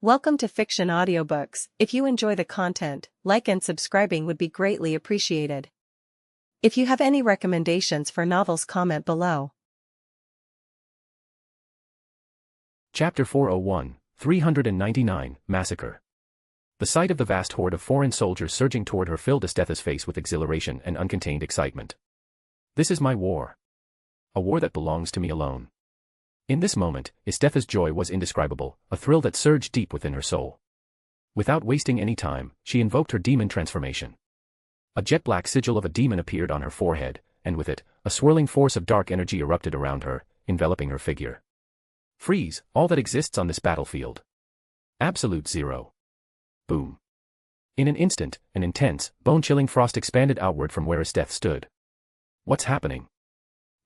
Welcome to Fiction Audiobooks. If you enjoy the content, like and subscribing would be greatly appreciated. If you have any recommendations for novels, comment below. Chapter 401, 399, Massacre. The sight of the vast horde of foreign soldiers surging toward her filled Estetha's face with exhilaration and uncontained excitement. This is my war. A war that belongs to me alone. In this moment, Estetha's joy was indescribable, a thrill that surged deep within her soul. Without wasting any time, she invoked her demon transformation. A jet-black sigil of a demon appeared on her forehead, and with it, a swirling force of dark energy erupted around her, enveloping her figure. Freeze, all that exists on this battlefield. Absolute zero. Boom. In an instant, an intense, bone-chilling frost expanded outward from where Estetha stood. What's happening?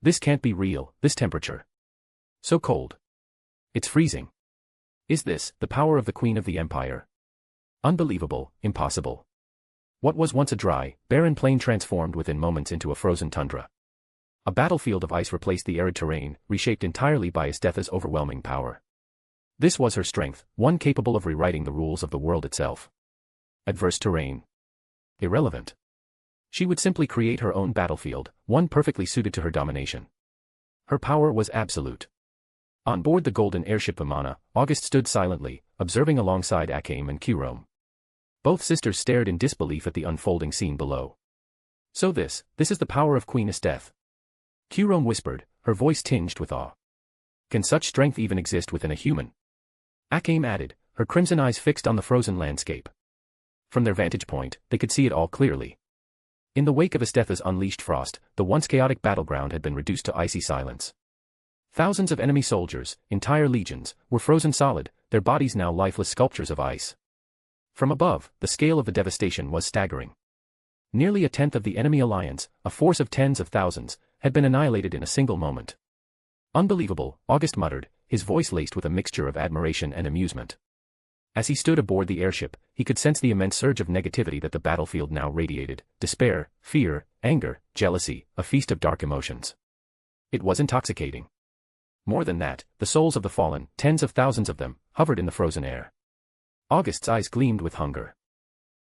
This can't be real, this temperature. So cold. It's freezing. Is this the power of the Queen of the Empire? Unbelievable, impossible. What was once a dry, barren plain transformed within moments into a frozen tundra. A battlefield of ice replaced the arid terrain, reshaped entirely by Estetha's overwhelming power. This was her strength, one capable of rewriting the rules of the world itself. Adverse terrain. Irrelevant. She would simply create her own battlefield, one perfectly suited to her domination. Her power was absolute. On board the golden airship Vimana, August stood silently, observing alongside Akame and Kurome. Both sisters stared in disbelief at the unfolding scene below. So this is the power of Queen Estetha. Kurome whispered, her voice tinged with awe. Can such strength even exist within a human? Akame added, her crimson eyes fixed on the frozen landscape. From their vantage point, they could see it all clearly. In the wake of Estetha's unleashed frost, the once chaotic battleground had been reduced to icy silence. Thousands of enemy soldiers, entire legions, were frozen solid, their bodies now lifeless sculptures of ice. From above, the scale of the devastation was staggering. Nearly a tenth of the enemy alliance, a force of tens of thousands, had been annihilated in a single moment. Unbelievable, August muttered, his voice laced with a mixture of admiration and amusement. As he stood aboard the airship, he could sense the immense surge of negativity that the battlefield now radiated: despair, fear, anger, jealousy, a feast of dark emotions. It was intoxicating. More than that, the souls of the fallen, tens of thousands of them, hovered in the frozen air. August's eyes gleamed with hunger.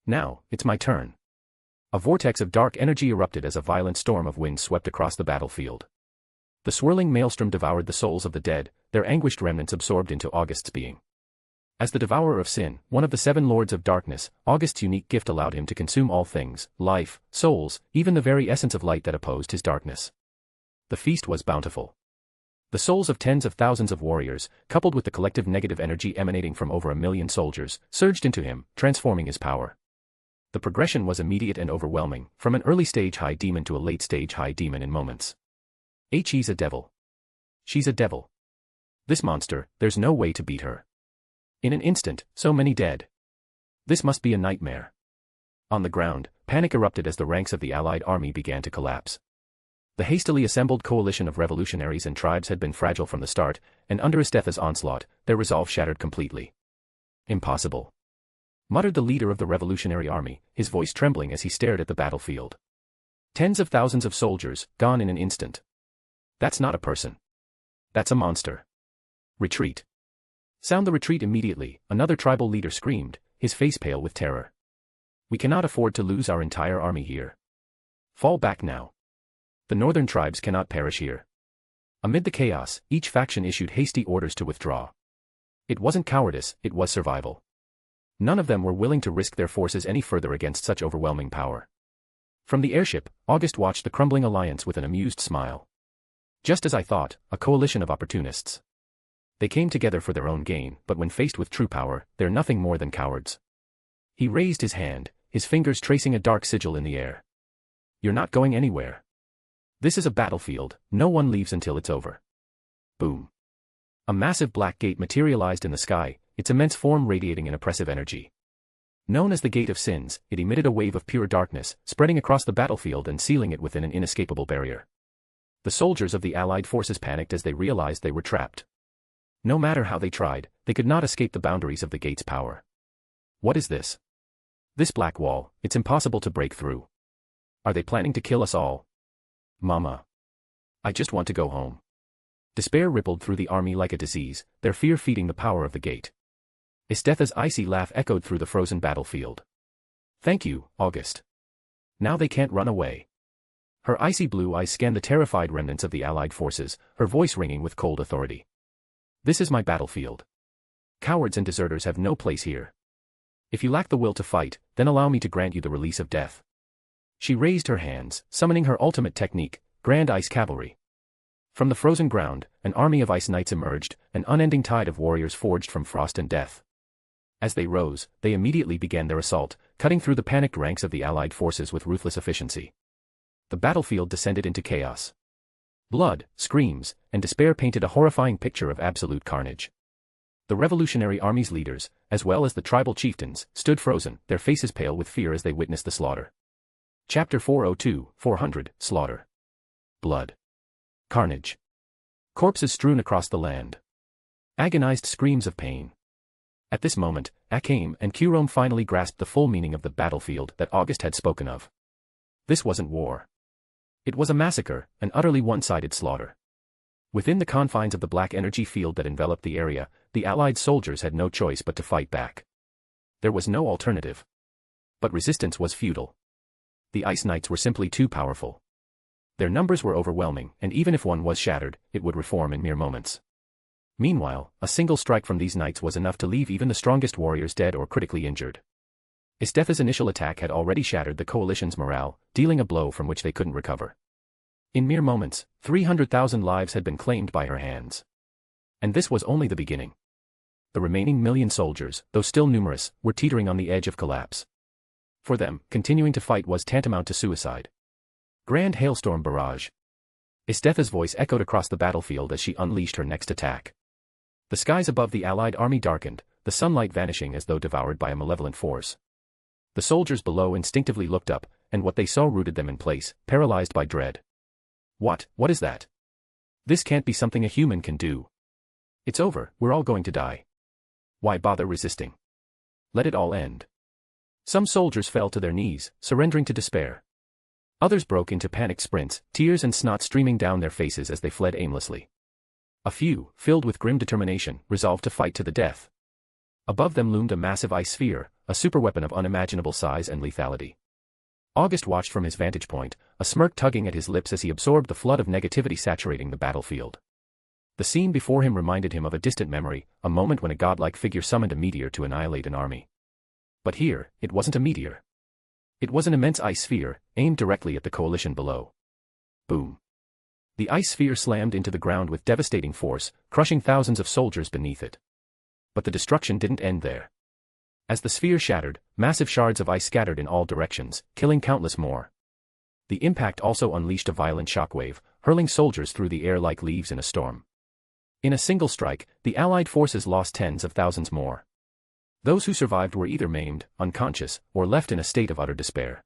Now, it's my turn. A vortex of dark energy erupted as a violent storm of wind swept across the battlefield. The swirling maelstrom devoured the souls of the dead, their anguished remnants absorbed into August's being. As the devourer of sin, one of the seven lords of darkness, August's unique gift allowed him to consume all things, life, souls, even the very essence of light that opposed his darkness. The feast was bountiful. The souls of tens of thousands of warriors, coupled with the collective negative energy emanating from over 1 million soldiers, surged into him, transforming his power. The progression was immediate and overwhelming, from an early-stage high demon to a late-stage high demon in moments. He's a devil. She's a devil. This monster, there's no way to beat her. In an instant, so many dead. This must be a nightmare. On the ground, panic erupted as the ranks of the allied army began to collapse. The hastily assembled coalition of revolutionaries and tribes had been fragile from the start, and under Estetha's onslaught, their resolve shattered completely. Impossible. Muttered the leader of the revolutionary army, his voice trembling as he stared at the battlefield. Tens of thousands of soldiers, gone in an instant. That's not a person. That's a monster. Retreat. Sound the retreat immediately, another tribal leader screamed, his face pale with terror. We cannot afford to lose our entire army here. Fall back now. The northern tribes cannot perish here. Amid the chaos, each faction issued hasty orders to withdraw. It wasn't cowardice, it was survival. None of them were willing to risk their forces any further against such overwhelming power. From the airship, August watched the crumbling alliance with an amused smile. Just as I thought, a coalition of opportunists. They came together for their own gain, but when faced with true power, they're nothing more than cowards. He raised his hand, his fingers tracing a dark sigil in the air. You're not going anywhere. This is a battlefield, no one leaves until it's over. Boom. A massive black gate materialized in the sky, its immense form radiating an oppressive energy. Known as the Gate of Sins, it emitted a wave of pure darkness, spreading across the battlefield and sealing it within an inescapable barrier. The soldiers of the allied forces panicked as they realized they were trapped. No matter how they tried, they could not escape the boundaries of the gate's power. What is this? This black wall, it's impossible to break through. Are they planning to kill us all? Mama. I just want to go home. Despair rippled through the army like a disease, their fear feeding the power of the gate. Isthetha's icy laugh echoed through the frozen battlefield. Thank you, August. Now they can't run away. Her icy blue eyes scanned the terrified remnants of the Allied forces, her voice ringing with cold authority. This is my battlefield. Cowards and deserters have no place here. If you lack the will to fight, then allow me to grant you the release of death. She raised her hands, summoning her ultimate technique, Grand Ice Cavalry. From the frozen ground, an army of ice knights emerged, an unending tide of warriors forged from frost and death. As they rose, they immediately began their assault, cutting through the panicked ranks of the Allied forces with ruthless efficiency. The battlefield descended into chaos. Blood, screams, and despair painted a horrifying picture of absolute carnage. The Revolutionary Army's leaders, as well as the tribal chieftains, stood frozen, their faces pale with fear as they witnessed the slaughter. Chapter 402-400, Slaughter. Blood. Carnage. Corpses strewn across the land. Agonized screams of pain. At this moment, Akame and Kurome finally grasped the full meaning of the battlefield that August had spoken of. This wasn't war. It was a massacre, an utterly one-sided slaughter. Within the confines of the black energy field that enveloped the area, the Allied soldiers had no choice but to fight back. There was no alternative. But resistance was futile. The Ice Knights were simply too powerful. Their numbers were overwhelming, and even if one was shattered, it would reform in mere moments. Meanwhile, a single strike from these knights was enough to leave even the strongest warriors dead or critically injured. Isthetha's initial attack had already shattered the coalition's morale, dealing a blow from which they couldn't recover. In mere moments, 300,000 lives had been claimed by her hands. And this was only the beginning. The remaining million soldiers, though still numerous, were teetering on the edge of collapse. For them, continuing to fight was tantamount to suicide. Grand Hailstorm Barrage. Isthetha's voice echoed across the battlefield as she unleashed her next attack. The skies above the Allied army darkened, the sunlight vanishing as though devoured by a malevolent force. The soldiers below instinctively looked up, and what they saw rooted them in place, paralyzed by dread. What is that? This can't be something a human can do. It's over, we're all going to die. Why bother resisting? Let it all end. Some soldiers fell to their knees, surrendering to despair. Others broke into panicked sprints, tears and snot streaming down their faces as they fled aimlessly. A few, filled with grim determination, resolved to fight to the death. Above them loomed a massive ice sphere, a superweapon of unimaginable size and lethality. August watched from his vantage point, a smirk tugging at his lips as he absorbed the flood of negativity saturating the battlefield. The scene before him reminded him of a distant memory, a moment when a godlike figure summoned a meteor to annihilate an army. But here, it wasn't a meteor. It was an immense ice sphere, aimed directly at the coalition below. Boom. The ice sphere slammed into the ground with devastating force, crushing thousands of soldiers beneath it. But the destruction didn't end there. As the sphere shattered, massive shards of ice scattered in all directions, killing countless more. The impact also unleashed a violent shockwave, hurling soldiers through the air like leaves in a storm. In a single strike, the Allied forces lost tens of thousands more. Those who survived were either maimed, unconscious, or left in a state of utter despair.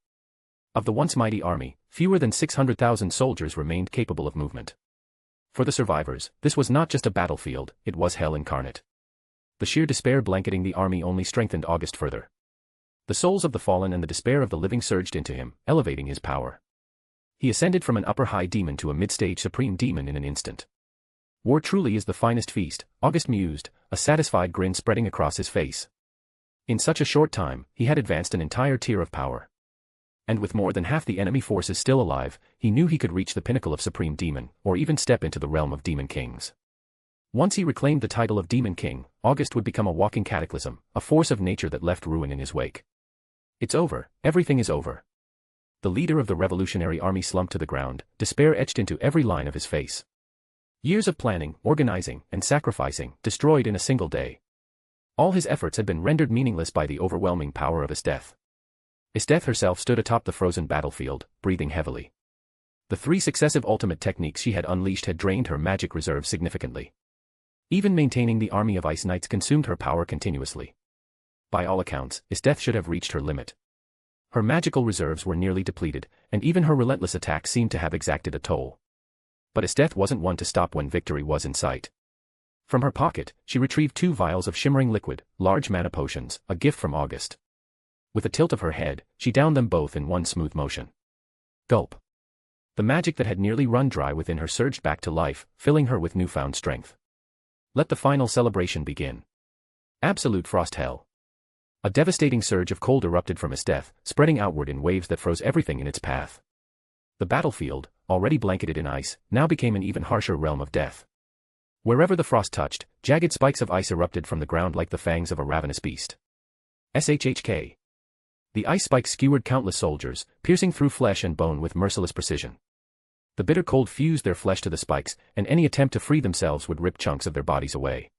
Of the once mighty army, fewer than 600,000 soldiers remained capable of movement. For the survivors, this was not just a battlefield, it was hell incarnate. The sheer despair blanketing the army only strengthened August further. The souls of the fallen and the despair of the living surged into him, elevating his power. He ascended from an upper high demon to a mid-stage supreme demon in an instant. War truly is the finest feast, August mused, a satisfied grin spreading across his face. In such a short time, he had advanced an entire tier of power. And with more than half the enemy forces still alive, he knew he could reach the pinnacle of Supreme Demon, or even step into the realm of Demon Kings. Once he reclaimed the title of Demon King, August would become a walking cataclysm, a force of nature that left ruin in his wake. It's over, everything is over. The leader of the Revolutionary Army slumped to the ground, despair etched into every line of his face. Years of planning, organizing, and sacrificing, destroyed in a single day. All his efforts had been rendered meaningless by the overwhelming power of his death. Isteth herself stood atop the frozen battlefield, breathing heavily. The 3 successive ultimate techniques she had unleashed had drained her magic reserve significantly. Even maintaining the army of Ice Knights consumed her power continuously. By all accounts, Isteth should have reached her limit. Her magical reserves were nearly depleted, and even her relentless attacks seemed to have exacted a toll. But Isteth wasn't one to stop when victory was in sight. From her pocket, she retrieved 2 vials of shimmering liquid, large mana potions, a gift from August. With a tilt of her head, she downed them both in one smooth motion. Gulp. The magic that had nearly run dry within her surged back to life, filling her with newfound strength. Let the final celebration begin. Absolute frost hell. A devastating surge of cold erupted from Esteth, spreading outward in waves that froze everything in its path. The battlefield, already blanketed in ice, now became an even harsher realm of death. Wherever the frost touched, jagged spikes of ice erupted from the ground like the fangs of a ravenous beast. SHHK. The ice spikes skewered countless soldiers, piercing through flesh and bone with merciless precision. The bitter cold fused their flesh to the spikes, and any attempt to free themselves would rip chunks of their bodies away.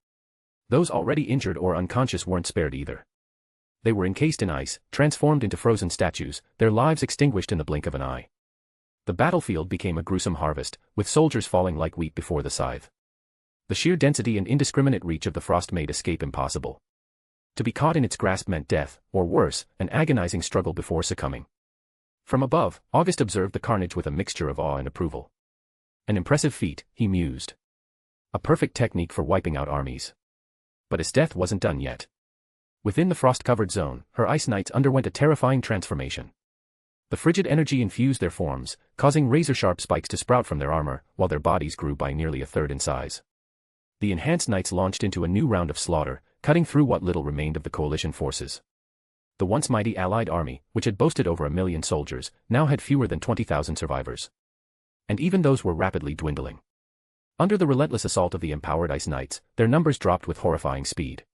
Those already injured or unconscious weren't spared either. They were encased in ice, transformed into frozen statues, their lives extinguished in the blink of an eye. The battlefield became a gruesome harvest, with soldiers falling like wheat before the scythe. The sheer density and indiscriminate reach of the frost made escape impossible. To be caught in its grasp meant death, or worse, an agonizing struggle before succumbing. From above, August observed the carnage with a mixture of awe and approval. An impressive feat, he mused. A perfect technique for wiping out armies. But Esteth wasn't done yet. Within the frost-covered zone, her ice knights underwent a terrifying transformation. The frigid energy infused their forms, causing razor-sharp spikes to sprout from their armor, while their bodies grew by nearly a third in size. The enhanced knights launched into a new round of slaughter, cutting through what little remained of the coalition forces. The once mighty allied army, which had boasted over 1 million soldiers, now had fewer than 20,000 survivors. And even those were rapidly dwindling. Under the relentless assault of the empowered ice knights, their numbers dropped with horrifying speed.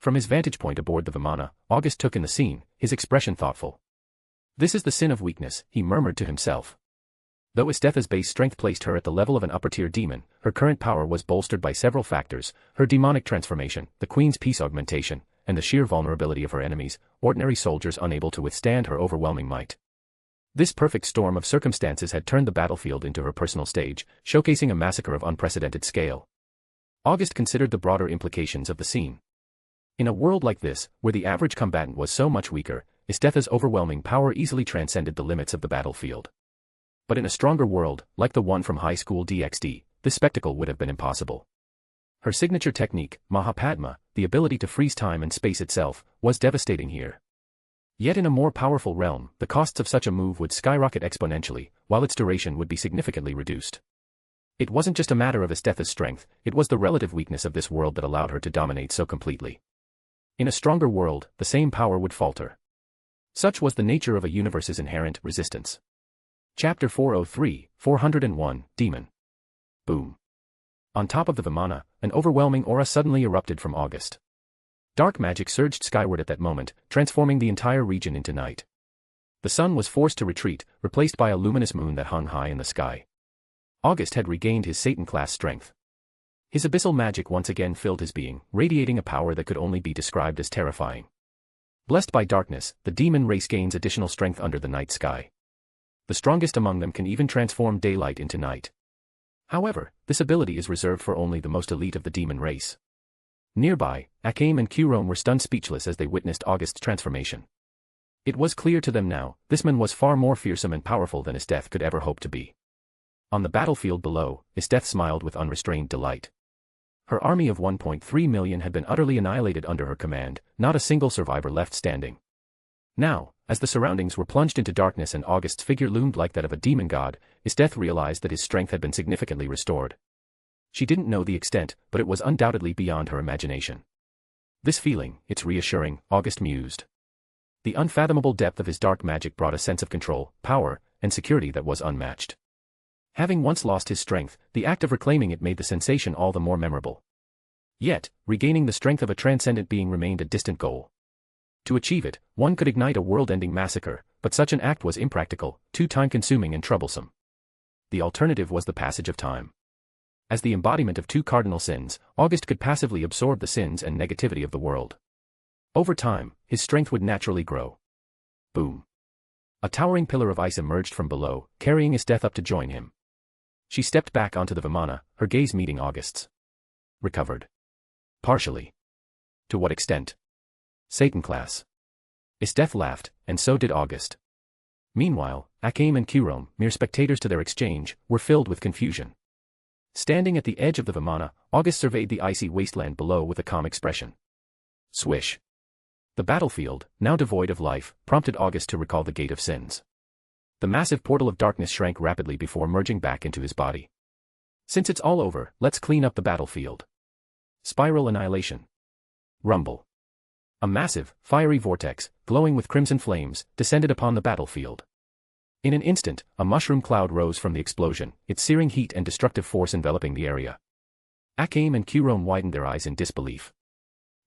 From his vantage point aboard the Vimana, August took in the scene, his expression thoughtful. This is the sin of weakness, he murmured to himself. Though Esteth's base strength placed her at the level of an upper-tier demon, her current power was bolstered by several factors: her demonic transformation, the Queen's peace augmentation, and the sheer vulnerability of her enemies, ordinary soldiers unable to withstand her overwhelming might. This perfect storm of circumstances had turned the battlefield into her personal stage, showcasing a massacre of unprecedented scale. August considered the broader implications of the scene. In a world like this, where the average combatant was so much weaker, Esteth's overwhelming power easily transcended the limits of the battlefield. But in a stronger world, like the one from High School DxD, this spectacle would have been impossible. Her signature technique, Mahapadma, the ability to freeze time and space itself, was devastating here. Yet in a more powerful realm, the costs of such a move would skyrocket exponentially, while its duration would be significantly reduced. It wasn't just a matter of Esteth's strength, it was the relative weakness of this world that allowed her to dominate so completely. In a stronger world, the same power would falter. Such was the nature of a universe's inherent resistance. Chapter 403, 401, Demon. Boom. On top of the Vimana, an overwhelming aura suddenly erupted from August. Dark magic surged skyward at that moment, transforming the entire region into night. The sun was forced to retreat, replaced by a luminous moon that hung high in the sky. August had regained his Satan-class strength. His abyssal magic once again filled his being, radiating a power that could only be described as terrifying. Blessed by darkness, the demon race gains additional strength under the night sky. The strongest among them can even transform daylight into night. However, this ability is reserved for only the most elite of the demon race. Nearby, Akame and Kurome were stunned speechless as they witnessed August's transformation. It was clear to them now, this man was far more fearsome and powerful than Esteth could ever hope to be. On the battlefield below, Esteth smiled with unrestrained delight. Her army of 1.3 million had been utterly annihilated under her command, not a single survivor left standing. Now, as the surroundings were plunged into darkness and August's figure loomed like that of a demon god, Esteth realized that his strength had been significantly restored. She didn't know the extent, but it was undoubtedly beyond her imagination. This feeling, it's reassuring, August mused. The unfathomable depth of his dark magic brought a sense of control, power, and security that was unmatched. Having once lost his strength, the act of reclaiming it made the sensation all the more memorable. Yet, regaining the strength of a transcendent being remained a distant goal. To achieve it, one could ignite a world-ending massacre, but such an act was impractical, too time-consuming and troublesome. The alternative was the passage of time. As the embodiment of two cardinal sins, August could passively absorb the sins and negativity of the world. Over time, his strength would naturally grow. Boom. A towering pillar of ice emerged from below, carrying Esteth up to join him. She stepped back onto the Vimana, her gaze meeting August's. Recovered. Partially. To what extent? Satan class. Esteth laughed, and so did August. Meanwhile, Akame and Kurome, mere spectators to their exchange, were filled with confusion. Standing at the edge of the Vimana, August surveyed the icy wasteland below with a calm expression. Swish. The battlefield, now devoid of life, prompted August to recall the Gate of Sins. The massive portal of darkness shrank rapidly before merging back into his body. Since it's all over, let's clean up the battlefield. Spiral annihilation. Rumble. A massive, fiery vortex, glowing with crimson flames, descended upon the battlefield. In an instant, a mushroom cloud rose from the explosion, its searing heat and destructive force enveloping the area. Akame and Kurome widened their eyes in disbelief.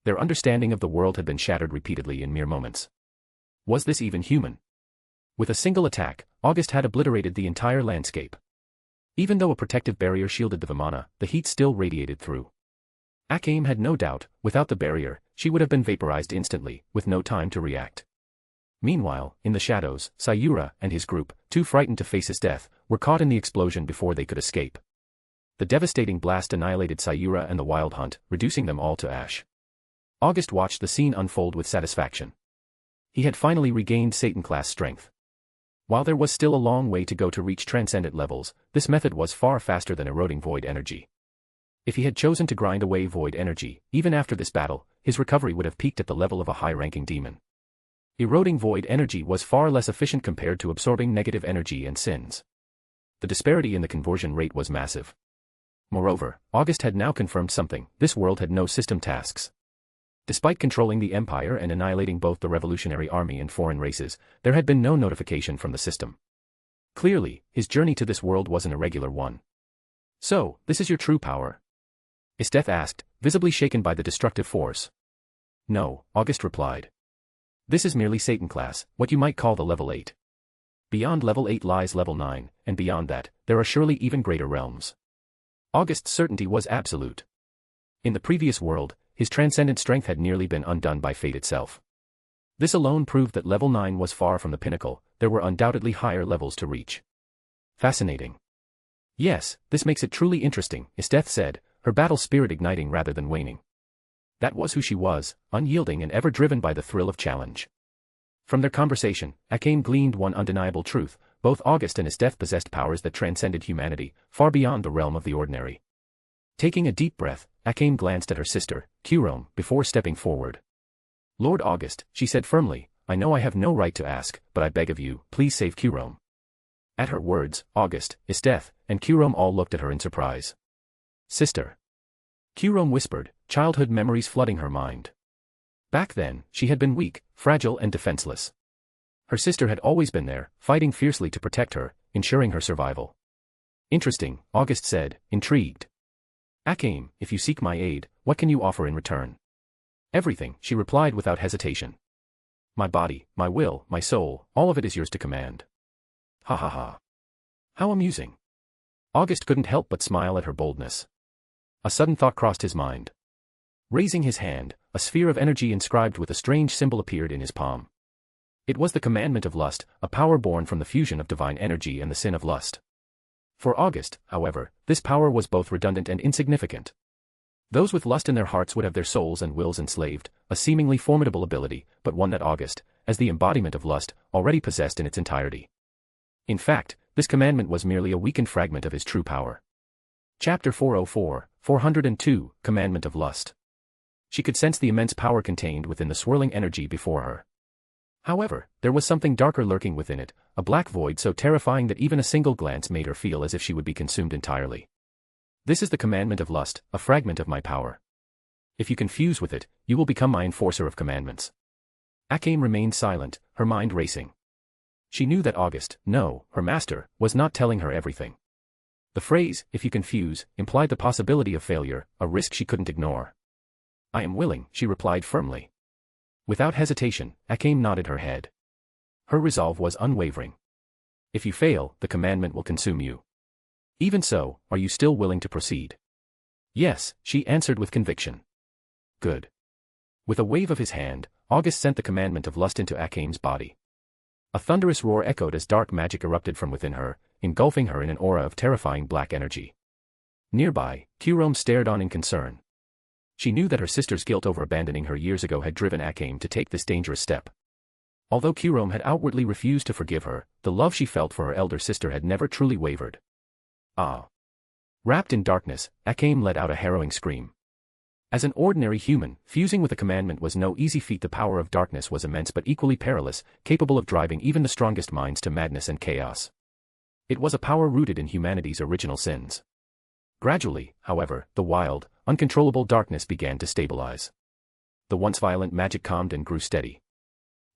Their understanding of the world had been shattered repeatedly in mere moments. Was this even human? With a single attack, August had obliterated the entire landscape. Even though a protective barrier shielded the Vimana, the heat still radiated through. Akame had no doubt, without the barrier, she would have been vaporized instantly, with no time to react. Meanwhile, in the shadows, Sayura and his group, too frightened to face his death, were caught in the explosion before they could escape. The devastating blast annihilated Sayura and the Wild Hunt, reducing them all to ash. August watched the scene unfold with satisfaction. He had finally regained Satan-class strength. While there was still a long way to go to reach transcendent levels, this method was far faster than eroding void energy. If he had chosen to grind away void energy, even after this battle, his recovery would have peaked at the level of a high-ranking demon. Eroding void energy was far less efficient compared to absorbing negative energy and sins. The disparity in the conversion rate was massive. Moreover, August had now confirmed something: this world had no system tasks. Despite controlling the Empire and annihilating both the Revolutionary Army and foreign races, there had been no notification from the system. Clearly, his journey to this world was an irregular one. So, this is your true power? Esteth asked, visibly shaken by the destructive force. No, August replied. This is merely Satan class, what you might call the level 8. Beyond level 8 lies level 9, and beyond that, there are surely even greater realms. August's certainty was absolute. In the previous world, his transcendent strength had nearly been undone by fate itself. This alone proved that level 9 was far from the pinnacle, there were undoubtedly higher levels to reach. Fascinating. Yes, this makes it truly interesting, Esteth said, her battle spirit igniting rather than waning. That was who she was, unyielding and ever driven by the thrill of challenge. From their conversation, Akame gleaned one undeniable truth: both August and Esteth possessed powers that transcended humanity, far beyond the realm of the ordinary. Taking a deep breath, Akame glanced at her sister, Kurome, before stepping forward. Lord August, she said firmly, I know I have no right to ask, but I beg of you, please save Kurome. At her words, August, Esteth, and Kurome all looked at her in surprise. Sister. Kurome whispered, childhood memories flooding her mind. Back then, she had been weak, fragile and defenseless. Her sister had always been there, fighting fiercely to protect her, ensuring her survival. Interesting, August said, intrigued. Akame, if you seek my aid, what can you offer in return? Everything, she replied without hesitation. My body, my will, my soul, all of it is yours to command. Ha ha ha. How amusing. August couldn't help but smile at her boldness. A sudden thought crossed his mind. Raising his hand, a sphere of energy inscribed with a strange symbol appeared in his palm. It was the commandment of lust, a power born from the fusion of divine energy and the sin of lust. For August, however, this power was both redundant and insignificant. Those with lust in their hearts would have their souls and wills enslaved, a seemingly formidable ability, but one that August, as the embodiment of lust, already possessed in its entirety. In fact, this commandment was merely a weakened fragment of his true power. Chapter 404, 402, Commandment of Lust. She could sense the immense power contained within the swirling energy before her. However, there was something darker lurking within it, a black void so terrifying that even a single glance made her feel as if she would be consumed entirely. This is the commandment of lust, a fragment of my power. If you confuse with it, you will become my enforcer of commandments. Akame remained silent, her mind racing. She knew that August, no, her master, was not telling her everything. The phrase, if you confuse, implied the possibility of failure, a risk she couldn't ignore. I am willing, she replied firmly. Without hesitation, Akame nodded her head. Her resolve was unwavering. If you fail, the commandment will consume you. Even so, are you still willing to proceed? Yes, she answered with conviction. Good. With a wave of his hand, August sent the commandment of lust into Akame's body. A thunderous roar echoed as dark magic erupted from within her, engulfing her in an aura of terrifying black energy. Nearby, Kurome stared on in concern. She knew that her sister's guilt over abandoning her years ago had driven Akame to take this dangerous step. Although Kurome had outwardly refused to forgive her, the love she felt for her elder sister had never truly wavered. Ah! Wrapped in darkness, Akame let out a harrowing scream. As an ordinary human, fusing with a commandment was no easy feat. The power of darkness was immense but equally perilous, capable of driving even the strongest minds to madness and chaos. It was a power rooted in humanity's original sins. Gradually, however, the wild, uncontrollable darkness began to stabilize. The once violent magic calmed and grew steady.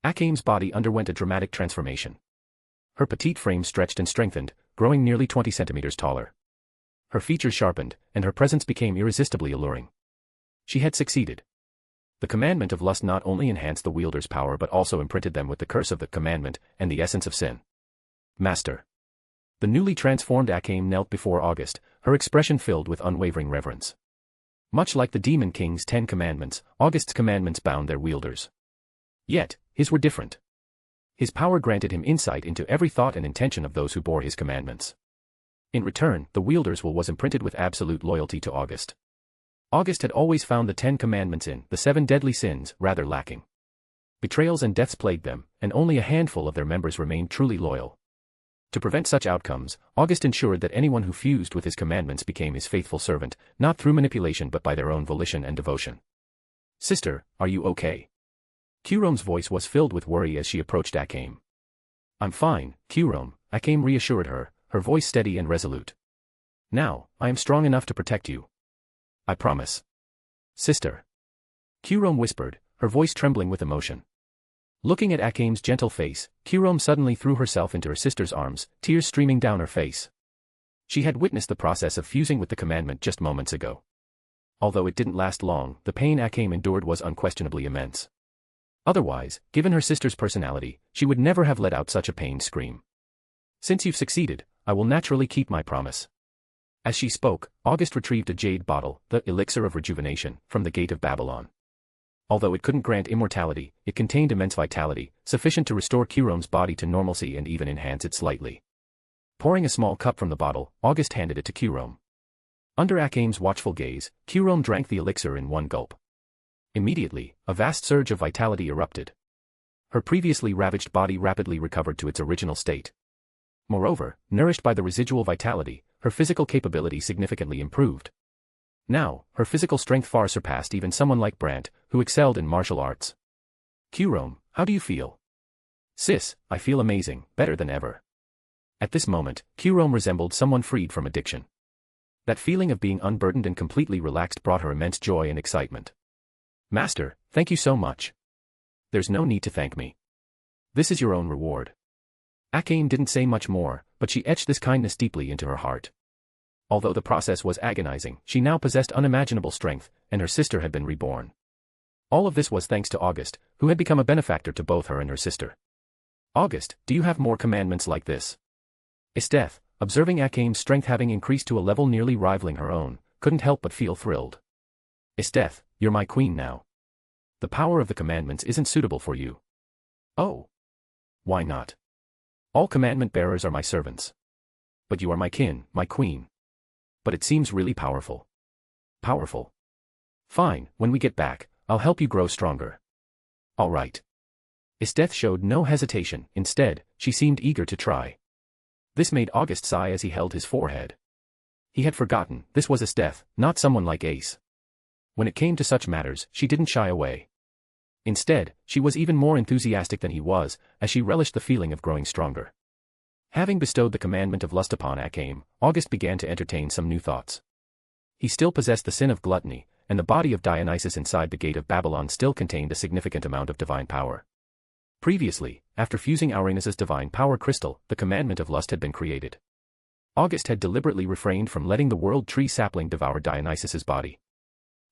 Akame's body underwent a dramatic transformation. Her petite frame stretched and strengthened, growing nearly 20 centimeters taller. Her features sharpened, and her presence became irresistibly alluring. She had succeeded. The commandment of lust not only enhanced the wielder's power but also imprinted them with the curse of the commandment and the essence of sin. Master. The newly transformed Akame knelt before August, her expression filled with unwavering reverence. Much like the Demon King's 10 commandments, August's commandments bound their wielders. Yet, his were different. His power granted him insight into every thought and intention of those who bore his commandments. In return, the wielder's will was imprinted with absolute loyalty to August. August had always found the 10 commandments in the 7 deadly sins rather lacking. Betrayals and deaths plagued them, and only a handful of their members remained truly loyal. To prevent such outcomes, August ensured that anyone who fused with his commandments became his faithful servant, not through manipulation but by their own volition and devotion. Sister, are you okay? Kurome's voice was filled with worry as she approached Akame. I'm fine, Kurome, Akame reassured her, her voice steady and resolute. Now, I am strong enough to protect you. I promise. Sister. Kurome whispered, her voice trembling with emotion. Looking at Akame's gentle face, Kurome suddenly threw herself into her sister's arms, tears streaming down her face. She had witnessed the process of fusing with the commandment just moments ago. Although it didn't last long, the pain Akame endured was unquestionably immense. Otherwise, given her sister's personality, she would never have let out such a pained scream. Since you've succeeded, I will naturally keep my promise. As she spoke, August retrieved a jade bottle, the elixir of rejuvenation, from the gate of Babylon. Although it couldn't grant immortality, it contained immense vitality, sufficient to restore Kurome's body to normalcy and even enhance it slightly. Pouring a small cup from the bottle, August handed it to Kurome. Under Akame's watchful gaze, Kurome drank the elixir in one gulp. Immediately, a vast surge of vitality erupted. Her previously ravaged body rapidly recovered to its original state. Moreover, nourished by the residual vitality, her physical capability significantly improved. Now, her physical strength far surpassed even someone like Brant, who excelled in martial arts. Kurome, how do you feel? Sis, I feel amazing, better than ever. At this moment, Kurome resembled someone freed from addiction. That feeling of being unburdened and completely relaxed brought her immense joy and excitement. Master, thank you so much. There's no need to thank me. This is your own reward. Akame didn't say much more, but she etched this kindness deeply into her heart. Although the process was agonizing, she now possessed unimaginable strength, and her sister had been reborn. All of this was thanks to August, who had become a benefactor to both her and her sister. August, do you have more commandments like this? Esteth, observing Akame's strength having increased to a level nearly rivaling her own, couldn't help but feel thrilled. Esteth, you're my queen now. The power of the commandments isn't suitable for you. Oh. Why not? All commandment bearers are my servants. But you are my kin, my queen. But it seems really powerful. Powerful. Fine, when we get back, I'll help you grow stronger. All right. Esteth showed no hesitation, instead, she seemed eager to try. This made August sigh as he held his forehead. He had forgotten, this was Esteth, not someone like Ace. When it came to such matters, she didn't shy away. Instead, she was even more enthusiastic than he was, as she relished the feeling of growing stronger. Having bestowed the commandment of lust upon Akame, August began to entertain some new thoughts. He still possessed the sin of gluttony, and the body of Dionysus inside the gate of Babylon still contained a significant amount of divine power. Previously, after fusing Uranus's divine power crystal, the commandment of lust had been created. August had deliberately refrained from letting the world tree sapling devour Dionysus's body.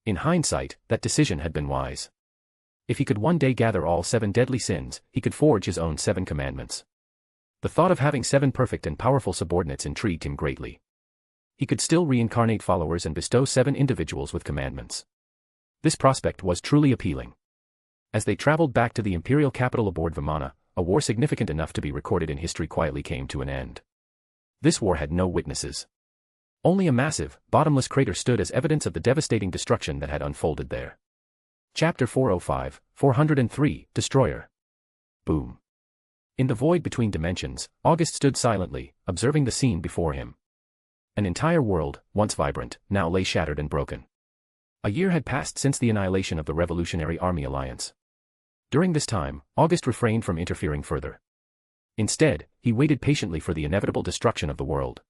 In hindsight, that decision had been wise. If he could one day gather all 7 deadly sins, he could forge his own 7 commandments. The thought of having 7 perfect and powerful subordinates intrigued him greatly. He could still reincarnate followers and bestow 7 individuals with commandments. This prospect was truly appealing. As they traveled back to the imperial capital aboard Vimana, a war significant enough to be recorded in history quietly came to an end. This war had no witnesses. Only a massive, bottomless crater stood as evidence of the devastating destruction that had unfolded there. Chapter 405, 403, Destroyer. Boom. In the void between dimensions, August stood silently, observing the scene before him. An entire world, once vibrant, now lay shattered and broken. A year had passed since the annihilation of the Revolutionary Army Alliance. During this time, August refrained from interfering further. Instead, he waited patiently for the inevitable destruction of the world.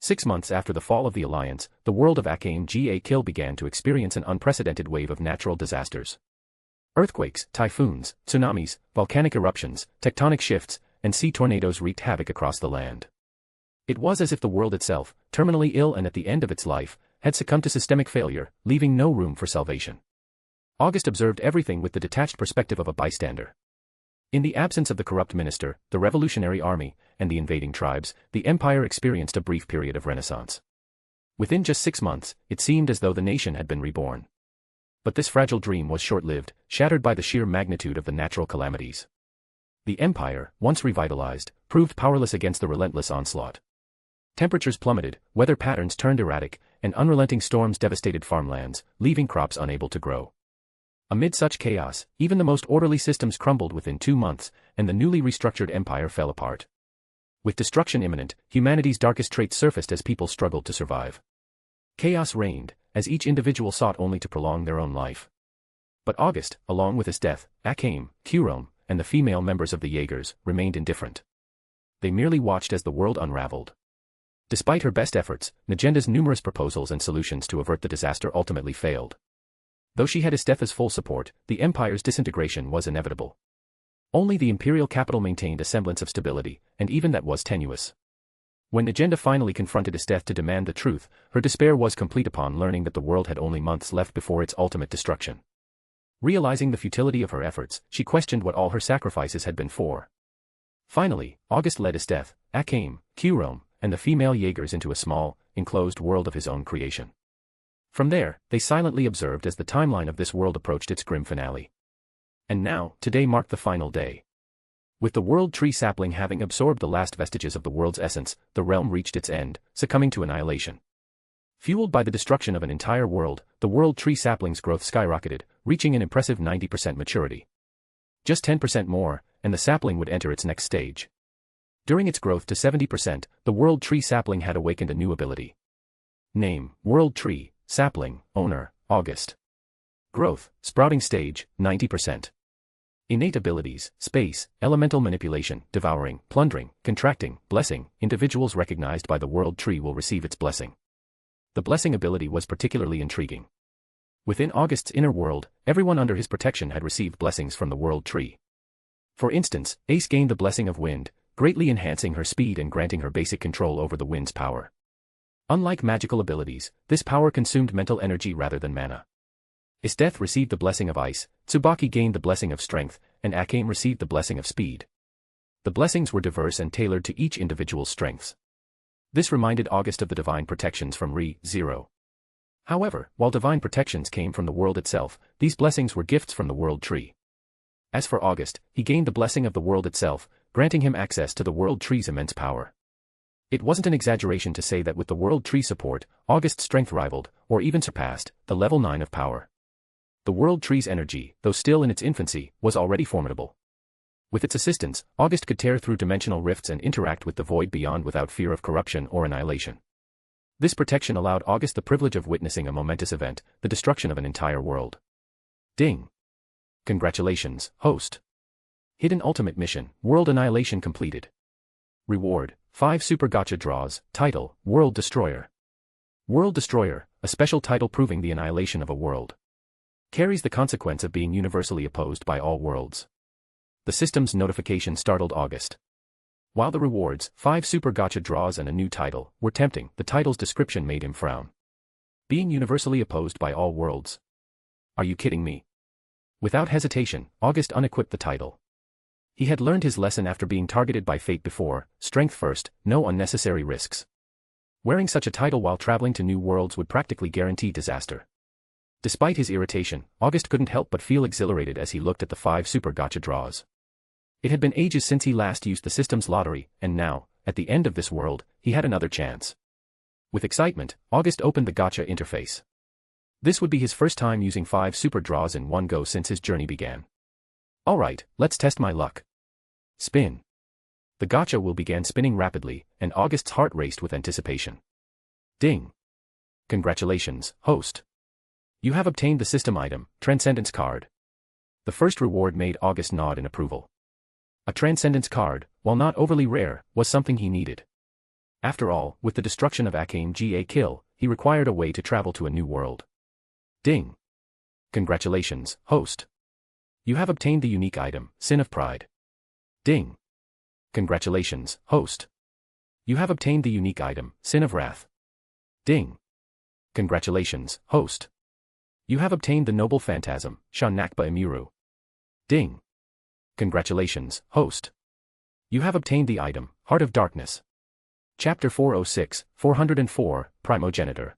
6 months after the fall of the Alliance, the world of Akame Ga Kill began to experience an unprecedented wave of natural disasters. Earthquakes, typhoons, tsunamis, volcanic eruptions, tectonic shifts, and sea tornadoes wreaked havoc across the land. It was as if the world itself, terminally ill and at the end of its life, had succumbed to systemic failure, leaving no room for salvation. August observed everything with the detached perspective of a bystander. In the absence of the corrupt minister, the revolutionary army, and the invading tribes, the empire experienced a brief period of renaissance. Within just 6 months, it seemed as though the nation had been reborn. But this fragile dream was short-lived, shattered by the sheer magnitude of the natural calamities. The empire, once revitalized, proved powerless against the relentless onslaught. Temperatures plummeted, weather patterns turned erratic, and unrelenting storms devastated farmlands, leaving crops unable to grow. Amid such chaos, even the most orderly systems crumbled within 2 months, and the newly restructured empire fell apart. With destruction imminent, humanity's darkest traits surfaced as people struggled to survive. Chaos reigned, as each individual sought only to prolong their own life. But August, along with his death, Akame, Kurome, and the female members of the Jaegers, remained indifferent. They merely watched as the world unraveled. Despite her best efforts, Nagenda's numerous proposals and solutions to avert the disaster ultimately failed. Though she had Estetha's full support, the empire's disintegration was inevitable. Only the imperial capital maintained a semblance of stability, and even that was tenuous. When Nagenda finally confronted Estetha to demand the truth, her despair was complete upon learning that the world had only months left before its ultimate destruction. Realizing the futility of her efforts, she questioned what all her sacrifices had been for. Finally, August led Estetha, Akame, Kurome, and the female Jaegers into a small, enclosed world of his own creation. From there, they silently observed as the timeline of this world approached its grim finale. And now, today marked the final day. With the world tree sapling having absorbed the last vestiges of the world's essence, the realm reached its end, succumbing to annihilation. Fueled by the destruction of an entire world, the world tree sapling's growth skyrocketed, reaching an impressive 90% maturity. Just 10% more, and the sapling would enter its next stage. During its growth to 70%, the world tree sapling had awakened a new ability. Name, World Tree, Sapling, Owner, August. Growth, Sprouting Stage, 90%. Innate abilities, Space, Elemental Manipulation, Devouring, Plundering, Contracting, Blessing. Individuals recognized by the World Tree will receive its blessing. The blessing ability was particularly intriguing. Within August's inner world, everyone under his protection had received blessings from the World Tree. For instance, Ace gained the blessing of Wind, greatly enhancing her speed and granting her basic control over the wind's power. Unlike magical abilities, this power consumed mental energy rather than mana. Estetha received the blessing of Ice, Tsubaki gained the blessing of Strength, and Akame received the blessing of Speed. The blessings were diverse and tailored to each individual's strengths. This reminded August of the divine protections from Re-Zero. However, while divine protections came from the world itself, these blessings were gifts from the World Tree. As for August, he gained the blessing of the world itself, granting him access to the World Tree's immense power. It wasn't an exaggeration to say that with the World Tree support, August's strength rivaled, or even surpassed, the level 9 of power. The World Tree's energy, though still in its infancy, was already formidable. With its assistance, August could tear through dimensional rifts and interact with the void beyond without fear of corruption or annihilation. This protection allowed August the privilege of witnessing a momentous event, the destruction of an entire world. Ding! Congratulations, host. Hidden Ultimate Mission, World Annihilation completed. Reward, 5 Super Gacha draws, title, World Destroyer. World Destroyer, a special title proving the annihilation of a world. Carries the consequence of being universally opposed by all worlds. The system's notification startled August. While the rewards, 5 Super Gacha draws and a new title, were tempting, the title's description made him frown. Being universally opposed by all worlds. Are you kidding me? Without hesitation, August unequipped the title. He had learned his lesson after being targeted by fate before: strength first, no unnecessary risks. Wearing such a title while traveling to new worlds would practically guarantee disaster. Despite his irritation, August couldn't help but feel exhilarated as he looked at the 5 Super Gacha draws. It had been ages since he last used the system's lottery, and now, at the end of this world, he had another chance. With excitement, August opened the Gacha interface. This would be his first time using 5 super draws in one go since his journey began. Alright, let's test my luck. Spin. The Gacha wheel began spinning rapidly, and August's heart raced with anticipation. Ding. Congratulations, host. You have obtained the system item, Transcendence Card. The first reward made August nod in approval. A Transcendence Card, while not overly rare, was something he needed. After all, with the destruction of Akame Ga Kill, he required a way to travel to a new world. Ding. Congratulations, host. You have obtained the unique item, Sin of Pride. Ding. Congratulations, host. You have obtained the unique item, Sin of Wrath. Ding. Congratulations, host. You have obtained the noble phantasm, Shanakba Imuru. Ding. Congratulations, host. You have obtained the item, Heart of Darkness. Chapter 406, 404, Primogenitor.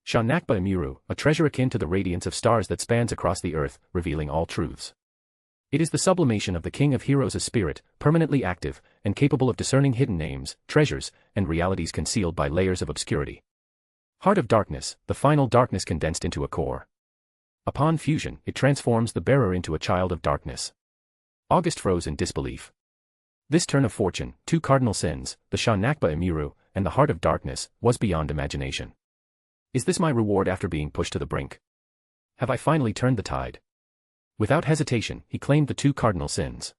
Shanakba Imuru, a treasure akin to the radiance of stars that spans across the earth, revealing all truths. It is the sublimation of the King of Heroes' spirit, permanently active, and capable of discerning hidden names, treasures, and realities concealed by layers of obscurity. Heart of Darkness, the final darkness condensed into a core. Upon fusion, it transforms the bearer into a child of darkness. August froze in disbelief. This turn of fortune, two cardinal sins, the Shanakba Imuru, and the Heart of Darkness, was beyond imagination. Is this my reward after being pushed to the brink? Have I finally turned the tide? Without hesitation, he claimed the two cardinal sins.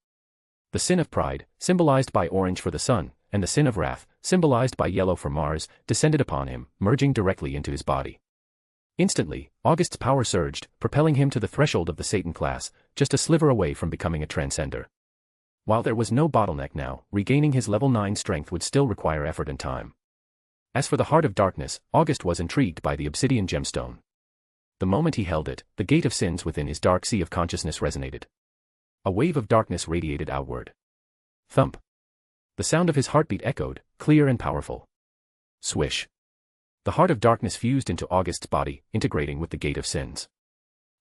The sin of pride, symbolized by orange for the sun, and the sin of wrath, symbolized by yellow for Mars, descended upon him, merging directly into his body. Instantly, August's power surged, propelling him to the threshold of the Satan class, just a sliver away from becoming a transcender. While there was no bottleneck now, regaining his level 9 strength would still require effort and time. As for the Heart of Darkness, August was intrigued by the obsidian gemstone. The moment he held it, the gate of sins within his dark sea of consciousness resonated. A wave of darkness radiated outward. Thump. The sound of his heartbeat echoed, clear and powerful. Swish. The Heart of Darkness fused into August's body, integrating with the gate of sins.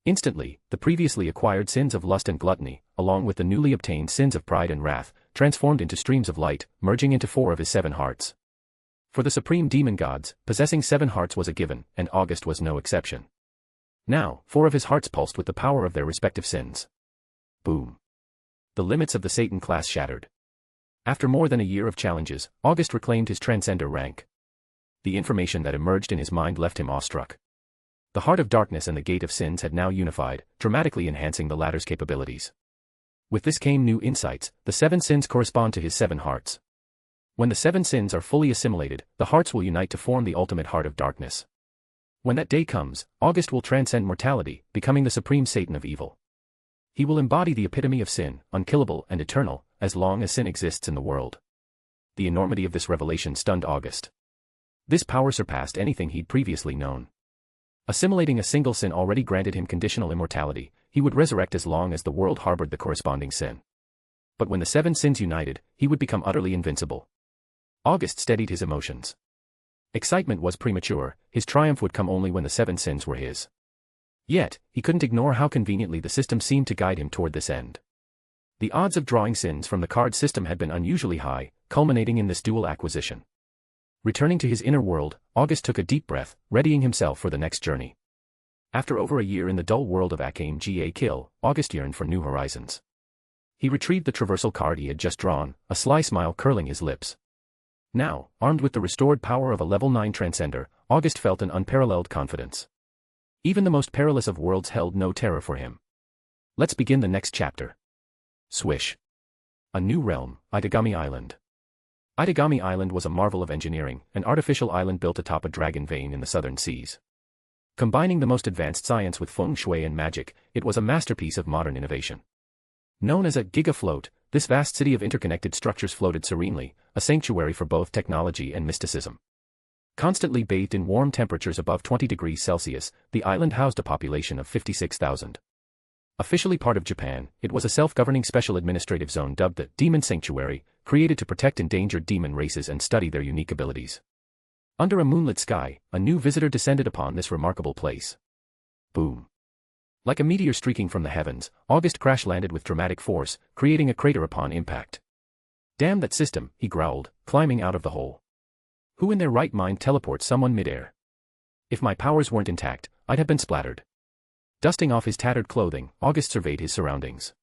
Instantly, the previously acquired sins of lust and gluttony, along with the newly obtained sins of pride and wrath, transformed into streams of light, merging into 4 of his 7 hearts. For the supreme demon gods, possessing 7 hearts was a given, and August was no exception. Now, 4 of his hearts pulsed with the power of their respective sins. Boom. The limits of the Satan class shattered. After more than a year of challenges, August reclaimed his transcender rank. The information that emerged in his mind left him awestruck. The Heart of Darkness and the Gate of Sins had now unified, dramatically enhancing the latter's capabilities. With this came new insights. The 7 sins correspond to his 7 hearts. When the 7 sins are fully assimilated, the hearts will unite to form the ultimate Heart of Darkness. When that day comes, August will transcend mortality, becoming the supreme Satan of evil. He will embody the epitome of sin, unkillable and eternal, as long as sin exists in the world. The enormity of this revelation stunned August. This power surpassed anything he'd previously known. Assimilating a single sin already granted him conditional immortality. He would resurrect as long as the world harbored the corresponding sin. But when the 7 sins united, he would become utterly invincible. August steadied his emotions. Excitement was premature. His triumph would come only when the 7 sins were his. Yet, he couldn't ignore how conveniently the system seemed to guide him toward this end. The odds of drawing sins from the card system had been unusually high, culminating in this dual acquisition. Returning to his inner world, August took a deep breath, readying himself for the next journey. After over a year in the dull world of Akame Ga Kill, August yearned for new horizons. He retrieved the traversal card he had just drawn, a sly smile curling his lips. Now, armed with the restored power of a level 9 transcender, August felt an unparalleled confidence. Even the most perilous of worlds held no terror for him. Let's begin the next chapter. Swish. A new realm, Idagami Island. Idagami Island was a marvel of engineering, an artificial island built atop a dragon vein in the southern seas. Combining the most advanced science with feng shui and magic, it was a masterpiece of modern innovation. Known as a gigafloat, this vast city of interconnected structures floated serenely, a sanctuary for both technology and mysticism. Constantly bathed in warm temperatures above 20 degrees Celsius, the island housed a population of 56,000. Officially part of Japan, it was a self-governing special administrative zone dubbed the Demon Sanctuary, created to protect endangered demon races and study their unique abilities. Under a moonlit sky, a new visitor descended upon this remarkable place. Boom. Like a meteor streaking from the heavens, August crash-landed with dramatic force, creating a crater upon impact. Damn that system, he growled, climbing out of the hole. Who in their right mind teleports someone midair? If my powers weren't intact, I'd have been splattered. Dusting off his tattered clothing, August surveyed his surroundings.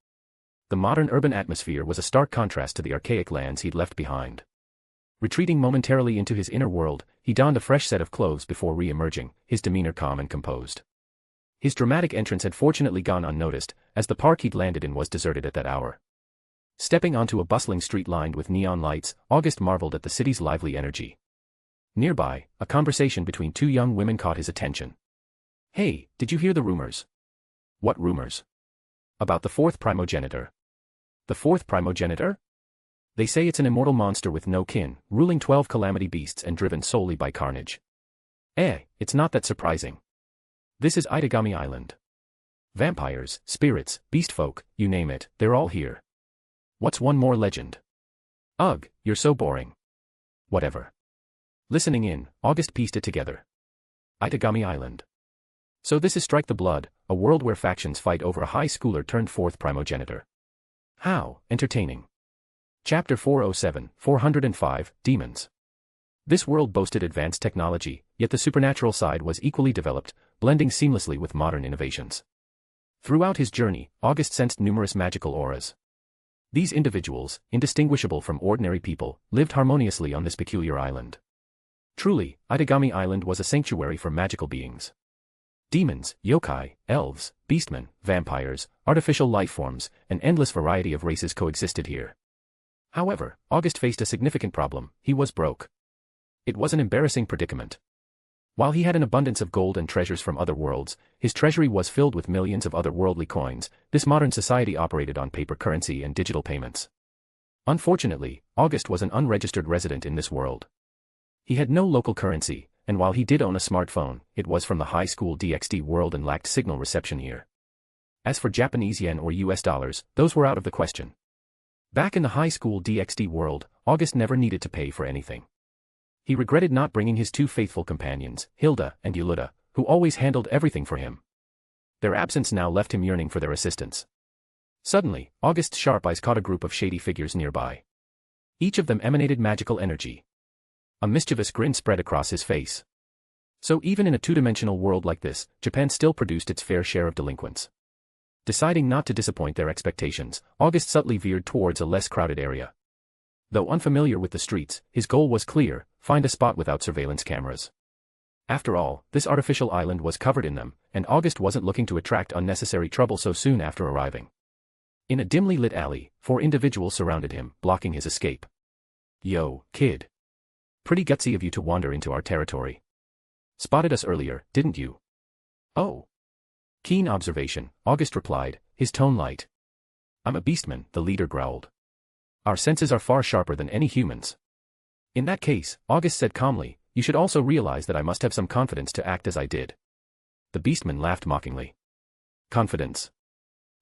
The modern urban atmosphere was a stark contrast to the archaic lands he'd left behind. Retreating momentarily into his inner world, he donned a fresh set of clothes before re-emerging, his demeanor calm and composed. His dramatic entrance had fortunately gone unnoticed, as the park he'd landed in was deserted at that hour. Stepping onto a bustling street lined with neon lights, August marveled at the city's lively energy. Nearby, a conversation between 2 young women caught his attention. "Hey, did you hear the rumors?" "What rumors?" About the fourth primogenitor. The fourth primogenitor? They say it's an immortal monster with no kin, ruling 12 calamity beasts and driven solely by carnage. It's not that surprising. This is Idagami Island. Vampires, spirits, beast folk, you name it, they're all here. What's one more legend? Ugh, you're so boring. Whatever. Listening in, August pieced it together. Idagami Island. So this is Strike the Blood, a world where factions fight over a high schooler turned fourth primogenitor. How entertaining. Chapter 407, 405, Demons. This world boasted advanced technology, yet the supernatural side was equally developed, blending seamlessly with modern innovations. Throughout his journey, August sensed numerous magical auras. These individuals, indistinguishable from ordinary people, lived harmoniously on this peculiar island. Truly, Idagami Island was a sanctuary for magical beings. Demons, yokai, elves, beastmen, vampires, artificial life forms, an endless variety of races coexisted here. However, August faced a significant problem: he was broke. It was an embarrassing predicament. While he had an abundance of gold and treasures from other worlds, his treasury was filled with millions of otherworldly coins. This modern society operated on paper currency and digital payments. Unfortunately, August was an unregistered resident in this world. He had no local currency, and while he did own a smartphone, it was from the high school DxD world and lacked signal reception here. As for Japanese yen or US dollars, those were out of the question. Back in the high school DxD world, August never needed to pay for anything. He regretted not bringing his two faithful companions, Hilda and Yuluda, who always handled everything for him. Their absence now left him yearning for their assistance. Suddenly, August's sharp eyes caught a group of shady figures nearby. Each of them emanated magical energy. A mischievous grin spread across his face. So even in a two-dimensional world like this, Japan still produced its fair share of delinquents. Deciding not to disappoint their expectations, August subtly veered towards a less crowded area. Though unfamiliar with the streets, his goal was clear: find a spot without surveillance cameras. After all, this artificial island was covered in them, and August wasn't looking to attract unnecessary trouble so soon after arriving. In a dimly lit alley, 4 individuals surrounded him, blocking his escape. Yo, kid. Pretty gutsy of you to wander into our territory. Spotted us earlier, didn't you? Oh. Keen observation, August replied, his tone light. I'm a beastman, the leader growled. Our senses are far sharper than any humans. In that case, August said calmly, you should also realize that I must have some confidence to act as I did. The beastman laughed mockingly. Confidence?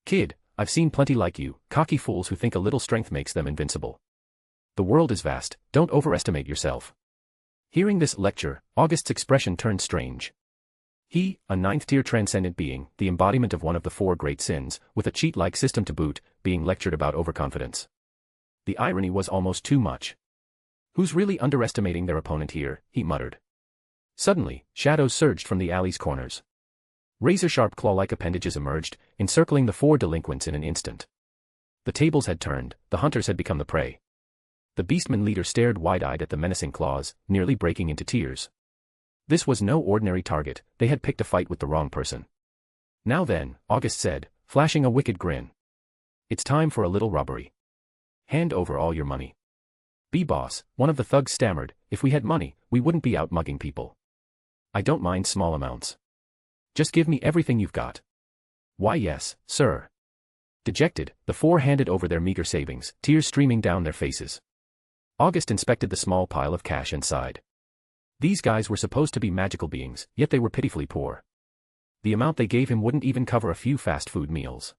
Kid, I've seen plenty like you, cocky fools who think a little strength makes them invincible. The world is vast, don't overestimate yourself. Hearing this lecture, August's expression turned strange. He, a 9th-tier transcendent being, the embodiment of one of the 4 great sins, with a cheat-like system to boot, being lectured about overconfidence. The irony was almost too much. Who's really underestimating their opponent here, he muttered. Suddenly, shadows surged from the alley's corners. Razor-sharp claw-like appendages emerged, encircling the 4 delinquents in an instant. The tables had turned, the hunters had become the prey. The beastman leader stared wide-eyed at the menacing claws, nearly breaking into tears. This was no ordinary target, they had picked a fight with the wrong person. Now then, August said, flashing a wicked grin. It's time for a little robbery. Hand over all your money. Boss, one of the thugs stammered, if we had money, we wouldn't be out mugging people. I don't mind small amounts. Just give me everything you've got. Why yes, sir. Dejected, the 4 handed over their meager savings, tears streaming down their faces. August inspected the small pile of cash and sighed. These guys were supposed to be magical beings, yet they were pitifully poor. The amount they gave him wouldn't even cover a few fast food meals.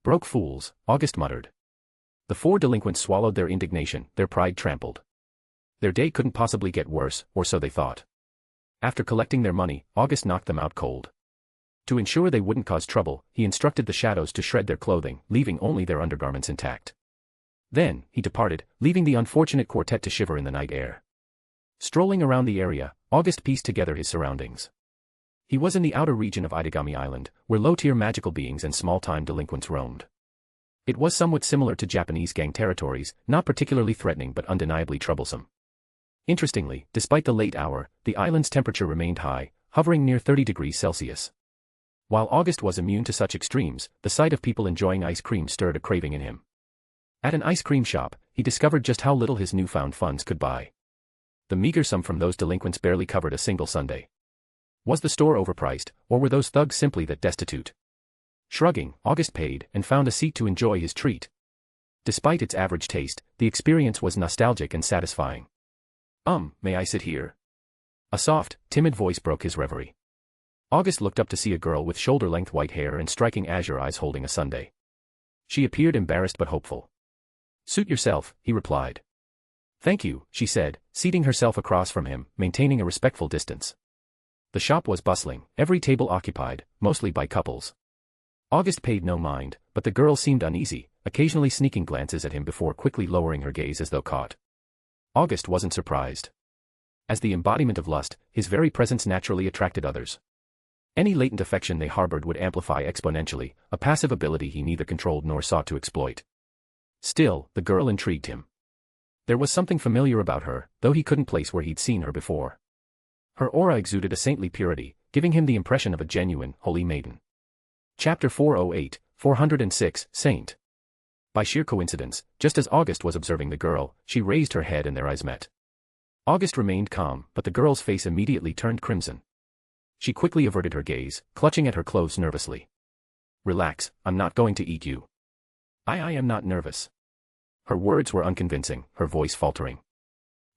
Broke fools, August muttered. The 4 delinquents swallowed their indignation, their pride trampled. Their day couldn't possibly get worse, or so they thought. After collecting their money, August knocked them out cold. To ensure they wouldn't cause trouble, he instructed the shadows to shred their clothing, leaving only their undergarments intact. Then, he departed, leaving the unfortunate quartet to shiver in the night air. Strolling around the area, August pieced together his surroundings. He was in the outer region of Idagami Island, where low-tier magical beings and small-time delinquents roamed. It was somewhat similar to Japanese gang territories, not particularly threatening but undeniably troublesome. Interestingly, despite the late hour, the island's temperature remained high, hovering near 30 degrees Celsius. While August was immune to such extremes, the sight of people enjoying ice cream stirred a craving in him. At an ice cream shop, he discovered just how little his newfound funds could buy. The meager sum from those delinquents barely covered a single sundae. Was the store overpriced, or were those thugs simply that destitute? Shrugging, August paid and found a seat to enjoy his treat. Despite its average taste, the experience was nostalgic and satisfying. May I sit here? A soft, timid voice broke his reverie. August looked up to see a girl with shoulder-length white hair and striking azure eyes holding a sundae. She appeared embarrassed but hopeful. Suit yourself, he replied. Thank you, she said, seating herself across from him, maintaining a respectful distance. The shop was bustling, every table occupied, mostly by couples. August paid no mind, but the girl seemed uneasy, occasionally sneaking glances at him before quickly lowering her gaze as though caught. August wasn't surprised. As the embodiment of lust, his very presence naturally attracted others. Any latent affection they harbored would amplify exponentially, a passive ability he neither controlled nor sought to exploit. Still, the girl intrigued him. There was something familiar about her, though he couldn't place where he'd seen her before. Her aura exuded a saintly purity, giving him the impression of a genuine, holy maiden. Chapter 408, 406, Saint. By sheer coincidence, just as August was observing the girl, she raised her head and their eyes met. August remained calm, but the girl's face immediately turned crimson. She quickly averted her gaze, clutching at her clothes nervously. Relax, I'm not going to eat you. I am not nervous. Her words were unconvincing, her voice faltering.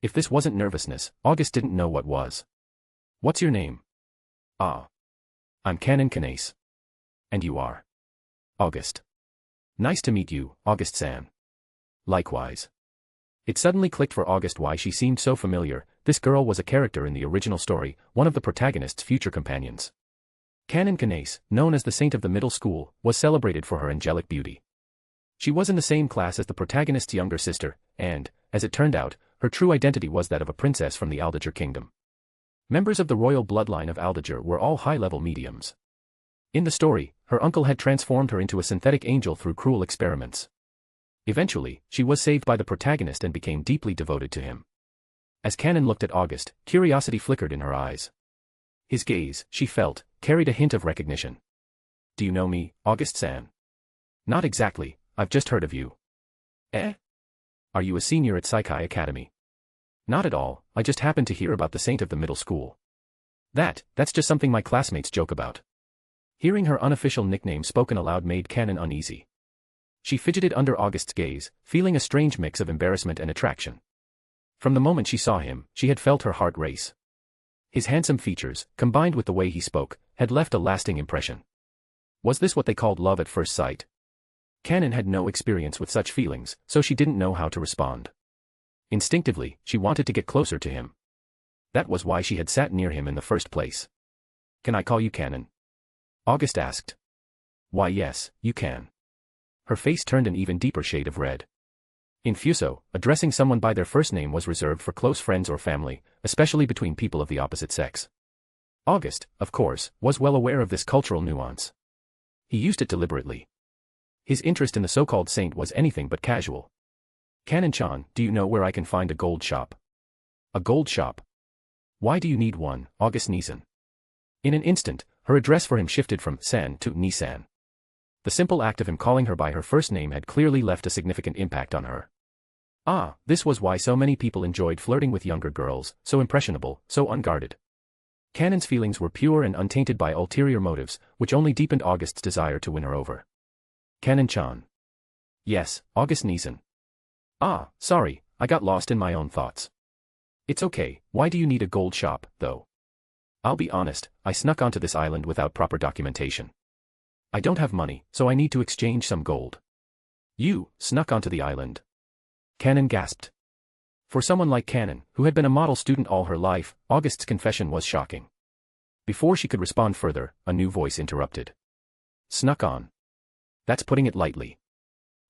If this wasn't nervousness, August didn't know what was. What's your name? I'm Canon Canase. And you are? August. Nice to meet you, August-san. Likewise. It suddenly clicked for August why she seemed so familiar. This girl was a character in the original story, one of the protagonist's future companions. Canon Canase, known as the saint of the middle school, was celebrated for her angelic beauty. She was in the same class as the protagonist's younger sister, and, as it turned out, her true identity was that of a princess from the Aldager kingdom. Members of the royal bloodline of Aldager were all high-level mediums. In the story, her uncle had transformed her into a synthetic angel through cruel experiments. Eventually, she was saved by the protagonist and became deeply devoted to him. As Canon looked at August, curiosity flickered in her eyes. His gaze, she felt, carried a hint of recognition. Do you know me, August-san? Not exactly, I've just heard of you. Are you a senior at Saikai Academy? Not at all, I just happened to hear about the saint of the middle school. That's just something my classmates joke about. Hearing her unofficial nickname spoken aloud made Canon uneasy. She fidgeted under August's gaze, feeling a strange mix of embarrassment and attraction. From the moment she saw him, she had felt her heart race. His handsome features, combined with the way he spoke, had left a lasting impression. Was this what they called love at first sight? Canon had no experience with such feelings, so she didn't know how to respond. Instinctively, she wanted to get closer to him. That was why she had sat near him in the first place. Can I call you Canon? August asked. Why yes, you can. Her face turned an even deeper shade of red. In Fuso, addressing someone by their first name was reserved for close friends or family, especially between people of the opposite sex. August, of course, was well aware of this cultural nuance. He used it deliberately. His interest in the so-called saint was anything but casual. Canon-chan, do you know where I can find a gold shop? A gold shop? Why do you need one, August Nisan? In an instant, her address for him shifted from san to Nisan. The simple act of him calling her by her first name had clearly left a significant impact on her. This was why so many people enjoyed flirting with younger girls, so impressionable, so unguarded. Canon's feelings were pure and untainted by ulterior motives, which only deepened August's desire to win her over. Canon-chan. Yes, August Nisan. Sorry, I got lost in my own thoughts. It's okay, why do you need a gold shop, though? I'll be honest, I snuck onto this island without proper documentation. I don't have money, so I need to exchange some gold. You snuck onto the island? Canon gasped. For someone like Canon, who had been a model student all her life, August's confession was shocking. Before she could respond further, a new voice interrupted. Snuck on. That's putting it lightly.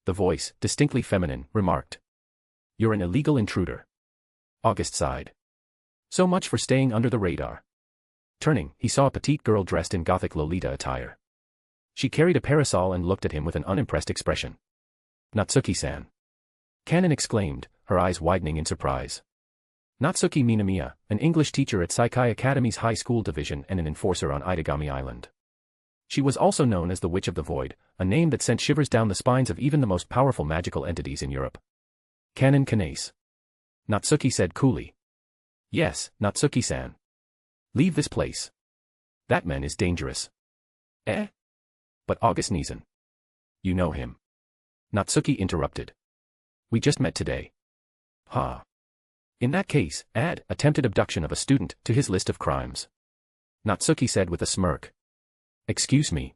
The voice, distinctly feminine, remarked. You're an illegal intruder. August sighed. So much for staying under the radar. Turning, he saw a petite girl dressed in gothic Lolita attire. She carried a parasol and looked at him with an unimpressed expression. Natsuki-san. Canon exclaimed, her eyes widening in surprise. Natsuki Minamiya, an English teacher at Saikai Academy's high school division and an enforcer on Idagami Island. She was also known as the Witch of the Void, a name that sent shivers down the spines of even the most powerful magical entities in Europe. Canon Canase. Natsuki said coolly. Yes, Natsuki-san. Leave this place. That man is dangerous. But August Nizan. You know him. Natsuki interrupted. We just met today. Ha. In that case, add attempted abduction of a student to his list of crimes. Natsuki said with a smirk. Excuse me.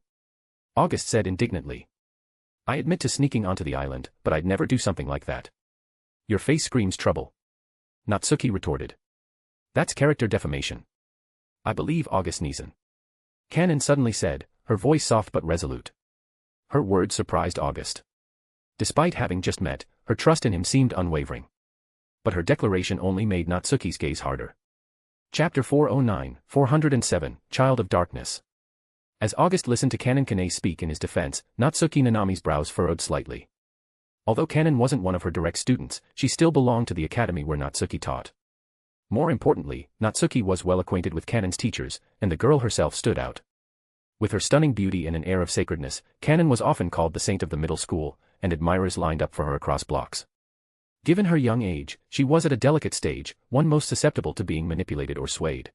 August said indignantly. I admit to sneaking onto the island, but I'd never do something like that. Your face screams trouble. Natsuki retorted. That's character defamation. I believe August Nizan. Kanon suddenly said, her voice soft but resolute. Her words surprised August. Despite having just met, her trust in him seemed unwavering. But her declaration only made Natsuki's gaze harder. Chapter 409, 407, Child of Darkness. As August listened to Kanon Kane speak in his defense, Natsuki Nanami's brows furrowed slightly. Although Kanon wasn't one of her direct students, she still belonged to the academy where Natsuki taught. More importantly, Natsuki was well acquainted with Kanon's teachers, and the girl herself stood out. With her stunning beauty and an air of sacredness, Kanon was often called the saint of the middle school, and admirers lined up for her across blocks. Given her young age, she was at a delicate stage, one most susceptible to being manipulated or swayed.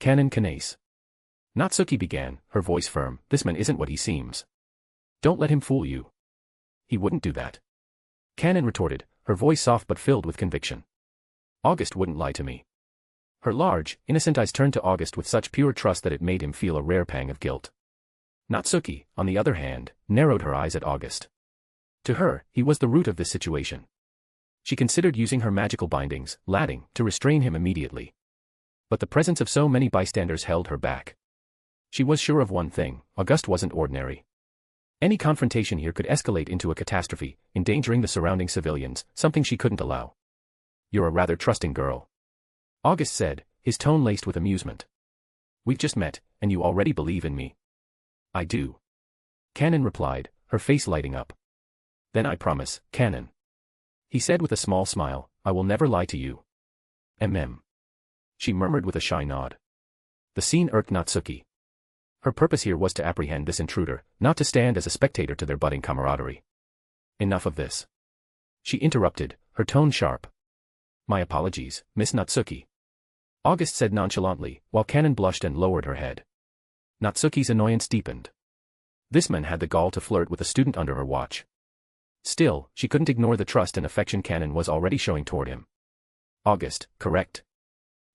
Kanon Kanase. Natsuki began, her voice firm, this man isn't what he seems. Don't let him fool you. He wouldn't do that. Kanon retorted, her voice soft but filled with conviction. August wouldn't lie to me. Her large, innocent eyes turned to August with such pure trust that it made him feel a rare pang of guilt. Natsuki, on the other hand, narrowed her eyes at August. To her, he was the root of this situation. She considered using her magical bindings, latting, to restrain him immediately. But the presence of so many bystanders held her back. She was sure of one thing, August wasn't ordinary. Any confrontation here could escalate into a catastrophe, endangering the surrounding civilians, something she couldn't allow. You're a rather trusting girl. August said, his tone laced with amusement. We've just met, and you already believe in me. I do. Kanon replied, her face lighting up. Then I promise, Kanon. He said with a small smile, I will never lie to you. She murmured with a shy nod. The scene irked Natsuki. Her purpose here was to apprehend this intruder, not to stand as a spectator to their budding camaraderie. Enough of this. She interrupted, her tone sharp. My apologies, Miss Natsuki. August said nonchalantly, while Kanon blushed and lowered her head. Natsuki's annoyance deepened. This man had the gall to flirt with a student under her watch. Still, she couldn't ignore the trust and affection Kanon was already showing toward him. August, correct?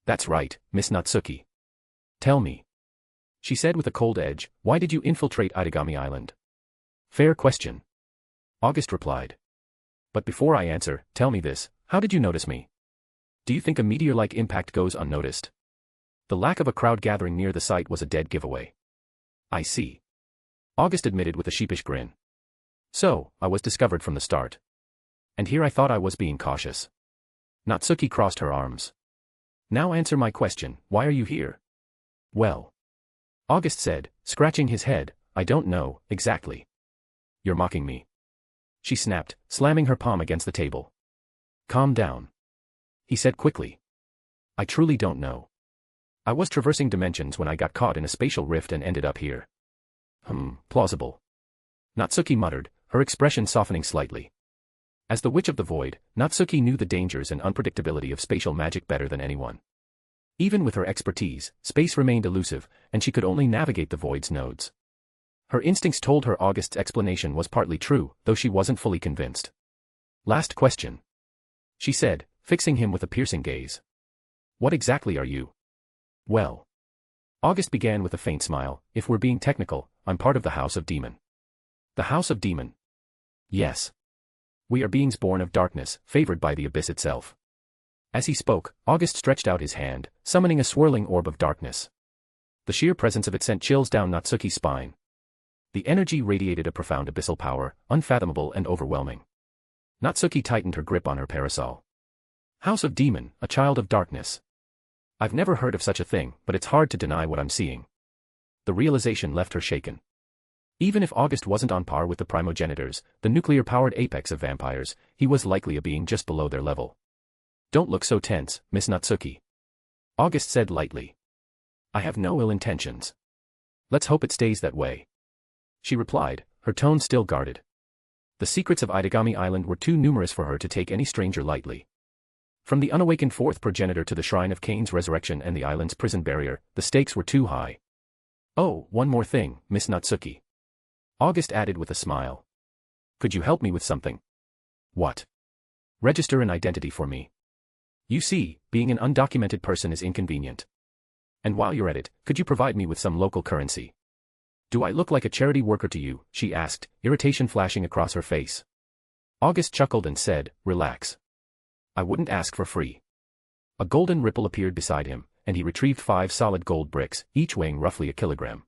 That's right, Miss Natsuki. Tell me. She said with a cold edge, why did you infiltrate Idagami Island? Fair question. August replied. But before I answer, tell me this, how did you notice me? Do you think a meteor-like impact goes unnoticed? The lack of a crowd gathering near the site was a dead giveaway. I see. August admitted with a sheepish grin. So, I was discovered from the start. And here I thought I was being cautious. Natsuki crossed her arms. Now answer my question, why are you here? Well. August said, scratching his head, I don't know, exactly. You're mocking me. She snapped, slamming her palm against the table. Calm down. He said quickly. I truly don't know. I was traversing dimensions when I got caught in a spatial rift and ended up here. Plausible. Natsuki muttered, her expression softening slightly. As the Witch of the Void, Natsuki knew the dangers and unpredictability of spatial magic better than anyone. Even with her expertise, space remained elusive, and she could only navigate the Void's nodes. Her instincts told her August's explanation was partly true, though she wasn't fully convinced. Last question. She said, fixing him with a piercing gaze. What exactly are you? Well. August began with a faint smile, if we're being technical, I'm part of the House of Demon. The House of Demon? Yes. We are beings born of darkness, favored by the abyss itself. As he spoke, August stretched out his hand, summoning a swirling orb of darkness. The sheer presence of it sent chills down Natsuki's spine. The energy radiated a profound abyssal power, unfathomable and overwhelming. Natsuki tightened her grip on her parasol. House of Demon, a child of darkness. I've never heard of such a thing, but it's hard to deny what I'm seeing. The realization left her shaken. Even if August wasn't on par with the Primogenitors, the nuclear-powered apex of vampires, he was likely a being just below their level. Don't look so tense, Miss Natsuki. August said lightly. I have no ill intentions. Let's hope it stays that way. She replied, her tone still guarded. The secrets of Idagami Island were too numerous for her to take any stranger lightly. From the unawakened fourth progenitor to the shrine of Cain's resurrection and the island's prison barrier, the stakes were too high. Oh, one more thing, Miss Natsuki. August added with a smile. Could you help me with something? What? Register an identity for me. You see, being an undocumented person is inconvenient. And while you're at it, could you provide me with some local currency? Do I look like a charity worker to you? She asked, irritation flashing across her face. August chuckled and said, relax. I wouldn't ask for free. A golden ripple appeared beside him, and he retrieved 5 solid gold bricks, each weighing roughly a kilogram.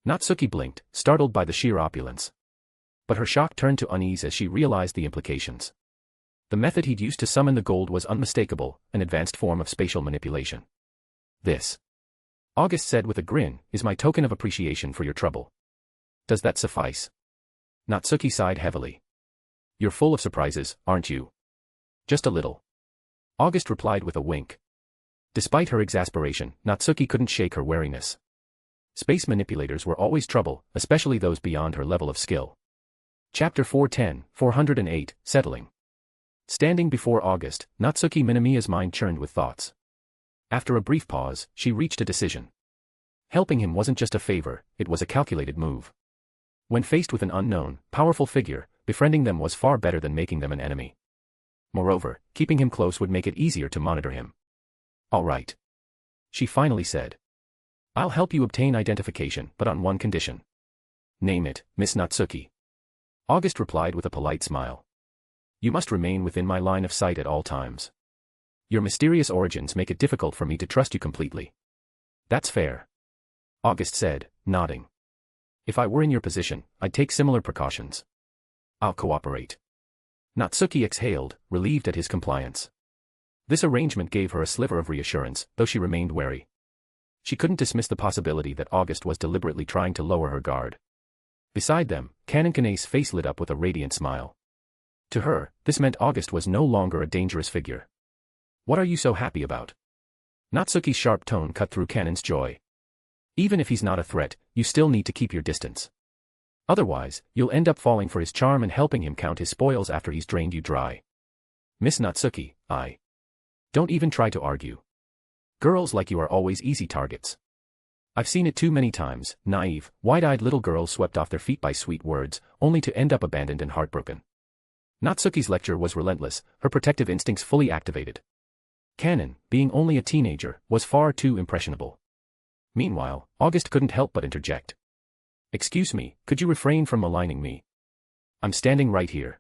Natsuki blinked, startled by the sheer opulence. But her shock turned to unease as she realized the implications. The method he'd used to summon the gold was unmistakable, an advanced form of spatial manipulation. This, August said with a grin, is my token of appreciation for your trouble. Does that suffice? Natsuki sighed heavily. You're full of surprises, aren't you? Just a little. August replied with a wink. Despite her exasperation, Natsuki couldn't shake her wariness. Space manipulators were always trouble, especially those beyond her level of skill. Chapter 408, Settling. Standing before August, Natsuki Minamiya's mind churned with thoughts. After a brief pause, she reached a decision. Helping him wasn't just a favor, it was a calculated move. When faced with an unknown, powerful figure, befriending them was far better than making them an enemy. Moreover, keeping him close would make it easier to monitor him. All right. She finally said. I'll help you obtain identification, but on one condition. Name it, Miss Natsuki. August replied with a polite smile. You must remain within my line of sight at all times. Your mysterious origins make it difficult for me to trust you completely. That's fair. August said, nodding. If I were in your position, I'd take similar precautions. I'll cooperate. Natsuki exhaled, relieved at his compliance. This arrangement gave her a sliver of reassurance, though she remained wary. She couldn't dismiss the possibility that August was deliberately trying to lower her guard. Beside them, Canon Kane's face lit up with a radiant smile. To her, this meant August was no longer a dangerous figure. What are you so happy about? Natsuki's sharp tone cut through Canon's joy. Even if he's not a threat, you still need to keep your distance. Otherwise, you'll end up falling for his charm and helping him count his spoils after he's drained you dry. Miss Natsuki, don't even try to argue. Girls like you are always easy targets. I've seen it too many times, naive, wide-eyed little girls swept off their feet by sweet words, only to end up abandoned and heartbroken. Natsuki's lecture was relentless, her protective instincts fully activated. Canon, being only a teenager, was far too impressionable. Meanwhile, August couldn't help but interject. Excuse me, could you refrain from maligning me? I'm standing right here.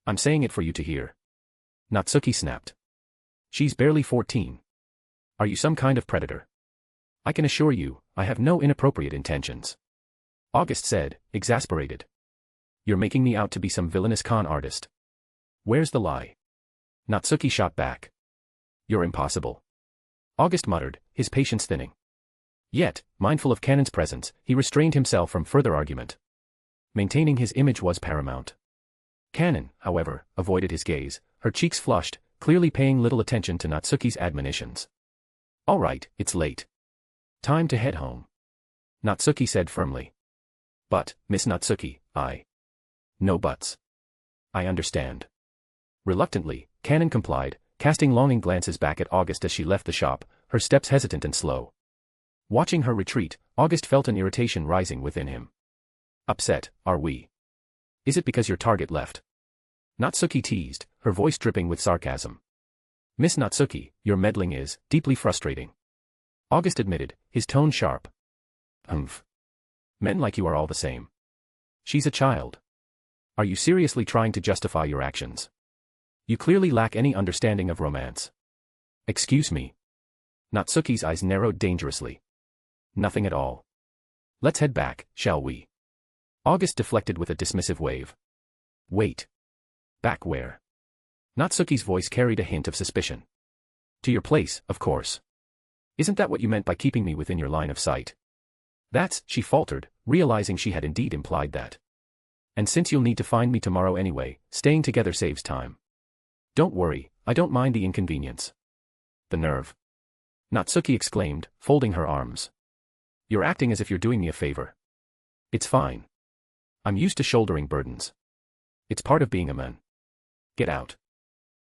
I'm saying it for you to hear. Natsuki snapped. She's barely 14. Are you some kind of predator? I can assure you, I have no inappropriate intentions. August said, exasperated. You're making me out to be some villainous con artist. Where's the lie? Natsuki shot back. You're impossible. August muttered, his patience thinning. Yet, mindful of Canon's presence, he restrained himself from further argument. Maintaining his image was paramount. Canon, however, avoided his gaze, her cheeks flushed, clearly paying little attention to Natsuki's admonitions. All right, it's late. Time to head home. Natsuki said firmly. But, Miss Natsuki, No buts. I understand. Reluctantly, Canon complied, casting longing glances back at August as she left the shop, her steps hesitant and slow. Watching her retreat, August felt an irritation rising within him. Upset, are we? Is it because your target left? Natsuki teased, her voice dripping with sarcasm. Miss Natsuki, your meddling is deeply frustrating. August admitted, his tone sharp. Men like you are all the same. She's a child. Are you seriously trying to justify your actions? You clearly lack any understanding of romance. Excuse me. Natsuki's eyes narrowed dangerously. Nothing at all. Let's head back, shall we? August deflected with a dismissive wave. Wait. Back where? Natsuki's voice carried a hint of suspicion. To your place, of course. Isn't that what you meant by keeping me within your line of sight? That's, she faltered, realizing she had indeed implied that. And since you'll need to find me tomorrow anyway, staying together saves time. Don't worry, I don't mind the inconvenience. The nerve. Natsuki exclaimed, folding her arms. You're acting as if you're doing me a favor. It's fine. I'm used to shouldering burdens. It's part of being a man. Get out.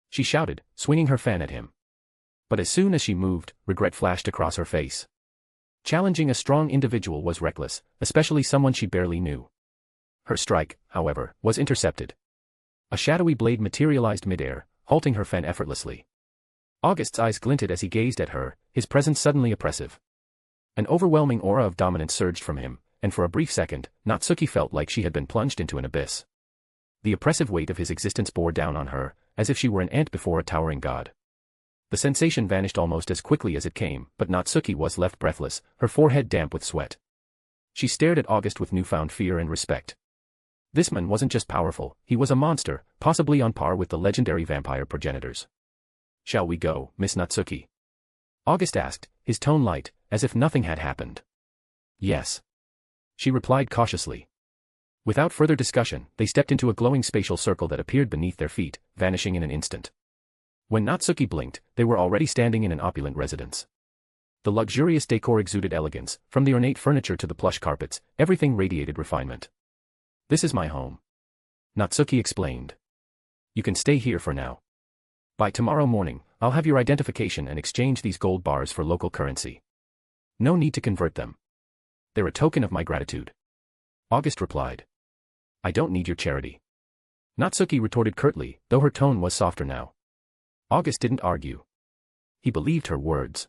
She shouted, swinging her fan at him. But as soon as she moved, regret flashed across her face. Challenging a strong individual was reckless, especially someone she barely knew. Her strike, however, was intercepted. A shadowy blade materialized midair, halting her fen effortlessly. August's eyes glinted as he gazed at her, his presence suddenly oppressive. An overwhelming aura of dominance surged from him, and for a brief second, Natsuki felt like she had been plunged into an abyss. The oppressive weight of his existence bore down on her, as if she were an ant before a towering god. The sensation vanished almost as quickly as it came, but Natsuki was left breathless, her forehead damp with sweat. She stared at August with newfound fear and respect. This man wasn't just powerful, he was a monster, possibly on par with the legendary vampire progenitors. "Shall we go, Miss Natsuki?" August asked, his tone light, as if nothing had happened. "Yes," she replied cautiously. Without further discussion, they stepped into a glowing spatial circle that appeared beneath their feet, vanishing in an instant. When Natsuki blinked, they were already standing in an opulent residence. The luxurious decor exuded elegance, from the ornate furniture to the plush carpets, everything radiated refinement. "This is my home," Natsuki explained. "You can stay here for now. By tomorrow morning, I'll have your identification and exchange these gold bars for local currency. No need to convert them. They're a token of my gratitude," August replied. "I don't need your charity," Natsuki retorted curtly, though her tone was softer now. August didn't argue. He believed her words.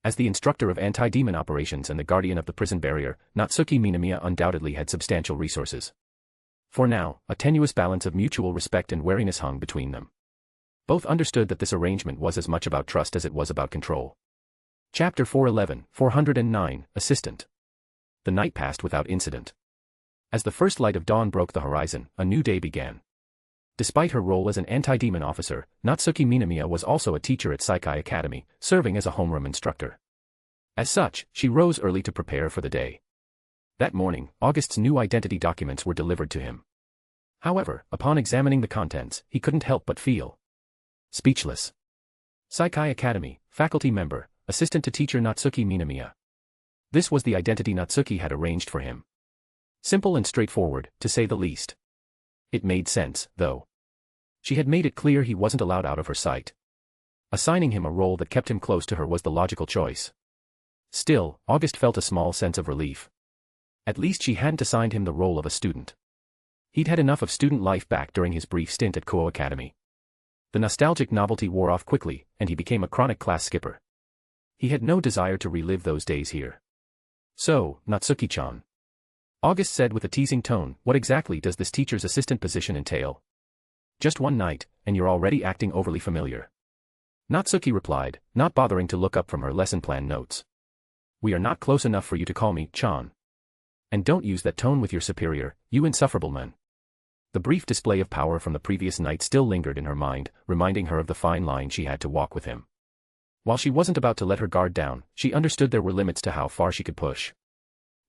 As the instructor of anti-demon operations and the guardian of the prison barrier, Natsuki Minamiya undoubtedly had substantial resources. For now, a tenuous balance of mutual respect and wariness hung between them. Both understood that this arrangement was as much about trust as it was about control. Chapter 409, Assistant. The night passed without incident. As the first light of dawn broke the horizon, a new day began. Despite her role as an anti-demon officer, Natsuki Minamiya was also a teacher at Saikai Academy, serving as a homeroom instructor. As such, she rose early to prepare for the day. That morning, August's new identity documents were delivered to him. However, upon examining the contents, he couldn't help but feel speechless. Saikai Academy, faculty member, assistant to teacher Natsuki Minamiya. This was the identity Natsuki had arranged for him. Simple and straightforward, to say the least. It made sense, though. She had made it clear he wasn't allowed out of her sight. Assigning him a role that kept him close to her was the logical choice. Still, August felt a small sense of relief. At least she hadn't assigned him the role of a student. He'd had enough of student life back during his brief stint at Koa Academy. The nostalgic novelty wore off quickly, and he became a chronic class skipper. He had no desire to relive those days here. "So, Natsuki-chan," August said with a teasing tone, "what exactly does this teacher's assistant position entail?" "Just one night, and you're already acting overly familiar," Natsuki replied, not bothering to look up from her lesson plan notes. "We are not close enough for you to call me Chan. And don't use that tone with your superior, you insufferable man." The brief display of power from the previous night still lingered in her mind, reminding her of the fine line she had to walk with him. While she wasn't about to let her guard down, she understood there were limits to how far she could push.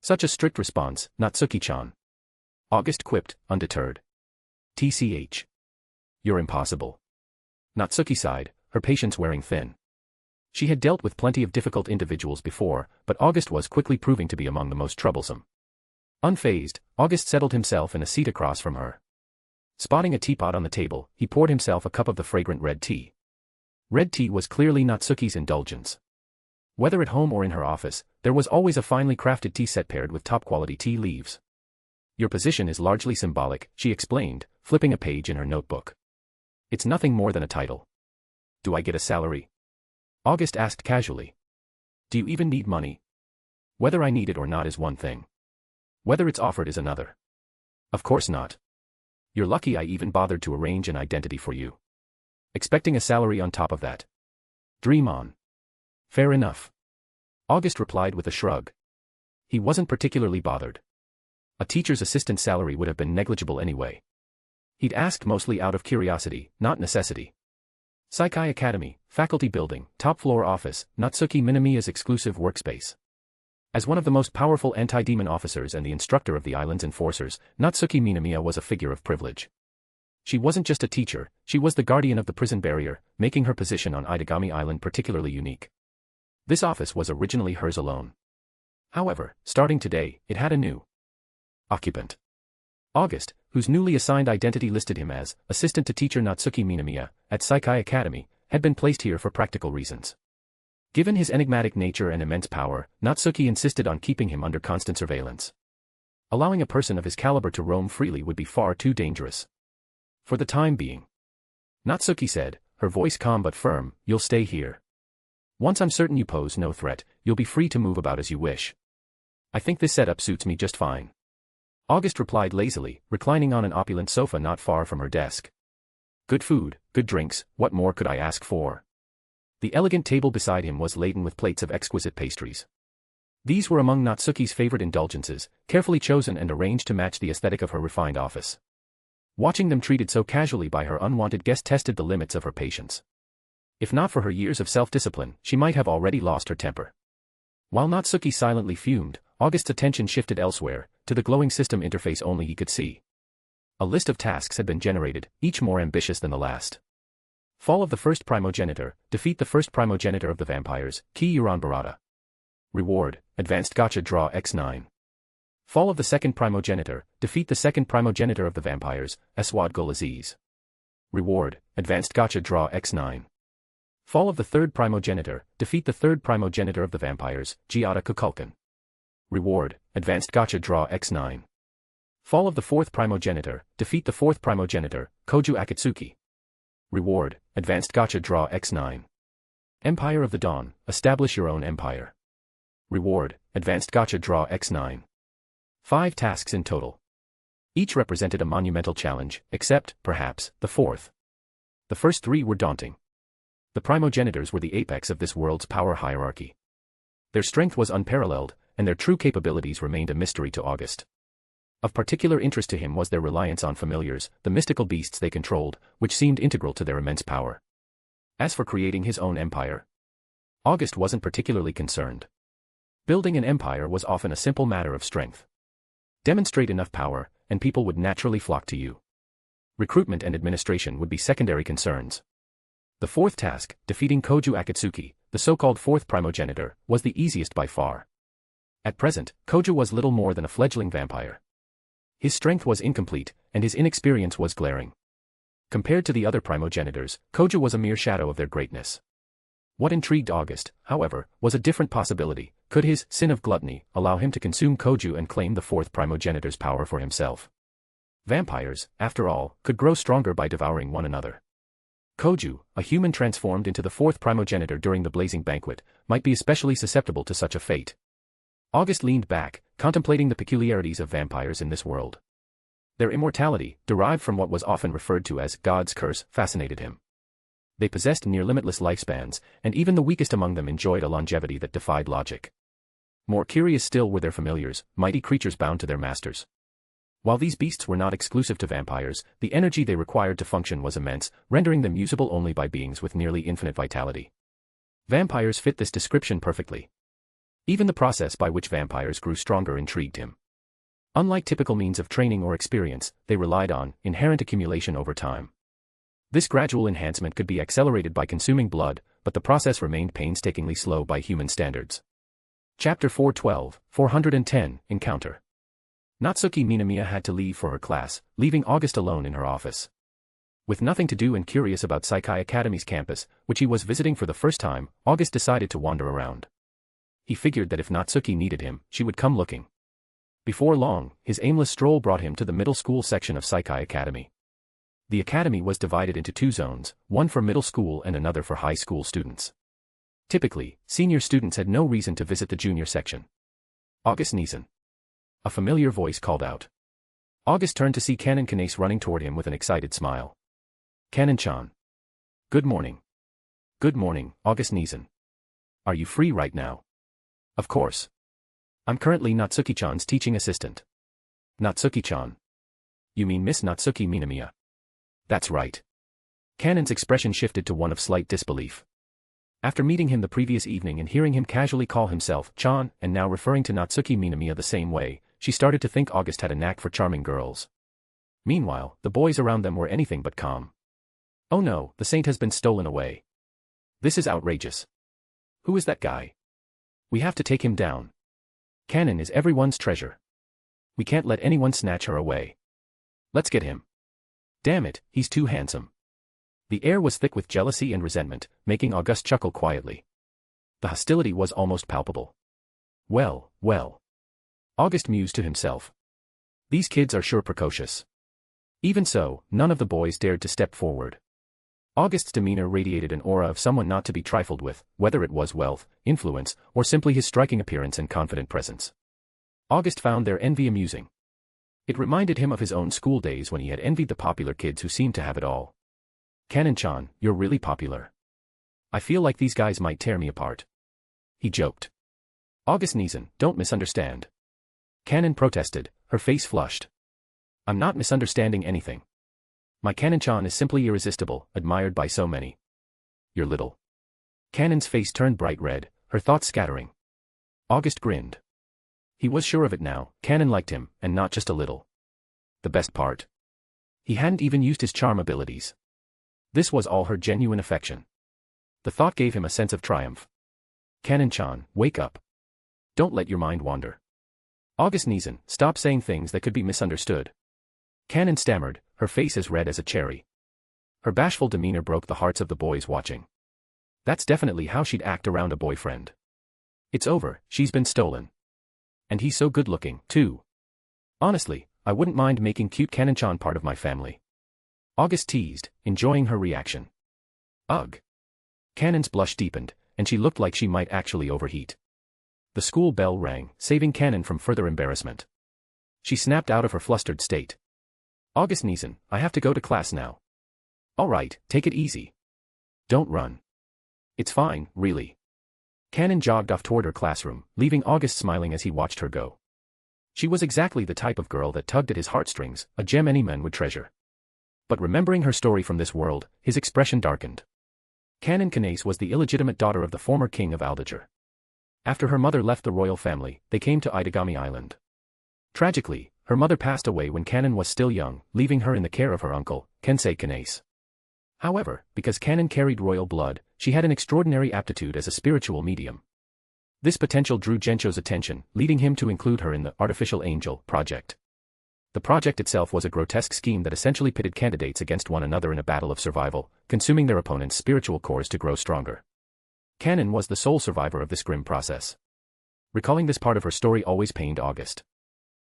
"Such a strict response, Natsuki-chan," August quipped, undeterred. "TCH. You're impossible." Natsuki sighed, her patience wearing thin. She had dealt with plenty of difficult individuals before, but August was quickly proving to be among the most troublesome. Unfazed, August settled himself in a seat across from her. Spotting a teapot on the table, he poured himself a cup of the fragrant red tea. Red tea was clearly Natsuki's indulgence. Whether at home or in her office, there was always a finely crafted tea set paired with top-quality tea leaves. "Your position is largely symbolic," she explained, flipping a page in her notebook. "It's nothing more than a title." "Do I get a salary?" August asked casually. "Do you even need money?" "Whether I need it or not is one thing. Whether it's offered is another." "Of course not. You're lucky I even bothered to arrange an identity for you. Expecting a salary on top of that. Dream on." "Fair enough," August replied with a shrug. He wasn't particularly bothered. A teacher's assistant salary would have been negligible anyway. He'd asked mostly out of curiosity, not necessity. Saikai Academy, faculty building, top-floor office, Natsuki Minamiya's exclusive workspace. As one of the most powerful anti-demon officers and the instructor of the island's enforcers, Natsuki Minamiya was a figure of privilege. She wasn't just a teacher, she was the guardian of the prison barrier, making her position on Idagami Island particularly unique. This office was originally hers alone. However, starting today, it had a new occupant. August, whose newly assigned identity listed him as assistant to teacher Natsuki Minamiya at Saikai Academy, had been placed here for practical reasons. Given his enigmatic nature and immense power, Natsuki insisted on keeping him under constant surveillance. Allowing a person of his caliber to roam freely would be far too dangerous. For the time being. Natsuki said, her voice calm but firm, you'll stay here. Once I'm certain you pose no threat, you'll be free to move about as you wish. I think this setup suits me just fine. August replied lazily, reclining on an opulent sofa not far from her desk. Good food, good drinks, what more could I ask for? The elegant table beside him was laden with plates of exquisite pastries. These were among Natsuki's favorite indulgences, carefully chosen and arranged to match the aesthetic of her refined office. Watching them treated so casually by her unwanted guest tested the limits of her patience. If not for her years of self-discipline, she might have already lost her temper. While Natsuki silently fumed, August's attention shifted elsewhere, to the glowing system interface only he could see. A list of tasks had been generated, each more ambitious than the last. Fall of the first Primogenitor, defeat the first Primogenitor of the vampires, Ki Uran Barada. Reward, Advanced Gacha Draw X9. Fall of the second Primogenitor, defeat the second Primogenitor of the vampires, Aswad Gul Aziz. Reward, Advanced Gacha Draw X9. Fall of the third Primogenitor, defeat the third Primogenitor of the vampires, Giada Kukulkan. Reward, Advanced Gacha Draw X9. Fall of the fourth Primogenitor, defeat the fourth Primogenitor, Koju Akatsuki. Reward, Advanced Gacha Draw X9. Empire of the Dawn, establish your own empire. Reward, Advanced Gacha Draw X9. 5 tasks in total. Each represented a monumental challenge, except, perhaps, the fourth. The first 3 were daunting. The Primogenitors were the apex of this world's power hierarchy. Their strength was unparalleled, and their true capabilities remained a mystery to August. Of particular interest to him was their reliance on familiars, the mystical beasts they controlled, which seemed integral to their immense power. As for creating his own empire, August wasn't particularly concerned. Building an empire was often a simple matter of strength. Demonstrate enough power, and people would naturally flock to you. Recruitment and administration would be secondary concerns. The fourth task, defeating Koju Akatsuki, the so-called fourth Primogenitor, was the easiest by far. At present, Koju was little more than a fledgling vampire. His strength was incomplete, and his inexperience was glaring. Compared to the other Primogenitors, Koju was a mere shadow of their greatness. What intrigued August, however, was a different possibility. Could his sin of gluttony allow him to consume Koju and claim the fourth Primogenitor's power for himself? Vampires, after all, could grow stronger by devouring one another. Koju, a human transformed into the fourth Primogenitor during the Blazing Banquet, might be especially susceptible to such a fate. August leaned back, contemplating the peculiarities of vampires in this world. Their immortality, derived from what was often referred to as God's curse, fascinated him. They possessed near-limitless lifespans, and even the weakest among them enjoyed a longevity that defied logic. More curious still were their familiars, mighty creatures bound to their masters. While these beasts were not exclusive to vampires, the energy they required to function was immense, rendering them usable only by beings with nearly infinite vitality. Vampires fit this description perfectly. Even the process by which vampires grew stronger intrigued him. Unlike typical means of training or experience, they relied on inherent accumulation over time. This gradual enhancement could be accelerated by consuming blood, but the process remained painstakingly slow by human standards. Chapter 412, 410, Encounter. Natsuki Minamiya had to leave for her class, leaving August alone in her office. With nothing to do and curious about Saikai Academy's campus, which he was visiting for the first time, August decided to wander around. He figured that if Natsuki needed him, she would come looking. Before long, his aimless stroll brought him to the middle school section of Saikai Academy. The academy was divided into 2 zones, one for middle school and another for high school students. Typically, senior students had no reason to visit the junior section. August Neeson. A familiar voice called out. August turned to see Canon Kanase running toward him with an excited smile. Canon-chan. Good morning. Good morning, August Neeson. Are you free right now? Of course. I'm currently Natsuki-chan's teaching assistant. Natsuki-chan. You mean Miss Natsuki Minamiya? That's right. Canon's expression shifted to one of slight disbelief. After meeting him the previous evening and hearing him casually call himself Chan and now referring to Natsuki Minamiya the same way, she started to think August had a knack for charming girls. Meanwhile, the boys around them were anything but calm. Oh no, the saint has been stolen away. This is outrageous. Who is that guy? We have to take him down. Canon is everyone's treasure. We can't let anyone snatch her away. Let's get him. Damn it, he's too handsome. The air was thick with jealousy and resentment, making August chuckle quietly. The hostility was almost palpable. Well, well. August mused to himself. These kids are sure precocious. Even so, none of the boys dared to step forward. August's demeanor radiated an aura of someone not to be trifled with, whether it was wealth, influence, or simply his striking appearance and confident presence. August found their envy amusing. It reminded him of his own school days when he had envied the popular kids who seemed to have it all. "Kanon-chan, you're really popular. I feel like these guys might tear me apart," he joked. "August Neeson, don't misunderstand." Kanon protested, her face flushed. "I'm not misunderstanding anything. My Kanon-chan is simply irresistible, admired by so many." "You're little." Kanon's face turned bright red, her thoughts scattering. August grinned. He was sure of it now, Kanon liked him, and not just a little. The best part? He hadn't even used his charm abilities. This was all her genuine affection. The thought gave him a sense of triumph. "Kanon-chan, wake up. Don't let your mind wander." "August Neeson, stop saying things that could be misunderstood." Kanon stammered, her face as red as a cherry. Her bashful demeanor broke the hearts of the boys watching. That's definitely how she'd act around a boyfriend. It's over, she's been stolen. And he's so good-looking, too. Honestly, I wouldn't mind making cute Kanon-chan part of my family. August teased, enjoying her reaction. Ugh. Kanon's blush deepened, and she looked like she might actually overheat. The school bell rang, saving Kanon from further embarrassment. She snapped out of her flustered state. "August Neeson, I have to go to class now." "All right, take it easy. Don't run." "It's fine, really." Kanon jogged off toward her classroom, leaving August smiling as he watched her go. She was exactly the type of girl that tugged at his heartstrings, a gem any man would treasure. But remembering her story from this world, his expression darkened. Kanon Kanase was the illegitimate daughter of the former king of Aldager. After her mother left the royal family, they came to Idagami Island. Tragically, her mother passed away when Kanon was still young, leaving her in the care of her uncle, Kensei Kanase. However, because Kanon carried royal blood, she had an extraordinary aptitude as a spiritual medium. This potential drew Gensho's attention, leading him to include her in the Artificial Angel project. The project itself was a grotesque scheme that essentially pitted candidates against one another in a battle of survival, consuming their opponents' spiritual cores to grow stronger. Kanon was the sole survivor of this grim process. Recalling this part of her story always pained August.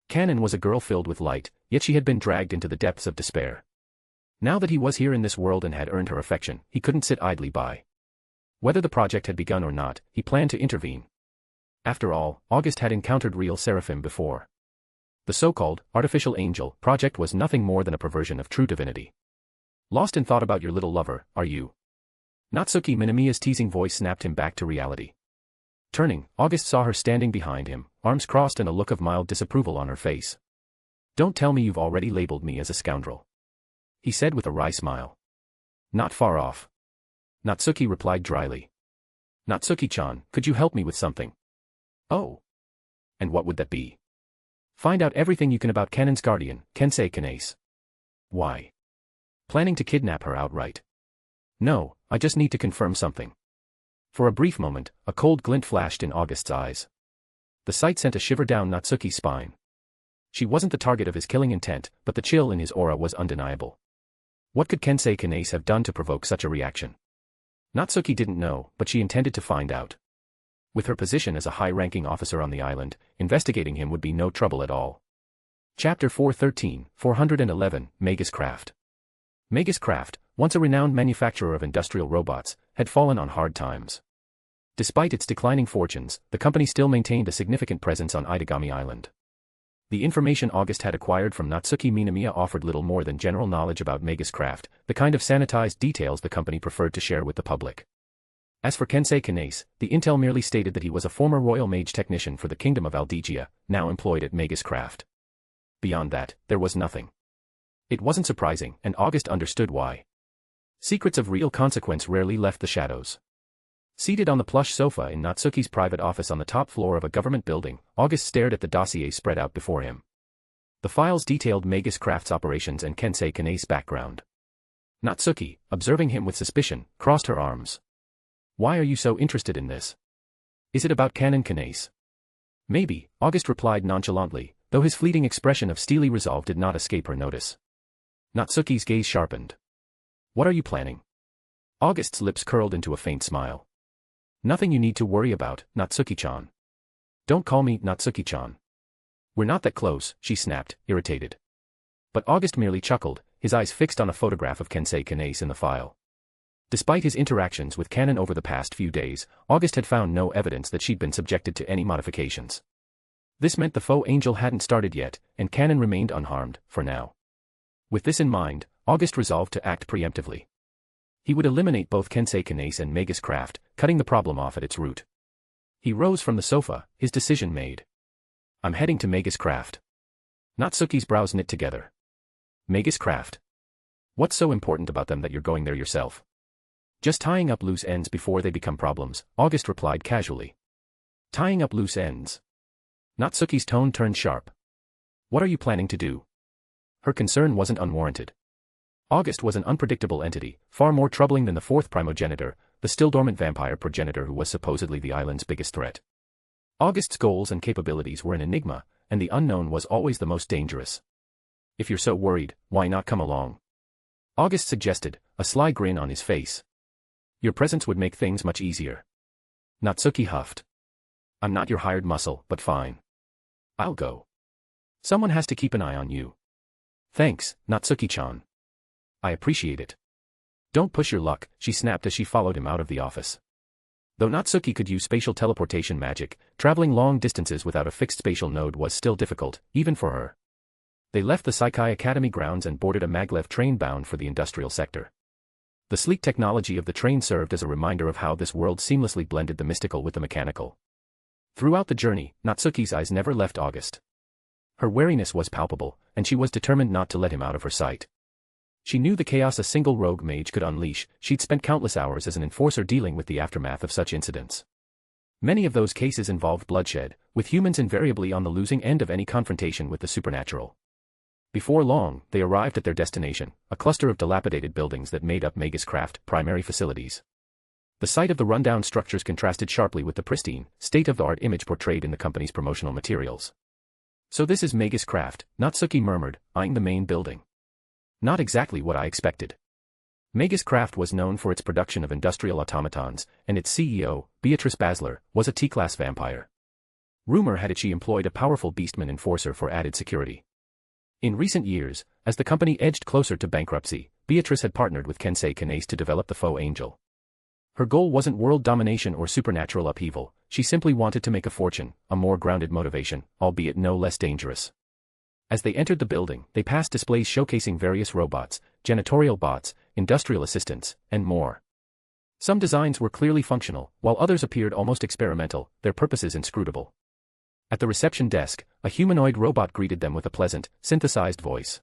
Kanon was a girl filled with light, yet she had been dragged into the depths of despair. Now that he was here in this world and had earned her affection, he couldn't sit idly by. Whether the project had begun or not, he planned to intervene. After all, August had encountered real seraphim before. The so-called Artificial Angel project was nothing more than a perversion of true divinity. "Lost in thought about your little lover, are you?" Natsuki Minamiya's teasing voice snapped him back to reality. Turning, August saw her standing behind him, arms crossed and a look of mild disapproval on her face. "Don't tell me you've already labeled me as a scoundrel," he said with a wry smile. "Not far off." Natsuki replied dryly. "Natsuki-chan, could you help me with something?" "Oh. And what would that be?" "Find out everything you can about Kanon's guardian, Kensei Kanase." "Why? Planning to kidnap her outright?" "No, I just need to confirm something." For a brief moment, a cold glint flashed in August's eyes. The sight sent a shiver down Natsuki's spine. She wasn't the target of his killing intent, but the chill in his aura was undeniable. What could Kensei Kanase have done to provoke such a reaction? Natsuki didn't know, but she intended to find out. With her position as a high-ranking officer on the island, investigating him would be no trouble at all. Chapter 411, Megascraft. Megascraft, once a renowned manufacturer of industrial robots, had fallen on hard times. Despite its declining fortunes, the company still maintained a significant presence on Idagami Island. The information August had acquired from Natsuki Minamiya offered little more than general knowledge about Megascraft, the kind of sanitized details the company preferred to share with the public. As for Kensei Kanase, the intel merely stated that he was a former royal mage technician for the Kingdom of Aldegia, now employed at Megascraft. Beyond that, there was nothing. It wasn't surprising, and August understood why. Secrets of real consequence rarely left the shadows. Seated on the plush sofa in Natsuki's private office on the top floor of a government building, August stared at the dossier spread out before him. The files detailed Megascraft's operations and Kensei Kanase's background. Natsuki, observing him with suspicion, crossed her arms. "Why are you so interested in this? Is it about Kanon Kanase?" "Maybe," August replied nonchalantly, though his fleeting expression of steely resolve did not escape her notice. Natsuki's gaze sharpened. "What are you planning?" August's lips curled into a faint smile. "Nothing you need to worry about, Natsuki-chan." "Don't call me Natsuki-chan." We're not that close, she snapped, irritated. But August merely chuckled, his eyes fixed on a photograph of Kensei Kanase in the file. Despite his interactions with Canon over the past few days, August had found no evidence that she'd been subjected to any modifications. This meant the faux angel hadn't started yet, and Canon remained unharmed, for now. With this in mind, August resolved to act preemptively. He would eliminate both Kensei Kanase and Megascraft, cutting the problem off at its root. He rose from the sofa, his decision made. I'm heading to Megascraft. Natsuki's brows knit together. Megascraft? What's so important about them that you're going there yourself? Just tying up loose ends before they become problems, August replied casually. Tying up loose ends? Natsuki's tone turned sharp. What are you planning to do? Her concern wasn't unwarranted. August was an unpredictable entity, far more troubling than the fourth Primogenitor, the still-dormant vampire progenitor who was supposedly the island's biggest threat. August's goals and capabilities were an enigma, and the unknown was always the most dangerous. If you're so worried, why not come along? August suggested, a sly grin on his face. Your presence would make things much easier. Natsuki huffed. I'm not your hired muscle, but fine. I'll go. Someone has to keep an eye on you. Thanks, Natsuki-chan. I appreciate it. Don't push your luck, she snapped as she followed him out of the office. Though Natsuki could use spatial teleportation magic, traveling long distances without a fixed spatial node was still difficult, even for her. They left the Saikai Academy grounds and boarded a maglev train bound for the industrial sector. The sleek technology of the train served as a reminder of how this world seamlessly blended the mystical with the mechanical. Throughout the journey, Natsuki's eyes never left August. Her wariness was palpable, and she was determined not to let him out of her sight. She knew the chaos a single rogue mage could unleash. She'd spent countless hours as an enforcer dealing with the aftermath of such incidents. Many of those cases involved bloodshed, with humans invariably on the losing end of any confrontation with the supernatural. Before long, they arrived at their destination, a cluster of dilapidated buildings that made up Megascraft primary facilities. The sight of the rundown structures contrasted sharply with the pristine, state-of-the-art image portrayed in the company's promotional materials. So this is Megascraft, Natsuki murmured, eyeing the main building. Not exactly what I expected. Megascraft was known for its production of industrial automatons, and its CEO, Beatrice Basler, was a T-class vampire. Rumor had it she employed a powerful beastman enforcer for added security. In recent years, as the company edged closer to bankruptcy, Beatrice had partnered with Kensei Kanase to develop the faux angel. Her goal wasn't world domination or supernatural upheaval, she simply wanted to make a fortune, a more grounded motivation, albeit no less dangerous. As they entered the building, they passed displays showcasing various robots, janitorial bots, industrial assistants, and more. Some designs were clearly functional, while others appeared almost experimental, their purposes inscrutable. At the reception desk, a humanoid robot greeted them with a pleasant, synthesized voice.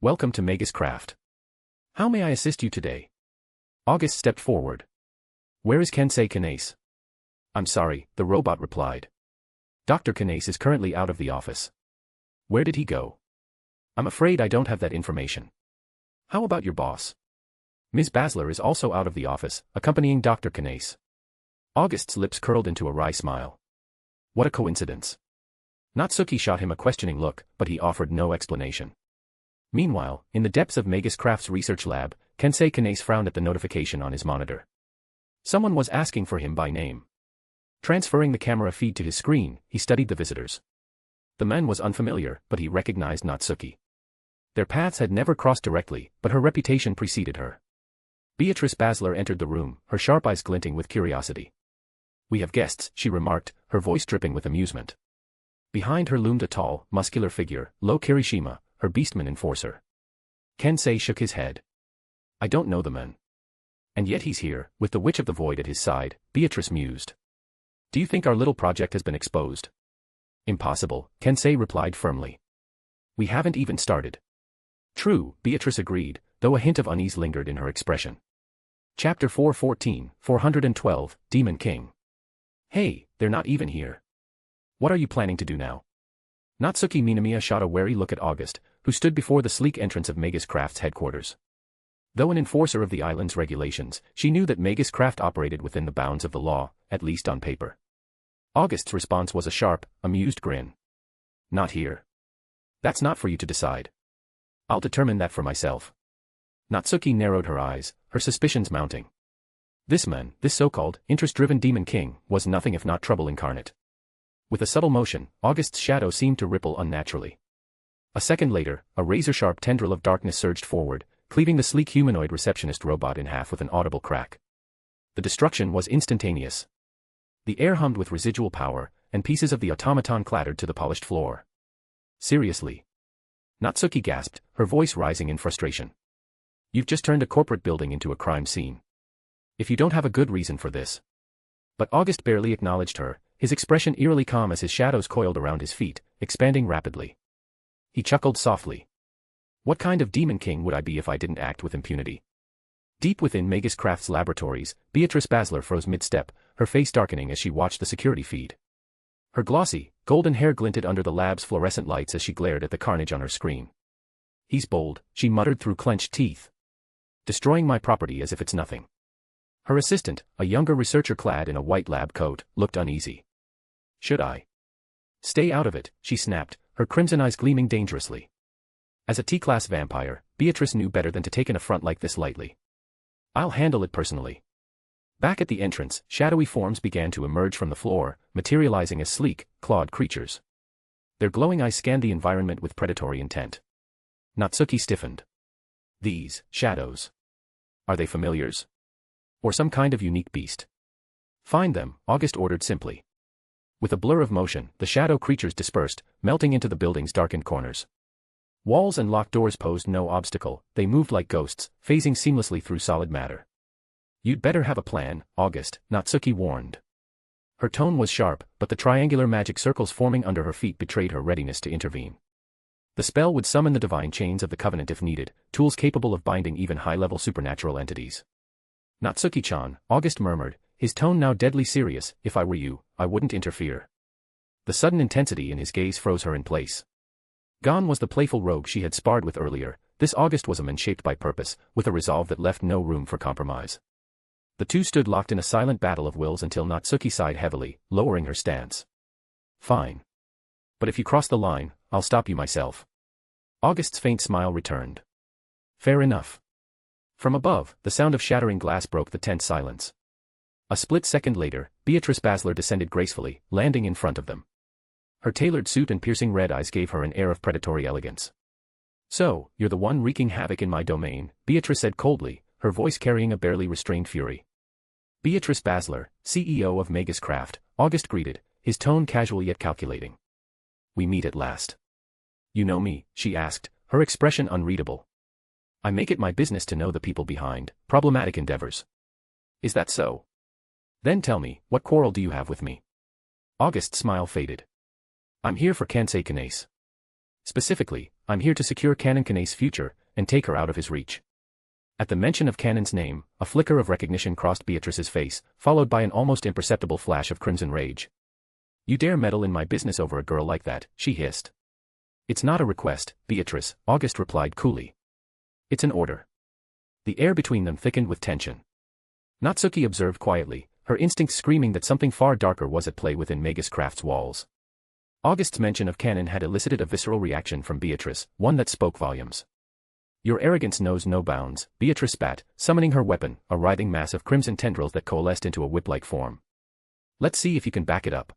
Welcome to Megascraft. How may I assist you today? August stepped forward. Where is Kensei Kanase? I'm sorry, the robot replied. Dr. Kanase is currently out of the office. Where did he go? I'm afraid I don't have that information. How about your boss? Ms. Basler is also out of the office, accompanying Dr. Kanase. August's lips curled into a wry smile. What a coincidence. Natsuki shot him a questioning look, but he offered no explanation. Meanwhile, in the depths of Megascraft's research lab, Kensei Kanase frowned at the notification on his monitor. Someone was asking for him by name. Transferring the camera feed to his screen, he studied the visitors. The man was unfamiliar, but he recognized Natsuki. Their paths had never crossed directly, but her reputation preceded her. Beatrice Basler entered the room, her sharp eyes glinting with curiosity. We have guests, she remarked, her voice dripping with amusement. Behind her loomed a tall, muscular figure, Lo Kirishima, her beastman enforcer. Kensei shook his head. I don't know the man. And yet he's here, with the Witch of the Void at his side, Beatrice mused. Do you think our little project has been exposed? Impossible, Kensei replied firmly. We haven't even started. True, Beatrice agreed, though a hint of unease lingered in her expression. Chapter 414, 412, Demon King. Hey, they're not even here. What are you planning to do now? Natsuki Minamiya shot a wary look at August, who stood before the sleek entrance of Megascraft's headquarters. Though an enforcer of the island's regulations, she knew that Megascraft operated within the bounds of the law, at least on paper. August's response was a sharp, amused grin. Not here. That's not for you to decide. I'll determine that for myself. Natsuki narrowed her eyes, her suspicions mounting. This man, this so-called, interest-driven demon king, was nothing if not trouble incarnate. With a subtle motion, August's shadow seemed to ripple unnaturally. A second later, a razor-sharp tendril of darkness surged forward, cleaving the sleek humanoid receptionist robot in half with an audible crack. The destruction was instantaneous. The air hummed with residual power, and pieces of the automaton clattered to the polished floor. Seriously? Natsuki gasped, her voice rising in frustration. You've just turned a corporate building into a crime scene. If you don't have a good reason for this. But August barely acknowledged her, his expression eerily calm as his shadows coiled around his feet, expanding rapidly. He chuckled softly. What kind of demon king would I be if I didn't act with impunity? Deep within Megascraft's laboratories, Beatrice Basler froze mid-step, her face darkening as she watched the security feed. Her glossy, golden hair glinted under the lab's fluorescent lights as she glared at the carnage on her screen. He's bold, she muttered through clenched teeth. Destroying my property as if it's nothing. Her assistant, a younger researcher clad in a white lab coat, looked uneasy. Should I? Stay out of it, she snapped, her crimson eyes gleaming dangerously. As a T-class vampire, Beatrice knew better than to take an affront like this lightly. I'll handle it personally. Back at the entrance, shadowy forms began to emerge from the floor, materializing as sleek, clawed creatures. Their glowing eyes scanned the environment with predatory intent. Natsuki stiffened. These shadows. Are they familiars? Or some kind of unique beast? Find them, August ordered simply. With a blur of motion, the shadow creatures dispersed, melting into the building's darkened corners. Walls and locked doors posed no obstacle, they moved like ghosts, phasing seamlessly through solid matter. You'd better have a plan, August, Natsuki warned. Her tone was sharp, but the triangular magic circles forming under her feet betrayed her readiness to intervene. The spell would summon the divine chains of the Covenant if needed, tools capable of binding even high-level supernatural entities. Natsuki-chan, August murmured, his tone now deadly serious, if I were you, I wouldn't interfere. The sudden intensity in his gaze froze her in place. Gone was the playful rogue she had sparred with earlier, this August was a man shaped by purpose, with a resolve that left no room for compromise. The two stood locked in a silent battle of wills until Natsuki sighed heavily, lowering her stance. Fine. But if you cross the line, I'll stop you myself. August's faint smile returned. Fair enough. From above, the sound of shattering glass broke the tense silence. A split second later, Beatrice Basler descended gracefully, landing in front of them. Her tailored suit and piercing red eyes gave her an air of predatory elegance. So, you're the one wreaking havoc in my domain, Beatrice said coldly, her voice carrying a barely restrained fury. Beatrice Basler, CEO of Megascraft, August greeted, his tone casual yet calculating. We meet at last. You know me, she asked, her expression unreadable. I make it my business to know the people behind problematic endeavors. Is that so? Then tell me, what quarrel do you have with me? August's smile faded. I'm here for Kansei Kanae's. Specifically, I'm here to secure Canon Kanae's future, and take her out of his reach. At the mention of Canon's name, a flicker of recognition crossed Beatrice's face, followed by an almost imperceptible flash of crimson rage. You dare meddle in my business over a girl like that, she hissed. It's not a request, Beatrice, August replied coolly. It's an order. The air between them thickened with tension. Natsuki observed quietly, her instincts screaming that something far darker was at play within Megascraft's walls. August's mention of Canon had elicited a visceral reaction from Beatrice, one that spoke volumes. Your arrogance knows no bounds, Beatrice spat, summoning her weapon, a writhing mass of crimson tendrils that coalesced into a whip-like form. Let's see if you can back it up.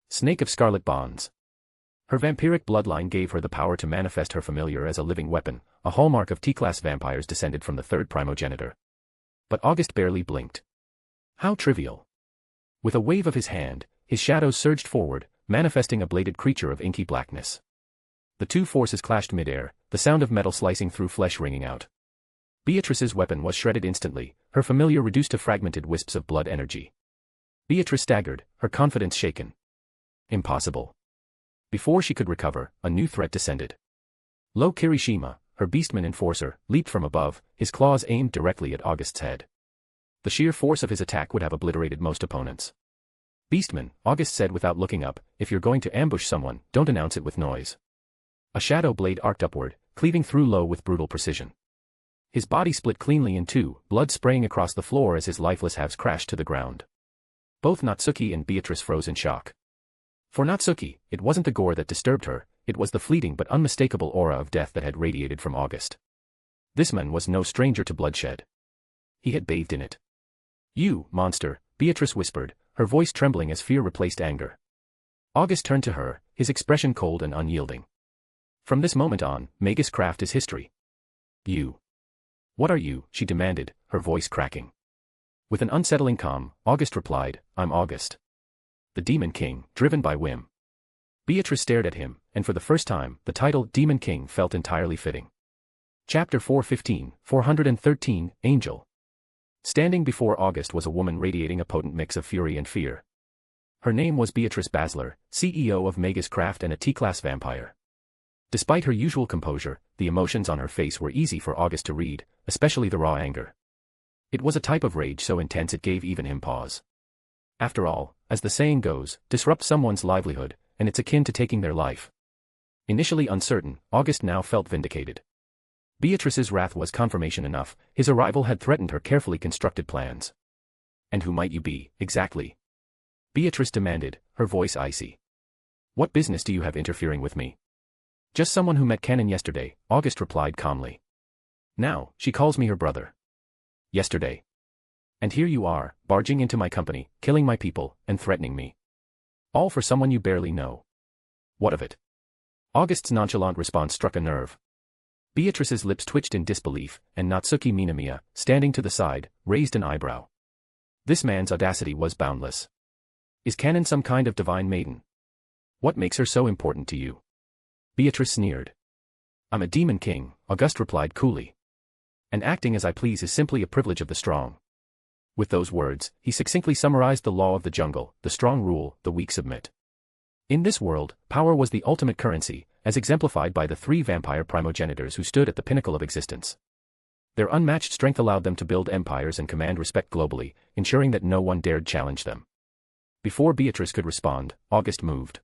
Snake of Scarlet Bonds. Her vampiric bloodline gave her the power to manifest her familiar as a living weapon, a hallmark of T-class vampires descended from the third Primogenitor. But August barely blinked. How trivial. With a wave of his hand, his shadows surged forward, manifesting a bladed creature of inky blackness. The two forces clashed midair, the sound of metal slicing through flesh ringing out. Beatrice's weapon was shredded instantly, her familiar reduced to fragmented wisps of blood energy. Beatrice staggered, her confidence shaken. Impossible. Before she could recover, a new threat descended. Lo Kirishima, her beastman enforcer, leaped from above, his claws aimed directly at August's head. The sheer force of his attack would have obliterated most opponents. Beastman, August said without looking up, if you're going to ambush someone, don't announce it with noise. A shadow blade arced upward, cleaving through Lo with brutal precision. His body split cleanly in two, blood spraying across the floor as his lifeless halves crashed to the ground. Both Natsuki and Beatrice froze in shock. For Natsuki, it wasn't the gore that disturbed her, it was the fleeting but unmistakable aura of death that had radiated from August. This man was no stranger to bloodshed. He had bathed in it. You, monster, Beatrice whispered, her voice trembling as fear replaced anger. August turned to her, his expression cold and unyielding. From this moment on, Megascraft is history. You. What are you? She demanded, her voice cracking. With an unsettling calm, August replied, I'm August. The Demon King, driven by whim. Beatrice stared at him, and for the first time, the title Demon King felt entirely fitting. Chapter 413, Angel. Standing before August was a woman radiating a potent mix of fury and fear. Her name was Beatrice Basler, CEO of Megascraft and a T-class vampire. Despite her usual composure, the emotions on her face were easy for August to read, especially the raw anger. It was a type of rage so intense it gave even him pause. After all, as the saying goes, disrupt someone's livelihood, and it's akin to taking their life. Initially uncertain, August now felt vindicated. Beatrice's wrath was confirmation enough, his arrival had threatened her carefully constructed plans. And who might you be, exactly? Beatrice demanded, her voice icy. What business do you have interfering with me? Just someone who met Canon yesterday, August replied calmly. Now, she calls me her brother. Yesterday. And here you are, barging into my company, killing my people, and threatening me. All for someone you barely know. What of it? August's nonchalant response struck a nerve. Beatrice's lips twitched in disbelief, and Natsuki Minamiya, standing to the side, raised an eyebrow. This man's audacity was boundless. Is Canon some kind of divine maiden? What makes her so important to you? Beatrice sneered. I'm a demon king, August replied coolly. And acting as I please is simply a privilege of the strong. With those words, he succinctly summarized the law of the jungle, the strong rule, the weak submit. In this world, power was the ultimate currency, as exemplified by the 3 vampire primogenitors who stood at the pinnacle of existence. Their unmatched strength allowed them to build empires and command respect globally, ensuring that no one dared challenge them. Before Beatrice could respond, August moved.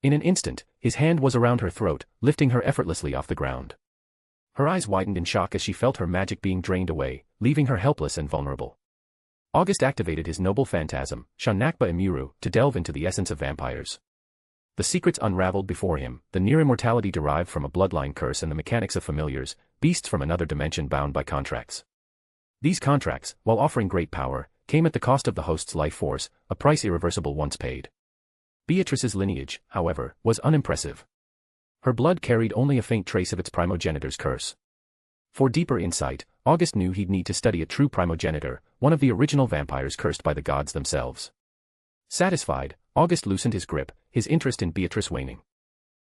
In an instant, his hand was around her throat, lifting her effortlessly off the ground. Her eyes widened in shock as she felt her magic being drained away, leaving her helpless and vulnerable. August activated his noble phantasm, Shanakba Imuru, to delve into the essence of vampires. The secrets unraveled before him, the near immortality derived from a bloodline curse and the mechanics of familiars, beasts from another dimension bound by contracts. These contracts, while offering great power, came at the cost of the host's life force, a price irreversible once paid. Beatrice's lineage, however, was unimpressive. Her blood carried only a faint trace of its primogenitor's curse. For deeper insight, August knew he'd need to study a true primogenitor, one of the original vampires cursed by the gods themselves. Satisfied, August loosened his grip, his interest in Beatrice waning.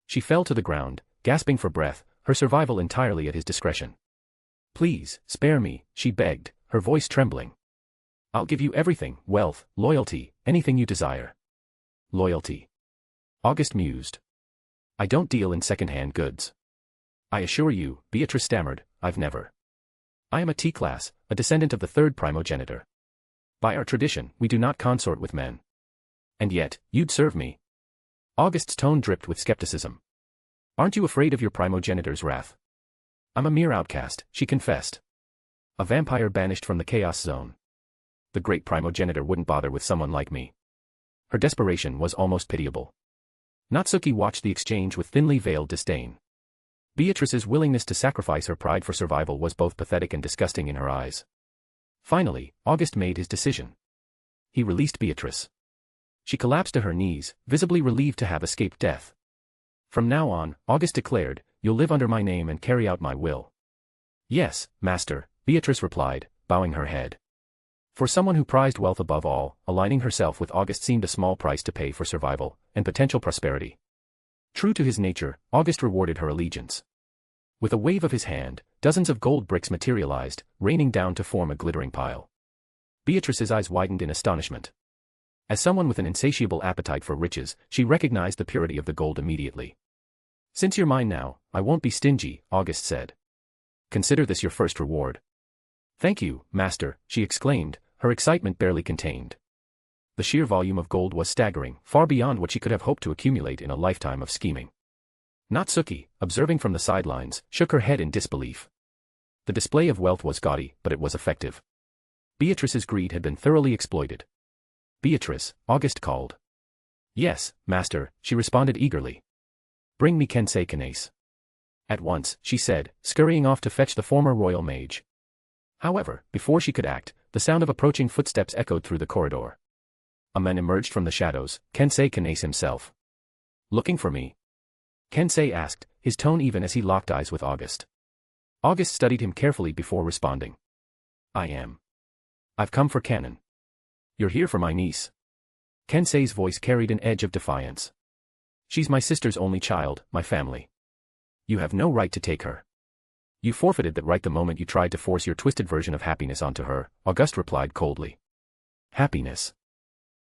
She fell to the ground, gasping for breath, her survival entirely at his discretion. Please, spare me, she begged, her voice trembling. I'll give you everything, wealth, loyalty, anything you desire. Loyalty. August mused. I don't deal in second-hand goods. I assure you, Beatrice stammered, I've never. I am a T-class, a descendant of the 3rd primogenitor. By our tradition, we do not consort with men. And yet, you'd serve me. August's tone dripped with skepticism. Aren't you afraid of your primogenitor's wrath? I'm a mere outcast, she confessed. A vampire banished from the chaos zone. The great primogenitor wouldn't bother with someone like me. Her desperation was almost pitiable. Natsuki watched the exchange with thinly veiled disdain. Beatrice's willingness to sacrifice her pride for survival was both pathetic and disgusting in her eyes. Finally, August made his decision. He released Beatrice. She collapsed to her knees, visibly relieved to have escaped death. From now on, August declared, you'll live under my name and carry out my will. Yes, master, Beatrice replied, bowing her head. For someone who prized wealth above all, aligning herself with August seemed a small price to pay for survival and potential prosperity. True to his nature, August rewarded her allegiance. With a wave of his hand, dozens of gold bricks materialized, raining down to form a glittering pile. Beatrice's eyes widened in astonishment. As someone with an insatiable appetite for riches, she recognized the purity of the gold immediately. Since you're mine now, I won't be stingy, August said. Consider this your first reward. Thank you, master, she exclaimed, her excitement barely contained. The sheer volume of gold was staggering, far beyond what she could have hoped to accumulate in a lifetime of scheming. Natsuki, observing from the sidelines, shook her head in disbelief. The display of wealth was gaudy, but it was effective. Beatrice's greed had been thoroughly exploited. Beatrice, August called. Yes, master, she responded eagerly. Bring me Kensei Kanace. At once, she said, scurrying off to fetch the former royal mage. However, before she could act, the sound of approaching footsteps echoed through the corridor. A man emerged from the shadows, Kensei Kanase himself. Looking for me? Kensei asked, his tone even as he locked eyes with August. August studied him carefully before responding. I am. I've come for Kanon. You're here for my niece. Kensei's voice carried an edge of defiance. She's my sister's only child, my family. You have no right to take her. You forfeited that right the moment you tried to force your twisted version of happiness onto her, August replied coldly. Happiness.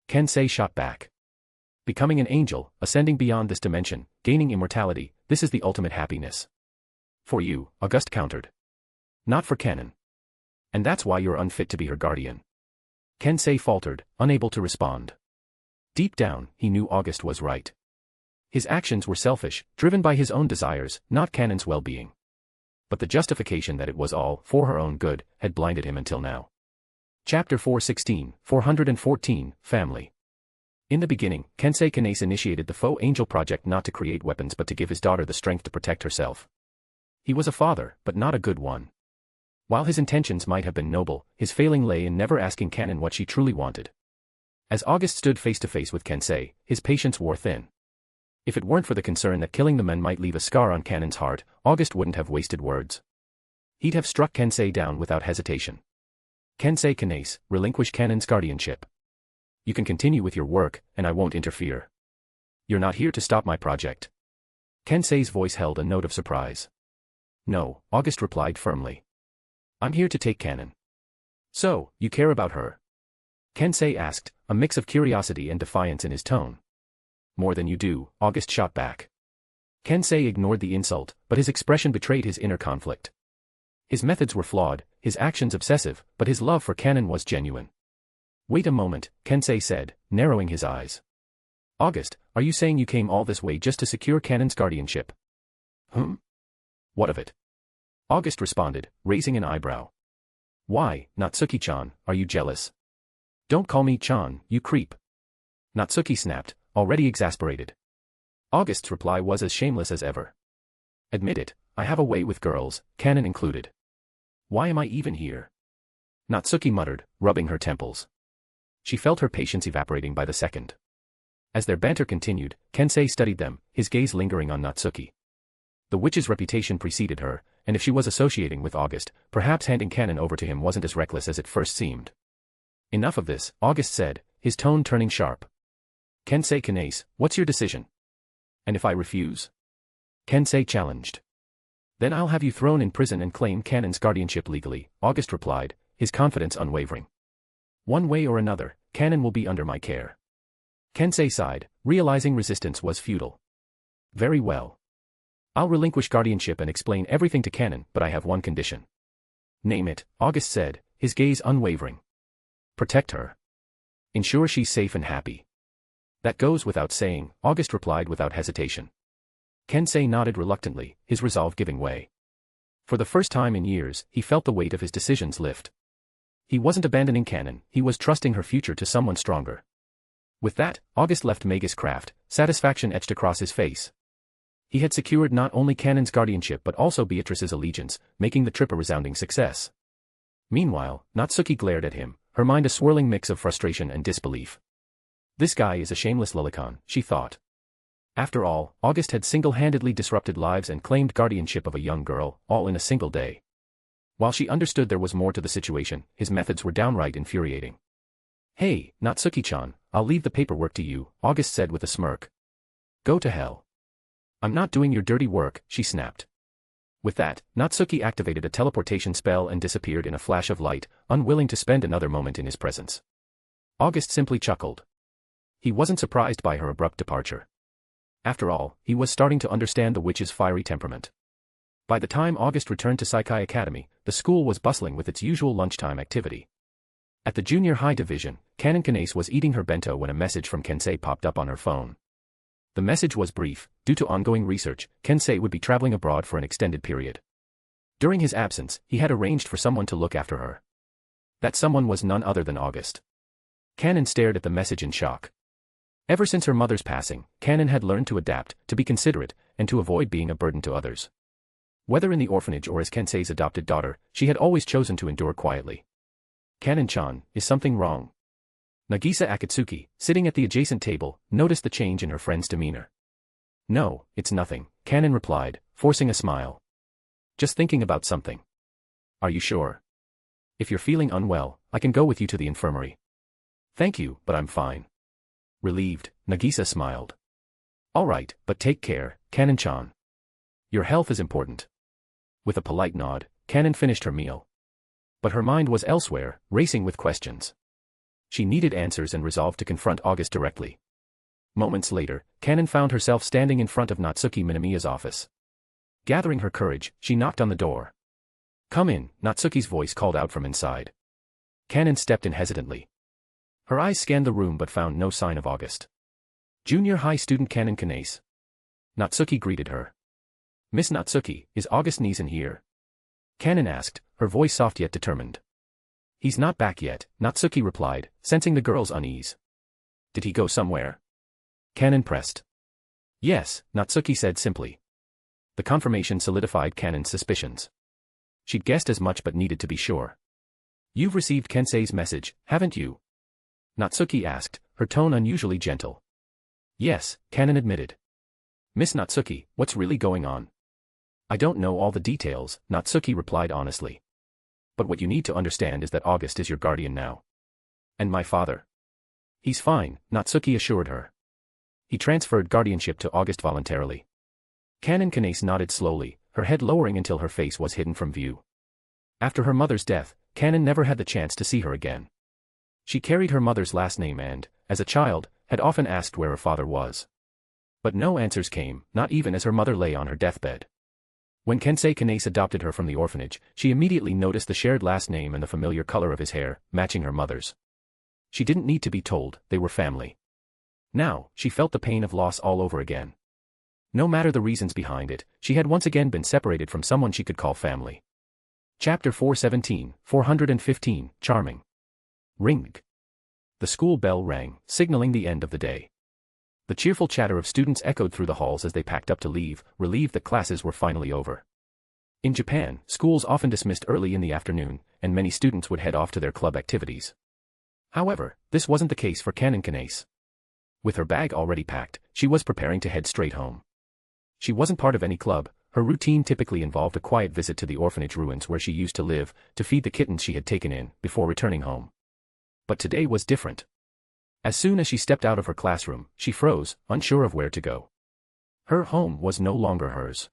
Kensei shot back. Becoming an angel, ascending beyond this dimension, gaining immortality, this is the ultimate happiness. For you, August countered. Not for Kanon. And that's why you're unfit to be her guardian. Kensei faltered, unable to respond. Deep down, he knew August was right. His actions were selfish, driven by his own desires, not Kanon's well-being. But the justification that it was all for her own good had blinded him until now. Chapter 416, 414, Family. In the beginning, Kensei Kanase initiated the Faux Angel project not to create weapons but to give his daughter the strength to protect herself. He was a father, but not a good one. While his intentions might have been noble, his failing lay in never asking Kanon what she truly wanted. As August stood face to face with Kensei, his patience wore thin. If it weren't for the concern that killing the men might leave a scar on Kanon's heart, August wouldn't have wasted words. He'd have struck Kensei down without hesitation. Kensei Kanase, relinquish Kanon's guardianship. You can continue with your work, and I won't interfere. You're not here to stop my project. Kensei's voice held a note of surprise. No, August replied firmly. I'm here to take Kanon. So, you care about her? Kensei asked, a mix of curiosity and defiance in his tone. More than you do, August shot back. Kensei ignored the insult, but his expression betrayed his inner conflict. His methods were flawed, his actions obsessive, but his love for Kanon was genuine. Wait a moment, Kensei said, narrowing his eyes. August, are you saying you came all this way just to secure Kanon's guardianship? What of it? August responded, raising an eyebrow. Why, Natsuki-chan, are you jealous? Don't call me Chan, you creep. Natsuki snapped, already exasperated. August's reply was as shameless as ever. Admit it, I have a way with girls, Kanon included. Why am I even here? Natsuki muttered, rubbing her temples. She felt her patience evaporating by the second. As their banter continued, Kensei studied them, his gaze lingering on Natsuki. The witch's reputation preceded her, and if she was associating with August, perhaps handing Kanon over to him wasn't as reckless as it first seemed. Enough of this, August said, his tone turning sharp. Kensei Kanase, what's your decision? And if I refuse? Kensei challenged. Then I'll have you thrown in prison and claim Kanon's guardianship legally, August replied, his confidence unwavering. One way or another, Kanon will be under my care. Kensei sighed, realizing resistance was futile. Very well. I'll relinquish guardianship and explain everything to Kanon, but I have one condition. Name it, August said, his gaze unwavering. Protect her. Ensure she's safe and happy. That goes without saying, August replied without hesitation. Kensei nodded reluctantly, his resolve giving way. For the first time in years, he felt the weight of his decisions lift. He wasn't abandoning Kanon, he was trusting her future to someone stronger. With that, August left Megascraft, satisfaction etched across his face. He had secured not only Kanon's guardianship but also Beatrice's allegiance, making the trip a resounding success. Meanwhile, Natsuki glared at him, her mind a swirling mix of frustration and disbelief. This guy is a shameless lolicon, she thought. After all, August had single-handedly disrupted lives and claimed guardianship of a young girl, all in a single day. While she understood there was more to the situation, his methods were downright infuriating. Hey, Natsuki-chan, I'll leave the paperwork to you, August said with a smirk. Go to hell. I'm not doing your dirty work, she snapped. With that, Natsuki activated a teleportation spell and disappeared in a flash of light, unwilling to spend another moment in his presence. August simply chuckled. He wasn't surprised by her abrupt departure. After all, he was starting to understand the witch's fiery temperament. By the time August returned to Saikai Academy, the school was bustling with its usual lunchtime activity. At the junior high division, Kanon Kanase was eating her bento when a message from Kensei popped up on her phone. The message was brief. Due to ongoing research, Kensei would be traveling abroad for an extended period. During his absence, he had arranged for someone to look after her. That someone was none other than August. Kanon stared at the message in shock. Ever since her mother's passing, Kanon had learned to adapt, to be considerate, and to avoid being a burden to others. Whether in the orphanage or as Kensei's adopted daughter, she had always chosen to endure quietly. Kanon-chan, is something wrong? Nagisa Akatsuki, sitting at the adjacent table, noticed the change in her friend's demeanor. No, it's nothing, Kanon replied, forcing a smile. Just thinking about something. Are you sure? If you're feeling unwell, I can go with you to the infirmary. Thank you, but I'm fine. Relieved, Nagisa smiled. All right, but take care, Kanon-chan. Your health is important. With a polite nod, Kanon finished her meal. But her mind was elsewhere, racing with questions. She needed answers and resolved to confront August directly. Moments later, Kanon found herself standing in front of Natsuki Minamiya's office. Gathering her courage, she knocked on the door. Come in, Natsuki's voice called out from inside. Kanon stepped in hesitantly. Her eyes scanned the room but found no sign of August. Junior high student Kanon Kanase. Natsuki greeted her. Miss Natsuki, is August Neeson here? Kanon asked, her voice soft yet determined. He's not back yet, Natsuki replied, sensing the girl's unease. Did he go somewhere? Kanon pressed. Yes, Natsuki said simply. The confirmation solidified Kanon's suspicions. She'd guessed as much but needed to be sure. You've received Kensei's message, haven't you? Natsuki asked, her tone unusually gentle. Yes, Kanon admitted. Miss Natsuki, what's really going on? I don't know all the details, Natsuki replied honestly. But what you need to understand is that August is your guardian now. And my father? He's fine, Natsuki assured her. He transferred guardianship to August voluntarily. Kanon Kanase nodded slowly, her head lowering until her face was hidden from view. After her mother's death, Kanon never had the chance to see her again. She carried her mother's last name and, as a child, had often asked where her father was. But no answers came, not even as her mother lay on her deathbed. When Kensei Kanase adopted her from the orphanage, she immediately noticed the shared last name and the familiar color of his hair, matching her mother's. She didn't need to be told, they were family. Now, she felt the pain of loss all over again. No matter the reasons behind it, she had once again been separated from someone she could call family. Chapter 415, Charming. Ring. The school bell rang, signaling the end of the day. The cheerful chatter of students echoed through the halls as they packed up to leave, relieved that classes were finally over. In Japan, schools often dismissed early in the afternoon, and many students would head off to their club activities. However, this wasn't the case for Kanon Kanase. With her bag already packed, she was preparing to head straight home. She wasn't part of any club, her routine typically involved a quiet visit to the orphanage ruins where she used to live, to feed the kittens she had taken in, before returning home. But today was different. As soon as she stepped out of her classroom, she froze, unsure of where to go. Her home was no longer hers.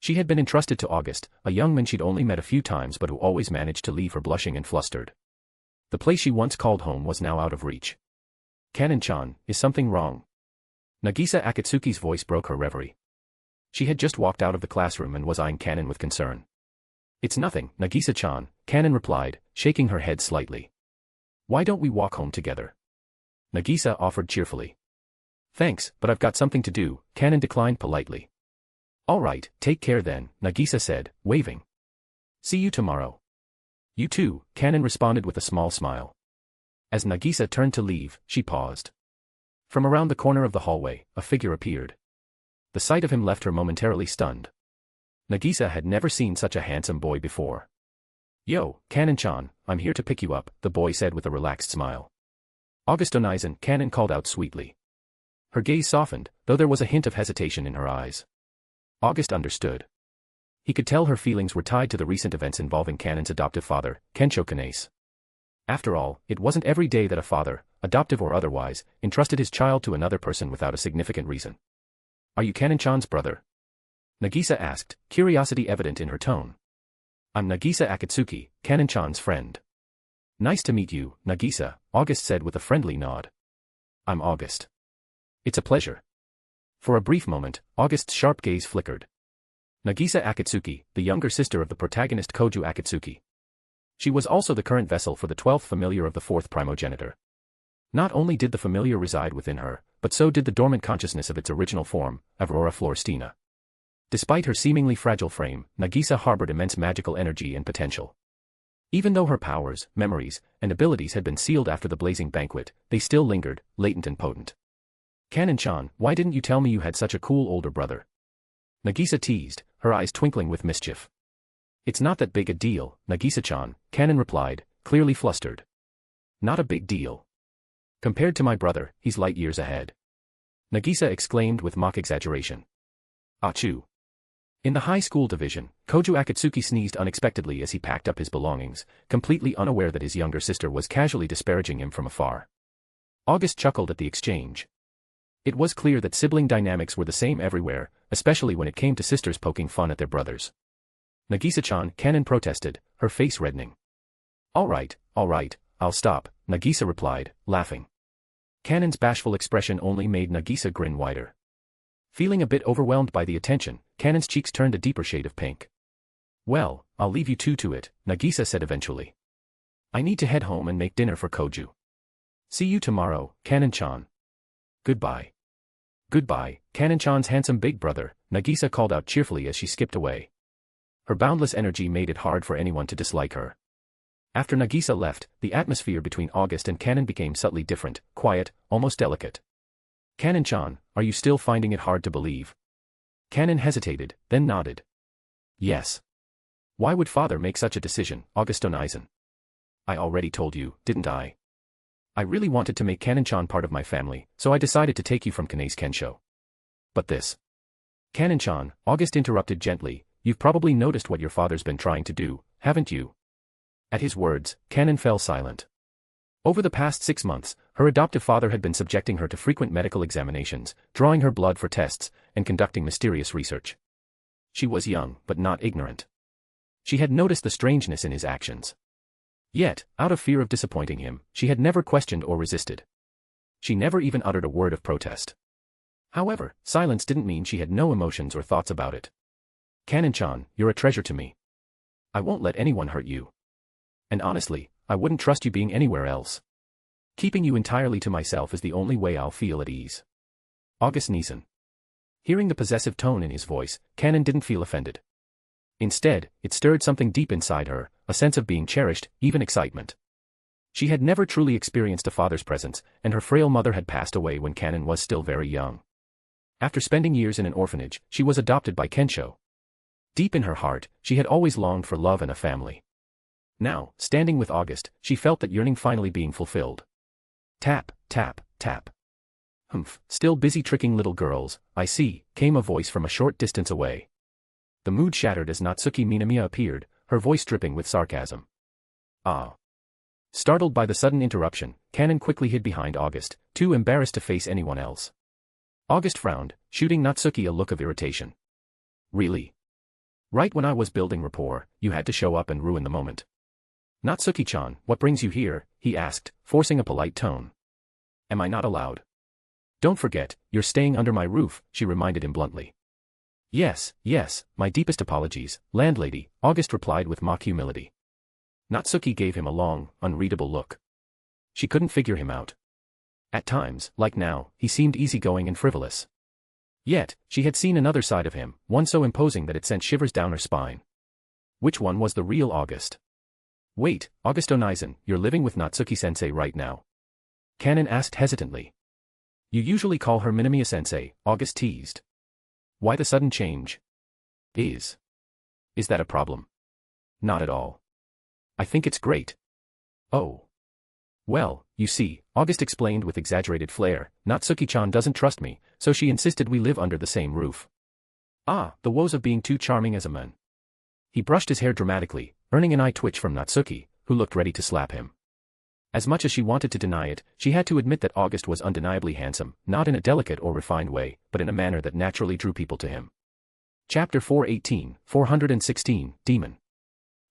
She had been entrusted to August, a young man she'd only met a few times but who always managed to leave her blushing and flustered. The place she once called home was now out of reach. Kanon-chan, is something wrong? Nagisa Akatsuki's voice broke her reverie. She had just walked out of the classroom and was eyeing Kanon with concern. It's nothing, Nagisa-chan, Kanon replied, shaking her head slightly. Why don't we walk home together? Nagisa offered cheerfully. Thanks, but I've got something to do, Kanon declined politely. All right, take care then, Nagisa said, waving. See you tomorrow. You too, Kanon responded with a small smile. As Nagisa turned to leave, she paused. From around the corner of the hallway, a figure appeared. The sight of him left her momentarily stunned. Nagisa had never seen such a handsome boy before. Yo, Kanon-chan, I'm here to pick you up, the boy said with a relaxed smile. August Onizen, Kanon called out sweetly. Her gaze softened, though there was a hint of hesitation in her eyes. August understood. He could tell her feelings were tied to the recent events involving Kanon's adoptive father, Kensho Kanase. After all, it wasn't every day that a father, adoptive or otherwise, entrusted his child to another person without a significant reason. Are you Kanon-chan's brother? Nagisa asked, curiosity evident in her tone. I'm Nagisa Akatsuki, Kanon-chan's friend. Nice to meet you, Nagisa, August said with a friendly nod. I'm August. It's a pleasure. For a brief moment, August's sharp gaze flickered. Nagisa Akatsuki, the younger sister of the protagonist Koju Akatsuki. She was also the current vessel for the 12th familiar of the 4th Primogenitor. Not only did the familiar reside within her, but so did the dormant consciousness of its original form, Aurora Florestina. Despite her seemingly fragile frame, Nagisa harbored immense magical energy and potential. Even though her powers, memories, and abilities had been sealed after the blazing banquet, they still lingered, latent and potent. Kanon-chan, why didn't you tell me you had such a cool older brother? Nagisa teased, her eyes twinkling with mischief. It's not that big a deal, Nagisa-chan, Kanon replied, clearly flustered. Not a big deal. Compared to my brother, he's light years ahead. Nagisa exclaimed with mock exaggeration. Achoo. In the high school division, Koju Akatsuki sneezed unexpectedly as he packed up his belongings, completely unaware that his younger sister was casually disparaging him from afar. August chuckled at the exchange. It was clear that sibling dynamics were the same everywhere, especially when it came to sisters poking fun at their brothers. Nagisa-chan, Kanon protested, her face reddening. All right, I'll stop, Nagisa replied, laughing. Kanon's bashful expression only made Nagisa grin wider. Feeling a bit overwhelmed by the attention, Kanon's cheeks turned a deeper shade of pink. Well, I'll leave you two to it, Nagisa said eventually. I need to head home and make dinner for Koju. See you tomorrow, Kanon-chan. Goodbye. Goodbye, Kanon-chan's handsome big brother, Nagisa called out cheerfully as she skipped away. Her boundless energy made it hard for anyone to dislike her. After Nagisa left, the atmosphere between August and Kanon became subtly different, quiet, almost delicate. Kanon-chan, are you still finding it hard to believe? Kanon hesitated, then nodded. Yes. Why would father make such a decision, August Onizen? I already told you, didn't I? I really wanted to make Kanon-chan part of my family, so I decided to take you from Kane's Kensho. But this. Kanon-chan, August interrupted gently, you've probably noticed what your father's been trying to do, haven't you? At his words, Kanon fell silent. Over the past 6 months, her adoptive father had been subjecting her to frequent medical examinations, drawing her blood for tests, and conducting mysterious research. She was young, but not ignorant. She had noticed the strangeness in his actions. Yet, out of fear of disappointing him, she had never questioned or resisted. She never even uttered a word of protest. However, silence didn't mean she had no emotions or thoughts about it. Kanon-chan, you're a treasure to me. I won't let anyone hurt you. And honestly, I wouldn't trust you being anywhere else. Keeping you entirely to myself is the only way I'll feel at ease. August Neeson. Hearing the possessive tone in his voice, Kanon didn't feel offended. Instead, it stirred something deep inside her, a sense of being cherished, even excitement. She had never truly experienced a father's presence, and her frail mother had passed away when Kanon was still very young. After spending years in an orphanage, she was adopted by Kensho. Deep in her heart, she had always longed for love and a family. Now, standing with August, she felt that yearning finally being fulfilled. Tap, tap, tap. Humph, still busy tricking little girls, I see, came a voice from a short distance away. The mood shattered as Natsuki Minamiya appeared, her voice dripping with sarcasm. Ah. Startled by the sudden interruption, Kanon quickly hid behind August, too embarrassed to face anyone else. August frowned, shooting Natsuki a look of irritation. Really? Right when I was building rapport, you had to show up and ruin the moment. Natsuki-chan, what brings you here? He asked, forcing a polite tone. Am I not allowed? Don't forget, you're staying under my roof, she reminded him bluntly. Yes, my deepest apologies, landlady, August replied with mock humility. Natsuki gave him a long, unreadable look. She couldn't figure him out. At times, like now, he seemed easygoing and frivolous. Yet, she had seen another side of him, one so imposing that it sent shivers down her spine. Which one was the real August? Wait, August Onizen, you're living with Natsuki-sensei right now? Kanon asked hesitantly. You usually call her Minamiya-sensei, August teased. Why the sudden change? Is that a problem? Not at all. I think it's great. Oh. Well, you see, August explained with exaggerated flair, Natsuki-chan doesn't trust me, so she insisted we live under the same roof. Ah, the woes of being too charming as a man. He brushed his hair dramatically, earning an eye twitch from Natsuki, who looked ready to slap him. As much as she wanted to deny it, she had to admit that August was undeniably handsome, not in a delicate or refined way, but in a manner that naturally drew people to him. Chapter 416, Demon.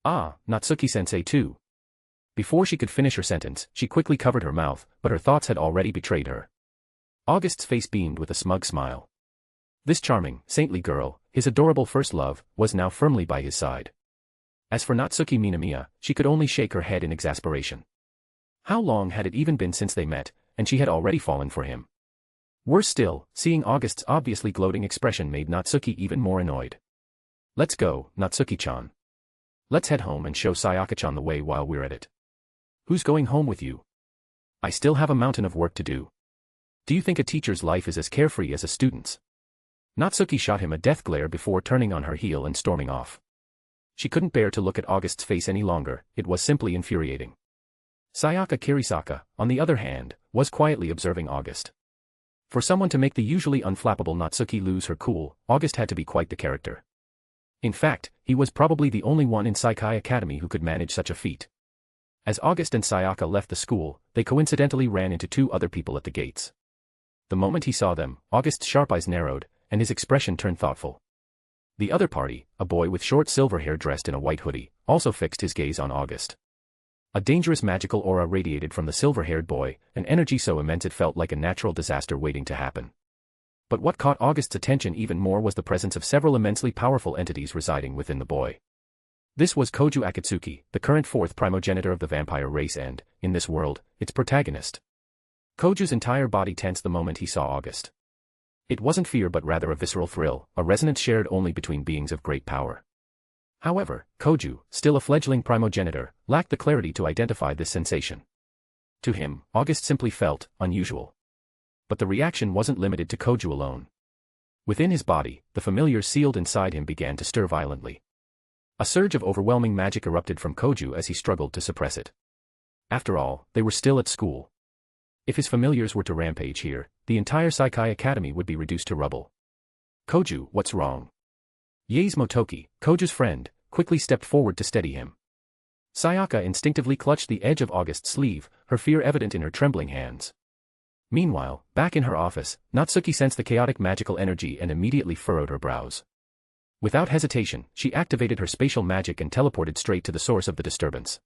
Ah, Natsuki-sensei too. Before she could finish her sentence, she quickly covered her mouth, but her thoughts had already betrayed her. August's face beamed with a smug smile. This charming, saintly girl, his adorable first love, was now firmly by his side. As for Natsuki Minamiya, she could only shake her head in exasperation. How long had it even been since they met, and she had already fallen for him? Worse still, seeing August's obviously gloating expression made Natsuki even more annoyed. Let's go, Natsuki-chan. Let's head home and show Sayaka-chan the way while we're at it. Who's going home with you? I still have a mountain of work to do. Do you think a teacher's life is as carefree as a student's? Natsuki shot him a death glare before turning on her heel and storming off. She couldn't bear to look at August's face any longer, it was simply infuriating. Sayaka Kirisaka, on the other hand, was quietly observing August. For someone to make the usually unflappable Natsuki lose her cool, August had to be quite the character. In fact, he was probably the only one in Saikai Academy who could manage such a feat. As August and Sayaka left the school, they coincidentally ran into two other people at the gates. The moment he saw them, August's sharp eyes narrowed, and his expression turned thoughtful. The other party, a boy with short silver hair dressed in a white hoodie, also fixed his gaze on August. A dangerous magical aura radiated from the silver-haired boy, an energy so immense it felt like a natural disaster waiting to happen. But what caught August's attention even more was the presence of several immensely powerful entities residing within the boy. This was Koju Akatsuki, the current fourth primogenitor of the vampire race and, in this world, its protagonist. Koju's entire body tensed the moment he saw August. It wasn't fear but rather a visceral thrill, a resonance shared only between beings of great power. However, Koju, still a fledgling primogenitor, lacked the clarity to identify this sensation. To him, August simply felt unusual. But the reaction wasn't limited to Koju alone. Within his body, the familiars sealed inside him began to stir violently. A surge of overwhelming magic erupted from Koju as he struggled to suppress it. After all, they were still at school. If his familiars were to rampage here, the entire Saikai Academy would be reduced to rubble. Koju, what's wrong? Yaes Motoki, Koju's friend, quickly stepped forward to steady him. Sayaka instinctively clutched the edge of August's sleeve, her fear evident in her trembling hands. Meanwhile, back in her office, Natsuki sensed the chaotic magical energy and immediately furrowed her brows. Without hesitation, she activated her spatial magic and teleported straight to the source of the disturbance.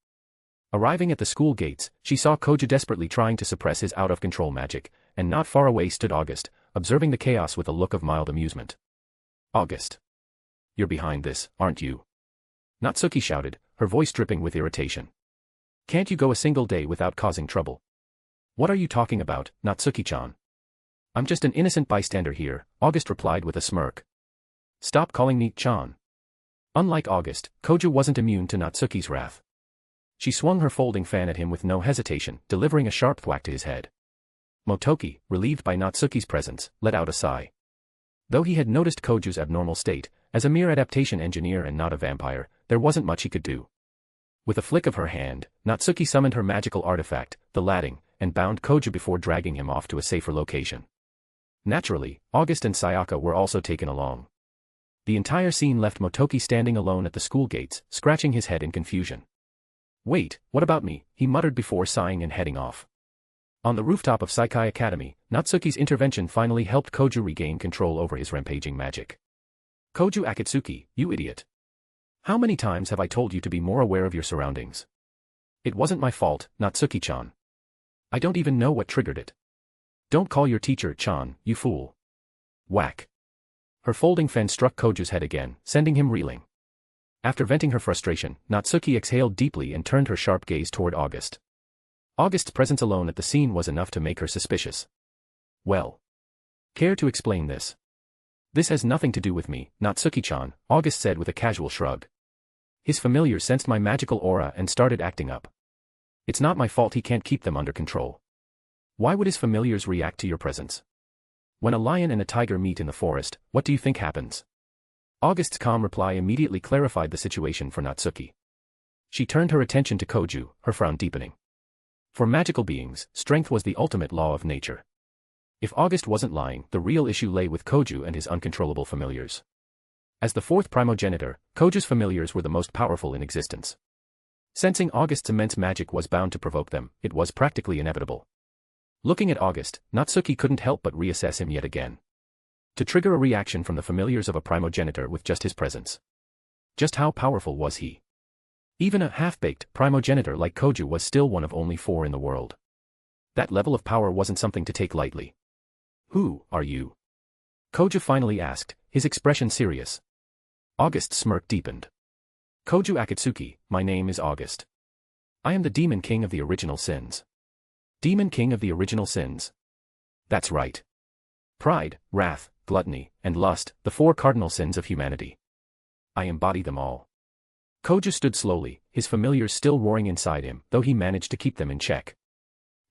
Arriving at the school gates, she saw Koju desperately trying to suppress his out-of-control magic, and not far away stood August, observing the chaos with a look of mild amusement. August. You're behind this, aren't you? Natsuki shouted, her voice dripping with irritation. Can't you go a single day without causing trouble? What are you talking about, Natsuki-chan? I'm just an innocent bystander here, August replied with a smirk. Stop calling me Chan. Unlike August, Koju wasn't immune to Natsuki's wrath. She swung her folding fan at him with no hesitation, delivering a sharp thwack to his head. Motoki, relieved by Natsuki's presence, let out a sigh. Though he had noticed Koju's abnormal state, as a mere adaptation engineer and not a vampire, there wasn't much he could do. With a flick of her hand, Natsuki summoned her magical artifact, the latting, and bound Koju before dragging him off to a safer location. Naturally, August and Sayaka were also taken along. The entire scene left Motoki standing alone at the school gates, scratching his head in confusion. Wait, what about me? He muttered before sighing and heading off. On the rooftop of Saikai Academy, Natsuki's intervention finally helped Koju regain control over his rampaging magic. Koju Akatsuki, you idiot. How many times have I told you to be more aware of your surroundings? It wasn't my fault, Natsuki-chan. I don't even know what triggered it. Don't call your teacher Chan, you fool. Whack. Her folding fan struck Koju's head again, sending him reeling. After venting her frustration, Natsuki exhaled deeply and turned her sharp gaze toward August. August's presence alone at the scene was enough to make her suspicious. Well. Care to explain this? This has nothing to do with me, Natsuki-chan, August said with a casual shrug. His familiars sensed my magical aura and started acting up. It's not my fault he can't keep them under control. Why would his familiars react to your presence? When a lion and a tiger meet in the forest, what do you think happens? August's calm reply immediately clarified the situation for Natsuki. She turned her attention to Koju, her frown deepening. For magical beings, strength was the ultimate law of nature. If August wasn't lying, the real issue lay with Koju and his uncontrollable familiars. As the fourth primogenitor, Koju's familiars were the most powerful in existence. Sensing August's immense magic was bound to provoke them, it was practically inevitable. Looking at August, Natsuki couldn't help but reassess him yet again. To trigger a reaction from the familiars of a primogenitor with just his presence. Just how powerful was he? Even a half-baked primogenitor like Koju was still one of only 4 in the world. That level of power wasn't something to take lightly. Who are you? Koju finally asked, his expression serious. August's smirk deepened. Koju Akatsuki, my name is August. I am the Demon King of the Original Sins. Demon King of the Original Sins. That's right. Pride, wrath, gluttony, and lust, the 4 cardinal sins of humanity. I embody them all. Koju stood slowly, his familiars still roaring inside him, though he managed to keep them in check.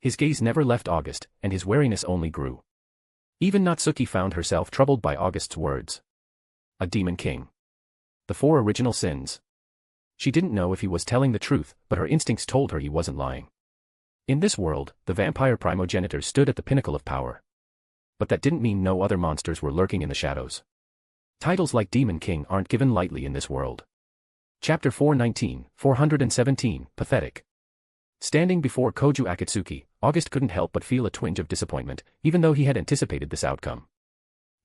His gaze never left August, and his wariness only grew. Even Natsuki found herself troubled by August's words. A demon king. The 4 original sins. She didn't know if he was telling the truth, but her instincts told her he wasn't lying. In this world, the vampire primogenitor stood at the pinnacle of power. But that didn't mean no other monsters were lurking in the shadows. Titles like Demon King aren't given lightly in this world. Chapter 419, 417, Pathetic. Standing before Koju Akatsuki, August couldn't help but feel a twinge of disappointment, even though he had anticipated this outcome.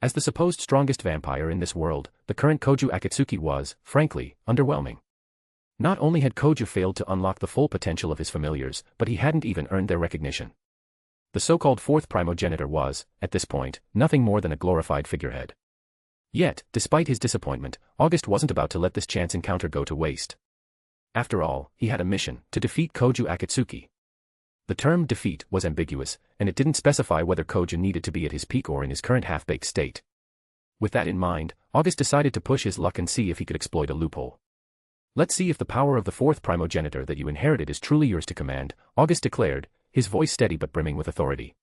As the supposed strongest vampire in this world, the current Koju Akatsuki was, frankly, underwhelming. Not only had Koju failed to unlock the full potential of his familiars, but he hadn't even earned their recognition. The so-called fourth primogenitor was, at this point, nothing more than a glorified figurehead. Yet, despite his disappointment, August wasn't about to let this chance encounter go to waste. After all, he had a mission, to defeat Koju Akatsuki. The term defeat was ambiguous, and it didn't specify whether Koju needed to be at his peak or in his current half-baked state. With that in mind, August decided to push his luck and see if he could exploit a loophole. Let's see if the power of the fourth primogenitor that you inherited is truly yours to command, August declared, his voice steady but brimming with authority.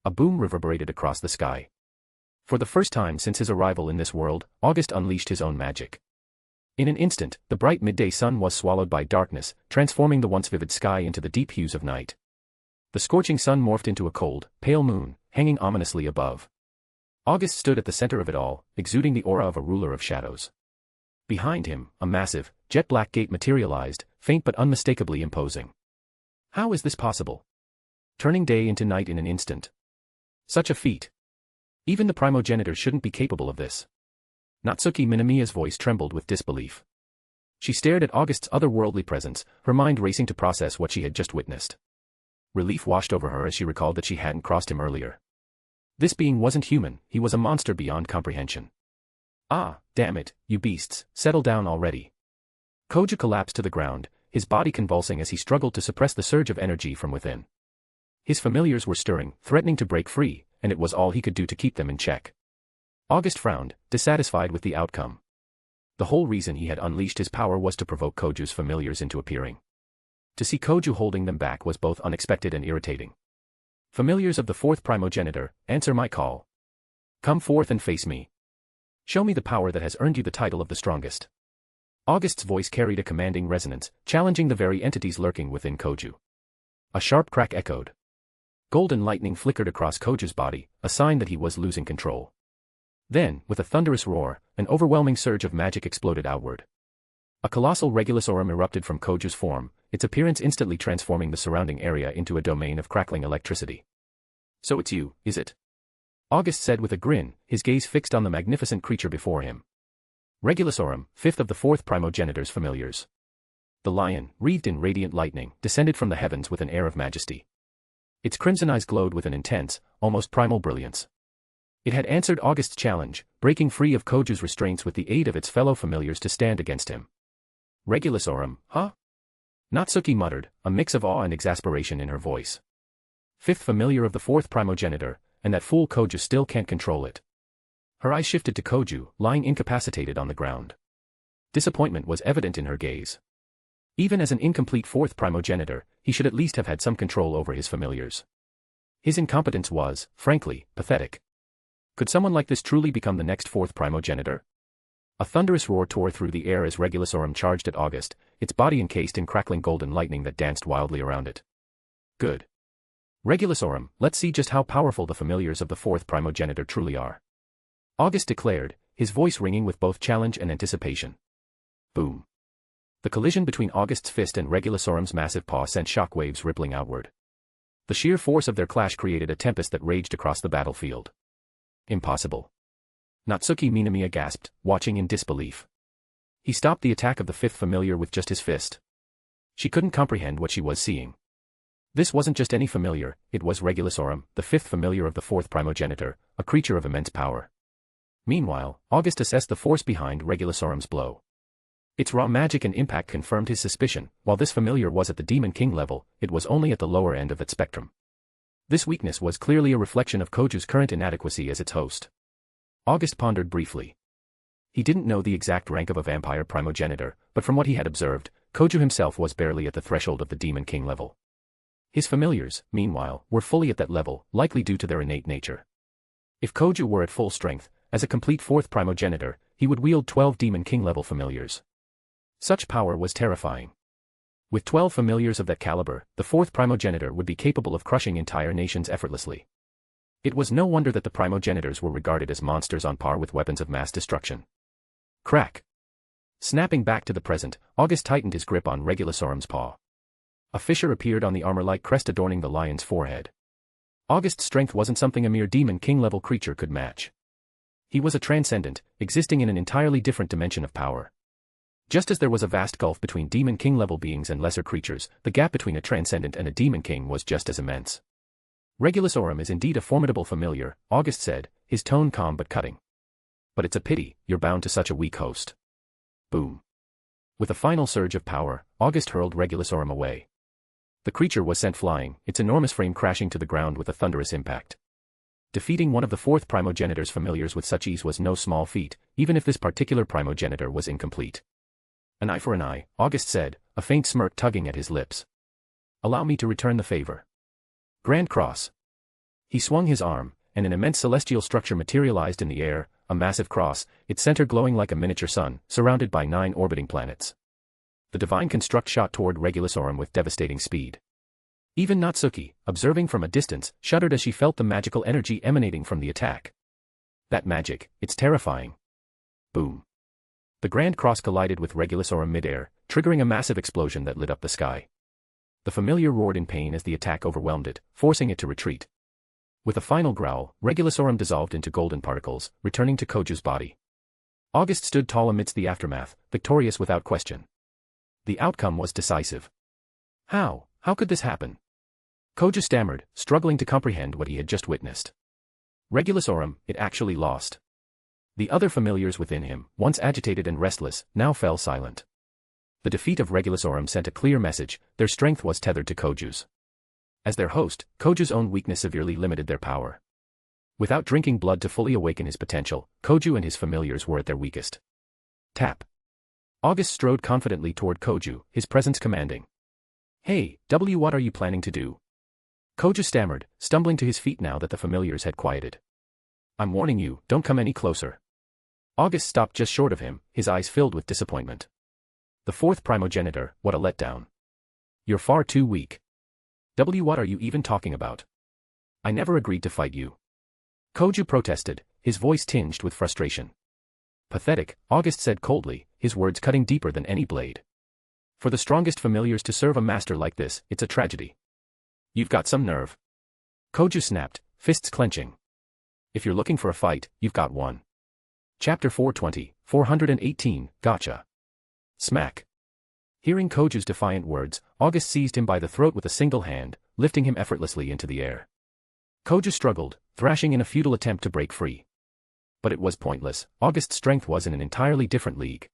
A boom reverberated across the sky. For the first time since his arrival in this world, August unleashed his own magic. In an instant, the bright midday sun was swallowed by darkness, transforming the once vivid sky into the deep hues of night. The scorching sun morphed into a cold, pale moon, hanging ominously above. August stood at the center of it all, exuding the aura of a ruler of shadows. Behind him, a massive, jet-black gate materialized, faint but unmistakably imposing. How is this possible? Turning day into night in an instant. Such a feat. Even the primogenitor shouldn't be capable of this. Natsuki Minamiya's voice trembled with disbelief. She stared at August's otherworldly presence, her mind racing to process what she had just witnessed. Relief washed over her as she recalled that she hadn't crossed him earlier. This being wasn't human, he was a monster beyond comprehension. Ah, damn it, you beasts, settle down already. Koju collapsed to the ground, his body convulsing as he struggled to suppress the surge of energy from within. His familiars were stirring, threatening to break free, and it was all he could do to keep them in check. August frowned, dissatisfied with the outcome. The whole reason he had unleashed his power was to provoke Koju's familiars into appearing. To see Koju holding them back was both unexpected and irritating. Familiars of the fourth primogenitor, answer my call. Come forth and face me. Show me the power that has earned you the title of the strongest. August's voice carried a commanding resonance, challenging the very entities lurking within Koju. A sharp crack echoed. Golden lightning flickered across Koju's body, a sign that he was losing control. Then, with a thunderous roar, an overwhelming surge of magic exploded outward. A colossal Regulusorum erupted from Koju's form, its appearance instantly transforming the surrounding area into a domain of crackling electricity. So it's you, is it? August said with a grin, his gaze fixed on the magnificent creature before him. Regulusorum, fifth of the fourth primogenitor's familiars. The lion, wreathed in radiant lightning, descended from the heavens with an air of majesty. Its crimson eyes glowed with an intense, almost primal brilliance. It had answered August's challenge, breaking free of Koju's restraints with the aid of its fellow familiars to stand against him. Regulusorum, huh? Natsuki muttered, a mix of awe and exasperation in her voice. Fifth familiar of the fourth primogenitor, and that fool Koju still can't control it. Her eyes shifted to Koju, lying incapacitated on the ground. Disappointment was evident in her gaze. Even as an incomplete fourth primogenitor, he should at least have had some control over his familiars. His incompetence was, frankly, pathetic. Could someone like this truly become the next fourth primogenitor? A thunderous roar tore through the air as Regulusorum charged at August, its body encased in crackling golden lightning that danced wildly around it. Good. Regulusorum, let's see just how powerful the familiars of the fourth primogenitor truly are. August declared, his voice ringing with both challenge and anticipation. Boom. The collision between August's fist and Regulusorum's massive paw sent shockwaves rippling outward. The sheer force of their clash created a tempest that raged across the battlefield. Impossible. Natsuki Minamiya gasped, watching in disbelief. He stopped the attack of the fifth familiar with just his fist. She couldn't comprehend what she was seeing. This wasn't just any familiar, it was Regulusorum, the fifth familiar of the fourth primogenitor, a creature of immense power. Meanwhile, August assessed the force behind Regulusorum's blow. Its raw magic and impact confirmed his suspicion, while this familiar was at the Demon King level, it was only at the lower end of that spectrum. This weakness was clearly a reflection of Koju's current inadequacy as its host. August pondered briefly. He didn't know the exact rank of a vampire primogenitor, but from what he had observed, Koju himself was barely at the threshold of the Demon King level. His familiars, meanwhile, were fully at that level, likely due to their innate nature. If Koju were at full strength, as a complete fourth primogenitor, he would wield 12 Demon King level familiars. Such power was terrifying. With 12 familiars of that caliber, the fourth primogenitor would be capable of crushing entire nations effortlessly. It was no wonder that the primogenitors were regarded as monsters on par with weapons of mass destruction. Crack. Snapping back to the present, August tightened his grip on Regulusorum's paw. A fissure appeared on the armor-like crest adorning the lion's forehead. August's strength wasn't something a mere demon king-level creature could match. He was a transcendent, existing in an entirely different dimension of power. Just as there was a vast gulf between demon king-level beings and lesser creatures, the gap between a transcendent and a demon king was just as immense. Regulusorum is indeed a formidable familiar, August said, his tone calm but cutting. But it's a pity, you're bound to such a weak host. Boom. With a final surge of power, August hurled Regulusorum away. The creature was sent flying, its enormous frame crashing to the ground with a thunderous impact. Defeating one of the fourth primogenitor's familiars with such ease was no small feat, even if this particular primogenitor was incomplete. An eye for an eye, August said, a faint smirk tugging at his lips. Allow me to return the favor. Grand Cross. He swung his arm, and an immense celestial structure materialized in the air, a massive cross, its center glowing like a miniature sun, surrounded by 9 orbiting planets. The divine construct shot toward Regulusorum with devastating speed. Even Natsuki, observing from a distance, shuddered as she felt the magical energy emanating from the attack. That magic, it's terrifying. Boom. The Grand Cross collided with Regulusorum midair, triggering a massive explosion that lit up the sky. The familiar roared in pain as the attack overwhelmed it, forcing it to retreat. With a final growl, Regulusorum dissolved into golden particles, returning to Koju's body. August stood tall amidst the aftermath, victorious without question. The outcome was decisive. How could this happen? Koju stammered, struggling to comprehend what he had just witnessed. Regulusorum, it actually lost. The other familiars within him, once agitated and restless, now fell silent. The defeat of Regulusorum sent a clear message, their strength was tethered to Koju's. As their host, Koju's own weakness severely limited their power. Without drinking blood to fully awaken his potential, Koju and his familiars were at their weakest. Tap. August strode confidently toward Koju, his presence commanding. Hey, what are you planning to do? Koju stammered, stumbling to his feet now that the familiars had quieted. I'm warning you, don't come any closer. August stopped just short of him, his eyes filled with disappointment. The fourth primogenitor, what a letdown. You're far too weak. What are you even talking about? I never agreed to fight you. Koju protested, his voice tinged with frustration. Pathetic, August said coldly, his words cutting deeper than any blade. For the strongest familiars to serve a master like this, it's a tragedy. You've got some nerve. Koju snapped, fists clenching. If you're looking for a fight, you've got one. Chapter 420, 418, Gacha. Smack. Hearing Koju's defiant words, August seized him by the throat with a single hand, lifting him effortlessly into the air. Koju struggled, thrashing in a futile attempt to break free. But it was pointless, August's strength was in an entirely different league.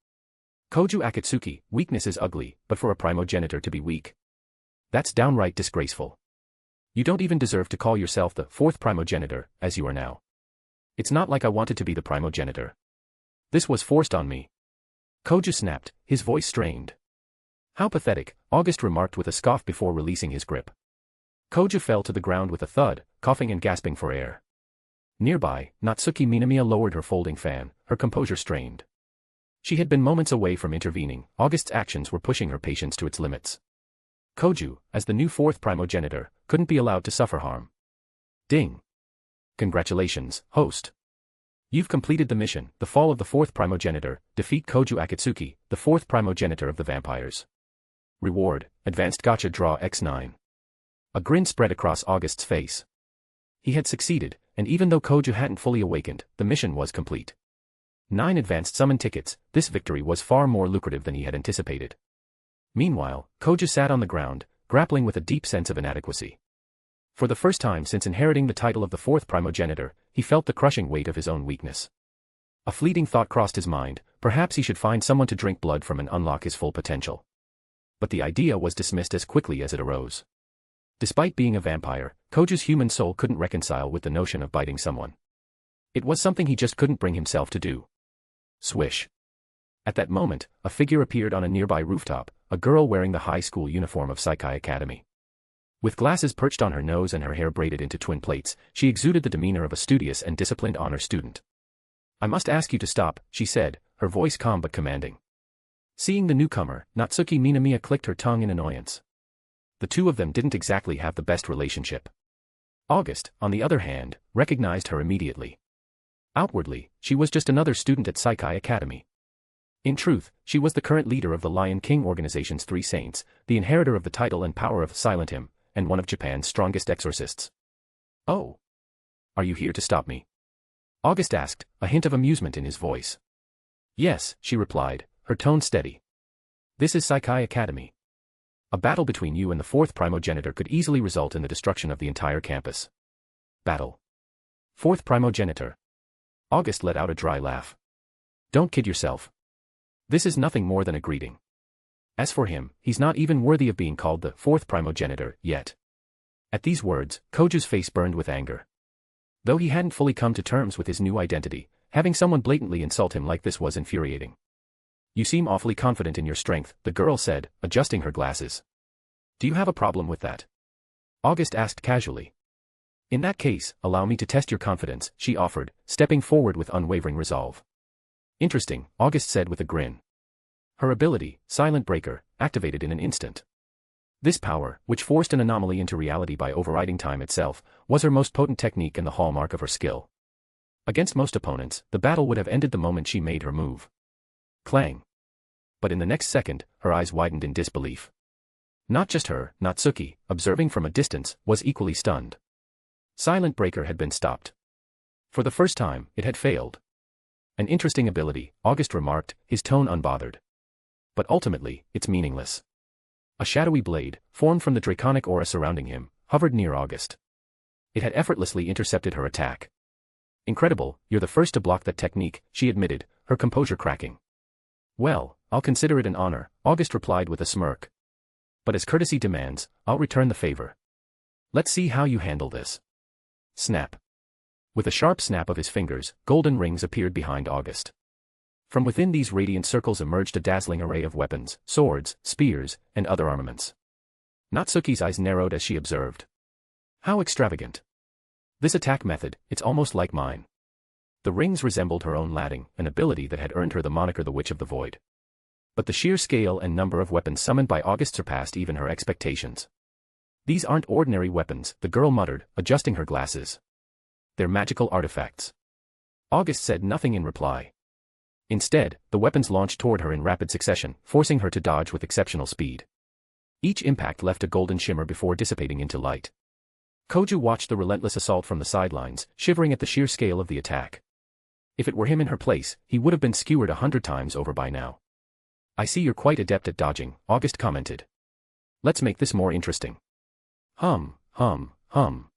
Koju Akatsuki, weakness is ugly, but for a primogenitor to be weak. That's downright disgraceful. You don't even deserve to call yourself the fourth primogenitor, as you are now. It's not like I wanted to be the primogenitor. This was forced on me. Koju snapped, his voice strained. How pathetic, August remarked with a scoff before releasing his grip. Koju fell to the ground with a thud, coughing and gasping for air. Nearby, Natsuki Minamiya lowered her folding fan, her composure strained. She had been moments away from intervening, August's actions were pushing her patience to its limits. Koju, as the new fourth primogenitor, couldn't be allowed to suffer harm. Ding. Congratulations, host. You've completed the mission, the fall of the fourth primogenitor, defeat Koju Akatsuki, the fourth primogenitor of the vampires. Reward, advanced gacha draw X9. A grin spread across August's face. He had succeeded, and even though Koju hadn't fully awakened, the mission was complete. 9 advanced summon tickets, this victory was far more lucrative than he had anticipated. Meanwhile, Koju sat on the ground, grappling with a deep sense of inadequacy. For the first time since inheriting the title of the fourth primogenitor, he felt the crushing weight of his own weakness. A fleeting thought crossed his mind, perhaps he should find someone to drink blood from and unlock his full potential. But the idea was dismissed as quickly as it arose. Despite being a vampire, Koju's human soul couldn't reconcile with the notion of biting someone. It was something he just couldn't bring himself to do. Swish. At that moment, a figure appeared on a nearby rooftop, a girl wearing the high school uniform of Saikai Academy. With glasses perched on her nose and her hair braided into twin plaits, she exuded the demeanor of a studious and disciplined honor student. I must ask you to stop, she said, her voice calm but commanding. Seeing the newcomer, Natsuki Minamiya clicked her tongue in annoyance. The two of them didn't exactly have the best relationship. August, on the other hand, recognized her immediately. Outwardly, she was just another student at Saikai Academy. In truth, she was the current leader of the Lion King organization's three saints, the inheritor of the title and power of Silent Him, and one of Japan's strongest exorcists. "Oh. Are you here to stop me?" August asked, a hint of amusement in his voice. "Yes," she replied, her tone steady. "This is Saikai Academy. A battle between you and the fourth Primogenitor could easily result in the destruction of the entire campus." "Battle? Fourth Primogenitor?" August let out a dry laugh. "Don't kid yourself. This is nothing more than a greeting. As for him, he's not even worthy of being called the fourth Primogenitor yet." At these words, Koju's face burned with anger. Though he hadn't fully come to terms with his new identity, having someone blatantly insult him like this was infuriating. "You seem awfully confident in your strength," the girl said, adjusting her glasses. "Do you have a problem with that?" August asked casually. "In that case, allow me to test your confidence," she offered, stepping forward with unwavering resolve. "Interesting," August said with a grin. Her ability, Silent Breaker, activated in an instant. This power, which forced an anomaly into reality by overriding time itself, was her most potent technique and the hallmark of her skill. Against most opponents, the battle would have ended the moment she made her move. Clang. But in the next second, her eyes widened in disbelief. Not just her, Natsuki, observing from a distance, was equally stunned. Silent Breaker had been stopped. For the first time, it had failed. An interesting ability, August remarked, his tone unbothered. But ultimately, it's meaningless. A shadowy blade, formed from the draconic aura surrounding him, hovered near August. It had effortlessly intercepted her attack. "Incredible, you're the first to block that technique," she admitted, her composure cracking. "Well, I'll consider it an honor," August replied with a smirk. "But as courtesy demands, I'll return the favor. Let's see how you handle this." Snap. With a sharp snap of his fingers, golden rings appeared behind August. From within these radiant circles emerged a dazzling array of weapons, swords, spears, and other armaments. Natsuki's eyes narrowed as she observed. "How extravagant. This attack method, it's almost like mine." The rings resembled her own latting, an ability that had earned her the moniker the Witch of the Void. But the sheer scale and number of weapons summoned by August surpassed even her expectations. "These aren't ordinary weapons," the girl muttered, adjusting her glasses. "They're magical artifacts." August said nothing in reply. Instead, the weapons launched toward her in rapid succession, forcing her to dodge with exceptional speed. Each impact left a golden shimmer before dissipating into light. Koju watched the relentless assault from the sidelines, shivering at the sheer scale of the attack. If it were him in her place, he would have been skewered 100 times over by now. "I see you're quite adept at dodging," August commented. "Let's make this more interesting." Hum, hum, hum.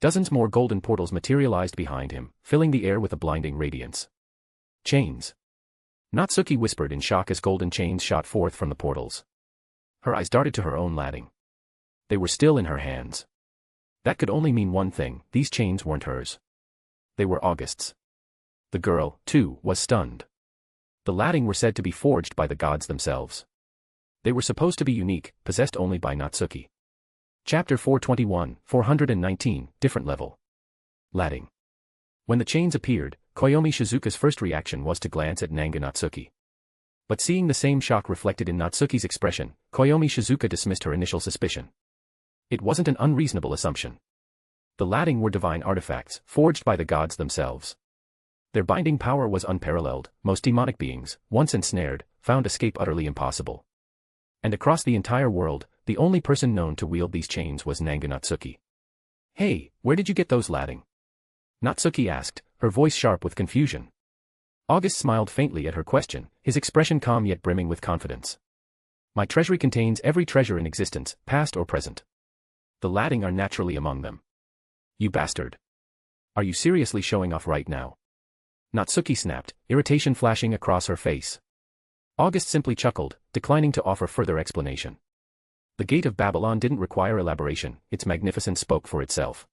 Dozens more golden portals materialized behind him, filling the air with a blinding radiance. "Chains." Natsuki whispered in shock as golden chains shot forth from the portals. Her eyes darted to her own latting. They were still in her hands. That could only mean one thing: these chains weren't hers. They were August's. The girl, too, was stunned. The latting were said to be forged by the gods themselves. They were supposed to be unique, possessed only by Natsuki. Chapter 421, 419, Different Level. Latting. When the chains appeared, Koyomi Shizuka's first reaction was to glance at Nanga Natsuki. But seeing the same shock reflected in Natsuki's expression, Koyomi Shizuka dismissed her initial suspicion. It wasn't an unreasonable assumption. The latting were divine artifacts, forged by the gods themselves. Their binding power was unparalleled. Most demonic beings, once ensnared, found escape utterly impossible. And across the entire world, the only person known to wield these chains was Nanga Natsuki. "Hey, where did you get those latting?" Natsuki asked, her voice sharp with confusion. August smiled faintly at her question, his expression calm yet brimming with confidence. "My treasury contains every treasure in existence, past or present. The latting are naturally among them." "You bastard. Are you seriously showing off right now?" Natsuki snapped, irritation flashing across her face. August simply chuckled, declining to offer further explanation. The Gate of Babylon didn't require elaboration, its magnificence spoke for itself.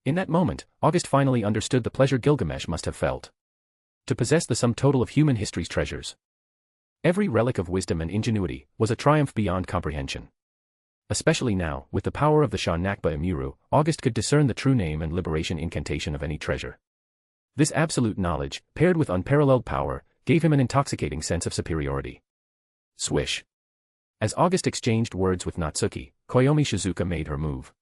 In that moment, August finally understood the pleasure Gilgamesh must have felt. To possess the sum total of human history's treasures. Every relic of wisdom and ingenuity was a triumph beyond comprehension. Especially now, with the power of the Sha Nakba Imuru, August could discern the true name and liberation incantation of any treasure. This absolute knowledge, paired with unparalleled power, gave him an intoxicating sense of superiority. Swish. As August exchanged words with Natsuki, Koyomi Shizuka made her move.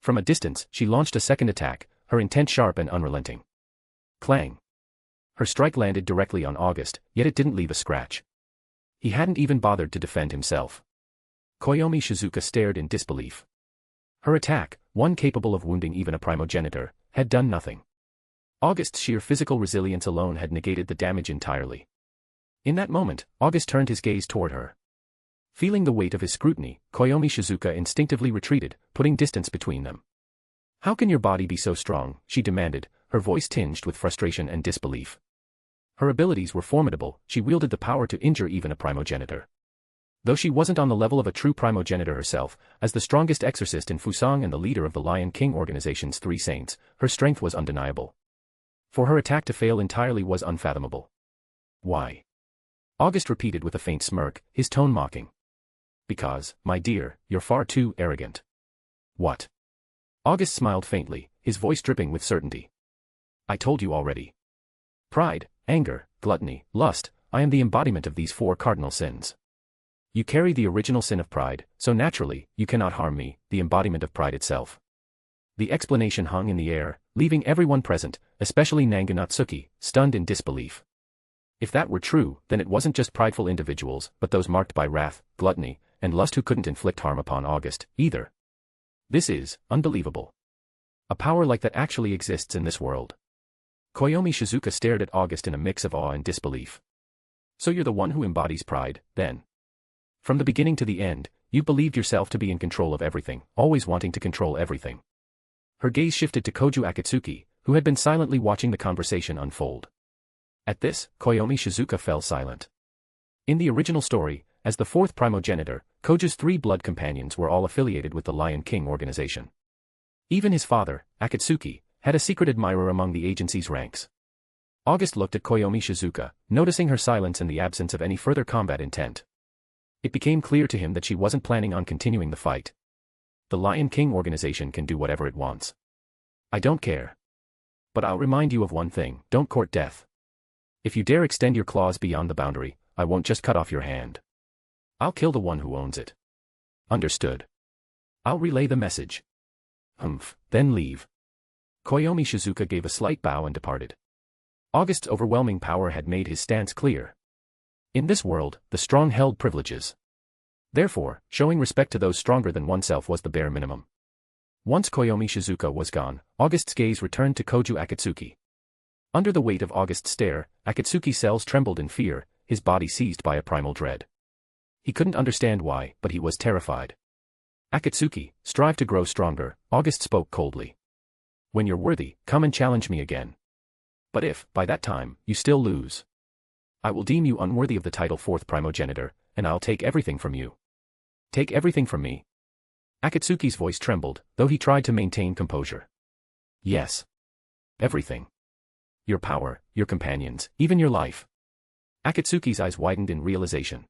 From a distance, she launched a second attack, her intent sharp and unrelenting. Clang. Her strike landed directly on August, yet it didn't leave a scratch. He hadn't even bothered to defend himself. Koyomi Shizuka stared in disbelief. Her attack, one capable of wounding even a primogenitor, had done nothing. August's sheer physical resilience alone had negated the damage entirely. In that moment, August turned his gaze toward her. Feeling the weight of his scrutiny, Koyomi Shizuka instinctively retreated, putting distance between them. "How can your body be so strong?" she demanded, her voice tinged with frustration and disbelief. Her abilities were formidable, she wielded the power to injure even a primogenitor. Though she wasn't on the level of a true primogenitor herself, as the strongest exorcist in Fusang and the leader of the Lion King organization's 3 saints, her strength was undeniable. For her attack to fail entirely was unfathomable. "Why?" August repeated with a faint smirk, his tone mocking. "Because, my dear, you're far too arrogant." "What?" August smiled faintly, his voice dripping with certainty. "I told you already. Pride, anger, gluttony, lust, I am the embodiment of these 4 cardinal sins. You carry the original sin of pride, so naturally, you cannot harm me, the embodiment of pride itself." The explanation hung in the air, leaving everyone present, especially Nanga Natsuki, stunned in disbelief. If that were true, then it wasn't just prideful individuals, but those marked by wrath, gluttony, and lust who couldn't inflict harm upon August, either. This is unbelievable. A power like that actually exists in this world. Koyomi Shizuka stared at August in a mix of awe and disbelief. "So you're the one who embodies pride, then? From the beginning to the end, you believed yourself to be in control of everything, always wanting to control everything." Her gaze shifted to Koju Akatsuki, who had been silently watching the conversation unfold. At this, Koyomi Shizuka fell silent. In the original story, as the 4th primogenitor, Koju's 3 blood companions were all affiliated with the Lion King organization. Even his father, Akatsuki, had a secret admirer among the agency's ranks. August looked at Koyomi Shizuka, noticing her silence and the absence of any further combat intent. It became clear to him that she wasn't planning on continuing the fight. The Lion King organization can do whatever it wants. "I don't care. But I'll remind you of one thing, don't court death. If you dare extend your claws beyond the boundary, I won't just cut off your hand. I'll kill the one who owns it." "Understood. I'll relay the message." "Humph, then leave." Koyomi Shizuka gave a slight bow and departed. August's overwhelming power had made his stance clear. In this world, the strong held privileges. Therefore, showing respect to those stronger than oneself was the bare minimum. Once Koyomi Shizuka was gone, August's gaze returned to Koju Akatsuki. Under the weight of August's stare, Akatsuki's cells trembled in fear, his body seized by a primal dread. He couldn't understand why, but he was terrified. "Akatsuki, strive to grow stronger," August spoke coldly. "When you're worthy, come and challenge me again. But if, by that time, you still lose, I will deem you unworthy of the title 4th primogenitor, and I'll take everything from you." "Take everything from me?" Akatsuki's voice trembled, though he tried to maintain composure. "Yes. Everything. Your power, your companions, even your life." Akatsuki's eyes widened in realization.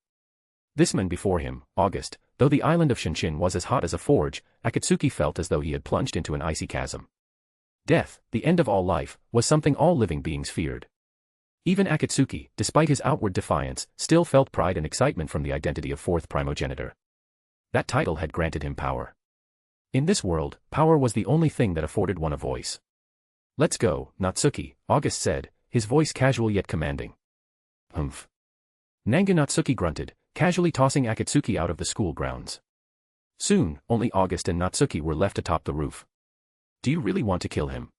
This man before him, August, though the island of Shinshin was as hot as a forge, Akatsuki felt as though he had plunged into an icy chasm. Death, the end of all life, was something all living beings feared. Even Akatsuki, despite his outward defiance, still felt pride and excitement from the identity of 4th primogenitor. That title had granted him power. In this world, power was the only thing that afforded one a voice. "Let's go, Natsuki," August said, his voice casual yet commanding. "Humph." Nanga Natsuki grunted, casually tossing Akatsuki out of the school grounds. Soon, only August and Natsuki were left atop the roof. "Do you really want to kill him?"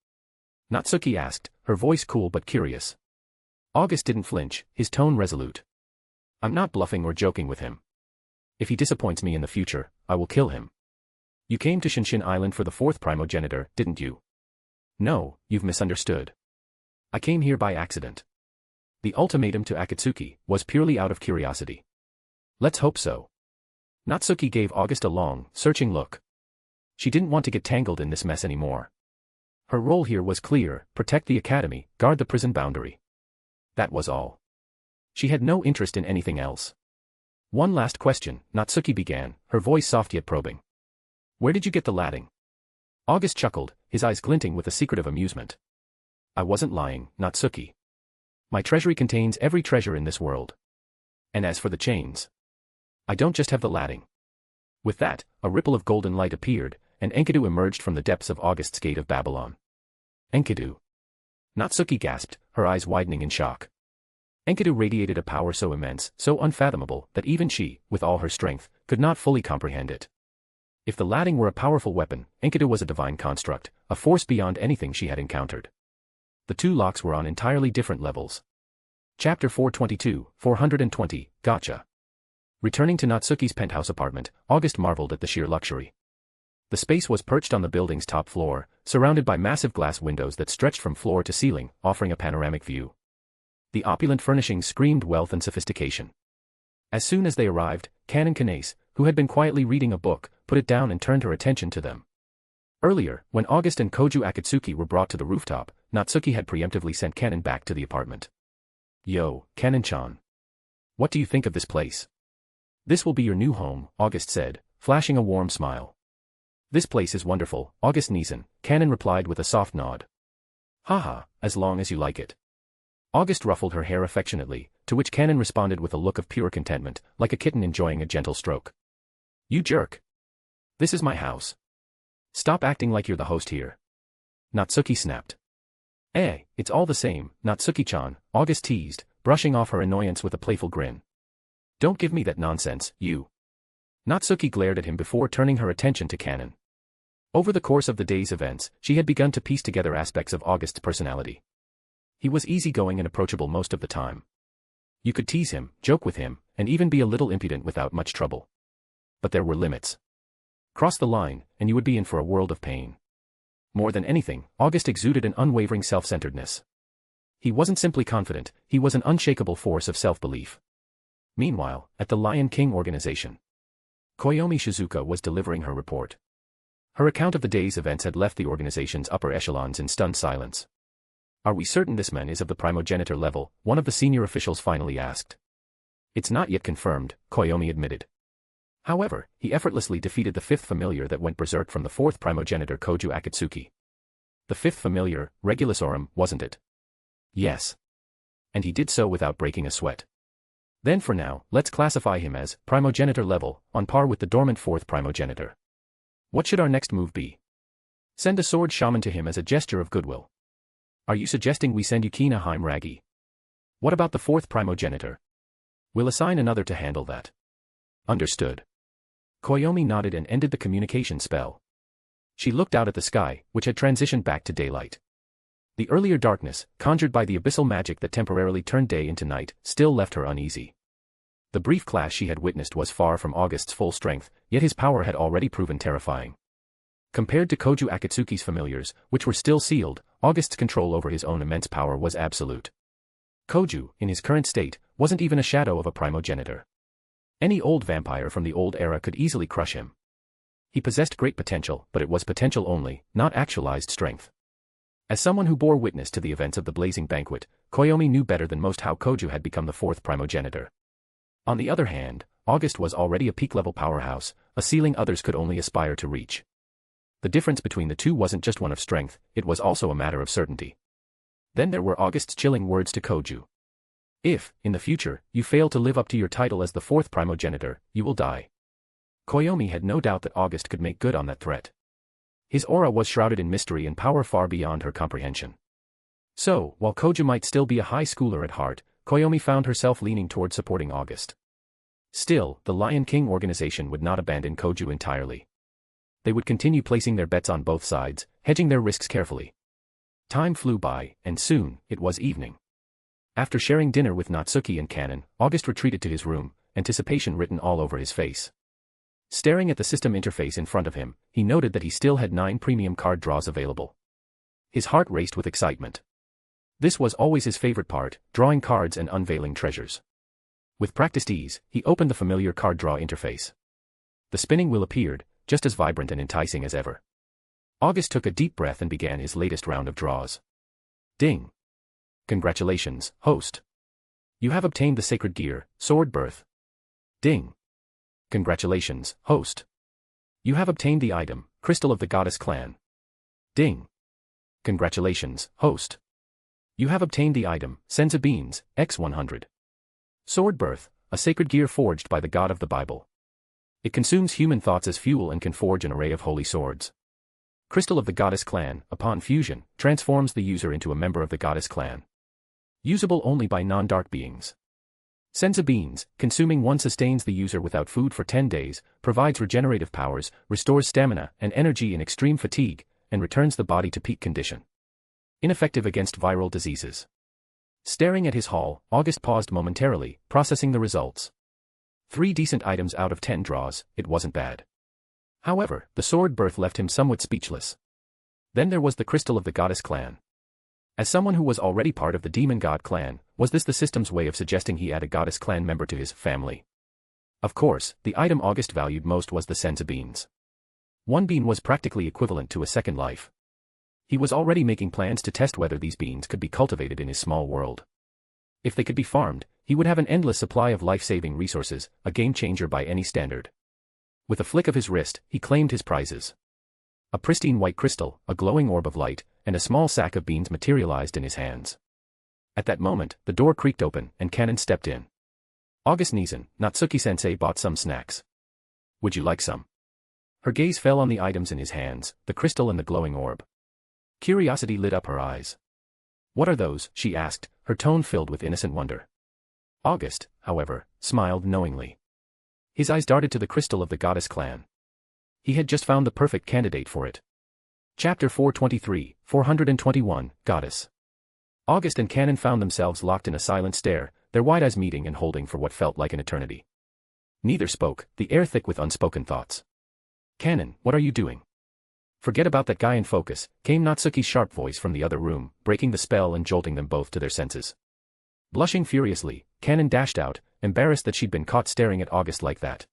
Natsuki asked, her voice cool but curious. August didn't flinch, his tone resolute. "I'm not bluffing or joking with him. If he disappoints me in the future, I will kill him." "You came to Shinshin Island for the 4th primogenitor, didn't you?" "No, you've misunderstood. I came here by accident." The ultimatum to Akatsuki was purely out of curiosity. "Let's hope so." Natsuki gave August a long, searching look. She didn't want to get tangled in this mess anymore. Her role here was clear: protect the academy, guard the prison boundary. That was all. She had no interest in anything else. "One last question," Natsuki began, her voice soft yet probing. "Where did you get the latting?" August chuckled, his eyes glinting with a secretive amusement. "I wasn't lying, Natsuki. My treasury contains every treasure in this world. And as for the chains, I don't just have the latting. With that, a ripple of golden light appeared, and Enkidu emerged from the depths of August's Gate of Babylon. Enkidu. Natsuki gasped, her eyes widening in shock. Enkidu radiated a power so immense, so unfathomable, that even she, with all her strength, could not fully comprehend it. If the latting were a powerful weapon, Enkidu was a divine construct, a force beyond anything she had encountered. The two locks were on entirely different levels. Chapter 422, 420, Gacha. Returning to Natsuki's penthouse apartment, August marveled at the sheer luxury. The space was perched on the building's top floor, surrounded by massive glass windows that stretched from floor to ceiling, offering a panoramic view. The opulent furnishings screamed wealth and sophistication. As soon as they arrived, Canon Kanase, who had been quietly reading a book, put it down and turned her attention to them. Earlier, when August and Koju Akatsuki were brought to the rooftop, Natsuki had preemptively sent Canon back to the apartment. Yo, Canon-chan. What do you think of this place? This will be your new home, August said, flashing a warm smile. This place is wonderful, August Neeson, Canon replied with a soft nod. Haha, as long as you like it. August ruffled her hair affectionately, to which Canon responded with a look of pure contentment, like a kitten enjoying a gentle stroke. You jerk. This is my house. Stop acting like you're the host here. Natsuki snapped. It's all the same, Natsuki-chan, August teased, brushing off her annoyance with a playful grin. Don't give me that nonsense, you. Natsuki glared at him before turning her attention to Canon. Over the course of the day's events, she had begun to piece together aspects of August's personality. He was easygoing and approachable most of the time. You could tease him, joke with him, and even be a little impudent without much trouble. But there were limits. Cross the line, and you would be in for a world of pain. More than anything, August exuded an unwavering self-centeredness. He wasn't simply confident, he was an unshakable force of self-belief. Meanwhile, at the Lion King organization, Koyomi Shizuka was delivering her report. Her account of the day's events had left the organization's upper echelons in stunned silence. Are we certain this man is of the Primogenitor level? One of the senior officials finally asked. It's not yet confirmed, Koyomi admitted. However, he effortlessly defeated the fifth familiar that went berserk from the fourth Primogenitor Koju Akatsuki. The fifth familiar, Regulusorum, wasn't it? Yes. And he did so without breaking a sweat. Then for now, let's classify him as Primogenitor level, on par with the dormant fourth Primogenitor. What should our next move be? Send a sword shaman to him as a gesture of goodwill. Are you suggesting we send Yukina Heimragi? What about the fourth Primogenitor? We'll assign another to handle that. Understood. Koyomi nodded and ended the communication spell. She looked out at the sky, which had transitioned back to daylight. The earlier darkness, conjured by the abyssal magic that temporarily turned day into night, still left her uneasy. The brief clash she had witnessed was far from August's full strength, yet his power had already proven terrifying. Compared to Koju Akatsuki's familiars, which were still sealed, August's control over his own immense power was absolute. Koju, in his current state, wasn't even a shadow of a primogenitor. Any old vampire from the old era could easily crush him. He possessed great potential, but it was potential only, not actualized strength. As someone who bore witness to the events of the Blazing Banquet, Koyomi knew better than most how Koju had become the fourth primogenitor. On the other hand, August was already a peak-level powerhouse, a ceiling others could only aspire to reach. The difference between the two wasn't just one of strength, it was also a matter of certainty. Then there were August's chilling words to Koju. If, in the future, you fail to live up to your title as the fourth primogenitor, you will die. Koyomi had no doubt that August could make good on that threat. His aura was shrouded in mystery and power far beyond her comprehension. So, while Koju might still be a high schooler at heart, Koyomi found herself leaning toward supporting August. Still, the Lion King organization would not abandon Koju entirely. They would continue placing their bets on both sides, hedging their risks carefully. Time flew by, and soon, it was evening. After sharing dinner with Natsuki and Canon, August retreated to his room, anticipation written all over his face. Staring at the system interface in front of him, he noted that he still had 9 premium card draws available. His heart raced with excitement. This was always his favorite part, drawing cards and unveiling treasures. With practiced ease, he opened the familiar card draw interface. The spinning wheel appeared, just as vibrant and enticing as ever. August took a deep breath and began his latest round of draws. Ding! Congratulations, host. You have obtained the sacred gear, Sword Birth. Ding! Congratulations, host. You have obtained the item, Crystal of the Goddess Clan. Ding! Congratulations, host. You have obtained the item, Senza Beans, X100. Sword Birth, a sacred gear forged by the God of the Bible. It consumes human thoughts as fuel and can forge an array of holy swords. Crystal of the Goddess Clan, upon fusion, transforms the user into a member of the Goddess Clan. Usable only by non-dark beings. Senza beans, consuming one sustains the user without food for 10 days, provides regenerative powers, restores stamina and energy in extreme fatigue, and returns the body to peak condition. Ineffective against viral diseases. Staring at his haul, August paused momentarily, processing the results. 3 decent items out of 10 draws, it wasn't bad. However, the sword birth left him somewhat speechless. Then there was the Crystal of the Goddess Clan. As someone who was already part of the Demon God Clan, was this the system's way of suggesting he add a Goddess Clan member to his family? Of course, the item August valued most was the Senza beans. 1 bean was practically equivalent to a second life. He was already making plans to test whether these beans could be cultivated in his small world. If they could be farmed, he would have an endless supply of life-saving resources, a game-changer by any standard. With a flick of his wrist, he claimed his prizes. A pristine white crystal, a glowing orb of light, and a small sack of beans materialized in his hands. At that moment, the door creaked open, and Kanon stepped in. August Nizan, Natsuki-sensei bought some snacks. Would you like some? Her gaze fell on the items in his hands, the crystal and the glowing orb. Curiosity lit up her eyes. What are those? She asked, her tone filled with innocent wonder. August, however, smiled knowingly. His eyes darted to the crystal of the Goddess Clan. He had just found the perfect candidate for it. Chapter 423, 421, Goddess. August and Kanon found themselves locked in a silent stare, their wide eyes meeting and holding for what felt like an eternity. Neither spoke, the air thick with unspoken thoughts. Kanon, what are you doing? Forget about that guy and focus, came Natsuki's sharp voice from the other room, breaking the spell and jolting them both to their senses. Blushing furiously, Kanon dashed out, embarrassed that she'd been caught staring at August like that.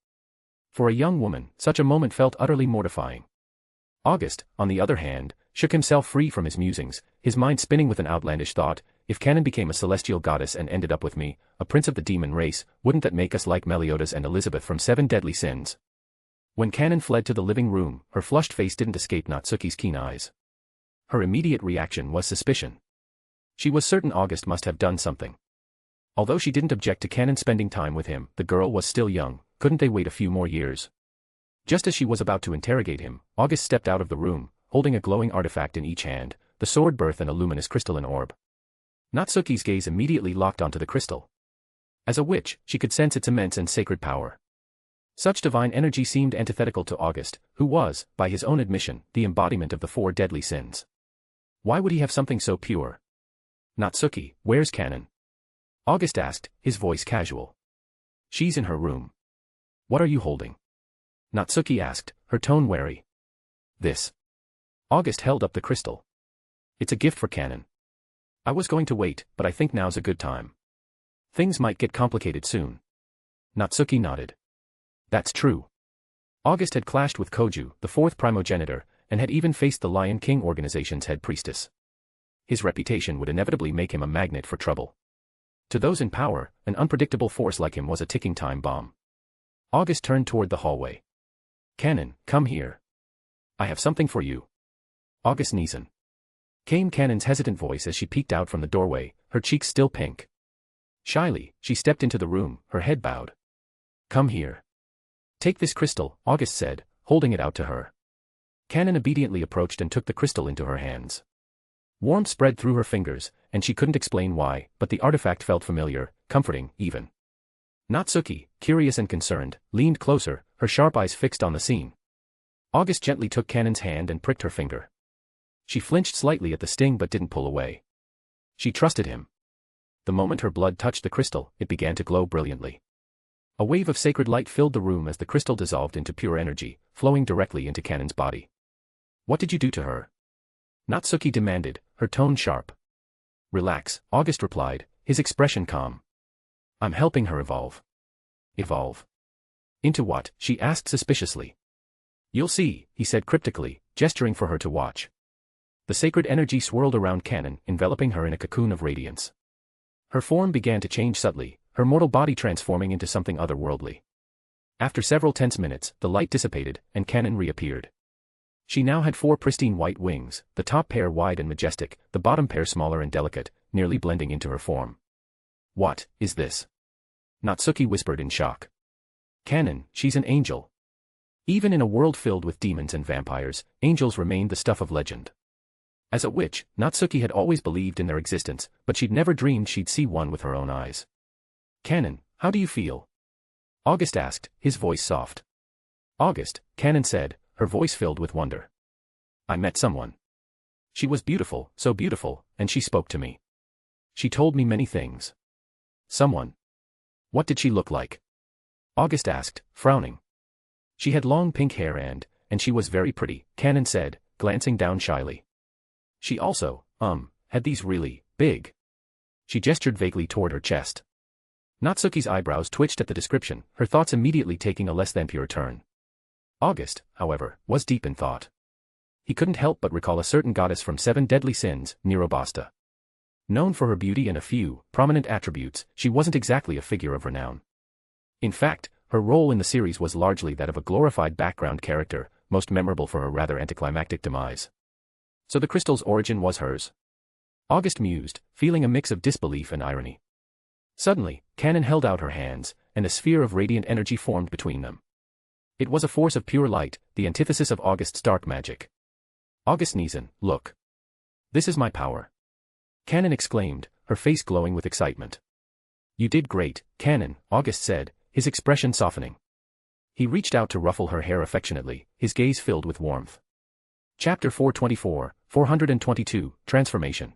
For a young woman, such a moment felt utterly mortifying. August, on the other hand, shook himself free from his musings, his mind spinning with an outlandish thought. If Kanon became a celestial goddess and ended up with me, a prince of the demon race, wouldn't that make us like Meliodas and Elizabeth from 7 Deadly Sins? When Kanon fled to the living room, her flushed face didn't escape Natsuki's keen eyes. Her immediate reaction was suspicion. She was certain August must have done something. Although she didn't object to Kanon spending time with him, the girl was still young, couldn't they wait a few more years? Just as she was about to interrogate him, August stepped out of the room, holding a glowing artifact in each hand, the sword birth and a luminous crystalline orb. Natsuki's gaze immediately locked onto the crystal. As a witch, she could sense its immense and sacred power. Such divine energy seemed antithetical to August, who was, by his own admission, the embodiment of the 4 deadly sins. Why would he have something so pure? Natsuki, where's Kanon? August asked, his voice casual. She's in her room. What are you holding? Natsuki asked, her tone wary. This. August held up the crystal. It's a gift for Kanon. I was going to wait, but I think now's a good time. Things might get complicated soon. Natsuki nodded. That's true. August had clashed with Koju, the 4th Primogenitor, and had even faced the Lion King organization's head priestess. His reputation would inevitably make him a magnet for trouble. To those in power, an unpredictable force like him was a ticking time bomb. August turned toward the hallway. Kanon, come here. I have something for you. August Nizan. Came Kanon's hesitant voice as she peeked out from the doorway, her cheeks still pink. Shyly, she stepped into the room, her head bowed. Come here. Take this crystal, August said, holding it out to her. Kanon obediently approached and took the crystal into her hands. Warmth spread through her fingers, and she couldn't explain why, but the artifact felt familiar, comforting, even. Natsuki, curious and concerned, leaned closer, her sharp eyes fixed on the scene. August gently took Kanon's hand and pricked her finger. She flinched slightly at the sting but didn't pull away. She trusted him. The moment her blood touched the crystal, it began to glow brilliantly. A wave of sacred light filled the room as the crystal dissolved into pure energy, flowing directly into Kanon's body. What did you do to her? Natsuki demanded, her tone sharp. Relax, August replied, his expression calm. I'm helping her evolve. Evolve? Into what? She asked suspiciously. You'll see, he said cryptically, gesturing for her to watch. The sacred energy swirled around Kanon, enveloping her in a cocoon of radiance. Her form began to change subtly, her mortal body transforming into something otherworldly. After several tense minutes, the light dissipated, and Kanon reappeared. She now had 4 pristine white wings, the top pair wide and majestic, the bottom pair smaller and delicate, nearly blending into her form. What is this? Natsuki whispered in shock. Canon, she's an angel. Even in a world filled with demons and vampires, angels remained the stuff of legend. As a witch, Natsuki had always believed in their existence, but she'd never dreamed she'd see one with her own eyes. Canon, how do you feel? August asked, his voice soft. August, Canon said, her voice filled with wonder. I met someone. She was beautiful, so beautiful, and she spoke to me. She told me many things. Someone. What did she look like? August asked, frowning. She had long pink hair and she was very pretty, Canon said, glancing down shyly. She also, had these really big. She gestured vaguely toward her chest. Natsuki's eyebrows twitched at the description, her thoughts immediately taking a less than pure turn. August, however, was deep in thought. He couldn't help but recall a certain goddess from Seven Deadly Sins, Nirobasta. Known for her beauty and a few prominent attributes, she wasn't exactly a figure of renown. In fact, her role in the series was largely that of a glorified background character, most memorable for her rather anticlimactic demise. So the crystal's origin was hers? August mused, feeling a mix of disbelief and irony. Suddenly, Canon held out her hands, and a sphere of radiant energy formed between them. It was a force of pure light, the antithesis of August's dark magic. August Neeson, look. This is my power. Canon exclaimed, her face glowing with excitement. You did great, Canon, August said, his expression softening. He reached out to ruffle her hair affectionately, his gaze filled with warmth. Chapter 424, 422, Transformation.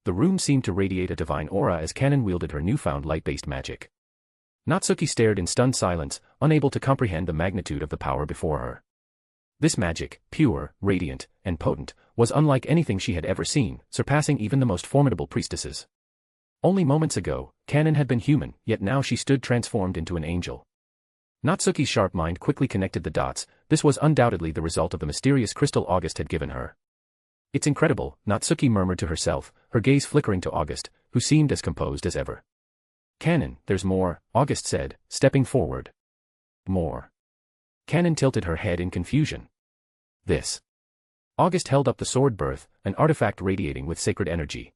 The room seemed to radiate a divine aura as Canon wielded her newfound light-based magic. Natsuki stared in stunned silence, unable to comprehend the magnitude of the power before her. This magic, pure, radiant, and potent, was unlike anything she had ever seen, surpassing even the most formidable priestesses. Only moments ago, Canon had been human, yet now she stood transformed into an angel. Natsuki's sharp mind quickly connected the dots. This was undoubtedly the result of the mysterious crystal August had given her. It's incredible, Natsuki murmured to herself, her gaze flickering to August, who seemed as composed as ever. Canon, there's more, August said, stepping forward. More. Canon tilted her head in confusion. This. August held up the sword birth, an artifact radiating with sacred energy.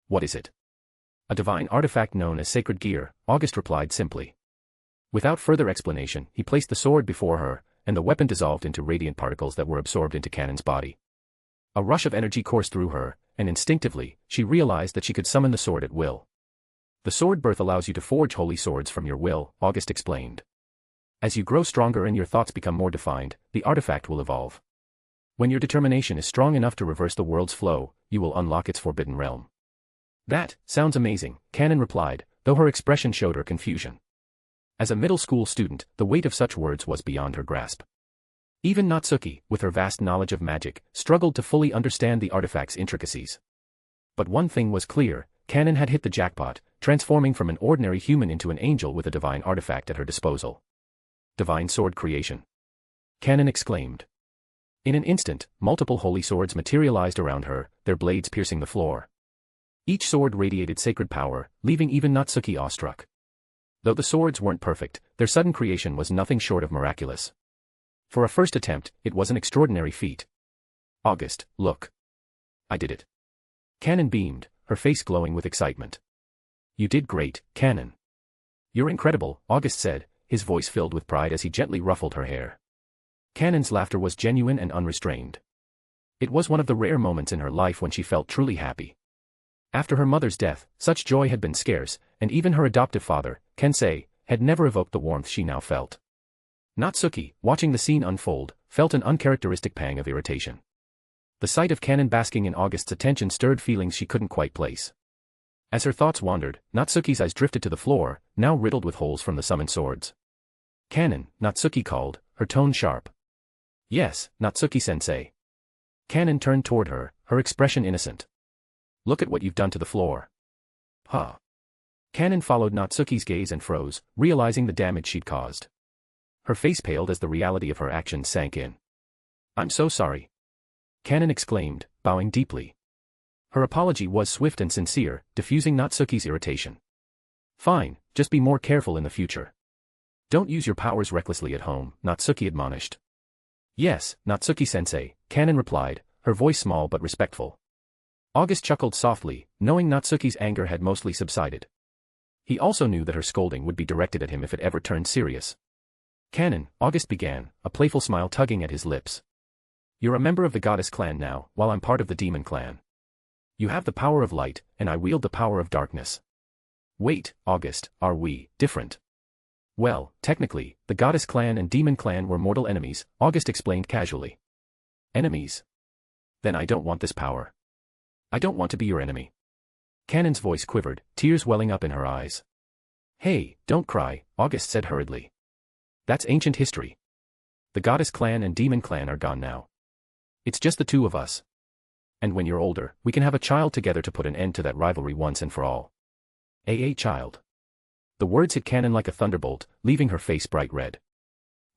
What is it? A divine artifact known as sacred gear, August replied simply. Without further explanation, he placed the sword before her, and the weapon dissolved into radiant particles that were absorbed into Canon's body. A rush of energy coursed through her, and instinctively, she realized that she could summon the sword at will. The sword birth allows you to forge holy swords from your will, August explained. As you grow stronger and your thoughts become more defined, the artifact will evolve. When your determination is strong enough to reverse the world's flow, you will unlock its forbidden realm. That sounds amazing, Canon replied, though her expression showed her confusion. As a middle school student, the weight of such words was beyond her grasp. Even Natsuki, with her vast knowledge of magic, struggled to fully understand the artifact's intricacies. But one thing was clear, Canon had hit the jackpot, transforming from an ordinary human into an angel with a divine artifact at her disposal. Divine sword creation. Canon exclaimed. In an instant, multiple holy swords materialized around her, their blades piercing the floor. Each sword radiated sacred power, leaving even Natsuki awestruck. Though the swords weren't perfect, their sudden creation was nothing short of miraculous. For a first attempt, it was an extraordinary feat. August, look. I did it. Canon beamed, her face glowing with excitement. You did great, Canon. You're incredible, August said, his voice filled with pride as he gently ruffled her hair. Canon's laughter was genuine and unrestrained. It was one of the rare moments in her life when she felt truly happy. After her mother's death, such joy had been scarce, and even her adoptive father, Kensei, had never evoked the warmth she now felt. Natsuki, watching the scene unfold, felt an uncharacteristic pang of irritation. The sight of Canon basking in August's attention stirred feelings she couldn't quite place. As her thoughts wandered, Natsuki's eyes drifted to the floor, now riddled with holes from the summoned swords. Canon, Natsuki called, her tone sharp. Yes, Natsuki-sensei. Canon turned toward her, her expression innocent. Look at what you've done to the floor. Huh. Canon followed Natsuki's gaze and froze, realizing the damage she'd caused. Her face paled as the reality of her actions sank in. I'm so sorry. Canon exclaimed, bowing deeply. Her apology was swift and sincere, diffusing Natsuki's irritation. Fine, just be more careful in the future. Don't use your powers recklessly at home, Natsuki admonished. Yes, Natsuki-sensei, Canon replied, her voice small but respectful. August chuckled softly, knowing Natsuki's anger had mostly subsided. He also knew that her scolding would be directed at him if it ever turned serious. Canon, August began, a playful smile tugging at his lips. You're a member of the goddess clan now, while I'm part of the demon clan. You have the power of light, and I wield the power of darkness. Wait, August, are we different? Well, technically, the goddess clan and demon clan were mortal enemies, August explained casually. Enemies? Then I don't want this power. I don't want to be your enemy. Canon's voice quivered, tears welling up in her eyes. Hey, don't cry, August said hurriedly. That's ancient history. The goddess clan and demon clan are gone now. It's just the two of us. And when you're older, we can have a child together to put an end to that rivalry once and for all. A child. The words hit Canon like a thunderbolt, leaving her face bright red.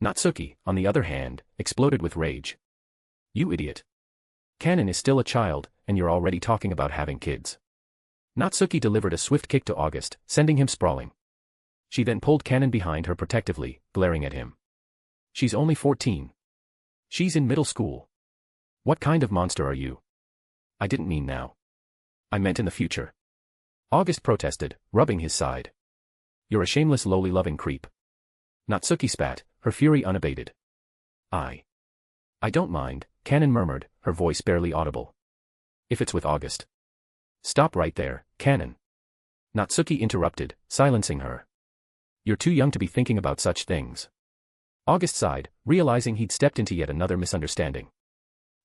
Natsuki, on the other hand, exploded with rage. You idiot. Canon is still a child, and you're already talking about having kids. Natsuki delivered a swift kick to August, sending him sprawling. She then pulled Canon behind her protectively, glaring at him. She's only 14. She's in middle school. What kind of monster are you? I didn't mean now. I meant in the future. August protested, rubbing his side. You're a shameless lowly loving creep. Natsuki spat, her fury unabated. I don't mind, Canon murmured, her voice barely audible. If it's with August. Stop right there, Canon. Natsuki interrupted, silencing her. You're too young to be thinking about such things. August sighed, realizing he'd stepped into yet another misunderstanding.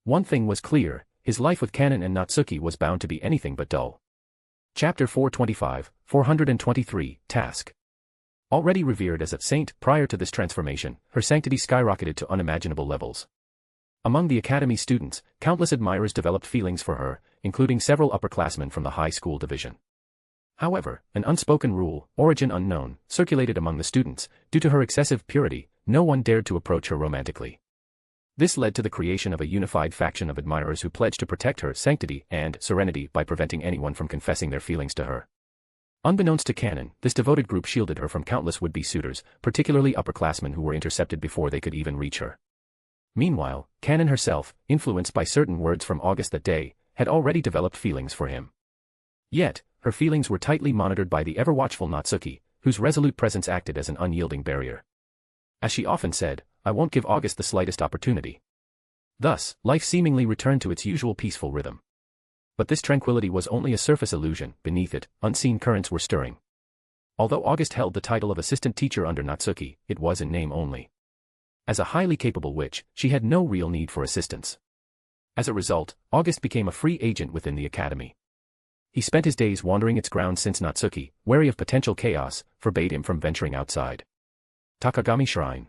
One thing was clear, his life with Canon and Natsuki was bound to be anything but dull. Chapter 425, 423, Task. Already revered as a saint prior to this transformation, her sanctity skyrocketed to unimaginable levels. Among the academy students, countless admirers developed feelings for her, including several upperclassmen from the high school division. However, an unspoken rule, origin unknown, circulated among the students. Due to her excessive purity, no one dared to approach her romantically. This led to the creation of a unified faction of admirers who pledged to protect her sanctity and serenity by preventing anyone from confessing their feelings to her. Unbeknownst to Canon, this devoted group shielded her from countless would-be suitors, particularly upperclassmen who were intercepted before they could even reach her. Meanwhile, Canon herself, influenced by certain words from August that day, had already developed feelings for him. Yet, her feelings were tightly monitored by the ever-watchful Natsuki, whose resolute presence acted as an unyielding barrier. As she often said, I won't give August the slightest opportunity. Thus, life seemingly returned to its usual peaceful rhythm. But this tranquility was only a surface illusion. Beneath it, unseen currents were stirring. Although August held the title of assistant teacher under Natsuki, it was in name only. As a highly capable witch, she had no real need for assistance. As a result, August became a free agent within the academy. He spent his days wandering its grounds since Natsuki, wary of potential chaos, forbade him from venturing outside. Takagami Shrine.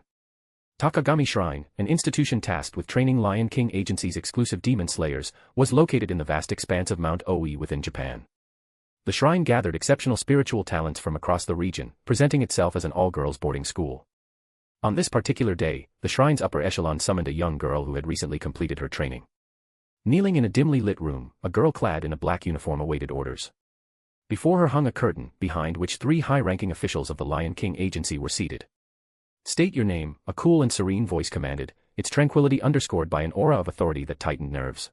Takagami Shrine, an institution tasked with training Lion King Agency's exclusive demon slayers, was located in the vast expanse of Mount Oi within Japan. The shrine gathered exceptional spiritual talents from across the region, presenting itself as an all-girls boarding school. On this particular day, the shrine's upper echelon summoned a young girl who had recently completed her training. Kneeling in a dimly lit room, a girl clad in a black uniform awaited orders. Before her hung a curtain, behind which 3 high-ranking officials of the Lion King Agency were seated. State your name, a cool and serene voice commanded, its tranquility underscored by an aura of authority that tightened nerves.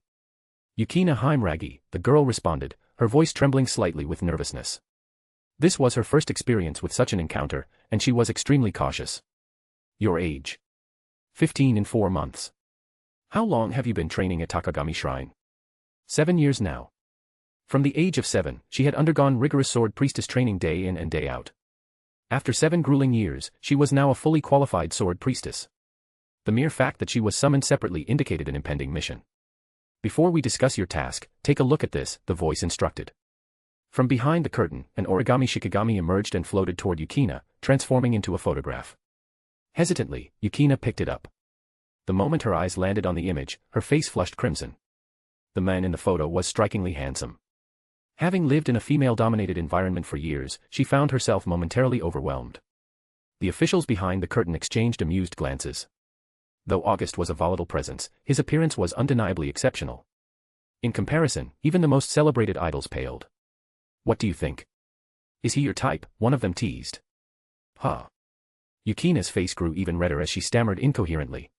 Yukina Heimragi, the girl responded, her voice trembling slightly with nervousness. This was her first experience with such an encounter, and she was extremely cautious. Your age? 15 in 4 months. How long have you been training at Takagami Shrine? 7 years now. From the age of 7, she had undergone rigorous sword priestess training day in and day out. After 7 grueling years, she was now a fully qualified sword priestess. The mere fact that she was summoned separately indicated an impending mission. Before we discuss your task, take a look at this, the voice instructed. From behind the curtain, an origami shikigami emerged and floated toward Yukina, transforming into a photograph. Hesitantly, Yukina picked it up. The moment her eyes landed on the image, her face flushed crimson. The man in the photo was strikingly handsome. Having lived in a female-dominated environment for years, she found herself momentarily overwhelmed. The officials behind the curtain exchanged amused glances. Though August was a volatile presence, his appearance was undeniably exceptional. In comparison, even the most celebrated idols paled. What do you think? Is he your type? One of them teased. Huh. Yukina's face grew even redder as she stammered incoherently.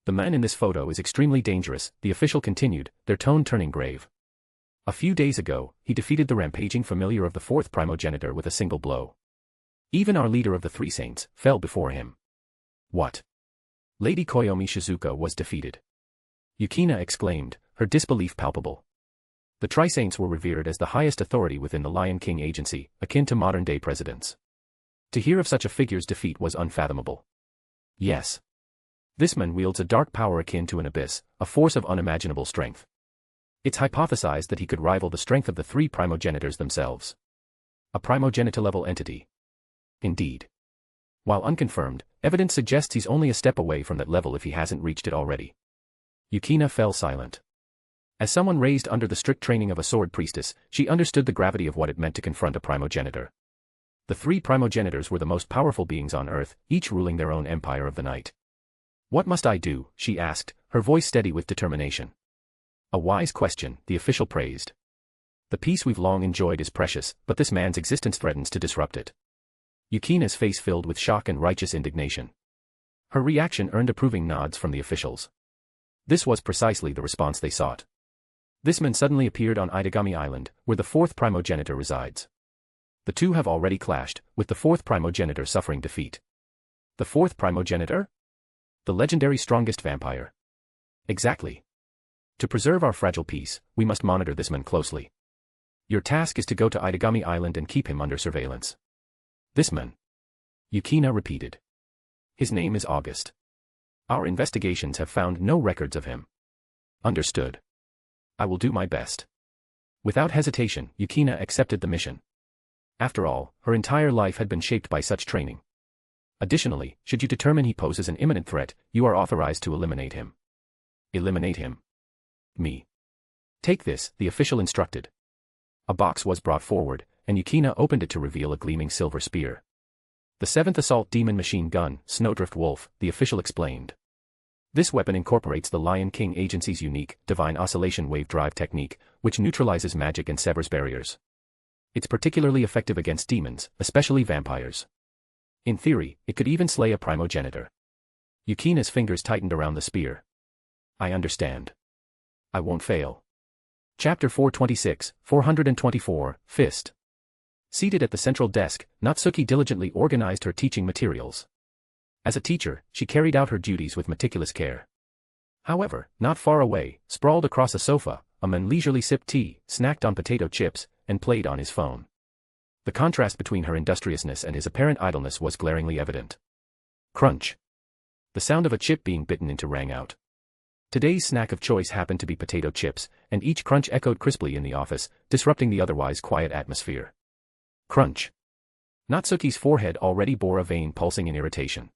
The man in this photo is extremely dangerous, the official continued, their tone turning grave. A few days ago, he defeated the rampaging familiar of the fourth Primogenitor with a single blow. Even our leader of the Three Saints fell before him. What? Lady Koyomi Shizuka was defeated? Yukina exclaimed, her disbelief palpable. The Tri-Saints were revered as the highest authority within the Lion King agency, akin to modern-day presidents. To hear of such a figure's defeat was unfathomable. Yes. This man wields a dark power akin to an abyss, a force of unimaginable strength. It's hypothesized that he could rival the strength of the three Primogenitors themselves. A Primogenitor-level entity. Indeed. While unconfirmed, evidence suggests he's only a step away from that level if he hasn't reached it already. Yukina fell silent. As someone raised under the strict training of a sword priestess, she understood the gravity of what it meant to confront a Primogenitor. The three Primogenitors were the most powerful beings on Earth, each ruling their own empire of the night. What must I do? She asked, her voice steady with determination. A wise question, the official praised. The peace we've long enjoyed is precious, but this man's existence threatens to disrupt it. Yukina's face filled with shock and righteous indignation. Her reaction earned approving nods from the officials. This was precisely the response they sought. This man suddenly appeared on Idagami Island, where the fourth Primogenitor resides. The two have already clashed, with the fourth Primogenitor suffering defeat. The fourth Primogenitor? The legendary strongest vampire. Exactly. To preserve our fragile peace, we must monitor this man closely. Your task is to go to Idagami Island and keep him under surveillance. This man? Yukina repeated. His name is August. Our investigations have found no records of him. Understood. I will do my best. Without hesitation, Yukina accepted the mission. After all, her entire life had been shaped by such training. Additionally, should you determine he poses an imminent threat, you are authorized to eliminate him. Eliminate him. Me. Take this, the official instructed. A box was brought forward, and Yukina opened it to reveal a gleaming silver spear. The 7th Assault Demon Machine Gun, Snowdrift Wolf, the official explained. This weapon incorporates the Lion King Agency's unique, Divine Oscillation Wave Drive technique, which neutralizes magic and severs barriers. It's particularly effective against demons, especially vampires. In theory, it could even slay a Primogenitor. Yukina's fingers tightened around the spear. I understand. I won't fail. Chapter 426, 424, Fist. Seated at the central desk, Natsuki diligently organized her teaching materials. As a teacher, she carried out her duties with meticulous care. However, not far away, sprawled across a sofa, a man leisurely sipped tea, snacked on potato chips, and played on his phone. The contrast between her industriousness and his apparent idleness was glaringly evident. Crunch. The sound of a chip being bitten into rang out. Today's snack of choice happened to be potato chips, and each crunch echoed crisply in the office, disrupting the otherwise quiet atmosphere. Crunch. Natsuki's forehead already bore a vein pulsing in irritation.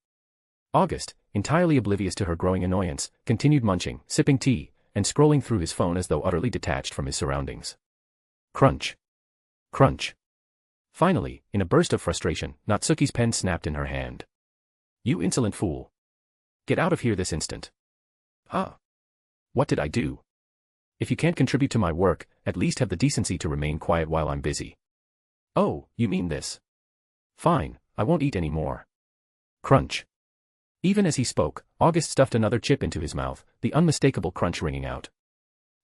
August, entirely oblivious to her growing annoyance, continued munching, sipping tea, and scrolling through his phone as though utterly detached from his surroundings. Crunch. Crunch. Finally, in a burst of frustration, Natsuki's pen snapped in her hand. You insolent fool. Get out of here this instant. Huh? What did I do? If you can't contribute to my work, at least have the decency to remain quiet while I'm busy. Oh, you mean this? Fine, I won't eat any more. Crunch. Even as he spoke, August stuffed another chip into his mouth, the unmistakable crunch ringing out.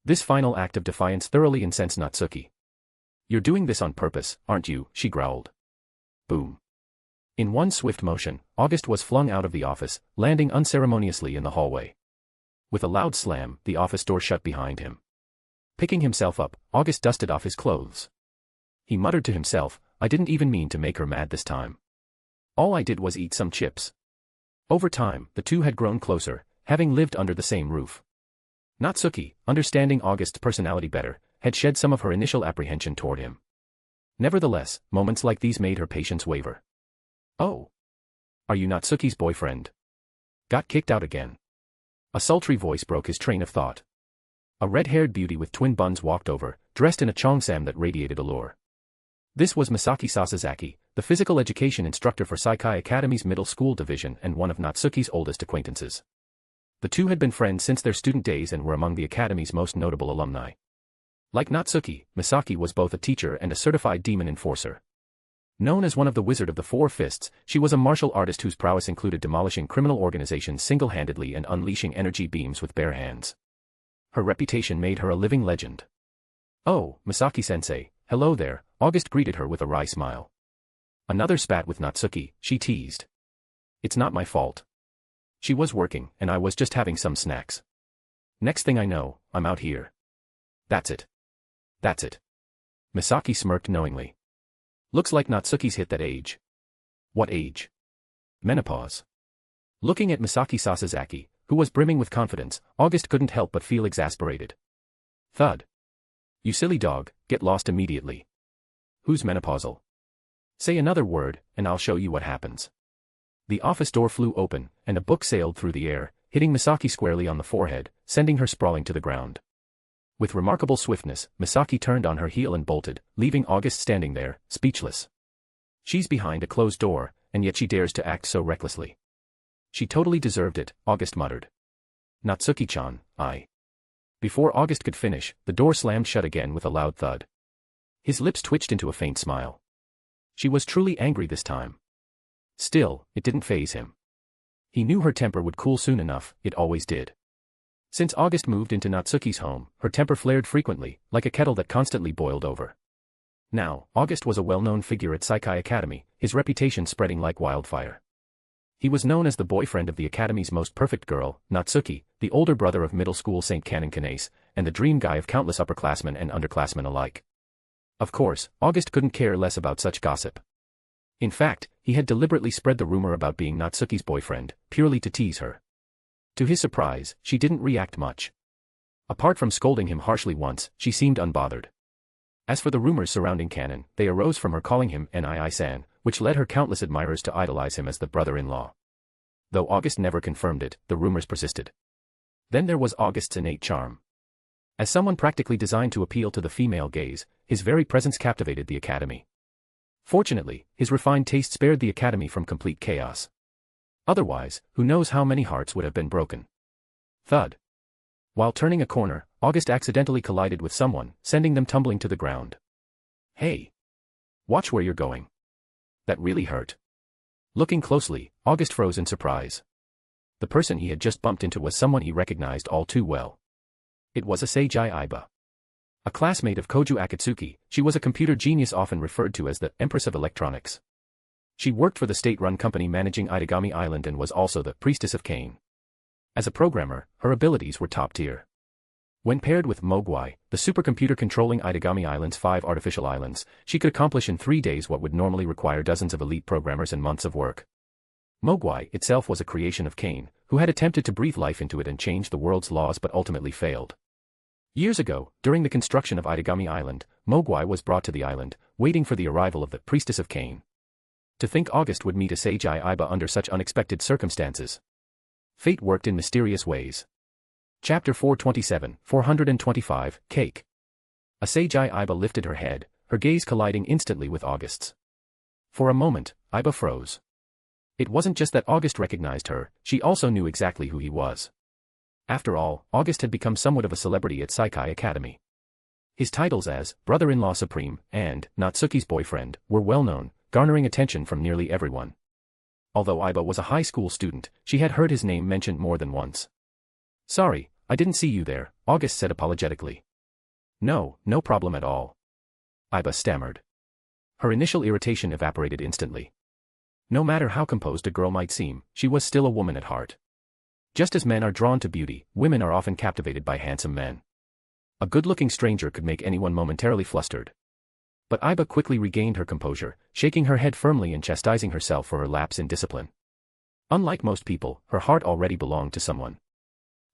This final act of defiance thoroughly incensed Natsuki. You're doing this on purpose, aren't you? She growled. Boom. In one swift motion, August was flung out of the office, landing unceremoniously in the hallway. With a loud slam, the office door shut behind him. Picking himself up, August dusted off his clothes. He muttered to himself, I didn't even mean to make her mad this time. All I did was eat some chips. Over time, the two had grown closer, having lived under the same roof. Natsuki, understanding August's personality better, had shed some of her initial apprehension toward him. Nevertheless, moments like these made her patience waver. Oh. Are you Natsuki's boyfriend? Got kicked out again. A sultry voice broke his train of thought. A red-haired beauty with twin buns walked over, dressed in a cheongsam that radiated allure. This was Misaki Sasazaki, the physical education instructor for Saikai Academy's middle school division and one of Natsuki's oldest acquaintances. The two had been friends since their student days and were among the academy's most notable alumni. Like Natsuki, Misaki was both a teacher and a certified demon enforcer. Known as one of the Wizard of the Four Fists, she was a martial artist whose prowess included demolishing criminal organizations single-handedly and unleashing energy beams with bare hands. Her reputation made her a living legend. Oh, Misaki-sensei, hello there, August greeted her with a wry smile. Another spat with Natsuki, she teased. It's not my fault. She was working, and I was just having some snacks. Next thing I know, I'm out here. That's it. That's it. Misaki smirked knowingly. Looks like Natsuki's hit that age. What age? Menopause. Looking at Misaki Sasazaki, who was brimming with confidence, August couldn't help but feel exasperated. Thud. You silly dog, get lost immediately. Who's menopausal? Say another word, and I'll show you what happens. The office door flew open, and a book sailed through the air, hitting Misaki squarely on the forehead, sending her sprawling to the ground. With remarkable swiftness, Misaki turned on her heel and bolted, leaving August standing there, speechless. She's behind a closed door, and yet she dares to act so recklessly. She totally deserved it, August muttered. Natsuki-chan, I. Before August could finish, the door slammed shut again with a loud thud. His lips twitched into a faint smile. She was truly angry this time. Still, it didn't faze him. He knew her temper would cool soon enough, it always did. Since August moved into Natsuki's home, her temper flared frequently, like a kettle that constantly boiled over. Now, August was a well-known figure at Seikai Academy, his reputation spreading like wildfire. He was known as the boyfriend of the Academy's most perfect girl, Natsuki, the older brother of middle school St. Canon Kanase, and the dream guy of countless upperclassmen and underclassmen alike. Of course, August couldn't care less about such gossip. In fact, he had deliberately spread the rumor about being Natsuki's boyfriend, purely to tease her. To his surprise, she didn't react much. Apart from scolding him harshly once, she seemed unbothered. As for the rumors surrounding Canon, they arose from her calling him Nii-san, which led her countless admirers to idolize him as the brother-in-law. Though August never confirmed it, the rumors persisted. Then there was August's innate charm. As someone practically designed to appeal to the female gaze, his very presence captivated the Academy. Fortunately, his refined taste spared the Academy from complete chaos. Otherwise, who knows how many hearts would have been broken. Thud. While turning a corner, August accidentally collided with someone, sending them tumbling to the ground. Hey! Watch where you're going. That really hurt. Looking closely, August froze in surprise. The person he had just bumped into was someone he recognized all too well. It was Asagi Aiba. A classmate of Koju Akatsuki, she was a computer genius often referred to as the Empress of Electronics. She worked for the state-run company managing Idagami Island and was also the Priestess of Cain. As a programmer, her abilities were top-tier. When paired with Mogwai, the supercomputer controlling Idagami Island's 5 artificial islands, she could accomplish in 3 days what would normally require dozens of elite programmers and months of work. Mogwai itself was a creation of Cain, who had attempted to breathe life into it and change the world's laws but ultimately failed. Years ago, during the construction of Idagami Island, Mogwai was brought to the island, waiting for the arrival of the Priestess of Cain. To think August would meet Asagi Aiba under such unexpected circumstances. Fate worked in mysterious ways. Chapter 427, 425, Cake. Asagi Aiba lifted her head, her gaze colliding instantly with August's. For a moment, Aiba froze. It wasn't just that August recognized her, she also knew exactly who he was. After all, August had become somewhat of a celebrity at Seikai Academy. His titles as Brother-in-Law Supreme and Natsuki's boyfriend were well known, garnering attention from nearly everyone. Although Aiba was a high school student, she had heard his name mentioned more than once. Sorry, I didn't see you there, August said apologetically. No problem at all. Aiba stammered. Her initial irritation evaporated instantly. No matter how composed a girl might seem, she was still a woman at heart. Just as men are drawn to beauty, women are often captivated by handsome men. A good-looking stranger could make anyone momentarily flustered. But Aiba quickly regained her composure, shaking her head firmly and chastising herself for her lapse in discipline. Unlike most people, her heart already belonged to someone.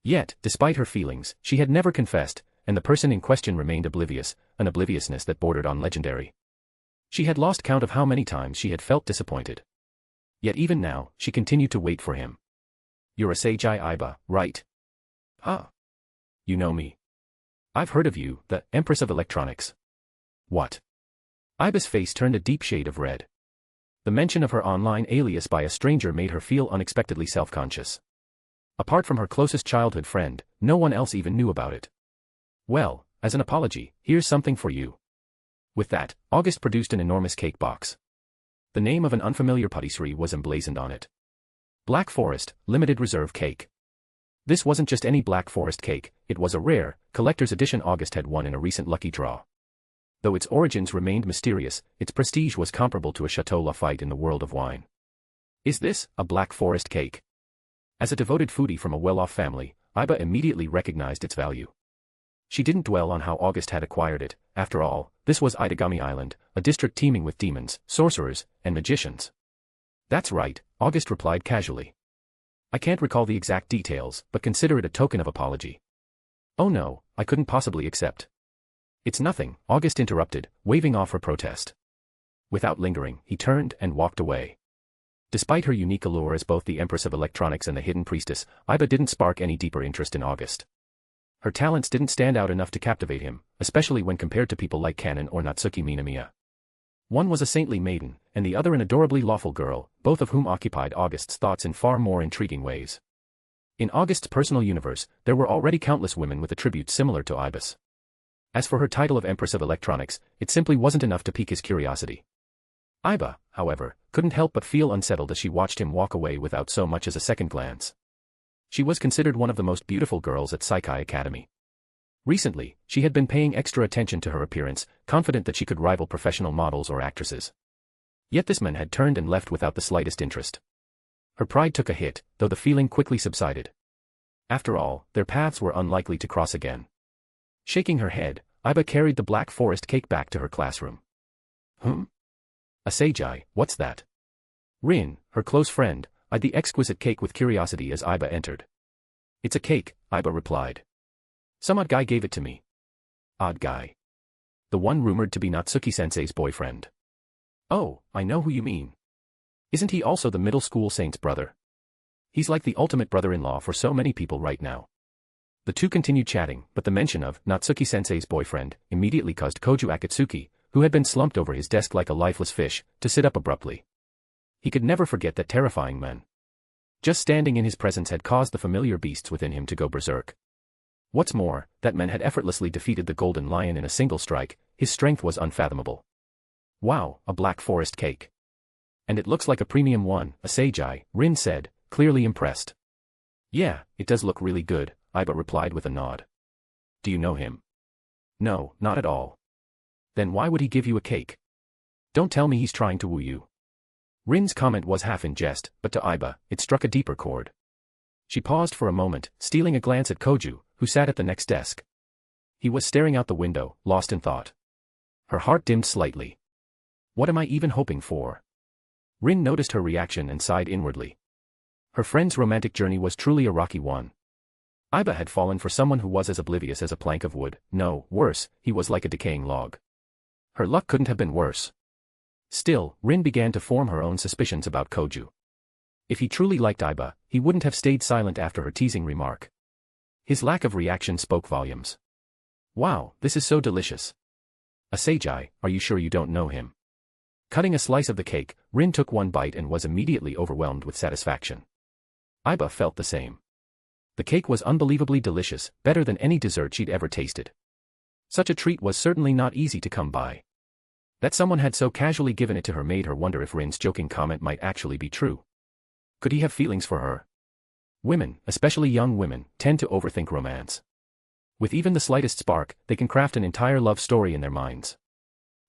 Yet, despite her feelings, she had never confessed, and the person in question remained oblivious, an obliviousness that bordered on legendary. She had lost count of how many times she had felt disappointed. Yet even now, she continued to wait for him. You're Asagi Aiba, right? Huh? You know me. I've heard of you, the Empress of Electronics. What? Aiba's face turned a deep shade of red. The mention of her online alias by a stranger made her feel unexpectedly self-conscious. Apart from her closest childhood friend, no one else even knew about it. Well, as an apology, here's something for you. With that, August produced an enormous cake box. The name of an unfamiliar patisserie was emblazoned on it. Black Forest, Limited Reserve Cake. This wasn't just any black forest cake, it was a rare, collector's edition August had won in a recent lucky draw. Though its origins remained mysterious, its prestige was comparable to a Chateau Lafite in the world of wine. Is this a black forest cake? As a devoted foodie from a well-off family, Iba immediately recognized its value. She didn't dwell on how August had acquired it. After all, this was Idagami Island, a district teeming with demons, sorcerers, and magicians. That's right, August replied casually. I can't recall the exact details, but consider it a token of apology. Oh no, I couldn't possibly accept. It's nothing, August interrupted, waving off her protest. Without lingering, he turned and walked away. Despite her unique allure as both the Empress of Electronics and the Hidden Priestess, Iba didn't spark any deeper interest in August. Her talents didn't stand out enough to captivate him, especially when compared to people like Kanon or Natsuki Minamiya. One was a saintly maiden, and the other an adorably lawful girl, both of whom occupied August's thoughts in far more intriguing ways. In August's personal universe, there were already countless women with attributes similar to Iba's. As for her title of Empress of Electronics, it simply wasn't enough to pique his curiosity. Iba, however, couldn't help but feel unsettled as she watched him walk away without so much as a second glance. She was considered one of the most beautiful girls at Saikai Academy. Recently, she had been paying extra attention to her appearance, confident that she could rival professional models or actresses. Yet this man had turned and left without the slightest interest. Her pride took a hit, though the feeling quickly subsided. After all, their paths were unlikely to cross again. Shaking her head, Iba carried the black forest cake back to her classroom. Asagi, what's that? Rin, her close friend, eyed the exquisite cake with curiosity as Iba entered. It's a cake, Iba replied. Some odd guy gave it to me. Odd guy. The one rumored to be Natsuki-sensei's boyfriend. Oh, I know who you mean. Isn't he also the middle school saint's brother? He's like the ultimate brother-in-law for so many people right now. The two continued chatting, but the mention of Natsuki-sensei's boyfriend immediately caused Koju Akatsuki, who had been slumped over his desk like a lifeless fish, to sit up abruptly. He could never forget that terrifying man. Just standing in his presence had caused the familiar beasts within him to go berserk. What's more, that man had effortlessly defeated the Golden Lion in a single strike, his strength was unfathomable. Wow, a black forest cake. And it looks like a premium one, Asagi, Rin said, clearly impressed. Yeah, it does look really good, Iba replied with a nod. Do you know him? No, not at all. Then why would he give you a cake? Don't tell me he's trying to woo you. Rin's comment was half in jest, but to Iba, it struck a deeper chord. She paused for a moment, stealing a glance at Koju, who sat at the next desk. He was staring out the window, lost in thought. Her heart dimmed slightly. What am I even hoping for? Rin noticed her reaction and sighed inwardly. Her friend's romantic journey was truly a rocky one. Iba had fallen for someone who was as oblivious as a plank of wood, no, worse, he was like a decaying log. Her luck couldn't have been worse. Still, Rin began to form her own suspicions about Koju. If he truly liked Iba, he wouldn't have stayed silent after her teasing remark. His lack of reaction spoke volumes. Wow, this is so delicious. Asagi, are you sure you don't know him? Cutting a slice of the cake, Rin took one bite and was immediately overwhelmed with satisfaction. Iba felt the same. The cake was unbelievably delicious, better than any dessert she'd ever tasted. Such a treat was certainly not easy to come by. That someone had so casually given it to her made her wonder if Rin's joking comment might actually be true. Could he have feelings for her? Women, especially young women, tend to overthink romance. With even the slightest spark, they can craft an entire love story in their minds.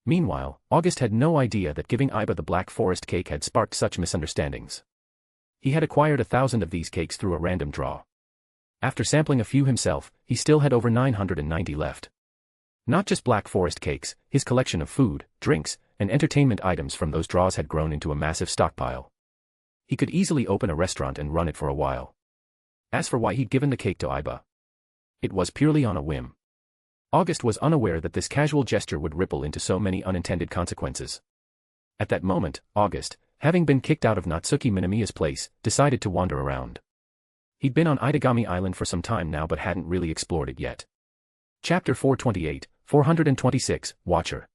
Meanwhile, August had no idea that giving Iba the black forest cake had sparked such misunderstandings. He had acquired 1,000 of these cakes through a random draw. After sampling a few himself, he still had over 990 left. Not just black forest cakes, his collection of food, drinks, and entertainment items from those draws had grown into a massive stockpile. He could easily open a restaurant and run it for a while. As for why he'd given the cake to Iba, it was purely on a whim. August was unaware that this casual gesture would ripple into so many unintended consequences. At that moment, August, having been kicked out of Natsuki Minamiya's place, decided to wander around. He'd been on Idagami Island for some time now but hadn't really explored it yet. Chapter 428, 426, Watcher.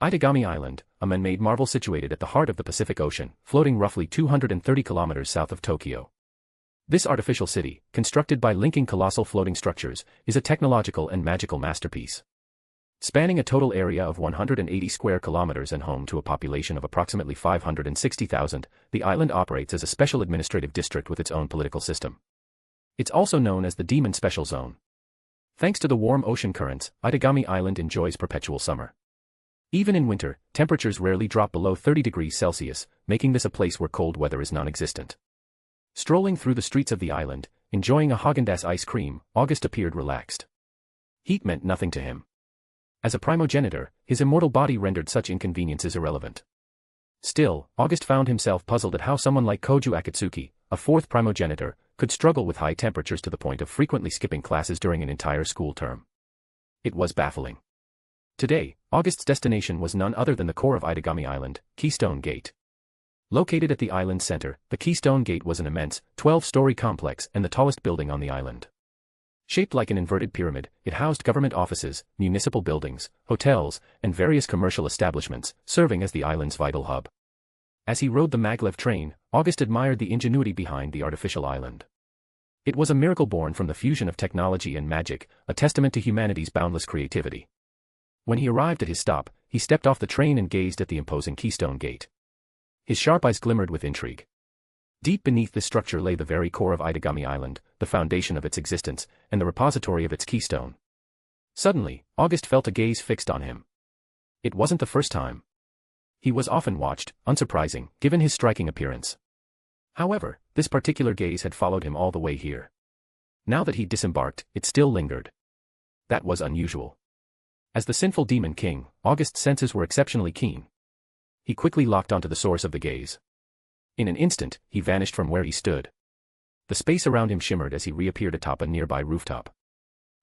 Idagami Island, a man-made marvel situated at the heart of the Pacific Ocean, floating roughly 230 kilometers south of Tokyo. This artificial city, constructed by linking colossal floating structures, is a technological and magical masterpiece. Spanning a total area of 180 square kilometers and home to a population of approximately 560,000, the island operates as a special administrative district with its own political system. It's also known as the Demon Special Zone. Thanks to the warm ocean currents, Idagami Island enjoys perpetual summer. Even in winter, temperatures rarely drop below 30 degrees Celsius, making this a place where cold weather is non-existent. Strolling through the streets of the island, enjoying a Häagen-Dazs ice cream, August appeared relaxed. Heat meant nothing to him. As a primogenitor, his immortal body rendered such inconveniences irrelevant. Still, August found himself puzzled at how someone like Koju Akatsuki, a fourth primogenitor, could struggle with high temperatures to the point of frequently skipping classes during an entire school term. It was baffling. Today, August's destination was none other than the core of Idagami Island, Keystone Gate. Located at the island's center, the Keystone Gate was an immense, 12-story complex and the tallest building on the island. Shaped like an inverted pyramid, it housed government offices, municipal buildings, hotels, and various commercial establishments, serving as the island's vital hub. As he rode the maglev train, August admired the ingenuity behind the artificial island. It was a miracle born from the fusion of technology and magic, a testament to humanity's boundless creativity. When he arrived at his stop, he stepped off the train and gazed at the imposing Keystone Gate. His sharp eyes glimmered with intrigue. Deep beneath this structure lay the very core of Idagami Island, the foundation of its existence, and the repository of its keystone. Suddenly, August felt a gaze fixed on him. It wasn't the first time. He was often watched, unsurprising, given his striking appearance. However, this particular gaze had followed him all the way here. Now that he disembarked, it still lingered. That was unusual. As the sinful demon king, August's senses were exceptionally keen. He quickly locked onto the source of the gaze. In an instant, he vanished from where he stood. The space around him shimmered as he reappeared atop a nearby rooftop.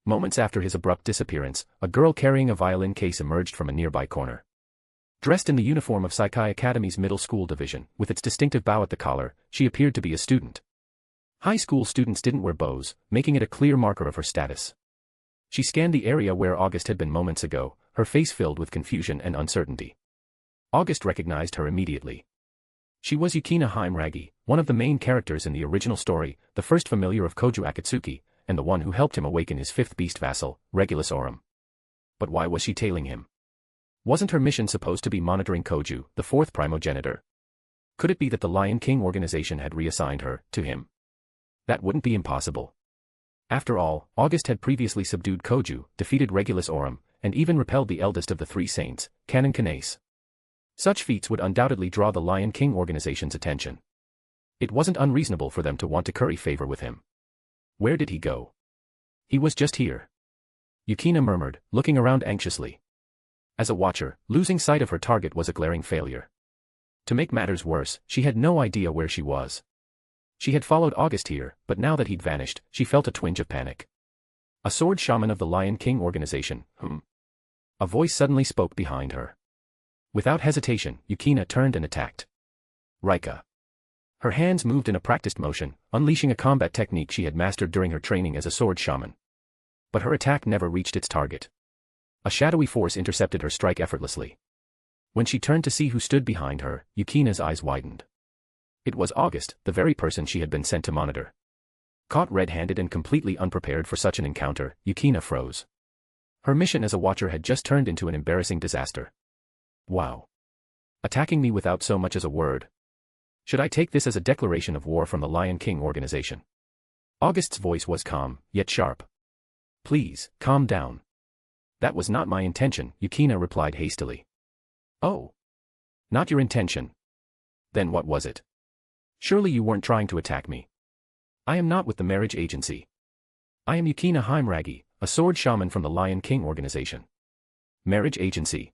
Moments after his abrupt disappearance, a girl carrying a violin case emerged from a nearby corner. Dressed in the uniform of Saikai Academy's middle school division, with its distinctive bow at the collar, she appeared to be a student. High school students didn't wear bows, making it a clear marker of her status. She scanned the area where August had been moments ago, her face filled with confusion and uncertainty. August recognized her immediately. She was Yukina Himuragi, one of the main characters in the original story, the first familiar of Koju Akatsuki, and the one who helped him awaken his fifth beast vassal, Regulus Aurum. But why was she tailing him? Wasn't her mission supposed to be monitoring Koju, the fourth primogenitor? Could it be that the Lion King organization had reassigned her to him? That wouldn't be impossible. After all, August had previously subdued Koju, defeated Regulus Aurum, and even repelled the eldest of the three saints, Canon Canase. Such feats would undoubtedly draw the Lion King organization's attention. It wasn't unreasonable for them to want to curry favor with him. Where did he go? He was just here. Yukina murmured, looking around anxiously. As a watcher, losing sight of her target was a glaring failure. To make matters worse, she had no idea where she was. She had followed August here, but now that he'd vanished, she felt a twinge of panic. A sword shaman of the Lion King organization, A voice suddenly spoke behind her. Without hesitation, Yukina turned and attacked. Rika. Her hands moved in a practiced motion, unleashing a combat technique she had mastered during her training as a sword shaman. But her attack never reached its target. A shadowy force intercepted her strike effortlessly. When she turned to see who stood behind her, Yukina's eyes widened. It was August, the very person she had been sent to monitor. Caught red-handed and completely unprepared for such an encounter, Yukina froze. Her mission as a watcher had just turned into an embarrassing disaster. Wow. Attacking me without so much as a word. Should I take this as a declaration of war from the Lion King organization? August's voice was calm, yet sharp. Please, calm down. That was not my intention, Yukina replied hastily. Oh. Not your intention. Then what was it? Surely you weren't trying to attack me. I am not with the marriage agency. I am Yukina Himuragi, a sword shaman from the Lion King organization. Marriage agency.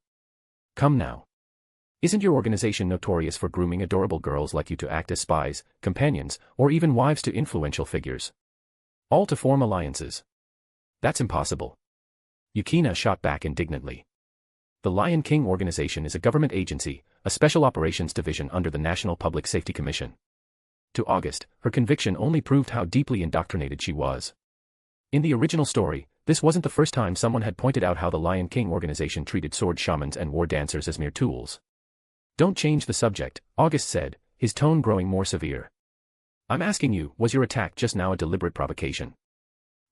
Come now. Isn't your organization notorious for grooming adorable girls like you to act as spies, companions, or even wives to influential figures? All to form alliances. That's impossible. Yukina shot back indignantly. The Lion King organization is a government agency, a special operations division under the National Public Safety Commission. To August, her conviction only proved how deeply indoctrinated she was. In the original story, this wasn't the first time someone had pointed out how the Lion King organization treated sword shamans and war dancers as mere tools. Don't change the subject, August said, his tone growing more severe. I'm asking you, was your attack just now a deliberate provocation?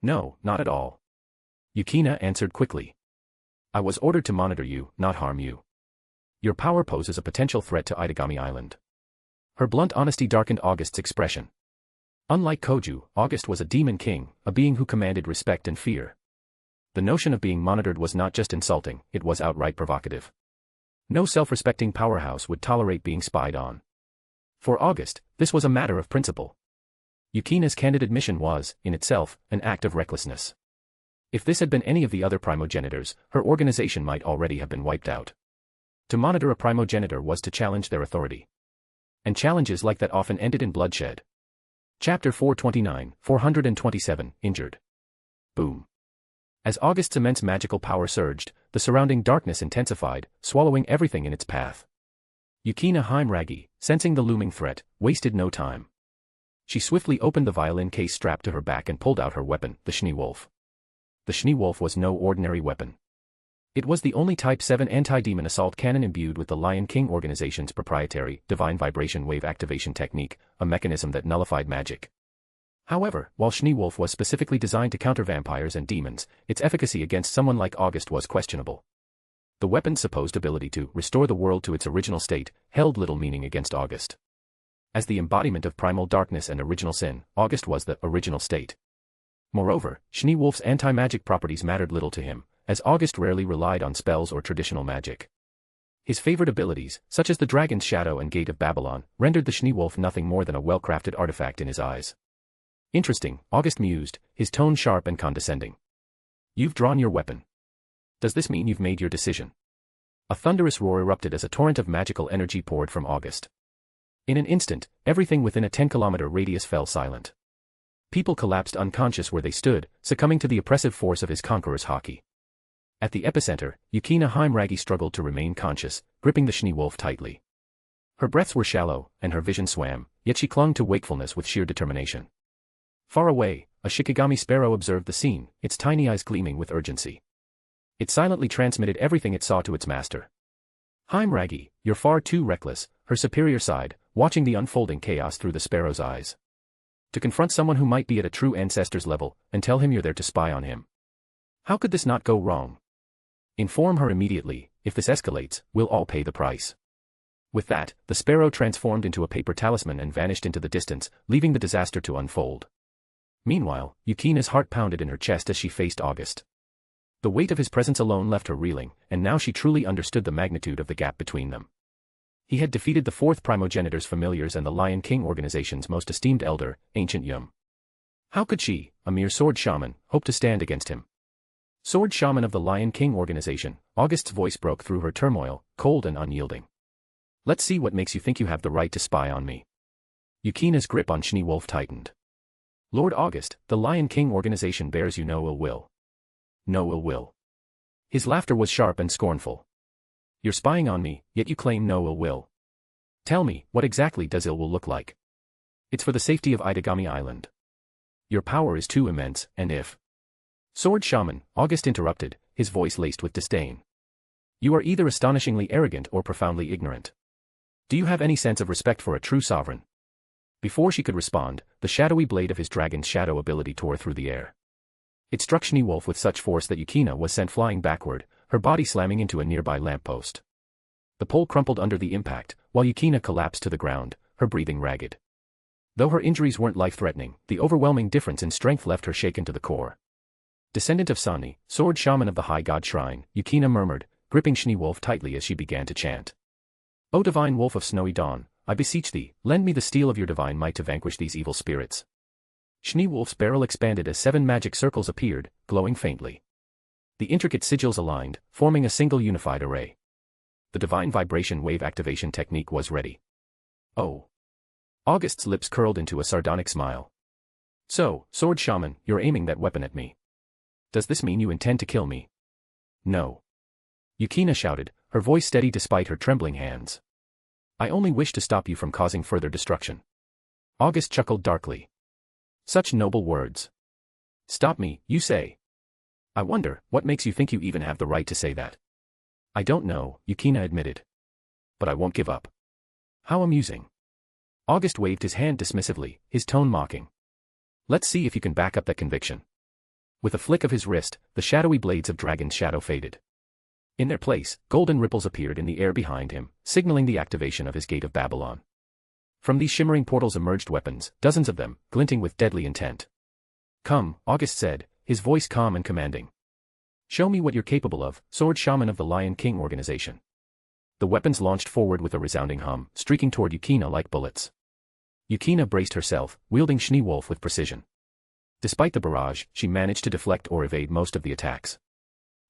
No, not at all. Yukina answered quickly. I was ordered to monitor you, not harm you. Your power poses a potential threat to Idagami Island. Her blunt honesty darkened August's expression. Unlike Koju, August was a demon king, a being who commanded respect and fear. The notion of being monitored was not just insulting, it was outright provocative. No self-respecting powerhouse would tolerate being spied on. For August, this was a matter of principle. Yukina's candid admission was, in itself, an act of recklessness. If this had been any of the other primogenitors, her organization might already have been wiped out. To monitor a primogenitor was to challenge their authority. And challenges like that often ended in bloodshed. Chapter 429, 427, Injured. Boom. As August's immense magical power surged, the surrounding darkness intensified, swallowing everything in its path. Yukina Heimragi, sensing the looming threat, wasted no time. She swiftly opened the violin case strapped to her back and pulled out her weapon, the Schneewolf. The Schneewolf was no ordinary weapon. It was the only Type 7 anti-demon assault cannon imbued with the Lion King organization's proprietary divine vibration wave activation technique, a mechanism that nullified magic. However, while Schneewolf was specifically designed to counter vampires and demons, its efficacy against someone like August was questionable. The weapon's supposed ability to restore the world to its original state held little meaning against August. As the embodiment of primal darkness and original sin, August was the original state. Moreover, Schneewolf's anti-magic properties mattered little to him, as August rarely relied on spells or traditional magic. His favorite abilities, such as the Dragon's Shadow and Gate of Babylon, rendered the Schneewolf nothing more than a well-crafted artifact in his eyes. Interesting, August mused, his tone sharp and condescending. You've drawn your weapon. Does this mean you've made your decision? A thunderous roar erupted as a torrent of magical energy poured from August. In an instant, everything within a 10-kilometer radius fell silent. People collapsed unconscious where they stood, succumbing to the oppressive force of his conqueror's haki. At the epicenter, Yukina Heimragi struggled to remain conscious, gripping the Schneewolf tightly. Her breaths were shallow, and her vision swam, yet she clung to wakefulness with sheer determination. Far away, a Shikigami sparrow observed the scene, its tiny eyes gleaming with urgency. It silently transmitted everything it saw to its master. Heimragi, you're far too reckless, her superior sighed, watching the unfolding chaos through the sparrow's eyes. To confront someone who might be at a true ancestor's level, and tell him you're there to spy on him. How could this not go wrong? Inform her immediately, if this escalates, we'll all pay the price. With that, the sparrow transformed into a paper talisman and vanished into the distance, leaving the disaster to unfold. Meanwhile, Yukina's heart pounded in her chest as she faced August. The weight of his presence alone left her reeling, and now she truly understood the magnitude of the gap between them. He had defeated the fourth primogenitor's familiars and the Lion King organization's most esteemed elder, Ancient Yum. How could she, a mere sword shaman, hope to stand against him? Sword shaman of the Lion King organization, August's voice broke through her turmoil, cold and unyielding. Let's see what makes you think you have the right to spy on me. Yukina's grip on Schneewolf tightened. Lord August, the Lion King organization bears you no ill will. No ill will. His laughter was sharp and scornful. You're spying on me, yet you claim no ill will. Tell me, what exactly does ill will look like? It's for the safety of Idagami Island. Your power is too immense, and if... Sword shaman, August interrupted, his voice laced with disdain. You are either astonishingly arrogant or profoundly ignorant. Do you have any sense of respect for a true sovereign? Before she could respond, the shadowy blade of his dragon's shadow ability tore through the air. It struck Schneewolf with such force that Yukina was sent flying backward, her body slamming into a nearby lamppost. The pole crumpled under the impact, while Yukina collapsed to the ground, her breathing ragged. Though her injuries weren't life-threatening, the overwhelming difference in strength left her shaken to the core. Descendant of Sani, sword shaman of the High God Shrine, Yukina murmured, gripping Schneewolf tightly as she began to chant. O divine wolf of snowy dawn, I beseech thee, lend me the steel of your divine might to vanquish these evil spirits. Schneewolf's barrel expanded as 7 magic circles appeared, glowing faintly. The intricate sigils aligned, forming a single unified array. The divine vibration wave activation technique was ready. Oh. August's lips curled into a sardonic smile. So, sword shaman, you're aiming that weapon at me. Does this mean you intend to kill me? No. Yukina shouted, her voice steady despite her trembling hands. I only wish to stop you from causing further destruction. August chuckled darkly. Such noble words. Stop me, you say? I wonder, what makes you think you even have the right to say that? I don't know, Yukina admitted. But I won't give up. How amusing. August waved his hand dismissively, his tone mocking. Let's see if you can back up that conviction. With a flick of his wrist, the shadowy blades of Dragon's Shadow faded. In their place, golden ripples appeared in the air behind him, signaling the activation of his Gate of Babylon. From these shimmering portals emerged weapons, dozens of them, glinting with deadly intent. "Come," August said, his voice calm and commanding. "Show me what you're capable of, sword shaman of the Lion King organization." The weapons launched forward with a resounding hum, streaking toward Yukina like bullets. Yukina braced herself, wielding Schneewolf with precision. Despite the barrage, she managed to deflect or evade most of the attacks.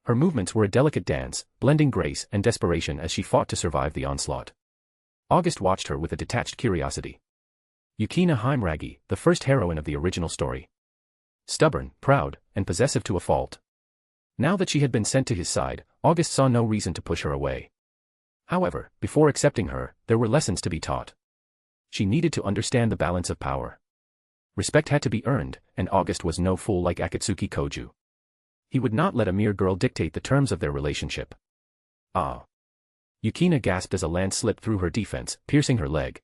Her movements were a delicate dance, blending grace and desperation as she fought to survive the onslaught. August watched her with a detached curiosity. Yukina Heimragi, the first heroine of the original story. Stubborn, proud, and possessive to a fault. Now that she had been sent to his side, August saw no reason to push her away. However, before accepting her, there were lessons to be taught. She needed to understand the balance of power. Respect had to be earned, and August was no fool like Akatsuki Koju. He would not let a mere girl dictate the terms of their relationship. Ah! Yukina gasped as a lance slipped through her defense, piercing her leg.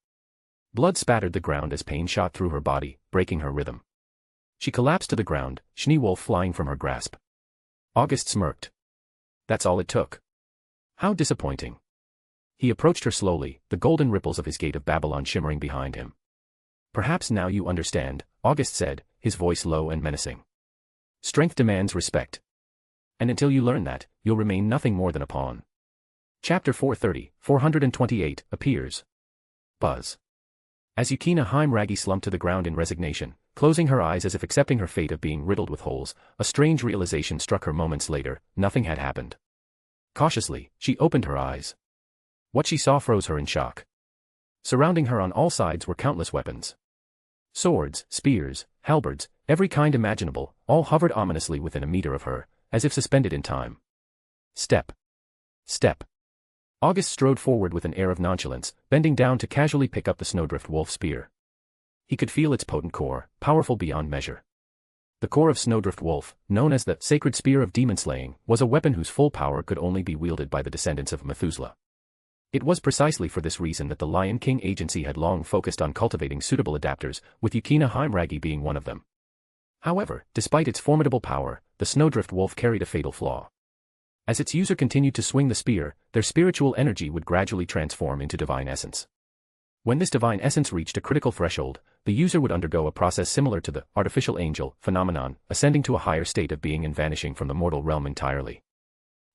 Blood spattered the ground as pain shot through her body, breaking her rhythm. She collapsed to the ground, Schneewolf flying from her grasp. August smirked. That's all it took. How disappointing. He approached her slowly, the golden ripples of his gate of Babylon shimmering behind him. "Perhaps now you understand," August said, his voice low and menacing. "Strength demands respect. And until you learn that, you'll remain nothing more than a pawn." Chapter 428 appears. Buzz. As Yukina Heimragi slumped to the ground in resignation, closing her eyes as if accepting her fate of being riddled with holes, a strange realization struck her moments later: nothing had happened. Cautiously, she opened her eyes. What she saw froze her in shock. Surrounding her on all sides were countless weapons. Swords, spears, halberds, every kind imaginable, all hovered ominously within a meter of her, as if suspended in time. Step. Step. August strode forward with an air of nonchalance, bending down to casually pick up the Snowdrift Wolf spear. He could feel its potent core, powerful beyond measure. The core of Snowdrift Wolf, known as the Sacred Spear of Demon Slaying, was a weapon whose full power could only be wielded by the descendants of Methuselah. It was precisely for this reason that the Lion King Agency had long focused on cultivating suitable adapters, with Yukina Heimragi being one of them. However, despite its formidable power, the Snowdrift Wolf carried a fatal flaw. As its user continued to swing the spear, their spiritual energy would gradually transform into divine essence. When this divine essence reached a critical threshold, the user would undergo a process similar to the artificial angel phenomenon, ascending to a higher state of being and vanishing from the mortal realm entirely.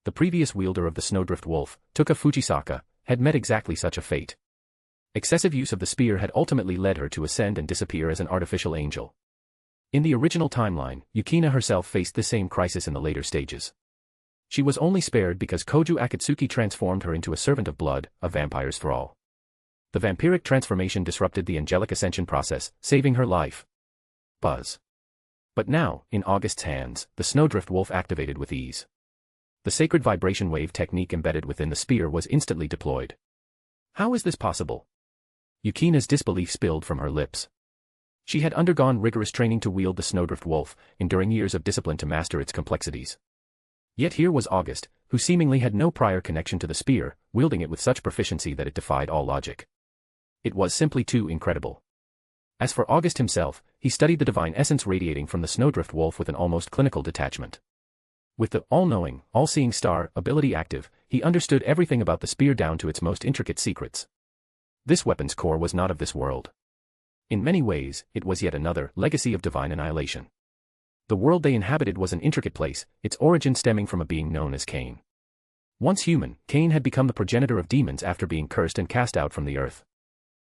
The previous wielder of the Snowdrift Wolf, Tuka Fujisaka, had met exactly such a fate. Excessive use of the spear had ultimately led her to ascend and disappear as an artificial angel. In the original timeline, Yukina herself faced the same crisis in the later stages. She was only spared because Koju Akatsuki transformed her into a servant of blood, a vampire's thrall. The vampiric transformation disrupted the angelic ascension process, saving her life. Buzz. But now, in August's hands, the Snowdrift Wolf activated with ease. The sacred vibration wave technique embedded within the spear was instantly deployed. How is this possible? Yukina's disbelief spilled from her lips. She had undergone rigorous training to wield the Snowdrift Wolf, enduring years of discipline to master its complexities. Yet here was August, who seemingly had no prior connection to the spear, wielding it with such proficiency that it defied all logic. It was simply too incredible. As for August himself, he studied the divine essence radiating from the Snowdrift Wolf with an almost clinical detachment. With the all-knowing, all-seeing star ability active, he understood everything about the spear down to its most intricate secrets. This weapon's core was not of this world. In many ways, it was yet another legacy of divine annihilation. The world they inhabited was an intricate place, its origin stemming from a being known as Cain. Once human, Cain had become the progenitor of demons after being cursed and cast out from the earth.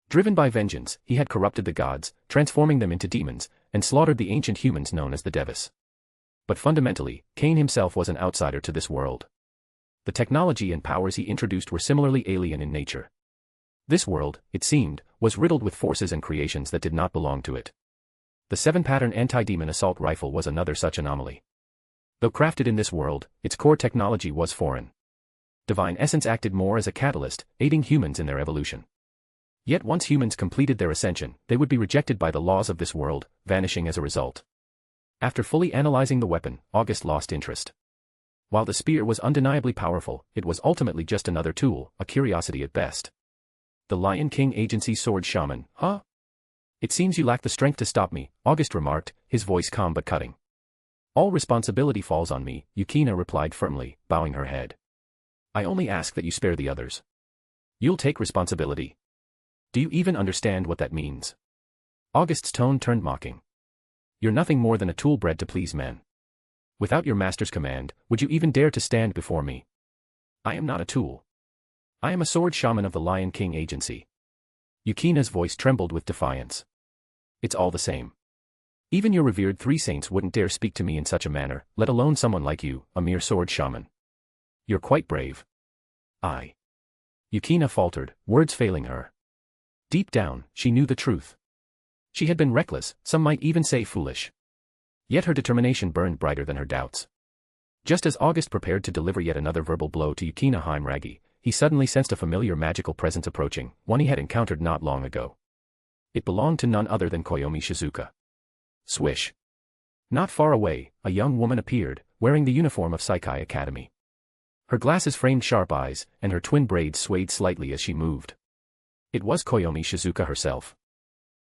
Driven by vengeance, he had corrupted the gods, transforming them into demons, and slaughtered the ancient humans known as the Devas. But fundamentally, Cain himself was an outsider to this world. The technology and powers he introduced were similarly alien in nature. This world, it seemed, was riddled with forces and creations that did not belong to it. The 7-pattern anti-demon assault rifle was another such anomaly. Though crafted in this world, its core technology was foreign. Divine essence acted more as a catalyst, aiding humans in their evolution. Yet once humans completed their ascension, they would be rejected by the laws of this world, vanishing as a result. After fully analyzing the weapon, August lost interest. While the spear was undeniably powerful, it was ultimately just another tool, a curiosity at best. The Lion King Agency sword shaman, huh? It seems you lack the strength to stop me, August remarked, his voice calm but cutting. All responsibility falls on me, Yukina replied firmly, bowing her head. I only ask that you spare the others. You'll take responsibility. Do you even understand what that means? August's tone turned mocking. You're nothing more than a tool bred to please men. Without your master's command, would you even dare to stand before me? I am not a tool. I am a sword shaman of the Lion King Agency. Yukina's voice trembled with defiance. It's all the same. Even your revered three saints wouldn't dare speak to me in such a manner, let alone someone like you, a mere sword shaman. You're quite brave. Yukina faltered, words failing her. Deep down, she knew the truth. She had been reckless, some might even say foolish. Yet her determination burned brighter than her doubts. Just as August prepared to deliver yet another verbal blow to Yukina Heimragi, he suddenly sensed a familiar magical presence approaching, one he had encountered not long ago. It belonged to none other than Koyomi Shizuka. Swish. Not far away, a young woman appeared, wearing the uniform of Saikai Academy. Her glasses framed sharp eyes, and her twin braids swayed slightly as she moved. It was Koyomi Shizuka herself.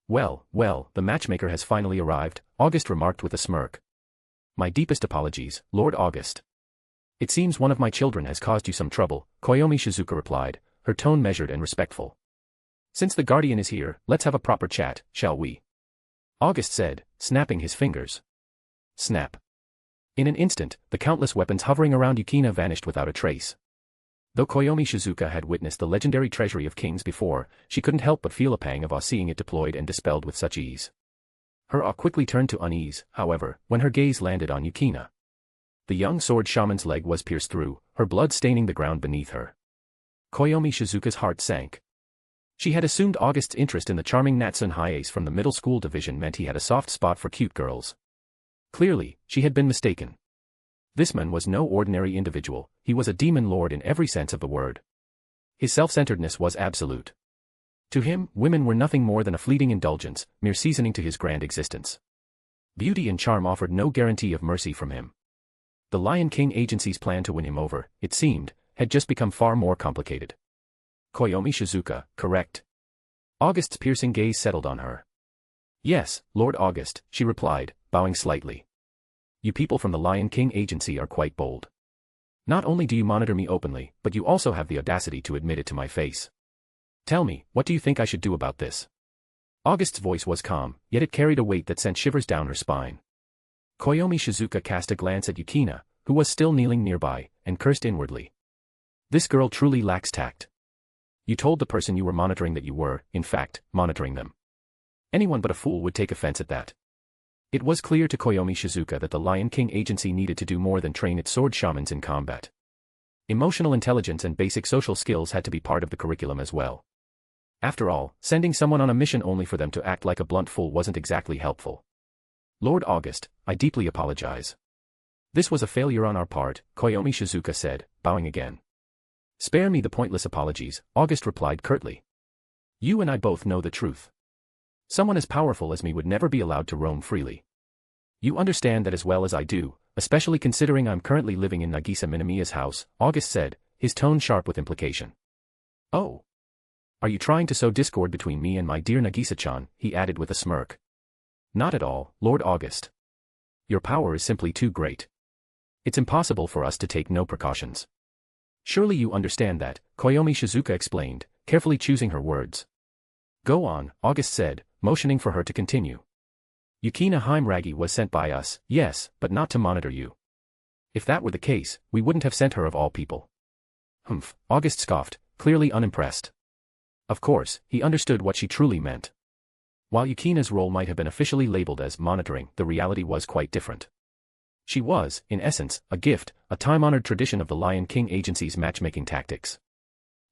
Well, the matchmaker has finally arrived, August remarked with a smirk. My deepest apologies, Lord August. It seems one of my children has caused you some trouble, Koyomi Shizuka replied, her tone measured and respectful. Since the guardian is here, let's have a proper chat, shall we? August said, snapping his fingers. Snap. In an instant, the countless weapons hovering around Yukina vanished without a trace. Though Koyomi Shizuka had witnessed the legendary treasury of kings before, she couldn't help but feel a pang of awe seeing it deployed and dispelled with such ease. Her awe quickly turned to unease, however, when her gaze landed on Yukina. The young sword shaman's leg was pierced through, her blood staining the ground beneath her. Koyomi Shizuka's heart sank. She had assumed August's interest in the charming Natsun Hiace from the middle school division meant he had a soft spot for cute girls. Clearly, she had been mistaken. This man was no ordinary individual, he was a demon lord in every sense of the word. His self-centeredness was absolute. To him, women were nothing more than a fleeting indulgence, mere seasoning to his grand existence. Beauty and charm offered no guarantee of mercy from him. The Lion King Agency's plan to win him over, it seemed, had just become far more complicated. Koyomi Shizuka, correct? August's piercing gaze settled on her. Yes, Lord August, she replied, bowing slightly. You people from the Lion King Agency are quite bold. Not only do you monitor me openly, but you also have the audacity to admit it to my face. Tell me, what do you think I should do about this? August's voice was calm, yet it carried a weight that sent shivers down her spine. Koyomi Shizuka cast a glance at Yukina, who was still kneeling nearby, and cursed inwardly. This girl truly lacks tact. You told the person you were monitoring that you were, in fact, monitoring them. Anyone but a fool would take offense at that. It was clear to Koyomi Shizuka that the Lion King Agency needed to do more than train its sword shamans in combat. Emotional intelligence and basic social skills had to be part of the curriculum as well. After all, sending someone on a mission only for them to act like a blunt fool wasn't exactly helpful. Lord August, I deeply apologize. This was a failure on our part, Koyomi Shizuka said, bowing again. Spare me the pointless apologies, August replied curtly. You and I both know the truth. Someone as powerful as me would never be allowed to roam freely. You understand that as well as I do, especially considering I'm currently living in Nagisa Minamiya's house, August said, his tone sharp with implication. Oh. Are you trying to sow discord between me and my dear Nagisa-chan, he added with a smirk. Not at all, Lord August. Your power is simply too great. It's impossible for us to take no precautions. Surely you understand that, Koyomi Shizuka explained, carefully choosing her words. Go on, August said, motioning for her to continue. Yukina Heimragi was sent by us, yes, but not to monitor you. If that were the case, we wouldn't have sent her of all people. Humph, August scoffed, clearly unimpressed. Of course, he understood what she truly meant. While Yukina's role might have been officially labeled as monitoring, the reality was quite different. She was, in essence, a gift, a time-honored tradition of the Lion King Agency's matchmaking tactics.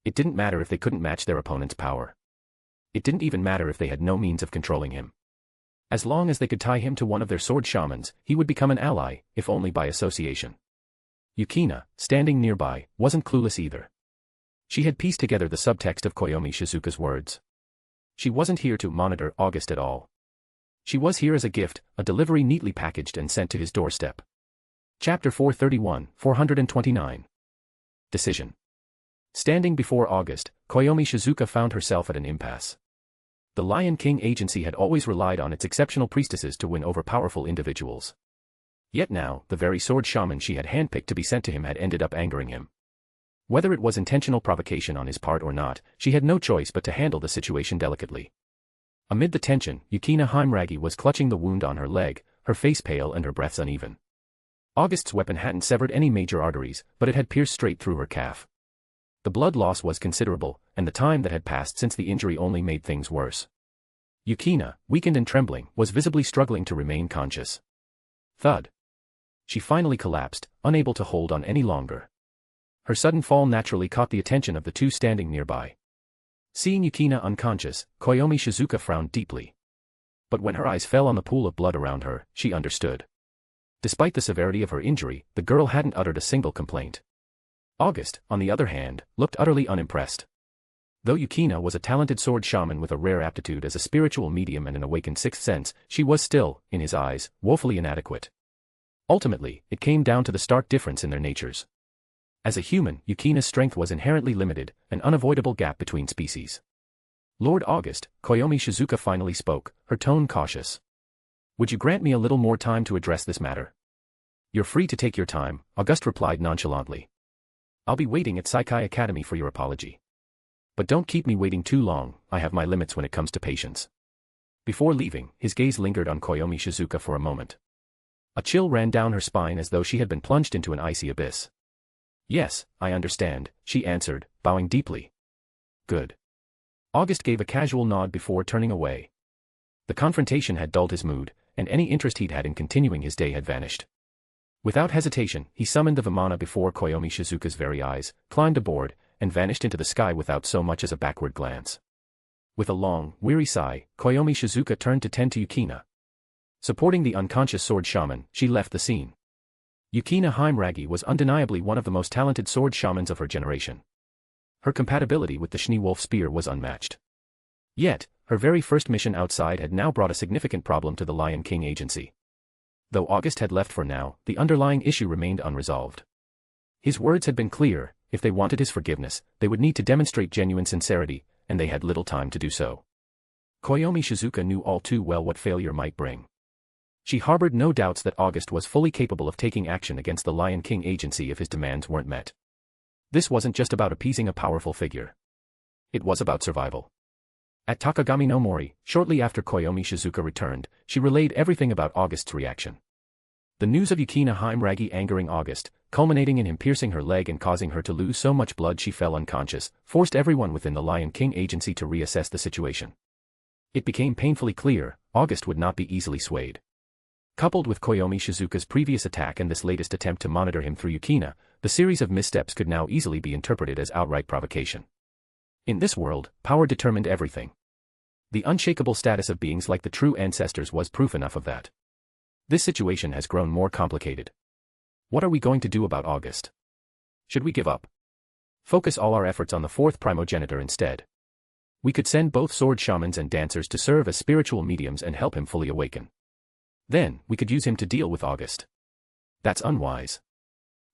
It didn't matter if they couldn't match their opponent's power. It didn't even matter if they had no means of controlling him. As long as they could tie him to one of their sword shamans, he would become an ally, if only by association. Yukina, standing nearby, wasn't clueless either. She had pieced together the subtext of Koyomi Shizuka's words. She wasn't here to monitor August at all. She was here as a gift, a delivery neatly packaged and sent to his doorstep. Chapter 429. Decision. Standing before August, Koyomi Shizuka found herself at an impasse. The Lion King Agency had always relied on its exceptional priestesses to win over powerful individuals. Yet now, the very sword shaman she had handpicked to be sent to him had ended up angering him. Whether it was intentional provocation on his part or not, she had no choice but to handle the situation delicately. Amid the tension, Yukina Heimragi was clutching the wound on her leg, her face pale and her breaths uneven. August's weapon hadn't severed any major arteries, but it had pierced straight through her calf. The blood loss was considerable, and the time that had passed since the injury only made things worse. Yukina, weakened and trembling, was visibly struggling to remain conscious. Thud. She finally collapsed, unable to hold on any longer. Her sudden fall naturally caught the attention of the two standing nearby. Seeing Yukina unconscious, Koyomi Shizuka frowned deeply. But when her eyes fell on the pool of blood around her, she understood. Despite the severity of her injury, the girl hadn't uttered a single complaint. August, on the other hand, looked utterly unimpressed. Though Yukina was a talented sword shaman with a rare aptitude as a spiritual medium and an awakened sixth sense, she was still, in his eyes, woefully inadequate. Ultimately, it came down to the stark difference in their natures. As a human, Yukina's strength was inherently limited, an unavoidable gap between species. Lord August, Koyomi Shizuka finally spoke, her tone cautious. Would you grant me a little more time to address this matter? You're free to take your time, August replied nonchalantly. I'll be waiting at Saikai Academy for your apology. But don't keep me waiting too long, I have my limits when it comes to patience. Before leaving, his gaze lingered on Koyomi Shizuka for a moment. A chill ran down her spine as though she had been plunged into an icy abyss. Yes, I understand, she answered, bowing deeply. Good. August gave a casual nod before turning away. The confrontation had dulled his mood, and any interest he'd had in continuing his day had vanished. Without hesitation, he summoned the Vimana before Koyomi Shizuka's very eyes, climbed aboard, and vanished into the sky without so much as a backward glance. With a long, weary sigh, Koyomi Shizuka turned to tend to Yukina. Supporting the unconscious sword shaman, she left the scene. Yukina Heimragi was undeniably one of the most talented sword shamans of her generation. Her compatibility with the Schnee-Wolf spear was unmatched. Yet, her very first mission outside had now brought a significant problem to the Lion King Agency. Though August had left for now, the underlying issue remained unresolved. His words had been clear: if they wanted his forgiveness, they would need to demonstrate genuine sincerity, and they had little time to do so. Koyomi Shizuka knew all too well what failure might bring. She harbored no doubts that August was fully capable of taking action against the Lion King Agency if his demands weren't met. This wasn't just about appeasing a powerful figure. It was about survival. At Takagami no Mori, shortly after Koyomi Shizuka returned, she relayed everything about August's reaction. The news of Yukina Heimragi angering August, culminating in him piercing her leg and causing her to lose so much blood she fell unconscious, forced everyone within the Lion King Agency to reassess the situation. It became painfully clear, August would not be easily swayed. Coupled with Koyomi Shizuka's previous attack and this latest attempt to monitor him through Yukina, the series of missteps could now easily be interpreted as outright provocation. In this world, power determined everything. The unshakable status of beings like the true ancestors was proof enough of that. This situation has grown more complicated. What are we going to do about August? Should we give up? Focus all our efforts on the fourth primogenitor instead. We could send both sword shamans and dancers to serve as spiritual mediums and help him fully awaken. Then, we could use him to deal with August. That's unwise.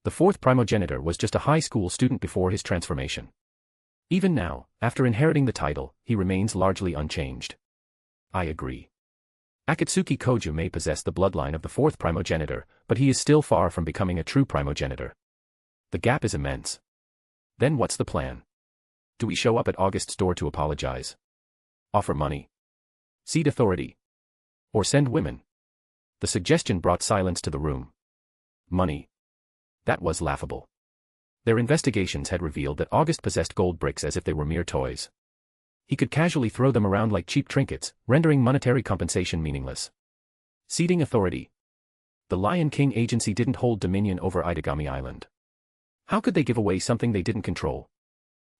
The fourth primogenitor was just a high school student before his transformation. Even now, after inheriting the title, he remains largely unchanged. I agree. Akatsuki Koju may possess the bloodline of the fourth primogenitor, but he is still far from becoming a true primogenitor. The gap is immense. Then what's the plan? Do we show up at August's door to apologize? Offer money? Cede authority? Or send women? The suggestion brought silence to the room. Money. That was laughable. Their investigations had revealed that August possessed gold bricks as if they were mere toys. He could casually throw them around like cheap trinkets, rendering monetary compensation meaningless. Ceding authority. The Lion King Agency didn't hold dominion over Idagami Island. How could they give away something they didn't control?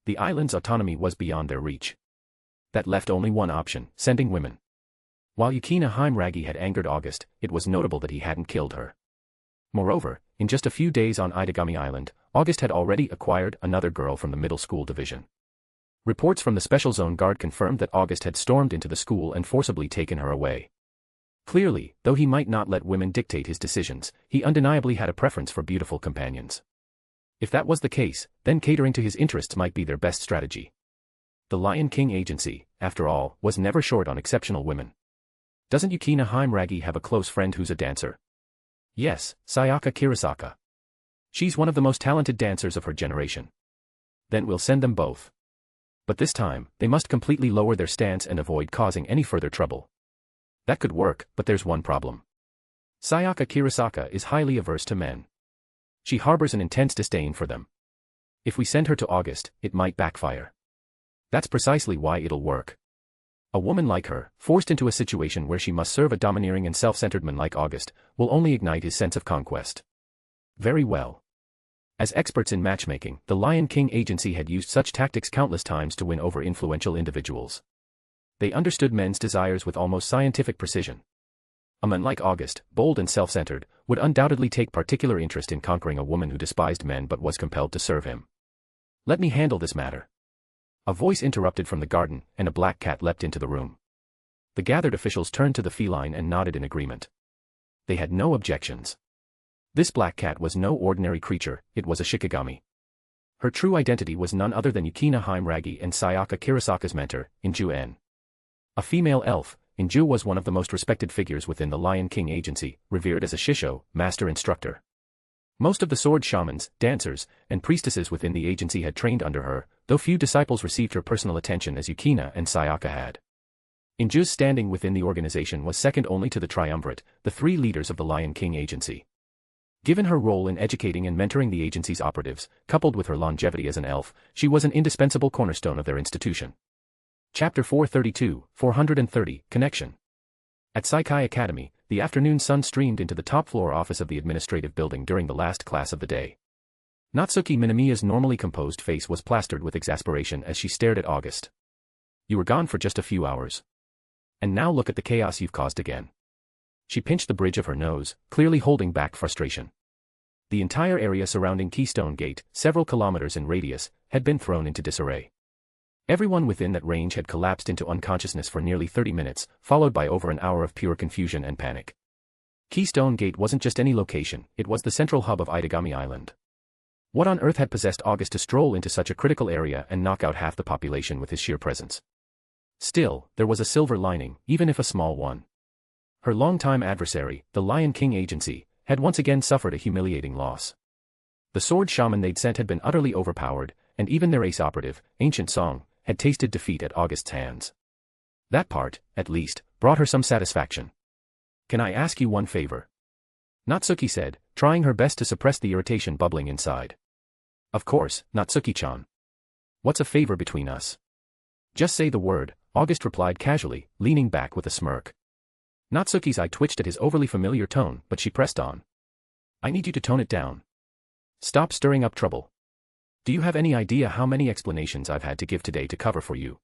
The island's autonomy was beyond their reach. That left only one option: sending women. While Yukina Heimragi had angered August, it was notable that he hadn't killed her. Moreover, in just a few days on Idagami Island, August had already acquired another girl from the middle school division. Reports from the Special Zone Guard confirmed that August had stormed into the school and forcibly taken her away. Clearly, though he might not let women dictate his decisions, he undeniably had a preference for beautiful companions. If that was the case, then catering to his interests might be their best strategy. The Lion King Agency, after all, was never short on exceptional women. Doesn't Yukina Heimragi have a close friend who's a dancer? Yes, Sayaka Kirasaka. She's one of the most talented dancers of her generation. Then we'll send them both. But this time, they must completely lower their stance and avoid causing any further trouble. That could work, but there's one problem. Sayaka Kirasaka is highly averse to men. She harbors an intense disdain for them. If we send her to August, it might backfire. That's precisely why it'll work. A woman like her, forced into a situation where she must serve a domineering and self-centered man like August, will only ignite his sense of conquest. Very well. As experts in matchmaking, the Lion King Agency had used such tactics countless times to win over influential individuals. They understood men's desires with almost scientific precision. A man like August, bold and self-centered, would undoubtedly take particular interest in conquering a woman who despised men but was compelled to serve him. Let me handle this matter. A voice interrupted from the garden, and a black cat leapt into the room. The gathered officials turned to the feline and nodded in agreement. They had no objections. This black cat was no ordinary creature, it was a Shikigami. Her true identity was none other than Yukina Haimragi and Sayaka Kirasaka's mentor, Inju-en. A female elf, Inju was one of the most respected figures within the Lion King Agency, revered as a shisho, master instructor. Most of the sword shamans, dancers, and priestesses within the agency had trained under her, though few disciples received her personal attention as Yukina and Sayaka had. Inju's standing within the organization was second only to the Triumvirate, the three leaders of the Lion King Agency. Given her role in educating and mentoring the agency's operatives, coupled with her longevity as an elf, she was an indispensable cornerstone of their institution. Chapter 430, Connection. At Saikai Academy, the afternoon sun streamed into the top-floor office of the administrative building during the last class of the day. Natsuki Minamiya's normally composed face was plastered with exasperation as she stared at August. You were gone for just a few hours. And now look at the chaos you've caused again. She pinched the bridge of her nose, clearly holding back frustration. The entire area surrounding Keystone Gate, several kilometers in radius, had been thrown into disarray. Everyone within that range had collapsed into unconsciousness for nearly 30 minutes, followed by over an hour of pure confusion and panic. Keystone Gate wasn't just any location, it was the central hub of Idagami Island. What on earth had possessed August to stroll into such a critical area and knock out half the population with his sheer presence? Still, there was a silver lining, even if a small one. Her longtime adversary, the Lion King Agency, had once again suffered a humiliating loss. The sword shaman they'd sent had been utterly overpowered, and even their ace operative, Ancient Song, had tasted defeat at August's hands. That part, at least, brought her some satisfaction. Can I ask you one favor? Natsuki said, trying her best to suppress the irritation bubbling inside. Of course, Natsuki-chan. What's a favor between us? Just say the word, August replied casually, leaning back with a smirk. Natsuki's eye twitched at his overly familiar tone, but she pressed on. I need you to tone it down. Stop stirring up trouble. Do you have any idea how many explanations I've had to give today to cover for you?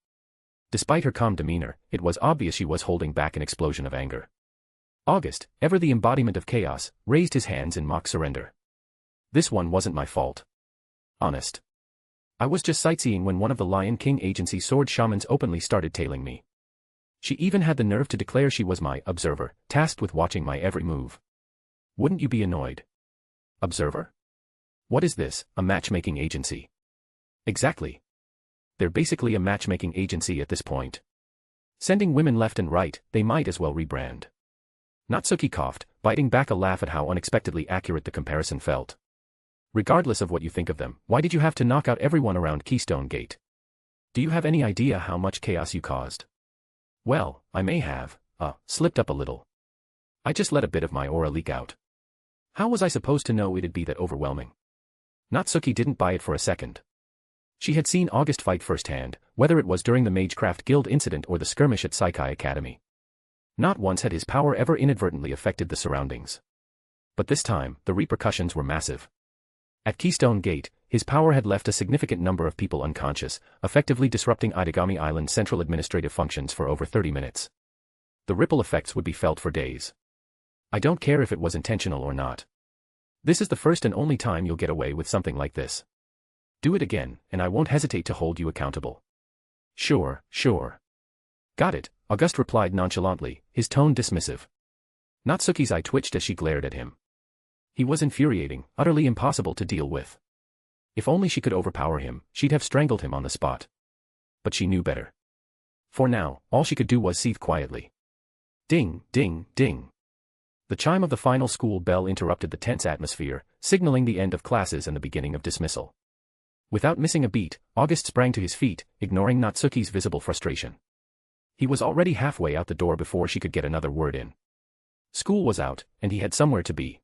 Despite her calm demeanor, it was obvious she was holding back an explosion of anger. August, ever the embodiment of chaos, raised his hands in mock surrender. This one wasn't my fault. Honest. I was just sightseeing when one of the Lion King Agency sword shamans openly started tailing me. She even had the nerve to declare she was my observer, tasked with watching my every move. Wouldn't you be annoyed? Observer? What is this, a matchmaking agency? Exactly. They're basically a matchmaking agency at this point. Sending women left and right, they might as well rebrand. Natsuki coughed, biting back a laugh at how unexpectedly accurate the comparison felt. Regardless of what you think of them, why did you have to knock out everyone around Keystone Gate? Do you have any idea how much chaos you caused? Well, I may have, slipped up a little. I just let a bit of my aura leak out. How was I supposed to know it'd be that overwhelming? Natsuki didn't buy it for a second. She had seen August fight firsthand, whether it was during the Magecraft Guild incident or the skirmish at Saikai Academy. Not once had his power ever inadvertently affected the surroundings. But this time, the repercussions were massive. At Keystone Gate, his power had left a significant number of people unconscious, effectively disrupting Idagami Island's central administrative functions for over 30 minutes. The ripple effects would be felt for days. I don't care if it was intentional or not. This is the first and only time you'll get away with something like this. Do it again, and I won't hesitate to hold you accountable. Sure. Got it, August replied nonchalantly, his tone dismissive. Natsuki's eye twitched as she glared at him. He was infuriating, utterly impossible to deal with. If only she could overpower him, she'd have strangled him on the spot. But she knew better. For now, all she could do was seethe quietly. Ding, ding, ding. The chime of the final school bell interrupted the tense atmosphere, signaling the end of classes and the beginning of dismissal. Without missing a beat, August sprang to his feet, ignoring Natsuki's visible frustration. He was already halfway out the door before she could get another word in. School was out, and he had somewhere to be.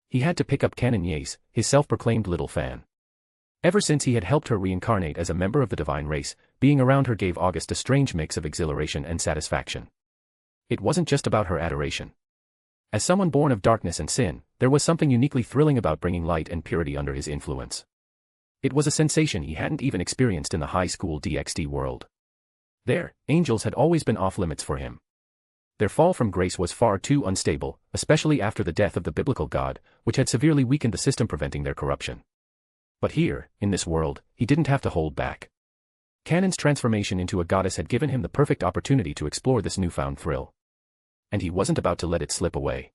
He had to pick up Canon Yace, his self-proclaimed little fan. Ever since he had helped her reincarnate as a member of the divine race, being around her gave August a strange mix of exhilaration and satisfaction. It wasn't just about her adoration. As someone born of darkness and sin, there was something uniquely thrilling about bringing light and purity under his influence. It was a sensation he hadn't even experienced in the high school DxD world. There, angels had always been off-limits for him. Their fall from grace was far too unstable, especially after the death of the biblical god, which had severely weakened the system preventing their corruption. But here, in this world, he didn't have to hold back. Canon's transformation into a goddess had given him the perfect opportunity to explore this newfound thrill. And he wasn't about to let it slip away.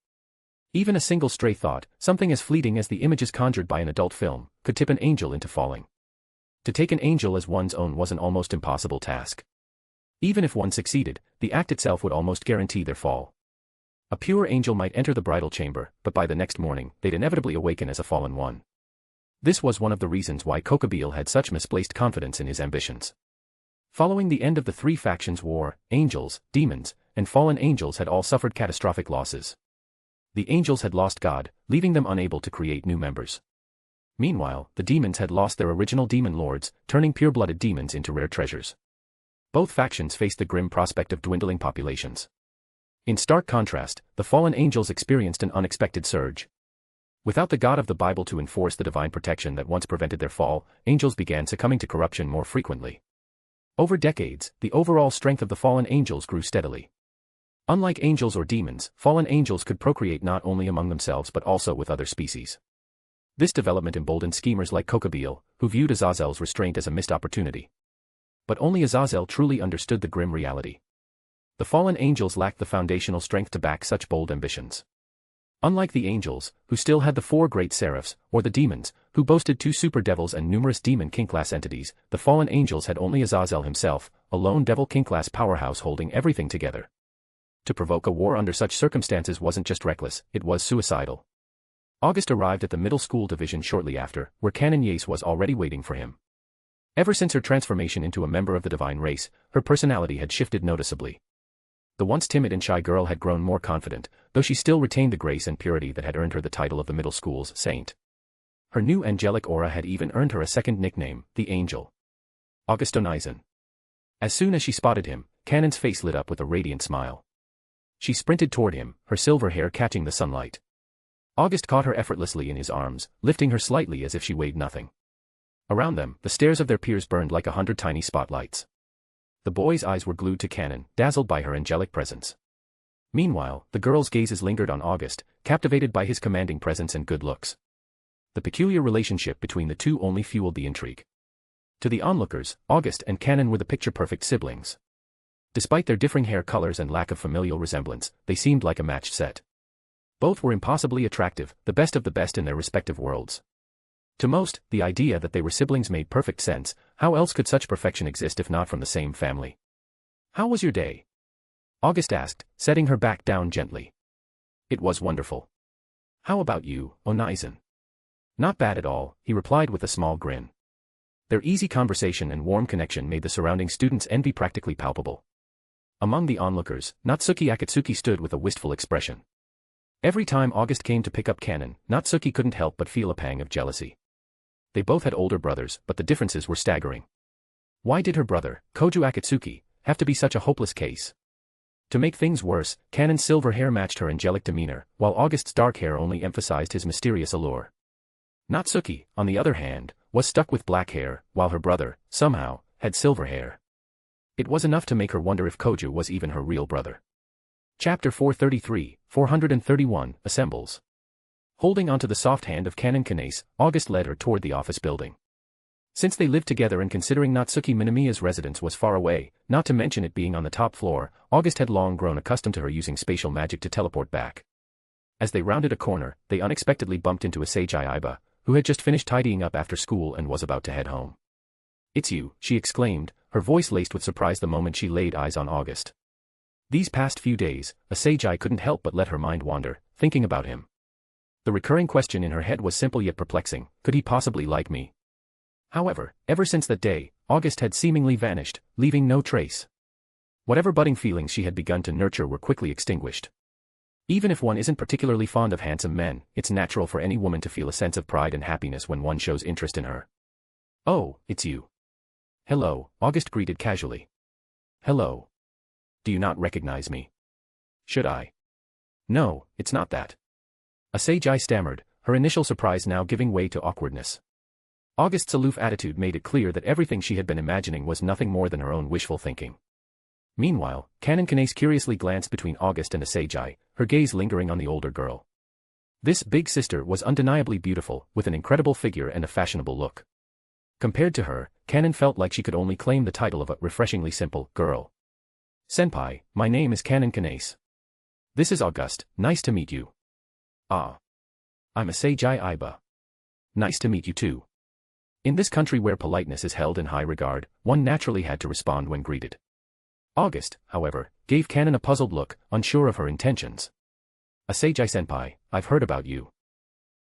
Even a single stray thought, something as fleeting as the images conjured by an adult film, could tip an angel into falling. To take an angel as one's own was an almost impossible task. Even if one succeeded, the act itself would almost guarantee their fall. A pure angel might enter the bridal chamber, but by the next morning, they'd inevitably awaken as a fallen one. This was one of the reasons why Kokabeel had such misplaced confidence in his ambitions. Following the end of the three factions' war, angels, demons, and fallen angels had all suffered catastrophic losses. The angels had lost God, leaving them unable to create new members. Meanwhile, the demons had lost their original demon lords, turning pure-blooded demons into rare treasures. Both factions faced the grim prospect of dwindling populations. In stark contrast, the fallen angels experienced an unexpected surge. Without the God of the Bible to enforce the divine protection that once prevented their fall, angels began succumbing to corruption more frequently. Over decades, the overall strength of the fallen angels grew steadily. Unlike angels or demons, fallen angels could procreate not only among themselves but also with other species. This development emboldened schemers like Kokabeel, who viewed Azazel's restraint as a missed opportunity. But only Azazel truly understood the grim reality. The fallen angels lacked the foundational strength to back such bold ambitions. Unlike the angels, who still had the four great seraphs, or the demons, who boasted two super devils and numerous demon king-class entities, the fallen angels had only Azazel himself, a lone devil king-class powerhouse holding everything together. To provoke a war under such circumstances wasn't just reckless, it was suicidal. August arrived at the middle school division shortly after, where Canon Yace was already waiting for him. Ever since her transformation into a member of the divine race, her personality had shifted noticeably. The once timid and shy girl had grown more confident, though she still retained the grace and purity that had earned her the title of the middle school's saint. Her new angelic aura had even earned her a second nickname, the Angel. August Onizen. As soon as she spotted him, Canon's face lit up with a radiant smile. She sprinted toward him, her silver hair catching the sunlight. August caught her effortlessly in his arms, lifting her slightly as if she weighed nothing. Around them, the stares of their peers burned like 100 tiny spotlights. The boys' eyes were glued to Canon, dazzled by her angelic presence. Meanwhile, the girls' gazes lingered on August, captivated by his commanding presence and good looks. The peculiar relationship between the two only fueled the intrigue. To the onlookers, August and Canon were the picture-perfect siblings. Despite their differing hair colors and lack of familial resemblance, they seemed like a matched set. Both were impossibly attractive, the best of the best in their respective worlds. To most, the idea that they were siblings made perfect sense. How else could such perfection exist if not from the same family? "How was your day?" August asked, setting her back down gently. "It was wonderful. How about you, Onizen?" "Not bad at all," he replied with a small grin. Their easy conversation and warm connection made the surrounding students' envy practically palpable. Among the onlookers, Natsuki Akatsuki stood with a wistful expression. Every time August came to pick up Canon, Natsuki couldn't help but feel a pang of jealousy. They both had older brothers, but the differences were staggering. Why did her brother, Koju Akatsuki, have to be such a hopeless case? To make things worse, Canon's silver hair matched her angelic demeanor, while August's dark hair only emphasized his mysterious allure. Natsuki, on the other hand, was stuck with black hair, while her brother, somehow, had silver hair. It was enough to make her wonder if Koju was even her real brother. Chapter 431, Assembles. Holding onto the soft hand of Canon Kanase, August led her toward the office building. Since they lived together and considering Natsuki Minamiya's residence was far away, not to mention it being on the top floor, August had long grown accustomed to her using spatial magic to teleport back. As they rounded a corner, they unexpectedly bumped into Asagi Aiba, who had just finished tidying up after school and was about to head home. "It's you," she exclaimed, her voice laced with surprise the moment she laid eyes on August. These past few days, Asagi couldn't help but let her mind wander, thinking about him. The recurring question in her head was simple yet perplexing: could he possibly like me? However, ever since that day, August had seemingly vanished, leaving no trace. Whatever budding feelings she had begun to nurture were quickly extinguished. Even if one isn't particularly fond of handsome men, it's natural for any woman to feel a sense of pride and happiness when one shows interest in her. "Oh, it's you." "Hello," August greeted casually. "Hello. Do you not recognize me?" "Should I?" "No, it's not that." Asagi stammered, her initial surprise now giving way to awkwardness. August's aloof attitude made it clear that everything she had been imagining was nothing more than her own wishful thinking. Meanwhile, Canon Kanase curiously glanced between August and Asagi, her gaze lingering on the older girl. This big sister was undeniably beautiful, with an incredible figure and a fashionable look. Compared to her, Canon felt like she could only claim the title of a refreshingly simple girl. "Senpai, my name is Canon Kanase. This is August, nice to meet you." "Ah. I'm Asagi Iba. Nice to meet you too." In this country where politeness is held in high regard, one naturally had to respond when greeted. August, however, gave Canon a puzzled look, unsure of her intentions. "Asagi-senpai, I've heard about you.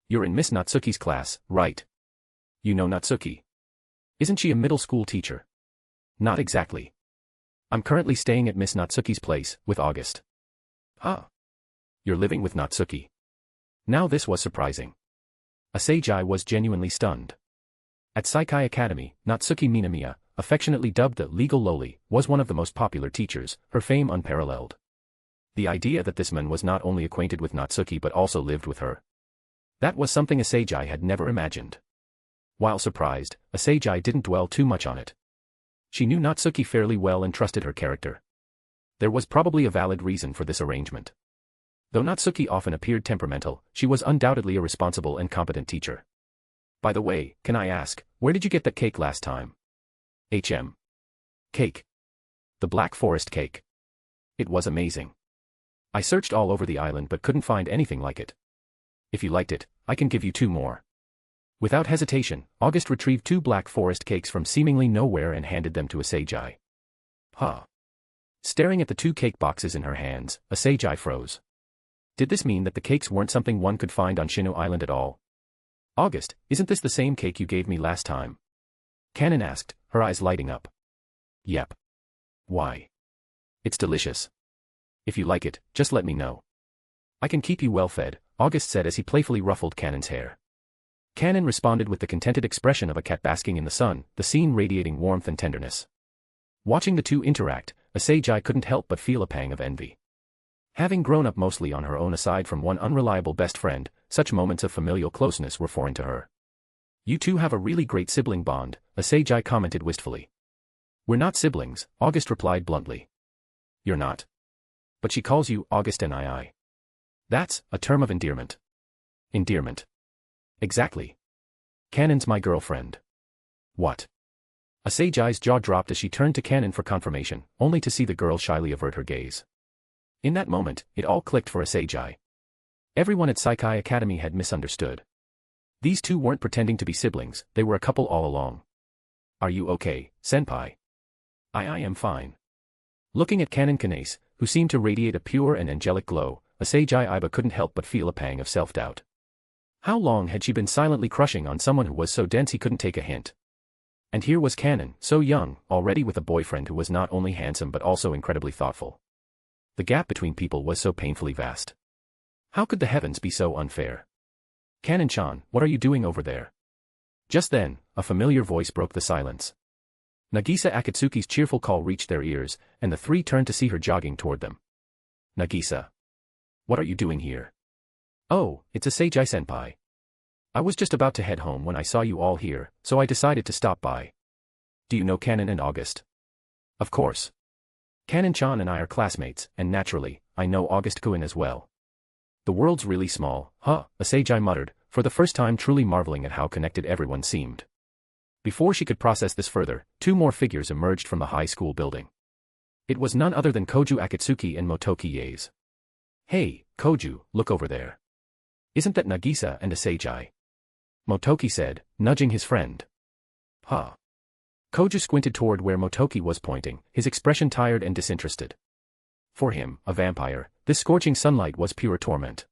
You're in Miss Natsuki's class, right?" "You know Natsuki? Isn't she a middle school teacher?" "Not exactly. I'm currently staying at Miss Natsuki's place, with August." "Huh? You're living with Natsuki?" Now this was surprising. Asagi was genuinely stunned. At Saikai Academy, Natsuki Minamiya, affectionately dubbed the legal loli, was one of the most popular teachers, her fame unparalleled. The idea that this man was not only acquainted with Natsuki but also lived with her. That was something Asagi had never imagined. While surprised, Asagi didn't dwell too much on it. She knew Natsuki fairly well and trusted her character. There was probably a valid reason for this arrangement. Though Natsuki often appeared temperamental, she was undoubtedly a responsible and competent teacher. "By the way, can I ask, where did you get that cake last time?" Cake. The Black Forest cake. It was amazing. I searched all over the island but couldn't find anything like it. If you liked it, I can give you 2 more. Without hesitation, August retrieved 2 Black Forest cakes from seemingly nowhere and handed them to Asagi. Huh. Staring at the 2 cake boxes in her hands, Asagi froze. Did this mean that the cakes weren't something one could find on Shinu Island at all? "August, isn't this the same cake you gave me last time?" Canon asked, her eyes lighting up. "Yep. Why? It's delicious. If you like it, just let me know. I can keep you well fed," August said as he playfully ruffled Canon's hair. Canon responded with the contented expression of a cat basking in the sun, the scene radiating warmth and tenderness. Watching the two interact, Asagi couldn't help but feel a pang of envy. Having grown up mostly on her own aside from one unreliable best friend, such moments of familial closeness were foreign to her. "You two have a really great sibling bond," Asagi commented wistfully. "We're not siblings," August replied bluntly. "You're not? But she calls you August nii. That's a term of endearment." "Endearment?" "Exactly. Canon's my girlfriend." "What?" Asagi's jaw dropped as she turned to Canon for confirmation, only to see the girl shyly avert her gaze. In that moment, it all clicked for Asagi. Everyone at Saikai Academy had misunderstood. These two weren't pretending to be siblings, they were a couple all along. "Are you okay, senpai?" I am fine." Looking at Canon Kanase, who seemed to radiate a pure and angelic glow, Asagi Iba couldn't help but feel a pang of self-doubt. How long had she been silently crushing on someone who was so dense he couldn't take a hint? And here was Canon, so young, already with a boyfriend who was not only handsome but also incredibly thoughtful. The gap between people was so painfully vast. How could the heavens be so unfair? "Canon-chan, what are you doing over there?" Just then, a familiar voice broke the silence. Nagisa Akatsuki's cheerful call reached their ears, and the three turned to see her jogging toward them. "Nagisa. What are you doing here?" "Oh, it's Asagi-senpai. I was just about to head home when I saw you all here, so I decided to stop by." "Do you know Canon and August?" "Of course. Canon-chan and I are classmates, and naturally, I know August-kun as well." "The world's really small, huh?" Asagi muttered, for the first time truly marveling at how connected everyone seemed. Before she could process this further, 2 more figures emerged from the high school building. It was none other than Koju Akatsuki and Motoki Yaes. "Hey, Koju, look over there. Isn't that Nagisa and Asagi?" Motoki said, nudging his friend. "Huh?" Koju squinted toward where Motoki was pointing, his expression tired and disinterested. For him, a vampire, this scorching sunlight was pure torment.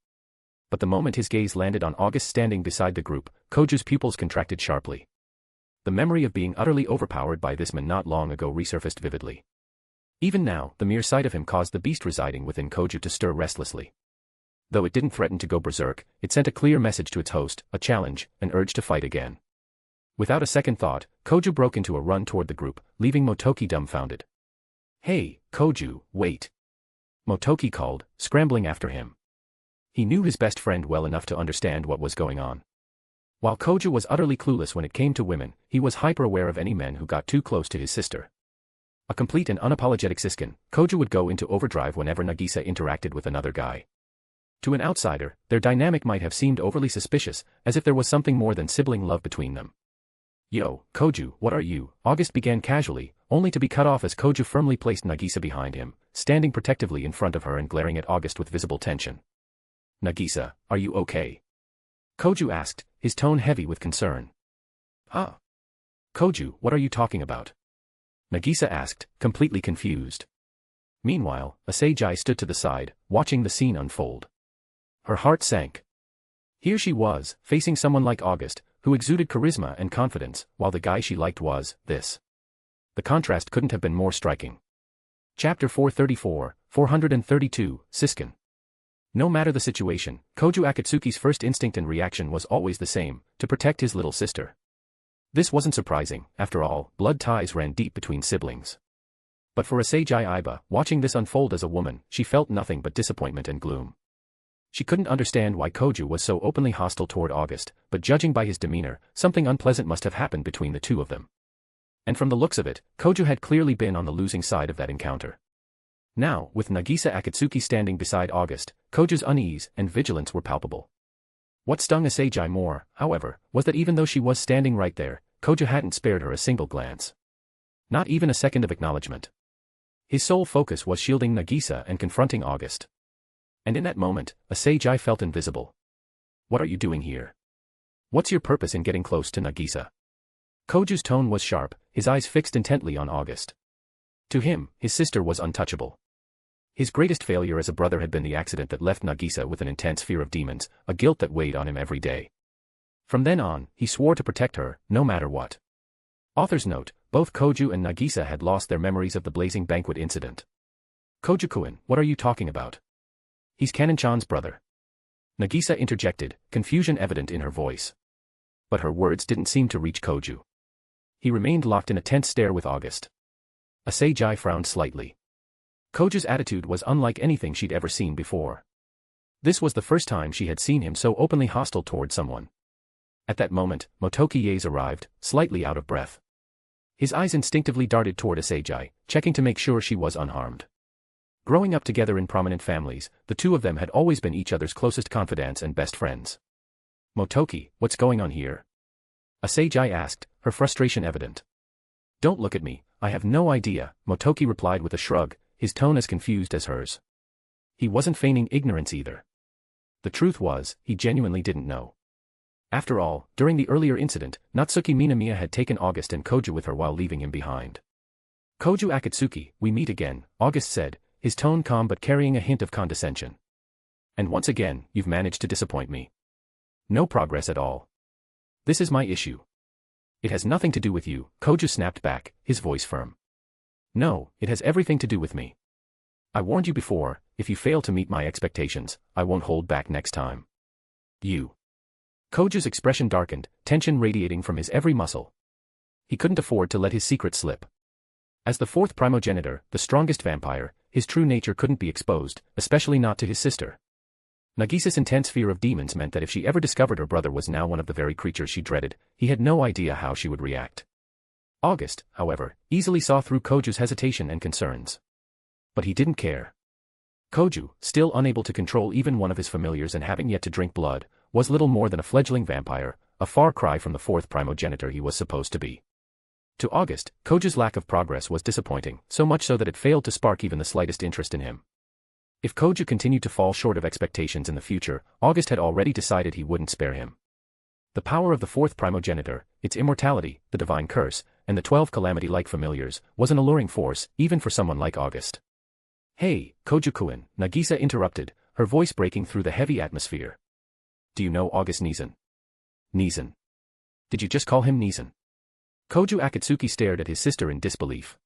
But the moment his gaze landed on August standing beside the group, Koju's pupils contracted sharply. The memory of being utterly overpowered by this man not long ago resurfaced vividly. Even now, the mere sight of him caused the beast residing within Koju to stir restlessly. Though it didn't threaten to go berserk, it sent a clear message to its host, a challenge, an urge to fight again. Without a second thought, Koju broke into a run toward the group, leaving Motoki dumbfounded. "Hey, Koju, wait!" Motoki called, scrambling after him. He knew his best friend well enough to understand what was going on. While Koju was utterly clueless when it came to women, he was hyper-aware of any men who got too close to his sister. A complete and unapologetic siskin, Koju would go into overdrive whenever Nagisa interacted with another guy. To an outsider, their dynamic might have seemed overly suspicious, as if there was something more than sibling love between them. "Yo, Koju, what are you?" August began casually, only to be cut off as Koju firmly placed Nagisa behind him, standing protectively in front of her and glaring at August with visible tension. "Nagisa, are you okay?" Koju asked, his tone heavy with concern. "Huh? Koju, what are you talking about?" Nagisa asked, completely confused. Meanwhile, Asagi stood to the side, watching the scene unfold. Her heart sank. Here she was, facing someone like August, who exuded charisma and confidence, while the guy she liked was this. The contrast couldn't have been more striking. Chapter 434, 432, Siskin. No matter the situation, Koju Akatsuki's first instinct and reaction was always the same, to protect his little sister. This wasn't surprising, after all, blood ties ran deep between siblings. But for Asagi Iba, watching this unfold as a woman, she felt nothing but disappointment and gloom. She couldn't understand why Koju was so openly hostile toward August, but judging by his demeanor, something unpleasant must have happened between the two of them. And from the looks of it, Koju had clearly been on the losing side of that encounter. Now, with Nagisa Akatsuki standing beside August, Koju's unease and vigilance were palpable. What stung Asagi more, however, was that even though she was standing right there, Koju hadn't spared her a single glance. Not even a second of acknowledgement. His sole focus was shielding Nagisa and confronting August. And in that moment, Asagi felt invisible. "What are you doing here? What's your purpose in getting close to Nagisa?" Koju's tone was sharp, his eyes fixed intently on August. To him, his sister was untouchable. His greatest failure as a brother had been the accident that left Nagisa with an intense fear of demons, a guilt that weighed on him every day. From then on, he swore to protect her, no matter what. Author's note, both Koju and Nagisa had lost their memories of the Blazing Banquet incident. "Koju-kun, what are you talking about? He's Kanan-chan's brother." Nagisa interjected, confusion evident in her voice. But her words didn't seem to reach Koju. He remained locked in a tense stare with August. Asagi frowned slightly. Koju's attitude was unlike anything she'd ever seen before. This was the first time she had seen him so openly hostile toward someone. At that moment, Motoki Yaes arrived, slightly out of breath. His eyes instinctively darted toward Asagi, checking to make sure she was unharmed. Growing up together in prominent families, the two of them had always been each other's closest confidants and best friends. "Motoki, what's going on here?" Asagi asked, her frustration evident. "Don't look at me, I have no idea," Motoki replied with a shrug, his tone as confused as hers. He wasn't feigning ignorance either. The truth was, he genuinely didn't know. After all, during the earlier incident, Natsuki Minamiya had taken August and Koju with her while leaving him behind. "Koju Akatsuki, we meet again," August said, his tone calm but carrying a hint of condescension. "And once again, you've managed to disappoint me. No progress at all. This is my issue." "It has nothing to do with you," Koju snapped back, his voice firm. "No, it has everything to do with me. I warned you before, if you fail to meet my expectations, I won't hold back next time. You." Koju's expression darkened, tension radiating from his every muscle. He couldn't afford to let his secret slip. As the fourth primogenitor, the strongest vampire, his true nature couldn't be exposed, especially not to his sister. Nagisa's intense fear of demons meant that if she ever discovered her brother was now one of the very creatures she dreaded, he had no idea how she would react. August, however, easily saw through Koju's hesitation and concerns. But he didn't care. Koju, still unable to control even one of his familiars and having yet to drink blood, was little more than a fledgling vampire, a far cry from the fourth primogenitor he was supposed to be. To August, Koju's lack of progress was disappointing, so much so that it failed to spark even the slightest interest in him. If Koju continued to fall short of expectations in the future, August had already decided he wouldn't spare him. The power of the fourth primogenitor, its immortality, the divine curse, and the 12 calamity-like familiars, was an alluring force, even for someone like August. "Hey, Koju-kun," Nagisa interrupted, her voice breaking through the heavy atmosphere. "Do you know August Nizan?" "Nizan? Did you just call him Nizan?" Koju Akatsuki stared at his sister in disbelief.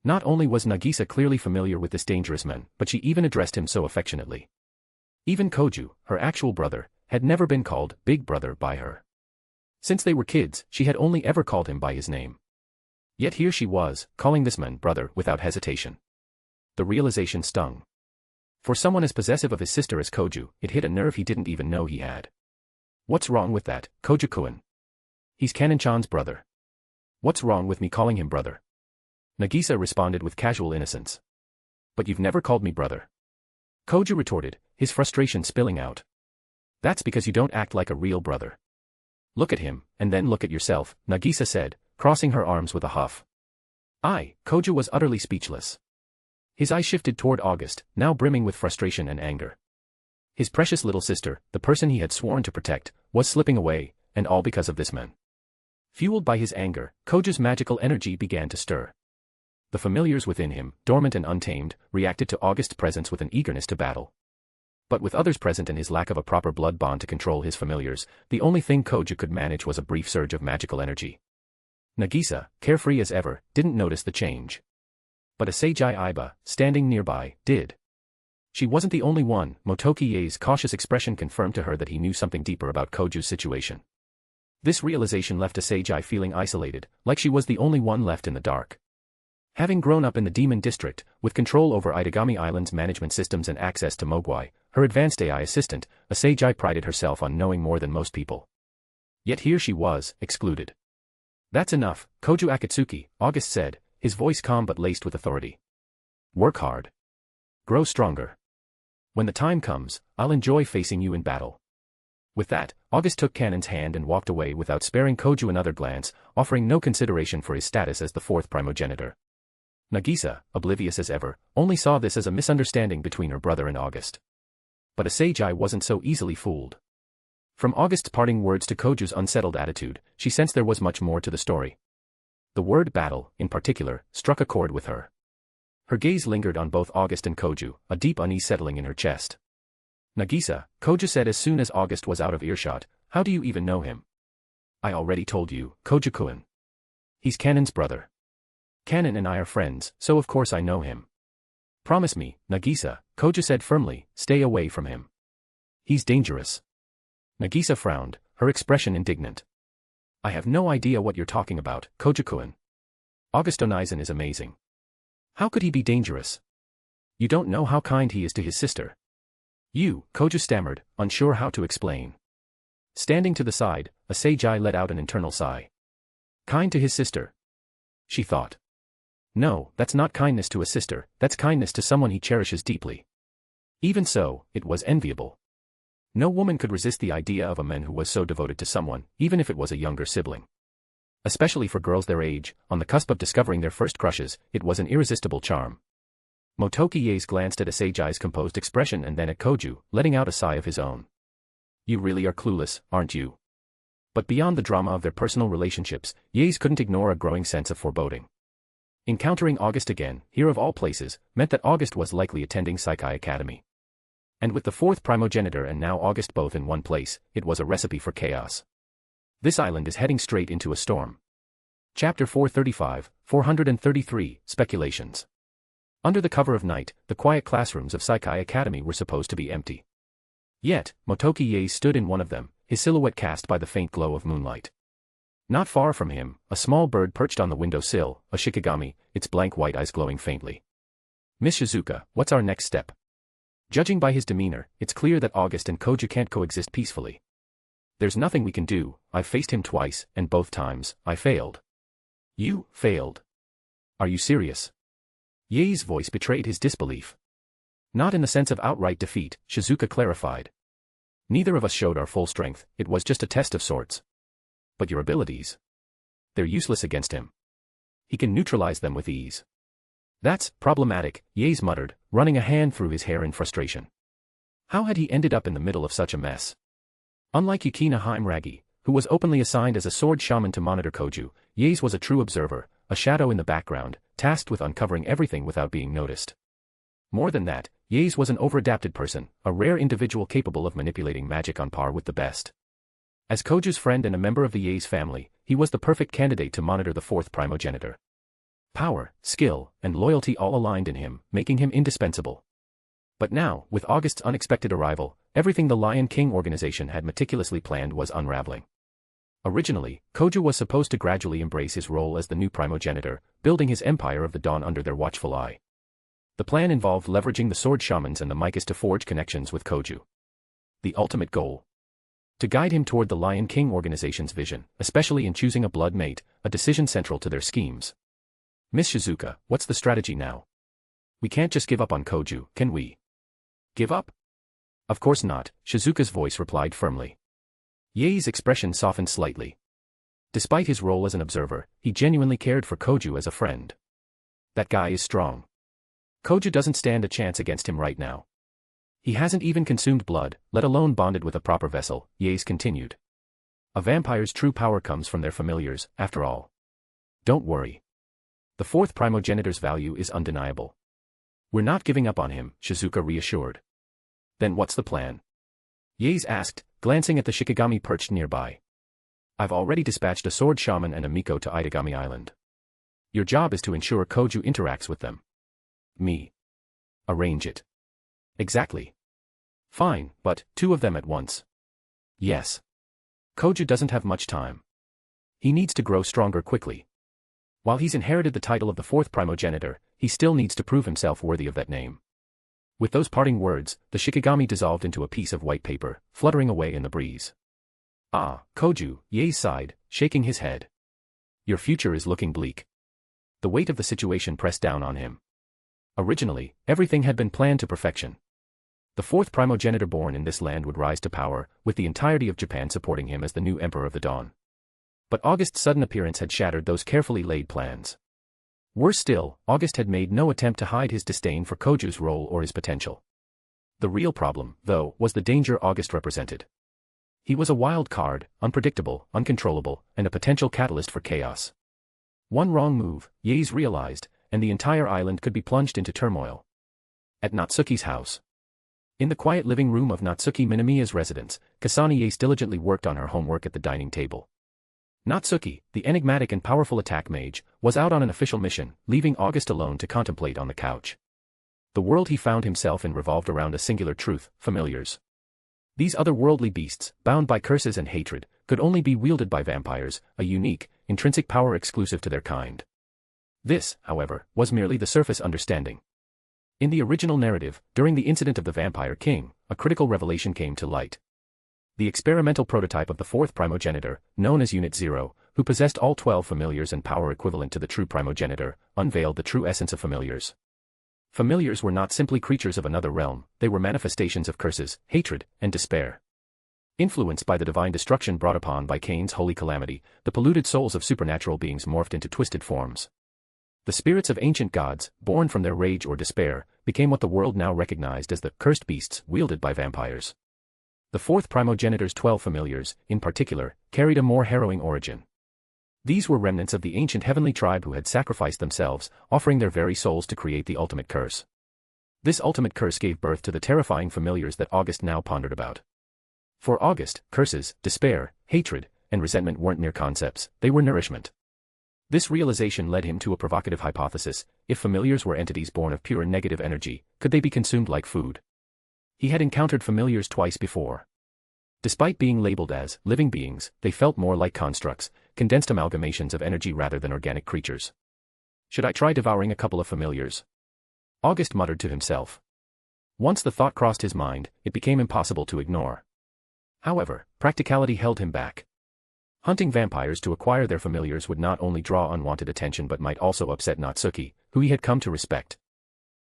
Not only was Nagisa clearly familiar with this dangerous man, but she even addressed him so affectionately. Even Koju, her actual brother, had never been called Big Brother by her. Since they were kids, she had only ever called him by his name. Yet here she was, calling this man brother without hesitation. The realization stung. For someone as possessive of his sister as Koju, it hit a nerve he didn't even know he had. What's wrong with that, Koju-kun? He's Kanon-chan's brother. What's wrong with me calling him brother? Nagisa responded with casual innocence. But you've never called me brother. Koju retorted, his frustration spilling out. That's because you don't act like a real brother. Look at him, and then look at yourself, Nagisa said, crossing her arms with a huff. Koju was utterly speechless. His eyes shifted toward August, now brimming with frustration and anger. His precious little sister, the person he had sworn to protect, was slipping away, and all because of this man. Fueled by his anger, Koju's magical energy began to stir. The familiars within him, dormant and untamed, reacted to August's presence with an eagerness to battle. But with others present and his lack of a proper blood bond to control his familiars, the only thing Koju could manage was a brief surge of magical energy. Nagisa, carefree as ever, didn't notice the change. But Asagi Iba, standing nearby, did. She wasn't the only one. Motoki Ye's cautious expression confirmed to her that he knew something deeper about Koju's situation. This realization left Asagi feeling isolated, like she was the only one left in the dark. Having grown up in the Demon District, with control over Idagami Island's management systems and access to Mogwai, her advanced AI assistant, Asagi prided herself on knowing more than most people. Yet here she was, excluded. That's enough, Koju Akatsuki, August said, his voice calm but laced with authority. Work hard. Grow stronger. When the time comes, I'll enjoy facing you in battle. With that, August took Kanon's hand and walked away without sparing Koju another glance, offering no consideration for his status as the fourth primogenitor. Nagisa, oblivious as ever, only saw this as a misunderstanding between her brother and August. But Asagi wasn't so easily fooled. From August's parting words to Koju's unsettled attitude, she sensed there was much more to the story. The word battle, in particular, struck a chord with her. Her gaze lingered on both August and Koju, a deep unease settling in her chest. Nagisa, Koju said as soon as August was out of earshot, how do you even know him? I already told you, Koju-kun. He's Kanon's brother. Kanon and I are friends, so of course I know him. Promise me, Nagisa, Koju said firmly, stay away from him. He's dangerous. Nagisa frowned, her expression indignant. I have no idea what you're talking about, Koju-kun. August Onizen is amazing. How could he be dangerous? You don't know how kind he is to his sister. Koju stammered, unsure how to explain. Standing to the side, Asagi let out an internal sigh. Kind to his sister? She thought. No, that's not kindness to a sister, that's kindness to someone he cherishes deeply. Even so, it was enviable. No woman could resist the idea of a man who was so devoted to someone, even if it was a younger sibling. Especially for girls their age, on the cusp of discovering their first crushes, it was an irresistible charm. Motoki Yaes glanced at Asagi's composed expression and then at Koju, letting out a sigh of his own. You really are clueless, aren't you? But beyond the drama of their personal relationships, Yaes couldn't ignore a growing sense of foreboding. Encountering August again, here of all places, meant that August was likely attending Saikai Academy. And with the fourth primogenitor and now August both in one place, it was a recipe for chaos. This island is heading straight into a storm. Chapter 435, 433, Speculations. Under the cover of night, the quiet classrooms of Saikai Academy were supposed to be empty. Yet, Motoki Yaes stood in one of them, his silhouette cast by the faint glow of moonlight. Not far from him, a small bird perched on the windowsill, a shikigami, its blank white eyes glowing faintly. Miss Shizuka, what's our next step? Judging by his demeanor, it's clear that August and Koju can't coexist peacefully. There's nothing we can do, I've faced him twice, and both times, I failed. You failed? Are you serious? Ye's voice betrayed his disbelief. Not in the sense of outright defeat, Shizuka clarified. Neither of us showed our full strength, it was just a test of sorts. But your abilities? They're useless against him. He can neutralize them with ease. That's problematic, Yaes muttered, running a hand through his hair in frustration. How had he ended up in the middle of such a mess? Unlike Yukina Haimragi, who was openly assigned as a sword shaman to monitor Koju, Yaes was a true observer, a shadow in the background, tasked with uncovering everything without being noticed. More than that, Yaes was an overadapted person, a rare individual capable of manipulating magic on par with the best. As Koju's friend and a member of the Yaes family, he was the perfect candidate to monitor the fourth primogenitor. Power, skill, and loyalty all aligned in him, making him indispensable. But now, with August's unexpected arrival, everything the Lion King organization had meticulously planned was unraveling. Originally, Koju was supposed to gradually embrace his role as the new primogenitor, building his empire of the dawn under their watchful eye. The plan involved leveraging the sword shamans and the Mikas to forge connections with Koju. The ultimate goal: to guide him toward the Lion King organization's vision, especially in choosing a blood mate, a decision central to their schemes. Miss Shizuka, what's the strategy now? We can't just give up on Koju, can we? Give up? Of course not, Shizuka's voice replied firmly. Yei's expression softened slightly. Despite his role as an observer, he genuinely cared for Koju as a friend. That guy is strong. Koju doesn't stand a chance against him right now. He hasn't even consumed blood, let alone bonded with a proper vessel, Yei's continued. A vampire's true power comes from their familiars, after all. Don't worry. The fourth primogenitor's value is undeniable. We're not giving up on him, Shizuka reassured. Then what's the plan? Yei's asked, glancing at the Shikigami perched nearby. I've already dispatched a sword shaman and a Miko to Idagami Island. Your job is to ensure Koju interacts with them. Me. Arrange it. Exactly. Fine, but 2 of them at once. Yes. Koju doesn't have much time. He needs to grow stronger quickly. While he's inherited the title of the fourth primogenitor, he still needs to prove himself worthy of that name. With those parting words, the Shikigami dissolved into a piece of white paper, fluttering away in the breeze. Ah, Koju, Yei sighed, shaking his head. Your future is looking bleak. The weight of the situation pressed down on him. Originally, everything had been planned to perfection. The fourth primogenitor born in this land would rise to power, with the entirety of Japan supporting him as the new Emperor of the Dawn. But August's sudden appearance had shattered those carefully laid plans. Worse still, August had made no attempt to hide his disdain for Koju's role or his potential. The real problem, though, was the danger August represented. He was a wild card, unpredictable, uncontrollable, and a potential catalyst for chaos. One wrong move, Yei's realized, and the entire island could be plunged into turmoil. At Natsuki's house. In the quiet living room of Natsuki Minamiya's residence, Kasane Yei diligently worked on her homework at the dining table. Natsuki, the enigmatic and powerful attack mage, was out on an official mission, leaving August alone to contemplate on the couch. The world he found himself in revolved around a singular truth: familiars. These otherworldly beasts, bound by curses and hatred, could only be wielded by vampires, a unique, intrinsic power exclusive to their kind. This, however, was merely the surface understanding. In the original narrative, during the incident of the Vampire King, a critical revelation came to light. The experimental prototype of the fourth primogenitor, known as Unit 0, who possessed all 12 familiars and power equivalent to the true primogenitor, unveiled the true essence of familiars. Familiars were not simply creatures of another realm, they were manifestations of curses, hatred, and despair. Influenced by the divine destruction brought upon by Cain's holy calamity, the polluted souls of supernatural beings morphed into twisted forms. The spirits of ancient gods, born from their rage or despair, became what the world now recognized as the cursed beasts wielded by vampires. The fourth primogenitor's 12 familiars, in particular, carried a more harrowing origin. These were remnants of the ancient heavenly tribe who had sacrificed themselves, offering their very souls to create the ultimate curse. This ultimate curse gave birth to the terrifying familiars that August now pondered about. For August, curses, despair, hatred, and resentment weren't mere concepts, they were nourishment. This realization led him to a provocative hypothesis: if familiars were entities born of pure negative energy, could they be consumed like food? He had encountered familiars twice before. Despite being labeled as living beings, they felt more like constructs, condensed amalgamations of energy rather than organic creatures. Should I try devouring a couple of familiars? August muttered to himself. Once the thought crossed his mind, it became impossible to ignore. However, practicality held him back. Hunting vampires to acquire their familiars would not only draw unwanted attention but might also upset Natsuki, who he had come to respect.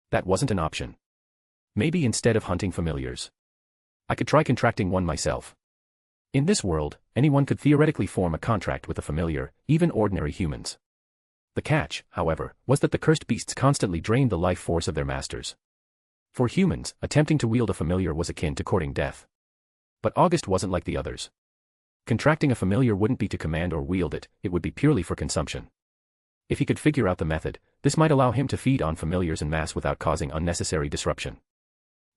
That wasn't an option. Maybe instead of hunting familiars, I could try contracting one myself. In this world, anyone could theoretically form a contract with a familiar, even ordinary humans. The catch, however, was that the cursed beasts constantly drained the life force of their masters. For humans, attempting to wield a familiar was akin to courting death. But August wasn't like the others. Contracting a familiar wouldn't be to command or wield it, it would be purely for consumption. If he could figure out the method, this might allow him to feed on familiars en masse without causing unnecessary disruption.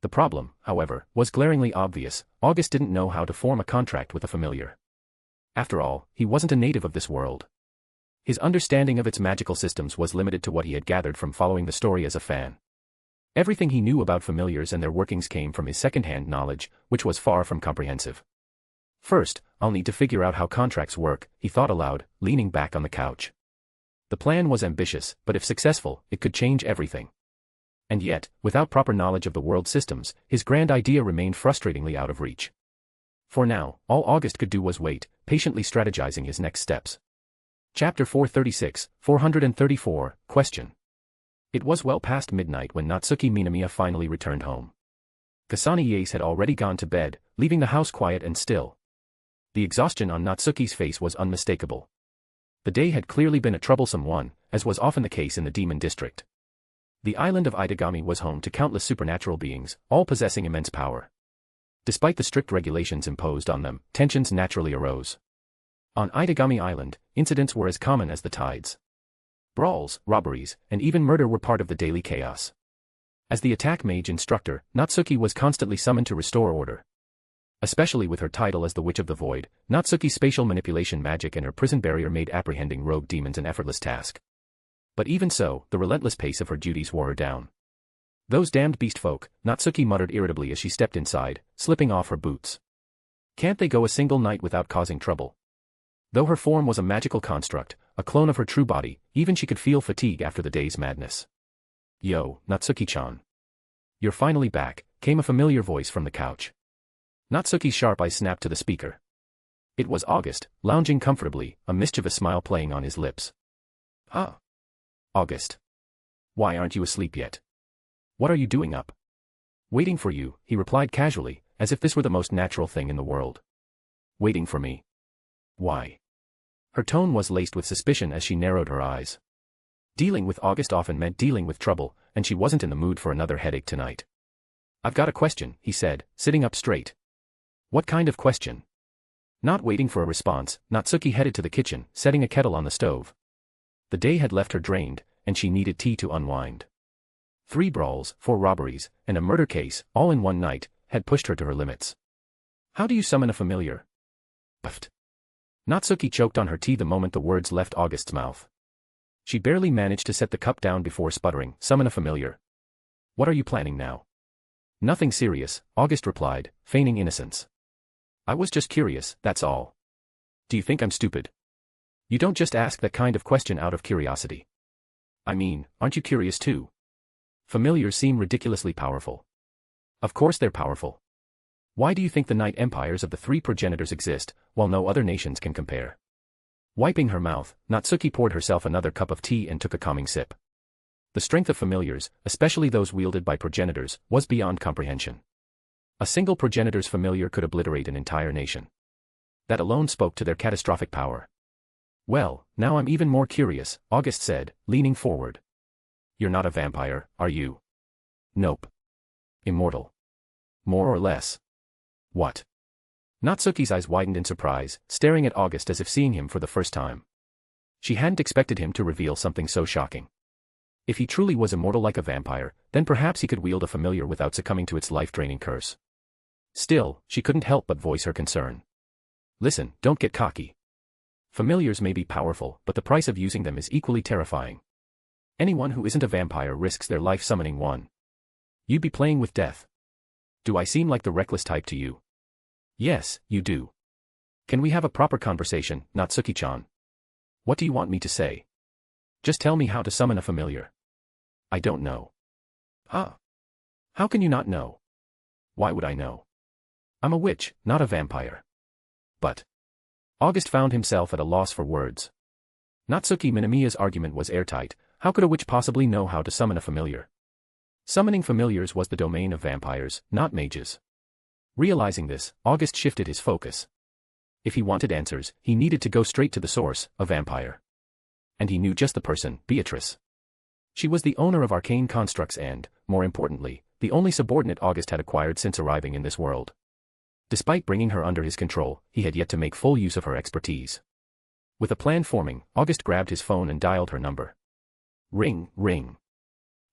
The problem, however, was glaringly obvious: August didn't know how to form a contract with a familiar. After all, he wasn't a native of this world. His understanding of its magical systems was limited to what he had gathered from following the story as a fan. Everything he knew about familiars and their workings came from his second-hand knowledge, which was far from comprehensive. First, I'll need to figure out how contracts work, he thought aloud, leaning back on the couch. The plan was ambitious, but if successful, it could change everything. And yet, without proper knowledge of the world systems, his grand idea remained frustratingly out of reach. For now, all August could do was wait, patiently strategizing his next steps. Chapter 436, 434, Question. It was well past midnight when Natsuki Minamiya finally returned home. Kasane Yase had already gone to bed, leaving the house quiet and still. The exhaustion on Natsuki's face was unmistakable. The day had clearly been a troublesome one, as was often the case in the Demon District. The island of Idagami was home to countless supernatural beings, all possessing immense power. Despite the strict regulations imposed on them, tensions naturally arose. On Idagami Island, incidents were as common as the tides. Brawls, robberies, and even murder were part of the daily chaos. As the attack mage instructor, Natsuki was constantly summoned to restore order. Especially with her title as the Witch of the Void, Natsuki's spatial manipulation magic and her prison barrier made apprehending rogue demons an effortless task. But even so, the relentless pace of her duties wore her down. Those damned beast folk, Natsuki muttered irritably as she stepped inside, slipping off her boots. Can't they go a single night without causing trouble? Though her form was a magical construct, a clone of her true body, even she could feel fatigue after the day's madness. Yo, Natsuki-chan. You're finally back, came a familiar voice from the couch. Natsuki's sharp eyes snapped to the speaker. It was August, lounging comfortably, a mischievous smile playing on his lips. Ah. August. Why aren't you asleep yet? What are you doing up? Waiting for you, he replied casually, as if this were the most natural thing in the world. Waiting for me? Why? Her tone was laced with suspicion as she narrowed her eyes. Dealing with August often meant dealing with trouble, and she wasn't in the mood for another headache tonight. I've got a question, he said, sitting up straight. What kind of question? Not waiting for a response, Natsuki headed to the kitchen, setting a kettle on the stove. The day had left her drained, and she needed tea to unwind. 3 brawls, 4 robberies, and a murder case, all in one night, had pushed her to her limits. How do you summon a familiar? Puffed. Natsuki choked on her tea the moment the words left August's mouth. She barely managed to set the cup down before sputtering, summon a familiar. What are you planning now? Nothing serious, August replied, feigning innocence. I was just curious, that's all. Do you think I'm stupid? You don't just ask that kind of question out of curiosity. I mean, aren't you curious too? Familiars seem ridiculously powerful. Of course they're powerful. Why do you think the Knight Empires of the 3 progenitors exist, while no other nations can compare? Wiping her mouth, Natsuki poured herself another cup of tea and took a calming sip. The strength of familiars, especially those wielded by progenitors, was beyond comprehension. A single progenitor's familiar could obliterate an entire nation. That alone spoke to their catastrophic power. Well, now I'm even more curious, August said, leaning forward. You're not a vampire, are you? Nope. Immortal. More or less. What? Natsuki's eyes widened in surprise, staring at August as if seeing him for the first time. She hadn't expected him to reveal something so shocking. If he truly was immortal like a vampire, then perhaps he could wield a familiar without succumbing to its life-draining curse. Still, she couldn't help but voice her concern. Listen, don't get cocky. Familiars may be powerful, but the price of using them is equally terrifying. Anyone who isn't a vampire risks their life summoning one. You'd be playing with death. Do I seem like the reckless type to you? Yes, you do. Can we have a proper conversation, Natsuki-chan? What do you want me to say? Just tell me how to summon a familiar. I don't know. Ah. How can you not know? Why would I know? I'm a witch, not a vampire. But. August found himself at a loss for words. Natsuki Minamiya's argument was airtight. How could a witch possibly know how to summon a familiar? Summoning familiars was the domain of vampires, not mages. Realizing this, August shifted his focus. If he wanted answers, he needed to go straight to the source, a vampire. And he knew just the person, Beatrice. She was the owner of arcane constructs and, more importantly, the only subordinate August had acquired since arriving in this world. Despite bringing her under his control, he had yet to make full use of her expertise. With a plan forming, August grabbed his phone and dialed her number. Ring, ring.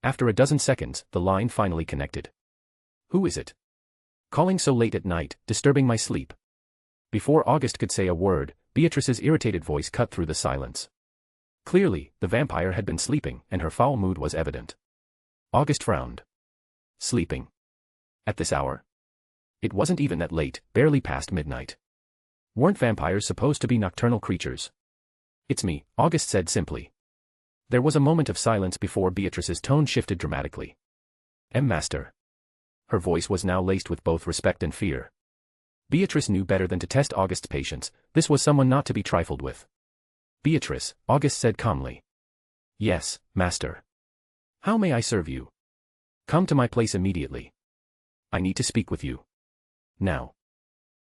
After a dozen seconds, the line finally connected. Who is it? Calling so late at night, disturbing my sleep. Before August could say a word, Beatrice's irritated voice cut through the silence. Clearly, the vampire had been sleeping, and her foul mood was evident. August frowned. Sleeping? At this hour? It wasn't even that late, barely past midnight. Weren't vampires supposed to be nocturnal creatures? It's me, August said simply. There was a moment of silence before Beatrice's tone shifted dramatically. Master. Her voice was now laced with both respect and fear. Beatrice knew better than to test August's patience. This was someone not to be trifled with. Beatrice, August said calmly. Yes, master. How may I serve you? Come to my place immediately. I need to speak with you. Now.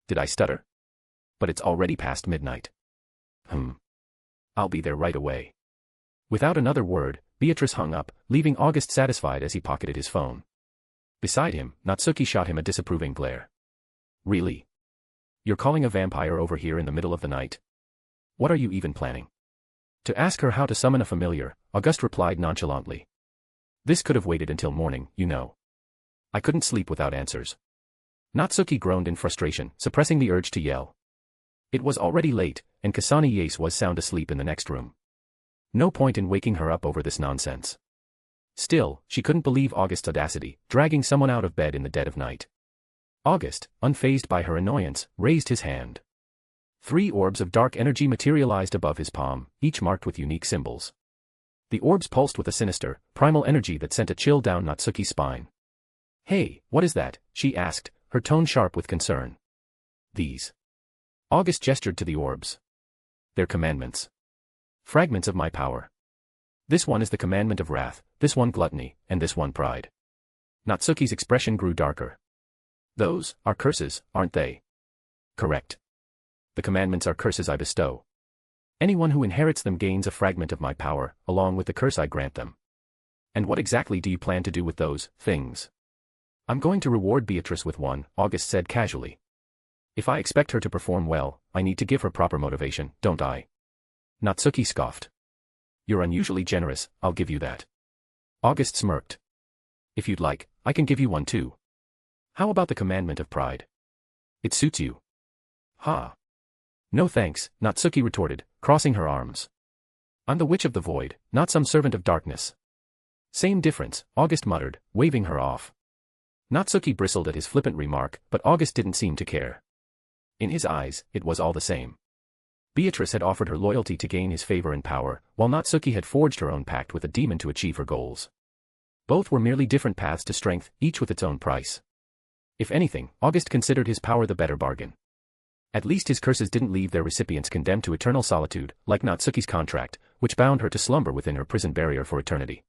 Did I stutter? But it's already past midnight. I'll be there right away. Without another word, Beatrice hung up, leaving August satisfied as he pocketed his phone. Beside him, Natsuki shot him a disapproving glare. Really? You're calling a vampire over here in the middle of the night? What are you even planning? To ask her how to summon a familiar, August replied nonchalantly. This could have waited until morning, you know. I couldn't sleep without answers. Natsuki groaned in frustration, suppressing the urge to yell. It was already late, and Kasane Yase was sound asleep in the next room. No point in waking her up over this nonsense. Still, she couldn't believe August's audacity, dragging someone out of bed in the dead of night. August, unfazed by her annoyance, raised his hand. 3 orbs of dark energy materialized above his palm, each marked with unique symbols. The orbs pulsed with a sinister, primal energy that sent a chill down Natsuki's spine. Hey, what is that? She asked, her tone sharp with concern. These. August gestured to the orbs. They're commandments. Fragments of my power. This one is the commandment of wrath, this one gluttony, and this one pride. Natsuki's expression grew darker. Those are curses, aren't they? Correct. The commandments are curses I bestow. Anyone who inherits them gains a fragment of my power, along with the curse I grant them. And what exactly do you plan to do with those things? I'm going to reward Beatrice with one, August said casually. If I expect her to perform well, I need to give her proper motivation, don't I? Natsuki scoffed. You're unusually generous, I'll give you that. August smirked. If you'd like, I can give you one too. How about the commandment of pride? It suits you. Ha. No thanks, Natsuki retorted, crossing her arms. I'm the Witch of the Void, not some servant of darkness. Same difference, August muttered, waving her off. Natsuki bristled at his flippant remark, but August didn't seem to care. In his eyes, it was all the same. Beatrice had offered her loyalty to gain his favor and power, while Natsuki had forged her own pact with a demon to achieve her goals. Both were merely different paths to strength, each with its own price. If anything, August considered his power the better bargain. At least his curses didn't leave their recipients condemned to eternal solitude, like Natsuki's contract, which bound her to slumber within her prison barrier for eternity.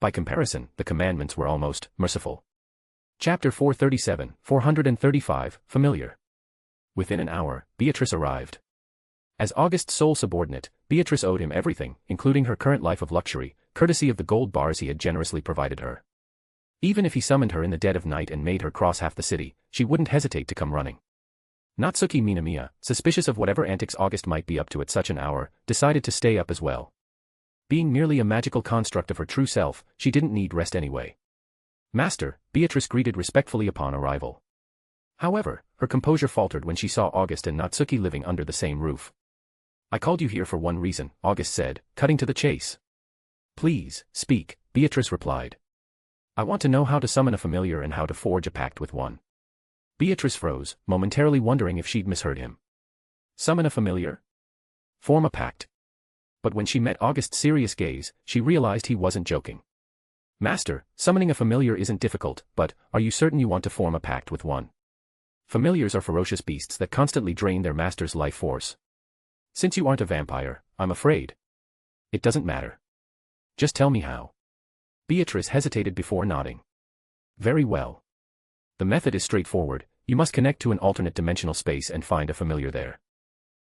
By comparison, the commandments were almost merciful. Chapter 437, 435, Familiar. Within an hour, Beatrice arrived. As August's sole subordinate, Beatrice owed him everything, including her current life of luxury, courtesy of the gold bars he had generously provided her. Even if he summoned her in the dead of night and made her cross half the city, she wouldn't hesitate to come running. Natsuki Minamiya, suspicious of whatever antics August might be up to at such an hour, decided to stay up as well. Being merely a magical construct of her true self, she didn't need rest anyway. Master, Beatrice greeted respectfully upon arrival. However, her composure faltered when she saw August and Natsuki living under the same roof. I called you here for one reason, August said, cutting to the chase. Please, speak, Beatrice replied. I want to know how to summon a familiar and how to forge a pact with one. Beatrice froze, momentarily wondering if she'd misheard him. Summon a familiar? Form a pact. But when she met August's serious gaze, she realized he wasn't joking. Master, summoning a familiar isn't difficult, but are you certain you want to form a pact with one? Familiars are ferocious beasts that constantly drain their master's life force. Since you aren't a vampire, I'm afraid. It doesn't matter. Just tell me how. Beatrice hesitated before nodding. Very well. The method is straightforward, you must connect to an alternate dimensional space and find a familiar there.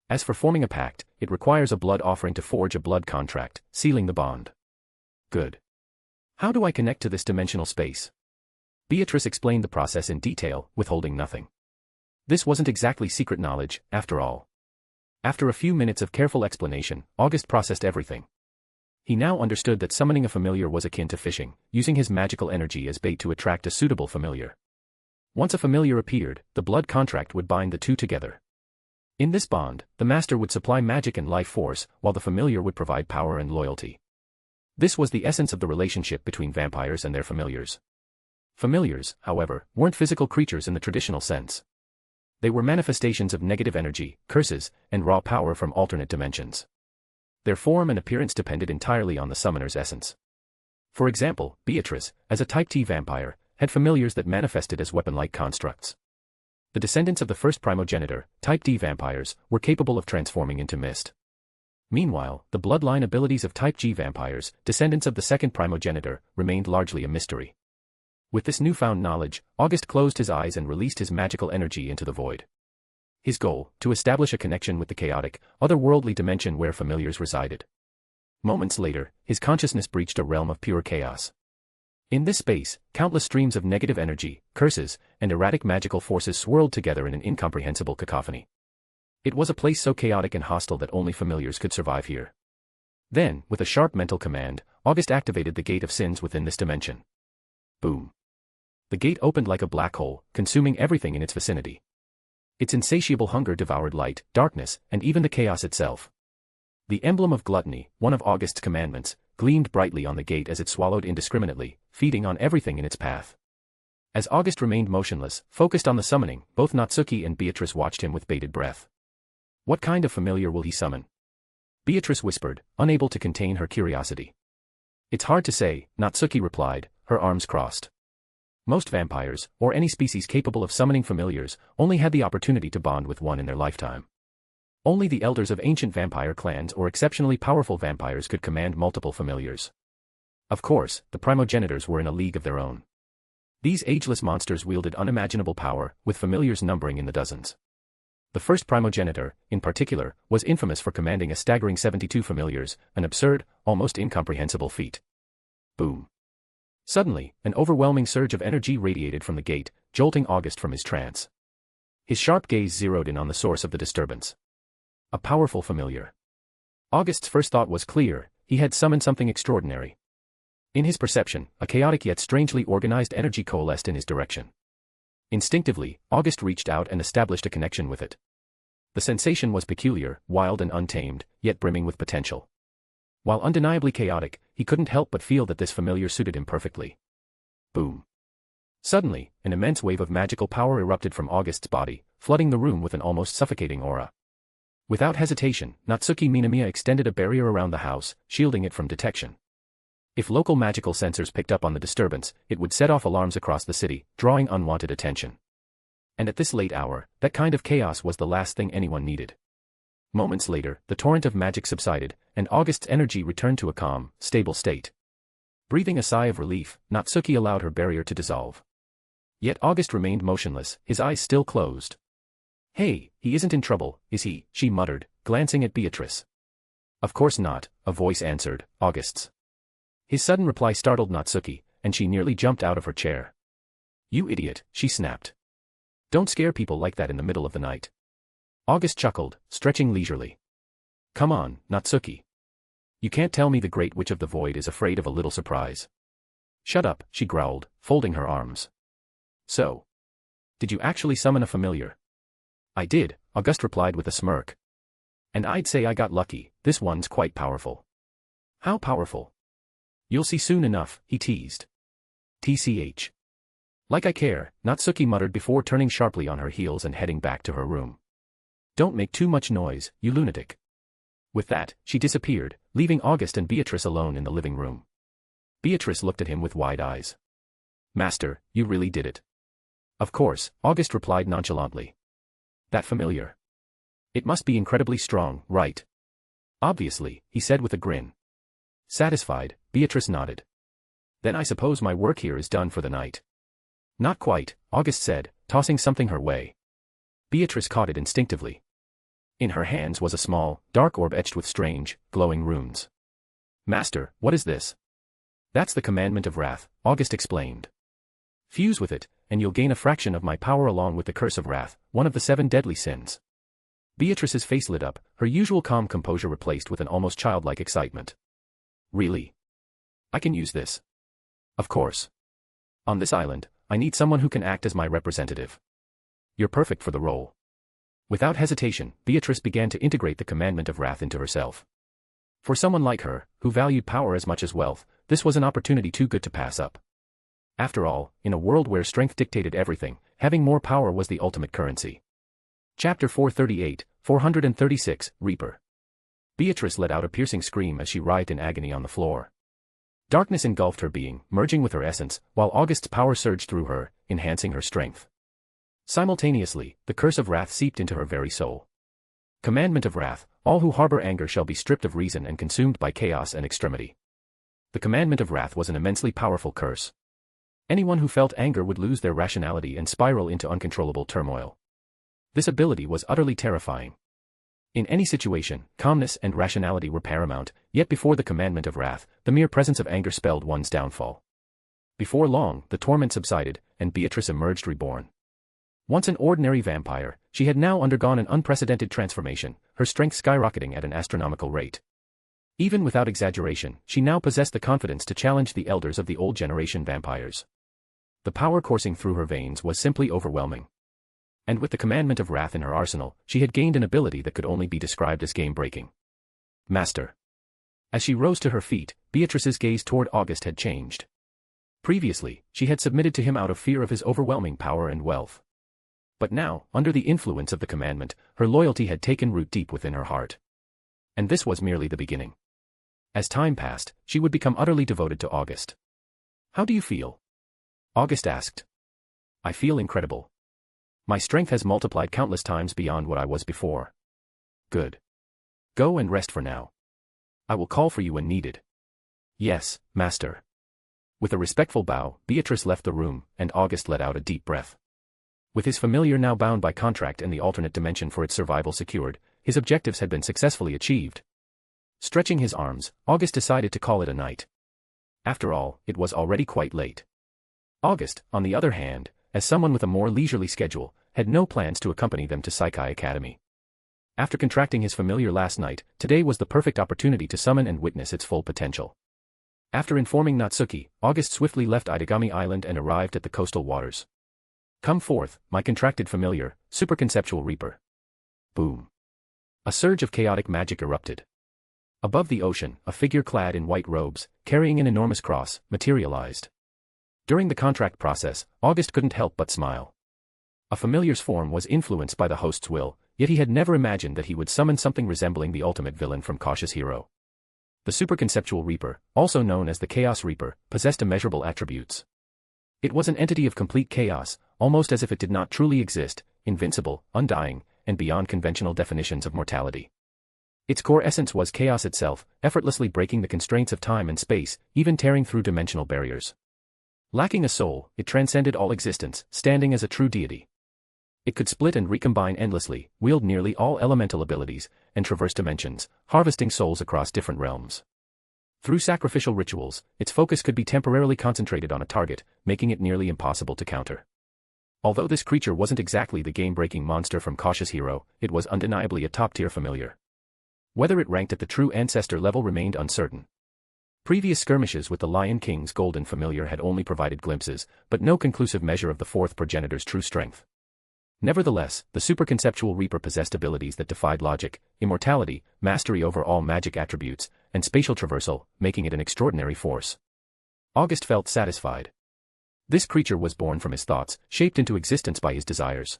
As for forming a pact, it requires a blood offering to forge a blood contract, sealing the bond. Good. How do I connect to this dimensional space? Beatrice explained the process in detail, withholding nothing. This wasn't exactly secret knowledge, after all. After a few minutes of careful explanation, August processed everything. He now understood that summoning a familiar was akin to fishing, using his magical energy as bait to attract a suitable familiar. Once a familiar appeared, the blood contract would bind the two together. In this bond, the master would supply magic and life force, while the familiar would provide power and loyalty. This was the essence of the relationship between vampires and their familiars. Familiars, however, weren't physical creatures in the traditional sense. They were manifestations of negative energy, curses, and raw power from alternate dimensions. Their form and appearance depended entirely on the summoner's essence. For example, Beatrice, as a Type T vampire, had familiars that manifested as weapon-like constructs. The descendants of the first Primogenitor, Type D vampires, were capable of transforming into mist. Meanwhile, the bloodline abilities of Type G vampires, descendants of the second Primogenitor, remained largely a mystery. With this newfound knowledge, August closed his eyes and released his magical energy into the void. His goal, to establish a connection with the chaotic, otherworldly dimension where familiars resided. Moments later, his consciousness breached a realm of pure chaos. In this space, countless streams of negative energy, curses, and erratic magical forces swirled together in an incomprehensible cacophony. It was a place so chaotic and hostile that only familiars could survive here. Then, with a sharp mental command, August activated the Gate of Sins within this dimension. Boom. The gate opened like a black hole, consuming everything in its vicinity. Its insatiable hunger devoured light, darkness, and even the chaos itself. The emblem of gluttony, one of August's commandments, gleamed brightly on the gate as it swallowed indiscriminately, feeding on everything in its path. As August remained motionless, focused on the summoning, both Natsuki and Beatrice watched him with bated breath. What kind of familiar will he summon? Beatrice whispered, unable to contain her curiosity. It's hard to say, Natsuki replied, her arms crossed. Most vampires, or any species capable of summoning familiars, only had the opportunity to bond with one in their lifetime. Only the elders of ancient vampire clans or exceptionally powerful vampires could command multiple familiars. Of course, the Primogenitors were in a league of their own. These ageless monsters wielded unimaginable power, with familiars numbering in the dozens. The first Primogenitor, in particular, was infamous for commanding a staggering 72 familiars, an absurd, almost incomprehensible feat. Boom. Suddenly, an overwhelming surge of energy radiated from the gate, jolting August from his trance. His sharp gaze zeroed in on the source of the disturbance. A powerful familiar. August's first thought was clear, he had summoned something extraordinary. In his perception, a chaotic yet strangely organized energy coalesced in his direction. Instinctively, August reached out and established a connection with it. The sensation was peculiar, wild and untamed, yet brimming with potential. While undeniably chaotic, he couldn't help but feel that this familiar suited him perfectly. Boom. Suddenly, an immense wave of magical power erupted from August's body, flooding the room with an almost suffocating aura. Without hesitation, Natsuki Minamiya extended a barrier around the house, shielding it from detection. If local magical sensors picked up on the disturbance, it would set off alarms across the city, drawing unwanted attention. And at this late hour, that kind of chaos was the last thing anyone needed. Moments later, the torrent of magic subsided, and August's energy returned to a calm, stable state. Breathing a sigh of relief, Natsuki allowed her barrier to dissolve. Yet August remained motionless, his eyes still closed. "Hey, he isn't in trouble, is he?" she muttered, glancing at Beatrice. "Of course not," a voice answered, August's. His sudden reply startled Natsuki, and she nearly jumped out of her chair. "You idiot," she snapped. "Don't scare people like that in the middle of the night." August chuckled, stretching leisurely. "Come on, Natsuki. You can't tell me the Great Witch of the Void is afraid of a little surprise." "Shut up," she growled, folding her arms. "So. Did you actually summon a familiar?" "I did," August replied with a smirk. "And I'd say I got lucky, this one's quite powerful." "How powerful?" "You'll see soon enough," he teased. "TCH. Like I care," Natsuki muttered before turning sharply on her heels and heading back to her room. "Don't make too much noise, you lunatic." With that, she disappeared, leaving August and Beatrice alone in the living room. Beatrice looked at him with wide eyes. "Master, you really did it." "Of course," August replied nonchalantly. "That familiar. It must be incredibly strong, right?" "Obviously," he said with a grin. Satisfied, Beatrice nodded. "Then I suppose my work here is done for the night." "Not quite," August said, tossing something her way. Beatrice caught it instinctively. In her hands was a small, dark orb etched with strange, glowing runes. "Master, what is this?" "That's the commandment of wrath," August explained. "Fuse with it, and you'll gain a fraction of my power along with the curse of wrath, one of the 7 deadly sins." Beatrice's face lit up, her usual calm composure replaced with an almost childlike excitement. "Really? I can use this?" "Of course. On this island, I need someone who can act as my representative. You're perfect for the role." Without hesitation, Beatrice began to integrate the commandment of wrath into herself. For someone like her, who valued power as much as wealth, this was an opportunity too good to pass up. After all, in a world where strength dictated everything, having more power was the ultimate currency. Chapter 438, 436, Reaper. Beatrice let out a piercing scream as she writhed in agony on the floor. Darkness engulfed her being, merging with her essence, while August's power surged through her, enhancing her strength. Simultaneously, the curse of wrath seeped into her very soul. Commandment of wrath: all who harbor anger shall be stripped of reason and consumed by chaos and extremity. The commandment of wrath was an immensely powerful curse. Anyone who felt anger would lose their rationality and spiral into uncontrollable turmoil. This ability was utterly terrifying. In any situation, calmness and rationality were paramount, yet before the commandment of wrath, the mere presence of anger spelled one's downfall. Before long, the torment subsided, and Beatrice emerged reborn. Once an ordinary vampire, she had now undergone an unprecedented transformation, her strength skyrocketing at an astronomical rate. Even without exaggeration, she now possessed the confidence to challenge the elders of the old generation vampires. The power coursing through her veins was simply overwhelming. And with the commandment of wrath in her arsenal, she had gained an ability that could only be described as game-breaking. Master. As she rose to her feet, Beatrice's gaze toward August had changed. Previously, she had submitted to him out of fear of his overwhelming power and wealth. But now, under the influence of the commandment, her loyalty had taken root deep within her heart. And this was merely the beginning. As time passed, she would become utterly devoted to August. "How do you feel?" August asked. "I feel incredible. My strength has multiplied countless times beyond what I was before." "Good. Go and rest for now. I will call for you when needed." "Yes, master." With a respectful bow, Beatrice left the room, and August let out a deep breath. With his familiar now bound by contract and the alternate dimension for its survival secured, his objectives had been successfully achieved. Stretching his arms, August decided to call it a night. After all, it was already quite late. August, on the other hand, as someone with a more leisurely schedule, had no plans to accompany them to Psyche Academy. After contracting his familiar last night, today was the perfect opportunity to summon and witness its full potential. After informing Natsuki, August swiftly left Idagami Island and arrived at the coastal waters. "Come forth, my contracted familiar, superconceptual reaper." Boom. A surge of chaotic magic erupted. Above the ocean, a figure clad in white robes, carrying an enormous cross, materialized. During the contract process, August couldn't help but smile. A familiar's form was influenced by the host's will, yet he had never imagined that he would summon something resembling the ultimate villain from Cautious Hero. The superconceptual reaper, also known as the Chaos Reaper, possessed immeasurable attributes. It was an entity of complete chaos, almost as if it did not truly exist, invincible, undying, and beyond conventional definitions of mortality. Its core essence was chaos itself, effortlessly breaking the constraints of time and space, even tearing through dimensional barriers. Lacking a soul, it transcended all existence, standing as a true deity. It could split and recombine endlessly, wield nearly all elemental abilities, and traverse dimensions, harvesting souls across different realms. Through sacrificial rituals, its focus could be temporarily concentrated on a target, making it nearly impossible to counter. Although this creature wasn't exactly the game-breaking monster from Cautious Hero, it was undeniably a top-tier familiar. Whether it ranked at the true ancestor level remained uncertain. Previous skirmishes with the Lion King's golden familiar had only provided glimpses, but no conclusive measure of the fourth progenitor's true strength. Nevertheless, the superconceptual reaper possessed abilities that defied logic, immortality, mastery over all magic attributes, and spatial traversal, making it an extraordinary force. August felt satisfied. This creature was born from his thoughts, shaped into existence by his desires.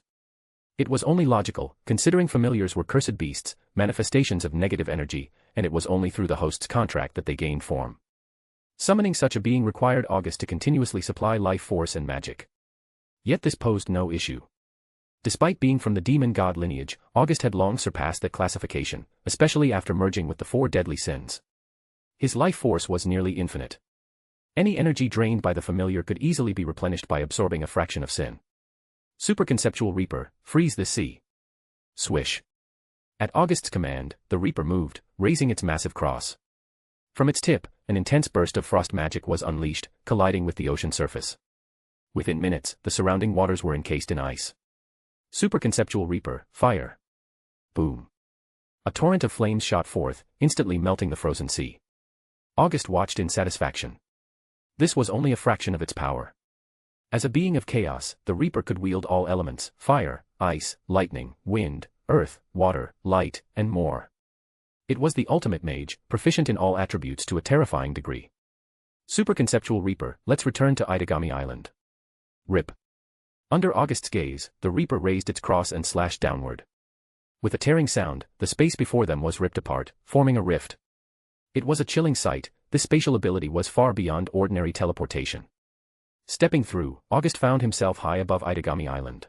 It was only logical, considering familiars were cursed beasts, manifestations of negative energy, and it was only through the host's contract that they gained form. Summoning such a being required August to continuously supply life force and magic. Yet this posed no issue. Despite being from the demon god lineage, August had long surpassed that classification, especially after merging with the four deadly sins. His life force was nearly infinite. Any energy drained by the familiar could easily be replenished by absorbing a fraction of sin. Superconceptual Reaper, freeze this sea. Swish. At August's command, the Reaper moved, raising its massive cross. From its tip, an intense burst of frost magic was unleashed, colliding with the ocean surface. Within minutes, the surrounding waters were encased in ice. Superconceptual Reaper, fire. Boom. A torrent of flames shot forth, instantly melting the frozen sea. August watched in satisfaction. This was only a fraction of its power. As a being of chaos, the Reaper could wield all elements: fire, ice, lightning, wind, earth, water, light, and more. It was the ultimate mage, proficient in all attributes to a terrifying degree. Superconceptual Reaper, let's return to Idagami Island. Rip. Under August's gaze, the Reaper raised its cross and slashed downward. With a tearing sound, the space before them was ripped apart, forming a rift. It was a chilling sight. This spatial ability was far beyond ordinary teleportation. Stepping through, August found himself high above Idagami Island.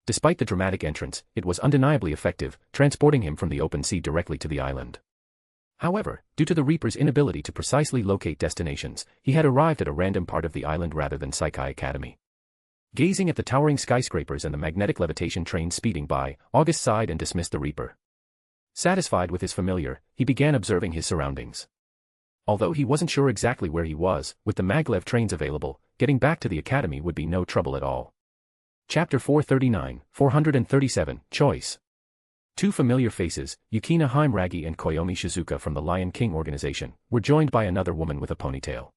Despite the dramatic entrance, it was undeniably effective, transporting him from the open sea directly to the island. However, due to the Reaper's inability to precisely locate destinations, he had arrived at a random part of the island rather than Saikai Academy. Gazing at the towering skyscrapers and the magnetic levitation train speeding by, August sighed and dismissed the Reaper. Satisfied with his familiar, he began observing his surroundings. Although he wasn't sure exactly where he was, with the maglev trains available, getting back to the academy would be no trouble at all. Chapter 437, Choice. Two familiar faces, Yukina Haimragi and Koyomi Shizuka from the Lion King organization, were joined by another woman with a ponytail.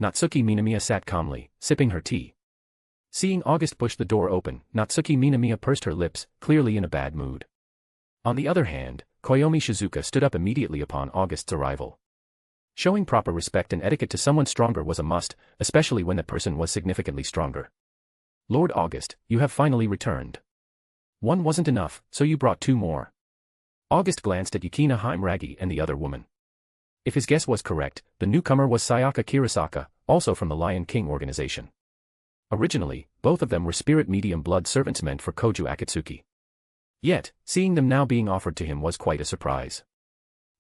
Natsuki Minamiya sat calmly, sipping her tea. Seeing August push the door open, Natsuki Minamiya pursed her lips, clearly in a bad mood. On the other hand, Koyomi Shizuka stood up immediately upon August's arrival. Showing proper respect and etiquette to someone stronger was a must, especially when that person was significantly stronger. Lord August, you have finally returned. One wasn't enough, so you brought two more. August glanced at Yukina Haimragi and the other woman. If his guess was correct, the newcomer was Sayaka Kirasaka, also from the Lion King organization. Originally, both of them were spirit medium blood servants meant for Koju Akatsuki. Yet, seeing them now being offered to him was quite a surprise.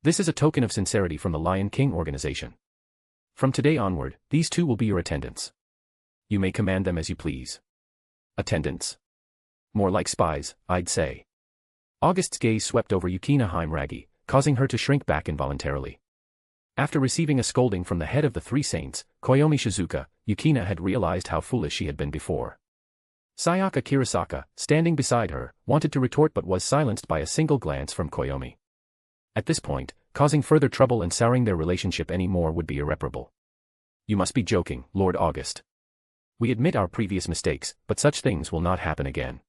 This is a token of sincerity from the Lion King organization. From today onward, these two will be your attendants. You may command them as you please. Attendants? More like spies, I'd say. August's gaze swept over Yukina Haimragi, causing her to shrink back involuntarily. After receiving a scolding from the head of the three saints, Koyomi Shizuka, Yukina had realized how foolish she had been before. Sayaka Kirasaka, standing beside her, wanted to retort but was silenced by a single glance from Koyomi. At this point, causing further trouble and souring their relationship any more would be irreparable. You must be joking, Lord August. We admit our previous mistakes, but such things will not happen again.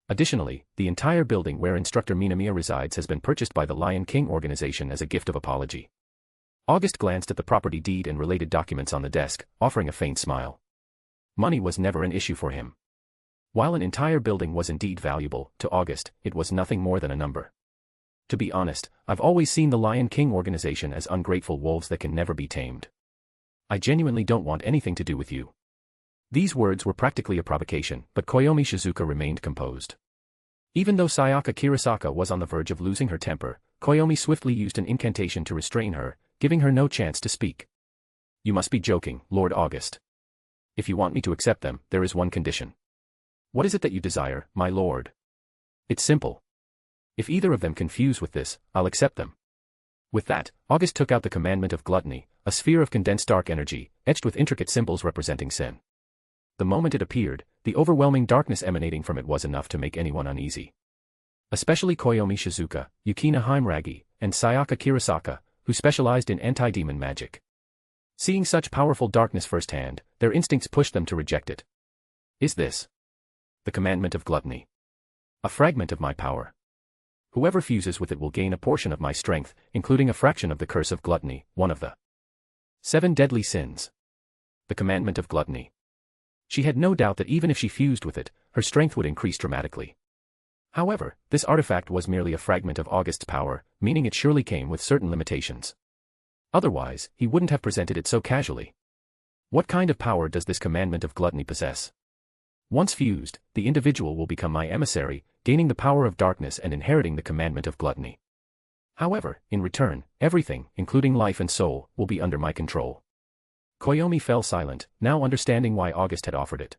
Additionally, the entire building where Instructor Minamiya resides has been purchased by the Lion King organization as a gift of apology. August glanced at the property deed and related documents on the desk, offering a faint smile. Money was never an issue for him. While an entire building was indeed valuable, to August, it was nothing more than a number. To be honest, I've always seen the Lion King organization as ungrateful wolves that can never be tamed. I genuinely don't want anything to do with you. These words were practically a provocation, but Koyomi Shizuka remained composed. Even though Sayaka Kirasaka was on the verge of losing her temper, Koyomi swiftly used an incantation to restrain her, giving her no chance to speak. You must be joking, Lord August. If you want me to accept them, there is one condition. What is it that you desire, my lord? It's simple. If either of them confuse with this, I'll accept them. With that, August took out the commandment of gluttony, a sphere of condensed dark energy, etched with intricate symbols representing sin. The moment it appeared, the overwhelming darkness emanating from it was enough to make anyone uneasy. Especially Koyomi Shizuka, Yukina Haimragi, and Sayaka Kirasaka, who specialized in anti-demon magic. Seeing such powerful darkness firsthand, their instincts pushed them to reject it. Is this the commandment of gluttony? A fragment of my power. Whoever fuses with it will gain a portion of my strength, including a fraction of the curse of gluttony, one of the 7 deadly sins. The commandment of gluttony. She had no doubt that even if she fused with it, her strength would increase dramatically. However, this artifact was merely a fragment of August's power, meaning it surely came with certain limitations. Otherwise, he wouldn't have presented it so casually. What kind of power does this commandment of gluttony possess? Once fused, the individual will become my emissary, gaining the power of darkness and inheriting the commandment of gluttony. However, in return, everything, including life and soul, will be under my control. Koyomi fell silent, now understanding why August had offered it.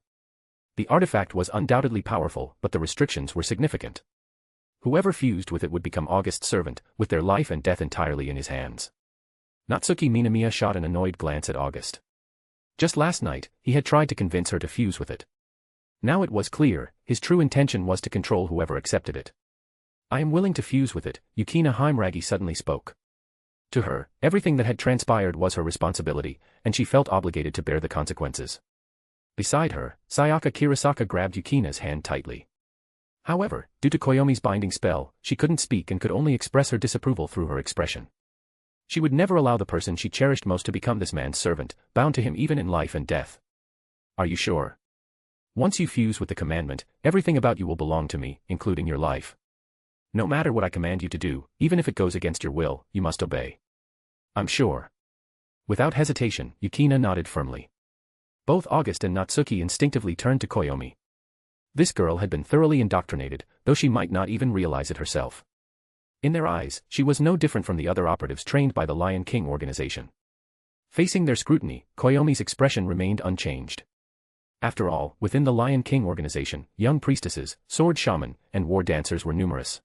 The artifact was undoubtedly powerful, but the restrictions were significant. Whoever fused with it would become August's servant, with their life and death entirely in his hands. Natsuki Minamiya shot an annoyed glance at August. Just last night, he had tried to convince her to fuse with it. Now it was clear, his true intention was to control whoever accepted it. I am willing to fuse with it, Yukina Haimragi suddenly spoke. To her, everything that had transpired was her responsibility, and she felt obligated to bear the consequences. Beside her, Sayaka Kirasaka grabbed Yukina's hand tightly. However, due to Koyomi's binding spell, she couldn't speak and could only express her disapproval through her expression. She would never allow the person she cherished most to become this man's servant, bound to him even in life and death. Are you sure? Once you fuse with the commandment, everything about you will belong to me, including your life. No matter what I command you to do, even if it goes against your will, you must obey. I'm sure. Without hesitation, Yukina nodded firmly. Both August and Natsuki instinctively turned to Koyomi. This girl had been thoroughly indoctrinated, though she might not even realize it herself. In their eyes, she was no different from the other operatives trained by the Lion King organization. Facing their scrutiny, Koyomi's expression remained unchanged. After all, within the Lion King organization, young priestesses, sword shaman, and war dancers were numerous.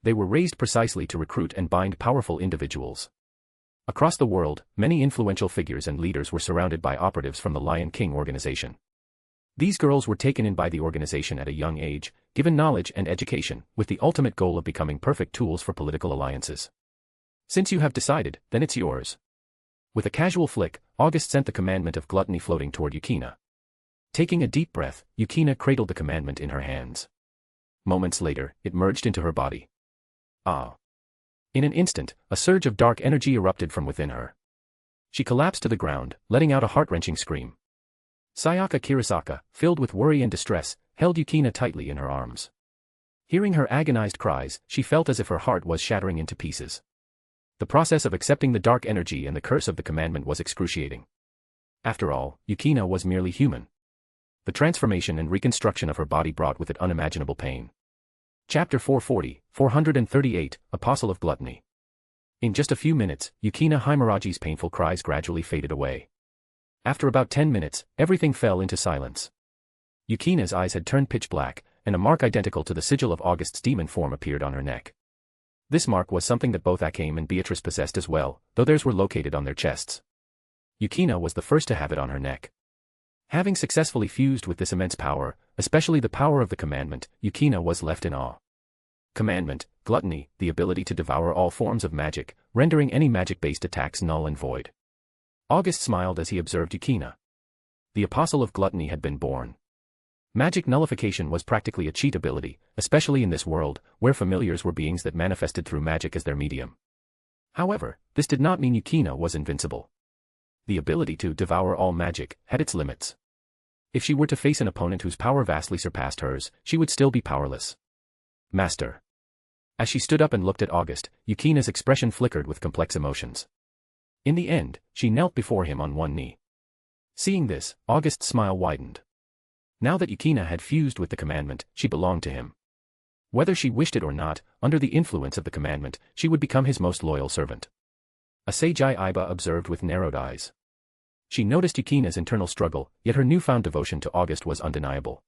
They were raised precisely to recruit and bind powerful individuals. Across the world, many influential figures and leaders were surrounded by operatives from the Lion King organization. These girls were taken in by the organization at a young age, given knowledge and education, with the ultimate goal of becoming perfect tools for political alliances. Since you have decided, then it's yours. With a casual flick, August sent the commandment of gluttony floating toward Yukina. Taking a deep breath, Yukina cradled the commandment in her hands. Moments later, it merged into her body. Ah! In an instant, a surge of dark energy erupted from within her. She collapsed to the ground, letting out a heart-wrenching scream. Sayaka Kirasaka, filled with worry and distress, held Yukina tightly in her arms. Hearing her agonized cries, she felt as if her heart was shattering into pieces. The process of accepting the dark energy and the curse of the commandment was excruciating. After all, Yukina was merely human. The transformation and reconstruction of her body brought with it unimaginable pain. Chapter 438, Apostle of Gluttony. In just a few minutes, Yukina Himuragi's painful cries gradually faded away. After about 10 minutes, everything fell into silence. Yukina's eyes had turned pitch black, and a mark identical to the sigil of August's demon form appeared on her neck. This mark was something that both Akame and Beatrice possessed as well, though theirs were located on their chests. Yukina was the first to have it on her neck. Having successfully fused with this immense power, especially the power of the commandment, Yukina was left in awe. Commandment, gluttony, the ability to devour all forms of magic, rendering any magic-based attacks null and void. August smiled as he observed Yukina. The Apostle of Gluttony had been born. Magic nullification was practically a cheat ability, especially in this world, where familiars were beings that manifested through magic as their medium. However, this did not mean Yukina was invincible. The ability to devour all magic had its limits. If she were to face an opponent whose power vastly surpassed hers, she would still be powerless. Master. As she stood up and looked at August, Yukina's expression flickered with complex emotions. In the end, she knelt before him on one knee. Seeing this, August's smile widened. Now that Yukina had fused with the commandment, she belonged to him. Whether she wished it or not, under the influence of the commandment, she would become his most loyal servant. Asagi Iba observed with narrowed eyes. She noticed Yukina's internal struggle, yet her newfound devotion to August was undeniable.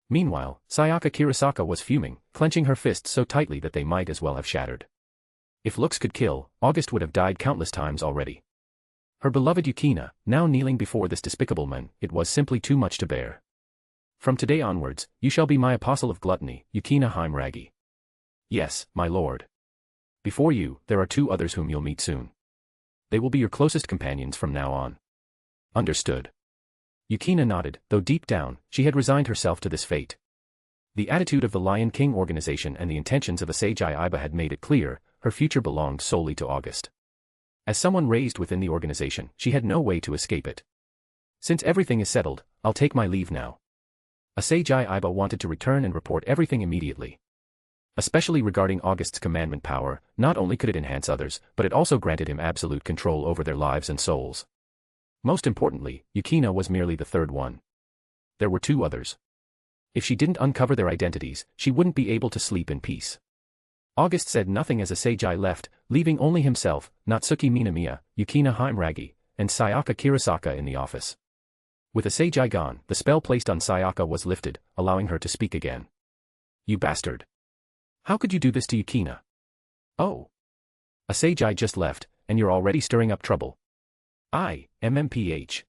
Meanwhile, Sayaka Kirasaka was fuming, clenching her fists so tightly that they might as well have shattered. If looks could kill, August would have died countless times already. Her beloved Yukina, now kneeling before this despicable man, it was simply too much to bear. From today onwards, you shall be my apostle of gluttony, Yukina Himuragi. Yes, my lord. Before you, there are 2 others whom you'll meet soon. They will be your closest companions from now on. Understood. Yukina nodded, though deep down, she had resigned herself to this fate. The attitude of the Lion King organization and the intentions of Asagi Iba had made it clear, her future belonged solely to August. As someone raised within the organization, she had no way to escape it. Since everything is settled, I'll take my leave now. Asagi Iba wanted to return and report everything immediately. Especially regarding August's commandment power, not only could it enhance others, but it also granted him absolute control over their lives and souls. Most importantly, Yukina was merely the third one. There were 2 others. If she didn't uncover their identities, she wouldn't be able to sleep in peace. August said nothing as Asagi left, leaving only himself, Natsuki Minamiya, Yukina Himuragi, and Sayaka Kirasaka in the office. With Asagi gone, the spell placed on Sayaka was lifted, allowing her to speak again. You bastard. How could you do this to Yukina? Oh. Asagi just left, and you're already stirring up trouble. MMPH.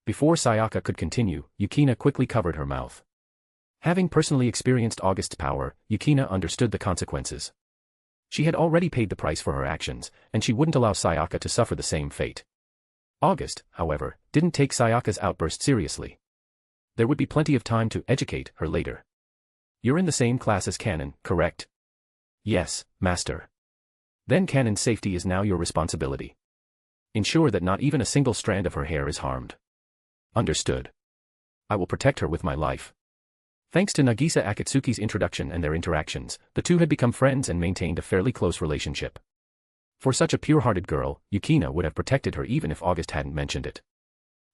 Before Sayaka could continue, Yukina quickly covered her mouth. Having personally experienced August's power, Yukina understood the consequences. She had already paid the price for her actions, and she wouldn't allow Sayaka to suffer the same fate. August, however, didn't take Sayaka's outburst seriously. There would be plenty of time to educate her later. You're in the same class as Canon, correct? Yes, Master. Then Canon's safety is now your responsibility. Ensure that not even a single strand of her hair is harmed. Understood. I will protect her with my life. Thanks to Nagisa Akatsuki's introduction and their interactions, the two had become friends and maintained a fairly close relationship. For such a pure-hearted girl, Yukina would have protected her even if August hadn't mentioned it.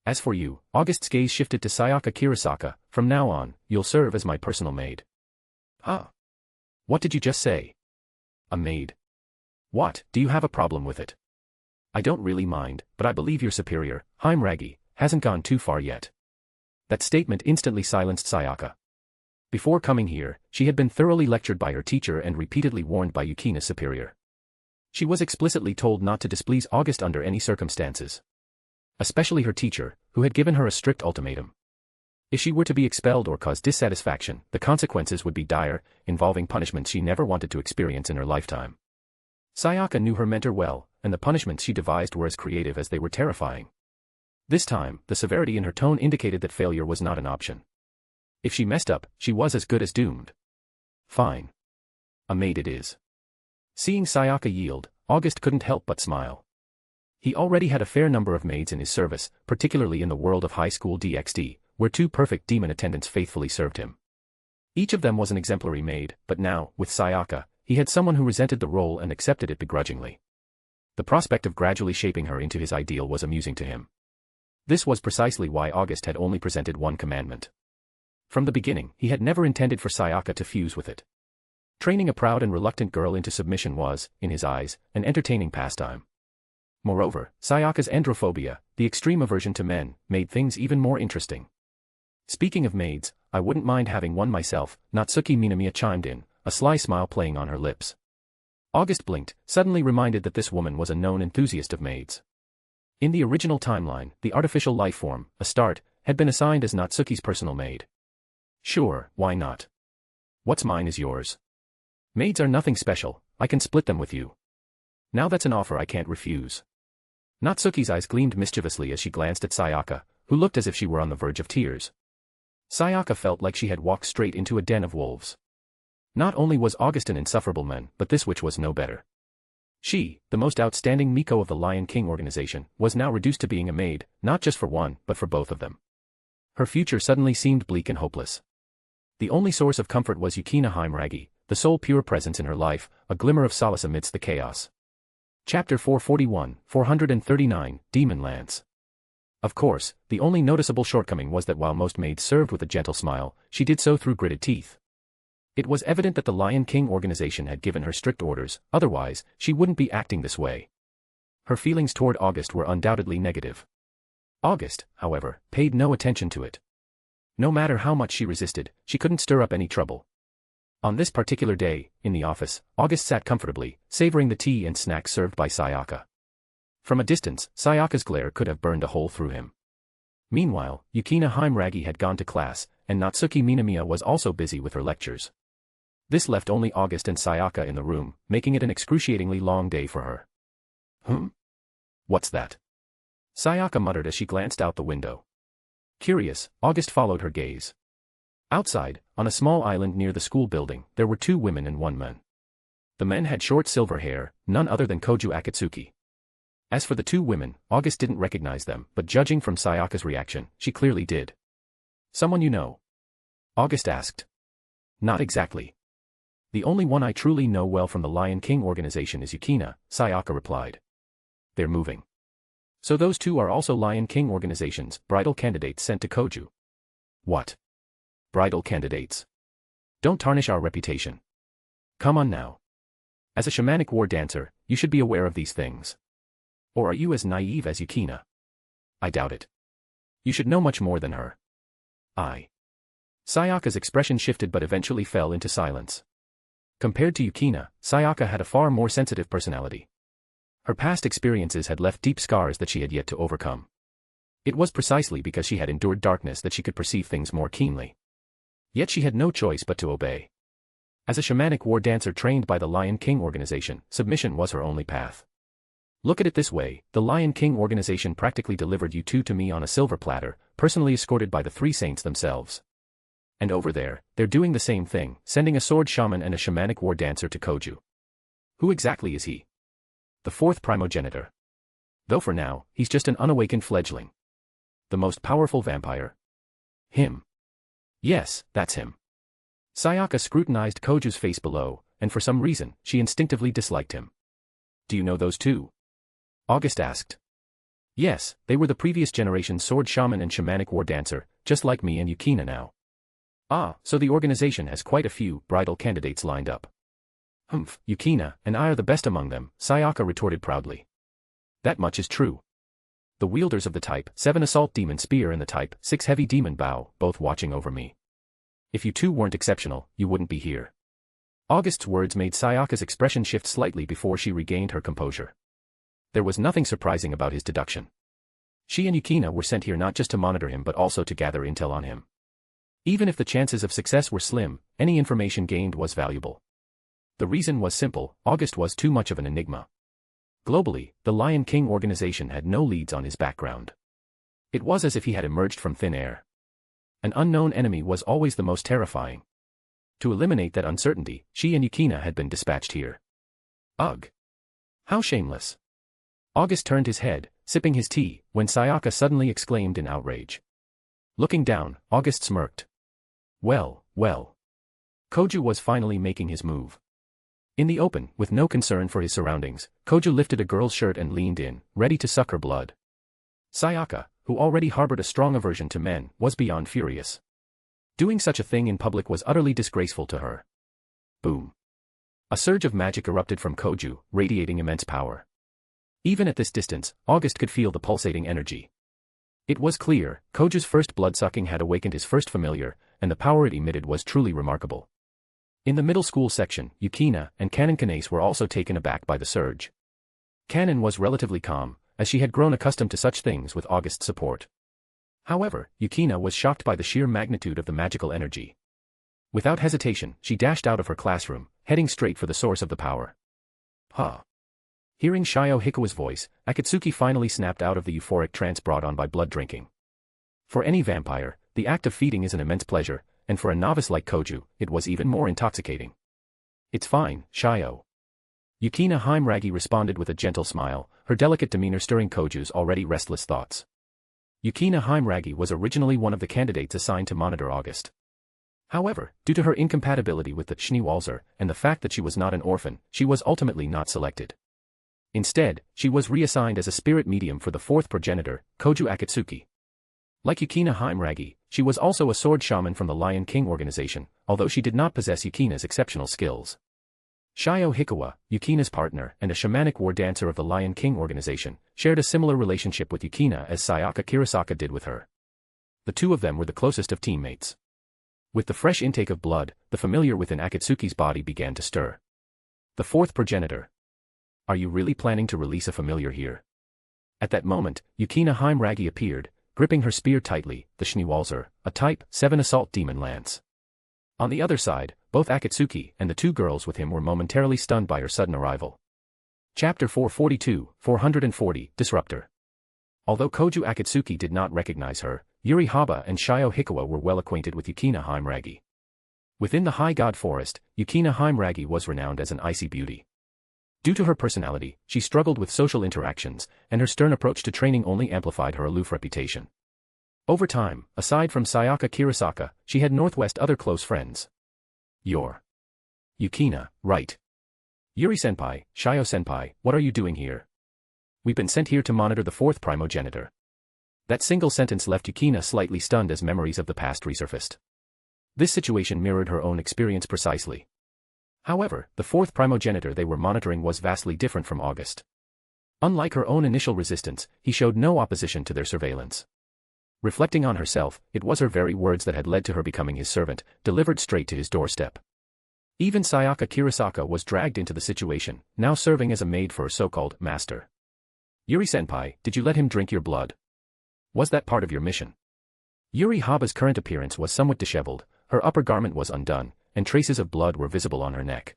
As for you, August's gaze shifted to Sayaka Kirasaka. From now on, you'll serve as my personal maid. Ah. What did you just say? A maid. What, do you have a problem with it? I don't really mind, but I believe your superior, Heimragi, hasn't gone too far yet. That statement instantly silenced Sayaka. Before coming here, she had been thoroughly lectured by her teacher and repeatedly warned by Yukina's superior. She was explicitly told not to displease August under any circumstances. Especially her teacher, who had given her a strict ultimatum. If she were to be expelled or cause dissatisfaction, the consequences would be dire, involving punishments she never wanted to experience in her lifetime. Sayaka knew her mentor well, and the punishments she devised were as creative as they were terrifying. This time, the severity in her tone indicated that failure was not an option. If she messed up, she was as good as doomed. Fine. A maid it is. Seeing Sayaka yield, August couldn't help but smile. He already had a fair number of maids in his service, particularly in the world of high school DxD, where two perfect demon attendants faithfully served him. Each of them was an exemplary maid, but now, with Sayaka, he had someone who resented the role and accepted it begrudgingly. The prospect of gradually shaping her into his ideal was amusing to him. This was precisely why August had only presented one commandment. From the beginning, he had never intended for Sayaka to fuse with it. Training a proud and reluctant girl into submission was, in his eyes, an entertaining pastime. Moreover, Sayaka's androphobia, the extreme aversion to men, made things even more interesting. Speaking of maids, I wouldn't mind having one myself, Natsuki Minamiya chimed in, a sly smile playing on her lips. August blinked, suddenly reminded that this woman was a known enthusiast of maids. In the original timeline, the artificial life form, Astarte, had been assigned as Natsuki's personal maid. Sure, why not? What's mine is yours. Maids are nothing special, I can split them with you. Now that's an offer I can't refuse. Natsuki's eyes gleamed mischievously as she glanced at Sayaka, who looked as if she were on the verge of tears. Sayaka felt like she had walked straight into a den of wolves. Not only was August an insufferable man, but this witch was no better. She, the most outstanding Miko of the Lion King organization, was now reduced to being a maid, not just for one, but for both of them. Her future suddenly seemed bleak and hopeless. The only source of comfort was Yukina Heimragi, the sole pure presence in her life, a glimmer of solace amidst the chaos. Chapter 441, 439, Demon Lance. Of course, the only noticeable shortcoming was that while most maids served with a gentle smile, she did so through gritted teeth. It was evident that the Lion King organization had given her strict orders, otherwise, she wouldn't be acting this way. Her feelings toward August were undoubtedly negative. August, however, paid no attention to it. No matter how much she resisted, she couldn't stir up any trouble. On this particular day, in the office, August sat comfortably, savoring the tea and snacks served by Sayaka. From a distance, Sayaka's glare could have burned a hole through him. Meanwhile, Yukina Heimragi had gone to class, and Natsuki Minamiya was also busy with her lectures. This left only August and Sayaka in the room, making it an excruciatingly long day for her. What's that? Sayaka muttered as she glanced out the window. Curious, August followed her gaze. Outside, on a small island near the school building, there were two women and one man. The men had short silver hair, none other than Koju Akatsuki. As for the two women, August didn't recognize them, but judging from Sayaka's reaction, she clearly did. Someone you know? August asked. Not exactly. The only one I truly know well from the Lion King organization is Yukina, Sayaka replied. They're moving. So those two are also Lion King organization's bridal candidates sent to Koju. What? Bridal candidates? Don't tarnish our reputation. Come on now. As a shamanic war dancer, you should be aware of these things. Or are you as naive as Yukina? I doubt it. You should know much more than her. Sayaka's expression shifted but eventually fell into silence. Compared to Yukina, Sayaka had a far more sensitive personality. Her past experiences had left deep scars that she had yet to overcome. It was precisely because she had endured darkness that she could perceive things more keenly. Yet she had no choice but to obey. As a shamanic war dancer trained by the Lion King organization, submission was her only path. Look at it this way, the Lion King organization practically delivered you two to me on a silver platter, personally escorted by the three saints themselves. And over there, they're doing the same thing, sending a sword shaman and a shamanic war dancer to Koju. Who exactly is he? The fourth primogenitor. Though for now, he's just an unawakened fledgling. The most powerful vampire. Him. Yes, that's him. Sayaka scrutinized Koju's face below, and for some reason, she instinctively disliked him. Do you know those two? August asked. Yes, they were the previous generation sword shaman and shamanic war dancer, just like me and Yukina now. Ah, so the organization has quite a few bridal candidates lined up. Humph, Yukina and I are the best among them, Sayaka retorted proudly. That much is true. The wielders of the Type 7 Assault Demon Spear and the Type 6 Heavy Demon Bow, both watching over me. If you two weren't exceptional, you wouldn't be here. August's words made Sayaka's expression shift slightly before she regained her composure. There was nothing surprising about his deduction. She and Yukina were sent here not just to monitor him but also to gather intel on him. Even if the chances of success were slim, any information gained was valuable. The reason was simple: August was too much of an enigma. Globally, the Lion King organization had no leads on his background. It was as if he had emerged from thin air. An unknown enemy was always the most terrifying. To eliminate that uncertainty, she and Yukina had been dispatched here. Ugh! How shameless! August turned his head, sipping his tea, when Sayaka suddenly exclaimed in outrage. Looking down, August smirked. Well, well. Koju was finally making his move. In the open, with no concern for his surroundings, Koju lifted a girl's shirt and leaned in, ready to suck her blood. Sayaka, who already harbored a strong aversion to men, was beyond furious. Doing such a thing in public was utterly disgraceful to her. Boom. A surge of magic erupted from Koju, radiating immense power. Even at this distance, August could feel the pulsating energy. It was clear, Koju's first blood-sucking had awakened his first familiar, and the power it emitted was truly remarkable. In the middle school section, Yukina and Canon Kanase were also taken aback by the surge. Canon was relatively calm, as she had grown accustomed to such things with August's support. However, Yukina was shocked by the sheer magnitude of the magical energy. Without hesitation, she dashed out of her classroom, heading straight for the source of the power. Huh. Hearing Shio Hikawa's voice, Akatsuki finally snapped out of the euphoric trance brought on by blood drinking. For any vampire, the act of feeding is an immense pleasure, and for a novice like Koju, it was even more intoxicating. It's fine, Shio. Yukina Heimragi responded with a gentle smile, her delicate demeanor stirring Koju's already restless thoughts. Yukina Heimragi was originally one of the candidates assigned to monitor August. However, due to her incompatibility with the Schneewalzer and the fact that she was not an orphan, she was ultimately not selected. Instead, she was reassigned as a spirit medium for the fourth progenitor, Koju Akatsuki. Like Yukina Heimragi, she was also a sword shaman from the Lion King organization, although she did not possess Yukina's exceptional skills. Shio Hikawa, Yukina's partner and a shamanic war dancer of the Lion King organization, shared a similar relationship with Yukina as Sayaka Kirasaka did with her. The two of them were the closest of teammates. With the fresh intake of blood, the familiar within Akatsuki's body began to stir. The fourth progenitor. Are you really planning to release a familiar here? At that moment, Yukina Heimragi appeared, gripping her spear tightly, the Schneewalzer, a Type 7 Assault Demon Lance. On the other side, both Akatsuki and the two girls with him were momentarily stunned by her sudden arrival. Chapter 440, Disruptor. Although Koju Akatsuki did not recognize her, Yuri Haba and Shio Hikawa were well acquainted with Yukina Heimragi. Within the High God Forest, Yukina Heimragi was renowned as an icy beauty. Due to her personality, she struggled with social interactions, and her stern approach to training only amplified her aloof reputation. Over time, aside from Sayaka Kirasaka, she had Northwest other close friends. You're Yukina, right? Yuri-senpai, Shio-senpai, what are you doing here? We've been sent here to monitor the fourth primogenitor. That single sentence left Yukina slightly stunned as memories of the past resurfaced. This situation mirrored her own experience precisely. However, the fourth primogenitor they were monitoring was vastly different from August. Unlike her own initial resistance, he showed no opposition to their surveillance. Reflecting on herself, it was her very words that had led to her becoming his servant, delivered straight to his doorstep. Even Sayaka Kirasaka was dragged into the situation, now serving as a maid for her so-called master. Yuri-senpai, did you let him drink your blood? Was that part of your mission? Yuri Haba's current appearance was somewhat disheveled, her upper garment was undone, and traces of blood were visible on her neck.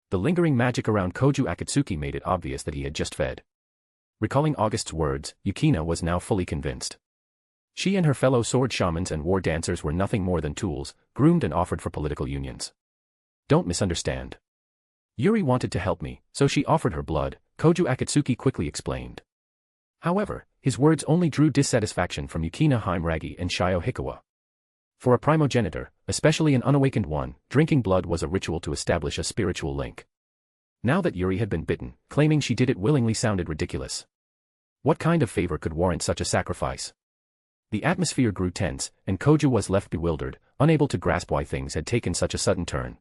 The lingering magic around Koju Akatsuki made it obvious that he had just fed. Recalling August's words, Yukina was now fully convinced. She and her fellow sword shamans and war dancers were nothing more than tools, groomed and offered for political unions. Don't misunderstand. Yuri wanted to help me, so she offered her blood, Koju Akatsuki quickly explained. However, his words only drew dissatisfaction from Yukina Haimragi and Shio Hikawa. For a primogenitor, especially an unawakened one, drinking blood was a ritual to establish a spiritual link. Now that Yuri had been bitten, claiming she did it willingly sounded ridiculous. What kind of favor could warrant such a sacrifice? The atmosphere grew tense, and Koju was left bewildered, unable to grasp why things had taken such a sudden turn.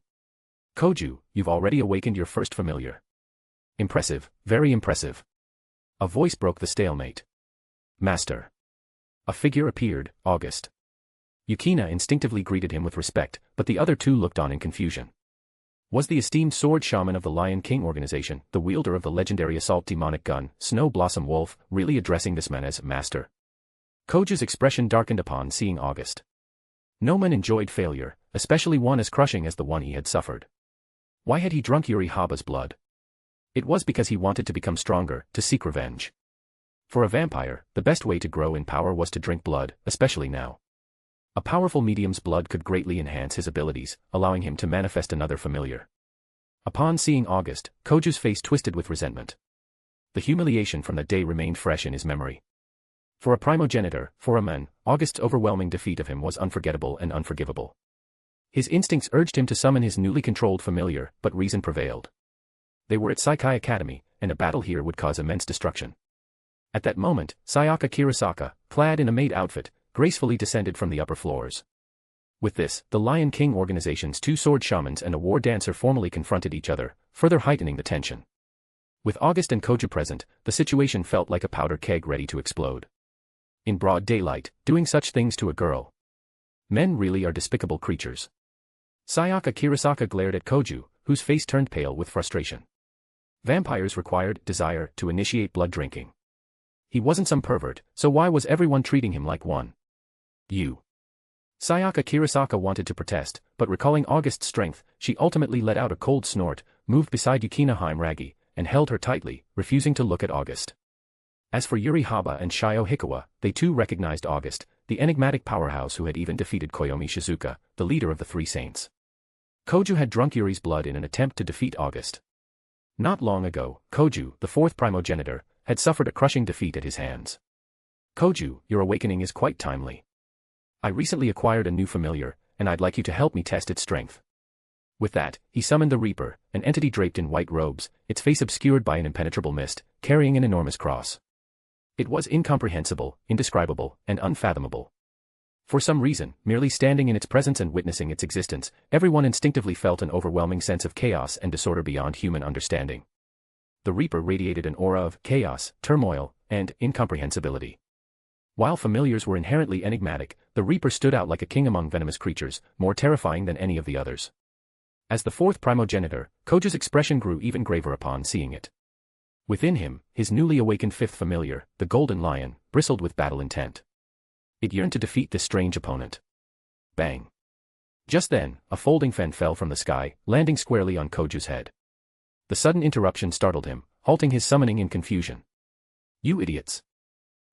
Koju, you've already awakened your first familiar. Impressive, very impressive. A voice broke the stalemate. Master. A figure appeared, August. Yukina instinctively greeted him with respect, but the other two looked on in confusion. Was the esteemed sword shaman of the Lion King organization, the wielder of the legendary assault demonic gun, Snow Blossom Wolf, really addressing this man as master? Koju's expression darkened upon seeing August. No man enjoyed failure, especially one as crushing as the one he had suffered. Why had he drunk Yuri Haba's blood? It was because he wanted to become stronger, to seek revenge. For a vampire, the best way to grow in power was to drink blood, especially now. A powerful medium's blood could greatly enhance his abilities, allowing him to manifest another familiar. Upon seeing August, Koju's face twisted with resentment. The humiliation from that day remained fresh in his memory. For a primogenitor, for a man, August's overwhelming defeat of him was unforgettable and unforgivable. His instincts urged him to summon his newly controlled familiar, but reason prevailed. They were at Saikai Academy, and a battle here would cause immense destruction. At that moment, Sayaka Kirasaka, clad in a maid outfit, gracefully descended from the upper floors. With this, the Lion King organization's two sword shamans and a war dancer formally confronted each other, further heightening the tension. With August and Koju present, the situation felt like a powder keg ready to explode. In broad daylight, doing such things to a girl. Men really are despicable creatures. Sayaka Kirasaka glared at Koju, whose face turned pale with frustration. Vampires required desire to initiate blood drinking. He wasn't some pervert, so why was everyone treating him like one? You. Sayaka Kirasaka wanted to protest, but recalling August's strength, she ultimately let out a cold snort, moved beside Yukina Haimragi, and held her tightly, refusing to look at August. As for Yuri Haba and Shio Hikawa, they too recognized August, the enigmatic powerhouse who had even defeated Koyomi Shizuka, the leader of the Three Saints. Koju had drunk Yuri's blood in an attempt to defeat August. Not long ago, Koju, the fourth primogenitor, had suffered a crushing defeat at his hands. Koju, your awakening is quite timely. I recently acquired a new familiar, and I'd like you to help me test its strength. With that, he summoned the Reaper, an entity draped in white robes, its face obscured by an impenetrable mist, carrying an enormous cross. It was incomprehensible, indescribable, and unfathomable. For some reason, merely standing in its presence and witnessing its existence, everyone instinctively felt an overwhelming sense of chaos and disorder beyond human understanding. The Reaper radiated an aura of chaos, turmoil, and incomprehensibility. While familiars were inherently enigmatic, the Reaper stood out like a king among venomous creatures, more terrifying than any of the others. As the fourth primogenitor, Koju's expression grew even graver upon seeing it. Within him, his newly awakened fifth familiar, the Golden Lion, bristled with battle intent. It yearned to defeat this strange opponent. Bang. Just then, a folding fan fell from the sky, landing squarely on Koju's head. The sudden interruption startled him, halting his summoning in confusion. You idiots!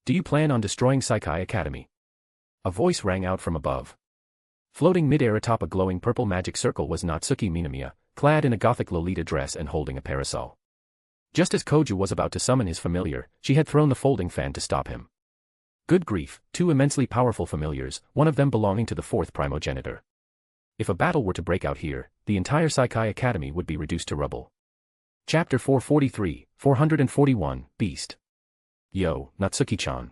Do you plan on destroying Saikai Academy? A voice rang out from above. Floating mid-air atop a glowing purple magic circle was Natsuki Minamiya, clad in a gothic Lolita dress and holding a parasol. Just as Koju was about to summon his familiar, she had thrown the folding fan to stop him. Good grief, two immensely powerful familiars, one of them belonging to the fourth primogenitor. If a battle were to break out here, the entire Saikai Academy would be reduced to rubble. Chapter 443, 441, Beast. Yo, Natsuki-chan.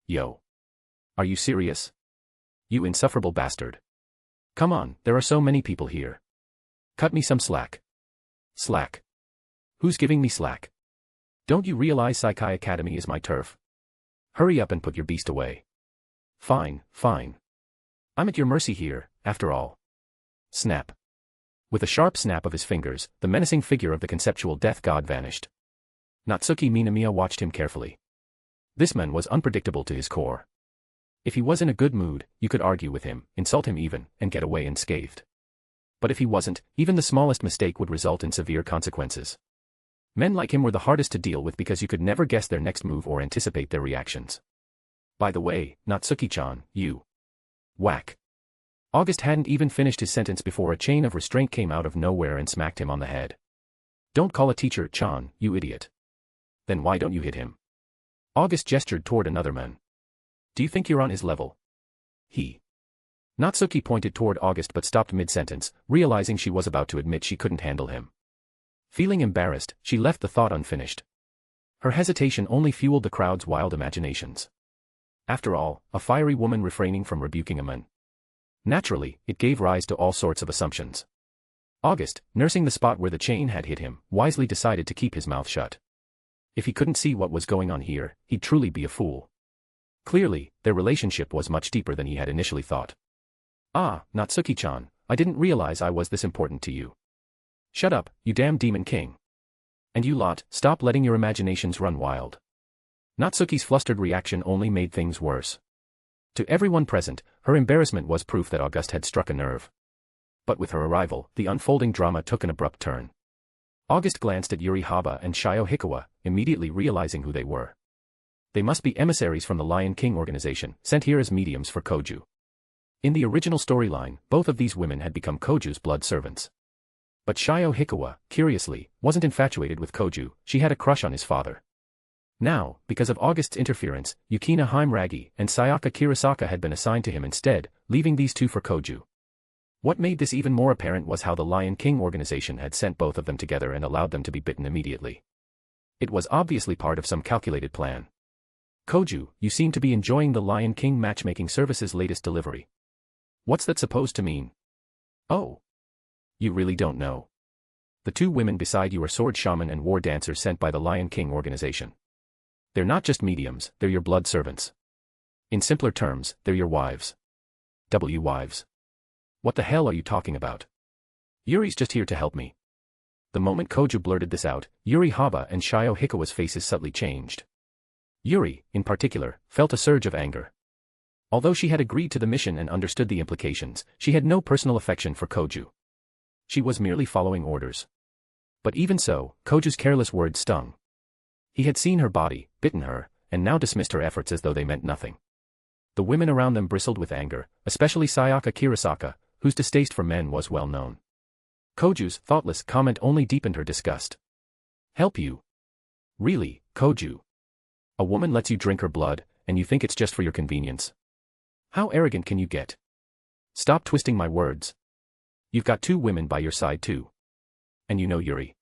Yo. Are you serious? You insufferable bastard. Come on, there are so many people here. Cut me some slack. Slack. Who's giving me slack? Don't you realize Saikai Academy is my turf? Hurry up and put your beast away. Fine, fine. I'm at your mercy here, after all. Snap. With a sharp snap of his fingers, the menacing figure of the conceptual death god vanished. Natsuki Minamiya watched him carefully. This man was unpredictable to his core. If he was in a good mood, you could argue with him, insult him even, and get away unscathed. But if he wasn't, even the smallest mistake would result in severe consequences. Men like him were the hardest to deal with because you could never guess their next move or anticipate their reactions. By the way, Natsuki-chan, you. Whack. August hadn't even finished his sentence before a chain of restraint came out of nowhere and smacked him on the head. Don't call a teacher Chan, you idiot. Then why don't you hit him? August gestured toward another man. Do you think you're on his level? He. Natsuki pointed toward August but stopped mid-sentence, realizing she was about to admit she couldn't handle him. Feeling embarrassed, she left the thought unfinished. Her hesitation only fueled the crowd's wild imaginations. After all, a fiery woman refraining from rebuking a man. Naturally, it gave rise to all sorts of assumptions. August, nursing the spot where the chain had hit him, wisely decided to keep his mouth shut. If he couldn't see what was going on here, he'd truly be a fool. Clearly, their relationship was much deeper than he had initially thought. Ah, Natsuki-chan, I didn't realize I was this important to you. Shut up, you damn demon king. And you lot, stop letting your imaginations run wild. Natsuki's flustered reaction only made things worse. To everyone present, her embarrassment was proof that August had struck a nerve. But with her arrival, the unfolding drama took an abrupt turn. August glanced at Yuri Haba and Shio Hikawa, immediately realizing who they were. They must be emissaries from the Lion King organization, sent here as mediums for Koju. In the original storyline, both of these women had become Koju's blood servants. But Shio Hikawa, curiously, wasn't infatuated with Koju, she had a crush on his father. Now, because of August's interference, Yukina Himragi and Sayaka Kirasaka had been assigned to him instead, leaving these two for Koju. What made this even more apparent was how the Lion King organization had sent both of them together and allowed them to be bitten immediately. It was obviously part of some calculated plan. Koju, you seem to be enjoying the Lion King matchmaking service's latest delivery. What's that supposed to mean? Oh. You really don't know. The two women beside you are sword shaman and war dancer sent by the Lion King organization. They're not just mediums, they're your blood servants. In simpler terms, they're your wives. Wives. What the hell are you talking about? Yuri's just here to help me. The moment Koju blurted this out, Yuri Haba and Shio Hikawa's faces subtly changed. Yuri, in particular, felt a surge of anger. Although she had agreed to the mission and understood the implications, she had no personal affection for Koju. She was merely following orders. But even so, Koju's careless words stung. He had seen her body, bitten her, and now dismissed her efforts as though they meant nothing. The women around them bristled with anger, especially Sayaka Kirasaka, whose distaste for men was well known. Koju's thoughtless comment only deepened her disgust. Help you? Really, Koju? A woman lets you drink her blood, and you think it's just for your convenience? How arrogant can you get? Stop twisting my words. You've got two women by your side too. And you know Yuri.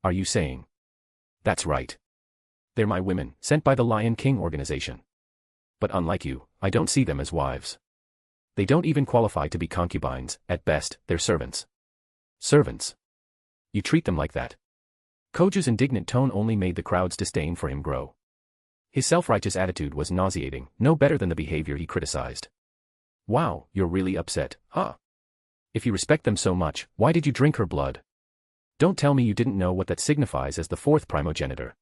Are you saying? That's right. They're my women, sent by the Lion King organization. But unlike you, I don't see them as wives. They don't even qualify to be concubines, at best, they're servants. Servants? You treat them like that? Koju's indignant tone only made the crowd's disdain for him grow. His self-righteous attitude was nauseating, no better than the behavior he criticized. Wow, you're really upset, huh? If you respect them so much, why did you drink her blood? Don't tell me you didn't know what that signifies as the fourth primogenitor.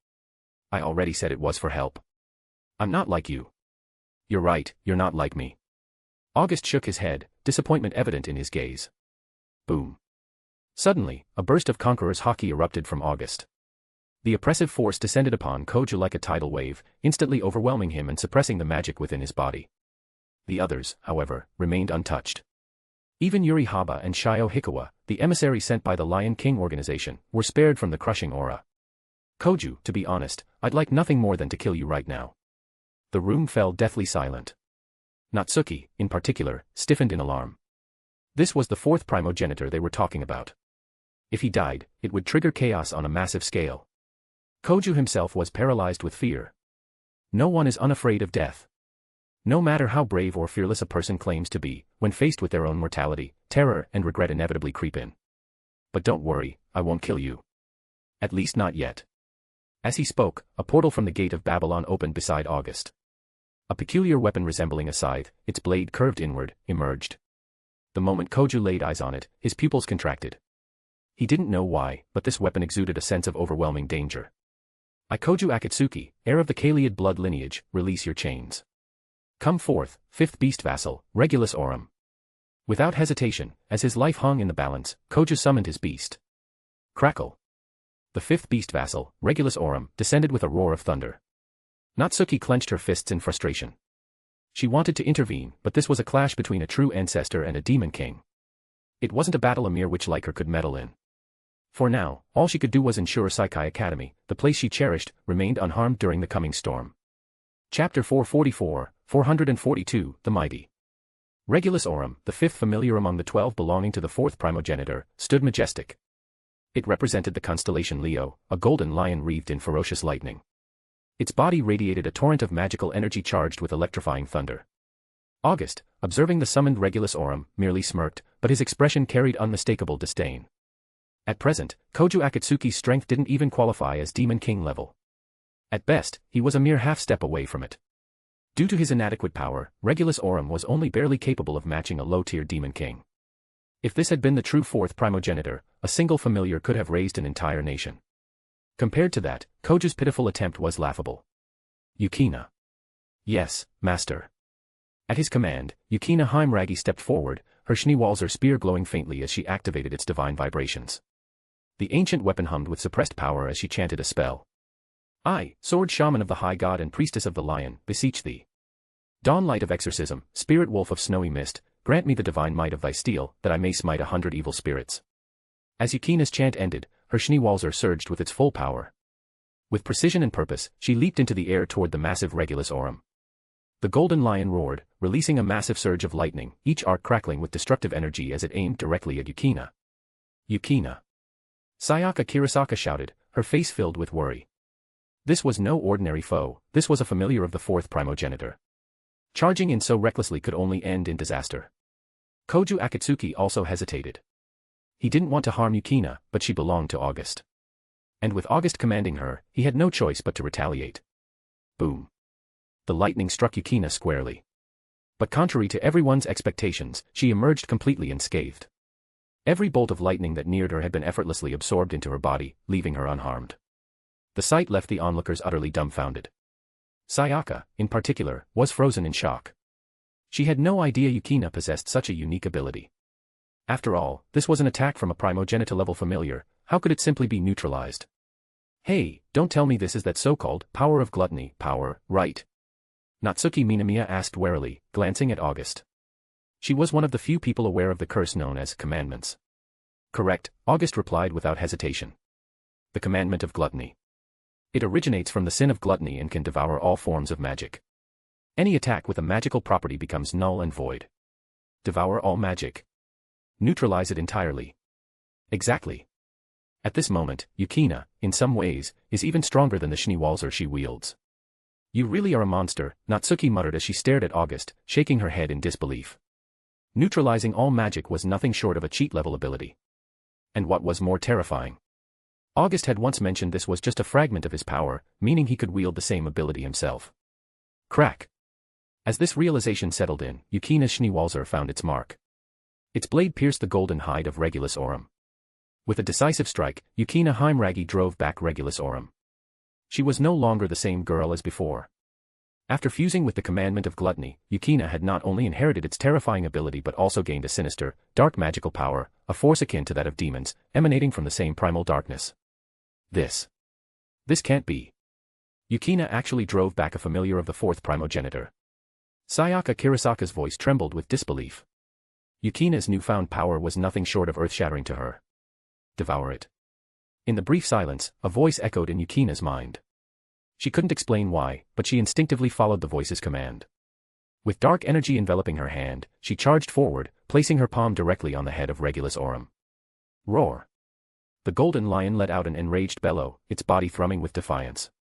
I already said it was for help. I'm not like you. You're right, you're not like me. August shook his head, disappointment evident in his gaze. Boom. Suddenly, a burst of conqueror's haki erupted from August. The oppressive force descended upon Koju like a tidal wave, instantly overwhelming him and suppressing the magic within his body. The others, however, remained untouched. Even Yuri Haba and Shio Hikawa, the emissary sent by the Lion King organization, were spared from the crushing aura. Koju, to be honest, I'd like nothing more than to kill you right now. The room fell deathly silent. Natsuki, in particular, stiffened in alarm. This was the fourth primogenitor they were talking about. If he died, it would trigger chaos on a massive scale. Koju himself was paralyzed with fear. No one is unafraid of death. No matter how brave or fearless a person claims to be, when faced with their own mortality, terror and regret inevitably creep in. But don't worry, I won't kill you. At least not yet. As he spoke, a portal from the Gate of Babylon opened beside August. A peculiar weapon resembling a scythe, its blade curved inward, emerged. The moment Koju laid eyes on it, his pupils contracted. He didn't know why, but this weapon exuded a sense of overwhelming danger. I Koju Akatsuki, heir of the Kaleid blood lineage, release your chains. Come forth, fifth beast vassal, Regulus Aurum. Without hesitation, as his life hung in the balance, Koju summoned his beast. Crackle. The fifth beast vassal, Regulus Aurum, descended with a roar of thunder. Natsuki clenched her fists in frustration. She wanted to intervene, but this was a clash between a true ancestor and a demon king. It wasn't a battle a mere witch like her could meddle in. For now, all she could do was ensure Saikai Academy, the place she cherished, remained unharmed during the coming storm. Chapter 444, 442, The Mighty. Regulus Aurum, the fifth familiar among the 12 belonging to the fourth primogenitor, stood majestic. It represented the constellation Leo, a golden lion wreathed in ferocious lightning. Its body radiated a torrent of magical energy charged with electrifying thunder. August, observing the summoned Regulus Aurum, merely smirked, but his expression carried unmistakable disdain. At present, Koju Akatsuki's strength didn't even qualify as Demon King level. At best, he was a mere half-step away from it. Due to his inadequate power, Regulus Aurum was only barely capable of matching a low-tier Demon King. If this had been the true fourth primogenitor, a single familiar could have raised an entire nation. Compared to that, Koju's pitiful attempt was laughable. Yukina. Yes, master. At his command, Yukina Heimragi stepped forward, her Schneewalzer spear glowing faintly as she activated its divine vibrations. The ancient weapon hummed with suppressed power as she chanted a spell. I, sword shaman of the high god and priestess of the lion, beseech thee. Dawn light of exorcism, spirit wolf of snowy mist, grant me the divine might of thy steel, that I may smite 100 evil spirits. As Yukina's chant ended, her Schneewalzer surged with its full power. With precision and purpose, she leaped into the air toward the massive Regulus Aurum. The golden lion roared, releasing a massive surge of lightning, each arc crackling with destructive energy as it aimed directly at Yukina. Yukina. Sayaka Kirasaka shouted, her face filled with worry. This was no ordinary foe, this was a familiar of the fourth primogenitor. Charging in so recklessly could only end in disaster. Koju Akatsuki also hesitated. He didn't want to harm Yukina, but she belonged to August. And with August commanding her, he had no choice but to retaliate. Boom. The lightning struck Yukina squarely. But contrary to everyone's expectations, she emerged completely unscathed. Every bolt of lightning that neared her had been effortlessly absorbed into her body, leaving her unharmed. The sight left the onlookers utterly dumbfounded. Sayaka, in particular, was frozen in shock. She had no idea Yukina possessed such a unique ability. After all, this was an attack from a primogenitor-level familiar, how could it simply be neutralized? Hey, don't tell me this is that so-called power of gluttony, power, right? Natsuki Minamiya asked warily, glancing at August. She was one of the few people aware of the curse known as commandments. Correct, August replied without hesitation. The commandment of gluttony. It originates from the sin of gluttony and can devour all forms of magic. Any attack with a magical property becomes null and void. Devour all magic. Neutralize it entirely. Exactly. At this moment, Yukina, in some ways, is even stronger than the Schneewalzer she wields. You really are a monster, Natsuki muttered as she stared at August, shaking her head in disbelief. Neutralizing all magic was nothing short of a cheat-level ability. And what was more terrifying? August had once mentioned this was just a fragment of his power, meaning he could wield the same ability himself. Crack. As this realization settled in, Yukina's Schneewalzer found its mark. Its blade pierced the golden hide of Regulus Aurum. With a decisive strike, Yukina Heimragi drove back Regulus Aurum. She was no longer the same girl as before. After fusing with the commandment of gluttony, Yukina had not only inherited its terrifying ability but also gained a sinister, dark magical power, a force akin to that of demons, emanating from the same primal darkness. This can't be. Yukina actually drove back a familiar of the fourth primogenitor. Sayaka Kirasaka's voice trembled with disbelief. Yukina's newfound power was nothing short of earth-shattering to her. Devour it. In the brief silence, a voice echoed in Yukina's mind. She couldn't explain why, but she instinctively followed the voice's command. With dark energy enveloping her hand, she charged forward, placing her palm directly on the head of Regulus Aurum. Roar. The golden lion let out an enraged bellow, its body thrumming with defiance.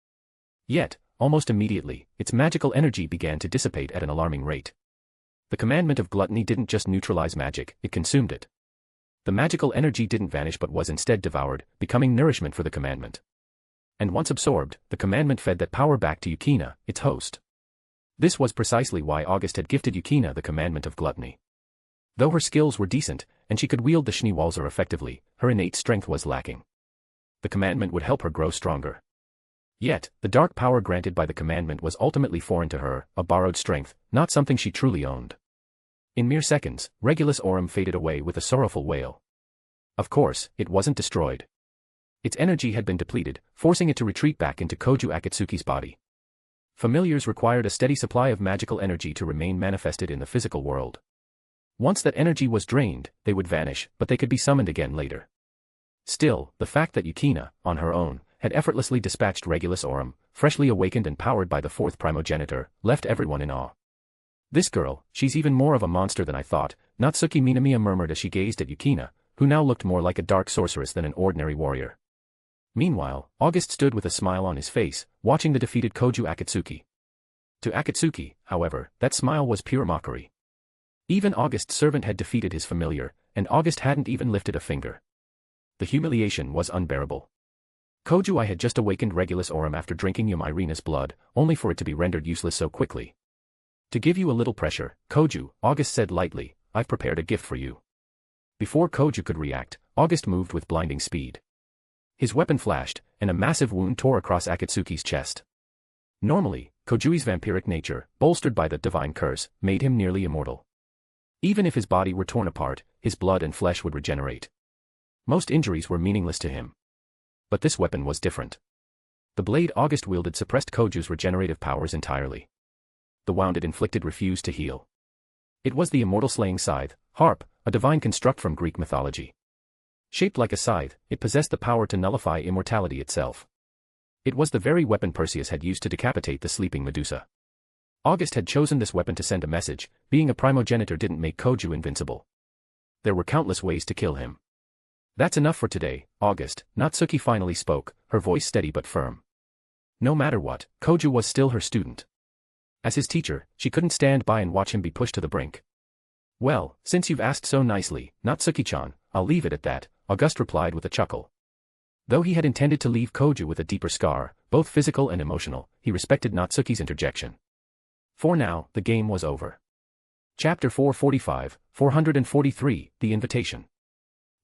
Yet, almost immediately, its magical energy began to dissipate at an alarming rate. The commandment of gluttony didn't just neutralize magic, it consumed it. The magical energy didn't vanish but was instead devoured, becoming nourishment for the commandment. And once absorbed, the commandment fed that power back to Yukina, its host. This was precisely why August had gifted Yukina the commandment of gluttony. Though her skills were decent, and she could wield the Schneewalzer effectively, her innate strength was lacking. The commandment would help her grow stronger. Yet, the dark power granted by the commandment was ultimately foreign to her, a borrowed strength, not something she truly owned. In mere seconds, Regulus Aurum faded away with a sorrowful wail. Of course, it wasn't destroyed. Its energy had been depleted, forcing it to retreat back into Koju Akatsuki's body. Familiars required a steady supply of magical energy to remain manifested in the physical world. Once that energy was drained, they would vanish, but they could be summoned again later. Still, the fact that Yukina, on her own, had effortlessly dispatched Regulus Aurum, freshly awakened and powered by the fourth Primogenitor, left everyone in awe. This girl, she's even more of a monster than I thought, Natsuki Minamiya murmured as she gazed at Yukina, who now looked more like a dark sorceress than an ordinary warrior. Meanwhile, August stood with a smile on his face, watching the defeated Koju Akatsuki. To Akatsuki, however, that smile was pure mockery. Even August's servant had defeated his familiar, and August hadn't even lifted a finger. The humiliation was unbearable. Koju I had just awakened Regulus Aurum after drinking Yomairina's blood, only for it to be rendered useless so quickly. To give you a little pressure, Koju, August said lightly, I've prepared a gift for you. Before Koju could react, August moved with blinding speed. His weapon flashed, and a massive wound tore across Akatsuki's chest. Normally, Kojui's vampiric nature, bolstered by the divine curse, made him nearly immortal. Even if his body were torn apart, his blood and flesh would regenerate. Most injuries were meaningless to him. But this weapon was different. The blade August wielded suppressed Koju's regenerative powers entirely. The wound it inflicted refused to heal. It was the immortal slaying scythe, harp, a divine construct from Greek mythology. Shaped like a scythe, it possessed the power to nullify immortality itself. It was the very weapon Perseus had used to decapitate the sleeping Medusa. August had chosen this weapon to send a message, being a primogenitor didn't make Koju invincible. There were countless ways to kill him. That's enough for today, August, Natsuki finally spoke, her voice steady but firm. No matter what, Koju was still her student. As his teacher, she couldn't stand by and watch him be pushed to the brink. Well, since you've asked so nicely, Natsuki-chan, I'll leave it at that, August replied with a chuckle. Though he had intended to leave Koju with a deeper scar, both physical and emotional, he respected Natsuki's interjection. For now, the game was over. Chapter 445, 443, The Invitation.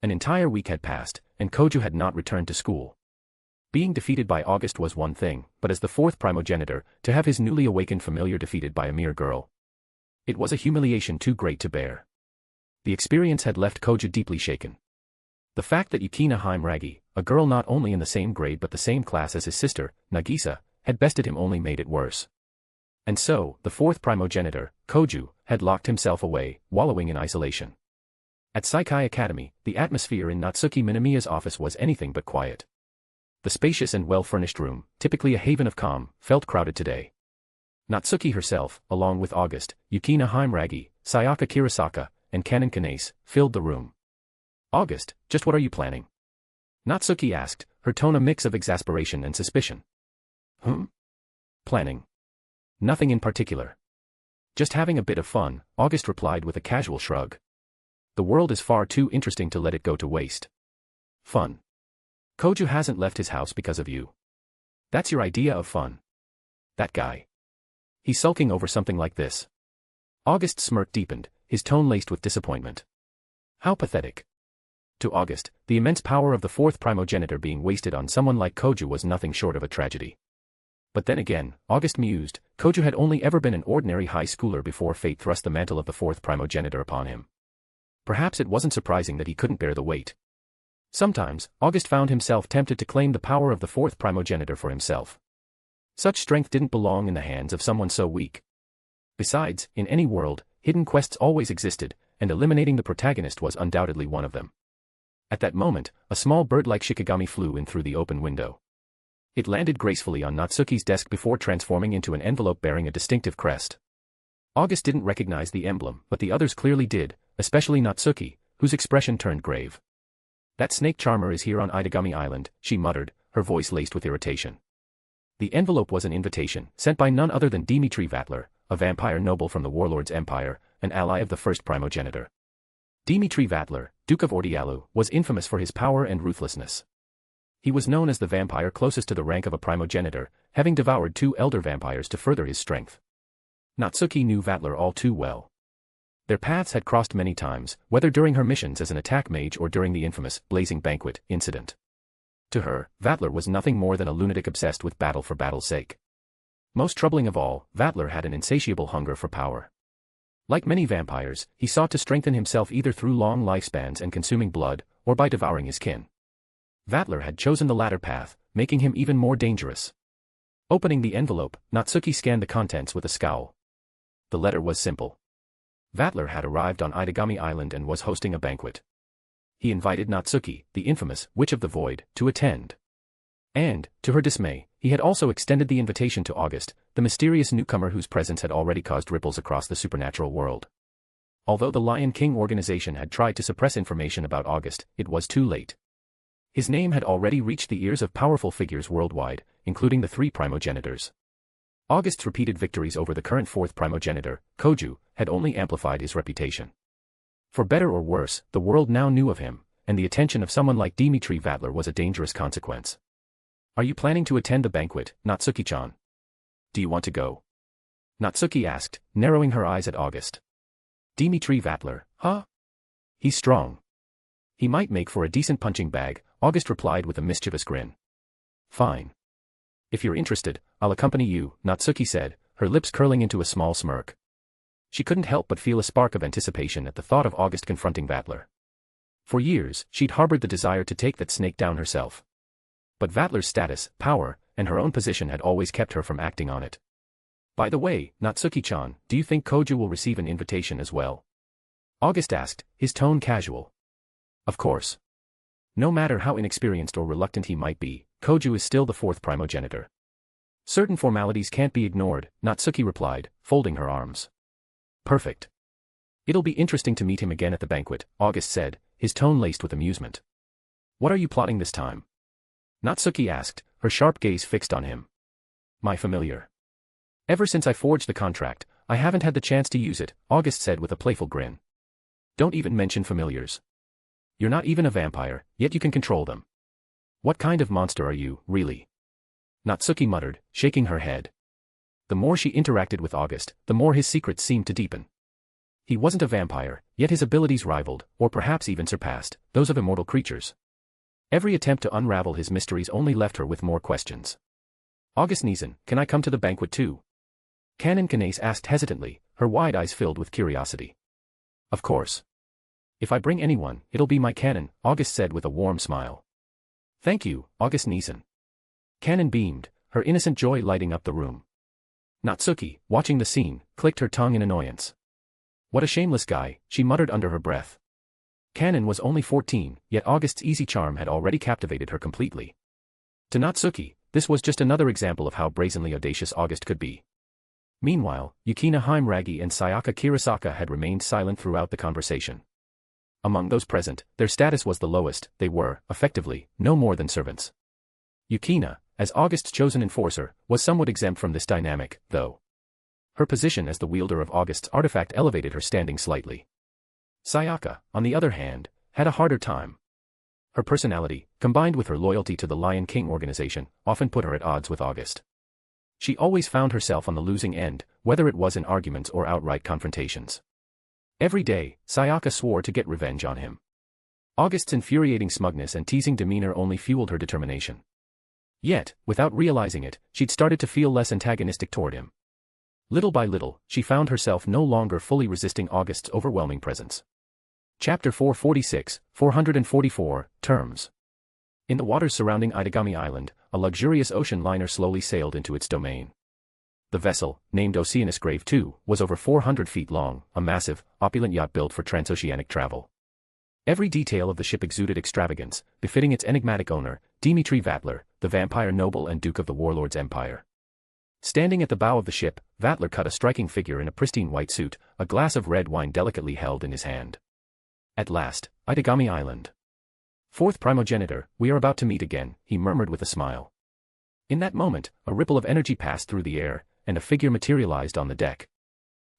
An entire week had passed, and Koju had not returned to school. Being defeated by August was one thing, but as the fourth primogenitor, to have his newly awakened familiar defeated by a mere girl. It was a humiliation too great to bear. The experience had left Koju deeply shaken. The fact that Yukina Heimragi, a girl not only in the same grade but the same class as his sister, Nagisa, had bested him only made it worse. And so, the fourth primogenitor, Koju, had locked himself away, wallowing in isolation. At Saikai Academy, the atmosphere in Natsuki Minamiya's office was anything but quiet. The spacious and well-furnished room, typically a haven of calm, felt crowded today. Natsuki herself, along with August, Yukina Heimragi, Sayaka Kirasaka, and Kanon Kanase, filled the room. August, just what are you planning? Natsuki asked, her tone a mix of exasperation and suspicion. Planning. Nothing in particular. Just having a bit of fun, August replied with a casual shrug. The world is far too interesting to let it go to waste. Fun. Koju hasn't left his house because of you. That's your idea of fun. That guy. He's sulking over something like this. August's smirk deepened, his tone laced with disappointment. How pathetic. To August, the immense power of the fourth primogenitor being wasted on someone like Koju was nothing short of a tragedy. But then again, August mused, Koju had only ever been an ordinary high schooler before fate thrust the mantle of the fourth primogenitor upon him. Perhaps it wasn't surprising that he couldn't bear the weight. Sometimes, August found himself tempted to claim the power of the fourth primogenitor for himself. Such strength didn't belong in the hands of someone so weak. Besides, in any world, hidden quests always existed, and eliminating the protagonist was undoubtedly one of them. At that moment, a small bird-like Shikigami flew in through the open window. It landed gracefully on Natsuki's desk before transforming into an envelope bearing a distinctive crest. August didn't recognize the emblem, but the others clearly did, especially Natsuki, whose expression turned grave. That snake charmer is here on Idagami Island, she muttered, her voice laced with irritation. The envelope was an invitation, sent by none other than Dimitri Vatler, a vampire noble from the warlord's empire, an ally of the first primogenitor. Dimitri Vatler, Duke of Ordialu, was infamous for his power and ruthlessness. He was known as the vampire closest to the rank of a primogenitor, having devoured 2 elder vampires to further his strength. Natsuki knew Vatler all too well. Their paths had crossed many times, whether during her missions as an attack mage or during the infamous Blazing Banquet incident. To her, Vatler was nothing more than a lunatic obsessed with battle for battle's sake. Most troubling of all, Vatler had an insatiable hunger for power. Like many vampires, he sought to strengthen himself either through long lifespans and consuming blood, or by devouring his kin. Vatler had chosen the latter path, making him even more dangerous. Opening the envelope, Natsuki scanned the contents with a scowl. The letter was simple. Vatler had arrived on Idagami Island and was hosting a banquet. He invited Natsuki, the infamous Witch of the Void, to attend. And, to her dismay, he had also extended the invitation to August, the mysterious newcomer whose presence had already caused ripples across the supernatural world. Although the Lion King organization had tried to suppress information about August, it was too late. His name had already reached the ears of powerful figures worldwide, including the 3 Primogenitors. August's repeated victories over the current 4th Primogenitor, Koju, had only amplified his reputation. For better or worse, the world now knew of him, and the attention of someone like Dimitri Vatler was a dangerous consequence. Are you planning to attend the banquet, Natsuki-chan? Do you want to go? Natsuki asked, narrowing her eyes at August. Dimitri Vatler, huh? He's strong. He might make for a decent punching bag, August replied with a mischievous grin. Fine. If you're interested, I'll accompany you, Natsuki said, her lips curling into a small smirk. She couldn't help but feel a spark of anticipation at the thought of August confronting Vatler. For years, she'd harbored the desire to take that snake down herself. But Vatler's status, power, and her own position had always kept her from acting on it. By the way, Natsuki-chan, do you think Koju will receive an invitation as well? August asked, his tone casual. Of course. No matter how inexperienced or reluctant he might be, Koju is still the 4th Primogenitor. Certain formalities can't be ignored, Natsuki replied, folding her arms. Perfect. It'll be interesting to meet him again at the banquet, August said, his tone laced with amusement. What are you plotting this time? Natsuki asked, her sharp gaze fixed on him. My familiar. Ever since I forged the contract, I haven't had the chance to use it, August said with a playful grin. Don't even mention familiars. You're not even a vampire, yet you can control them. What kind of monster are you, really? Natsuki muttered, shaking her head. The more she interacted with August, the more his secrets seemed to deepen. He wasn't a vampire, yet his abilities rivaled, or perhaps even surpassed, those of immortal creatures. Every attempt to unravel his mysteries only left her with more questions. August Neeson, can I come to the banquet too? Canon Kanase asked hesitantly, her wide eyes filled with curiosity. Of course. If I bring anyone, it'll be my Canon, August said with a warm smile. Thank you, August Neeson. Canon beamed, her innocent joy lighting up the room. Natsuki, watching the scene, clicked her tongue in annoyance. What a shameless guy, she muttered under her breath. Canon was only 14, yet August's easy charm had already captivated her completely. To Natsuki, this was just another example of how brazenly audacious August could be. Meanwhile, Yukina Haimragi and Sayaka Kirasaka had remained silent throughout the conversation. Among those present, their status was the lowest, they were, effectively, no more than servants. Yukina, as August's chosen enforcer, was somewhat exempt from this dynamic, though. Her position as the wielder of August's artifact elevated her standing slightly. Sayaka, on the other hand, had a harder time. Her personality, combined with her loyalty to the Lion King organization, often put her at odds with August. She always found herself on the losing end, whether it was in arguments or outright confrontations. Every day, Sayaka swore to get revenge on him. August's infuriating smugness and teasing demeanor only fueled her determination. Yet, without realizing it, she'd started to feel less antagonistic toward him. Little by little, she found herself no longer fully resisting August's overwhelming presence. Chapter 446, 444, Terms. In the waters surrounding Idagami Island, a luxurious ocean liner slowly sailed into its domain. The vessel, named Oceanus Grave II, was over 400 feet long, a massive, opulent yacht built for transoceanic travel. Every detail of the ship exuded extravagance, befitting its enigmatic owner, Dimitri Vatler, the vampire noble and duke of the warlord's empire. Standing at the bow of the ship, Vatler cut a striking figure in a pristine white suit, a glass of red wine delicately held in his hand. At last, Idagami Island. 4th Primogenitor, we are about to meet again, he murmured with a smile. In that moment, a ripple of energy passed through the air, and a figure materialized on the deck.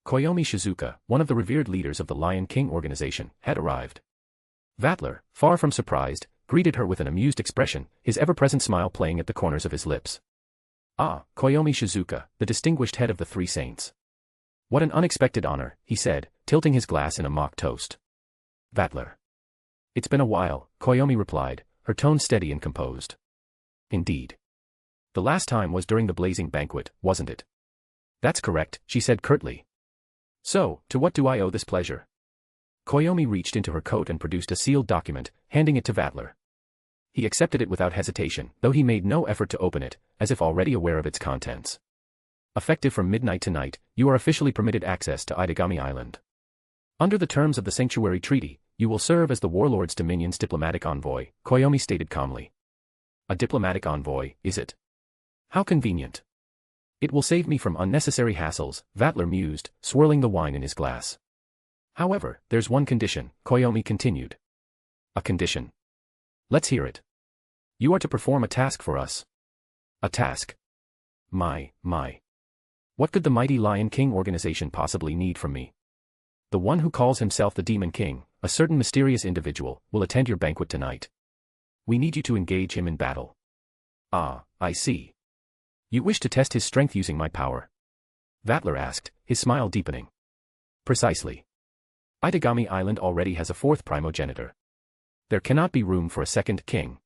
Koyomi Shizuka, one of the revered leaders of the Lion King organization, had arrived. Vatler, far from surprised, greeted her with an amused expression, his ever-present smile playing at the corners of his lips. Ah, Koyomi Shizuka, the distinguished head of the Three Saints. What an unexpected honor, he said, tilting his glass in a mock toast. Vatler. It's been a while, Koyomi replied, her tone steady and composed. Indeed. The last time was during the blazing banquet, wasn't it? That's correct, she said curtly. So, to what do I owe this pleasure? Koyomi reached into her coat and produced a sealed document, handing it to Vatler. He accepted it without hesitation, though he made no effort to open it, as if already aware of its contents. Effective from midnight tonight, you are officially permitted access to Idagami Island. Under the terms of the Sanctuary Treaty, you will serve as the Warlord's Dominion's diplomatic envoy, Koyomi stated calmly. A diplomatic envoy, is it? How convenient. It will save me from unnecessary hassles, Vatler mused, swirling the wine in his glass. However, there's one condition, Koyomi continued. A condition? Let's hear it. You are to perform a task for us. A task? My. What could the mighty Lion King organization possibly need from me? The one who calls himself the Demon King, a certain mysterious individual, will attend your banquet tonight. We need you to engage him in battle. Ah, I see. You wish to test his strength using my power? Vatler asked, his smile deepening. Precisely. Idagami Island already has a fourth primogenitor. There cannot be room for a second king.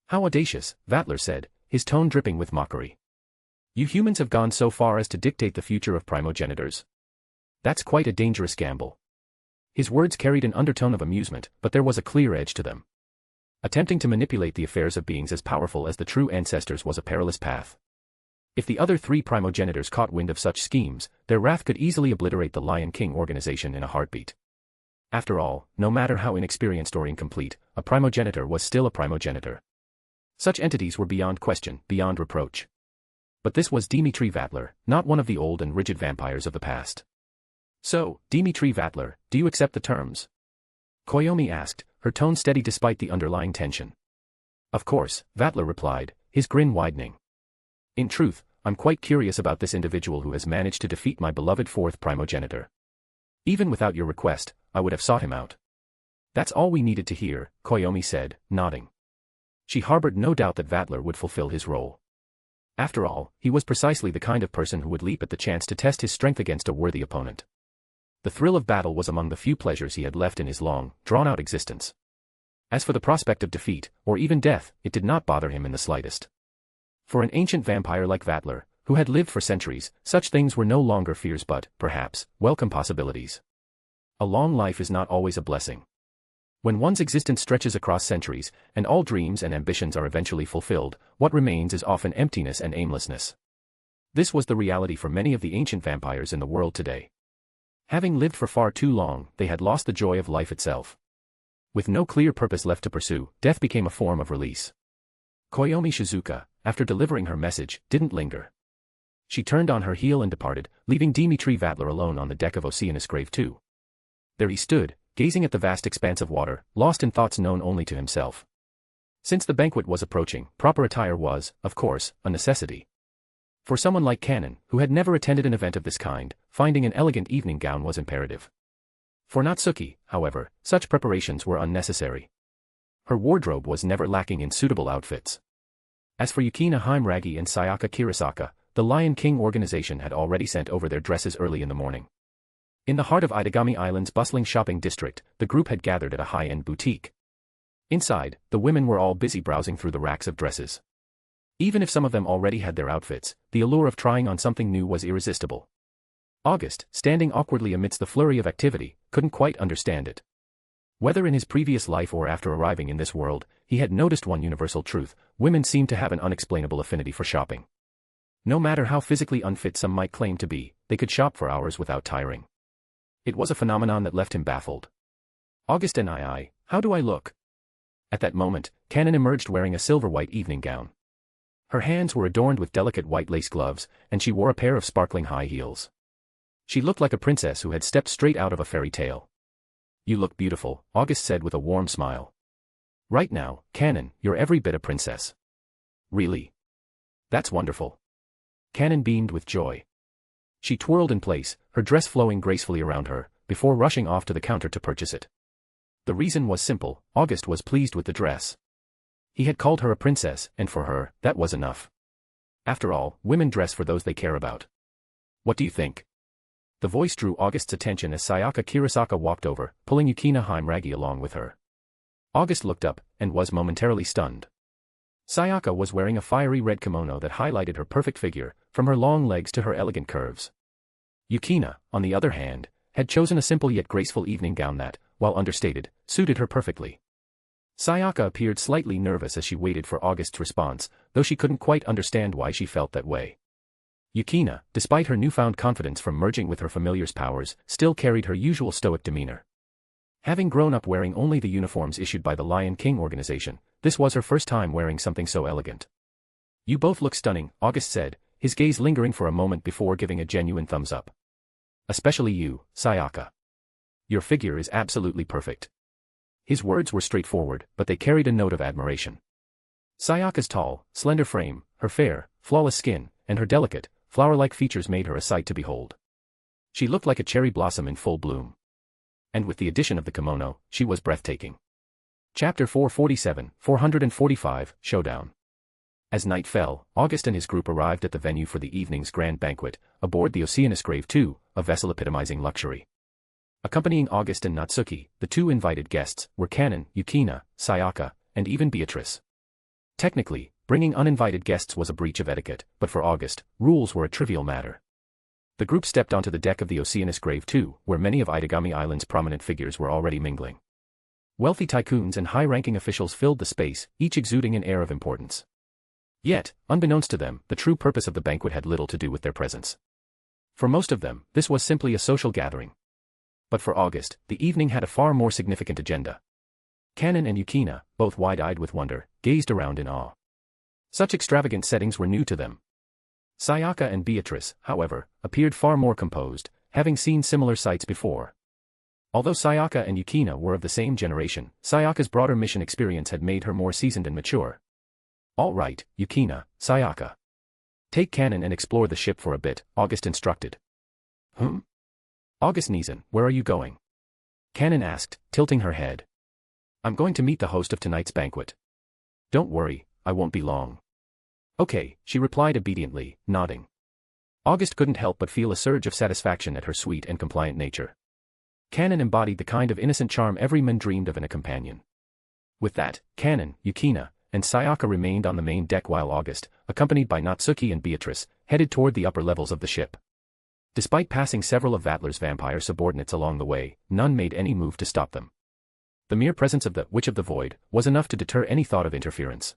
How audacious, Vatler said, his tone dripping with mockery. You humans have gone so far as to dictate the future of primogenitors. That's quite a dangerous gamble. His words carried an undertone of amusement, but there was a clear edge to them. Attempting to manipulate the affairs of beings as powerful as the true ancestors was a perilous path. If the other three primogenitors caught wind of such schemes, their wrath could easily obliterate the Lion King organization in a heartbeat. After all, no matter how inexperienced or incomplete, a primogenitor was still a primogenitor. Such entities were beyond question, beyond reproach. But this was Dimitri Vatler, not one of the old and rigid vampires of the past. So, Dimitri Vatler, do you accept the terms? Koyomi asked, her tone steady despite the underlying tension. Of course, Vatler replied, his grin widening. In truth, I'm quite curious about this individual who has managed to defeat my beloved fourth primogenitor. Even without your request, I would have sought him out. That's all we needed to hear, Koyomi said, nodding. She harbored no doubt that Vatler would fulfill his role. After all, he was precisely the kind of person who would leap at the chance to test his strength against a worthy opponent. The thrill of battle was among the few pleasures he had left in his long, drawn-out existence. As for the prospect of defeat, or even death, it did not bother him in the slightest. For an ancient vampire like Vatler, who had lived for centuries, such things were no longer fears but, perhaps, welcome possibilities. A long life is not always a blessing. When one's existence stretches across centuries, and all dreams and ambitions are eventually fulfilled, what remains is often emptiness and aimlessness. This was the reality for many of the ancient vampires in the world today. Having lived for far too long, they had lost the joy of life itself. With no clear purpose left to pursue, death became a form of release. Koyomi Shizuka, after delivering her message, didn't linger. She turned on her heel and departed, leaving Dimitri Vatler alone on the deck of Oceanus Grave 2. There he stood, gazing at the vast expanse of water, lost in thoughts known only to himself. Since the banquet was approaching, proper attire was, of course, a necessity. For someone like Kanon, who had never attended an event of this kind, finding an elegant evening gown was imperative. For Natsuki, however, such preparations were unnecessary. Her wardrobe was never lacking in suitable outfits. As for Yukina Haimragi and Sayaka Kirasaka, the Lion King organization had already sent over their dresses early in the morning. In the heart of Idagami Island's bustling shopping district, the group had gathered at a high-end boutique. Inside, the women were all busy browsing through the racks of dresses. Even if some of them already had their outfits, the allure of trying on something new was irresistible. August, standing awkwardly amidst the flurry of activity, couldn't quite understand it. Whether in his previous life or after arriving in this world, he had noticed one universal truth: women seemed to have an unexplainable affinity for shopping. No matter how physically unfit some might claim to be, they could shop for hours without tiring. It was a phenomenon that left him baffled. August and I, how do I look? At that moment, Kanon emerged wearing a silver-white evening gown. Her hands were adorned with delicate white lace gloves, and she wore a pair of sparkling high heels. She looked like a princess who had stepped straight out of a fairy tale. You look beautiful, August said with a warm smile. Right now, Kanon, you're every bit a princess. Really? That's wonderful. Kanon beamed with joy. She twirled in place, her dress flowing gracefully around her, before rushing off to the counter to purchase it. The reason was simple: August was pleased with the dress. He had called her a princess, and for her, that was enough. After all, women dress for those they care about. What do you think? The voice drew August's attention as Sayaka Kirasaka walked over, pulling Yukina Haimragi along with her. August looked up, and was momentarily stunned. Sayaka was wearing a fiery red kimono that highlighted her perfect figure, from her long legs to her elegant curves. Yukina, on the other hand, had chosen a simple yet graceful evening gown that, while understated, suited her perfectly. Sayaka appeared slightly nervous as she waited for August's response, though she couldn't quite understand why she felt that way. Yukina, despite her newfound confidence from merging with her familiar's powers, still carried her usual stoic demeanor. Having grown up wearing only the uniforms issued by the Lion King organization, this was her first time wearing something so elegant. "You both look stunning," August said, his gaze lingering for a moment before giving a genuine thumbs up. "Especially you, Sayaka. Your figure is absolutely perfect." His words were straightforward, but they carried a note of admiration. Sayaka's tall, slender frame, her fair, flawless skin, and her delicate, flower-like features made her a sight to behold. She looked like a cherry blossom in full bloom. And with the addition of the kimono, she was breathtaking. Chapter 447, 445, Showdown. As night fell, August and his group arrived at the venue for the evening's grand banquet, aboard the Grave 2, a vessel epitomizing luxury. Accompanying August and Natsuki, the two invited guests were Kanon, Yukina, Sayaka, and even Beatrice. Technically, bringing uninvited guests was a breach of etiquette, but for August, rules were a trivial matter. The group stepped onto the deck of the Grave 2, where many of Idagami Island's prominent figures were already mingling. Wealthy tycoons and high-ranking officials filled the space, each exuding an air of importance. Yet, unbeknownst to them, the true purpose of the banquet had little to do with their presence. For most of them, this was simply a social gathering. But for August, the evening had a far more significant agenda. Kanon and Yukina, both wide-eyed with wonder, gazed around in awe. Such extravagant settings were new to them. Sayaka and Beatrice, however, appeared far more composed, having seen similar sights before. Although Sayaka and Yukina were of the same generation, Sayaka's broader mission experience had made her more seasoned and mature. "All right, Yukina, Sayaka. Take Kanon and explore the ship for a bit," August instructed. "August Nizan, where are you going?" Kanon asked, tilting her head. "I'm going to meet the host of tonight's banquet." "Don't worry, I won't be long." "Okay," she replied obediently, nodding. August couldn't help but feel a surge of satisfaction at her sweet and compliant nature. Kanon embodied the kind of innocent charm every man dreamed of in a companion. With that, Kanon, Yukina, and Sayaka remained on the main deck while August, accompanied by Natsuki and Beatrice, headed toward the upper levels of the ship. Despite passing several of Vatler's vampire subordinates along the way, none made any move to stop them. The mere presence of the Witch of the Void was enough to deter any thought of interference.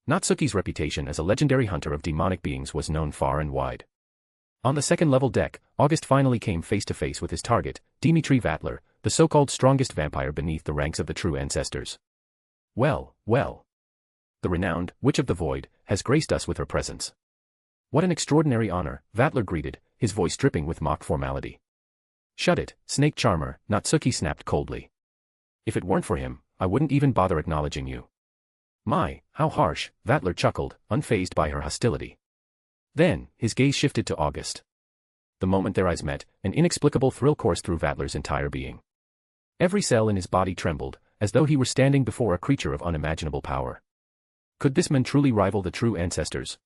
Natsuki's reputation as a legendary hunter of demonic beings was known far and wide. On the second-level deck, August finally came face-to-face with his target, Dimitri Vatler, the so-called strongest vampire beneath the ranks of the true ancestors. Well. The renowned Witch of the Void has graced us with her presence. What an extraordinary honor, Vatler greeted, his voice dripping with mock formality. "Shut it, snake charmer," Natsuki snapped coldly. "If it weren't for him, I wouldn't even bother acknowledging you." "My, how harsh," Vatler chuckled, unfazed by her hostility. Then, his gaze shifted to August. The moment their eyes met, an inexplicable thrill coursed through Vatler's entire being. Every cell in his body trembled, as though he were standing before a creature of unimaginable power. Could this man truly rival the true ancestors?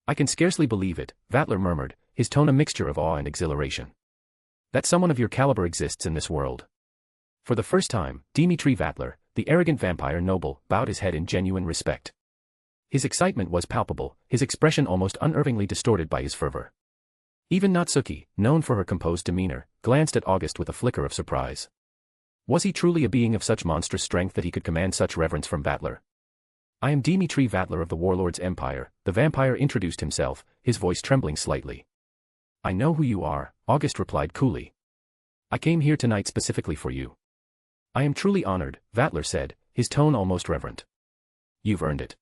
"I can scarcely believe it," Vatler murmured, his tone a mixture of awe and exhilaration. "That someone of your caliber exists in this world." For the first time, Dimitri Vatler, the arrogant vampire noble, bowed his head in genuine respect. His excitement was palpable, his expression almost unnervingly distorted by his fervor. Even Natsuki, known for her composed demeanor, glanced at August with a flicker of surprise. Was he truly a being of such monstrous strength that he could command such reverence from Vatler? "I am Dimitri Vatler of the Warlord's Empire," the vampire introduced himself, his voice trembling slightly. "I know who you are," August replied coolly. "I came here tonight specifically for you." "I am truly honored," Vatler said, his tone almost reverent. "You've earned it."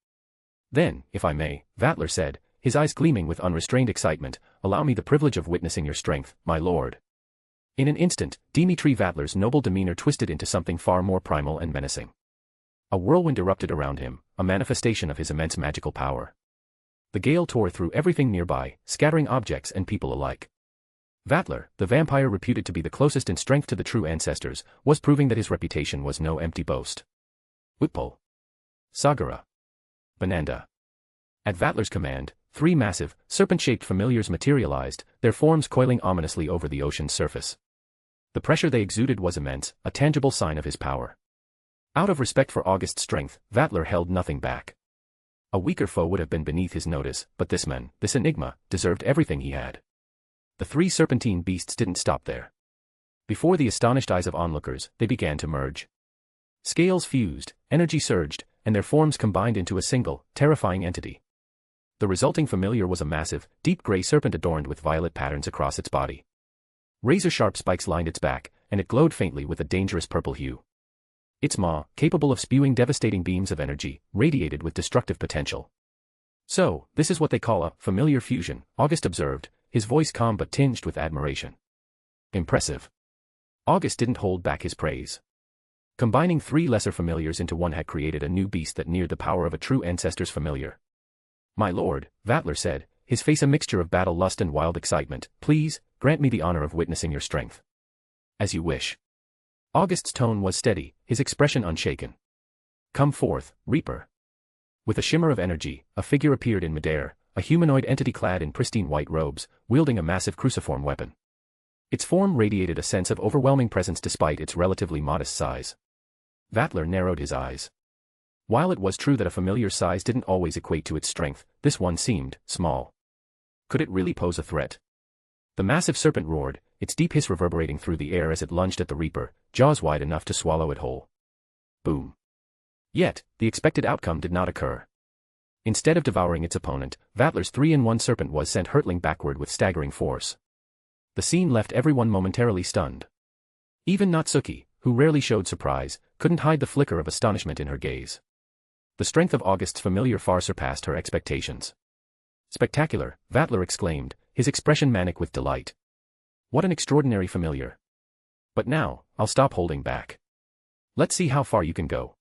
"Then, if I may," Vatler said, his eyes gleaming with unrestrained excitement, "allow me the privilege of witnessing your strength, my lord." In an instant, Dimitri Vatler's noble demeanor twisted into something far more primal and menacing. A whirlwind erupted around him, a manifestation of his immense magical power. The gale tore through everything nearby, scattering objects and people alike. Vatler, the vampire reputed to be the closest in strength to the true ancestors, was proving that his reputation was no empty boast. Whipple. Sagara. Bananda. At Vatler's command, three massive, serpent-shaped familiars materialized, their forms coiling ominously over the ocean's surface. The pressure they exuded was immense, a tangible sign of his power. Out of respect for August's strength, Vatler held nothing back. A weaker foe would have been beneath his notice, but this man, this enigma, deserved everything he had. The three serpentine beasts didn't stop there. Before the astonished eyes of onlookers, they began to merge. Scales fused, energy surged, and their forms combined into a single, terrifying entity. The resulting familiar was a massive, deep gray serpent adorned with violet patterns across its body. Razor-sharp spikes lined its back, and it glowed faintly with a dangerous purple hue. Its maw, capable of spewing devastating beams of energy, radiated with destructive potential. So, this is what they call a familiar fusion, August observed, his voice calm but tinged with admiration. Impressive. August didn't hold back his praise. Combining three lesser familiars into one had created a new beast that neared the power of a true ancestor's familiar. My lord, Vatler said, his face a mixture of battle lust and wild excitement, please, grant me the honor of witnessing your strength. As you wish. August's tone was steady, his expression unshaken. Come forth, Reaper. With a shimmer of energy, a figure appeared in midair, a humanoid entity clad in pristine white robes, wielding a massive cruciform weapon. Its form radiated a sense of overwhelming presence despite its relatively modest size. Vatler narrowed his eyes. While it was true that a familiar's size didn't always equate to its strength, this one seemed small. Could it really pose a threat? The massive serpent roared, its deep hiss reverberating through the air as it lunged at the Reaper, jaws wide enough to swallow it whole. Boom. Yet, the expected outcome did not occur. Instead of devouring its opponent, Vatler's 3-in-1 serpent was sent hurtling backward with staggering force. The scene left everyone momentarily stunned. Even Natsuki, who rarely showed surprise, couldn't hide the flicker of astonishment in her gaze. The strength of August's familiar far surpassed her expectations. Spectacular, Vatler exclaimed, his expression manic with delight. What an extraordinary familiar. But now, I'll stop holding back. Let's see how far you can go.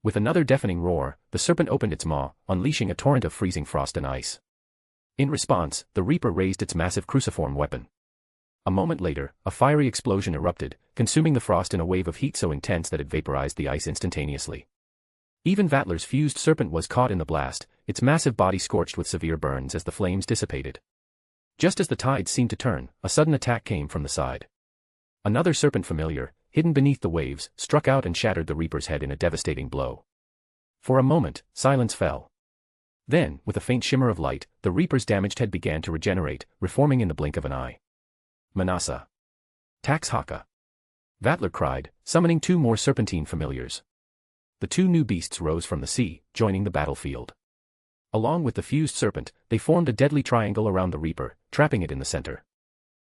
With another deafening roar, the serpent opened its maw, unleashing a torrent of freezing frost and ice. In response, the Reaper raised its massive cruciform weapon. A moment later, a fiery explosion erupted, consuming the frost in a wave of heat so intense that it vaporized the ice instantaneously. Even Vatler's fused serpent was caught in the blast, its massive body scorched with severe burns as the flames dissipated. Just as the tide seemed to turn, a sudden attack came from the side. Another serpent familiar, hidden beneath the waves, struck out and shattered the Reaper's head in a devastating blow. For a moment, silence fell. Then, with a faint shimmer of light, the Reaper's damaged head began to regenerate, reforming in the blink of an eye. Manasa. Tax Haka. Vatler cried, summoning two more serpentine familiars. The two new beasts rose from the sea, joining the battlefield. Along with the fused serpent, they formed a deadly triangle around the Reaper, trapping it in the center.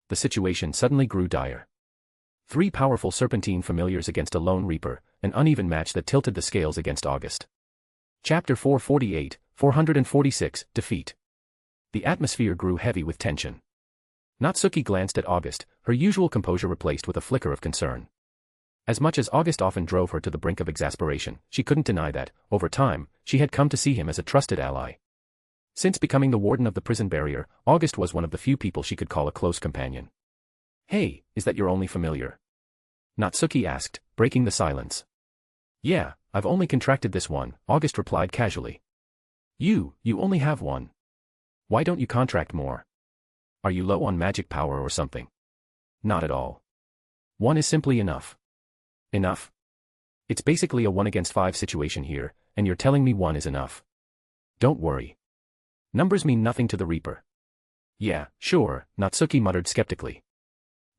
The situation suddenly grew dire. Three powerful serpentine familiars against a lone Reaper, an uneven match that tilted the scales against August. Chapter 448, 446, Defeat. The atmosphere grew heavy with tension. Natsuki glanced at August, her usual composure replaced with a flicker of concern. As much as August often drove her to the brink of exasperation, she couldn't deny that, over time, she had come to see him as a trusted ally. Since becoming the warden of the prison barrier, August was one of the few people she could call a close companion. Hey, is that your only familiar? Natsuki asked, breaking the silence. Yeah, I've only contracted this one, August replied casually. You only have one. Why don't you contract more? Are you low on magic power or something? Not at all. One is simply enough. Enough? It's basically a 1 against 5 situation here, and you're telling me one is enough. Don't worry. Numbers mean nothing to the Reaper. Yeah, sure, Natsuki muttered skeptically.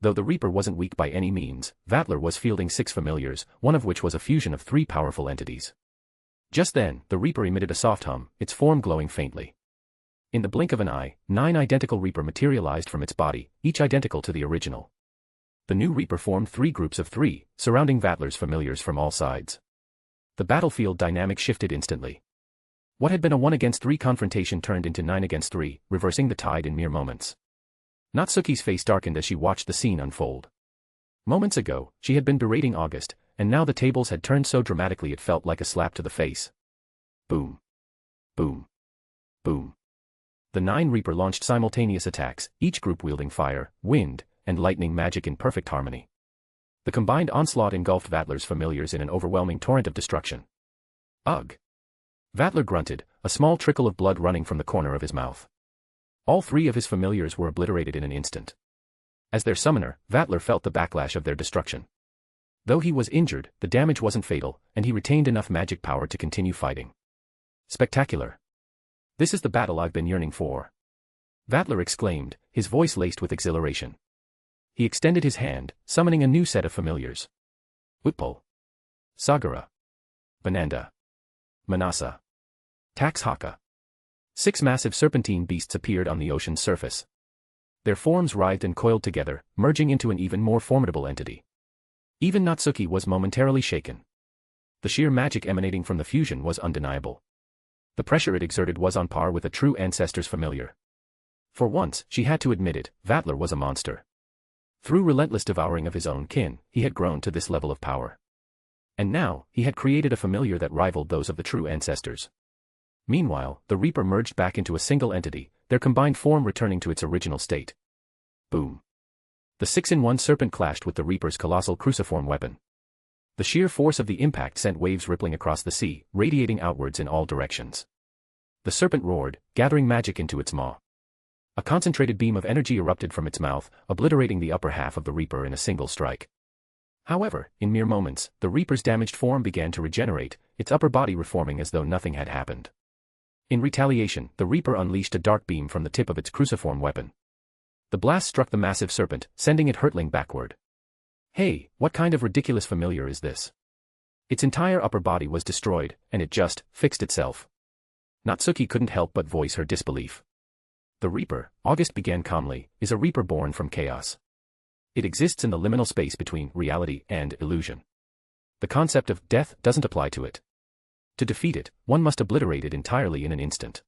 Though the Reaper wasn't weak by any means, Vatler was fielding 6 familiars, one of which was a fusion of 3 powerful entities. Just then, the Reaper emitted a soft hum, its form glowing faintly. In the blink of an eye, 9 identical Reaper materialized from its body, each identical to the original. The new Reaper formed 3 groups of 3, surrounding Vatler's familiars from all sides. The battlefield dynamic shifted instantly. What had been a 1 against 3 confrontation turned into 9 against 3, reversing the tide in mere moments. Natsuki's face darkened as she watched the scene unfold. Moments ago, she had been berating August, and now the tables had turned so dramatically it felt like a slap to the face. Boom. Boom. Boom. The 9 Reaper launched simultaneous attacks, each group wielding fire, wind, and lightning magic in perfect harmony. The combined onslaught engulfed Vatler's familiars in an overwhelming torrent of destruction. Ugh. Vatler grunted, a small trickle of blood running from the corner of his mouth. All 3 of his familiars were obliterated in an instant. As their summoner, Vatler felt the backlash of their destruction. Though he was injured, the damage wasn't fatal, and he retained enough magic power to continue fighting. Spectacular. This is the battle I've been yearning for. Vatler exclaimed, his voice laced with exhilaration. He extended his hand, summoning a new set of familiars. Whipple. Sagara. Bananda. Manasa. Taxhaka. 6 massive serpentine beasts appeared on the ocean's surface. Their forms writhed and coiled together, merging into an even more formidable entity. Even Natsuki was momentarily shaken. The sheer magic emanating from the fusion was undeniable. The pressure it exerted was on par with a true ancestor's familiar. For once, she had to admit it, Vatler was a monster. Through relentless devouring of his own kin, he had grown to this level of power. And now, he had created a familiar that rivaled those of the true ancestors. Meanwhile, the Reaper merged back into a single entity, their combined form returning to its original state. Boom. The 6-in-1 serpent clashed with the Reaper's colossal cruciform weapon. The sheer force of the impact sent waves rippling across the sea, radiating outwards in all directions. The serpent roared, gathering magic into its maw. A concentrated beam of energy erupted from its mouth, obliterating the upper half of the Reaper in a single strike. However, in mere moments, the Reaper's damaged form began to regenerate, its upper body reforming as though nothing had happened. In retaliation, the Reaper unleashed a dark beam from the tip of its cruciform weapon. The blast struck the massive serpent, sending it hurtling backward. Hey, what kind of ridiculous familiar is this? Its entire upper body was destroyed, and it just fixed itself. Natsuki couldn't help but voice her disbelief. The Reaper, August began calmly, is a Reaper born from chaos. It exists in the liminal space between reality and illusion. The concept of death doesn't apply to it. To defeat it, one must obliterate it entirely in an instant.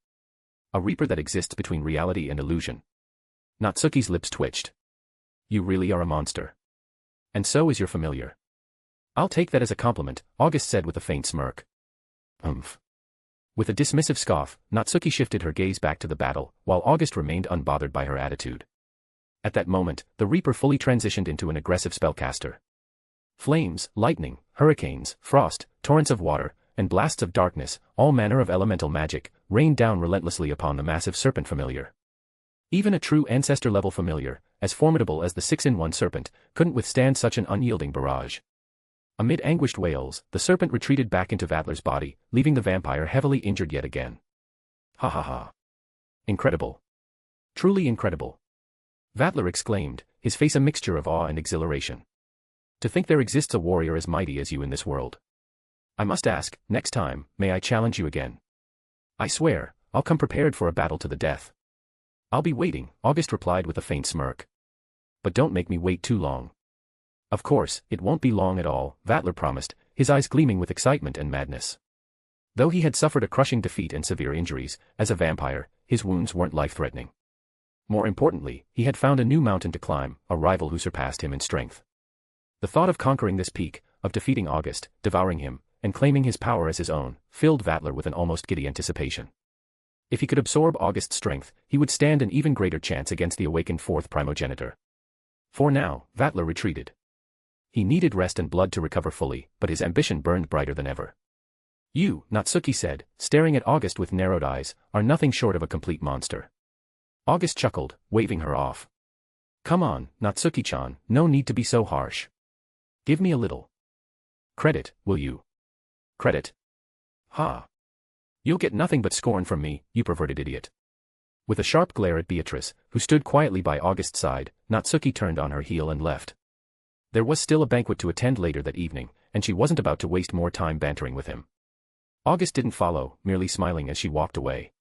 A Reaper that exists between reality and illusion. Natsuki's lips twitched. You really are a monster. And so is your familiar. I'll take that as a compliment, August said with a faint smirk. Umph. With a dismissive scoff, Natsuki shifted her gaze back to the battle, while August remained unbothered by her attitude. At that moment, the Reaper fully transitioned into an aggressive spellcaster. Flames, lightning, hurricanes, frost, torrents of water, and blasts of darkness, all manner of elemental magic, rained down relentlessly upon the massive serpent familiar. Even a true ancestor-level familiar, as formidable as the 6-in-1 serpent, couldn't withstand such an unyielding barrage. Amid anguished wails, the serpent retreated back into Vatler's body, leaving the vampire heavily injured yet again. Ha ha ha. Incredible. Truly incredible. Vatler exclaimed, his face a mixture of awe and exhilaration. To think there exists a warrior as mighty as you in this world. I must ask, next time, may I challenge you again? I swear, I'll come prepared for a battle to the death. I'll be waiting, August replied with a faint smirk. But don't make me wait too long. Of course, it won't be long at all, Vatler promised, his eyes gleaming with excitement and madness. Though he had suffered a crushing defeat and severe injuries, as a vampire, his wounds weren't life-threatening. More importantly, he had found a new mountain to climb, a rival who surpassed him in strength. The thought of conquering this peak, of defeating August, devouring him, and claiming his power as his own, filled Vatler with an almost giddy anticipation. If he could absorb August's strength, he would stand an even greater chance against the awakened fourth Primogenitor. For now, Vatler retreated. He needed rest and blood to recover fully, but his ambition burned brighter than ever. You, Natsuki said, staring at August with narrowed eyes, are nothing short of a complete monster. August chuckled, waving her off. Come on, Natsuki-chan, no need to be so harsh. Give me a little credit, will you? Credit? Ha! You'll get nothing but scorn from me, you perverted idiot. With a sharp glare at Beatrice, who stood quietly by August's side, Natsuki turned on her heel and left. There was still a banquet to attend later that evening, and she wasn't about to waste more time bantering with him. August didn't follow, merely smiling as she walked away.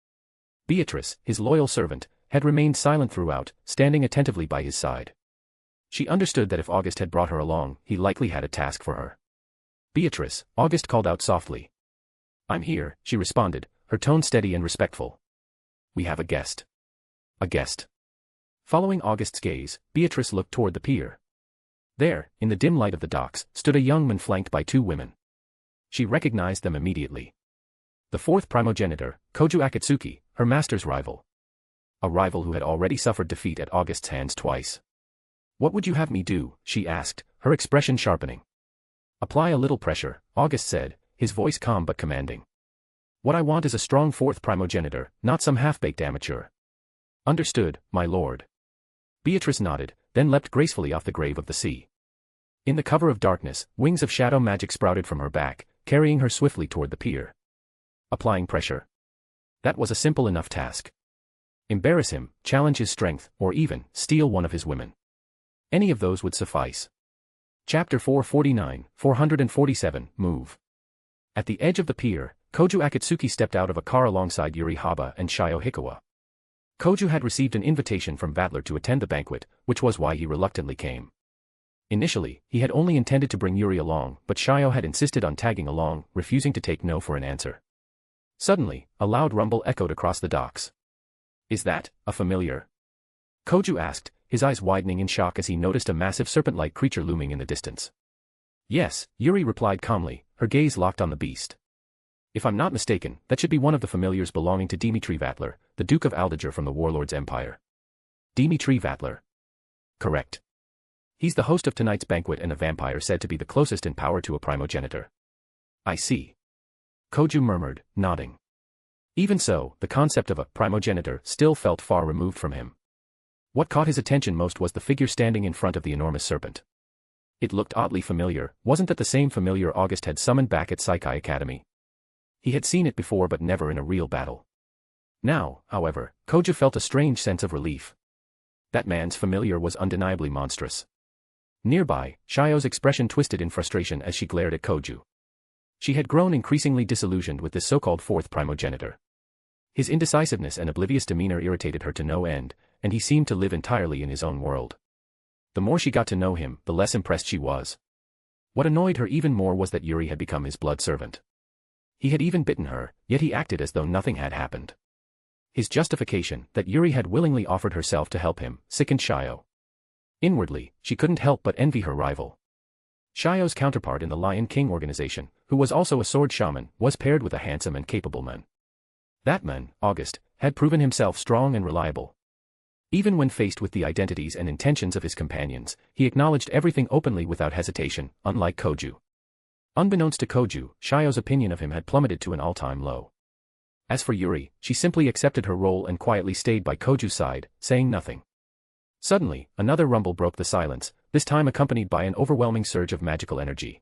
Beatrice, his loyal servant, had remained silent throughout, standing attentively by his side. She understood that if August had brought her along, he likely had a task for her. Beatrice, August called out softly. I'm here, she responded, her tone steady and respectful. We have a guest. A guest. Following August's gaze, Beatrice looked toward the pier. There, in the dim light of the docks, stood a young man flanked by 2 women. She recognized them immediately. The fourth Primogenitor, Koju Akatsuki, her master's rival. A rival who had already suffered defeat at August's hands twice. What would you have me do, she asked, her expression sharpening. Apply a little pressure, August said, his voice calm but commanding. What I want is a strong fourth Primogenitor, not some half-baked amateur. Understood, my lord. Beatrice nodded, then leapt gracefully off the grave of the sea. In the cover of darkness, wings of shadow magic sprouted from her back, carrying her swiftly toward the pier. Applying pressure. That was a simple enough task. Embarrass him, challenge his strength, or even steal one of his women. Any of those would suffice. Chapter 449, 447, Move. At the edge of the pier, Koju Akatsuki stepped out of a car alongside Yuri Haba and Shio Hikawa. Koju had received an invitation from Vatler to attend the banquet, which was why he reluctantly came. Initially, he had only intended to bring Yuri along, but Shio had insisted on tagging along, refusing to take no for an answer. Suddenly, a loud rumble echoed across the docks. "Is that a familiar?" Koju asked, his eyes widening in shock as he noticed a massive serpent-like creature looming in the distance. "Yes," Yuri replied calmly, her gaze locked on the beast. "If I'm not mistaken, that should be one of the familiars belonging to Dimitri Vatler, the Duke of Aldager from the Warlord's Empire." "Dimitri Vatler." "Correct. He's the host of tonight's banquet and a vampire said to be the closest in power to a primogenitor." "I see." Koju murmured, nodding. Even so, the concept of a primogenitor still felt far removed from him. What caught his attention most was the figure standing in front of the enormous serpent. It looked oddly familiar. Wasn't that the same familiar August had summoned back at Saikai Academy? He had seen it before but never in a real battle. Now, however, Koju felt a strange sense of relief. That man's familiar was undeniably monstrous. Nearby, Shio's expression twisted in frustration as she glared at Koju. She had grown increasingly disillusioned with this so-called fourth primogenitor. His indecisiveness and oblivious demeanor irritated her to no end, and he seemed to live entirely in his own world. The more she got to know him, the less impressed she was. What annoyed her even more was that Yuri had become his blood servant. He had even bitten her, yet he acted as though nothing had happened. His justification, that Yuri had willingly offered herself to help him, sickened Shio. Inwardly, she couldn't help but envy her rival. Shio's counterpart in the Lion King organization, who was also a sword shaman, was paired with a handsome and capable man. That man, August, had proven himself strong and reliable. Even when faced with the identities and intentions of his companions, he acknowledged everything openly without hesitation, unlike Koju. Unbeknownst to Koju, Shio's opinion of him had plummeted to an all-time low. As for Yuri, she simply accepted her role and quietly stayed by Koju's side, saying nothing. Suddenly, another rumble broke the silence, this time accompanied by an overwhelming surge of magical energy.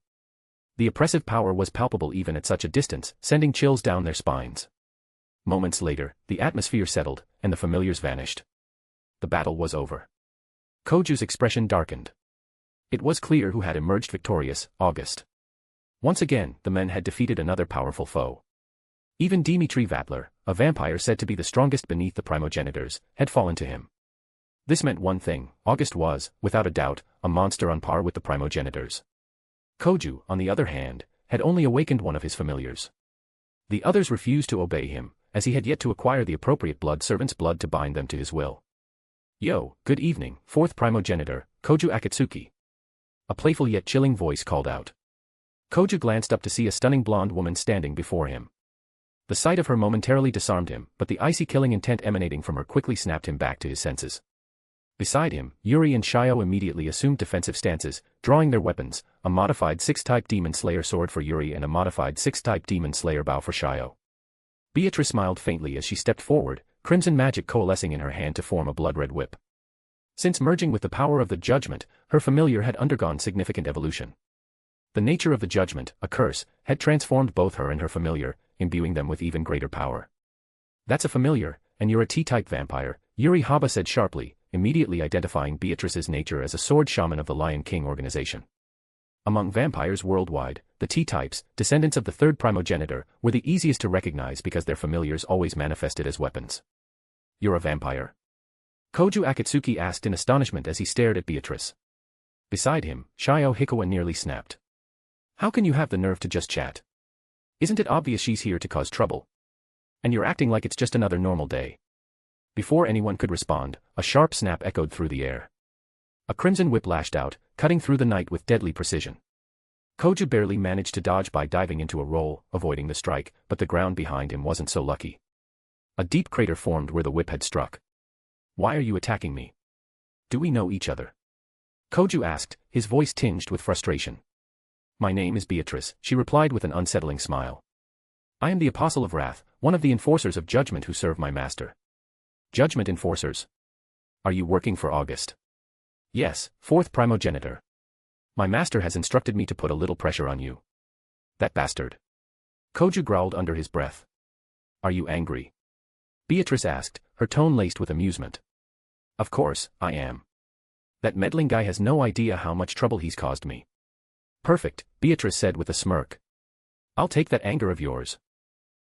The oppressive power was palpable even at such a distance, sending chills down their spines. Moments later, the atmosphere settled, and the familiars vanished. The battle was over. Koju's expression darkened. It was clear who had emerged victorious, August. Once again, the men had defeated another powerful foe. Even Dimitri Vatler, a vampire said to be the strongest beneath the primogenitors, had fallen to him. This meant one thing: August was, without a doubt, a monster on par with the primogenitors. Koju, on the other hand, had only awakened one of his familiars. The others refused to obey him, as he had yet to acquire the appropriate blood servant's blood to bind them to his will. "Yo, good evening, fourth primogenitor, Koju Akatsuki." A playful yet chilling voice called out. Koju glanced up to see a stunning blonde woman standing before him. The sight of her momentarily disarmed him, but the icy killing intent emanating from her quickly snapped him back to his senses. Beside him, Yuri and Shio immediately assumed defensive stances, drawing their weapons, a modified 6-type Demon Slayer sword for Yuri and a modified 6-type Demon Slayer bow for Shio. Beatrice smiled faintly as she stepped forward, crimson magic coalescing in her hand to form a blood-red whip. Since merging with the power of the judgment, her familiar had undergone significant evolution. The nature of the judgment, a curse, had transformed both her and her familiar, imbuing them with even greater power. "That's a familiar, and you're a T-type vampire," Yuri Haba said sharply, immediately identifying Beatrice's nature as a sword shaman of the Lion King organization. Among vampires worldwide, the T-types, descendants of the third primogenitor, were the easiest to recognize because their familiars always manifested as weapons. "You're a vampire?" Koju Akatsuki asked in astonishment as he stared at Beatrice. Beside him, Shio Hikawa nearly snapped. "How can you have the nerve to just chat? Isn't it obvious she's here to cause trouble? And you're acting like it's just another normal day." Before anyone could respond, a sharp snap echoed through the air. A crimson whip lashed out, cutting through the night with deadly precision. Koju barely managed to dodge by diving into a roll, avoiding the strike, but the ground behind him wasn't so lucky. A deep crater formed where the whip had struck. "Why are you attacking me? Do we know each other?" Koju asked, his voice tinged with frustration. "My name is Beatrice," she replied with an unsettling smile. "I am the Apostle of Wrath, one of the enforcers of judgment who serve my master." "Judgment enforcers? Are you working for August?" "Yes, fourth primogenitor. My master has instructed me to put a little pressure on you." "That bastard." Koju growled under his breath. "Are you angry?" Beatrice asked, her tone laced with amusement. "Of course, I am. That meddling guy has no idea how much trouble he's caused me. Perfect, Beatrice said with a smirk. I'll take that anger of yours.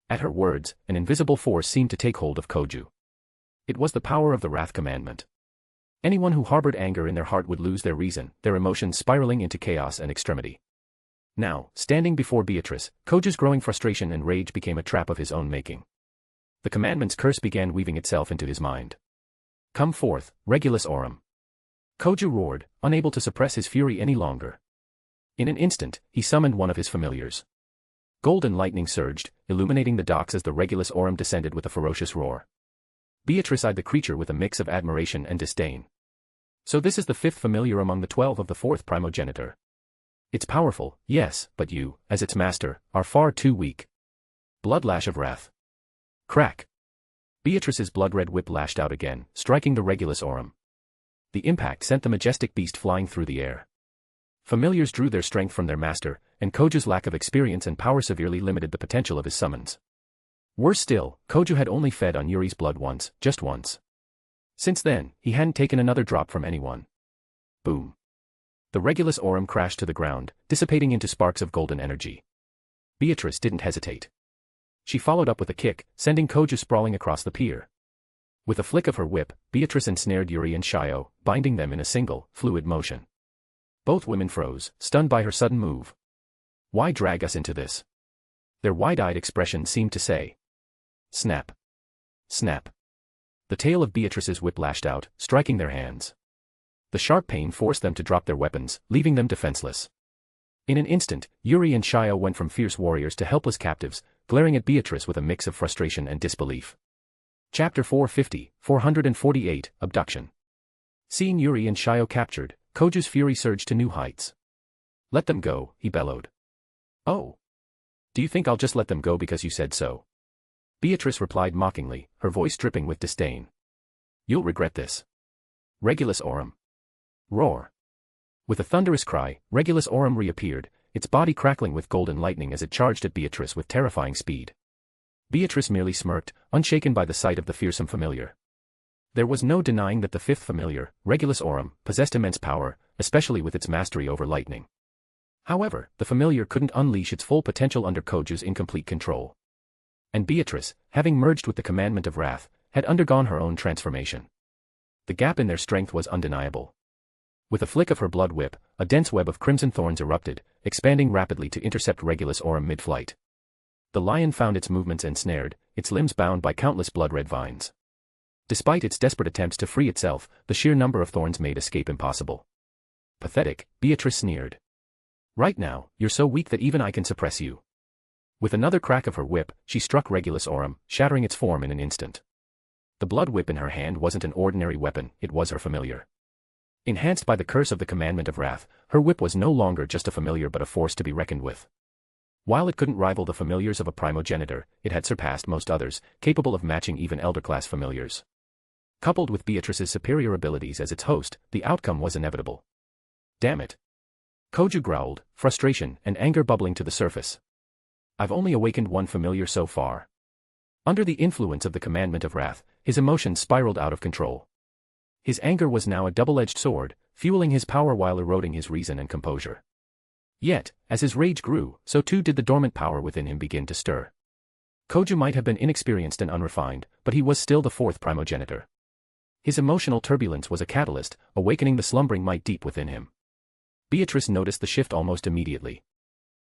At her words, an invisible force seemed to take hold of Koju. It was the power of the Wrath Commandment. Anyone who harbored anger in their heart would lose their reason, their emotions spiraling into chaos and extremity. Now, standing before Beatrice, Koju's growing frustration and rage became a trap of his own making. The commandment's curse began weaving itself into his mind. Come forth, Regulus Aurum. Koju roared, unable to suppress his fury any longer. In an instant, he summoned one of his familiars. Golden lightning surged, illuminating the docks as the Regulus Aurum descended with a ferocious roar. Beatrice eyed the creature with a mix of admiration and disdain. So this is the fifth familiar among the 12 of the fourth Primogenitor. It's powerful, yes, but you, as its master, are far too weak. Bloodlash of Wrath. Crack. Beatrice's blood-red whip lashed out again, striking the Regulus Aurum. The impact sent the majestic beast flying through the air. Familiars drew their strength from their master, and Koju's lack of experience and power severely limited the potential of his summons. Worse still, Koju had only fed on Yuri's blood once, just once. Since then, he hadn't taken another drop from anyone. Boom. The Regulus Aurum crashed to the ground, dissipating into sparks of golden energy. Beatrice didn't hesitate. She followed up with a kick, sending Koju sprawling across the pier. With a flick of her whip, Beatrice ensnared Yuri and Shio, binding them in a single, fluid motion. Both women froze, stunned by her sudden move. Why drag us into this? Their wide-eyed expression seemed to say. Snap. Snap. The tail of Beatrice's whip lashed out, striking their hands. The sharp pain forced them to drop their weapons, leaving them defenseless. In an instant, Yuri and Shio went from fierce warriors to helpless captives, glaring at Beatrice with a mix of frustration and disbelief. Chapter 448, Abduction. Seeing Yuri and Shio captured, Koju's fury surged to new heights. Let them go, he bellowed. Oh. Do you think I'll just let them go because you said so? Beatrice replied mockingly, her voice dripping with disdain. You'll regret this. Regulus Aurum. Roar. With a thunderous cry, Regulus Aurum reappeared, its body crackling with golden lightning as it charged at Beatrice with terrifying speed. Beatrice merely smirked, unshaken by the sight of the fearsome familiar. There was no denying that the fifth familiar, Regulus Aurum, possessed immense power, especially with its mastery over lightning. However, the familiar couldn't unleash its full potential under Koju's incomplete control. And Beatrice, having merged with the commandment of wrath, had undergone her own transformation. The gap in their strength was undeniable. With a flick of her blood whip, a dense web of crimson thorns erupted, expanding rapidly to intercept Regulus Aurum mid-flight. The lion found its movements ensnared, its limbs bound by countless blood-red vines. Despite its desperate attempts to free itself, the sheer number of thorns made escape impossible. Pathetic, Beatrice sneered. Right now, you're so weak that even I can suppress you. With another crack of her whip, she struck Regulus Aurum, shattering its form in an instant. The blood whip in her hand wasn't an ordinary weapon, it was her familiar. Enhanced by the curse of the commandment of wrath, her whip was no longer just a familiar but a force to be reckoned with. While it couldn't rival the familiars of a primogenitor, it had surpassed most others, capable of matching even elder-class familiars. Coupled with Beatrice's superior abilities as its host, the outcome was inevitable. Damn it. Koju growled, frustration and anger bubbling to the surface. I've only awakened one familiar so far. Under the influence of the commandment of wrath, his emotions spiraled out of control. His anger was now a double-edged sword, fueling his power while eroding his reason and composure. Yet, as his rage grew, so too did the dormant power within him begin to stir. Koju might have been inexperienced and unrefined, but he was still the fourth primogenitor. His emotional turbulence was a catalyst, awakening the slumbering might deep within him. Beatrice noticed the shift almost immediately.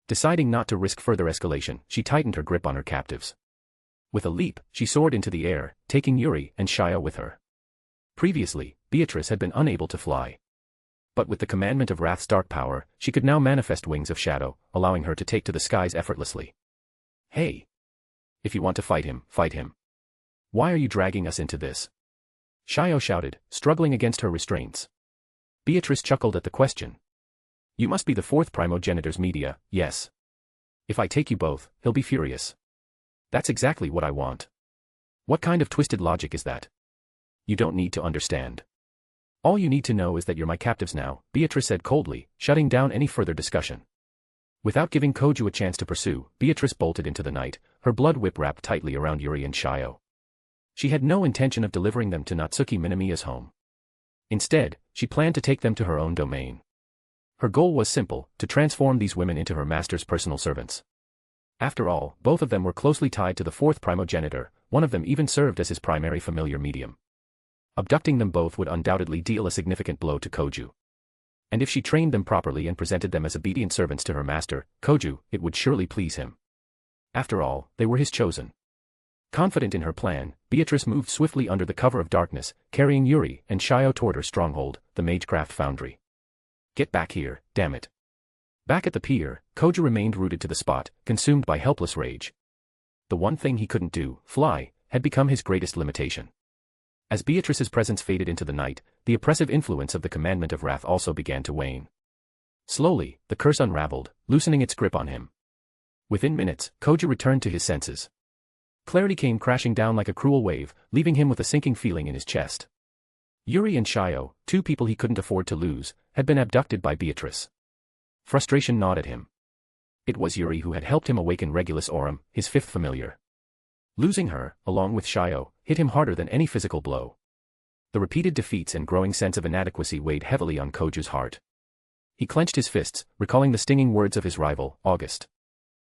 Deciding not to risk further escalation, she tightened her grip on her captives. With a leap, she soared into the air, taking Yuri and Shio with her. Previously, Beatrice had been unable to fly. But with the commandment of wrath's dark power, she could now manifest wings of shadow, allowing her to take to the skies effortlessly. Hey! If you want to fight him, fight him. Why are you dragging us into this? Shio shouted, struggling against her restraints. Beatrice chuckled at the question. You must be the fourth primogenitor's media, yes. If I take you both, he'll be furious. That's exactly what I want. What kind of twisted logic is that? You don't need to understand. All you need to know is that you're my captives now, Beatrice said coldly, shutting down any further discussion. Without giving Koju a chance to pursue, Beatrice bolted into the night, her blood whip wrapped tightly around Yuri and Shio. She had no intention of delivering them to Natsuki Minamiya's home. Instead, she planned to take them to her own domain. Her goal was simple, to transform these women into her master's personal servants. After all, both of them were closely tied to the fourth primogenitor, one of them even served as his primary familiar medium. Abducting them both would undoubtedly deal a significant blow to Koju. And if she trained them properly and presented them as obedient servants to her master, Koju, it would surely please him. After all, they were his chosen. Confident in her plan, Beatrice moved swiftly under the cover of darkness, carrying Yuri and Shio toward her stronghold, the Magecraft Foundry. Get back here, damn it. Back at the pier, Koju remained rooted to the spot, consumed by helpless rage. The one thing he couldn't do, fly, had become his greatest limitation. As Beatrice's presence faded into the night, the oppressive influence of the commandment of wrath also began to wane. Slowly, the curse unraveled, loosening its grip on him. Within minutes, Koju returned to his senses. Clarity came crashing down like a cruel wave, leaving him with a sinking feeling in his chest. Yuri and Shio, two people he couldn't afford to lose, had been abducted by Beatrice. Frustration gnawed at him. It was Yuri who had helped him awaken Regulus Aurum, his fifth familiar. Losing her, along with Shio, hit him harder than any physical blow. The repeated defeats and growing sense of inadequacy weighed heavily on Koju's heart. He clenched his fists, recalling the stinging words of his rival, August.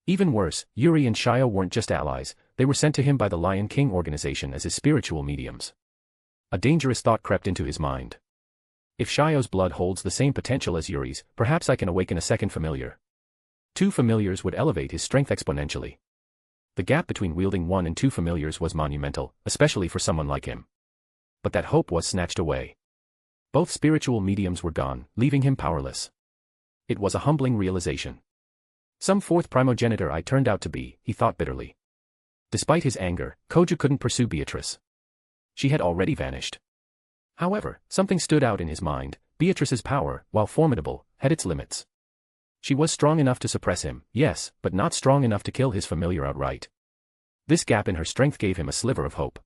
Even worse, Yuri and Shio weren't just allies, they were sent to him by the Lion King organization as his spiritual mediums. A dangerous thought crept into his mind. If Shio's blood holds the same potential as Yuri's, perhaps I can awaken a second familiar. Two familiars would elevate his strength exponentially. The gap between wielding one and two familiars was monumental, especially for someone like him. But that hope was snatched away. Both spiritual mediums were gone, leaving him powerless. It was a humbling realization. Some fourth primogenitor I turned out to be, he thought bitterly. Despite his anger, Koju couldn't pursue Beatrice. She had already vanished. However, something stood out in his mind. Beatrice's power, while formidable, had its limits. She was strong enough to suppress him, yes, but not strong enough to kill his familiar outright. This gap in her strength gave him a sliver of hope.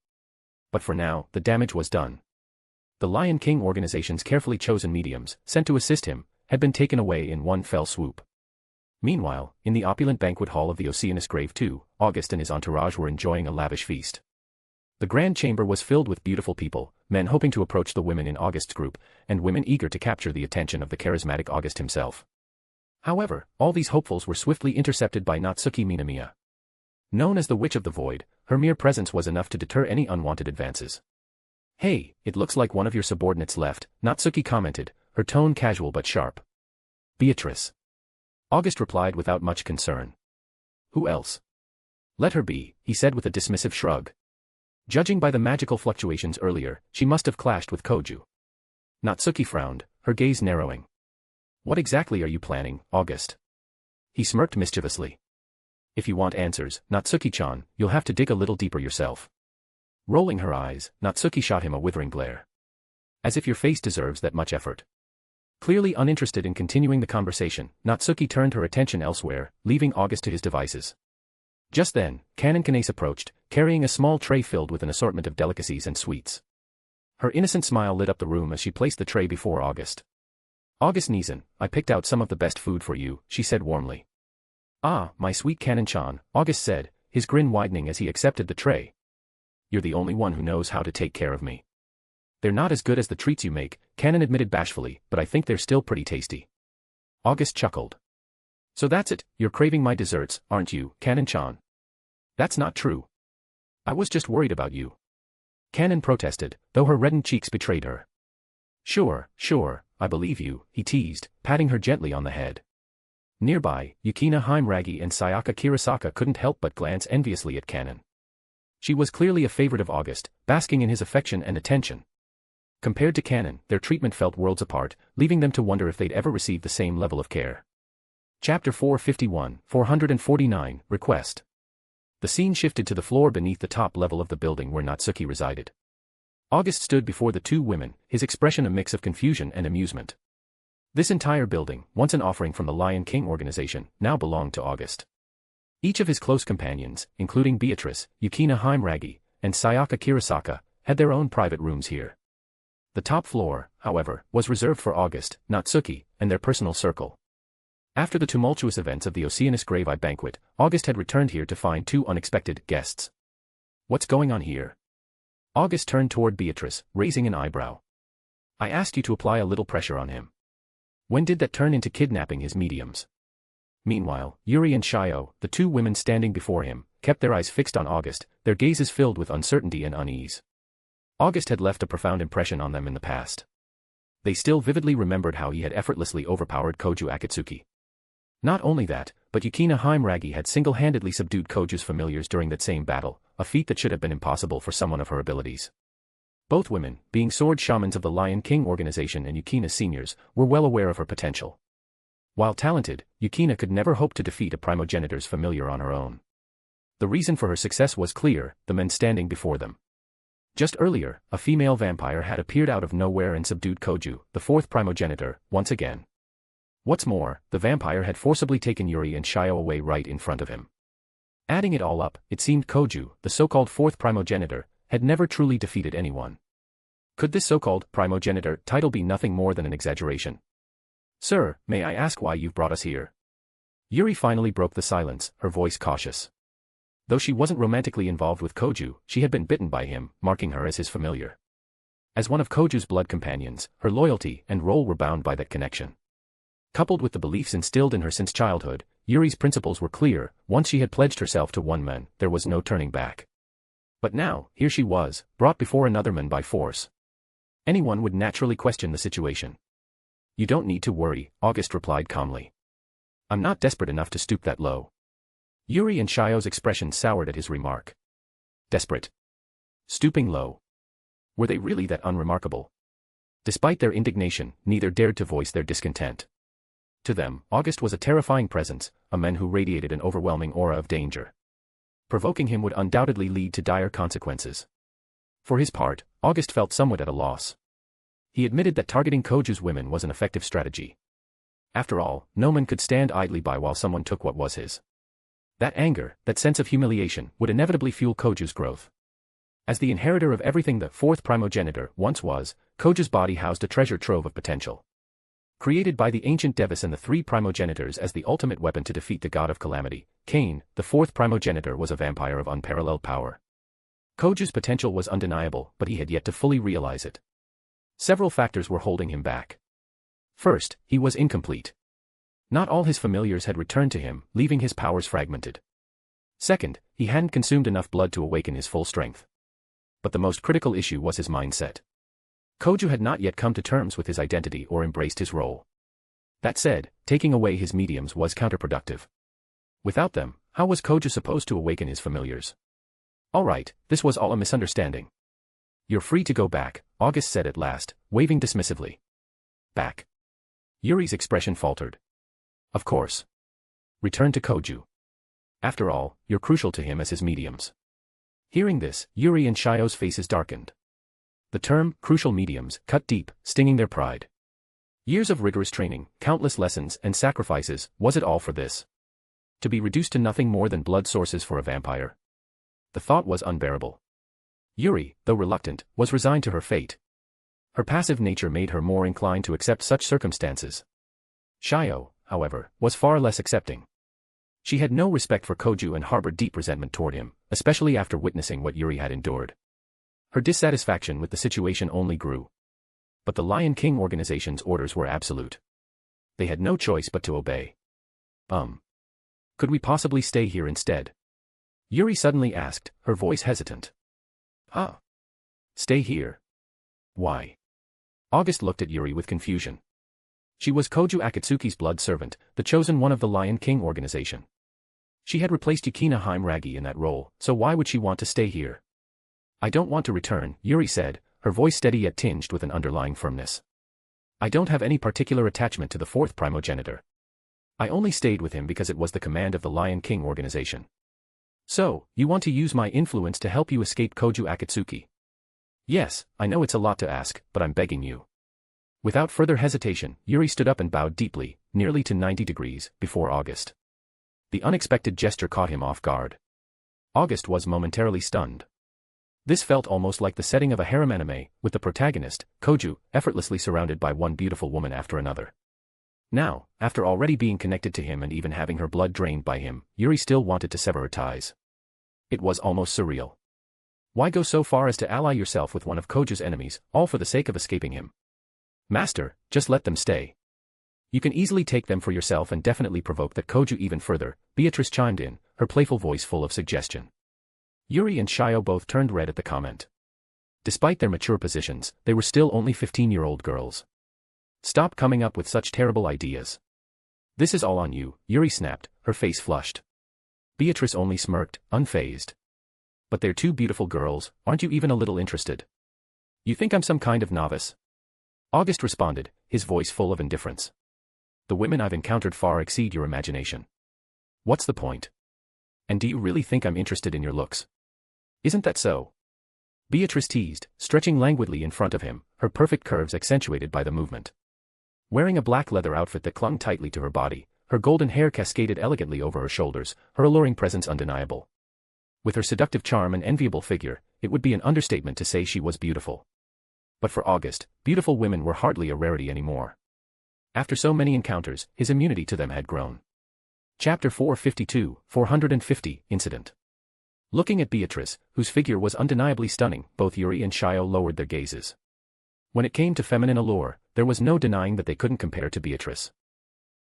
But for now, the damage was done. The Lion King organization's carefully chosen mediums, sent to assist him, had been taken away in one fell swoop. Meanwhile, in the opulent banquet hall of the Oceanus Grave II, August and his entourage were enjoying a lavish feast. The grand chamber was filled with beautiful people, men hoping to approach the women in August's group, and women eager to capture the attention of the charismatic August himself. However, all these hopefuls were swiftly intercepted by Natsuki Minamiya. Known as the Witch of the Void, her mere presence was enough to deter any unwanted advances. "Hey, it looks like one of your subordinates left," Natsuki commented, her tone casual but sharp. "Beatrice." August replied without much concern. "Who else?" "Let her be," he said with a dismissive shrug. Judging by the magical fluctuations earlier, she must have clashed with Koju. Natsuki frowned, her gaze narrowing. "What exactly are you planning, August?" He smirked mischievously. "If you want answers, Natsuki-chan, you'll have to dig a little deeper yourself." Rolling her eyes, Natsuki shot him a withering glare. "As if your face deserves that much effort." Clearly uninterested in continuing the conversation, Natsuki turned her attention elsewhere, leaving August to his devices. Just then, Canon Kanase approached, carrying a small tray filled with an assortment of delicacies and sweets. Her innocent smile lit up the room as she placed the tray before August. "August Nizan, I picked out some of the best food for you," she said warmly. "Ah, my sweet Canon-chan," August said, his grin widening as he accepted the tray. "You're the only one who knows how to take care of me." "They're not as good as the treats you make," Canon admitted bashfully, "but I think they're still pretty tasty." August chuckled. "So that's it, you're craving my desserts, aren't you, Canon-chan?" "That's not true. I was just worried about you." Canon protested, though her reddened cheeks betrayed her. Sure, I believe you," he teased, patting her gently on the head. Nearby, Yukina Heimragi and Sayaka Kirasaka couldn't help but glance enviously at Canon. She was clearly a favorite of August, basking in his affection and attention. Compared to Canon, their treatment felt worlds apart, leaving them to wonder if they'd ever receive the same level of care. Chapter 449, Request. The scene shifted to the floor beneath the top level of the building where Natsuki resided. August stood before the two women, his expression a mix of confusion and amusement. This entire building, once an offering from the Lion King organization, now belonged to August. Each of his close companions, including Beatrice, Yukina Heimragi, and Sayaka Kirasaka, had their own private rooms here. The top floor, however, was reserved for August, Natsuki, and their personal circle. After the tumultuous events of the Oceanus Grave I banquet, August had returned here to find two unexpected guests. "What's going on here?" August turned toward Beatrice, raising an eyebrow. "I asked you to apply a little pressure on him." When did that turn into kidnapping his mediums? Meanwhile, Yuri and Shio, the two women standing before him, kept their eyes fixed on August, their gazes filled with uncertainty and unease. August had left a profound impression on them in the past. They still vividly remembered how he had effortlessly overpowered Koju Akatsuki. Not only that, but Yukina Haimragi had single-handedly subdued Koju's familiars during that same battle, a feat that should have been impossible for someone of her abilities. Both women, being sword shamans of the Lion King organization and Yukina's seniors, were well aware of her potential. While talented, Yukina could never hope to defeat a Primogenitor's familiar on her own. The reason for her success was clear: the men standing before them. Just earlier, a female vampire had appeared out of nowhere and subdued Koju, the fourth Primogenitor, once again. What's more, the vampire had forcibly taken Yuri and Shio away right in front of him. Adding it all up, it seemed Koju, the so-called fourth Primogenitor, had never truly defeated anyone. Could this so-called Primogenitor title be nothing more than an exaggeration? Sir, may I ask why you've brought us here? Yuri finally broke the silence, her voice cautious. Though she wasn't romantically involved with Koju, she had been bitten by him, marking her as his familiar. As one of Koju's blood companions, her loyalty and role were bound by that connection. Coupled with the beliefs instilled in her since childhood, Yuri's principles were clear: once she had pledged herself to one man, there was no turning back. But now, here she was, brought before another man by force. Anyone would naturally question the situation. You don't need to worry, August replied calmly. I'm not desperate enough to stoop that low. Yuri and Shio's expression soured at his remark. Desperate? Stooping low? Were they really that unremarkable? Despite their indignation, neither dared to voice their discontent. To them, August was a terrifying presence, a man who radiated an overwhelming aura of danger. Provoking him would undoubtedly lead to dire consequences. For his part, August felt somewhat at a loss. He admitted that targeting Koju's women was an effective strategy. After all, no man could stand idly by while someone took what was his. That anger, that sense of humiliation, would inevitably fuel Koju's growth. As the inheritor of everything the fourth Primogenitor once was, Koju's body housed a treasure trove of potential. Created by the ancient Devis and the three Primogenitors as the ultimate weapon to defeat the god of calamity, Cain, the fourth Primogenitor was a vampire of unparalleled power. Koju's potential was undeniable, but he had yet to fully realize it. Several factors were holding him back. First, he was incomplete. Not all his familiars had returned to him, leaving his powers fragmented. Second, he hadn't consumed enough blood to awaken his full strength. But the most critical issue was his mindset. Koju had not yet come to terms with his identity or embraced his role. That said, taking away his mediums was counterproductive. Without them, how was Koju supposed to awaken his familiars? All right, this was all a misunderstanding. You're free to go back, August said at last, waving dismissively. Back. Yuri's expression faltered. Of course. Return to Koju. After all, you're crucial to him as his mediums. Hearing this, Yuri and Shio's faces darkened. The term, crucial mediums, cut deep, stinging their pride. Years of rigorous training, countless lessons and sacrifices, was it all for this? To be reduced to nothing more than blood sources for a vampire? The thought was unbearable. Yuri, though reluctant, was resigned to her fate. Her passive nature made her more inclined to accept such circumstances. Shio, however, was far less accepting. She had no respect for Koju and harbored deep resentment toward him, especially after witnessing what Yuri had endured. Her dissatisfaction with the situation only grew. But the Lion King organization's orders were absolute. They had no choice but to obey. Could we possibly stay here instead? Yuri suddenly asked, her voice hesitant. Stay here? Why? August looked at Yuri with confusion. She was Koju Akatsuki's blood servant, the chosen one of the Lion King organization. She had replaced Yukina Haimragi in that role, so why would she want to stay here? I don't want to return, Yuri said, her voice steady yet tinged with an underlying firmness. I don't have any particular attachment to the fourth Primogenitor. I only stayed with him because it was the command of the Lion King organization. So, you want to use my influence to help you escape Koju Akatsuki? Yes, I know it's a lot to ask, but I'm begging you. Without further hesitation, Yuri stood up and bowed deeply, nearly to 90 degrees, before August. The unexpected gesture caught him off guard. August was momentarily stunned. This felt almost like the setting of a harem anime, with the protagonist, Koju, effortlessly surrounded by one beautiful woman after another. Now, after already being connected to him and even having her blood drained by him, Yuri still wanted to sever her ties. It was almost surreal. Why go so far as to ally yourself with one of Koju's enemies, all for the sake of escaping him? Master, just let them stay. You can easily take them for yourself and definitely provoke that Koju even further, Beatrice chimed in, her playful voice full of suggestion. Yuri and Shio both turned red at the comment. Despite their mature positions, they were still only 15-year-old girls. Stop coming up with such terrible ideas. This is all on you, Yuri snapped, her face flushed. Beatrice only smirked, unfazed. But they're two beautiful girls, aren't you even a little interested? You think I'm some kind of novice? August responded, his voice full of indifference. The women I've encountered far exceed your imagination. What's the point? And do you really think I'm interested in your looks? Isn't that so? Beatrice teased, stretching languidly in front of him, her perfect curves accentuated by the movement. Wearing a black leather outfit that clung tightly to her body, her golden hair cascaded elegantly over her shoulders, her alluring presence undeniable. With her seductive charm and enviable figure, it would be an understatement to say she was beautiful. But for August, beautiful women were hardly a rarity anymore. After so many encounters, his immunity to them had grown. Chapter 452, 450, Incident. Looking at Beatrice, whose figure was undeniably stunning, both Yuri and Shio lowered their gazes. When it came to feminine allure, there was no denying that they couldn't compare to Beatrice.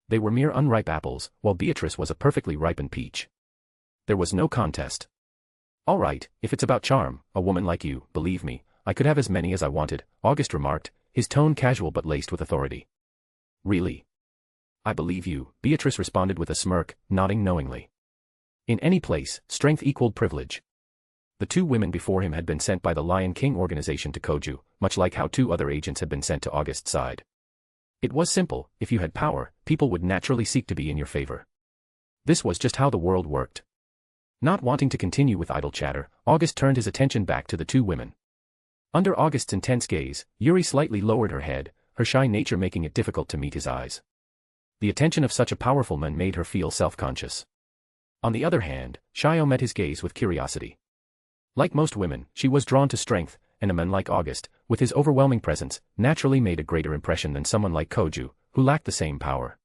They were mere unripe apples, while Beatrice was a perfectly ripened peach. There was no contest. All right, if it's about charm, a woman like you, believe me, I could have as many as I wanted, August remarked, his tone casual but laced with authority. Really? I believe you, Beatrice responded with a smirk, nodding knowingly. In any place, strength equaled privilege. The two women before him had been sent by the Lion King organization to Koju, much like how two other agents had been sent to August's side. It was simple, if you had power, people would naturally seek to be in your favor. This was just how the world worked. Not wanting to continue with idle chatter, August turned his attention back to the two women. Under August's intense gaze, Yuri slightly lowered her head, her shy nature making it difficult to meet his eyes. The attention of such a powerful man made her feel self-conscious. On the other hand, Shio met his gaze with curiosity. Like most women, she was drawn to strength, and a man like August, with his overwhelming presence, naturally made a greater impression than someone like Koju, who lacked the same power.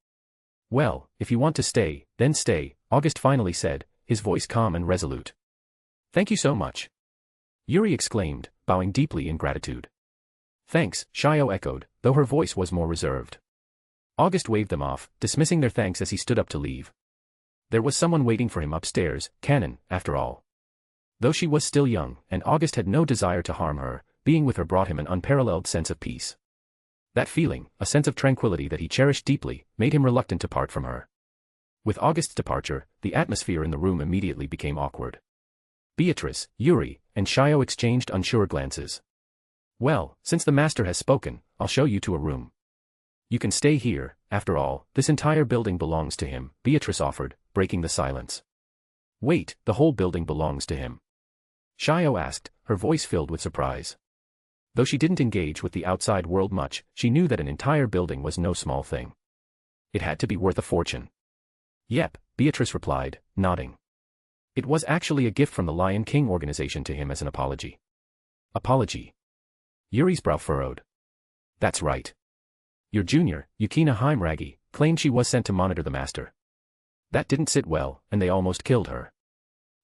Well, if you want to stay, then stay, August finally said, his voice calm and resolute. Thank you so much. Yuri exclaimed, bowing deeply in gratitude. Thanks, Shio echoed, though her voice was more reserved. August waved them off, dismissing their thanks as he stood up to leave. There was someone waiting for him upstairs, Kanon, after all. Though she was still young, and August had no desire to harm her, being with her brought him an unparalleled sense of peace. That feeling, a sense of tranquility that he cherished deeply, made him reluctant to part from her. With August's departure, the atmosphere in the room immediately became awkward. Beatrice, Yuri, and Shio exchanged unsure glances. Well, since the master has spoken, I'll show you to a room. You can stay here, after all, this entire building belongs to him, Beatrice offered, breaking the silence. Wait, the whole building belongs to him? Shio asked, her voice filled with surprise. Though she didn't engage with the outside world much, she knew that an entire building was no small thing. It had to be worth a fortune. Yep, Beatrice replied, nodding. It was actually a gift from the Lion King organization to him as an apology. Apology? Yuri's brow furrowed. That's right. Your junior, Yukina Heimragi, claimed she was sent to monitor the master. That didn't sit well, and they almost killed her.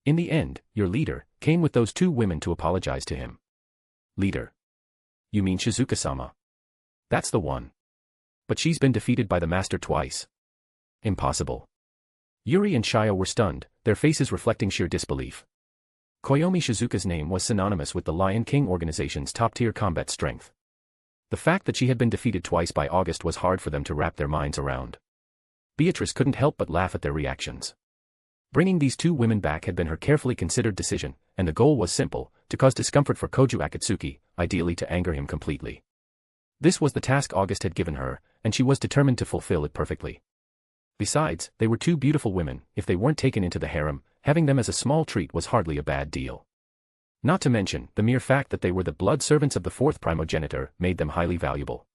In the end, your leader came with those two women to apologize to him. Leader? You mean Shizuka-sama? That's the one. But she's been defeated by the master twice. Impossible. Yuri and Shio were stunned, their faces reflecting sheer disbelief. Koyomi Shizuka's name was synonymous with the Lion King organization's top-tier combat strength. The fact that she had been defeated twice by August was hard for them to wrap their minds around. Beatrice couldn't help but laugh at their reactions. Bringing these two women back had been her carefully considered decision, and the goal was simple, to cause discomfort for Koju Akatsuki, ideally to anger him completely. This was the task August had given her, and she was determined to fulfill it perfectly. Besides, they were two beautiful women, if they weren't taken into the harem, having them as a small treat was hardly a bad deal. Not to mention, the mere fact that they were the blood servants of the fourth primogenitor made them highly valuable.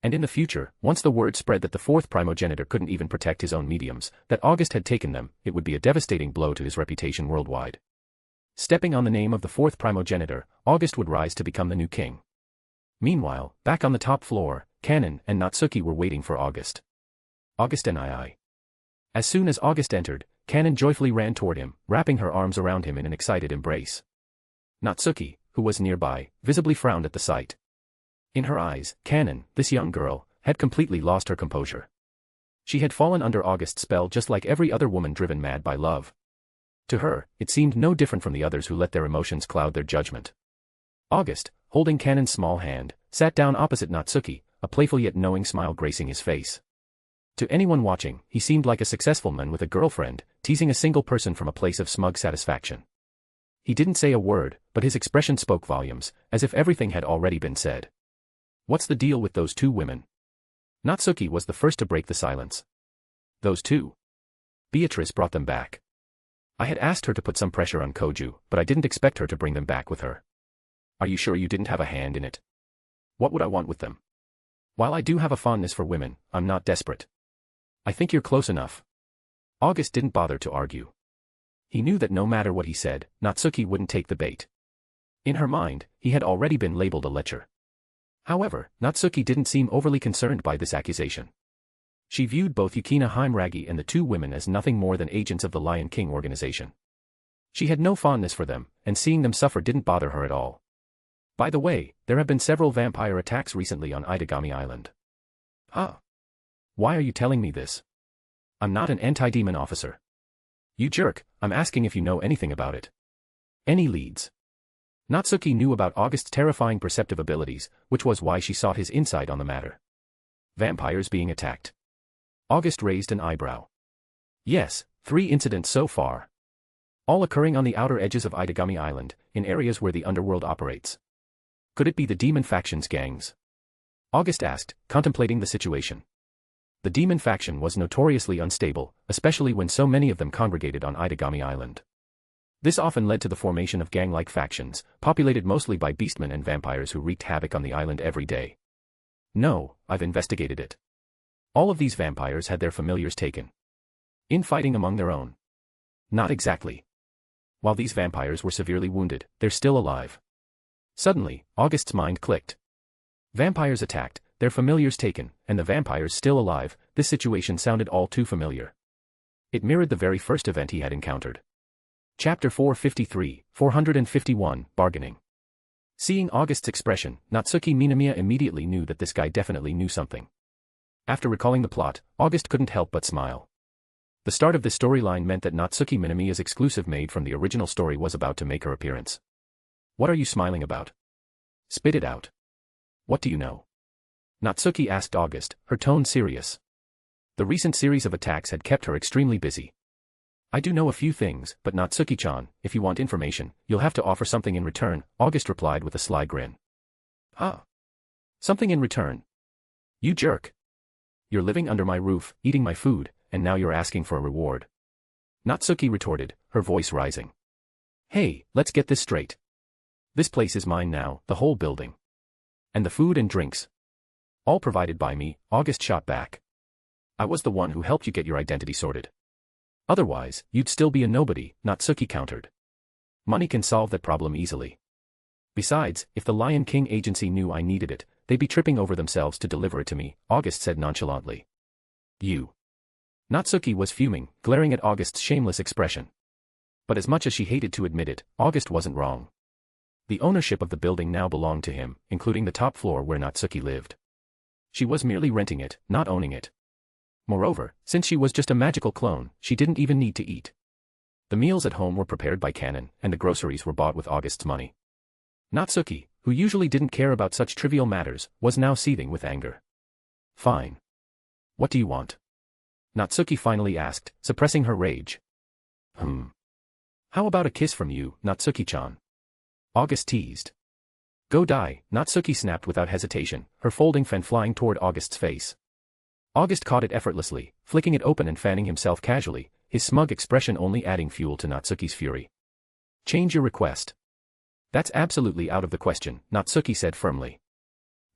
And in the future, once the word spread that the fourth primogenitor couldn't even protect his own mediums, that August had taken them, it would be a devastating blow to his reputation worldwide. Stepping on the name of the fourth primogenitor, August would rise to become the new king. Meanwhile, back on the top floor, Kanon and Natsuki were waiting for August. August and I. As soon as August entered, Kanon joyfully ran toward him, wrapping her arms around him in an excited embrace. Natsuki, who was nearby, visibly frowned at the sight. In her eyes, Kanon, this young girl, had completely lost her composure. She had fallen under August's spell just like every other woman driven mad by love. To her, it seemed no different from the others who let their emotions cloud their judgment. August, holding Kanon's small hand, sat down opposite Natsuki, a playful yet knowing smile gracing his face. To anyone watching, he seemed like a successful man with a girlfriend, teasing a single person from a place of smug satisfaction. He didn't say a word, but his expression spoke volumes, as if everything had already been said. What's the deal with those two women? Natsuki was the first to break the silence. Those two. Beatrice brought them back. I had asked her to put some pressure on Koju, but I didn't expect her to bring them back with her. Are you sure you didn't have a hand in it? What would I want with them? While I do have a fondness for women, I'm not desperate. I think you're close enough. August didn't bother to argue. He knew that no matter what he said, Natsuki wouldn't take the bait. In her mind, he had already been labeled a lecher. However, Natsuki didn't seem overly concerned by this accusation. She viewed both Yukina Heimragi and the two women as nothing more than agents of the Lion King organization. She had no fondness for them, and seeing them suffer didn't bother her at all. By the way, there have been several vampire attacks recently on Idagami Island. Huh? Why are you telling me this? I'm not an anti-demon officer. You jerk, I'm asking if you know anything about it. Any leads? Natsuki knew about August's terrifying perceptive abilities, which was why she sought his insight on the matter. Vampires being attacked. August raised an eyebrow. Yes, 3 incidents so far. All occurring on the outer edges of Idagami Island, in areas where the underworld operates. Could it be the demon faction's gangs? August asked, contemplating the situation. The demon faction was notoriously unstable, especially when so many of them congregated on Idagami Island. This often led to the formation of gang-like factions, populated mostly by beastmen and vampires who wreaked havoc on the island every day. No, I've investigated it. All of these vampires had their familiars taken. Infighting among their own. Not exactly. While these vampires were severely wounded, they're still alive. Suddenly, August's mind clicked. Vampires attacked, their familiars taken, and the vampires still alive. This situation sounded all too familiar. It mirrored the very first event he had encountered. Chapter 453, 451, Bargaining. Seeing August's expression, Natsuki Minamiya immediately knew that this guy definitely knew something. After recalling the plot, August couldn't help but smile. The start of this storyline meant that Natsuki Minamiya's exclusive maid from the original story was about to make her appearance. What are you smiling about? Spit it out. What do you know? Natsuki asked August, her tone serious. The recent series of attacks had kept her extremely busy. I do know a few things, but Natsuki-chan, if you want information, you'll have to offer something in return, August replied with a sly grin. Huh? Something in return? You jerk. You're living under my roof, eating my food, and now you're asking for a reward. Natsuki retorted, her voice rising. Hey, let's get this straight. This place is mine now, the whole building. And the food and drinks. All provided by me, August shot back. I was the one who helped you get your identity sorted. Otherwise, you'd still be a nobody, Natsuki countered. Money can solve that problem easily. Besides, if the Lion King agency knew I needed it, they'd be tripping over themselves to deliver it to me, August said nonchalantly. You. Natsuki was fuming, glaring at August's shameless expression. But as much as she hated to admit it, August wasn't wrong. The ownership of the building now belonged to him, including the top floor where Natsuki lived. She was merely renting it, not owning it. Moreover, since she was just a magical clone, she didn't even need to eat. The meals at home were prepared by Kanon, and the groceries were bought with August's money. Natsuki, who usually didn't care about such trivial matters, was now seething with anger. Fine. What do you want? Natsuki finally asked, suppressing her rage. How about a kiss from you, Natsuki-chan? August teased. Go die, Natsuki snapped without hesitation, her folding fan flying toward August's face. August caught it effortlessly, flicking it open and fanning himself casually, his smug expression only adding fuel to Natsuki's fury. Change your request. That's absolutely out of the question, Natsuki said firmly.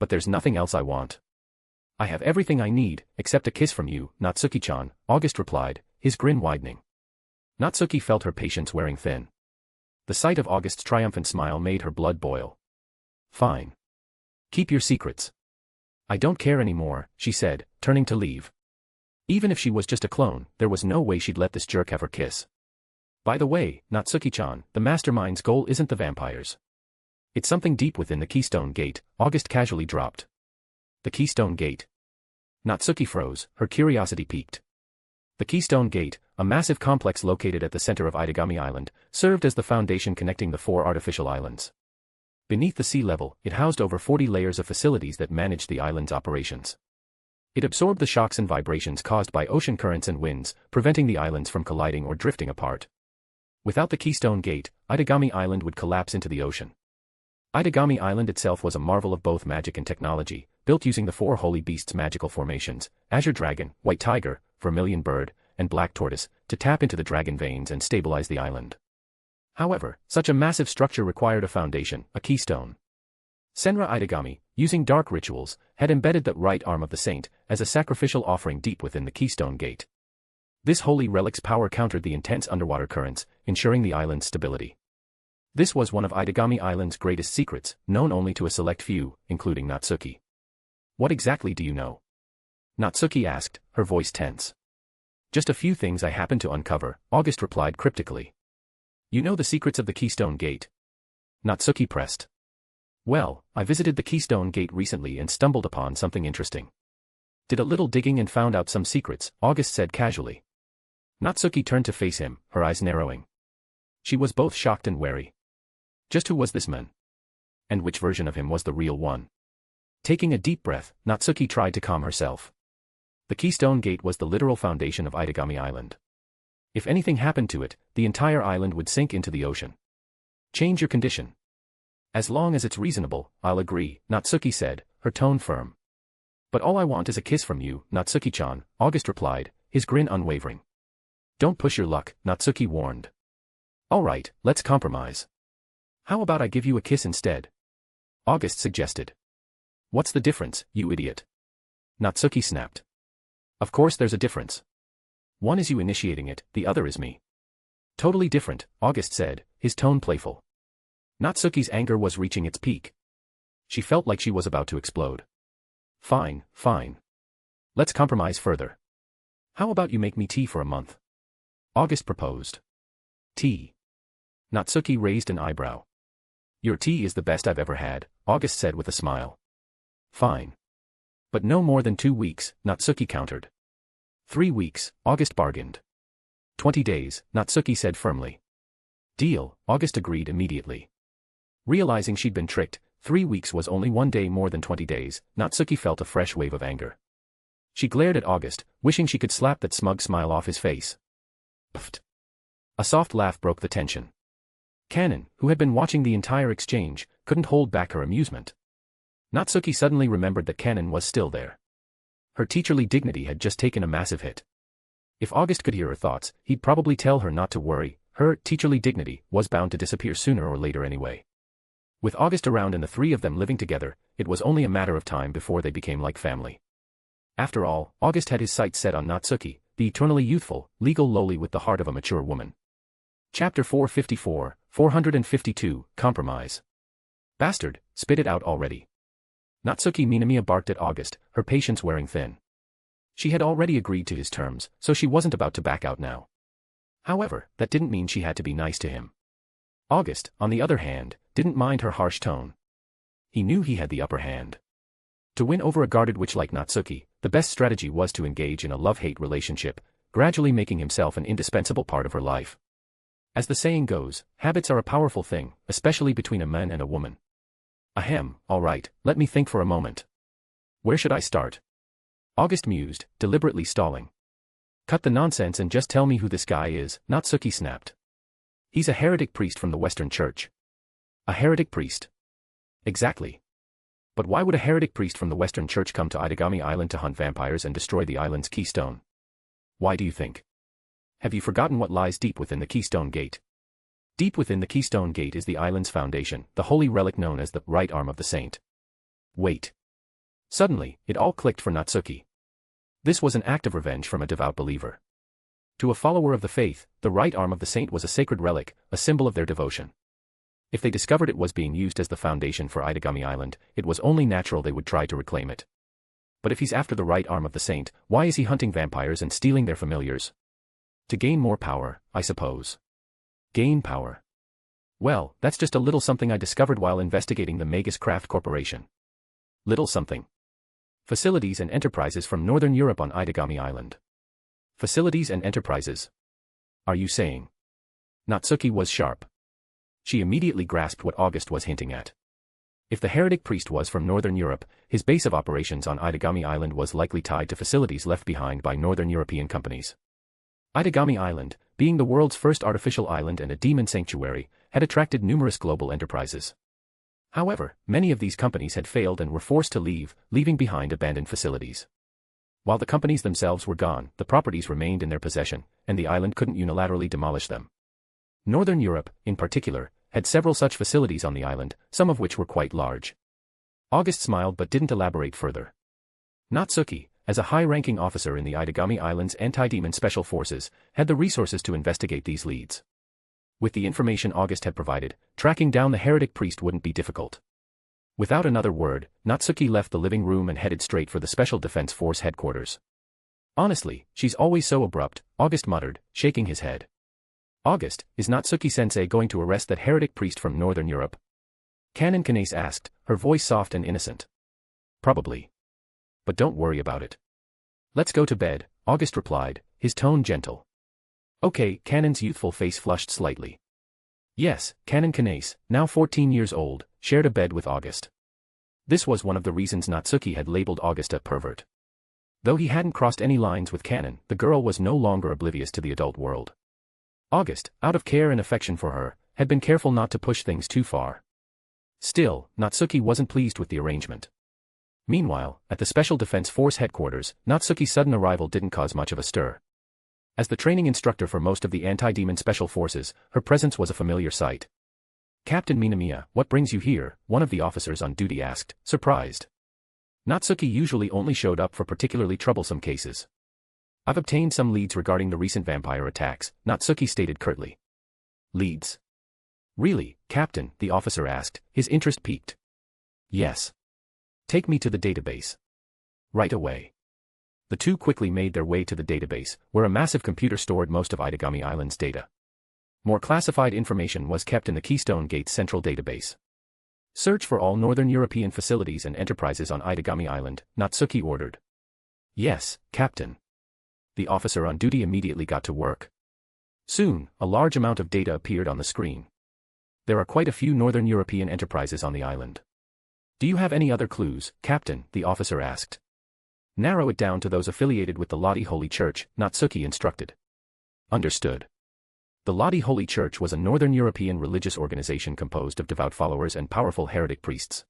But there's nothing else I want. I have everything I need, except a kiss from you, Natsuki-chan, August replied, his grin widening. Natsuki felt her patience wearing thin. The sight of August's triumphant smile made her blood boil. Fine. Keep your secrets. I don't care anymore, she said, turning to leave. Even if she was just a clone, there was no way she'd let this jerk have her kiss. By the way, Natsuki-chan, the mastermind's goal isn't the vampires. It's something deep within the Keystone Gate, August casually dropped. The Keystone Gate. Natsuki froze, her curiosity piqued. The Keystone Gate, a massive complex located at the center of Idagami Island, served as the foundation connecting the 4 artificial islands. Beneath the sea level, it housed over 40 layers of facilities that managed the island's operations. It absorbed the shocks and vibrations caused by ocean currents and winds, preventing the islands from colliding or drifting apart. Without the Keystone Gate, Idagami Island would collapse into the ocean. Idagami Island itself was a marvel of both magic and technology, built using the 4 holy beasts' magical formations, Azure Dragon, White Tiger, Vermilion Bird, and Black Tortoise, to tap into the dragon veins and stabilize the island. However, such a massive structure required a foundation, a keystone. Senra Idagami, using dark rituals, had embedded the right arm of the saint as a sacrificial offering deep within the Keystone Gate. This holy relic's power countered the intense underwater currents, ensuring the island's stability. This was one of Idagami Island's greatest secrets, known only to a select few, including Natsuki. What exactly do you know? Natsuki asked, her voice tense. Just a few things I happened to uncover, August replied cryptically. You know the secrets of the Keystone Gate? Natsuki pressed. Well, I visited the Keystone Gate recently and stumbled upon something interesting. Did a little digging and found out some secrets, August said casually. Natsuki turned to face him, her eyes narrowing. She was both shocked and wary. Just who was this man? And which version of him was the real one? Taking a deep breath, Natsuki tried to calm herself. The Keystone Gate was the literal foundation of Idagami Island. If anything happened to it, the entire island would sink into the ocean. Change your condition. As long as it's reasonable, I'll agree, Natsuki said, her tone firm. But all I want is a kiss from you, Natsuki-chan, August replied, his grin unwavering. Don't push your luck, Natsuki warned. All right, let's compromise. How about I give you a kiss instead? August suggested. What's the difference, you idiot? Natsuki snapped. Of course there's a difference. One is you initiating it, the other is me. Totally different, August said, his tone playful. Natsuki's anger was reaching its peak. She felt like she was about to explode. Fine, fine. Let's compromise further. How about you make me tea for a month? August proposed. Tea. Natsuki raised an eyebrow. Your tea is the best I've ever had, August said with a smile. Fine. But no more than 2 weeks, Natsuki countered. 3 weeks, August bargained. 20 days, Natsuki said firmly. Deal, August agreed immediately. Realizing she'd been tricked, 3 weeks was only 1 day more than 20 days, Natsuki felt a fresh wave of anger. She glared at August, wishing she could slap that smug smile off his face. Pfft. A soft laugh broke the tension. Kanon, who had been watching the entire exchange, couldn't hold back her amusement. Natsuki suddenly remembered that Kanon was still there. Her teacherly dignity had just taken a massive hit. If August could hear her thoughts, he'd probably tell her not to worry, her teacherly dignity was bound to disappear sooner or later anyway. With August around and the 3 of them living together, it was only a matter of time before they became like family. After all, August had his sights set on Natsuki, the eternally youthful, legal loli with the heart of a mature woman. Chapter 454, 452, Compromise. Bastard, spit it out already. Natsuki Minamiya barked at August, her patience wearing thin. She had already agreed to his terms, so she wasn't about to back out now. However, that didn't mean she had to be nice to him. August, on the other hand, didn't mind her harsh tone. He knew he had the upper hand. To win over a guarded witch like Natsuki, the best strategy was to engage in a love-hate relationship, gradually making himself an indispensable part of her life. As the saying goes, habits are a powerful thing, especially between a man and a woman. Ahem, all right, let me think for a moment. Where should I start? August mused, deliberately stalling. Cut the nonsense and just tell me who this guy is, Natsuki snapped. He's a heretic priest from the Western Church. A heretic priest? Exactly. But why would a heretic priest from the Western Church come to Idagami Island to hunt vampires and destroy the island's keystone? Why do you think? Have you forgotten what lies deep within the Keystone Gate? Deep within the Keystone Gate is the island's foundation, the holy relic known as the right arm of the saint. Wait. Suddenly, it all clicked for Natsuki. This was an act of revenge from a devout believer. To a follower of the faith, the right arm of the saint was a sacred relic, a symbol of their devotion. If they discovered it was being used as the foundation for Idagami Island, it was only natural they would try to reclaim it. But if he's after the right arm of the saint, why is he hunting vampires and stealing their familiars? To gain more power, I suppose. Gain power. Well, that's just a little something I discovered while investigating the Megascraft Corporation. Little something. Facilities and enterprises from Northern Europe on Idagami Island. Facilities and enterprises? Are you saying? Natsuki was sharp. She immediately grasped what August was hinting at. If the heretic priest was from Northern Europe, his base of operations on Idagami Island was likely tied to facilities left behind by Northern European companies. Idagami Island, being the world's first artificial island and a demon sanctuary, had attracted numerous global enterprises. However, many of these companies had failed and were forced to leave, leaving behind abandoned facilities. While the companies themselves were gone, the properties remained in their possession, and the island couldn't unilaterally demolish them. Northern Europe, in particular, had several such facilities on the island, some of which were quite large. August smiled but didn't elaborate further. Natsuki, as a high-ranking officer in the Idagami Island's anti-demon special forces, had the resources to investigate these leads. With the information August had provided, tracking down the heretic priest wouldn't be difficult. Without another word, Natsuki left the living room and headed straight for the Special Defense Force headquarters. Honestly, she's always so abrupt, August muttered, shaking his head. August, is Natsuki-sensei going to arrest that heretic priest from Northern Europe? Canon Kanase asked, her voice soft and innocent. Probably. But don't worry about it. Let's go to bed, August replied, his tone gentle. Okay, Canon's youthful face flushed slightly. Yes, Canon Kanase, now 14 years old, shared a bed with August. This was one of the reasons Natsuki had labeled August a pervert. Though he hadn't crossed any lines with Canon, the girl was no longer oblivious to the adult world. August, out of care and affection for her, had been careful not to push things too far. Still, Natsuki wasn't pleased with the arrangement. Meanwhile, at the Special Defense Force headquarters, Natsuki's sudden arrival didn't cause much of a stir. As the training instructor for most of the anti-demon special forces, her presence was a familiar sight. Captain Minamiya, what brings you here? One of the officers on duty asked, surprised. Natsuki usually only showed up for particularly troublesome cases. I've obtained some leads regarding the recent vampire attacks, Natsuki stated curtly. Leads? Really, Captain? The officer asked, his interest piqued. Yes. Take me to the database. Right away. The two quickly made their way to the database, where a massive computer stored most of Idagami Island's data. More classified information was kept in the Keystone Gate's central database. Search for all Northern European facilities and enterprises on Idagami Island, Natsuki ordered. Yes, Captain. The officer on duty immediately got to work. Soon, a large amount of data appeared on the screen. There are quite a few Northern European enterprises on the island. Do you have any other clues, Captain? The officer asked. Narrow it down to those affiliated with the Lodi Holy Church, Natsuki instructed. Understood. The Lodi Holy Church was a Northern European religious organization composed of devout followers and powerful heretic priests.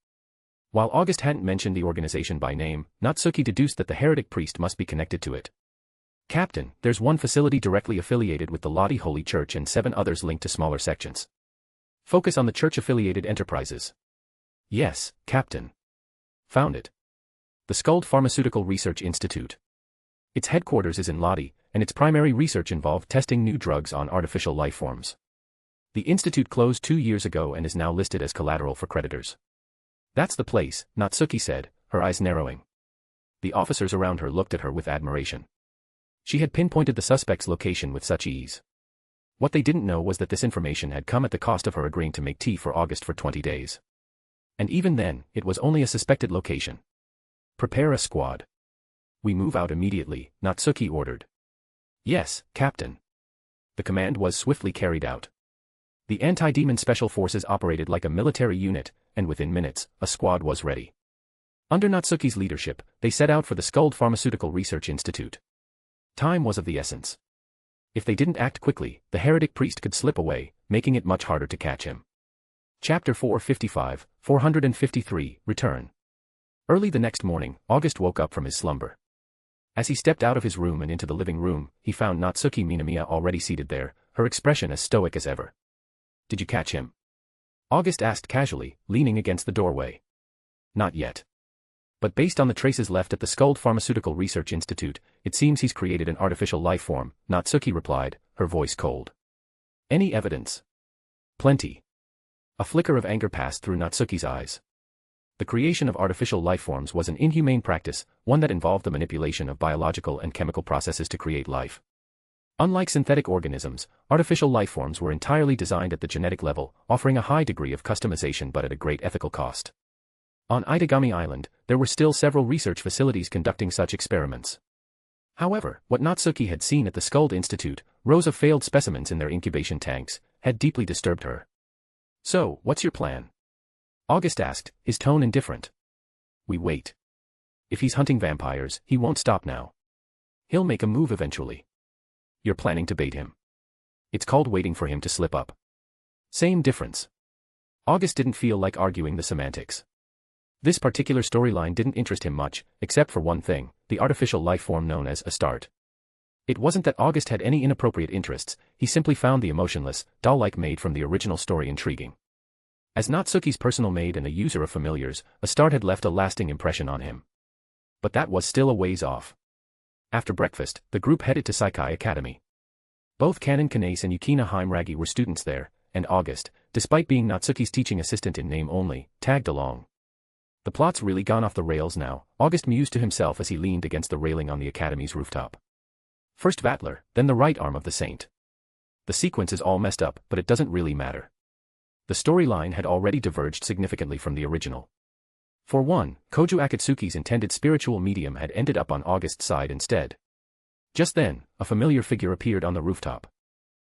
While August hadn't mentioned the organization by name, Natsuki deduced that the heretic priest must be connected to it. Captain, there's one facility directly affiliated with the Lodi Holy Church and 7 others linked to smaller sections. Focus on the church-affiliated enterprises. Yes, Captain. Found it. The Skuld Pharmaceutical Research Institute. Its headquarters is in Lodi, and its primary research involved testing new drugs on artificial life forms. The institute closed 2 years ago and is now listed as collateral for creditors. That's the place, Natsuki said, her eyes narrowing. The officers around her looked at her with admiration. She had pinpointed the suspect's location with such ease. What they didn't know was that this information had come at the cost of her agreeing to make tea for August for 20 days. And even then, it was only a suspected location. Prepare a squad. We move out immediately, Natsuki ordered. Yes, Captain. The command was swiftly carried out. The anti-demon special forces operated like a military unit, and within minutes, a squad was ready. Under Natsuki's leadership, they set out for the Skuld Pharmaceutical Research Institute. Time was of the essence. If they didn't act quickly, the heretic priest could slip away, making it much harder to catch him. Chapter 455, 453, Return. Early the next morning, August woke up from his slumber. As he stepped out of his room and into the living room, he found Natsuki Minamiya already seated there, her expression as stoic as ever. Did you catch him? August asked casually, leaning against the doorway. Not yet. But based on the traces left at the Skuld Pharmaceutical Research Institute, it seems he's created an artificial life form, Natsuki replied, her voice cold. Any evidence? Plenty. A flicker of anger passed through Natsuki's eyes. The creation of artificial life forms was an inhumane practice, one that involved the manipulation of biological and chemical processes to create life. Unlike synthetic organisms, artificial life forms were entirely designed at the genetic level, offering a high degree of customization but at a great ethical cost. On Idagami Island, there were still several research facilities conducting such experiments. However, what Natsuki had seen at the Skuld Institute, rows of failed specimens in their incubation tanks, had deeply disturbed her. "So, what's your plan?" August asked, his tone indifferent. "We wait. If he's hunting vampires, he won't stop now. He'll make a move eventually. You're planning to bait him. It's called waiting for him to slip up. Same difference." August didn't feel like arguing the semantics. This particular storyline didn't interest him much, except for one thing, the artificial life form known as Astarte. It wasn't that August had any inappropriate interests, he simply found the emotionless, doll-like maid from the original story intriguing. As Natsuki's personal maid and a user of familiars, Astarte had left a lasting impression on him. But that was still a ways off. After breakfast, the group headed to Saikai Academy. Both Canon Kanase and Yukina Heimragi were students there, and August, despite being Natsuki's teaching assistant in name only, tagged along. The plot's really gone off the rails now, August mused to himself as he leaned against the railing on the academy's rooftop. First Vattler, then the right arm of the saint. The sequence is all messed up, but it doesn't really matter. The storyline had already diverged significantly from the original. For one, Koju Akatsuki's intended spiritual medium had ended up on August's side instead. Just then, a familiar figure appeared on the rooftop.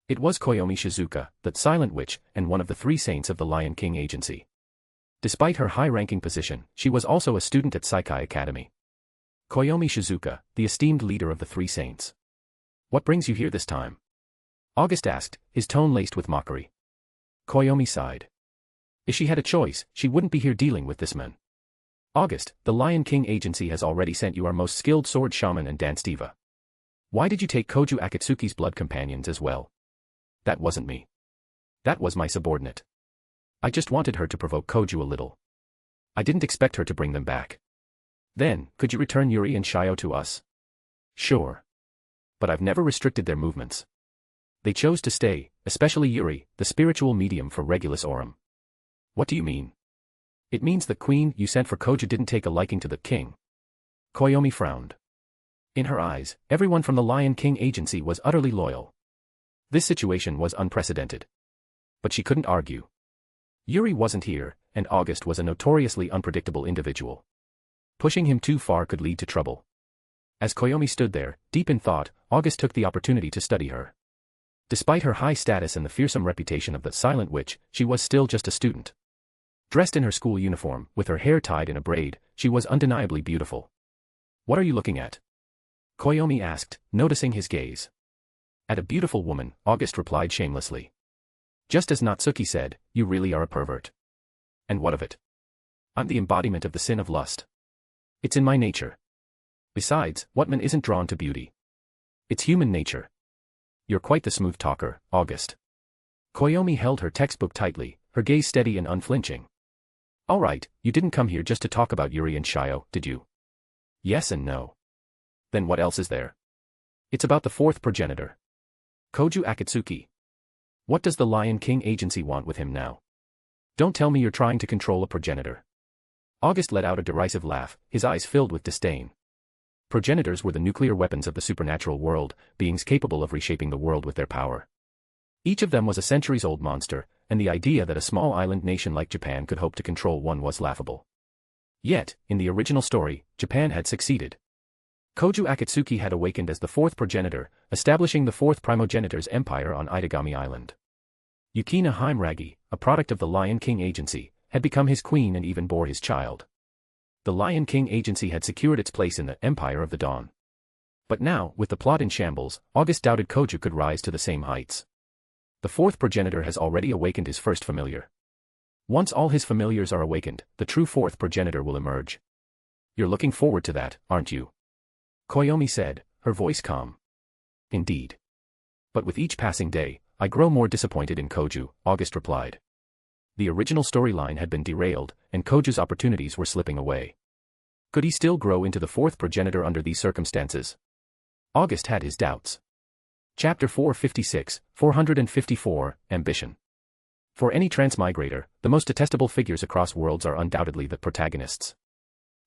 It was Koyomi Shizuka, that silent witch, and one of the three saints of the Lion King Agency. Despite her high-ranking position, she was also a student at Saikai Academy. Koyomi Shizuka, the esteemed leader of the three saints. "What brings you here this time?" August asked, his tone laced with mockery. Koyomi sighed. If she had a choice, she wouldn't be here dealing with this man. "August, the Lion King Agency has already sent you our most skilled sword shaman and dance diva. Why did you take Koju Akatsuki's blood companions as well?" "That wasn't me. That was my subordinate. I just wanted her to provoke Koju a little. I didn't expect her to bring them back." "Then, could you return Yuri and Shio to us?" "Sure. But I've never restricted their movements. They chose to stay, especially Yuri, the spiritual medium for Regulus Aurum." "What do you mean?" "It means the queen you sent for Koju didn't take a liking to the king." Koyomi frowned. In her eyes, everyone from the Lion King Agency was utterly loyal. This situation was unprecedented. But she couldn't argue. Yuri wasn't here, and August was a notoriously unpredictable individual. Pushing him too far could lead to trouble. As Koyomi stood there, deep in thought, August took the opportunity to study her. Despite her high status and the fearsome reputation of the silent witch, she was still just a student. Dressed in her school uniform, with her hair tied in a braid, she was undeniably beautiful. "What are you looking at?" Koyomi asked, noticing his gaze. "At a beautiful woman," August replied shamelessly. "Just as Natsuki said, you really are a pervert." "And what of it? I'm the embodiment of the sin of lust. It's in my nature. Besides, what man isn't drawn to beauty? It's human nature." "You're quite the smooth talker, August." Koyomi held her textbook tightly, her gaze steady and unflinching. "All right, you didn't come here just to talk about Yuri and Shio, did you?" "Yes and no." "Then what else is there?" "It's about the fourth progenitor. Koju Akatsuki. What does the Lion King Agency want with him now? Don't tell me you're trying to control a progenitor." August let out a derisive laugh, his eyes filled with disdain. Progenitors were the nuclear weapons of the supernatural world, beings capable of reshaping the world with their power. Each of them was a centuries-old monster, and the idea that a small island nation like Japan could hope to control one was laughable. Yet, in the original story, Japan had succeeded. Koju Akatsuki had awakened as the fourth progenitor, establishing the fourth Primogenitor's empire on Idagami Island. Yukina Heimragi, a product of the Lion King Agency, had become his queen and even bore his child. The Lion King Agency had secured its place in the Empire of the Dawn. But now, with the plot in shambles, August doubted Koju could rise to the same heights. The fourth progenitor has already awakened his first familiar. Once all his familiars are awakened, the true fourth progenitor will emerge. "You're looking forward to that, aren't you?" Koyomi said, her voice calm. "Indeed. But with each passing day, I grow more disappointed in Koju," August replied. The original storyline had been derailed, and Koju's opportunities were slipping away. Could he still grow into the fourth progenitor under these circumstances? August had his doubts. Chapter 454, Ambition. For any transmigrator, the most detestable figures across worlds are undoubtedly the protagonists.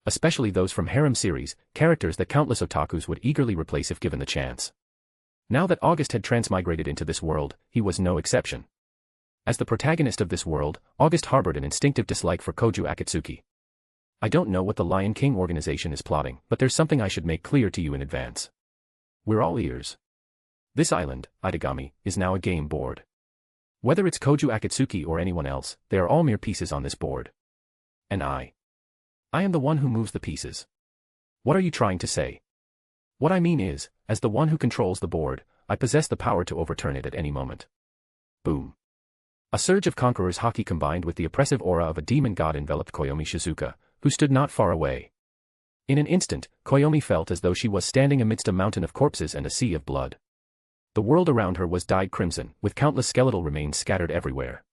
Especially those from harem series, characters that countless otakus would eagerly replace if given the chance. Now that August had transmigrated into this world, he was no exception. As the protagonist of this world, August harbored an instinctive dislike for Koju Akatsuki. I don't know what the Lion King organization is plotting, but there's something I should make clear to you in advance. We're all ears. This island, Idagami, is now a game board. Whether it's Koju Akatsuki or anyone else, they are all mere pieces on this board. And I am the one who moves the pieces. What are you trying to say? What I mean is, as the one who controls the board, I possess the power to overturn it at any moment. Boom. A surge of conqueror's haki combined with the oppressive aura of a demon god enveloped Koyomi Shizuka, who stood not far away. In an instant, Koyomi felt as though she was standing amidst a mountain of corpses and a sea of blood. The world around her was dyed crimson, with countless skeletal remains scattered everywhere.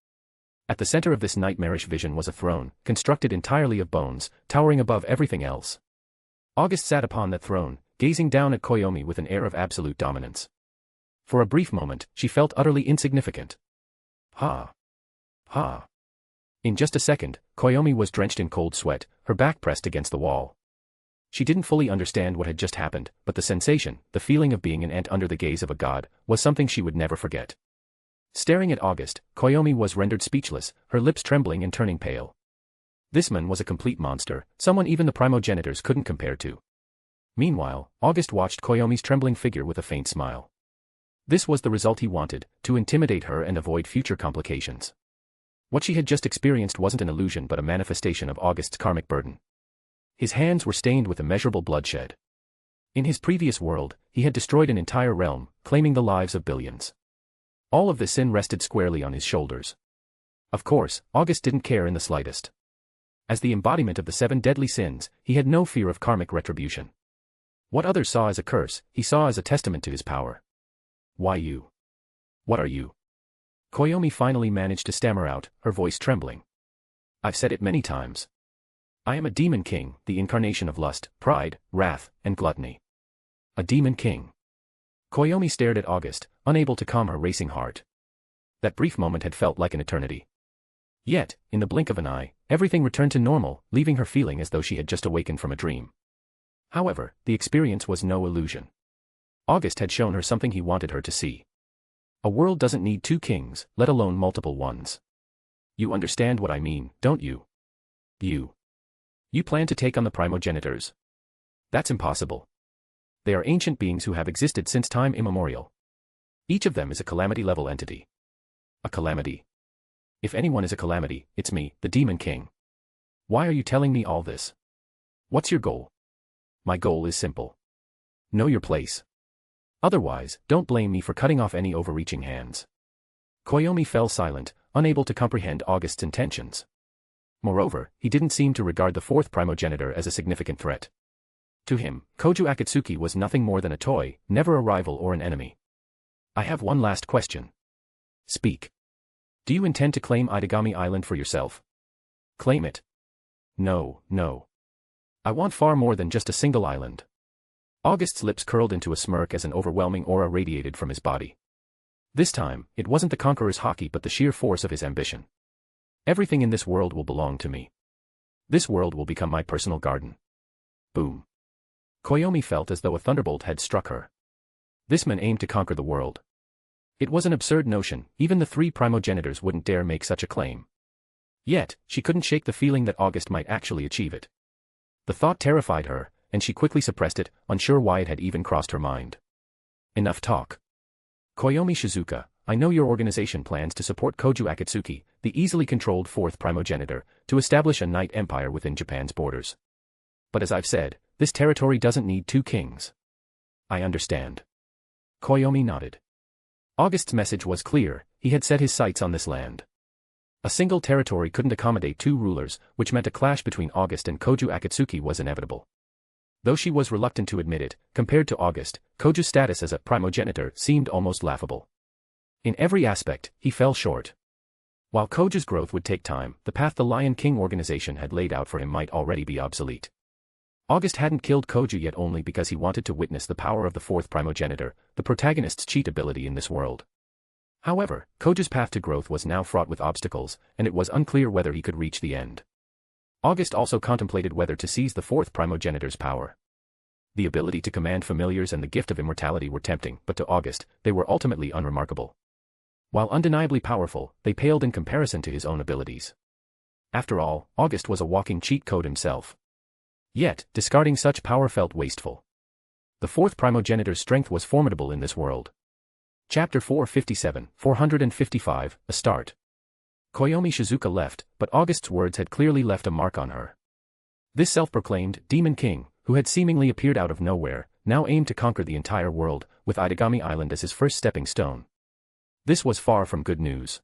At the center of this nightmarish vision was a throne, constructed entirely of bones, towering above everything else. August sat upon that throne, gazing down at Koyomi with an air of absolute dominance. For a brief moment, she felt utterly insignificant. Ha! Ha! In just a second, Koyomi was drenched in cold sweat, her back pressed against the wall. She didn't fully understand what had just happened, but the sensation, the feeling of being an ant under the gaze of a god, was something she would never forget. Staring at August, Koyomi was rendered speechless, her lips trembling and turning pale. This man was a complete monster, someone even the Primogenitors couldn't compare to. Meanwhile, August watched Koyomi's trembling figure with a faint smile. This was the result he wanted, to intimidate her and avoid future complications. What she had just experienced wasn't an illusion but a manifestation of August's karmic burden. His hands were stained with immeasurable bloodshed. In his previous world, he had destroyed an entire realm, claiming the lives of billions. All of this sin rested squarely on his shoulders. Of course, August didn't care in the slightest. As the embodiment of the 7 deadly sins, he had no fear of karmic retribution. What others saw as a curse, he saw as a testament to his power. Why you? What are you? Koyomi finally managed to stammer out, her voice trembling. I've said it many times. I am a demon king, the incarnation of lust, pride, wrath, and gluttony. A demon king. Koyomi stared at August, unable to calm her racing heart. That brief moment had felt like an eternity. Yet, in the blink of an eye, everything returned to normal, leaving her feeling as though she had just awakened from a dream. However, the experience was no illusion. August had shown her something he wanted her to see. A world doesn't need 2 kings, let alone multiple ones. You understand what I mean, don't you? You plan to take on the Primogenitors? That's impossible. They are ancient beings who have existed since time immemorial. Each of them is a calamity-level entity. A calamity? If anyone is a calamity, it's me, the Demon King. Why are you telling me all this? What's your goal? My goal is simple. Know your place. Otherwise, don't blame me for cutting off any overreaching hands. Koyomi fell silent, unable to comprehend August's intentions. Moreover, he didn't seem to regard the 4th primogenitor as a significant threat. To him, Koju Akatsuki was nothing more than a toy, never a rival or an enemy. I have one last question. Speak. Do you intend to claim Idagami Island for yourself? Claim it. No. I want far more than just a single island. August's lips curled into a smirk as an overwhelming aura radiated from his body. This time, it wasn't the conqueror's haki but the sheer force of his ambition. Everything in this world will belong to me. This world will become my personal garden. Boom. Koyomi felt as though a thunderbolt had struck her. This man aimed to conquer the world. It was an absurd notion, even the 3 primogenitors wouldn't dare make such a claim. Yet, she couldn't shake the feeling that August might actually achieve it. The thought terrified her, and she quickly suppressed it, unsure why it had even crossed her mind. Enough talk. Koyomi Shizuka, I know your organization plans to support Koju Akatsuki, the easily controlled 4th primogenitor, to establish a knight empire within Japan's borders. But as I've said, this territory doesn't need 2 kings. I understand. Koyomi nodded. August's message was clear, he had set his sights on this land. A single territory couldn't accommodate 2 rulers, which meant a clash between August and Koju Akatsuki was inevitable. Though she was reluctant to admit it, compared to August, Koju's status as a primogenitor seemed almost laughable. In every aspect, he fell short. While Koju's growth would take time, the path the Lion King organization had laid out for him might already be obsolete. August hadn't killed Koju yet only because he wanted to witness the power of the 4th primogenitor, the protagonist's cheat ability in this world. However, Koju's path to growth was now fraught with obstacles, and it was unclear whether he could reach the end. August also contemplated whether to seize the 4th primogenitor's power. The ability to command familiars and the gift of immortality were tempting, but to August, they were ultimately unremarkable. While undeniably powerful, they paled in comparison to his own abilities. After all, August was a walking cheat code himself. Yet, discarding such power felt wasteful. The fourth primogenitor's strength was formidable in this world. Chapter 457, 455, A Start. Koyomi Shizuka left, but August's words had clearly left a mark on her. This self-proclaimed Demon King, who had seemingly appeared out of nowhere, now aimed to conquer the entire world, with Idagami Island as his first stepping stone. This was far from good news.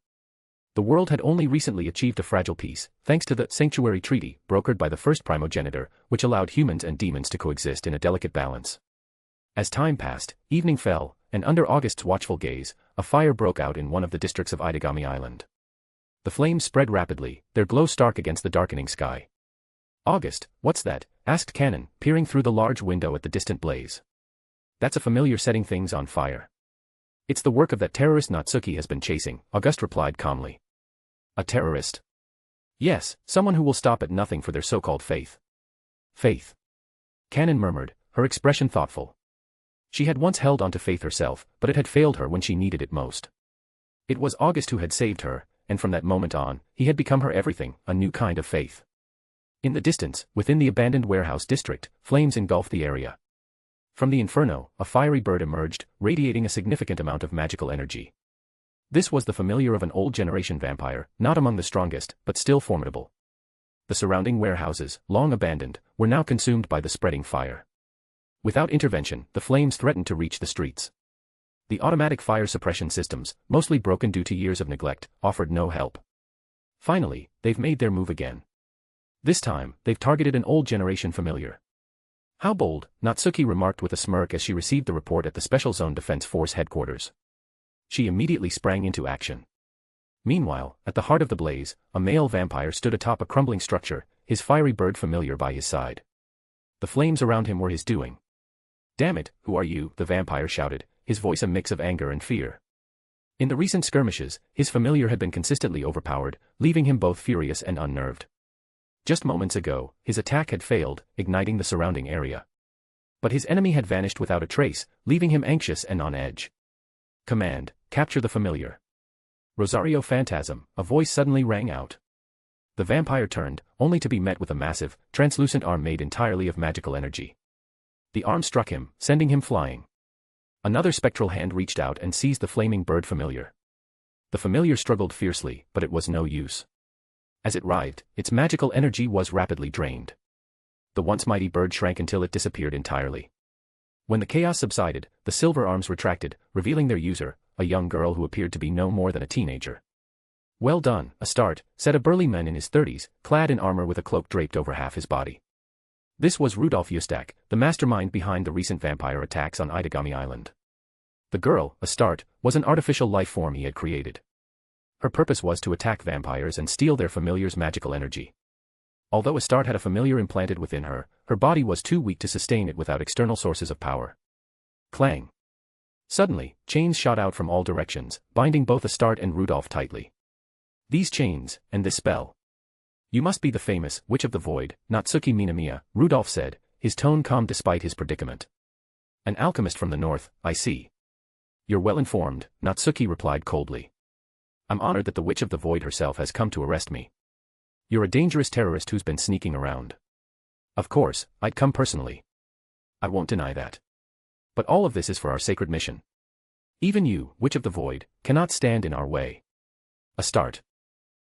The world had only recently achieved a fragile peace, thanks to the Sanctuary Treaty, brokered by the first primogenitor, which allowed humans and demons to coexist in a delicate balance. As time passed, evening fell, and under August's watchful gaze, a fire broke out in one of the districts of Idagami Island. The flames spread rapidly, their glow stark against the darkening sky. "August, what's that?" asked Cannon, peering through the large window at the distant blaze. "That's a familiar setting things on fire." "It's the work of that terrorist Natsuki has been chasing," August replied calmly. "A terrorist?" "Yes, someone who will stop at nothing for their so-called faith." "Faith?" Cannon murmured, her expression thoughtful. She had once held on to faith herself, but it had failed her when she needed it most. It was August who had saved her, and from that moment on, he had become her everything, a new kind of faith. In the distance, within the abandoned warehouse district, flames engulfed the area. From the inferno, a fiery bird emerged, radiating a significant amount of magical energy. This was the familiar of an old generation vampire, not among the strongest, but still formidable. The surrounding warehouses, long abandoned, were now consumed by the spreading fire. Without intervention, the flames threatened to reach the streets. The automatic fire suppression systems, mostly broken due to years of neglect, offered no help. Finally, they've made their move again. This time, they've targeted an old generation familiar. "How bold," Natsuki remarked with a smirk as she received the report at the Special Zone Defense Force headquarters. She immediately sprang into action. Meanwhile, at the heart of the blaze, a male vampire stood atop a crumbling structure, his fiery bird familiar by his side. The flames around him were his doing. "Damn it, who are you?" the vampire shouted, his voice a mix of anger and fear. In the recent skirmishes, his familiar had been consistently overpowered, leaving him both furious and unnerved. Just moments ago, his attack had failed, igniting the surrounding area. But his enemy had vanished without a trace, leaving him anxious and on edge. "Command, capture the familiar." "Rosario Phantasm," a voice suddenly rang out. The vampire turned, only to be met with a massive, translucent arm made entirely of magical energy. The arm struck him, sending him flying. Another spectral hand reached out and seized the flaming bird familiar. The familiar struggled fiercely, but it was no use. As it writhed, its magical energy was rapidly drained. The once mighty bird shrank until it disappeared entirely. When the chaos subsided, the silver arms retracted, revealing their user, a young girl who appeared to be no more than a teenager. "Well done, a start," said a burly man in his 30s, clad in armor with a cloak draped over half his body. This was Rudolf Ustak, the mastermind behind the recent vampire attacks on Idagami Island. The girl, a start, was an artificial life form he had created. Her purpose was to attack vampires and steal their familiar's magical energy. Although Astarte had a familiar implanted within her, her body was too weak to sustain it without external sources of power. Clang. Suddenly, chains shot out from all directions, binding both Astarte and Rudolf tightly. These chains, and this spell. "You must be the famous Witch of the Void, Natsuki Minamiya," Rudolf said, his tone calm despite his predicament. "An alchemist from the north, I see." "You're well informed," Natsuki replied coldly. "I'm honored that the Witch of the Void herself has come to arrest me." "You're a dangerous terrorist who's been sneaking around." "Of course, I'd come personally. I won't deny that. But all of this is for our sacred mission. Even you, Witch of the Void, cannot stand in our way." "Astarte."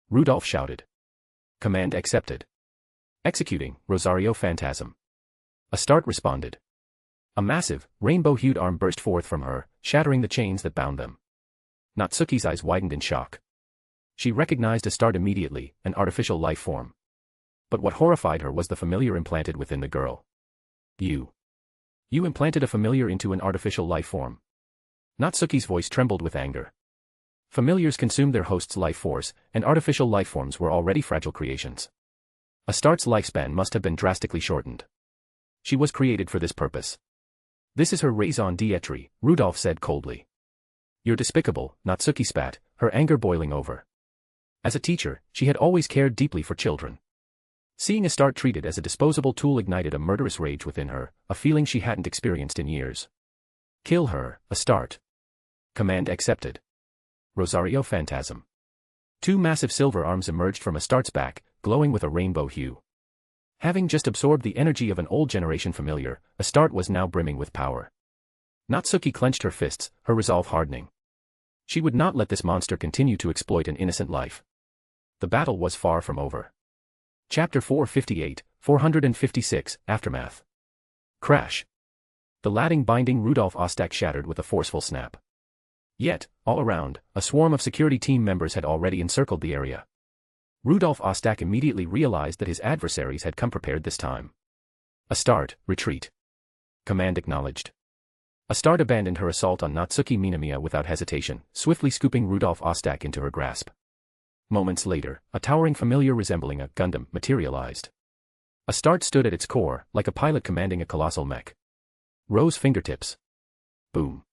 Rudolf shouted. "Command accepted." "Executing, Rosario Phantasm." Astarte responded. A massive, rainbow-hued arm burst forth from her, shattering the chains that bound them. Natsuki's eyes widened in shock. She recognized Astarte immediately, an artificial life form. But what horrified her was the familiar implanted within the girl. You implanted a familiar into an artificial life form." Natsuki's voice trembled with anger. Familiars consumed their host's life force, and artificial life forms were already fragile creations. Astarte's lifespan must have been drastically shortened. She was created for this purpose. "This is her raison d'etre," Rudolf said coldly. "You're despicable," Natsuki spat, her anger boiling over. As a teacher, she had always cared deeply for children. Seeing Astarte treated as a disposable tool ignited a murderous rage within her, a feeling she hadn't experienced in years. "Kill her, Astarte." Command accepted. Rosario Phantasm. Two massive silver arms emerged from Astarte's back, glowing with a rainbow hue. Having just absorbed the energy of an old generation familiar, Astarte was now brimming with power. Natsuki clenched her fists, her resolve hardening. She would not let this monster continue to exploit an innocent life. The battle was far from over. Chapter 458, 456, Aftermath. Crash. The latting binding Rudolf Ostak shattered with a forceful snap. Yet, all around, a swarm of security team members had already encircled the area. Rudolf Ostak immediately realized that his adversaries had come prepared this time. Astarte, retreat. Command acknowledged. Astarte abandoned her assault on Natsuki Minamiya without hesitation, swiftly scooping Rudolf Ostak into her grasp. Moments later, a towering familiar resembling a Gundam materialized. Astarte stood at its core, like a pilot commanding a colossal mech. Rose fingertips. Boom.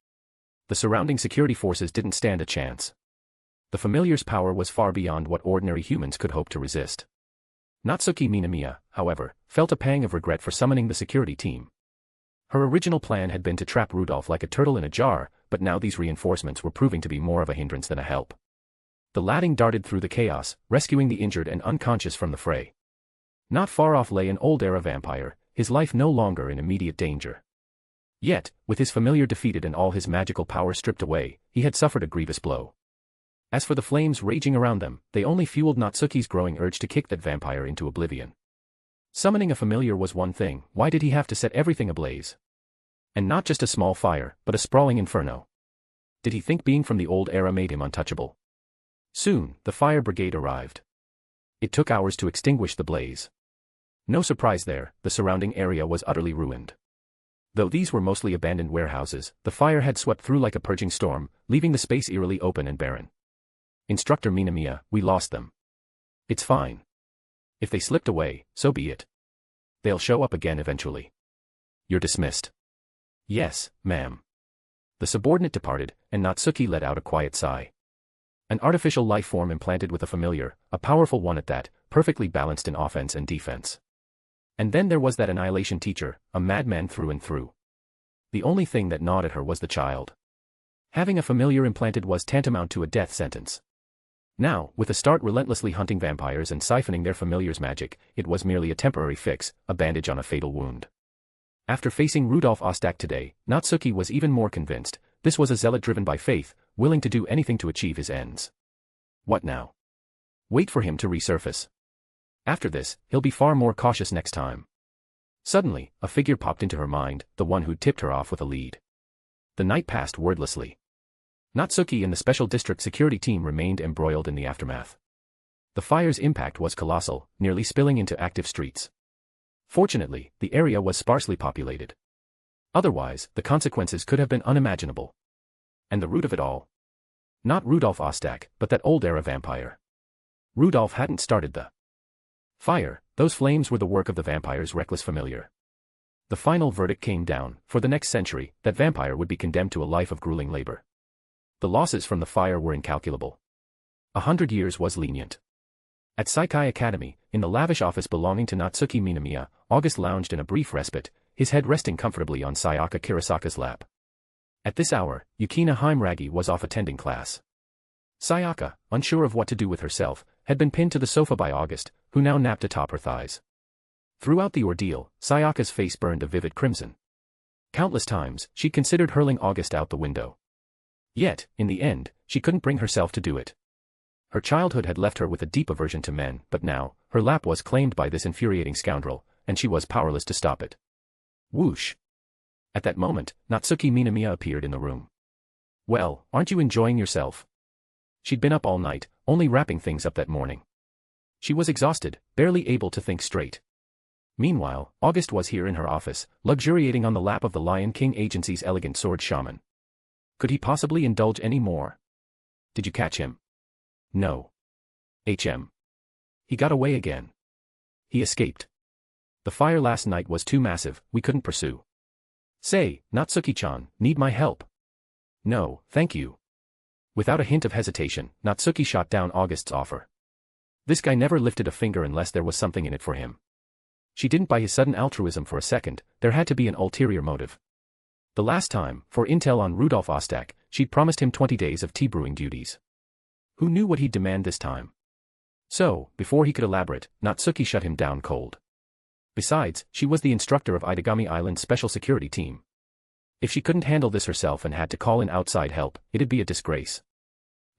The surrounding security forces didn't stand a chance. The familiar's power was far beyond what ordinary humans could hope to resist. Natsuki Minamiya, however, felt a pang of regret for summoning the security team. Her original plan had been to trap Rudolf like a turtle in a jar, but now these reinforcements were proving to be more of a hindrance than a help. The latting darted through the chaos, rescuing the injured and unconscious from the fray. Not far off lay an old-era vampire, his life no longer in immediate danger. Yet, with his familiar defeated and all his magical power stripped away, he had suffered a grievous blow. As for the flames raging around them, they only fueled Natsuki's growing urge to kick that vampire into oblivion. Summoning a familiar was one thing, why did he have to set everything ablaze? And not just a small fire, but a sprawling inferno. Did he think being from the old era made him untouchable? Soon, the fire brigade arrived. It took hours to extinguish the blaze. No surprise there, the surrounding area was utterly ruined. Though these were mostly abandoned warehouses, the fire had swept through like a purging storm, leaving the space eerily open and barren. Instructor Minamiya, we lost them. It's fine. If they slipped away, so be it. They'll show up again eventually. You're dismissed. Yes, ma'am. The subordinate departed, and Natsuki let out a quiet sigh. An artificial life form implanted with a familiar, a powerful one at that, perfectly balanced in offense and defense. And then there was that annihilation teacher, a madman through and through. The only thing that gnawed at her was the child. Having a familiar implanted was tantamount to a death sentence. Now, with Astarte relentlessly hunting vampires and siphoning their familiar's magic, it was merely a temporary fix, a bandage on a fatal wound. After facing Rudolf Ostak today, Natsuki was even more convinced, this was a zealot driven by faith, willing to do anything to achieve his ends. What now? Wait for him to resurface. After this, he'll be far more cautious next time. Suddenly, a figure popped into her mind, the one who'd tipped her off with a lead. The night passed wordlessly. Natsuki and the Special District security team remained embroiled in the aftermath. The fire's impact was colossal, nearly spilling into active streets. Fortunately, the area was sparsely populated. Otherwise, the consequences could have been unimaginable. And the root of it all? Not Rudolf Ostak, but that old-era vampire. Rudolf hadn't started the fire, those flames were the work of the vampire's reckless familiar. The final verdict came down, for the next century, that vampire would be condemned to a life of grueling labor. The losses from the fire were incalculable. 100 years was lenient. At Saikai Academy, in the lavish office belonging to Natsuki Minamiya, August lounged in a brief respite, his head resting comfortably on Sayaka Kirasaka's lap. At this hour, Yukina Heimragi was off attending class. Sayaka, unsure of what to do with herself, had been pinned to the sofa by August, who now napped atop her thighs. Throughout the ordeal, Sayaka's face burned a vivid crimson. Countless times, she considered hurling August out the window. Yet, in the end, she couldn't bring herself to do it. Her childhood had left her with a deep aversion to men, but now, her lap was claimed by this infuriating scoundrel, and she was powerless to stop it. Whoosh! At that moment, Natsuki Minamiya appeared in the room. Well, aren't you enjoying yourself? She'd been up all night, only wrapping things up that morning. She was exhausted, barely able to think straight. Meanwhile, August was here in her office, luxuriating on the lap of the Lion King Agency's elegant sword shaman. Could he possibly indulge any more? Did you catch him? No. He got away again. He escaped. The fire last night was too massive, we couldn't pursue. Say, Natsuki-chan, need my help? No, thank you. Without a hint of hesitation, Natsuki shot down August's offer. This guy never lifted a finger unless there was something in it for him. She didn't buy his sudden altruism for a second, there had to be an ulterior motive. The last time, for intel on Rudolf Ostak, she'd promised him 20 days of tea brewing duties. Who knew what he'd demand this time? So, before he could elaborate, Natsuki shut him down cold. Besides, she was the instructor of Idagami Island's special security team. If she couldn't handle this herself and had to call in outside help, it'd be a disgrace.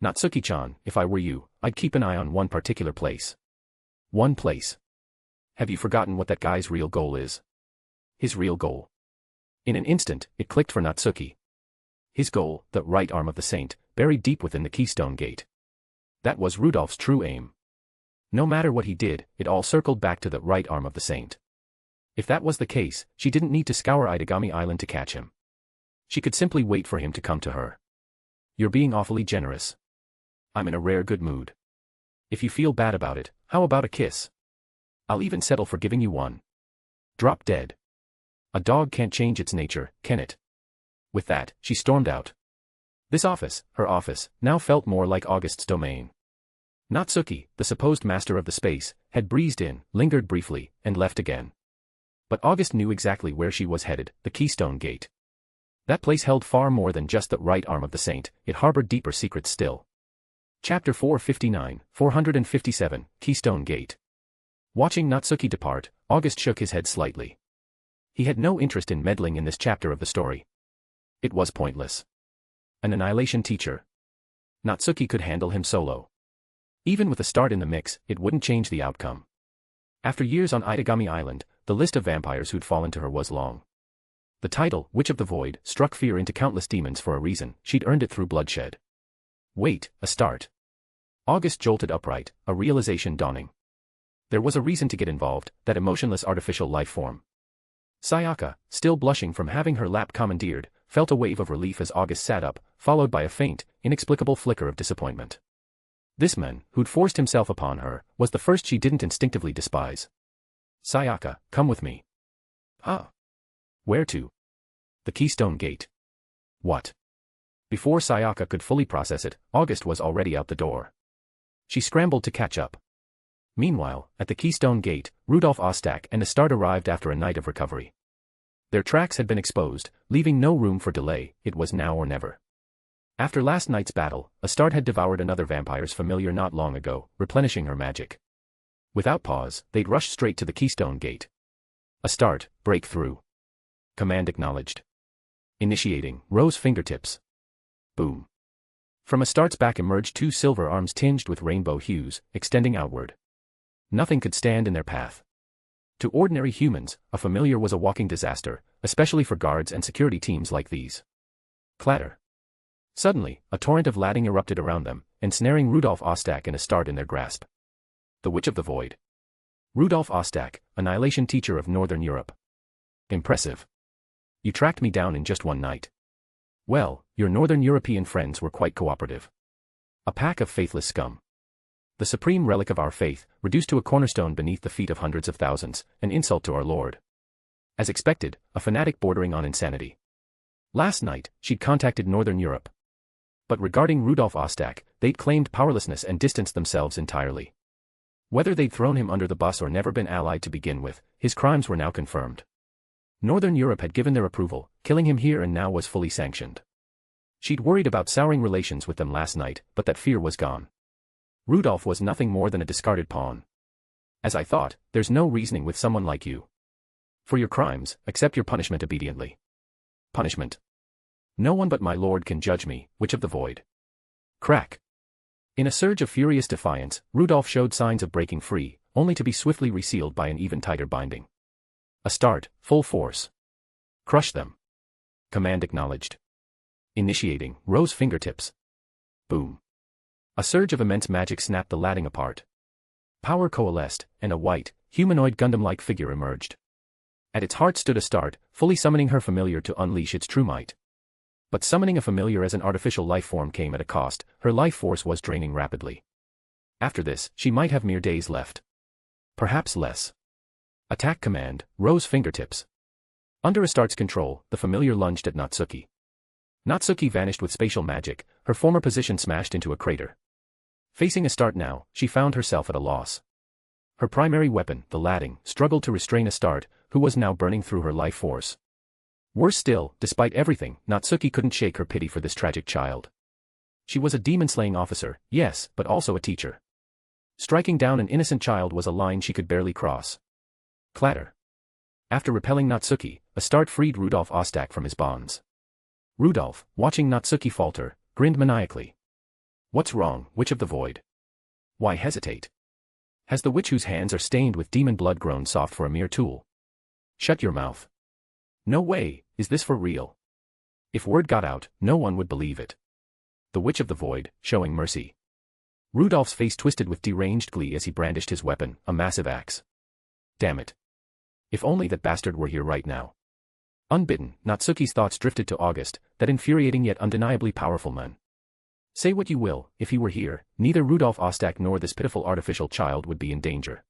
Natsuki-chan, if I were you, I'd keep an eye on one particular place. One place. Have you forgotten what that guy's real goal is? His real goal. In an instant, it clicked for Natsuki. His goal, the right arm of the saint, buried deep within the Keystone Gate. That was Rudolph's true aim. No matter what he did, it all circled back to the right arm of the saint. If that was the case, she didn't need to scour Idagami Island to catch him. She could simply wait for him to come to her. You're being awfully generous. I'm in a rare good mood. If you feel bad about it, how about a kiss? I'll even settle for giving you one. Drop dead. A dog can't change its nature, can it? With that, she stormed out. This office, her office, now felt more like August's domain. Natsuki, the supposed master of the space, had breezed in, lingered briefly, and left again. But August knew exactly where she was headed, the Keystone Gate. That place held far more than just the right arm of the saint, it harbored deeper secrets still. Chapter 459, 457, Keystone Gate. Watching Natsuki depart, August shook his head slightly. He had no interest in meddling in this chapter of the story. It was pointless. An annihilation teacher. Natsuki could handle him solo. Even with a start in the mix, it wouldn't change the outcome. After years on Idagami Island, the list of vampires who'd fallen to her was long. The title, Witch of the Void, struck fear into countless demons for a reason. She'd earned it through bloodshed. Wait, a start. August jolted upright, a realization dawning. There was a reason to get involved, that emotionless artificial life form. Sayaka, still blushing from having her lap commandeered, felt a wave of relief as August sat up, followed by a faint, inexplicable flicker of disappointment. This man, who'd forced himself upon her, was the first she didn't instinctively despise. Sayaka, come with me. Ah. Where to? The Keystone Gate. What? Before Sayaka could fully process it, August was already out the door. She scrambled to catch up. Meanwhile, at the Keystone Gate, Rudolph Ostak and Astarte arrived after a night of recovery. Their tracks had been exposed, leaving no room for delay. It was now or never. After last night's battle, Astarte had devoured another vampire's familiar not long ago, replenishing her magic. Without pause, they'd rushed straight to the Keystone Gate. Astarte, break through. Command acknowledged. Initiating, Rose fingertips. Boom. From Astarte's back emerged two silver arms tinged with rainbow hues, extending outward. Nothing could stand in their path. To ordinary humans, a familiar was a walking disaster, especially for guards and security teams like these. Clatter. Suddenly, a torrent of ladding erupted around them, ensnaring Rudolph Ostak and Astarte in their grasp. The Witch of the Void. Rudolph Ostak, annihilation teacher of Northern Europe. Impressive. You tracked me down in just one night. Well, your Northern European friends were quite cooperative. A pack of faithless scum. The supreme relic of our faith, reduced to a cornerstone beneath the feet of hundreds of thousands, an insult to our Lord. As expected, a fanatic bordering on insanity. Last night, she'd contacted Northern Europe. But regarding Rudolph Ostak, they'd claimed powerlessness and distanced themselves entirely. Whether they'd thrown him under the bus or never been allied to begin with, his crimes were now confirmed. Northern Europe had given their approval, killing him here and now was fully sanctioned. She'd worried about souring relations with them last night, but that fear was gone. Rudolph was nothing more than a discarded pawn. As I thought, there's no reasoning with someone like you. For your crimes, accept your punishment obediently. Punishment. No one but my lord can judge me, Witch of the Void. Crack. In a surge of furious defiance, Rudolph showed signs of breaking free, only to be swiftly resealed by an even tighter binding. Astarte, full force. Crush them. Command acknowledged. Initiating, Rose fingertips. Boom. A surge of immense magic snapped the ladding apart. Power coalesced, and a white, humanoid Gundam-like figure emerged. At its heart stood Astarte, fully summoning her familiar to unleash its true might. But summoning a familiar as an artificial life form came at a cost. Her life force was draining rapidly. After this, she might have mere days left. Perhaps less. Attack command, Rose fingertips. Under Astarte's control, the familiar lunged at Natsuki. Natsuki vanished with spatial magic, her former position smashed into a crater. Facing Astarte now, she found herself at a loss. Her primary weapon, the ladding, struggled to restrain Astarte, who was now burning through her life force. Worse still, despite everything, Natsuki couldn't shake her pity for this tragic child. She was a demon-slaying officer, yes, but also a teacher. Striking down an innocent child was a line she could barely cross. Clatter. After repelling Natsuki, Astarte freed Rudolf Ostak from his bonds. Rudolf, watching Natsuki falter, grinned maniacally. What's wrong, Witch of the Void? Why hesitate? Has the witch whose hands are stained with demon blood grown soft for a mere tool? Shut your mouth. No way, is this for real? If word got out, no one would believe it. The Witch of the Void, showing mercy. Rudolph's face twisted with deranged glee as he brandished his weapon, a massive axe. Damn it. If only that bastard were here right now. Unbidden, Natsuki's thoughts drifted to August, that infuriating yet undeniably powerful man. Say what you will, if he were here, neither Rudolf Ostak nor this pitiful artificial child would be in danger.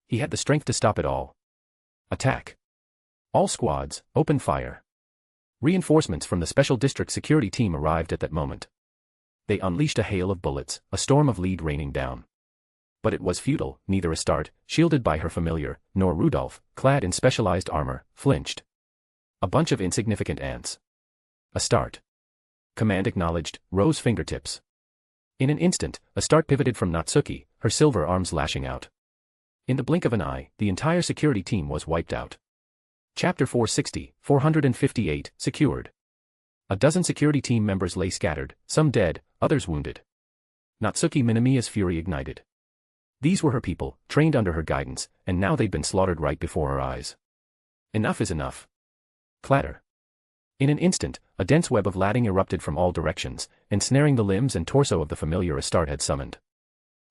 He had the strength to stop it all. Attack. All squads, open fire. Reinforcements from the Special District Security Team arrived at that moment. They unleashed a hail of bullets, a storm of lead raining down. But it was futile, neither Astarte, shielded by her familiar, nor Rudolf, clad in specialized armor, flinched. A bunch of insignificant ants. Astarte. Command acknowledged, rose fingertips. In an instant, Astarte pivoted from Natsuki, her silver arms lashing out. In the blink of an eye, the entire security team was wiped out. Chapter 458, secured. A dozen security team members lay scattered, some dead, others wounded. Natsuki Minamiya's fury ignited. These were her people, trained under her guidance, and now they'd been slaughtered right before her eyes. Enough is enough. Clatter. In an instant, a dense web of latting erupted from all directions, ensnaring the limbs and torso of the familiar Astarte had summoned.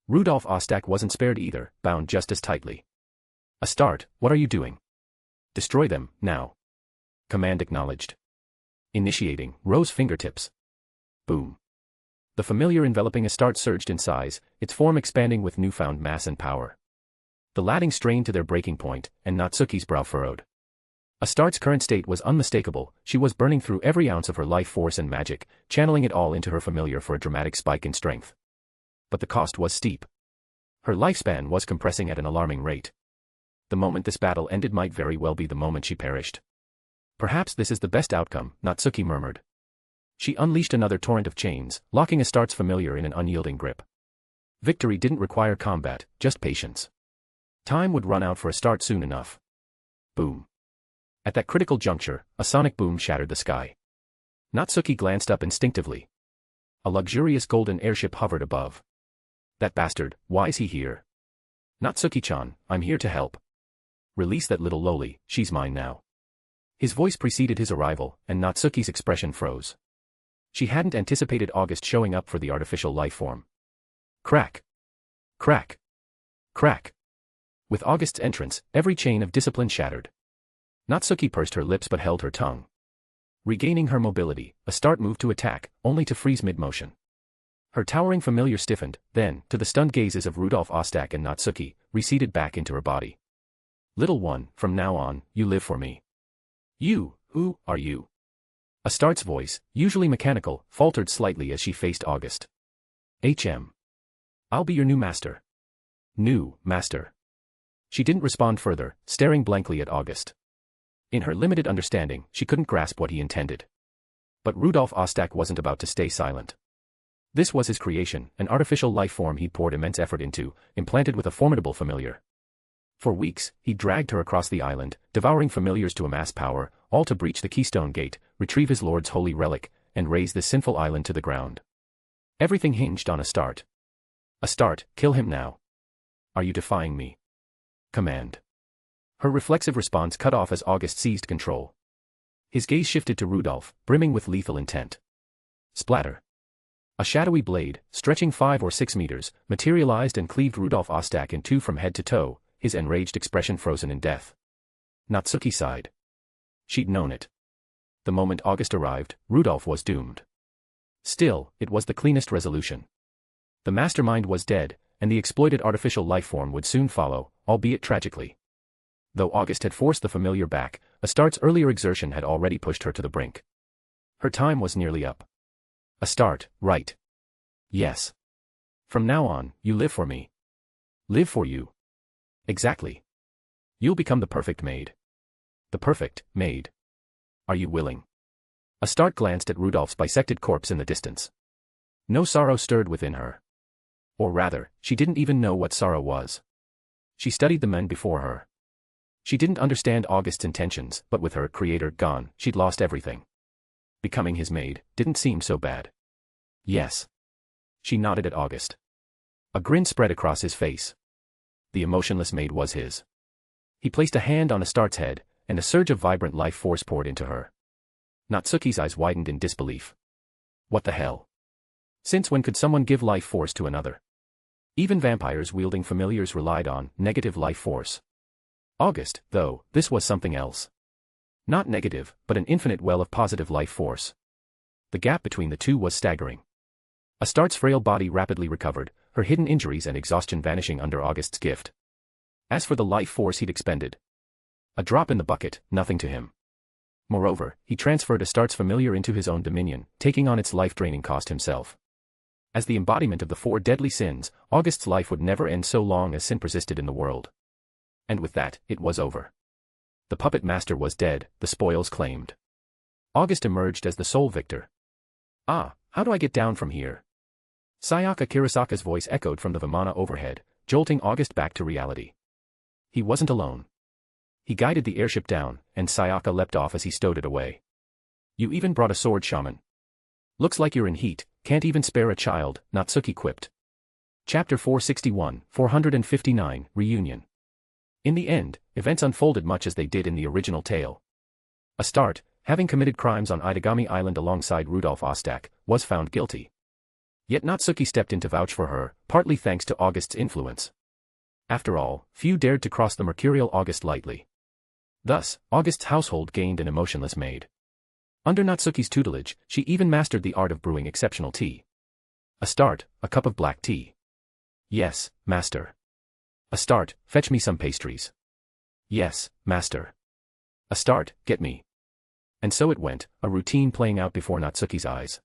Rudolf Ostak wasn't spared either, bound just as tightly. Astarte, what are you doing? Destroy them, now. Command acknowledged. Initiating, rose fingertips. Boom. The familiar enveloping Astarte surged in size, its form expanding with newfound mass and power. The latting strained to their breaking point, and Natsuki's brow furrowed. Astarte's current state was unmistakable, she was burning through every ounce of her life force and magic, channeling it all into her familiar for a dramatic spike in strength. But the cost was steep. Her lifespan was compressing at an alarming rate. The moment this battle ended might very well be the moment she perished. Perhaps this is the best outcome, Natsuki murmured. She unleashed another torrent of chains, locking Astarte's familiar in an unyielding grip. Victory didn't require combat, just patience. Time would run out for Astarte soon enough. Boom. At that critical juncture, a sonic boom shattered the sky. Natsuki glanced up instinctively. A luxurious golden airship hovered above. That bastard, why is he here? Natsuki-chan, I'm here to help. Release that little loli, she's mine now. His voice preceded his arrival, and Natsuki's expression froze. She hadn't anticipated August showing up for the artificial life form. Crack. Crack. Crack. With August's entrance, every chain of discipline shattered. Natsuki pursed her lips but held her tongue. Regaining her mobility, Astarte moved to attack, only to freeze mid-motion. Her towering familiar stiffened, then, to the stunned gazes of Rudolf Ostak and Natsuki, receded back into her body. Little one, from now on, you live for me. You, who are you? Astarte's voice, usually mechanical, faltered slightly as she faced August. I'll be your new master. New master. She didn't respond further, staring blankly at August. In her limited understanding, she couldn't grasp what he intended. But Rudolf Ostak wasn't about to stay silent. This was his creation, an artificial life form he'd poured immense effort into, implanted with a formidable familiar. For weeks, he dragged her across the island, devouring familiars to amass power, all to breach the Keystone Gate, retrieve his lord's holy relic, and raze this sinful island to the ground. Everything hinged on Astarte. Astarte, kill him now. Are you defying me? Command. Her reflexive response cut off as August seized control. His gaze shifted to Rudolf, brimming with lethal intent. Splatter. A shadowy blade, stretching 5 or 6 meters, materialized and cleaved Rudolf Ostak in two from head to toe, his enraged expression frozen in death. Natsuki sighed. She'd known it. The moment August arrived, Rudolf was doomed. Still, it was the cleanest resolution. The mastermind was dead, and the exploited artificial life form would soon follow, albeit tragically. Though August had forced the familiar back, Astarte's earlier exertion had already pushed her to the brink. Her time was nearly up. Astarte, right. Yes. From now on, you live for me. Live for you. Exactly. You'll become the perfect maid. The perfect maid. Are you willing? Astarte glanced at Rudolf's bisected corpse in the distance. No sorrow stirred within her. Or rather, she didn't even know what sorrow was. She studied the men before her. She didn't understand August's intentions, but with her creator gone, she'd lost everything. Becoming his maid didn't seem so bad. Yes. She nodded at August. A grin spread across his face. The emotionless maid was his. He placed a hand on Astarte's head, and a surge of vibrant life force poured into her. Natsuki's eyes widened in disbelief. What the hell? Since when could someone give life force to another? Even vampires wielding familiars relied on negative life force. August, though, this was something else. Not negative, but an infinite well of positive life force. The gap between the two was staggering. Astarte's frail body rapidly recovered, her hidden injuries and exhaustion vanishing under August's gift. As for the life force he'd expended, a drop in the bucket, nothing to him. Moreover, he transferred Astarte's familiar into his own dominion, taking on its life-draining cost himself. As the embodiment of the 4 deadly sins, August's life would never end so long as sin persisted in the world. And with that, it was over. The puppet master was dead, the spoils claimed. August emerged as the sole victor. Ah, how do I get down from here? Sayaka Kirasaka's voice echoed from the Vimana overhead, jolting August back to reality. He wasn't alone. He guided the airship down, and Sayaka leapt off as he stowed it away. You even brought a sword, shaman. Looks like you're in heat, can't even spare a child, Natsuki quipped. Chapter 461, 459, Reunion. In the end, events unfolded much as they did in the original tale. Astarte, having committed crimes on Idagami Island alongside Rudolf Ostak, was found guilty. Yet Natsuki stepped in to vouch for her, partly thanks to August's influence. After all, few dared to cross the mercurial August lightly. Thus, August's household gained an emotionless maid. Under Natsuki's tutelage, she even mastered the art of brewing exceptional tea. Astarte, a cup of black tea. Yes, master. Astarte, fetch me some pastries. Yes, master. Astarte, get me. And so it went, a routine playing out before Natsuki's eyes.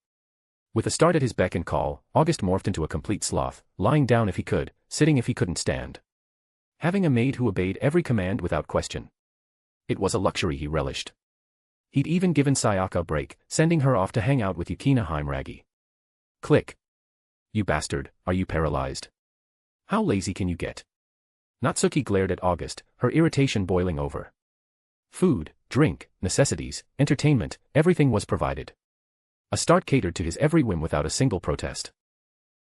With Astarte at his beck and call, August morphed into a complete sloth, lying down if he could, sitting if he couldn't stand. Having a maid who obeyed every command without question. It was a luxury he relished. He'd even given Sayaka a break, sending her off to hang out with Yukina Heimragi. Click. You bastard, are you paralyzed? How lazy can you get? Natsuki glared at August, her irritation boiling over. Food, drink, necessities, entertainment, everything was provided. Astarte catered to his every whim without a single protest.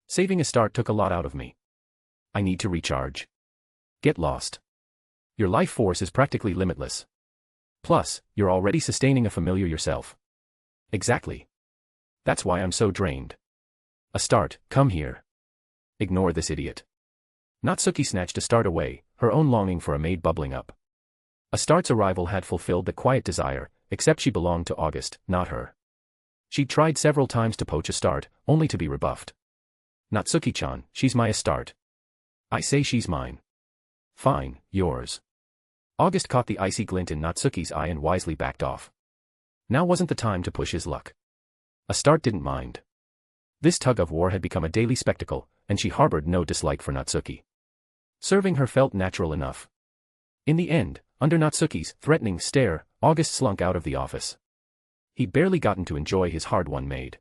Saving Astarte took a lot out of me. I need to recharge. Get lost. Your life force is practically limitless. Plus, you're already sustaining a familiar yourself. Exactly. That's why I'm so drained. Astarte, come here. Ignore this idiot. Natsuki snatched Astarte away, her own longing for a maid bubbling up. Astarte's arrival had fulfilled the quiet desire, except she belonged to August, not her. She'd tried several times to poach Astarte, only to be rebuffed. Natsuki-chan, she's my Astarte. I say she's mine. Fine, yours. August caught the icy glint in Natsuki's eye and wisely backed off. Now wasn't the time to push his luck. Astarte didn't mind. This tug-of-war had become a daily spectacle, and she harbored no dislike for Natsuki. Serving her felt natural enough. In the end, under Natsuki's threatening stare, August slunk out of the office. He'd barely gotten to enjoy his hard-won maid.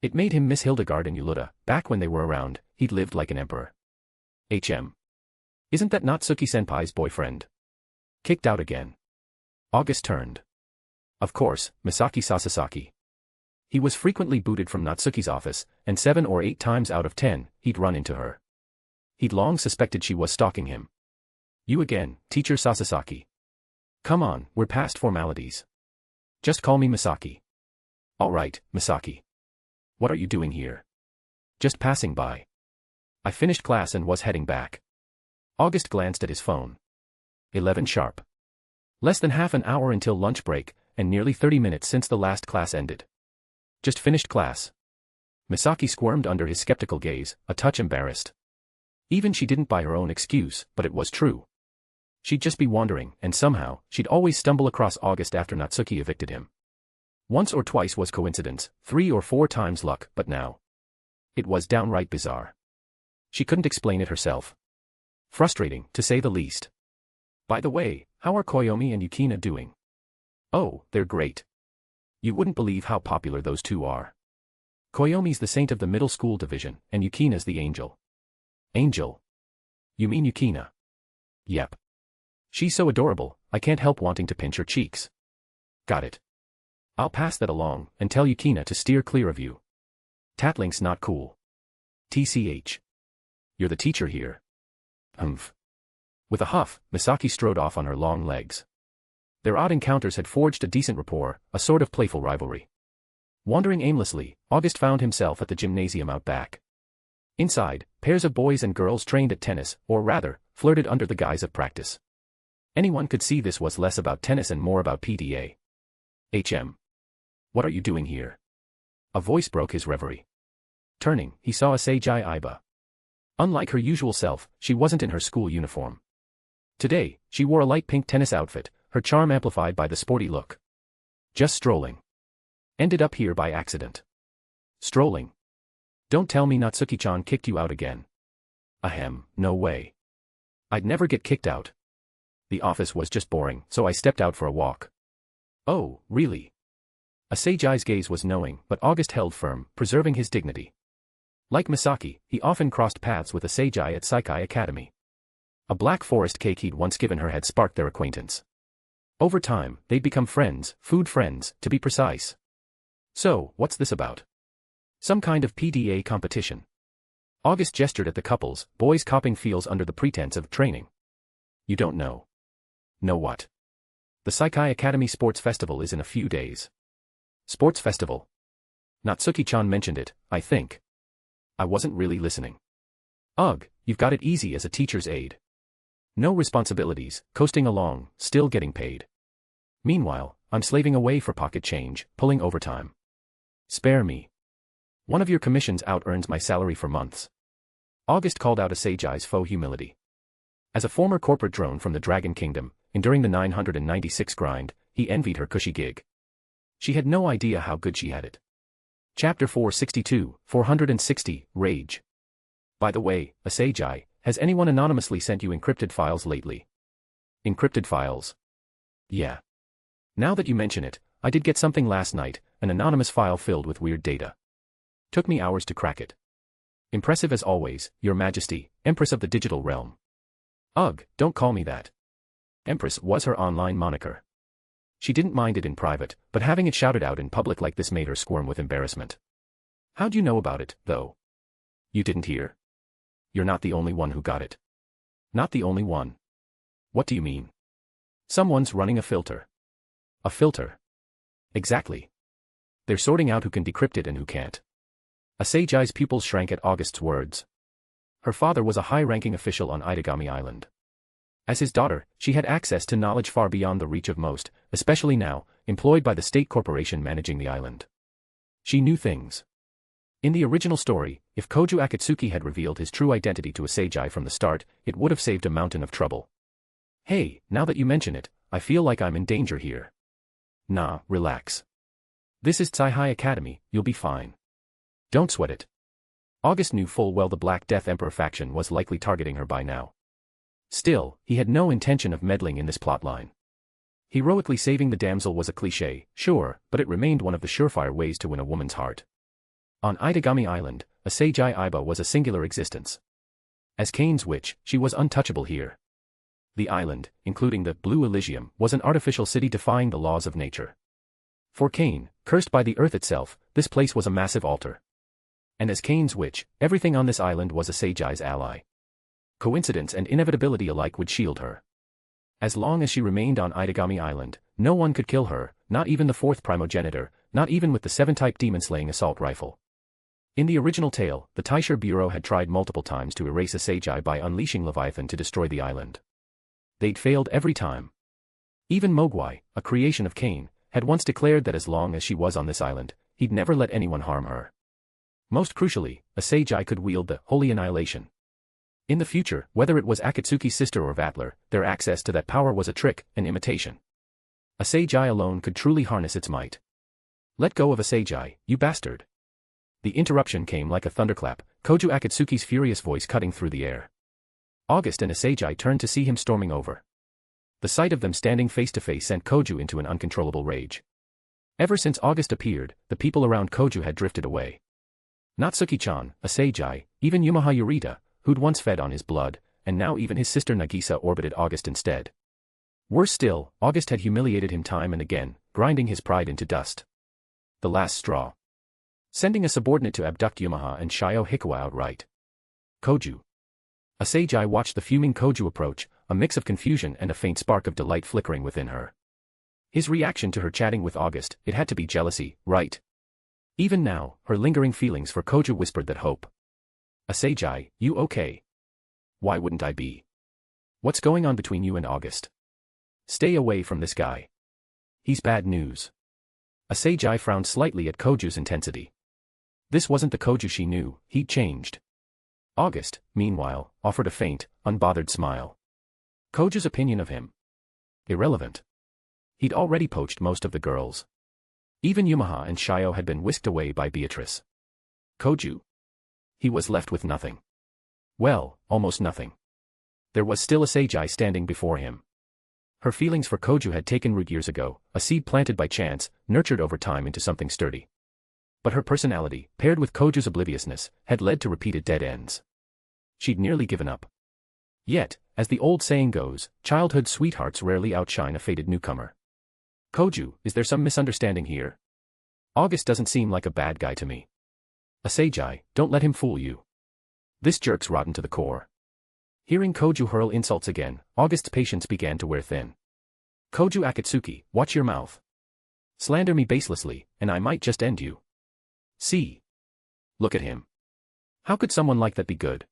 It made him miss Hildegard and Yulita. Back when they were around, he'd lived like an emperor. Isn't that Natsuki-senpai's boyfriend? Kicked out again. August turned. Of course, Misaki Sasasaki. He was frequently booted from Natsuki's office, and 7 or 8 times out of 10, he'd run into her. He'd long suspected she was stalking him. You again, teacher Sasasaki. Come on, we're past formalities. Just call me Misaki. All right, Misaki. What are you doing here? Just passing by. I finished class and was heading back. August glanced at his phone. 11 sharp. Less than half an hour until lunch break, and nearly 30 minutes since the last class ended. Just finished class. Misaki squirmed under his skeptical gaze, a touch embarrassed. Even she didn't buy her own excuse, but it was true. She'd just be wandering, and somehow, she'd always stumble across August after Natsuki evicted him. Once or twice was coincidence, 3 or 4 times luck, but now. It was downright bizarre. She couldn't explain it herself. Frustrating, to say the least. By the way, how are Koyomi and Yukina doing? Oh, they're great. You wouldn't believe how popular those two are. Koyomi's the saint of the middle school division, and Yukina's the angel. Angel. You mean Yukina? Yep. She's so adorable, I can't help wanting to pinch her cheeks. Got it. I'll pass that along, and tell Yukina to steer clear of you. Tatlink's not cool. TCH. You're the teacher here. Humph. With a huff, Misaki strode off on her long legs. Their odd encounters had forged a decent rapport, a sort of playful rivalry. Wandering aimlessly, August found himself at the gymnasium out back. Inside, pairs of boys and girls trained at tennis, or rather, flirted under the guise of practice. Anyone could see this was less about tennis and more about PDA. What are you doing here? A voice broke his reverie. Turning, he saw Asagi Aiba. Unlike her usual self, she wasn't in her school uniform. Today, she wore a light pink tennis outfit, her charm amplified by the sporty look. Just strolling. Ended up here by accident. Strolling. Don't tell me Natsuki-chan kicked you out again. Ahem, no way. I'd never get kicked out. The office was just boring, so I stepped out for a walk. Oh, really? Asagi's gaze was knowing, but August held firm, preserving his dignity. Like Misaki, he often crossed paths with Asagi at Saikai Academy. A black forest cake he'd once given her had sparked their acquaintance. Over time, they'd become friends, food friends, to be precise. So, what's this about? Some kind of PDA competition. August gestured at the couples, boys copping feels under the pretense of training. You don't know. Know what? The Saikai Academy Sports Festival is in a few days. Sports Festival? Natsuki-chan mentioned it, I think. I wasn't really listening. Ugh, you've got it easy as a teacher's aide. No responsibilities, coasting along, still getting paid. Meanwhile, I'm slaving away for pocket change, pulling overtime. Spare me. One of your commissions out-earns my salary for months. August called out Asagi's faux humility. As a former corporate drone from the Dragon Kingdom, enduring the 996 grind, he envied her cushy gig. She had no idea how good she had it. Chapter 462, 460, Rage. By the way, Asagi, has anyone anonymously sent you encrypted files lately? Encrypted files? Yeah. Now that you mention it, I did get something last night, an anonymous file filled with weird data. Took me hours to crack it. Impressive as always, Your Majesty, Empress of the Digital Realm. Ugh, don't call me that. Empress was her online moniker. She didn't mind it in private, but having it shouted out in public like this made her squirm with embarrassment. How'd you know about it, though? You didn't hear? You're not the only one who got it. Not the only one. What do you mean? Someone's running a filter. A filter? Exactly. They're sorting out who can decrypt it and who can't. Asagi's pupils shrank at August's words. Her father was a high-ranking official on Idagami Island. As his daughter, she had access to knowledge far beyond the reach of most, especially now, employed by the state corporation managing the island. She knew things. In the original story, if Koju Akatsuki had revealed his true identity to Asagi from the start, it would have saved a mountain of trouble. Hey, now that you mention it, I feel like I'm in danger here. Nah, relax. This is Saikai Academy, you'll be fine. Don't sweat it. August knew full well the Black Death Emperor faction was likely targeting her by now. Still, he had no intention of meddling in this plotline. Heroically saving the damsel was a cliché, sure, but it remained one of the surefire ways to win a woman's heart. On Idagami Island, Asagi Aiba was a singular existence. As Kane's witch, she was untouchable here. The island, including the Blue Elysium, was an artificial city defying the laws of nature. For Kane, cursed by the earth itself, this place was a massive altar. And as Kane's witch, everything on this island was Asagi's ally. Coincidence and inevitability alike would shield her. As long as she remained on Idagami Island, no one could kill her, not even the fourth Primogenitor, not even with the 7-type demon-slaying assault rifle. In the original tale, the Taisher Bureau had tried multiple times to erase Asagi by unleashing Leviathan to destroy the island. They'd failed every time. Even Mogwai, a creation of Kane, had once declared that as long as she was on this island, he'd never let anyone harm her. Most crucially, Asagi could wield the Holy Annihilation. In the future, whether it was Akatsuki's sister or Vatler, their access to that power was a trick, an imitation. Asagi alone could truly harness its might. Let go of Asagi, you bastard. The interruption came like a thunderclap, Koju Akatsuki's furious voice cutting through the air. August and Asagi turned to see him storming over. The sight of them standing face to face sent Koju into an uncontrollable rage. Ever since August appeared, the people around Koju had drifted away. Natsuki-chan, Asagi, even Yumaha Yurita, who'd once fed on his blood, and now even his sister Nagisa orbited August instead. Worse still, August had humiliated him time and again, grinding his pride into dust. The last straw. Sending a subordinate to abduct Yamaha and Shio Hikawa outright. Koju. Asagi watched the fuming Koju approach, a mix of confusion and a faint spark of delight flickering within her. His reaction to her chatting with August, it had to be jealousy, right? Even now, her lingering feelings for Koju whispered that hope. Asagi, you okay? Why wouldn't I be? What's going on between you and August? Stay away from this guy. He's bad news. Asagi frowned slightly at Koju's intensity. This wasn't the Koju she knew, he'd changed. August, meanwhile, offered a faint, unbothered smile. Koju's opinion of him? Irrelevant. He'd already poached most of the girls. Even Yamaha and Shio had been whisked away by Beatrice. Koju. He was left with nothing. Well, almost nothing. There was still Asagi standing before him. Her feelings for Koju had taken root years ago, a seed planted by chance, nurtured over time into something sturdy. But her personality, paired with Koju's obliviousness, had led to repeated dead ends. She'd nearly given up. Yet, as the old saying goes, childhood sweethearts rarely outshine a fated newcomer. Koju, is there some misunderstanding here? August doesn't seem like a bad guy to me. Asagi, don't let him fool you. This jerk's rotten to the core. Hearing Koju hurl insults again, August's patience began to wear thin. Koju Akatsuki, watch your mouth. Slander me baselessly, and I might just end you. See. Look at him. How could someone like that be good?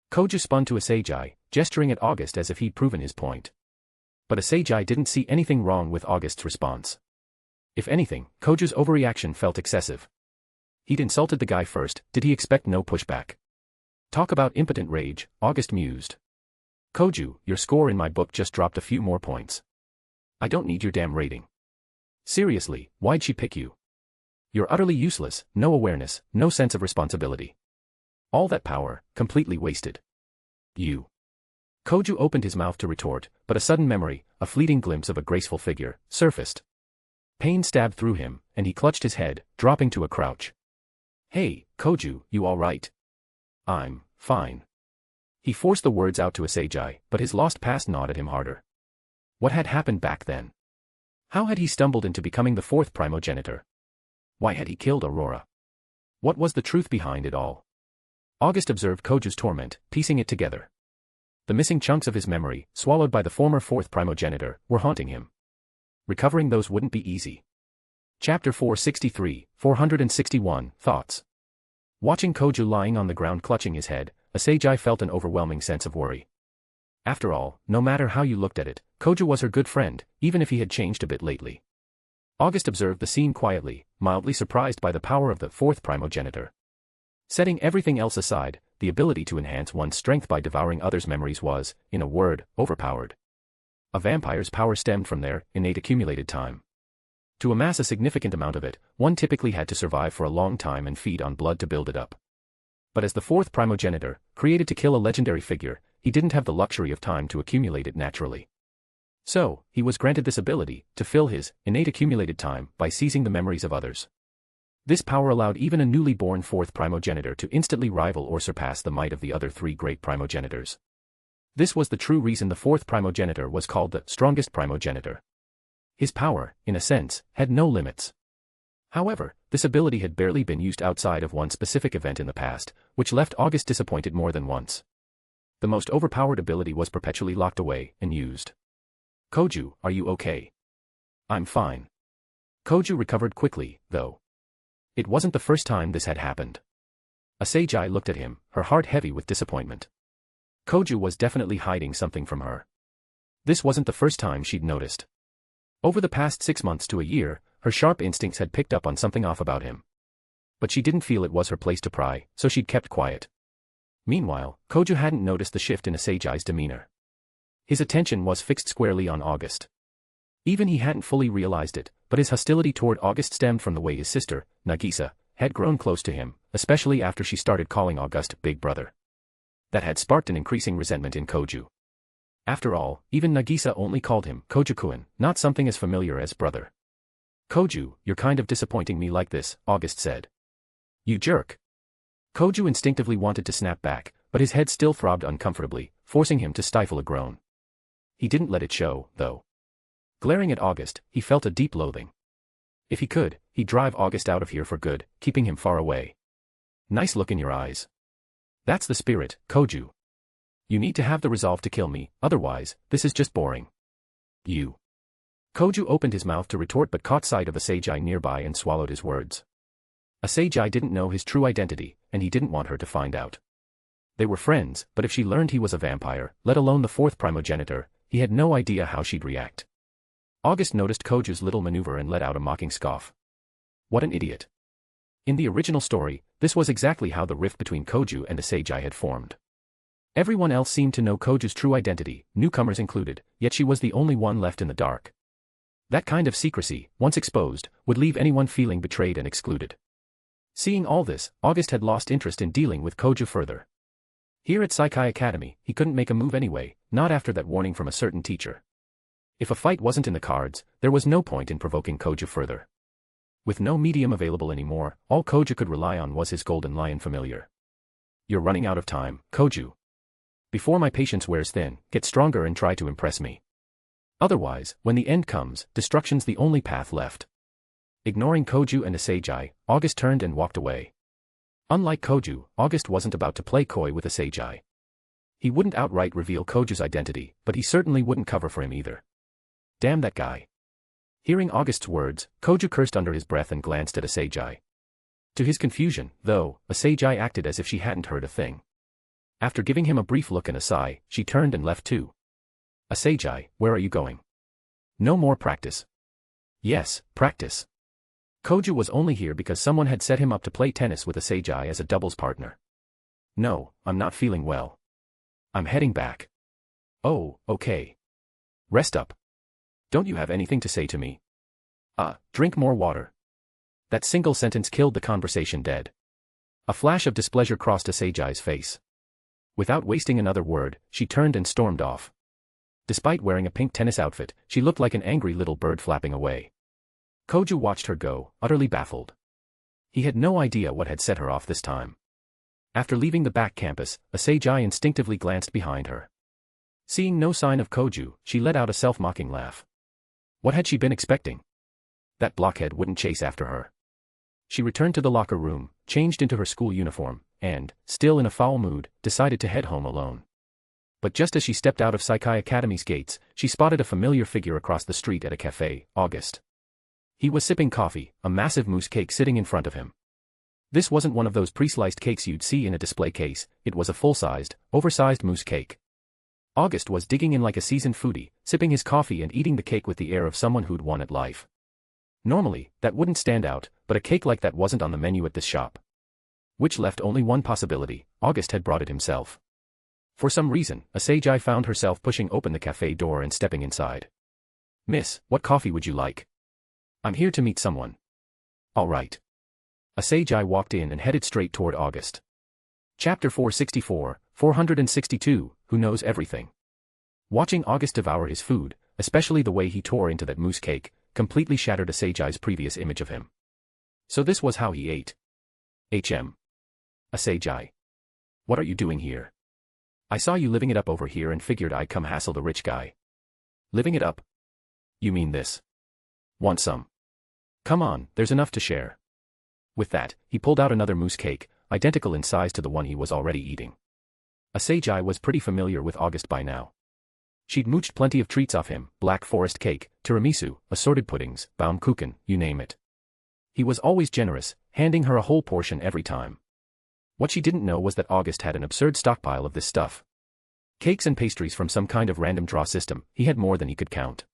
Koju spun to Asagi, gesturing at August as if he'd proven his point. But Asagi didn't see anything wrong with August's response. If anything, Koju's overreaction felt excessive. He'd insulted the guy first, did he expect no pushback? Talk about impotent rage, August mused. Koju, your score in my book just dropped a few more points. I don't need your damn rating. Seriously, why'd she pick you? You're utterly useless, no awareness, no sense of responsibility. All that power, completely wasted. You. Koju opened his mouth to retort, but a sudden memory, a fleeting glimpse of a graceful figure, surfaced. Pain stabbed through him, and he clutched his head, dropping to a crouch. Hey, Koju, you all right? I'm fine. He forced the words out to Asagi, but his lost past gnawed at him harder. What had happened back then? How had he stumbled into becoming the fourth primogenitor? Why had he killed Aurora? What was the truth behind it all? August observed Koju's torment, piecing it together. The missing chunks of his memory, swallowed by the former fourth primogenitor, were haunting him. Recovering those wouldn't be easy. Chapter 463, 461, Thoughts. Watching Koju lying on the ground clutching his head, Asagi felt an overwhelming sense of worry. After all, no matter how you looked at it, Koju was her good friend, even if he had changed a bit lately. August observed the scene quietly, mildly surprised by the power of the fourth primogenitor. Setting everything else aside, the ability to enhance one's strength by devouring others' memories was, in a word, overpowered. A vampire's power stemmed from their innate accumulated time. To amass a significant amount of it, one typically had to survive for a long time and feed on blood to build it up. But as the fourth primogenitor, created to kill a legendary figure, he didn't have the luxury of time to accumulate it naturally. So, he was granted this ability, to fill his innate accumulated time by seizing the memories of others. This power allowed even a newly born fourth primogenitor to instantly rival or surpass the might of the other three great primogenitors. This was the true reason the fourth primogenitor was called the strongest primogenitor. His power, in a sense, had no limits. However, this ability had barely been used outside of one specific event in the past, which left August disappointed more than once. The most overpowered ability was perpetually locked away and used. Koju, are you okay? I'm fine. Koju recovered quickly, though. It wasn't the first time this had happened. Asagi looked at him, her heart heavy with disappointment. Koju was definitely hiding something from her. This wasn't the first time she'd noticed. Over the past 6 months to a year, her sharp instincts had picked up on something off about him. But she didn't feel it was her place to pry, so she'd kept quiet. Meanwhile, Koju hadn't noticed the shift in Asagi's demeanor. His attention was fixed squarely on August. Even he hadn't fully realized it, but his hostility toward August stemmed from the way his sister, Nagisa, had grown close to him, especially after she started calling August Big Brother. That had sparked an increasing resentment in Koju. After all, even Nagisa only called him Koju-kun, not something as familiar as brother. Koju, you're kind of disappointing me like this, August said. You jerk. Koju instinctively wanted to snap back, but But his head still throbbed uncomfortably, forcing him to stifle a groan. He didn't let it show, though. Glaring at August, he felt a deep loathing. If he could, he'd drive August out of here for good, keeping him far away. Nice look in your eyes. That's the spirit, Koju. You need to have the resolve to kill me, otherwise, this is just boring. You. Koju opened his mouth to retort but caught sight of Asagi nearby and swallowed his words. Asagi didn't know his true identity, and he didn't want her to find out. They were friends, but if she learned he was a vampire, let alone the fourth primogenitor, he had no idea how she'd react. August noticed Koju's little maneuver and let out a mocking scoff. What an idiot. In the original story, this was exactly how the rift between Koju and Asagi had formed. Everyone else seemed to know Koju's true identity, newcomers included, yet she was the only one left in the dark. That kind of secrecy, once exposed, would leave anyone feeling betrayed and excluded. Seeing all this, August had lost interest in dealing with Koju further. Here at Saikai Academy, he couldn't make a move anyway, not after that warning from a certain teacher. If a fight wasn't in the cards, there was no point in provoking Koju further. With no medium available anymore, all Koju could rely on was his golden lion familiar. You're running out of time, Koju. Before my patience wears thin, get stronger and try to impress me. Otherwise, when the end comes, destruction's the only path left. Ignoring Koju and Asagi, August turned and walked away. Unlike Koju, August wasn't about to play coy with Asagi. He wouldn't outright reveal Koju's identity, but he certainly wouldn't cover for him either. Damn that guy. Hearing August's words, Koju cursed under his breath and glanced at Asagi. To his confusion, though, Asagi acted as if she hadn't heard a thing. After giving him a brief look and a sigh, she turned and left too. Asagi, where are you going? No more practice. Yes, practice. Koju was only here because someone had set him up to play tennis with Asagi as a doubles partner. No, I'm not feeling well. I'm heading back. Oh, okay. Rest up. Don't you have anything to say to me? Drink more water. That single sentence killed the conversation dead. A flash of displeasure crossed Asagi's face. Without wasting another word, she turned and stormed off. Despite wearing a pink tennis outfit, she looked like an angry little bird flapping away. Koju watched her go, utterly baffled. He had no idea what had set her off this time. After leaving the back campus, Asagi instinctively glanced behind her. Seeing no sign of Koju, she let out a self-mocking laugh. What had she been expecting? That blockhead wouldn't chase after her. She returned to the locker room, changed into her school uniform, and, still in a foul mood, decided to head home alone. But just as she stepped out of Saikai Academy's gates, she spotted a familiar figure across the street at a cafe, August. He was sipping coffee, a massive mousse cake sitting in front of him. This wasn't one of those pre-sliced cakes you'd see in a display case, it was a full-sized, oversized mousse cake. August was digging in like a seasoned foodie, sipping his coffee and eating the cake with the air of someone who'd won at life. Normally, that wouldn't stand out, but a cake like that wasn't on the menu at this shop. Which left only one possibility: August had brought it himself. For some reason, Asagi found herself pushing open the cafe door and stepping inside. Miss, what coffee would you like? I'm here to meet someone. All right. Asagi walked in and headed straight toward August. Chapter 464, 462, Who Knows Everything. Watching August devour his food, especially the way he tore into that mousse cake, completely shattered Asagi's previous image of him. So this was how he ate. Asagi. What are you doing here? I saw you living it up over here and figured I'd come hassle the rich guy. Living it up? You mean this? Want some? Come on, there's enough to share. With that, he pulled out another mousse cake, identical in size to the one he was already eating. Asagi was pretty familiar with August by now. She'd mooched plenty of treats off him: black forest cake, tiramisu, assorted puddings, Baumkuchen, you name it. He was always generous, handing her a whole portion every time. What she didn't know was that August had an absurd stockpile of this stuff. Cakes and pastries from some kind of random draw system, he had more than he could count.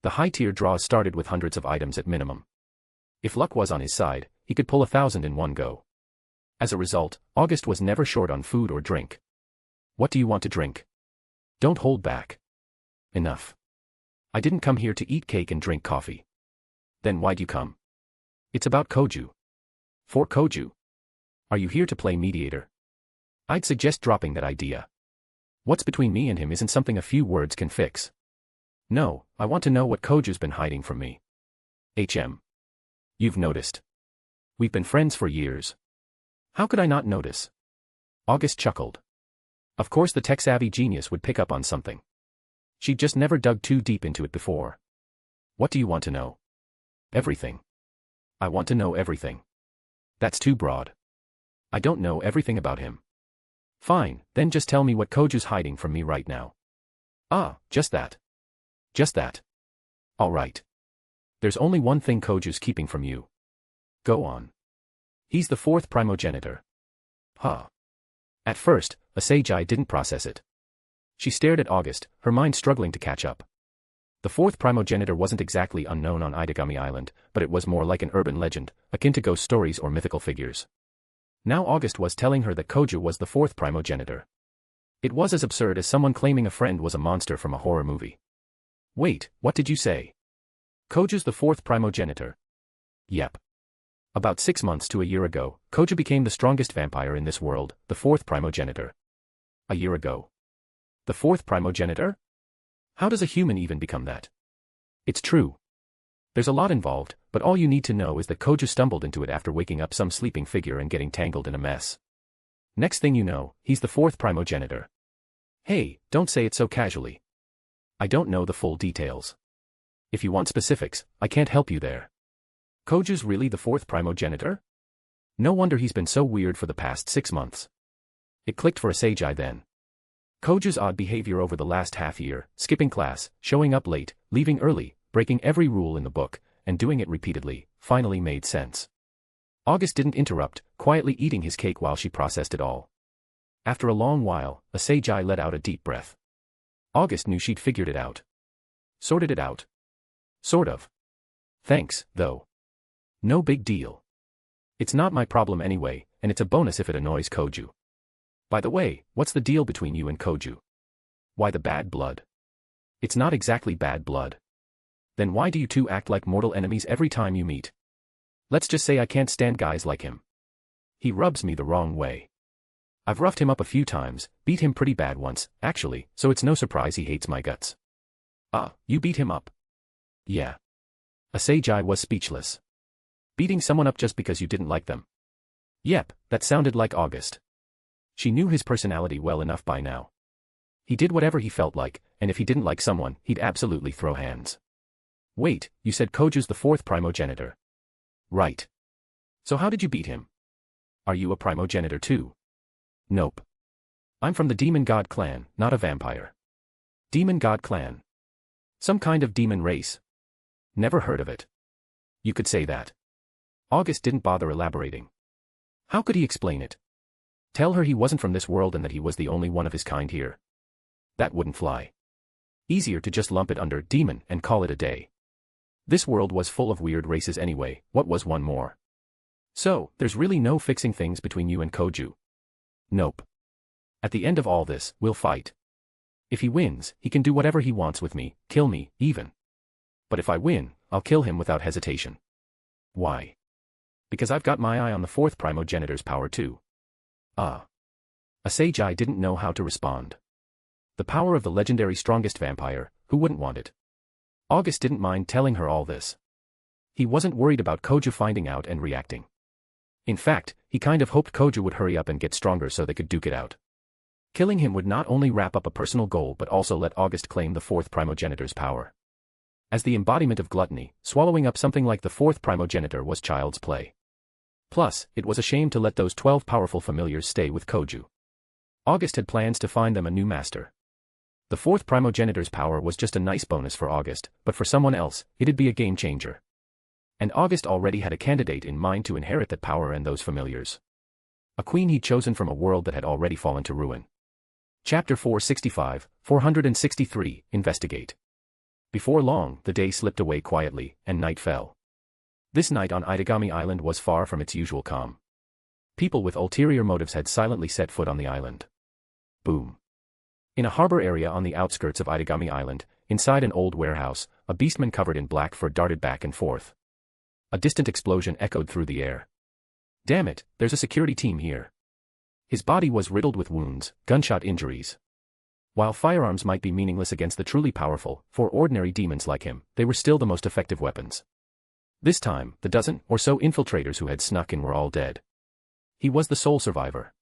The high-tier draws started with hundreds of items at minimum. If luck was on his side, he could pull 1,000 in one go. As a result, August was never short on food or drink. What do you want to drink? Don't hold back. Enough. I didn't come here to eat cake and drink coffee. Then why'd you come? It's about Koju. For Koju. Are you here to play mediator? I'd suggest dropping that idea. What's between me and him isn't something a few words can fix. No, I want to know what Koju's been hiding from me. You've noticed. We've been friends for years. How could I not notice? August chuckled. Of course the tech-savvy genius would pick up on something. She'd just never dug too deep into it before. What do you want to know? Everything. I want to know everything. That's too broad. I don't know everything about him. Fine, then just tell me what Koju's hiding from me right now. Ah, just that. Just that. All right. There's only one thing Koju's keeping from you. Go on. He's the fourth primogenitor. Huh. At first, Asagi didn't process it. She stared at August, her mind struggling to catch up. The fourth primogenitor wasn't exactly unknown on Idagami Island, but it was more like an urban legend, akin to ghost stories or mythical figures. Now August was telling her that Koju was the fourth primogenitor. It was as absurd as someone claiming a friend was a monster from a horror movie. Wait, what did you say? Koju's the fourth primogenitor. Yep. About 6 months to a year ago, Koju became the strongest vampire in this world, the fourth primogenitor. A year ago. The fourth primogenitor? How does a human even become that? It's true. There's a lot involved, but all you need to know is that Koju stumbled into it after waking up some sleeping figure and getting tangled in a mess. Next thing you know, he's the fourth primogenitor. Hey, don't say it so casually. I don't know the full details. If you want specifics, I can't help you there. Koju's really the fourth primogenitor? No wonder he's been so weird for the past 6 months. It clicked for Asagi then. Koju's odd behavior over the last half year, skipping class, showing up late, leaving early, breaking every rule in the book, and doing it repeatedly, finally made sense. August didn't interrupt, quietly eating his cake while she processed it all. After a long while, Asagi let out a deep breath. August knew she'd figured it out. Sorted it out. Sort of. Thanks, though. No big deal. It's not my problem anyway, and it's a bonus if it annoys Koju. By the way, what's the deal between you and Koju? Why the bad blood? It's not exactly bad blood. Then why do you two act like mortal enemies every time you meet? Let's just say I can't stand guys like him. He rubs me the wrong way. I've roughed him up a few times, beat him pretty bad once, actually, so it's no surprise he hates my guts. Ah, you beat him up? Yeah. Asagi was speechless. Beating someone up just because you didn't like them? Yep, that sounded like August. She knew his personality well enough by now. He did whatever he felt like, and if he didn't like someone, he'd absolutely throw hands. Wait, you said Koju's the fourth primogenitor. Right. So how did you beat him? Are you a primogenitor too? Nope. I'm from the Demon God clan, not a vampire. Demon God clan. Some kind of demon race. Never heard of it. You could say that. August didn't bother elaborating. How could he explain it? Tell her he wasn't from this world and that he was the only one of his kind here. That wouldn't fly. Easier to just lump it under demon and call it a day. This world was full of weird races anyway, what was one more? So, there's really no fixing things between you and Koju. Nope. At the end of all this, we'll fight. If he wins, he can do whatever he wants with me, kill me, even. But if I win, I'll kill him without hesitation. Why? Because I've got my eye on the fourth primogenitor's power too. Ah. Asagi didn't know how to respond. The power of the legendary strongest vampire, who wouldn't want it? August didn't mind telling her all this. He wasn't worried about Koju finding out and reacting. In fact, he kind of hoped Koju would hurry up and get stronger so they could duke it out. Killing him would not only wrap up a personal goal but also let August claim the fourth primogenitor's power. As the embodiment of gluttony, swallowing up something like the fourth primogenitor was child's play. Plus, it was a shame to let those 12 powerful familiars stay with Koju. August had plans to find them a new master. The fourth primogenitor's power was just a nice bonus for August, but for someone else, it'd be a game changer. And August already had a candidate in mind to inherit that power and those familiars. A queen he'd chosen from a world that had already fallen to ruin. Chapter 465, 463, Investigate. Before long, the day slipped away quietly, and night fell. This night on Idagami Island was far from its usual calm. People with ulterior motives had silently set foot on the island. Boom. In a harbor area on the outskirts of Idagami Island, inside an old warehouse, a beastman covered in black fur darted back and forth. A distant explosion echoed through the air. Damn it, there's a security team here. His body was riddled with wounds, gunshot injuries. While firearms might be meaningless against the truly powerful, for ordinary demons like him, they were still the most effective weapons. This time, the dozen or so infiltrators who had snuck in were all dead. He was the sole survivor.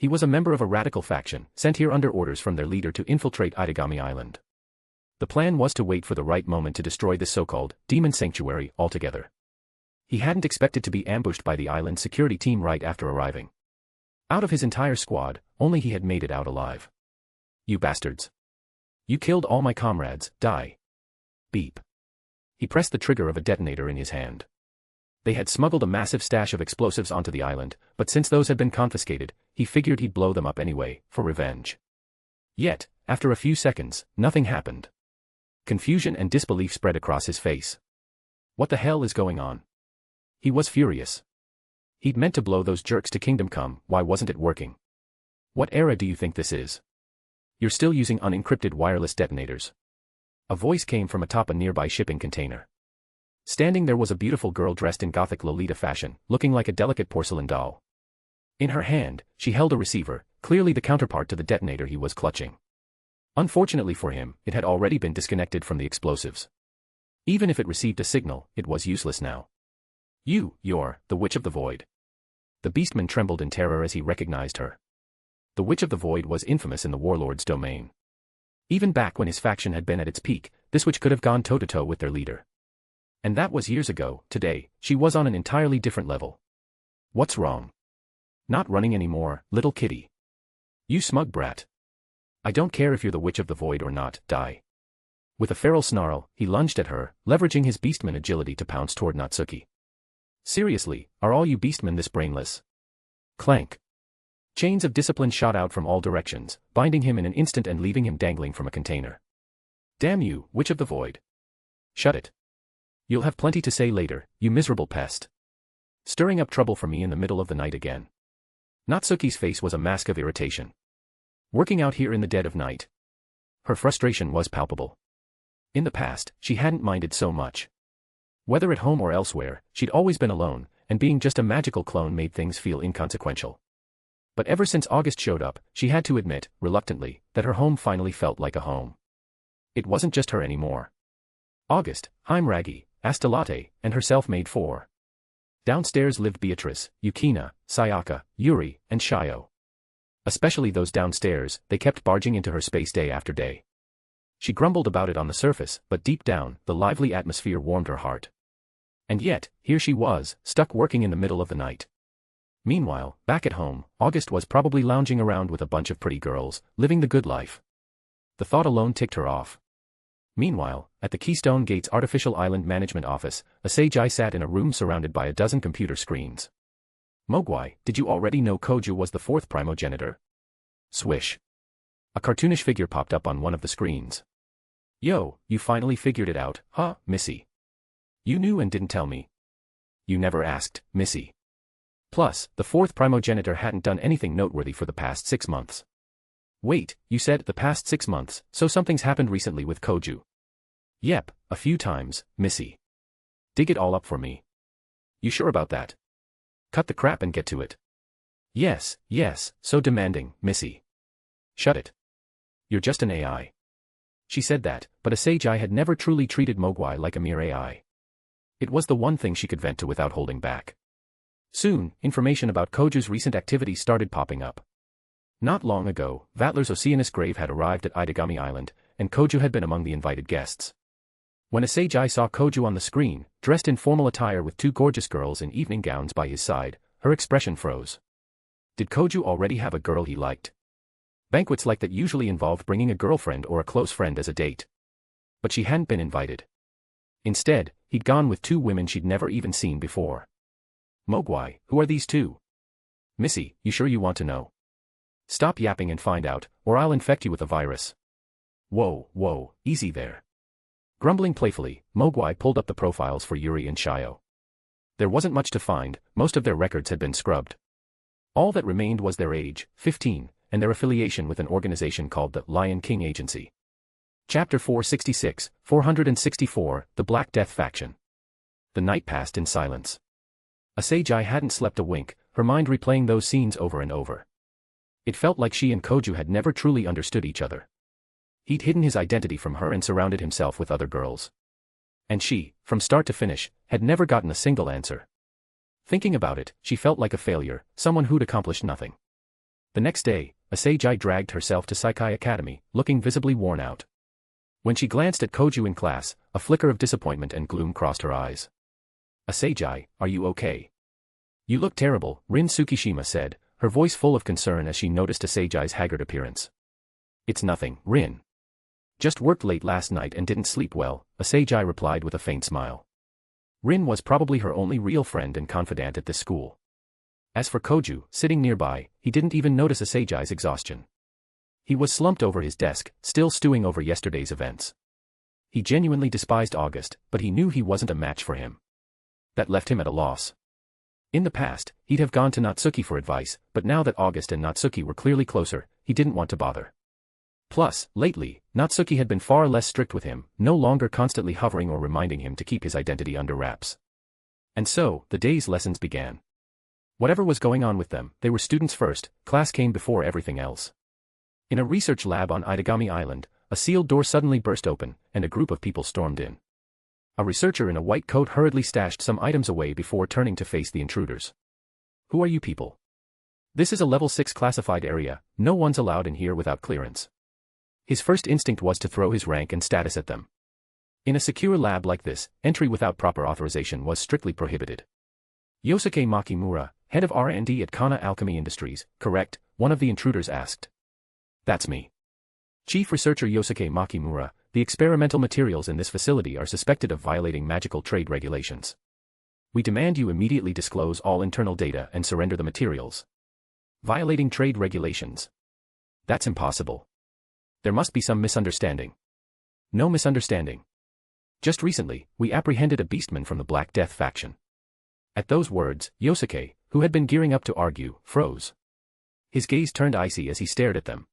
He was a member of a radical faction, sent here under orders from their leader to infiltrate Idagami Island. The plan was to wait for the right moment to destroy this so-called demon sanctuary altogether. He hadn't expected to be ambushed by the island security team right after arriving. Out of his entire squad, only he had made it out alive. You bastards. You killed all my comrades, die. Beep. He pressed the trigger of a detonator in his hand. They had smuggled a massive stash of explosives onto the island, but since those had been confiscated, he figured he'd blow them up anyway, for revenge. Yet, after a few seconds, nothing happened. Confusion and disbelief spread across his face. What the hell is going on? He was furious. He'd meant to blow those jerks to Kingdom Come, why wasn't it working? What era do you think this is? You're still using unencrypted wireless detonators. A voice came from atop a nearby shipping container. Standing there was a beautiful girl dressed in Gothic Lolita fashion, looking like a delicate porcelain doll. In her hand, she held a receiver, clearly the counterpart to the detonator he was clutching. Unfortunately for him, it had already been disconnected from the explosives. Even if it received a signal, it was useless now. You're the Witch of the Void. The Beastman trembled in terror as he recognized her. The Witch of the Void was infamous in the warlord's domain. Even back when his faction had been at its peak, this witch could have gone toe-to-toe with their leader. And that was years ago. Today, she was on an entirely different level. What's wrong? Not running anymore, little kitty. You smug brat. I don't care if you're the Witch of the Void or not, die. With a feral snarl, he lunged at her, leveraging his beastman agility to pounce toward Natsuki. Seriously, are all you beastmen this brainless? Clank. Chains of discipline shot out from all directions, binding him in an instant and leaving him dangling from a container. Damn you, Witch of the Void. Shut it. You'll have plenty to say later, you miserable pest. Stirring up trouble for me in the middle of the night again. Natsuki's face was a mask of irritation. Working out here in the dead of night. Her frustration was palpable. In the past, she hadn't minded so much. Whether at home or elsewhere, she'd always been alone, and being just a magical clone made things feel inconsequential. But ever since August showed up, she had to admit, reluctantly, that her home finally felt like a home. It wasn't just her anymore. August, Heimragi, Astalate, and herself made four. Downstairs lived Beatrice, Yukina, Sayaka, Yuri, and Shio. Especially those downstairs, they kept barging into her space day after day. She grumbled about it on the surface, but deep down, the lively atmosphere warmed her heart. And yet, here she was, stuck working in the middle of the night. Meanwhile, back at home, August was probably lounging around with a bunch of pretty girls, living the good life. The thought alone ticked her off. Meanwhile, at the Keystone Gates Artificial Island Management Office, a Seijai sat in a room surrounded by a dozen computer screens. Mogwai, did you already know Koju was the fourth Primogenitor? Swish. A cartoonish figure popped up on one of the screens. Yo, you finally figured it out, huh, Missy? You knew and didn't tell me. You never asked, Missy. Plus, the fourth Primogenitor hadn't done anything noteworthy for the past 6 months. Wait, you said the past 6 months, so something's happened recently with Koju. Yep, a few times, Missy. Dig it all up for me. You sure about that? Cut the crap and get to it. Yes, so demanding, Missy. Shut it. You're just an AI. She said that, but a Seijai had never truly treated Mogwai like a mere AI. It was the one thing she could vent to without holding back. Soon, information about Koju's recent activities started popping up. Not long ago, Vatler's Oceanus grave had arrived at Idagami Island, and Koju had been among the invited guests. When a Seijai saw Koju on the screen, dressed in formal attire with 2 gorgeous girls in evening gowns by his side, her expression froze. Did Koju already have a girl he liked? Banquets like that usually involved bringing a girlfriend or a close friend as a date. But she hadn't been invited. Instead, he'd gone with 2 women she'd never even seen before. Mogwai, who are these 2? Missy, you sure you want to know? Stop yapping and find out, or I'll infect you with a virus. Whoa, easy there. Grumbling playfully, Mogwai pulled up the profiles for Yuri and Shio. There wasn't much to find, most of their records had been scrubbed. All that remained was their age, 15, and their affiliation with an organization called the Lion King Agency. Chapter 464, The Black Death Faction. The night passed in silence. A Seijai hadn't slept a wink, her mind replaying those scenes over and over. It felt like she and Koju had never truly understood each other. He'd hidden his identity from her and surrounded himself with other girls. And she, from start to finish, had never gotten a single answer. Thinking about it, she felt like a failure, someone who'd accomplished nothing. The next day, Asagi dragged herself to Saikai Academy, looking visibly worn out. When she glanced at Koju in class, a flicker of disappointment and gloom crossed her eyes. Asagi, are you okay? You look terrible, Rin Tsukishima said, her voice full of concern as she noticed Asagi's haggard appearance. It's nothing, Rin. Just worked late last night and didn't sleep well, Asagi replied with a faint smile. Rin was probably her only real friend and confidant at this school. As for Koju, sitting nearby, he didn't even notice Asagi's exhaustion. He was slumped over his desk, still stewing over yesterday's events. He genuinely despised August, but he knew he wasn't a match for him. That left him at a loss. In the past, he'd have gone to Natsuki for advice, but now that August and Natsuki were clearly closer, he didn't want to bother. Plus, lately, Natsuki had been far less strict with him, no longer constantly hovering or reminding him to keep his identity under wraps. And so, the day's lessons began. Whatever was going on with them, they were students first, class came before everything else. In a research lab on Idagami Island, a sealed door suddenly burst open, and a group of people stormed in. A researcher in a white coat hurriedly stashed some items away before turning to face the intruders. Who are you people? This is a level 6 classified area, no one's allowed in here without clearance. His first instinct was to throw his rank and status at them. In a secure lab like this, entry without proper authorization was strictly prohibited. Yosuke Makimura, head of R&D at Kana Alchemy Industries, correct? One of the intruders asked. That's me. Chief Researcher Yosuke Makimura, the experimental materials in this facility are suspected of violating magical trade regulations. We demand you immediately disclose all internal data and surrender the materials. Violating trade regulations? That's impossible. There must be some misunderstanding. No misunderstanding. Just recently, we apprehended a beastman from the Black Death faction. At those words, Yosuke, who had been gearing up to argue, froze. His gaze turned icy as he stared at them.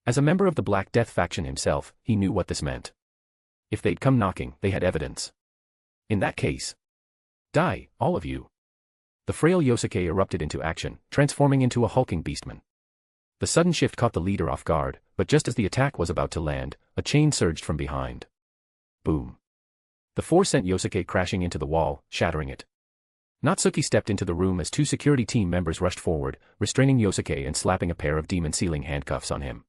As a member of the Black Death faction himself, he knew what this meant. If they'd come knocking, they had evidence. In that case, die, all of you. The frail Yosuke erupted into action, transforming into a hulking beastman. The sudden shift caught the leader off guard, but just as the attack was about to land, a chain surged from behind. Boom. The force sent Yosuke crashing into the wall, shattering it. Natsuki stepped into the room as two security team members rushed forward, restraining Yosuke and slapping a pair of demon-sealing handcuffs on him.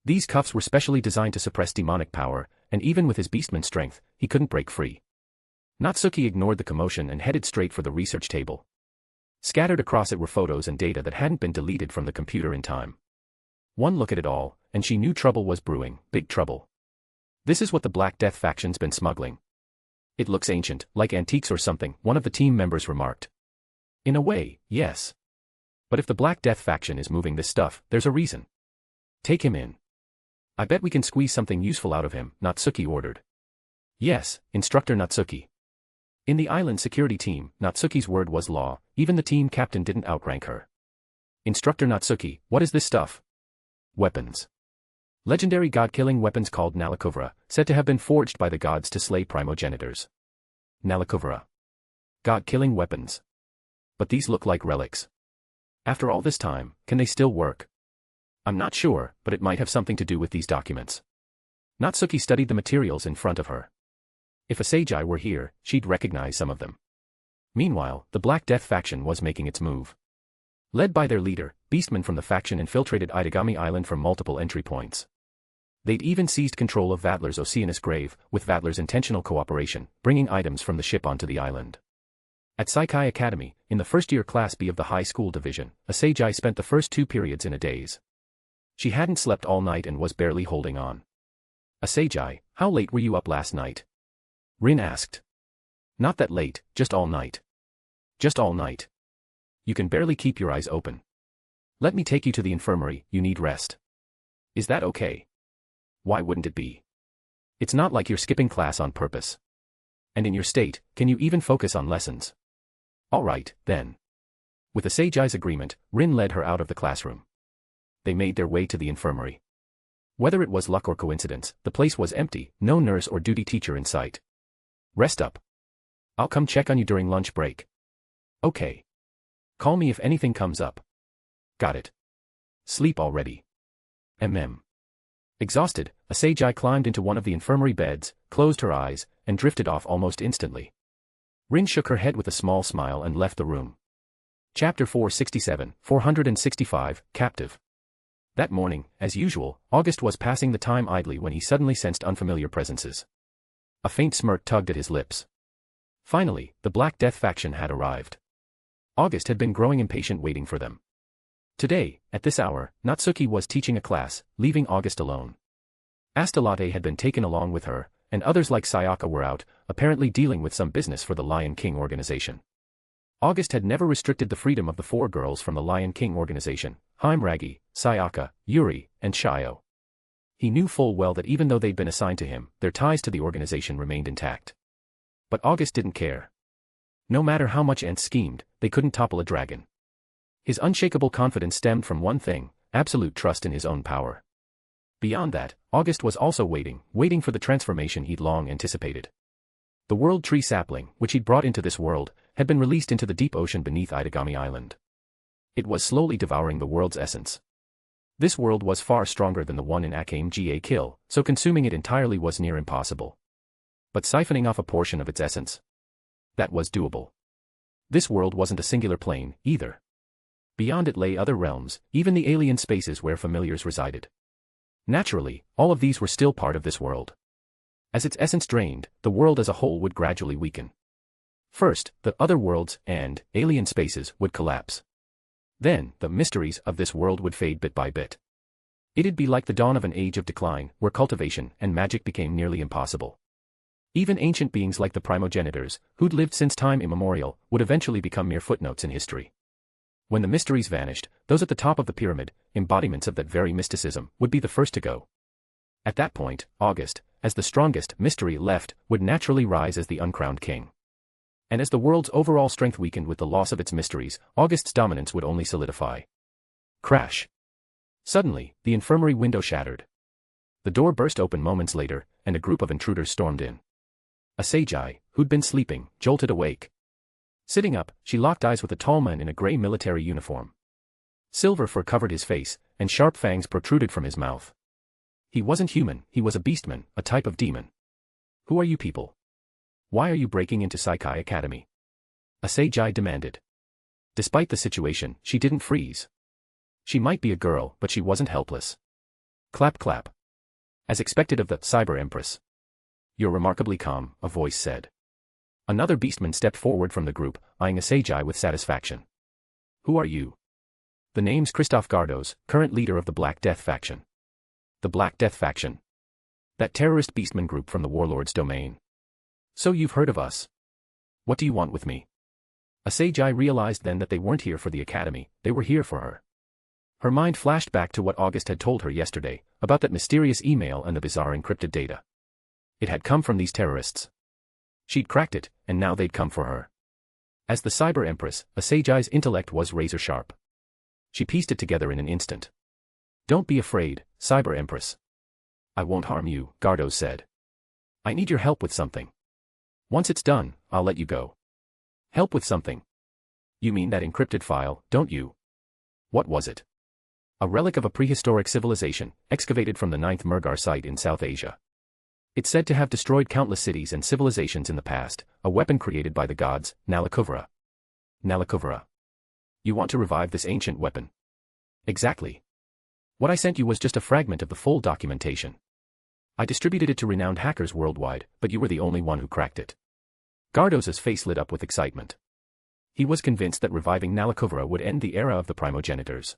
These cuffs were specially designed to suppress demonic power, and even with his beastman strength, he couldn't break free. Natsuki ignored the commotion and headed straight for the research table. Scattered across it were photos and data that hadn't been deleted from the computer in time. One look at it all, and she knew trouble was brewing, big trouble. This is what the Black Death faction's been smuggling. It looks ancient, like antiques or something, one of the team members remarked. In a way, yes. But if the Black Death faction is moving this stuff, there's a reason. Take him in. I bet we can squeeze something useful out of him, Natsuki ordered. Yes, Instructor Natsuki. In the island security team, Natsuki's word was law, even the team captain didn't outrank her. Instructor Natsuki, what is this stuff? Weapons. Legendary god-killing weapons called Nalakovra, said to have been forged by the gods to slay primogenitors. Nalakovra. God-killing weapons. But these look like relics. After all this time, can they still work? I'm not sure, but it might have something to do with these documents. Natsuki studied the materials in front of her. If Asagi were here, she'd recognize some of them. Meanwhile, the Black Death faction was making its move. Led by their leader, beastmen from the faction infiltrated Idagami Island from multiple entry points. They'd even seized control of Vatler's Oceanus grave, with Vatler's intentional cooperation, bringing items from the ship onto the island. At Saikai Academy, in the first-year Class B of the high school division, Asagi spent the first 2 periods in a daze. She hadn't slept all night and was barely holding on. Asagi, how late were you up last night? Rin asked. Not that late, just all night. Just all night. You can barely keep your eyes open. Let me take you to the infirmary, you need rest. Is that okay? Why wouldn't it be? It's not like you're skipping class on purpose. And in your state, can you even focus on lessons? All right, then. With Asagi's agreement, Rin led her out of the classroom. They made their way to the infirmary. Whether it was luck or coincidence, the place was empty, no nurse or duty teacher in sight. Rest up. I'll come check on you during lunch break. Okay. Call me if anything comes up. Got it. Sleep already. Exhausted, Asagi climbed into one of the infirmary beds, closed her eyes, and drifted off almost instantly. Rin shook her head with a small smile and left the room. Chapter 467, 465, Captive. That morning, as usual, August was passing the time idly when he suddenly sensed unfamiliar presences. A faint smirk tugged at his lips. Finally, the Black Death faction had arrived. August had been growing impatient waiting for them. Today, at this hour, Natsuki was teaching a class, leaving August alone. Astolat had been taken along with her, and others like Sayaka were out, apparently dealing with some business for the Lion King organization. August had never restricted the freedom of the four girls from the Lion King organization: Hime-Ragi, Sayaka, Yuri, and Shio. He knew full well that even though they'd been assigned to him, their ties to the organization remained intact. But August didn't care. No matter how much Ents schemed, they couldn't topple a dragon. His unshakable confidence stemmed from one thing: absolute trust in his own power. Beyond that, August was also waiting for the transformation he'd long anticipated. The World Tree sapling, which he'd brought into this world, had been released into the deep ocean beneath Idagami Island. It was slowly devouring the world's essence. This world was far stronger than the one in Akame Ga Kill, so consuming it entirely was near impossible. But siphoning off a portion of its essence, that was doable. This world wasn't a singular plane, either. Beyond it lay other realms, even the alien spaces where familiars resided. Naturally, all of these were still part of this world. As its essence drained, the world as a whole would gradually weaken. First, the other worlds and alien spaces would collapse. Then, the mysteries of this world would fade bit by bit. It'd be like the dawn of an age of decline, where cultivation and magic became nearly impossible. Even ancient beings like the Primogenitors, who'd lived since time immemorial, would eventually become mere footnotes in history. When the mysteries vanished, those at the top of the pyramid, embodiments of that very mysticism, would be the first to go. At that point, August, as the strongest mystery left, would naturally rise as the uncrowned king. And as the world's overall strength weakened with the loss of its mysteries, August's dominance would only solidify. Crash! Suddenly, the infirmary window shattered. The door burst open moments later, and a group of intruders stormed in. Asagi, who'd been sleeping, jolted awake. Sitting up, she locked eyes with a tall man in a gray military uniform. Silver fur covered his face, and sharp fangs protruded from his mouth. He wasn't human, he was a beastman, a type of demon. Who are you people? Why are you breaking into Saikai Academy? Asagi demanded. Despite the situation, she didn't freeze. She might be a girl, but she wasn't helpless. Clap clap. As expected of the Cyber Empress. You're remarkably calm, a voice said. Another beastman stepped forward from the group, eyeing Asagi with satisfaction. Who are you? The name's Christoph Gardos, current leader of the Black Death faction. The Black Death faction. That terrorist beastman group from the warlord's domain. So you've heard of us. What do you want with me? Asagi realized then that they weren't here for the academy, they were here for her. Her mind flashed back to what August had told her yesterday, about that mysterious email and the bizarre encrypted data. It had come from these terrorists. She'd cracked it, and now they'd come for her. As the Cyber Empress, Asagi's intellect was razor sharp. She pieced it together in an instant. Don't be afraid, Cyber Empress. I won't harm you, Gardos said. I need your help with something. Once it's done, I'll let you go. Help with something? You mean that encrypted file, don't you? What was it? A relic of a prehistoric civilization, excavated from the 9th Murgar site in South Asia. It's said to have destroyed countless cities and civilizations in the past, a weapon created by the gods, Nalakuvara. Nalakuvara. You want to revive this ancient weapon? Exactly. What I sent you was just a fragment of the full documentation. I distributed it to renowned hackers worldwide, but you were the only one who cracked it. Gardos's face lit up with excitement. He was convinced that reviving Nalakuvara would end the era of the Primogenitors.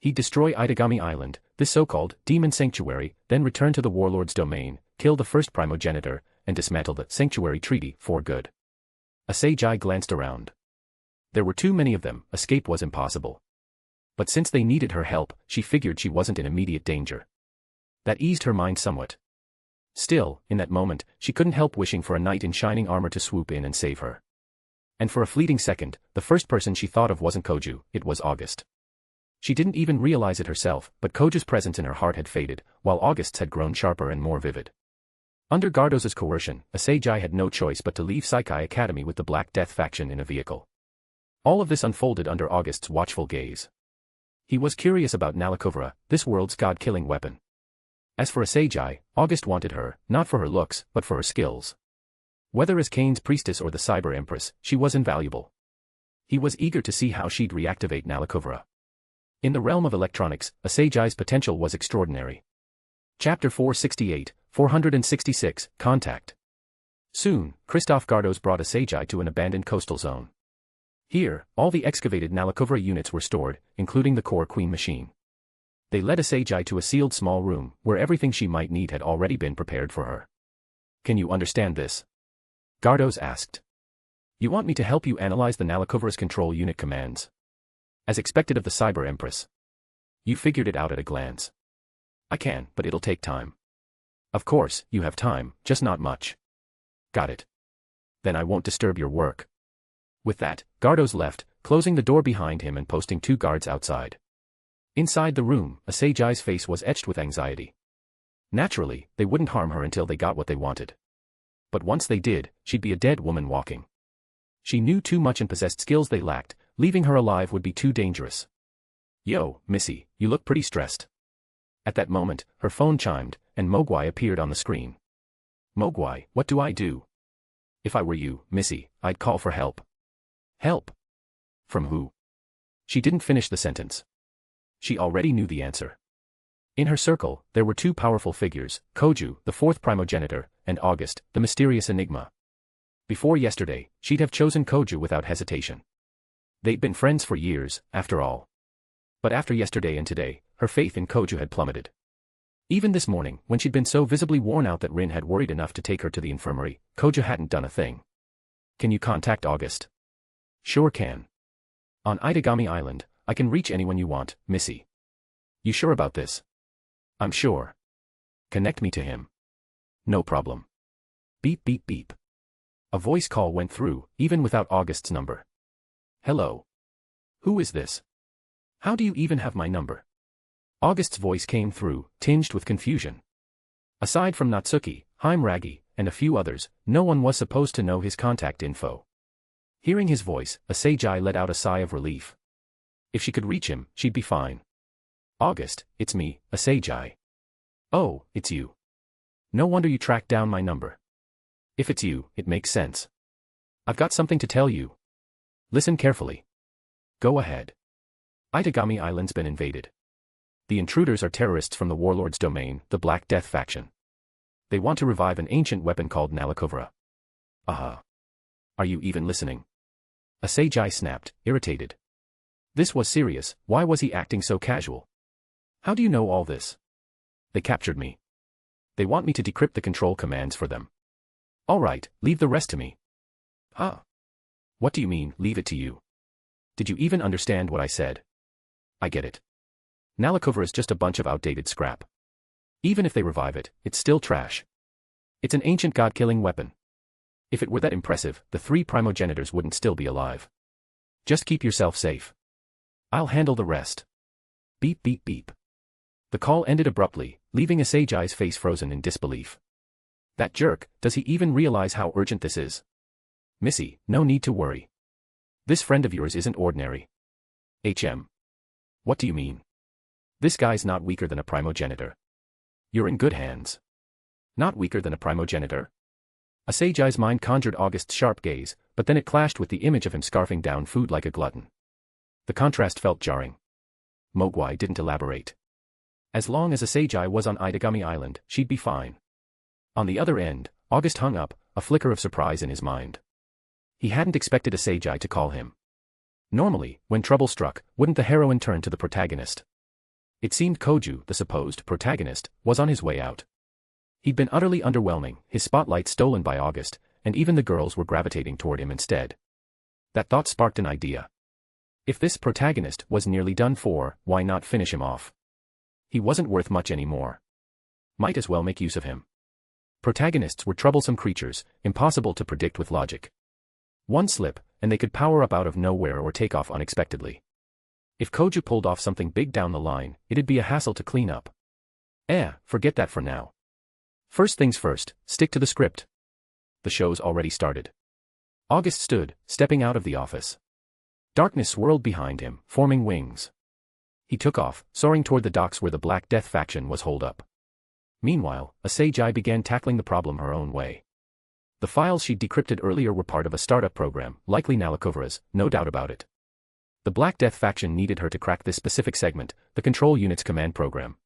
He'd destroy Idagami Island, this so-called demon sanctuary, then return to the warlord's domain, kill the first Primogenitor, and dismantle the sanctuary treaty for good. Asagi glanced around. There were too many of them, escape was impossible. But since they needed her help, she figured she wasn't in immediate danger. That eased her mind somewhat. Still, in that moment, she couldn't help wishing for a knight in shining armor to swoop in and save her. And for a fleeting second, the first person she thought of wasn't Koju, it was August. She didn't even realize it herself, but Koju's presence in her heart had faded, while August's had grown sharper and more vivid. Under Gardos's coercion, Asagi had no choice but to leave Saikai Academy with the Black Death faction in a vehicle. All of this unfolded under August's watchful gaze. He was curious about Nalakuvara, this world's god-killing weapon. As for Asagi, August wanted her, not for her looks, but for her skills. Whether as Kane's priestess or the Cyber Empress, she was invaluable. He was eager to see how she'd reactivate Nalakovra. In the realm of electronics, Asagai's potential was extraordinary. Chapter 468, 466, Contact. Soon, Christoph Gardos brought Asagai to an abandoned coastal zone. Here, all the excavated Nalakovra units were stored, including the core queen machine. They led Asagai to a sealed small room, where everything she might need had already been prepared for her. Can you understand this? Gardos asked. You want me to help you analyze the Nalakovra's control unit commands? As expected of the Cyber Empress. You figured it out at a glance. I can, but it'll take time. Of course, you have time, just not much. Got it. Then I won't disturb your work. With that, Gardos left, closing the door behind him and posting 2 guards outside. Inside the room, Asagai's face was etched with anxiety. Naturally, they wouldn't harm her until they got what they wanted. But once they did, she'd be a dead woman walking. She knew too much and possessed skills they lacked, leaving her alive would be too dangerous. Yo, Missy, you look pretty stressed. At that moment, her phone chimed, and Mogwai appeared on the screen. Mogwai, what do I do? If I were you, Missy, I'd call for help. Help? From who? She didn't finish the sentence. She already knew the answer. In her circle, there were 2 powerful figures, Koju, the 4th Primogenitor, and August, the mysterious enigma. Before yesterday, she'd have chosen Koju without hesitation. They'd been friends for years, after all. But after yesterday and today, her faith in Koju had plummeted. Even this morning, when she'd been so visibly worn out that Rin had worried enough to take her to the infirmary, Koju hadn't done a thing. Can you contact August? Sure can. On Idagami Island, I can reach anyone you want, Missy. You sure about this? I'm sure. Connect me to him. No problem. Beep beep beep. A voice call went through, even without August's number. Hello. Who is this? How do you even have my number? August's voice came through, tinged with confusion. Aside from Natsuki, Heimragi, and a few others, no one was supposed to know his contact info. Hearing his voice, Asagai let out a sigh of relief. If she could reach him, she'd be fine. August, it's me, Asagai. Oh, it's you. No wonder you tracked down my number. If it's you, it makes sense. I've got something to tell you. Listen carefully. Go ahead. Idagami Island's been invaded. The intruders are terrorists from the warlord's domain, the Black Death faction. They want to revive an ancient weapon called Nalakovra. Aha. Are you even listening? Asagai snapped, irritated. This was serious, why was he acting so casual? How do you know all this? They captured me. They want me to decrypt the control commands for them. All right, leave the rest to me. Huh? What do you mean, leave it to you? Did you even understand what I said? I get it. Nalakovra is just a bunch of outdated scrap. Even if they revive it, it's still trash. It's an ancient god-killing weapon. If it were that impressive, the 3 Primogenitors wouldn't still be alive. Just keep yourself safe. I'll handle the rest. Beep beep beep. The call ended abruptly, leaving Asagai's face frozen in disbelief. That jerk, does he even realize how urgent this is? Missy, no need to worry. This friend of yours isn't ordinary. What do you mean? This guy's not weaker than a Primogenitor. You're in good hands. Not weaker than a Primogenitor? Asagai's mind conjured August's sharp gaze, but then it clashed with the image of him scarfing down food like a glutton. The contrast felt jarring. Mogwai didn't elaborate. As long as Asagai was on Idagami Island, she'd be fine. On the other end, August hung up, a flicker of surprise in his mind. He hadn't expected Asagai to call him. Normally, when trouble struck, wouldn't the heroine turn to the protagonist? It seemed Koju, the supposed protagonist, was on his way out. He'd been utterly underwhelming, his spotlight stolen by August, and even the girls were gravitating toward him instead. That thought sparked an idea. If this protagonist was nearly done for, why not finish him off? He wasn't worth much anymore. Might as well make use of him. Protagonists were troublesome creatures, impossible to predict with logic. One slip, and they could power up out of nowhere or take off unexpectedly. If Koju pulled off something big down the line, it'd be a hassle to clean up. Forget that for now. First things first, stick to the script. The show's already started. August stood, stepping out of the office. Darkness swirled behind him, forming wings. He took off, soaring toward the docks where the Black Death faction was holed up. Meanwhile, Asagai began tackling the problem her own way. The files she'd decrypted earlier were part of a startup program, likely Nalakovra's, no doubt about it. The Black Death faction needed her to crack this specific segment, the control unit's command program.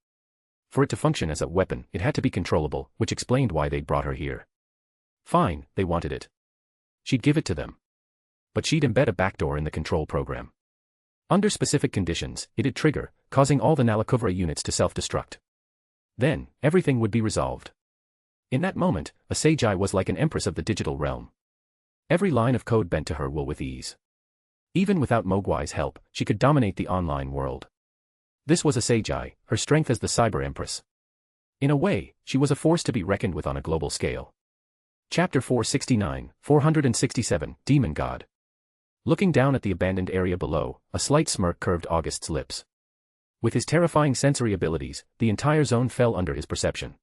For it to function as a weapon, it had to be controllable, which explained why they'd brought her here. Fine, they wanted it. She'd give it to them. But she'd embed a backdoor in the control program. Under specific conditions, it'd trigger, causing all the Nalakovra units to self-destruct. Then, everything would be resolved. In that moment, Asagi was like an empress of the digital realm. Every line of code bent to her will with ease. Even without Mogwai's help, she could dominate the online world. This was Asagi, her strength as the cyber empress. In a way, she was a force to be reckoned with on a global scale. Chapter 469, 467, Demon God. Looking down at the abandoned area below, a slight smirk curved August's lips. With his terrifying sensory abilities, the entire zone fell under his perception.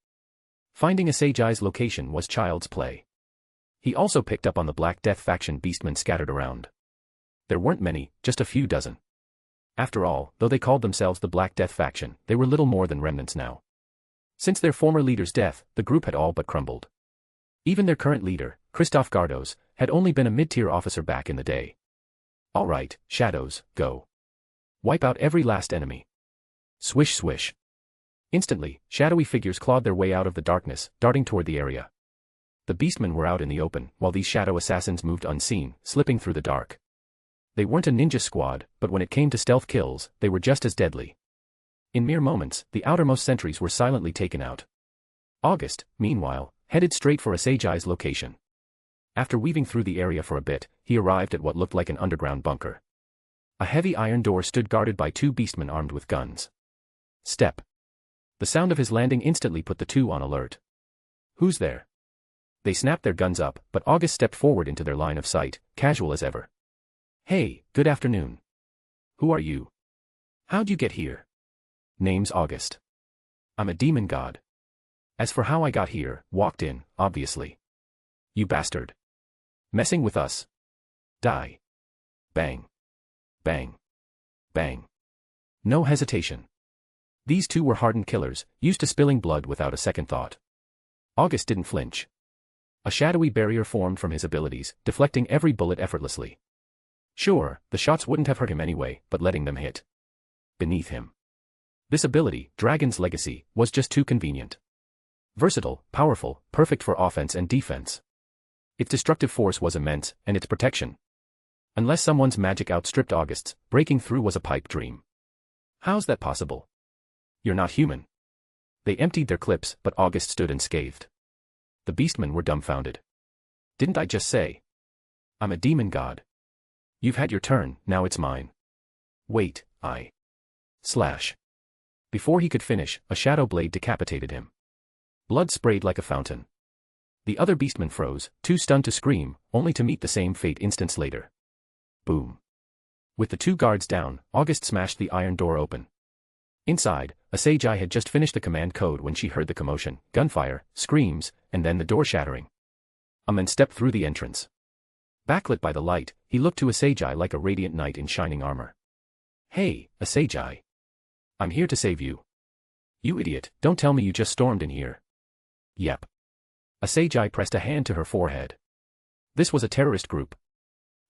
Finding Asagi's location was child's play. He also picked up on the Black Death faction beastmen scattered around. There weren't many, just a few dozen. After all, though they called themselves the Black Death faction, they were little more than remnants now. Since their former leader's death, the group had all but crumbled. Even their current leader, Christoph Gardos, had only been a mid-tier officer back in the day. All right, shadows, go. Wipe out every last enemy. Swish swish. Instantly, shadowy figures clawed their way out of the darkness, darting toward the area. The beastmen were out in the open, while these shadow assassins moved unseen, slipping through the dark. They weren't a ninja squad, but when it came to stealth kills, they were just as deadly. In mere moments, the outermost sentries were silently taken out. August, meanwhile, headed straight for Asagi's location. After weaving through the area for a bit, he arrived at what looked like an underground bunker. A heavy iron door stood guarded by two beastmen armed with guns. Step. The sound of his landing instantly put the two on alert. Who's there? They snapped their guns up, but August stepped forward into their line of sight, casual as ever. Hey, good afternoon. Who are you? How'd you get here? Name's August. I'm a demon god. As for how I got here, walked in, obviously. You bastard. Messing with us. Die. Bang. Bang. Bang. No hesitation. These two were hardened killers, used to spilling blood without a second thought. August didn't flinch. A shadowy barrier formed from his abilities, deflecting every bullet effortlessly. Sure, the shots wouldn't have hurt him anyway, but letting them hit beneath him. This ability, Dragon's Legacy, was just too convenient. Versatile, powerful, perfect for offense and defense. Its destructive force was immense, and its protection. Unless someone's magic outstripped August's, breaking through was a pipe dream. How's that possible? You're not human. They emptied their clips, but August stood unscathed. The beastmen were dumbfounded. Didn't I just say? I'm a demon god. You've had your turn, now it's mine. Wait, Slash. Before he could finish, a shadow blade decapitated him. Blood sprayed like a fountain. The other beastmen froze, too stunned to scream, only to meet the same fate instants later. Boom. With the two guards down, August smashed the iron door open. Inside, Asagi had just finished the command code when she heard the commotion, gunfire, screams, and then the door shattering. A man stepped through the entrance. Backlit by the light, he looked to Asagi like a radiant knight in shining armor. Hey, Asagi. I'm here to save you. You idiot, don't tell me you just stormed in here. Yep. Asagi pressed a hand to her forehead. This was a terrorist group.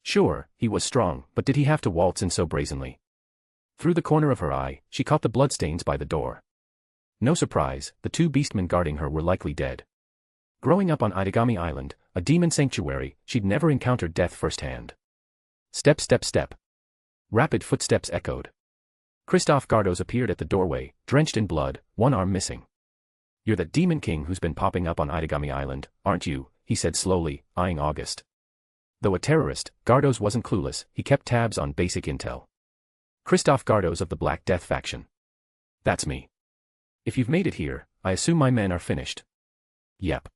Sure, he was strong, but did he have to waltz in so brazenly? Through the corner of her eye, she caught the bloodstains by the door. No surprise, the two beastmen guarding her were likely dead. Growing up on Idagami Island, a demon sanctuary, she'd never encountered death firsthand. Step step step. Rapid footsteps echoed. Christoph Gardos appeared at the doorway, drenched in blood, one arm missing. You're that demon king who's been popping up on Idagami Island, aren't you? He said slowly, eyeing August. Though a terrorist, Gardos wasn't clueless, he kept tabs on basic intel. Christoph Gardos of the Black Death faction. That's me. If you've made it here, I assume my men are finished. Yep.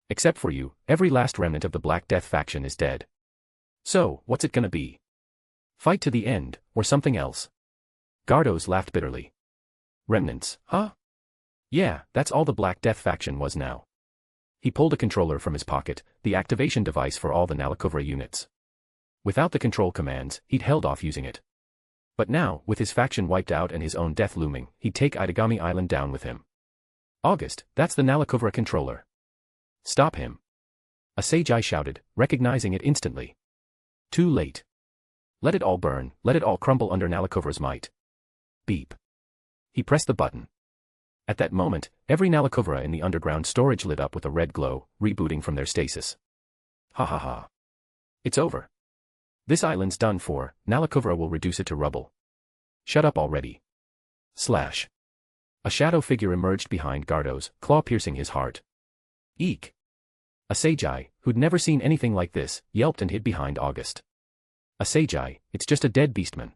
Except for you, every last remnant of the Black Death faction is dead. So, what's it gonna be? Fight to the end, or something else? Gardos laughed bitterly. Remnants, huh? Yeah, that's all the Black Death faction was now. He pulled a controller from his pocket, the activation device for all the Nalakovra units. Without the control commands, he'd held off using it. But now, with his faction wiped out and his own death looming, he'd take Idagami Island down with him. August, that's the Nalakovra controller. Stop him. Asagi shouted, recognizing it instantly. Too late. Let it all burn, let it all crumble under Nalakovra's might. Beep. He pressed the button. At that moment, every Nalakovra in the underground storage lit up with a red glow, rebooting from their stasis. Ha ha ha. It's over. This island's done for, Nalakovra will reduce it to rubble. Shut up already. Slash. A shadow figure emerged behind Gardo's, claw piercing his heart. Eek. Asagi, who'd never seen anything like this, yelped and hid behind August. Asagi, it's just a dead beastman.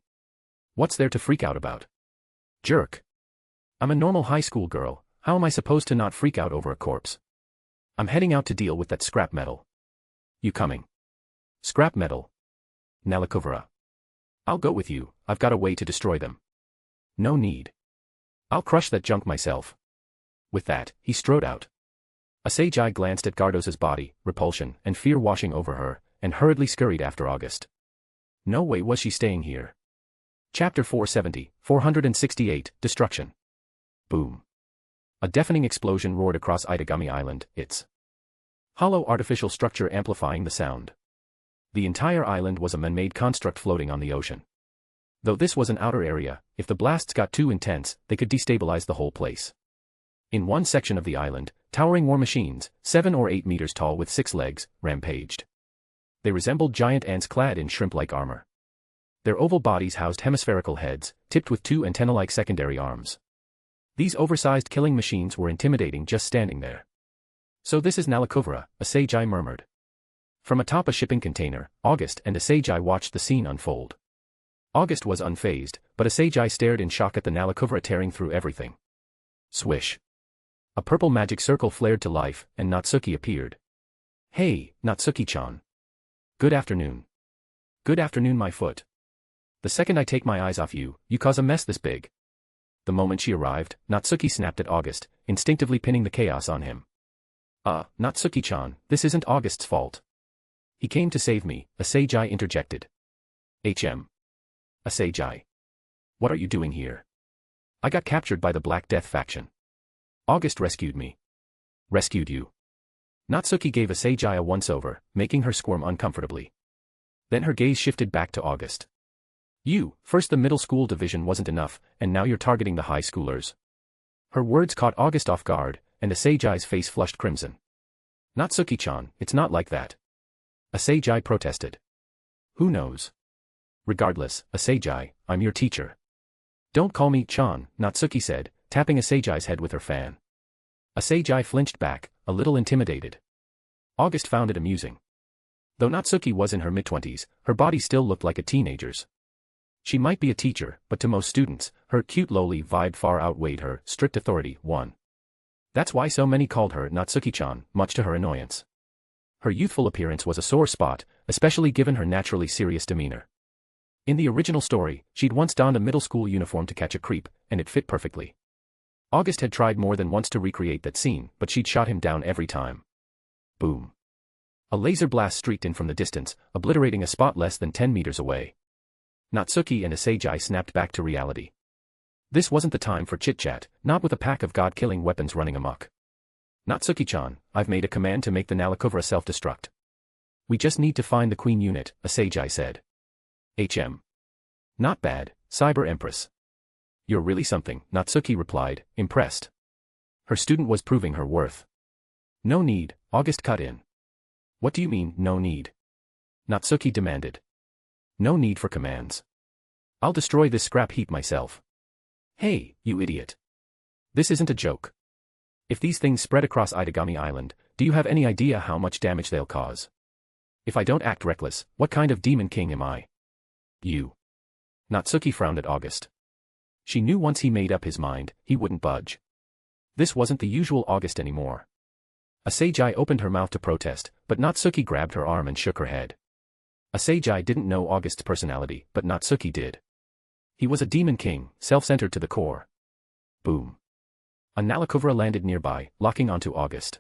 What's there to freak out about? Jerk. I'm a normal high school girl, how am I supposed to not freak out over a corpse? I'm heading out to deal with that scrap metal. You coming? Scrap metal? Nalakovra. I'll go with you, I've got a way to destroy them. No need. I'll crush that junk myself. With that, he strode out. Asagi glanced at Gardo's body, repulsion and fear washing over her, and hurriedly scurried after August. No way was she staying here. Chapter 468, Destruction. Boom. A deafening explosion roared across Idagami Island, its hollow artificial structure amplifying the sound. The entire island was a man-made construct floating on the ocean. Though this was an outer area, if the blasts got too intense, they could destabilize the whole place. In one section of the island, towering war machines, 7 or 8 meters tall with 6 legs, rampaged. They resembled giant ants clad in shrimp-like armor. Their oval bodies housed hemispherical heads, tipped with 2 antenna-like secondary arms. These oversized killing machines were intimidating just standing there. So this is Nalakovra, Asagi murmured. From atop a shipping container, August and Asagi watched the scene unfold. August was unfazed, but Asagi stared in shock at the Nalakovra tearing through everything. Swish. A purple magic circle flared to life, and Natsuki appeared. Hey, Natsuki-chan. Good afternoon. Good afternoon, my foot. The second I take my eyes off you, you cause a mess this big. The moment she arrived, Natsuki snapped at August, instinctively pinning the chaos on him. Natsuki-chan, this isn't August's fault. He came to save me, Asagi interjected. Asagi. What are you doing here? I got captured by the Black Death faction. August rescued me. Rescued you. Natsuki gave Asagi a once-over, making her squirm uncomfortably. Then her gaze shifted back to August. First the middle school division wasn't enough, and now you're targeting the high schoolers. Her words caught August off guard, and Asagi's face flushed crimson. Natsuki-chan, it's not like that. Asagi protested. Who knows? Regardless, Asagi, I'm your teacher. Don't call me Chan, Natsuki said, tapping Asagi's head with her fan. Asagi flinched back, a little intimidated. August found it amusing. Though Natsuki was in her mid-20s, her body still looked like a teenager's. She might be a teacher, but to most students, her cute lowly vibe far outweighed her strict authority. That's why so many called her Natsuki-chan, much to her annoyance. Her youthful appearance was a sore spot, especially given her naturally serious demeanor. In the original story, she'd once donned a middle school uniform to catch a creep, and it fit perfectly. August had tried more than once to recreate that scene, but she'd shot him down every time. Boom. A laser blast streaked in from the distance, obliterating a spot less than 10 meters away. Natsuki and Asagi snapped back to reality. This wasn't the time for chit-chat, not with a pack of god-killing weapons running amok. Natsuki-chan, I've made a command to make the Nalakovra self-destruct. We just need to find the Queen unit, Asagi said. Not bad, Cyber Empress. You're really something, Natsuki replied, impressed. Her student was proving her worth. No need, August cut in. What do you mean, no need? Natsuki demanded. No need for commands. I'll destroy this scrap heap myself. Hey, you idiot. This isn't a joke. If these things spread across Idagami Island, do you have any idea how much damage they'll cause? If I don't act reckless, what kind of demon king am I? You. Natsuki frowned at August. She knew once he made up his mind, he wouldn't budge. This wasn't the usual August anymore. Asagi opened her mouth to protest, but Natsuki grabbed her arm and shook her head. Asagi didn't know August's personality, but Natsuki did. He was a demon king, self-centered to the core. Boom. A Nalakovra landed nearby, locking onto August.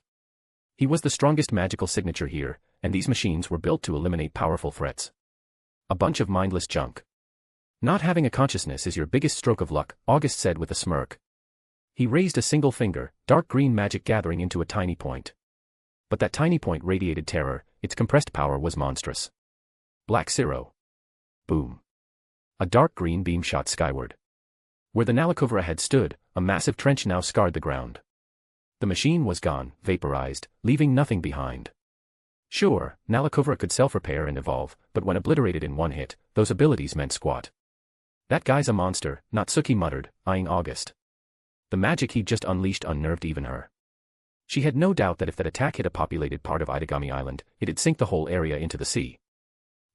He was the strongest magical signature here, and these machines were built to eliminate powerful threats. A bunch of mindless junk. Not having a consciousness is your biggest stroke of luck, August said with a smirk. He raised a single finger, dark green magic gathering into a tiny point. But that tiny point radiated terror, its compressed power was monstrous. Black Zero. Boom. A dark green beam shot skyward. Where the Nalakovra had stood, a massive trench now scarred the ground. The machine was gone, vaporized, leaving nothing behind. Sure, Nalakovra could self-repair and evolve, but when obliterated in one hit, those abilities meant squat. That guy's a monster, Natsuki muttered, eyeing August. The magic he'd just unleashed unnerved even her. She had no doubt that if that attack hit a populated part of Idagami Island, it'd sink the whole area into the sea.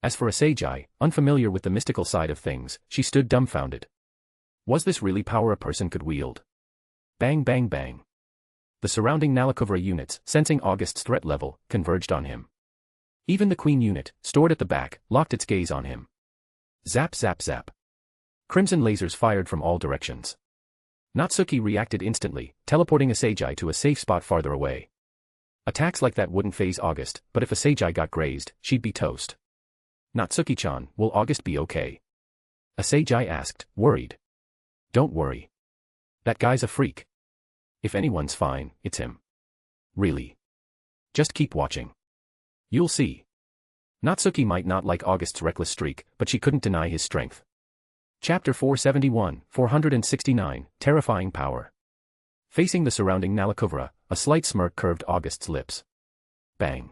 As for Asagi, unfamiliar with the mystical side of things, she stood dumbfounded. Was this really power a person could wield? Bang bang bang. The surrounding Nalakovra units, sensing August's threat level, converged on him. Even the Queen unit, stored at the back, locked its gaze on him. Zap zap zap. Crimson lasers fired from all directions. Natsuki reacted instantly, teleporting Asagi to a safe spot farther away. Attacks like that wouldn't faze August, but if Asagi got grazed, she'd be toast. Natsuki-chan, will August be okay? Asagi asked, worried. Don't worry. That guy's a freak. If anyone's fine, it's him. Really. Just keep watching. You'll see. Natsuki might not like August's reckless streak, but she couldn't deny his strength. Chapter 471, 469, Terrifying Power. Facing the surrounding Nalakovra, a slight smirk curved August's lips. Bang.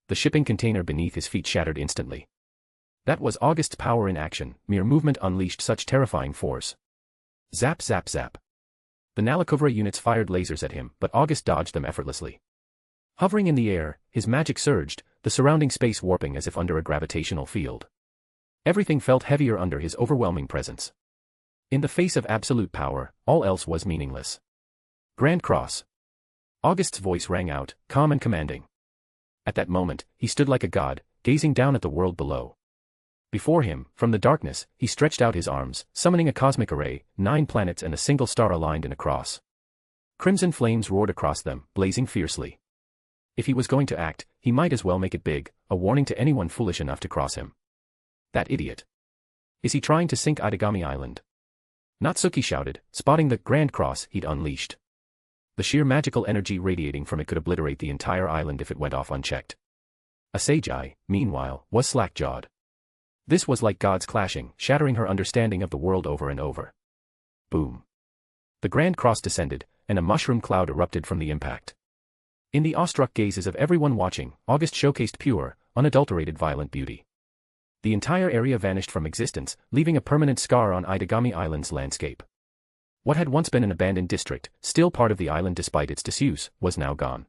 The shipping container beneath his feet shattered instantly. That was August's power in action, mere movement unleashed such terrifying force. Zap zap zap. The Nalakovra units fired lasers at him, but August dodged them effortlessly. Hovering in the air, his magic surged, the surrounding space warping as if under a gravitational field. Everything felt heavier under his overwhelming presence. In the face of absolute power, all else was meaningless. Grand Cross. August's voice rang out, calm and commanding. At that moment, he stood like a god, gazing down at the world below. Before him, from the darkness, he stretched out his arms, summoning a cosmic array, 9 planets and a single star aligned in a cross. Crimson flames roared across them, blazing fiercely. If he was going to act, he might as well make it big, a warning to anyone foolish enough to cross him. That idiot. Is he trying to sink Idagami Island? Natsuki shouted, spotting the Grand Cross he'd unleashed. The sheer magical energy radiating from it could obliterate the entire island if it went off unchecked. Asagi, meanwhile, was slack-jawed. This was like gods clashing, shattering her understanding of the world over and over. Boom. The Grand Cross descended, and a mushroom cloud erupted from the impact. In the awestruck gazes of everyone watching, August showcased pure, unadulterated violent beauty. The entire area vanished from existence, leaving a permanent scar on Idagami Island's landscape. What had once been an abandoned district, still part of the island despite its disuse, was now gone.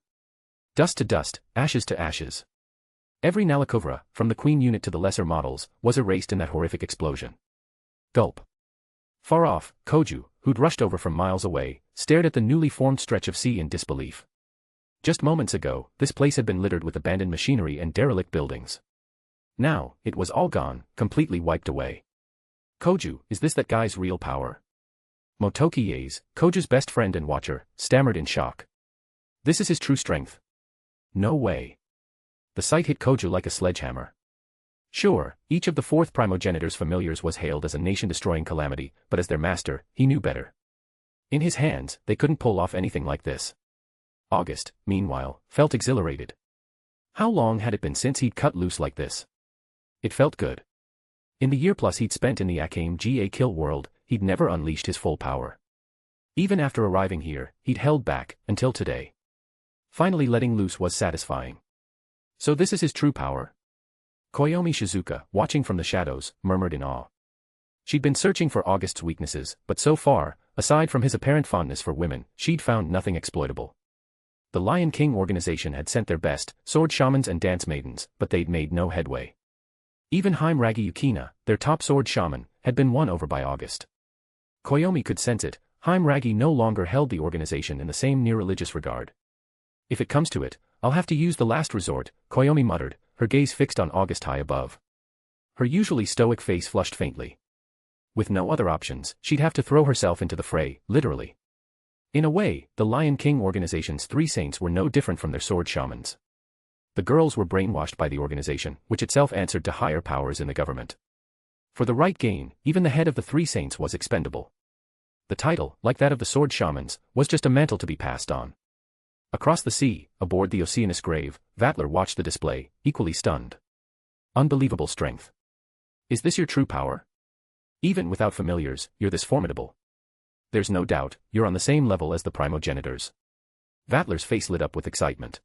Dust to dust, ashes to ashes. Every Nalakovra, from the Queen unit to the lesser models, was erased in that horrific explosion. Gulp. Far off, Koju, who'd rushed over from miles away, stared at the newly formed stretch of sea in disbelief. Just moments ago, this place had been littered with abandoned machinery and derelict buildings. Now, it was all gone, completely wiped away. Koju, is this that guy's real power? Motoki Yaze, Koju's best friend and watcher, stammered in shock. This is his true strength. No way. The sight hit Koju like a sledgehammer. Sure, each of the 4th Primogenitor's familiars was hailed as a nation-destroying calamity, but as their master, he knew better. In his hands, they couldn't pull off anything like this. August, meanwhile, felt exhilarated. How long had it been since he'd cut loose like this? It felt good. In the year plus he'd spent in the Akame Ga Kill world, he'd never unleashed his full power. Even after arriving here, he'd held back, until today. Finally letting loose was satisfying. So this is his true power? Koyomi Shizuka, watching from the shadows, murmured in awe. She'd been searching for August's weaknesses, but so far, aside from his apparent fondness for women, she'd found nothing exploitable. The Lion King organization had sent their best, sword shamans and dance maidens, but they'd made no headway. Even Haimragi Yukina, their top sword shaman, had been won over by August. Koyomi could sense it, Haimragi no longer held the organization in the same near-religious regard. If it comes to it, I'll have to use the last resort, Koyomi muttered, her gaze fixed on August high above. Her usually stoic face flushed faintly. With no other options, she'd have to throw herself into the fray, literally. In a way, the Lion King organization's 3 saints were no different from their sword shamans. The girls were brainwashed by the organization, which itself answered to higher powers in the government. For the right gain, even the head of the 3 saints was expendable. The title, like that of the sword shamans, was just a mantle to be passed on. Across the sea, aboard the Oceanus Grave, Vatler watched the display, equally stunned. Unbelievable strength. Is this your true power? Even without familiars, you're this formidable. There's no doubt, you're on the same level as the Primogenitors. Vatler's face lit up with excitement.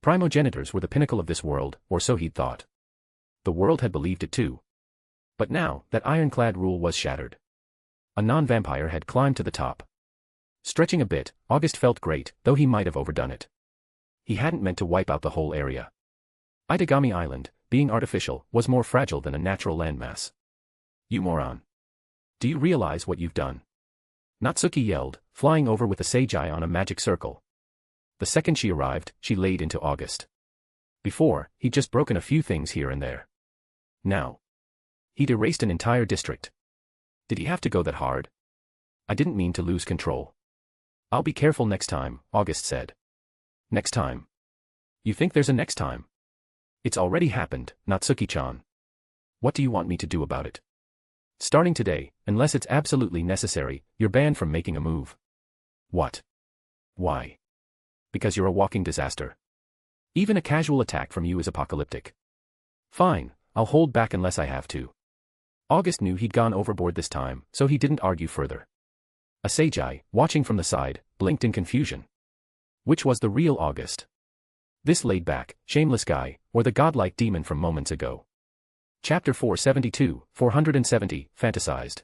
Primogenitors were the pinnacle of this world, or so he'd thought. The world had believed it too. But now, that ironclad rule was shattered. A non-vampire had climbed to the top. Stretching a bit, August felt great, though he might have overdone it. He hadn't meant to wipe out the whole area. Idagami Island, being artificial, was more fragile than a natural landmass. You moron. Do you realize what you've done? Natsuki yelled, flying over with the Seijai on a magic circle. The second she arrived, she laid into August. Before, he'd just broken a few things here and there. Now, he'd erased an entire district. Did he have to go that hard? I didn't mean to lose control. I'll be careful next time, August said. Next time? You think there's a next time? It's already happened, Natsuki-chan. What do you want me to do about it? Starting today, unless it's absolutely necessary, you're banned from making a move. What? Why? Because you're a walking disaster. Even a casual attack from you is apocalyptic. Fine, I'll hold back unless I have to. August knew he'd gone overboard this time, so he didn't argue further. A Seijai, watching from the side, blinked in confusion. Which was the real August? This laid-back, shameless guy, or the godlike demon from moments ago? Chapter 470, fantasized.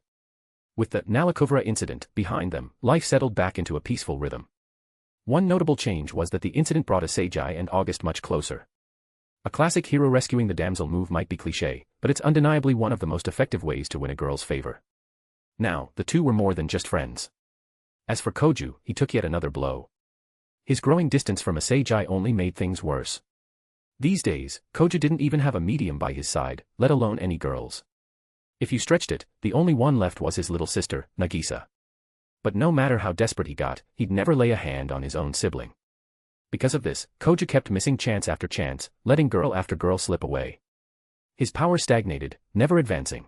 With the Nalakovra incident behind them, life settled back into a peaceful rhythm. One notable change was that the incident brought a Seijai and August much closer. A classic hero rescuing the damsel move might be cliché, but it's undeniably one of the most effective ways to win a girl's favor. Now, the two were more than just friends. As for Koju, he took yet another blow. His growing distance from a Seijai only made things worse. These days, Koju didn't even have a medium by his side, let alone any girls. If you stretched it, the only one left was his little sister, Nagisa. But no matter how desperate he got, he'd never lay a hand on his own sibling. Because of this, Koju kept missing chance after chance, letting girl after girl slip away. His power stagnated, never advancing.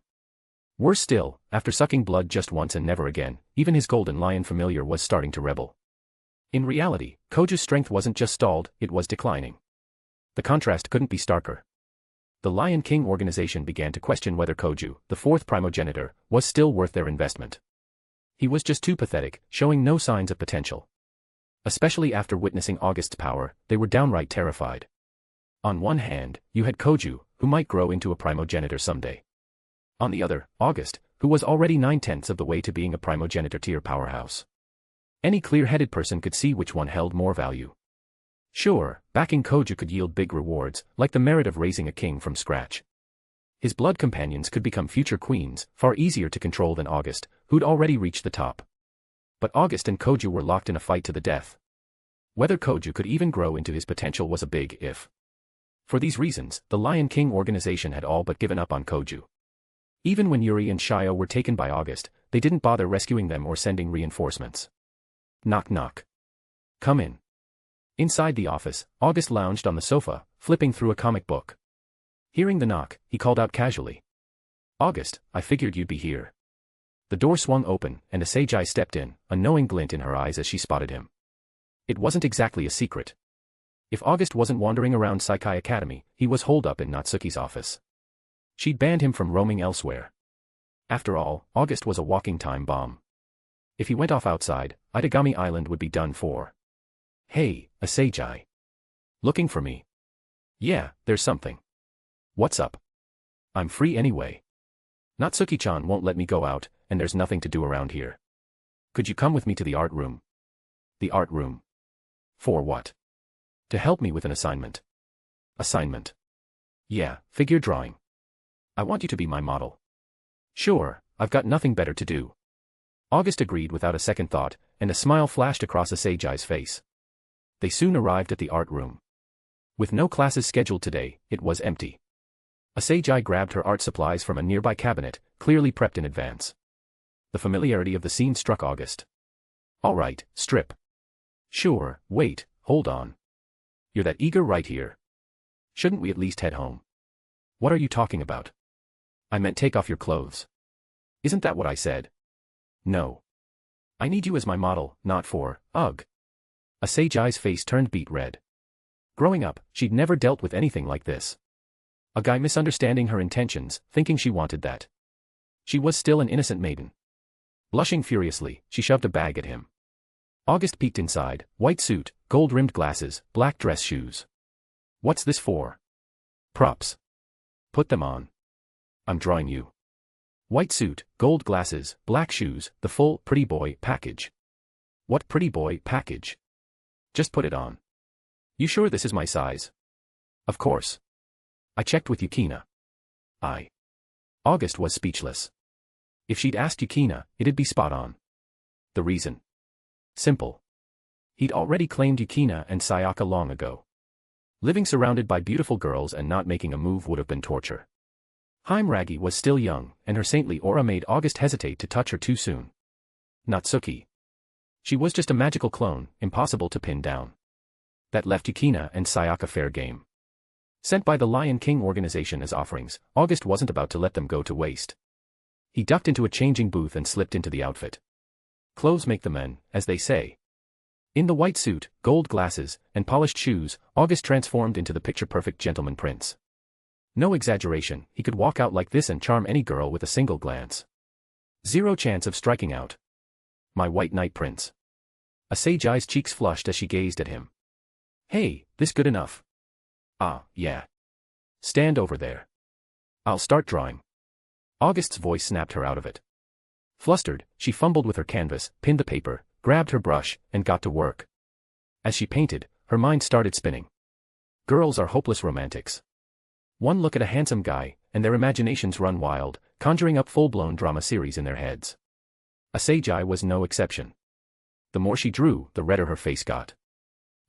Worse still, after sucking blood just once and never again, even his golden lion familiar was starting to rebel. In reality, Koju's strength wasn't just stalled, it was declining. The contrast couldn't be starker. The Lion King organization began to question whether Koju, the fourth primogenitor, was still worth their investment. He was just too pathetic, showing no signs of potential. Especially after witnessing August's power, they were downright terrified. On one hand, you had Koju, who might grow into a primogenitor someday. On the other, August, who was already 9/10 of the way to being a primogenitor tier powerhouse. Any clear-headed person could see which one held more value. Sure, backing Koju could yield big rewards, like the merit of raising a king from scratch. His blood companions could become future queens, far easier to control than August, who'd already reached the top. But August and Koju were locked in a fight to the death. Whether Koju could even grow into his potential was a big if. For these reasons, the Lion King organization had all but given up on Koju. Even when Yuri and Shio were taken by August, they didn't bother rescuing them or sending reinforcements. Knock knock. Come in. Inside the office, August lounged on the sofa, flipping through a comic book. Hearing the knock, he called out casually. August, I figured you'd be here. The door swung open, and a Seijai stepped in, a knowing glint in her eyes as she spotted him. It wasn't exactly a secret. If August wasn't wandering around Saikai Academy, he was holed up in Natsuki's office. She'd banned him from roaming elsewhere. After all, August was a walking time bomb. If he went off outside, Idagami Island would be done for. Hey, a Seijai. Looking for me? Yeah, there's something. What's up? I'm free anyway. Natsuki-chan won't let me go out, and there's nothing to do around here. Could you come with me to the art room? The art room. For what? To help me with an assignment. Assignment? Yeah, figure drawing. I want you to be my model. Sure, I've got nothing better to do. August agreed without a second thought, and a smile flashed across a Seijai's face. They soon arrived at the art room. With no classes scheduled today, it was empty. A Seijai grabbed her art supplies from a nearby cabinet, clearly prepped in advance. The familiarity of the scene struck August. All right, strip. Sure, wait, hold on. You're that eager right here. Shouldn't we at least head home? What are you talking about? I meant take off your clothes. Isn't that what I said? No. I need you as my model, not for, ugh. Asagai's face turned beet red. Growing up, she'd never dealt with anything like this. A guy misunderstanding her intentions, thinking she wanted that. She was still an innocent maiden. Blushing furiously, she shoved a bag at him. August peeked inside, white suit, gold-rimmed glasses, black dress shoes. What's this for? Props. Put them on. I'm drawing you. White suit, gold glasses, black shoes, the full pretty boy package. What pretty boy package? Just put it on. You sure this is my size? Of course. I checked with Yukina. August was speechless. If she'd asked Yukina, it'd be spot on. The reason? Simple. He'd already claimed Yukina and Sayaka long ago. Living surrounded by beautiful girls and not making a move would have been torture. Heimragi was still young, and her saintly aura made August hesitate to touch her too soon. Natsuki. She was just a magical clone, impossible to pin down. That left Yukina and Sayaka fair game. Sent by the Lion King organization as offerings, August wasn't about to let them go to waste. He ducked into a changing booth and slipped into the outfit. Clothes make the men, as they say. In the white suit, gold glasses, and polished shoes, August transformed into the picture-perfect gentleman prince. No exaggeration, he could walk out like this and charm any girl with a single glance. Zero chance of striking out. My white knight prince. Asagai's cheeks flushed as she gazed at him. Hey, this good enough? Yeah. Stand over there. I'll start drawing. August's voice snapped her out of it. Flustered, she fumbled with her canvas, pinned the paper, grabbed her brush, and got to work. As she painted, her mind started spinning. Girls are hopeless romantics. One look at a handsome guy, and their imaginations run wild, conjuring up full-blown drama series in their heads. Asagai was no exception. The more she drew, the redder her face got.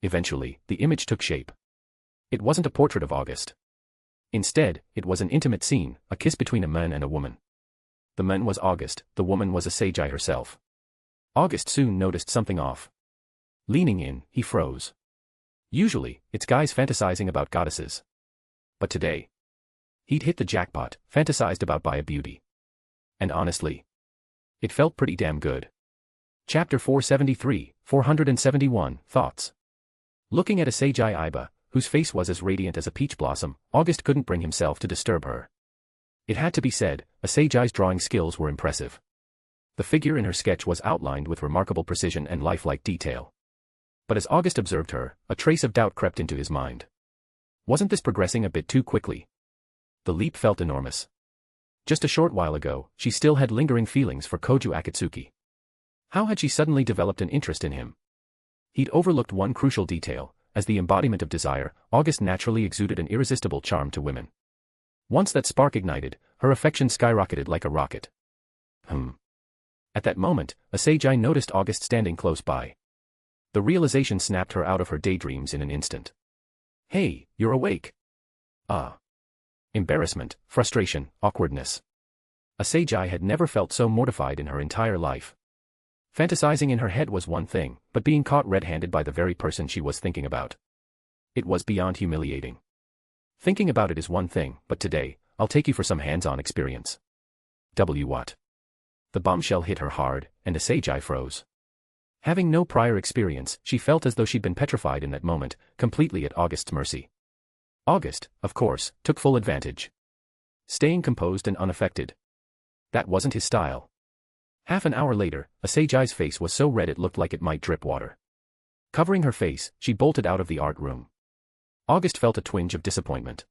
Eventually, the image took shape. It wasn't a portrait of August. Instead, it was an intimate scene, a kiss between a man and a woman. The man was August, the woman was Asagai herself. August soon noticed something off. Leaning in, he froze. Usually, it's guys fantasizing about goddesses. But today, he'd hit the jackpot, fantasized about by a beauty. And honestly, it felt pretty damn good. Chapter 473, 471, Thoughts. Looking at Asagai Iba, whose face was as radiant as a peach blossom, August couldn't bring himself to disturb her. It had to be said, Asagai's drawing skills were impressive. The figure in her sketch was outlined with remarkable precision and lifelike detail. But as August observed her, a trace of doubt crept into his mind. Wasn't this progressing a bit too quickly? The leap felt enormous. Just a short while ago, she still had lingering feelings for Koju Akatsuki. How had she suddenly developed an interest in him? He'd overlooked one crucial detail. As the embodiment of desire, August naturally exuded an irresistible charm to women. Once that spark ignited, her affection skyrocketed like a rocket. At that moment, Asagai noticed August standing close by. The realization snapped her out of her daydreams in an instant. Hey, you're awake. Embarrassment, frustration, awkwardness. Asagai had never felt so mortified in her entire life. Fantasizing in her head was one thing, but being caught red-handed by the very person she was thinking about. It was beyond humiliating. Thinking about it is one thing, but today, I'll take you for some hands-on experience. What? The bombshell hit her hard, and Asagai froze. Having no prior experience, she felt as though she'd been petrified in that moment, completely at August's mercy. August, of course, took full advantage. Staying composed and unaffected. That wasn't his style. Half an hour later, Asagai's face was so red it looked like it might drip water. Covering her face, she bolted out of the art room. August felt a twinge of disappointment.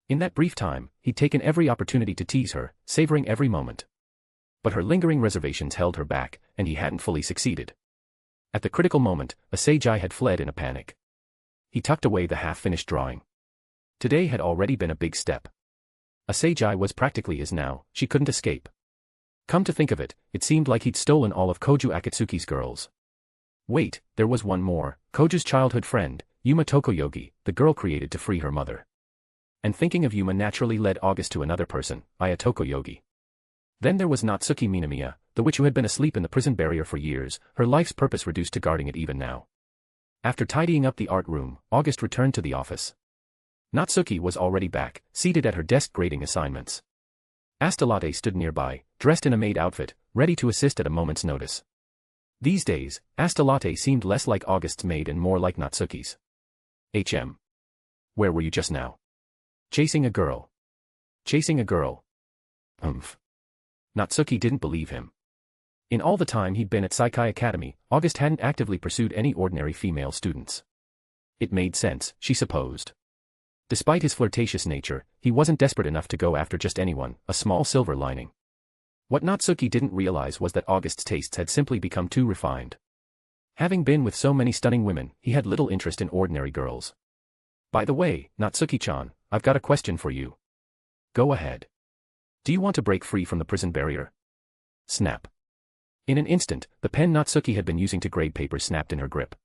In that brief time, he'd taken every opportunity to tease her, savoring every moment. But her lingering reservations held her back, and he hadn't fully succeeded. At the critical moment, Asagai had fled in a panic. He tucked away the half-finished drawing. Today had already been a big step. Asagai was practically his now, she couldn't escape. Come to think of it, it seemed like he'd stolen all of Koju Akatsuki's girls. Wait, there was one more, Koju's childhood friend, Yuma Tokoyogi, the girl created to free her mother. And thinking of Yuma naturally led August to another person, Aya Tokoyogi. Then there was Natsuki Minamiya, the witch who had been asleep in the prison barrier for years, her life's purpose reduced to guarding it even now. After tidying up the art room, August returned to the office. Natsuki was already back, seated at her desk grading assignments. Astalate stood nearby, dressed in a maid outfit, ready to assist at a moment's notice. These days, Astalate seemed less like August's maid and more like Natsuki's. Where were you just now? Chasing a girl. Chasing a girl. Natsuki didn't believe him. In all the time he'd been at Saikai Academy, August hadn't actively pursued any ordinary female students. It made sense, she supposed. Despite his flirtatious nature, he wasn't desperate enough to go after just anyone, a small silver lining. What Natsuki didn't realize was that August's tastes had simply become too refined. Having been with so many stunning women, he had little interest in ordinary girls. By the way, Natsuki-chan, I've got a question for you. Go ahead. Do you want to break free from the prison barrier? Snap. In an instant, the pen Natsuki had been using to grade papers snapped in her grip.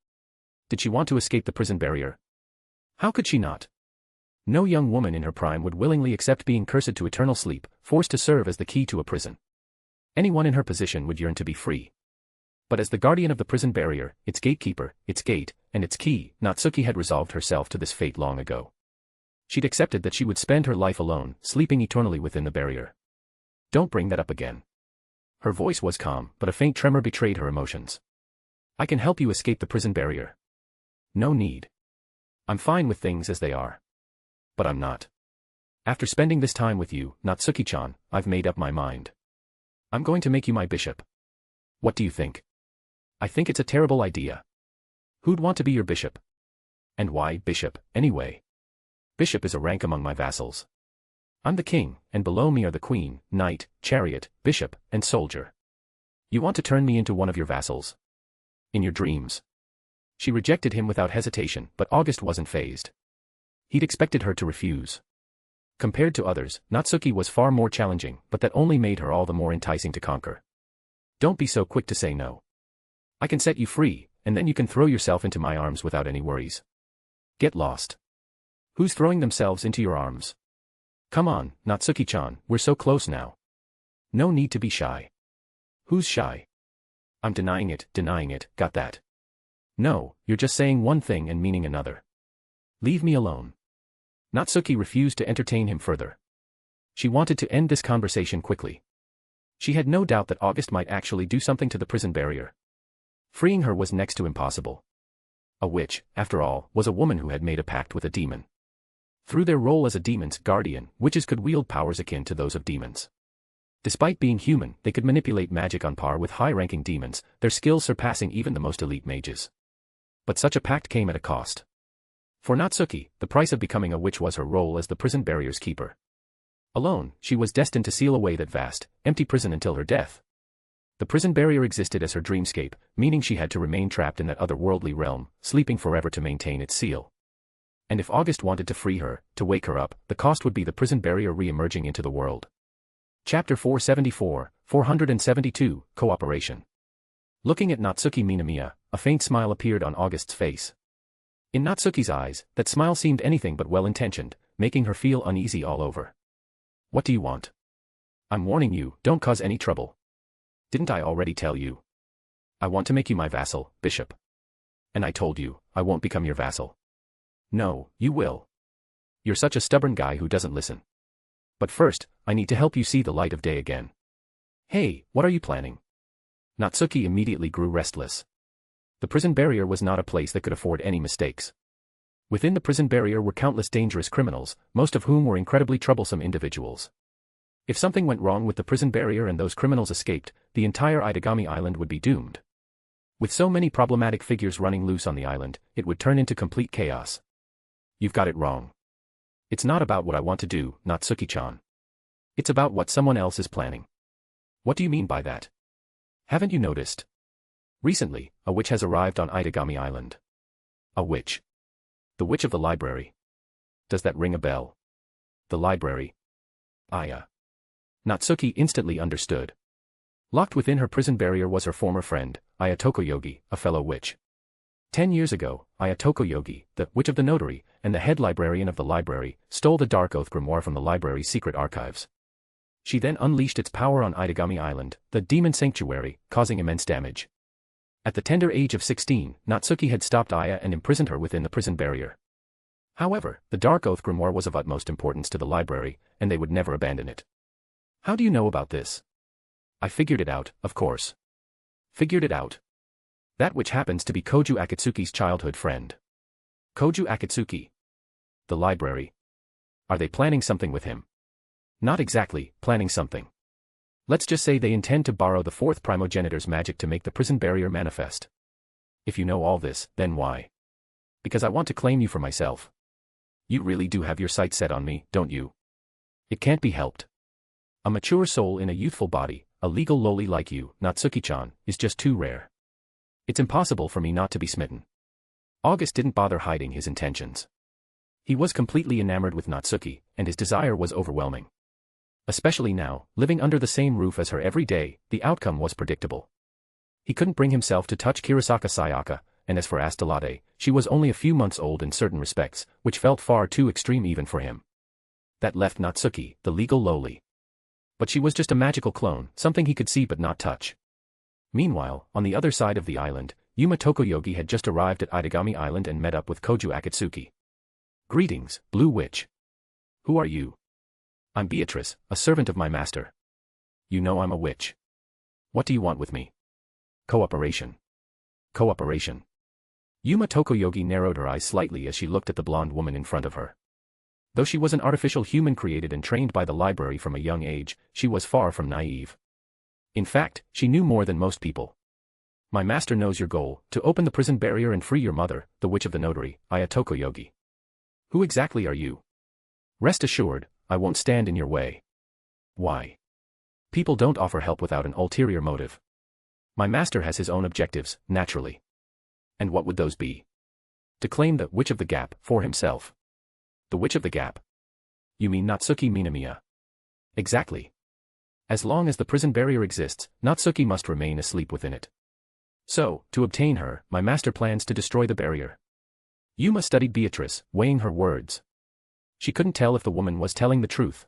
Did she want to escape the prison barrier? How could she not? No young woman in her prime would willingly accept being cursed to eternal sleep, forced to serve as the key to a prison. Anyone in her position would yearn to be free. But as the guardian of the prison barrier, its gatekeeper, its gate, and its key, Natsuki had resolved herself to this fate long ago. She'd accepted that she would spend her life alone, sleeping eternally within the barrier. Don't bring that up again. Her voice was calm, but a faint tremor betrayed her emotions. I can help you escape the prison barrier. No need. I'm fine with things as they are. But I'm not. After spending this time with you, Natsuki-chan, I've made up my mind. I'm going to make you my bishop. What do you think? I think it's a terrible idea. Who'd want to be your bishop? And why bishop, anyway? Bishop is a rank among my vassals. I'm the king, and below me are the queen, knight, chariot, bishop, and soldier. You want to turn me into one of your vassals? In your dreams. She rejected him without hesitation, but August wasn't fazed. He'd expected her to refuse. Compared to others, Natsuki was far more challenging, but that only made her all the more enticing to conquer. Don't be so quick to say no. I can set you free, and then you can throw yourself into my arms without any worries. Get lost. Who's throwing themselves into your arms? Come on, Natsuki-chan, we're so close now. No need to be shy. Who's shy? I'm denying it, got that? No, you're just saying one thing and meaning another. Leave me alone. Natsuki refused to entertain him further. She wanted to end this conversation quickly. She had no doubt that August might actually do something to the prison barrier. Freeing her was next to impossible. A witch, after all, was a woman who had made a pact with a demon. Through their role as a demon's guardian, witches could wield powers akin to those of demons. Despite being human, they could manipulate magic on par with high-ranking demons, their skills surpassing even the most elite mages. But such a pact came at a cost. For Natsuki, the price of becoming a witch was her role as the prison barrier's keeper. Alone, she was destined to seal away that vast, empty prison until her death. The prison barrier existed as her dreamscape, meaning she had to remain trapped in that otherworldly realm, sleeping forever to maintain its seal. And if August wanted to free her, to wake her up, the cost would be the prison barrier re-emerging into the world. Chapter 472, Cooperation. Looking at Natsuki Minamiya, a faint smile appeared on August's face. In Natsuki's eyes, that smile seemed anything but well-intentioned, making her feel uneasy all over. What do you want? I'm warning you, don't cause any trouble. Didn't I already tell you? I want to make you my vassal, bishop. And I told you, I won't become your vassal. No, you will. You're such a stubborn guy who doesn't listen. But first, I need to help you see the light of day again. Hey, what are you planning? Natsuki immediately grew restless. The prison barrier was not a place that could afford any mistakes. Within the prison barrier were countless dangerous criminals, most of whom were incredibly troublesome individuals. If something went wrong with the prison barrier and those criminals escaped, the entire Idagami island would be doomed. With so many problematic figures running loose on the island, it would turn into complete chaos. You've got it wrong. It's not about what I want to do, Natsuki-chan. It's about what someone else is planning. What do you mean by that? Haven't you noticed? Recently, a witch has arrived on Idagami Island. A witch. The witch of the library. Does that ring a bell? The library. Aya. Natsuki instantly understood. Locked within her prison barrier was her former friend, Aya Tokoyogi, a fellow witch. 10 years ago, Aya Tokoyogi, the witch of the notary, and the head librarian of the library, stole the Dark Oath grimoire from the library's secret archives. She then unleashed its power on Idagami Island, the demon sanctuary, causing immense damage. At the tender age of 16, Natsuki had stopped Aya and imprisoned her within the prison barrier. However, the Dark Oath grimoire was of utmost importance to the library, and they would never abandon it. How do you know about this? I figured it out, of course. Figured it out? That which happens to be Koju Akatsuki's childhood friend. Koju Akatsuki. The library. Are they planning something with him? Not exactly, planning something. Let's just say they intend to borrow the fourth Primogenitor's magic to make the prison barrier manifest. If you know all this, then why? Because I want to claim you for myself. You really do have your sights set on me, don't you? It can't be helped. A mature soul in a youthful body, a legal loli like you, Natsuki-chan, is just too rare. It's impossible for me not to be smitten. August didn't bother hiding his intentions. He was completely enamored with Natsuki, and his desire was overwhelming. Especially now, living under the same roof as her every day, the outcome was predictable. He couldn't bring himself to touch Kurosaka Sayaka, and as for Astellade, she was only a few months old in certain respects, which felt far too extreme even for him. That left Natsuki, the legal loli. But she was just a magical clone, something he could see but not touch. Meanwhile, on the other side of the island, Yuma Tokoyogi had just arrived at Idagami Island and met up with Koju Akatsuki. Greetings, Blue Witch. Who are you? I'm Beatrice, a servant of my master. You know I'm a witch. What do you want with me? Cooperation. Cooperation. Yuma Tokoyogi narrowed her eyes slightly as she looked at the blonde woman in front of her. Though she was an artificial human created and trained by the library from a young age, she was far from naive. In fact, she knew more than most people. My master knows your goal, to open the prison barrier and free your mother, the witch of the notary, Aya Tokoyogi. Who exactly are you? Rest assured, I won't stand in your way. Why? People don't offer help without an ulterior motive. My master has his own objectives, naturally. And what would those be? To claim the Witch of the Gap for himself. The Witch of the Gap? You mean Natsuki Minamiya? Exactly. As long as the prison barrier exists, Natsuki must remain asleep within it. So, to obtain her, my master plans to destroy the barrier. Yuma studied Beatrice, weighing her words. She couldn't tell if the woman was telling the truth.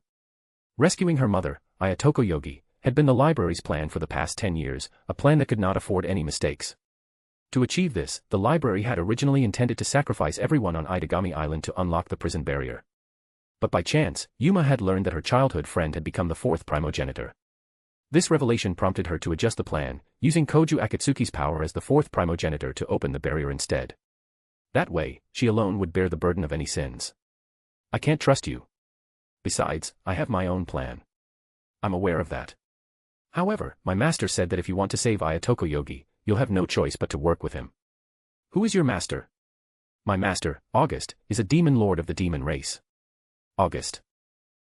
Rescuing her mother, Aya Tokoyogi, had been the library's plan for the past 10 years, a plan that could not afford any mistakes. To achieve this, the library had originally intended to sacrifice everyone on Idagami Island to unlock the prison barrier. But by chance, Yuma had learned that her childhood friend had become the fourth Primogenitor. This revelation prompted her to adjust the plan, using Koju Akatsuki's power as the fourth Primogenitor to open the barrier instead. That way, she alone would bear the burden of any sins. I can't trust you. Besides, I have my own plan. I'm aware of that. However, my master said that if you want to save Aya Tokoyogi, you'll have no choice but to work with him. Who is your master? My master, August, is a demon lord of the demon race. August.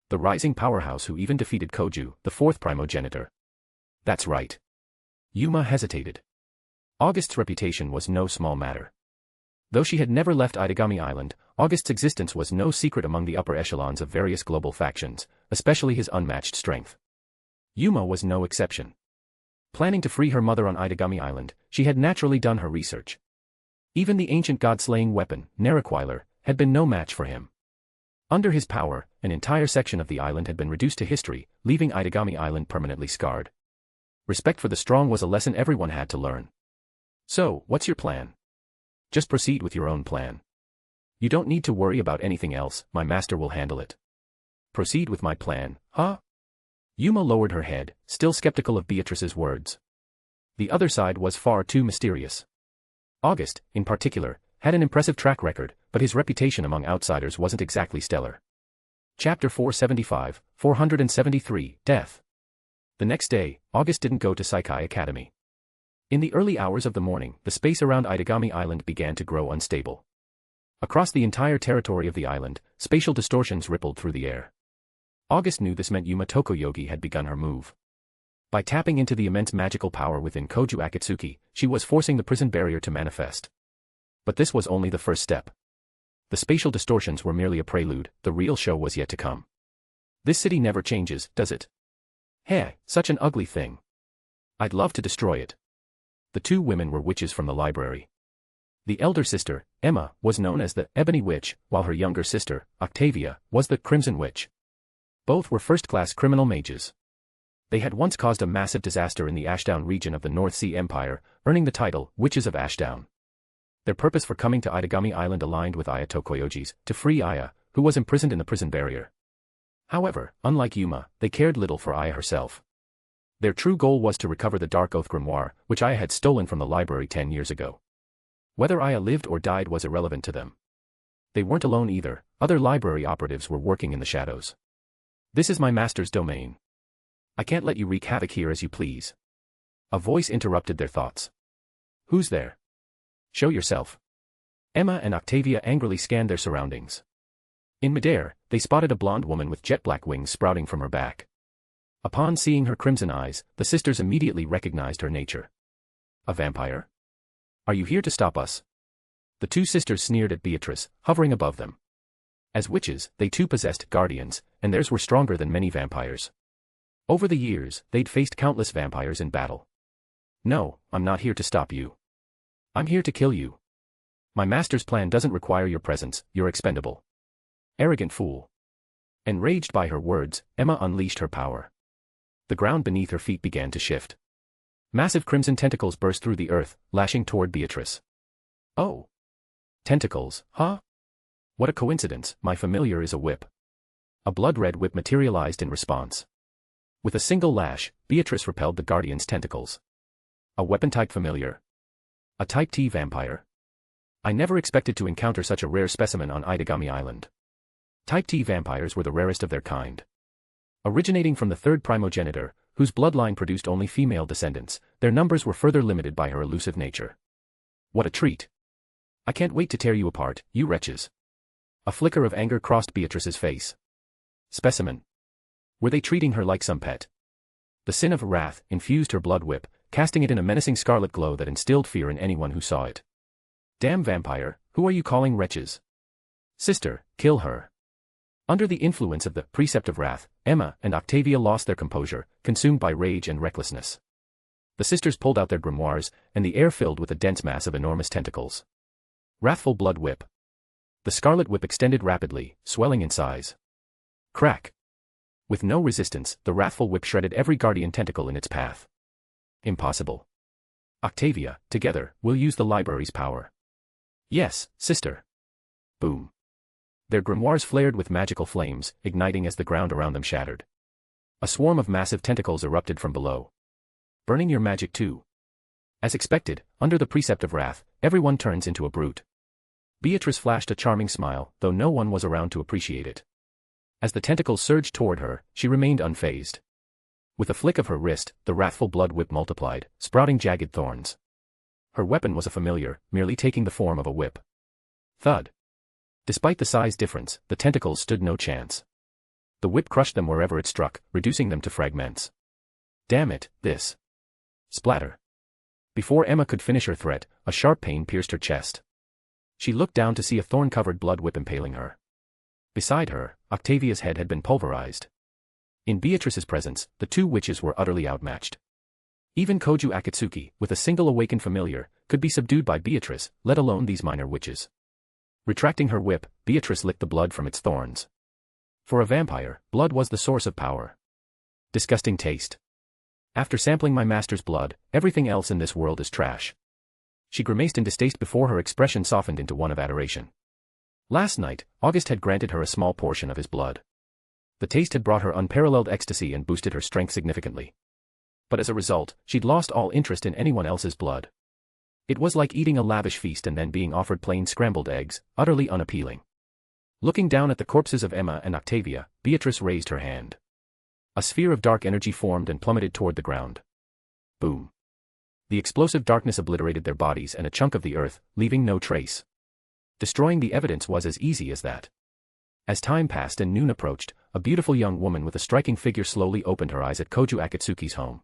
The rising powerhouse who even defeated Koju, the fourth Primogenitor. That's right. Yuma hesitated. August's reputation was no small matter. Though she had never left Idagami Island, August's existence was no secret among the upper echelons of various global factions, especially his unmatched strength. Yuma was no exception. Planning to free her mother on Idagami Island, she had naturally done her research. Even the ancient god-slaying weapon, Naraquiler, had been no match for him. Under his power, an entire section of the island had been reduced to history, leaving Idagami Island permanently scarred. Respect for the strong was a lesson everyone had to learn. So, what's your plan? Just proceed with your own plan. You don't need to worry about anything else, my master will handle it. Proceed with my plan, huh? Yuma lowered her head, still skeptical of Beatrice's words. The other side was far too mysterious. August, in particular, had an impressive track record, but his reputation among outsiders wasn't exactly stellar. Chapter 473, Death. The next day, August didn't go to Saikai Academy. In the early hours of the morning, the space around Idagami Island began to grow unstable. Across the entire territory of the island, spatial distortions rippled through the air. August knew this meant Yuma Tokoyogi had begun her move. By tapping into the immense magical power within Koju Akatsuki, she was forcing the prison barrier to manifest. But this was only the first step. The spatial distortions were merely a prelude, the real show was yet to come. This city never changes, does it? Heh, such an ugly thing. I'd love to destroy it. The two women were witches from the library. The elder sister, Emma, was known as the Ebony Witch, while her younger sister, Octavia, was the Crimson Witch. Both were first-class criminal mages. They had once caused a massive disaster in the Ashdown region of the North Sea Empire, earning the title, Witches of Ashdown. Their purpose for coming to Idagami Island aligned with Aya Tokoyogi's, to free Aya, who was imprisoned in the prison barrier. However, unlike Yuma, they cared little for Aya herself. Their true goal was to recover the Dark Oath grimoire, which I had stolen from the library 10 years ago. Whether I lived or died was irrelevant to them. They weren't alone either, other library operatives were working in the shadows. This is my master's domain. I can't let you wreak havoc here as you please. A voice interrupted their thoughts. Who's there? Show yourself. Emma and Octavia angrily scanned their surroundings. In midair, they spotted a blonde woman with jet-black wings sprouting from her back. Upon seeing her crimson eyes, the sisters immediately recognized her nature. A vampire? Are you here to stop us? The two sisters sneered at Beatrice, hovering above them. As witches, they too possessed guardians, and theirs were stronger than many vampires. Over the years, they'd faced countless vampires in battle. No, I'm not here to stop you. I'm here to kill you. My master's plan doesn't require your presence, you're expendable. Arrogant fool. Enraged by her words, Emma unleashed her power. The ground beneath her feet began to shift. Massive crimson tentacles burst through the earth, lashing toward Beatrice. Oh. Tentacles, huh? What a coincidence, my familiar is a whip. A blood-red whip materialized in response. With a single lash, Beatrice repelled the guardian's tentacles. A weapon-type familiar. A Type T vampire. I never expected to encounter such a rare specimen on Idagami Island. Type T vampires were the rarest of their kind. Originating from the third Primogenitor, whose bloodline produced only female descendants, their numbers were further limited by her elusive nature. What a treat. I can't wait to tear you apart, you wretches. A flicker of anger crossed Beatrice's face. Specimen. Were they treating her like some pet? The sin of wrath infused her blood whip, casting it in a menacing scarlet glow that instilled fear in anyone who saw it. Damn vampire, who are you calling wretches? Sister, kill her. Under the influence of the precept of wrath, Emma and Octavia lost their composure, consumed by rage and recklessness. The sisters pulled out their grimoires, and the air filled with a dense mass of enormous tentacles. Wrathful blood whip. The scarlet whip extended rapidly, swelling in size. Crack. With no resistance, the wrathful whip shredded every guardian tentacle in its path. Impossible. Octavia, together, we'll use the library's power. Yes, sister. Boom. Their grimoires flared with magical flames, igniting as the ground around them shattered. A swarm of massive tentacles erupted from below. Burning your magic too. As expected, under the precept of wrath, everyone turns into a brute. Beatrice flashed a charming smile, though no one was around to appreciate it. As the tentacles surged toward her, she remained unfazed. With a flick of her wrist, the wrathful blood whip multiplied, sprouting jagged thorns. Her weapon was a familiar, merely taking the form of a whip. Thud. Despite the size difference, the tentacles stood no chance. The whip crushed them wherever it struck, reducing them to fragments. Damn it, this. Splatter. Before Emma could finish her threat, a sharp pain pierced her chest. She looked down to see a thorn-covered blood whip impaling her. Beside her, Octavia's head had been pulverized. In Beatrice's presence, the two witches were utterly outmatched. Even Koju Akatsuki, with a single awakened familiar, could be subdued by Beatrice, let alone these minor witches. Retracting her whip, Beatrice licked the blood from its thorns. For a vampire, blood was the source of power. Disgusting taste. After sampling my master's blood, everything else in this world is trash. She grimaced in distaste before her expression softened into one of adoration. Last night, August had granted her a small portion of his blood. The taste had brought her unparalleled ecstasy and boosted her strength significantly. But as a result, she'd lost all interest in anyone else's blood. It was like eating a lavish feast and then being offered plain scrambled eggs, utterly unappealing. Looking down at the corpses of Emma and Octavia, Beatrice raised her hand. A sphere of dark energy formed and plummeted toward the ground. Boom. The explosive darkness obliterated their bodies and a chunk of the earth, leaving no trace. Destroying the evidence was as easy as that. As time passed and noon approached, a beautiful young woman with a striking figure slowly opened her eyes at Koju Akatsuki's home.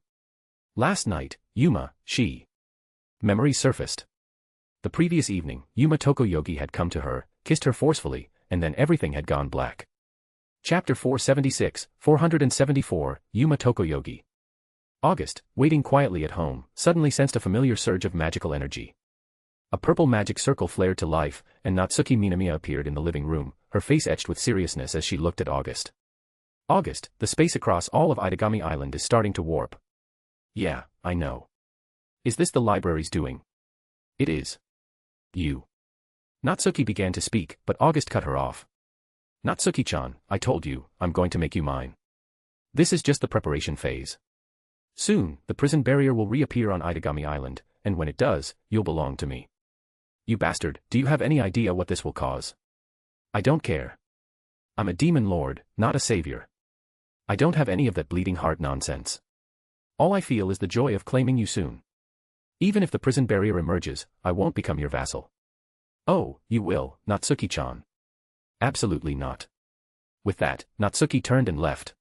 Last night, Yuma, she. Memories surfaced. The previous evening, Yuma Tokoyogi had come to her, kissed her forcefully, and then everything had gone black. Chapter 474, Yuma Tokoyogi. August, waiting quietly at home, suddenly sensed a familiar surge of magical energy. A purple magic circle flared to life, and Natsuki Minamiya appeared in the living room, her face etched with seriousness as she looked at August. August, the space across all of Idagami Island is starting to warp. Yeah, I know. Is this the library's doing? It is. You. Natsuki began to speak, but August cut her off. Natsuki-chan, I told you, I'm going to make you mine. This is just the preparation phase. Soon, the prison barrier will reappear on Idagami Island, and when it does, you'll belong to me. You bastard, do you have any idea what this will cause? I don't care. I'm a demon lord, not a savior. I don't have any of that bleeding heart nonsense. All I feel is the joy of claiming you soon. Even if the prison barrier emerges, I won't become your vassal. Oh, you will, Natsuki-chan. Absolutely not. With that, Natsuki turned and left.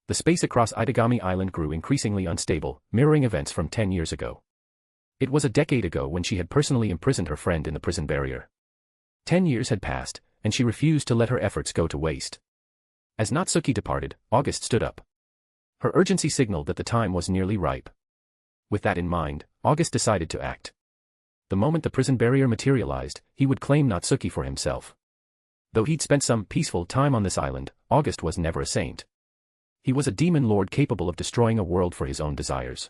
The space across Idagami Island grew increasingly unstable, mirroring events from 10 years ago. It was a decade ago when she had personally imprisoned her friend in the prison barrier. 10 years had passed, and she refused to let her efforts go to waste. As Natsuki departed, August stood up. Her urgency signaled that the time was nearly ripe. With that in mind, August decided to act. The moment the prison barrier materialized, he would claim Natsuki for himself. Though he'd spent some peaceful time on this island, August was never a saint. He was a demon lord capable of destroying a world for his own desires.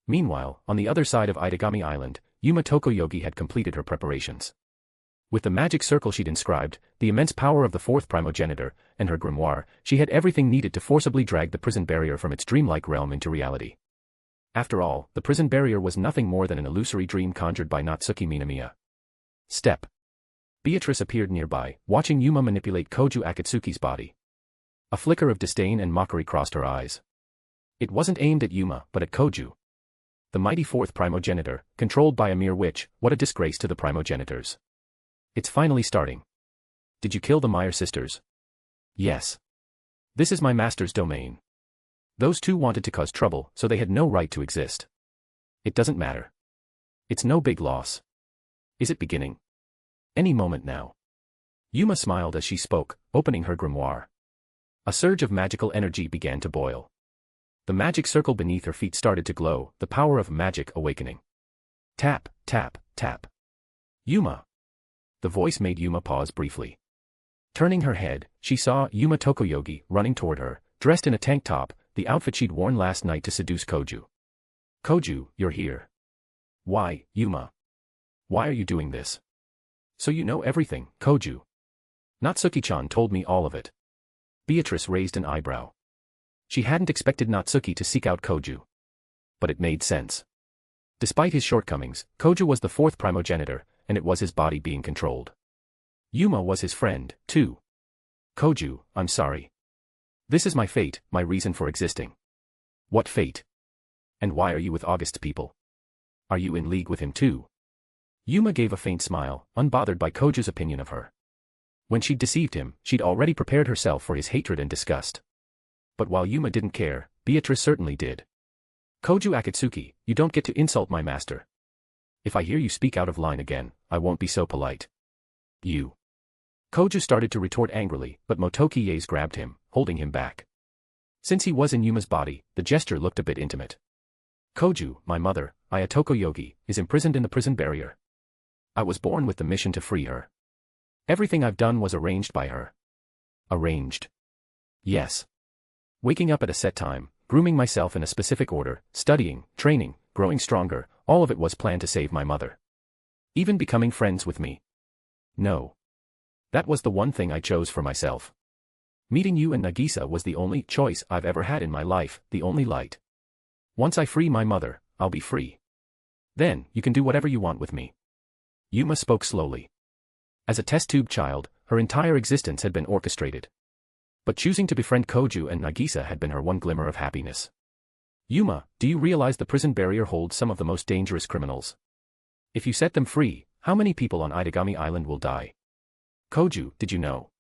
Meanwhile, on the other side of Idagami Island, Yuma Tokoyogi had completed her preparations. With the magic circle she'd inscribed, the immense power of the fourth primogenitor, and her grimoire, she had everything needed to forcibly drag the prison barrier from its dreamlike realm into reality. After all, the prison barrier was nothing more than an illusory dream conjured by Natsuki Minamiya. Step. Beatrice appeared nearby, watching Yuma manipulate Koju Akatsuki's body. A flicker of disdain and mockery crossed her eyes. It wasn't aimed at Yuma, but at Koju. The mighty fourth primogenitor, controlled by a mere witch, what a disgrace to the primogenitors. It's finally starting. Did you kill the Meyer sisters? Yes. This is my master's domain. Those two wanted to cause trouble, so they had no right to exist. It doesn't matter. It's no big loss. Is it beginning? Any moment now. Yuma smiled as she spoke, opening her grimoire. A surge of magical energy began to boil. The magic circle beneath her feet started to glow, the power of magic awakening. Tap, tap, tap. Yuma. The voice made Yuma pause briefly. Turning her head, she saw Yuma Tokoyogi running toward her, dressed in a tank top, the outfit she'd worn last night to seduce Koju. Koju, you're here. Why, Yuma? Why are you doing this? So you know everything, Koju. Natsuki-chan told me all of it. Beatrice raised an eyebrow. She hadn't expected Natsuki to seek out Koju. But it made sense. Despite his shortcomings, Koju was the fourth primogenitor, and it was his body being controlled. Yuma was his friend, too. Koju, I'm sorry. This is my fate, my reason for existing. What fate? And why are you with August's people? Are you in league with him too? Yuma gave a faint smile, unbothered by Koju's opinion of her. When she'd deceived him, she'd already prepared herself for his hatred and disgust. But while Yuma didn't care, Beatrice certainly did. Koju Akatsuki, you don't get to insult my master. If I hear you speak out of line again, I won't be so polite. You. Koju started to retort angrily, but Motoki Yaes grabbed him, holding him back. Since he was in Yuma's body, the gesture looked a bit intimate. Koju, my mother, Aya Tokoyogi, is imprisoned in the prison barrier. I was born with the mission to free her. Everything I've done was arranged by her. Arranged. Yes. Waking up at a set time, grooming myself in a specific order, studying, training, growing stronger, all of it was planned to save my mother. Even becoming friends with me. No. That was the one thing I chose for myself. Meeting you and Nagisa was the only choice I've ever had in my life, the only light. Once I free my mother, I'll be free. Then, you can do whatever you want with me. Yuma spoke slowly. As a test tube child, her entire existence had been orchestrated. But choosing to befriend Koju and Nagisa had been her one glimmer of happiness. Yuma, do you realize the prison barrier holds some of the most dangerous criminals? If you set them free, how many people on Idagami Island will die? Koju, did you know?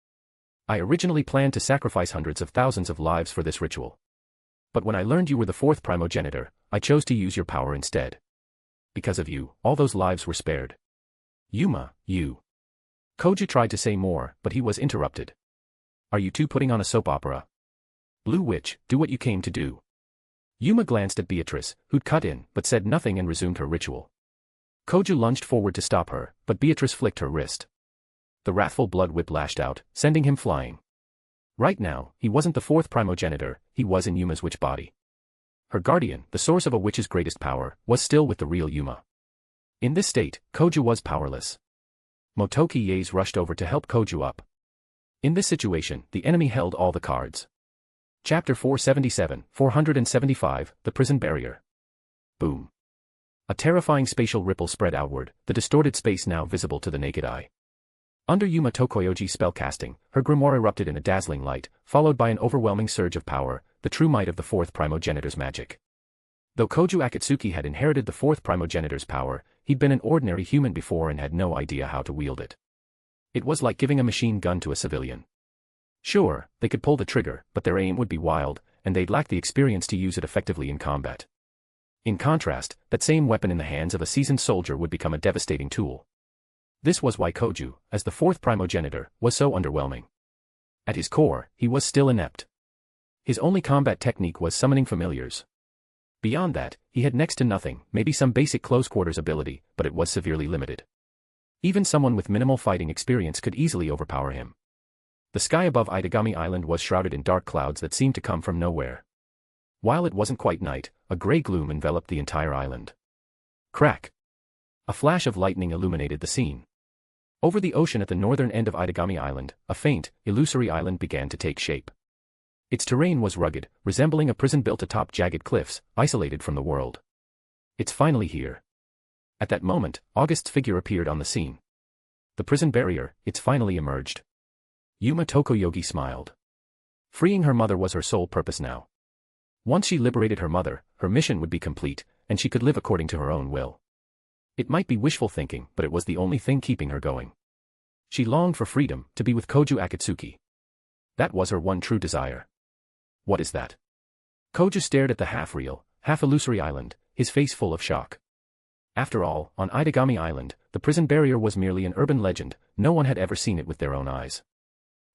I originally planned to sacrifice hundreds of thousands of lives for this ritual. But when I learned you were the fourth primogenitor, I chose to use your power instead. Because of you, all those lives were spared. Yuma, you. Koju tried to say more, but he was interrupted. Are you two putting on a soap opera? Blue Witch, do what you came to do. Yuma glanced at Beatrice, who'd cut in, but said nothing and resumed her ritual. Koju lunged forward to stop her, but Beatrice flicked her wrist. The wrathful blood whip lashed out, sending him flying. Right now, he wasn't the fourth primogenitor, he was in Yuma's witch body. Her guardian, the source of a witch's greatest power, was still with the real Yuma. In this state, Koju was powerless. Motoki Yaes rushed over to help Koju up. In this situation, the enemy held all the cards. Chapter 475, The Prison Barrier. Boom. A terrifying spatial ripple spread outward, the distorted space now visible to the naked eye. Under Yuma Tokoyogi's spellcasting, her grimoire erupted in a dazzling light, followed by an overwhelming surge of power, the true might of the fourth Primogenitor's magic. Though Koju Akatsuki had inherited the fourth Primogenitor's power, he'd been an ordinary human before and had no idea how to wield it. It was like giving a machine gun to a civilian. Sure, they could pull the trigger, but their aim would be wild, and they'd lack the experience to use it effectively in combat. In contrast, that same weapon in the hands of a seasoned soldier would become a devastating tool. This was why Koju, as the fourth Primogenitor, was so underwhelming. At his core, he was still inept. His only combat technique was summoning familiars. Beyond that, he had next to nothing, maybe some basic close-quarters ability, but it was severely limited. Even someone with minimal fighting experience could easily overpower him. The sky above Idagami Island was shrouded in dark clouds that seemed to come from nowhere. While it wasn't quite night, a gray gloom enveloped the entire island. Crack! A flash of lightning illuminated the scene. Over the ocean at the northern end of Idagami Island, a faint, illusory island began to take shape. Its terrain was rugged, resembling a prison built atop jagged cliffs, isolated from the world. It's finally here. At that moment, August's figure appeared on the scene. The prison barrier, it's finally emerged. Yuma Tokoyogi smiled. Freeing her mother was her sole purpose now. Once she liberated her mother, her mission would be complete, and she could live according to her own will. It might be wishful thinking, but it was the only thing keeping her going. She longed for freedom, to be with Koju Akatsuki. That was her one true desire. What is that? Koju stared at the half-real, half-illusory island, his face full of shock. After all, on Idagami Island, the prison barrier was merely an urban legend, no one had ever seen it with their own eyes.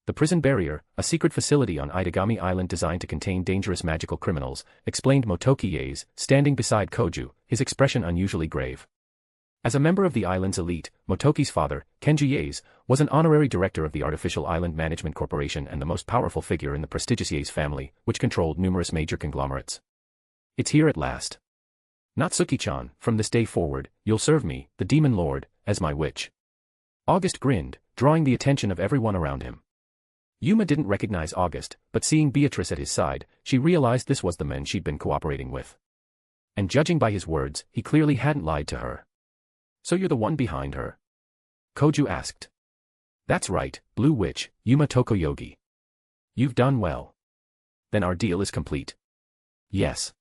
The prison barrier, a secret facility on Idagami Island designed to contain dangerous magical criminals, explained Motoki Yaes, standing beside Koju, his expression unusually grave. As a member of the island's elite, Motoki's father, Kenji Yaes, was an honorary director of the Artificial Island Management Corporation and the most powerful figure in the prestigious Yaes family, which controlled numerous major conglomerates. It's here at last. Natsuki-chan, from this day forward, you'll serve me, the Demon Lord, as my witch. August grinned, drawing the attention of everyone around him. Yuma didn't recognize August, but seeing Beatrice at his side, she realized this was the man she'd been cooperating with. And judging by his words, he clearly hadn't lied to her. So you're the one behind her? Koju asked. That's right, Blue Witch, Yuma Tokoyogi. You've done well. Then our deal is complete. Yes.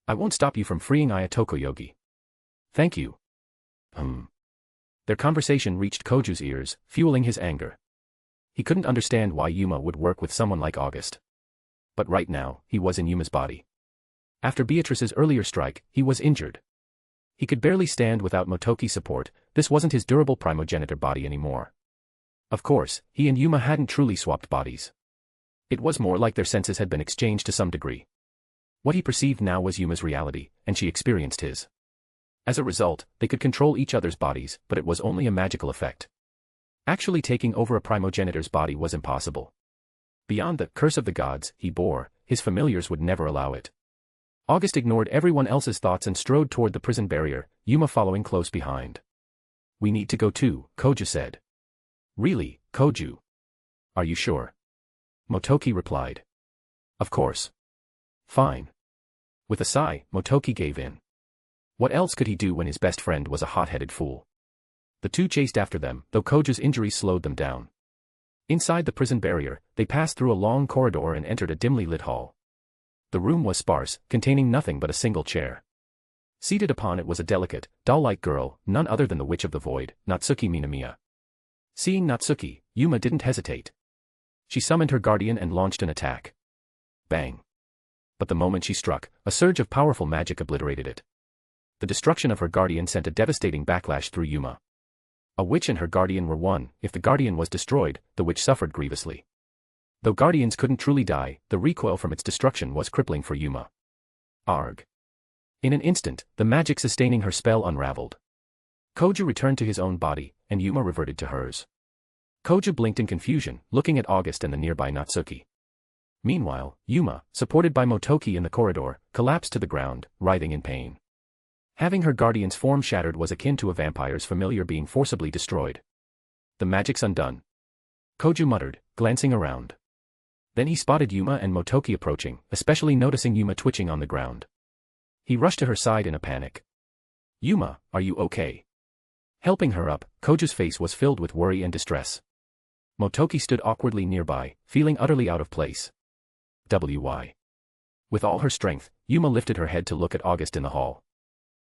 I won't stop you from freeing Aya Tokoyogi. Thank you. Their conversation reached Koju's ears, fueling his anger. He couldn't understand why Yuma would work with someone like August. But right now, he was in Yuma's body. After Beatrice's earlier strike, he was injured. He could barely stand without Motoki's support, this wasn't his durable primogenitor body anymore. Of course, he and Yuma hadn't truly swapped bodies. It was more like their senses had been exchanged to some degree. What he perceived now was Yuma's reality, and she experienced his. As a result, they could control each other's bodies, but it was only a magical effect. Actually taking over a primogenitor's body was impossible. Beyond the curse of the gods he bore, his familiars would never allow it. August ignored everyone else's thoughts and strode toward the prison barrier, Yuma following close behind. We need to go too, Koju said. Really, Koju? Are you sure? Motoki replied. Of course. Fine. With a sigh, Motoki gave in. What else could he do when his best friend was a hot-headed fool? The two chased after them, though Koju's injuries slowed them down. Inside the prison barrier, they passed through a long corridor and entered a dimly lit hall. The room was sparse, containing nothing but a single chair. Seated upon it was a delicate, doll-like girl, none other than the Witch of the Void, Natsuki Minamiya. Seeing Natsuki, Yuma didn't hesitate. She summoned her guardian and launched an attack. Bang. But the moment she struck, a surge of powerful magic obliterated it. The destruction of her guardian sent a devastating backlash through Yuma. A witch and her guardian were one, if the guardian was destroyed, the witch suffered grievously. Though guardians couldn't truly die, the recoil from its destruction was crippling for Yuma. Arg. In an instant, the magic sustaining her spell unraveled. Koju returned to his own body, and Yuma reverted to hers. Koju blinked in confusion, looking at August and the nearby Natsuki. Meanwhile, Yuma, supported by Motoki in the corridor, collapsed to the ground, writhing in pain. Having her guardian's form shattered was akin to a vampire's familiar being forcibly destroyed. The magic's undone. Koju muttered, glancing around. Then he spotted Yuma and Motoki approaching, especially noticing Yuma twitching on the ground. He rushed to her side in a panic. "Yuma, are you okay?" Helping her up, Koju's face was filled with worry and distress. Motoki stood awkwardly nearby, feeling utterly out of place. Why? With all her strength, Yuma lifted her head to look at August in the hall.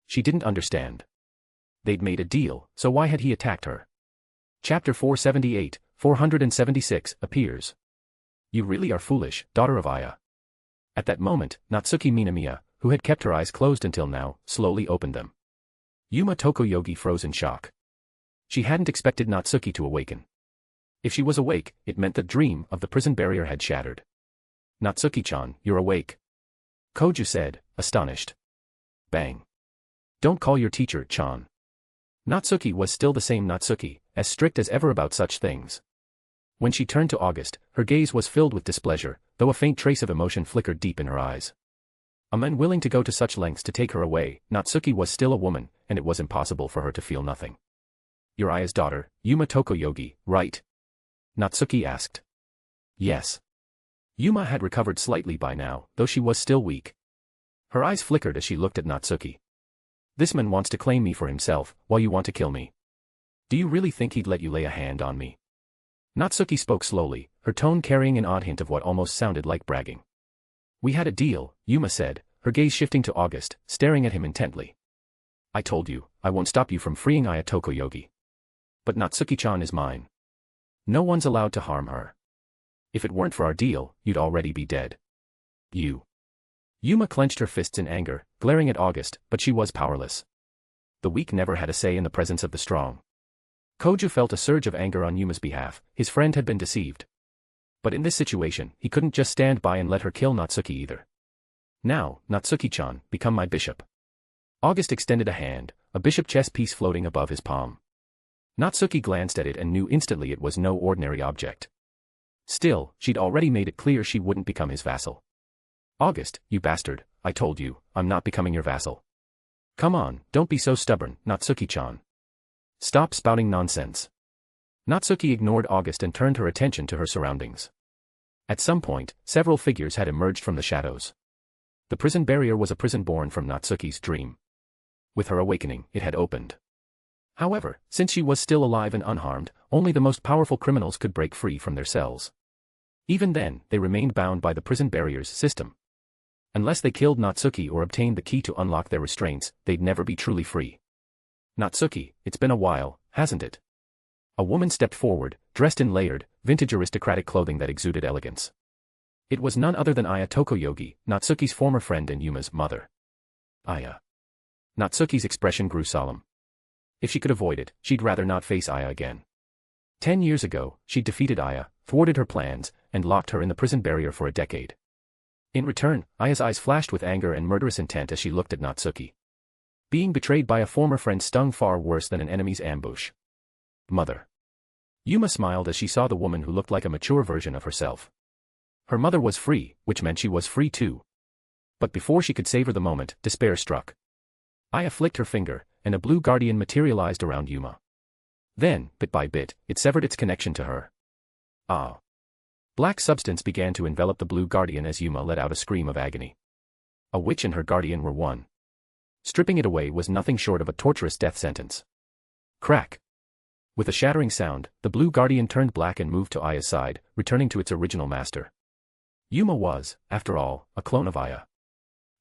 She didn't understand. They'd made a deal, so why had he attacked her? Chapter 478, 476, appears. "You really are foolish, daughter of Aya." At that moment, Natsuki Minamiya, who had kept her eyes closed until now, slowly opened them. Yuma Tokoyogi froze in shock. She hadn't expected Natsuki to awaken. If she was awake, it meant the dream of the prison barrier had shattered. "Natsuki-chan, you're awake," Koju said, astonished. Bang. "Don't call your teacher, Chan." Natsuki was still the same Natsuki, as strict as ever about such things. When she turned to August, her gaze was filled with displeasure, though a faint trace of emotion flickered deep in her eyes. A man willing to go to such lengths to take her away, Natsuki was still a woman, and it was impossible for her to feel nothing. "You're Aya's daughter, Yuma Tokoyogi, right?" Natsuki asked. Yes. Yuma had recovered slightly by now, though she was still weak. Her eyes flickered as she looked at Natsuki. "This man wants to claim me for himself, while you want to kill me. Do you really think he'd let you lay a hand on me?" Natsuki spoke slowly, her tone carrying an odd hint of what almost sounded like bragging. "We had a deal," Yuma said, her gaze shifting to August, staring at him intently. "I told you, I won't stop you from freeing Aya Tokoyogi. But Natsuki-chan is mine. No one's allowed to harm her. If it weren't for our deal, you'd already be dead." "You." Yuma clenched her fists in anger, glaring at August, but she was powerless. The weak never had a say in the presence of the strong. Koju felt a surge of anger on Yuma's behalf, his friend had been deceived. But in this situation, he couldn't just stand by and let her kill Natsuki either. "Now, Natsuki-chan, become my bishop." August extended a hand, a bishop chess piece floating above his palm. Natsuki glanced at it and knew instantly it was no ordinary object. Still, she'd already made it clear she wouldn't become his vassal. "August, you bastard, I told you, I'm not becoming your vassal. Come on, don't be so stubborn, Natsuki-chan. Stop spouting nonsense." Natsuki ignored August and turned her attention to her surroundings. At some point, several figures had emerged from the shadows. The prison barrier was a prison born from Natsuki's dream. With her awakening, it had opened. However, since she was still alive and unharmed, only the most powerful criminals could break free from their cells. Even then, they remained bound by the prison barrier's system. Unless they killed Natsuki or obtained the key to unlock their restraints, they'd never be truly free. "Natsuki, it's been a while, hasn't it?" A woman stepped forward, dressed in layered, vintage aristocratic clothing that exuded elegance. It was none other than Aya Tokoyogi, Natsuki's former friend and Yuma's mother. "Aya." Natsuki's expression grew solemn. If she could avoid it, she'd rather not face Aya again. 10 years ago, she'd defeated Aya, thwarted her plans, and locked her in the prison barrier for a decade. In return, Aya's eyes flashed with anger and murderous intent as she looked at Natsuki. Being betrayed by a former friend stung far worse than an enemy's ambush. "Mother." Yuma smiled as she saw the woman who looked like a mature version of herself. Her mother was free, which meant she was free too. But before she could savor the moment, despair struck. Aya flicked her finger, and a blue guardian materialized around Yuma. Then, bit by bit, it severed its connection to her. Ah. Black substance began to envelop the blue guardian as Yuma let out a scream of agony. A witch and her guardian were one. Stripping it away was nothing short of a torturous death sentence. Crack. With a shattering sound, the blue guardian turned black and moved to Aya's side, returning to its original master. Yuma was, after all, a clone of Aya.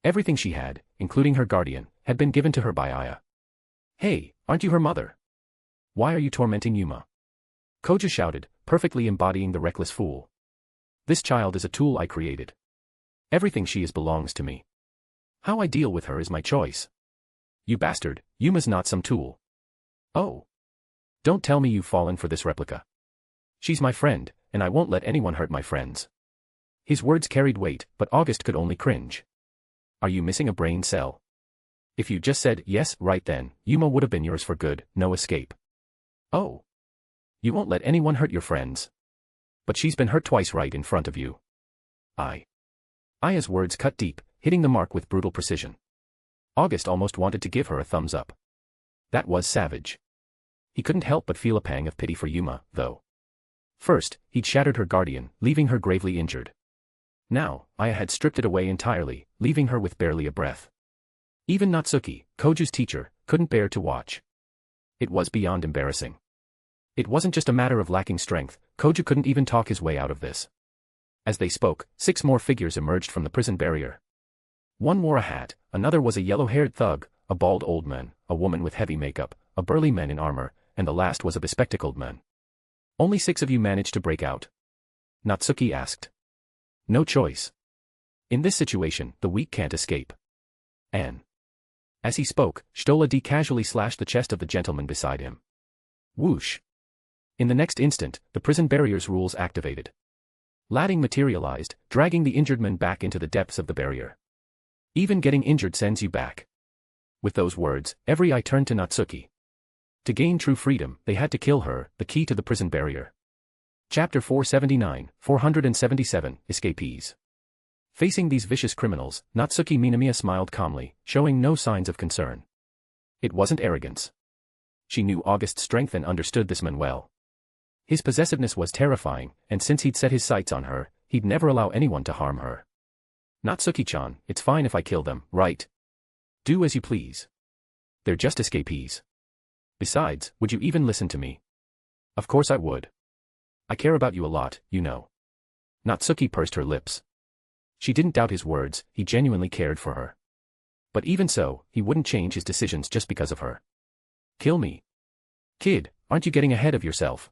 Everything she had, including her guardian, had been given to her by Aya. "Hey, aren't you her mother? Why are you tormenting Yuma?" Koju shouted, perfectly embodying the reckless fool. "This child is a tool I created. Everything she is belongs to me. How I deal with her is my choice." "You bastard, Yuma's not some tool." "Oh. Don't tell me you've fallen for this replica. She's my friend, and I won't let anyone hurt my friends." His words carried weight, but August could only cringe. "Are you missing a brain cell? If you just said yes right then, Yuma would have been yours for good, no escape." "Oh. You won't let anyone hurt your friends. But she's been hurt twice right in front of you." Aya's words cut deep, hitting the mark with brutal precision. August almost wanted to give her a thumbs up. That was savage. He couldn't help but feel a pang of pity for Yuma, though. First, he'd shattered her guardian, leaving her gravely injured. Now, Aya had stripped it away entirely, leaving her with barely a breath. Even Natsuki, Koju's teacher, couldn't bear to watch. It was beyond embarrassing. It wasn't just a matter of lacking strength, Koju couldn't even talk his way out of this. As they spoke, 6 more figures emerged from the prison barrier. One wore a hat, another was a yellow-haired thug, a bald old man, a woman with heavy makeup, a burly man in armor, and the last was a bespectacled man. "Only 6 of you managed to break out?" Natsuki asked. "No choice. In this situation, the weak can't escape." And as he spoke, Stola D casually slashed the chest of the gentleman beside him. Whoosh! In the next instant, the prison barrier's rules activated. Latting materialized, dragging the injured man back into the depths of the barrier. "Even getting injured sends you back." With those words, every eye turned to Natsuki. To gain true freedom, they had to kill her, the key to the prison barrier. Chapter 479, 477, Escapees. Facing these vicious criminals, Natsuki Minamiya smiled calmly, showing no signs of concern. It wasn't arrogance. She knew August's strength and understood this man well. His possessiveness was terrifying, and since he'd set his sights on her, he'd never allow anyone to harm her. "Natsuki-chan, it's fine if I kill them, right? Do as you please. They're just escapees. Besides, would you even listen to me?" "Of course I would. I care about you a lot, you know." Natsuki pursed her lips. She didn't doubt his words, he genuinely cared for her. But even so, he wouldn't change his decisions just because of her. "Kill me? Kid, aren't you getting ahead of yourself?"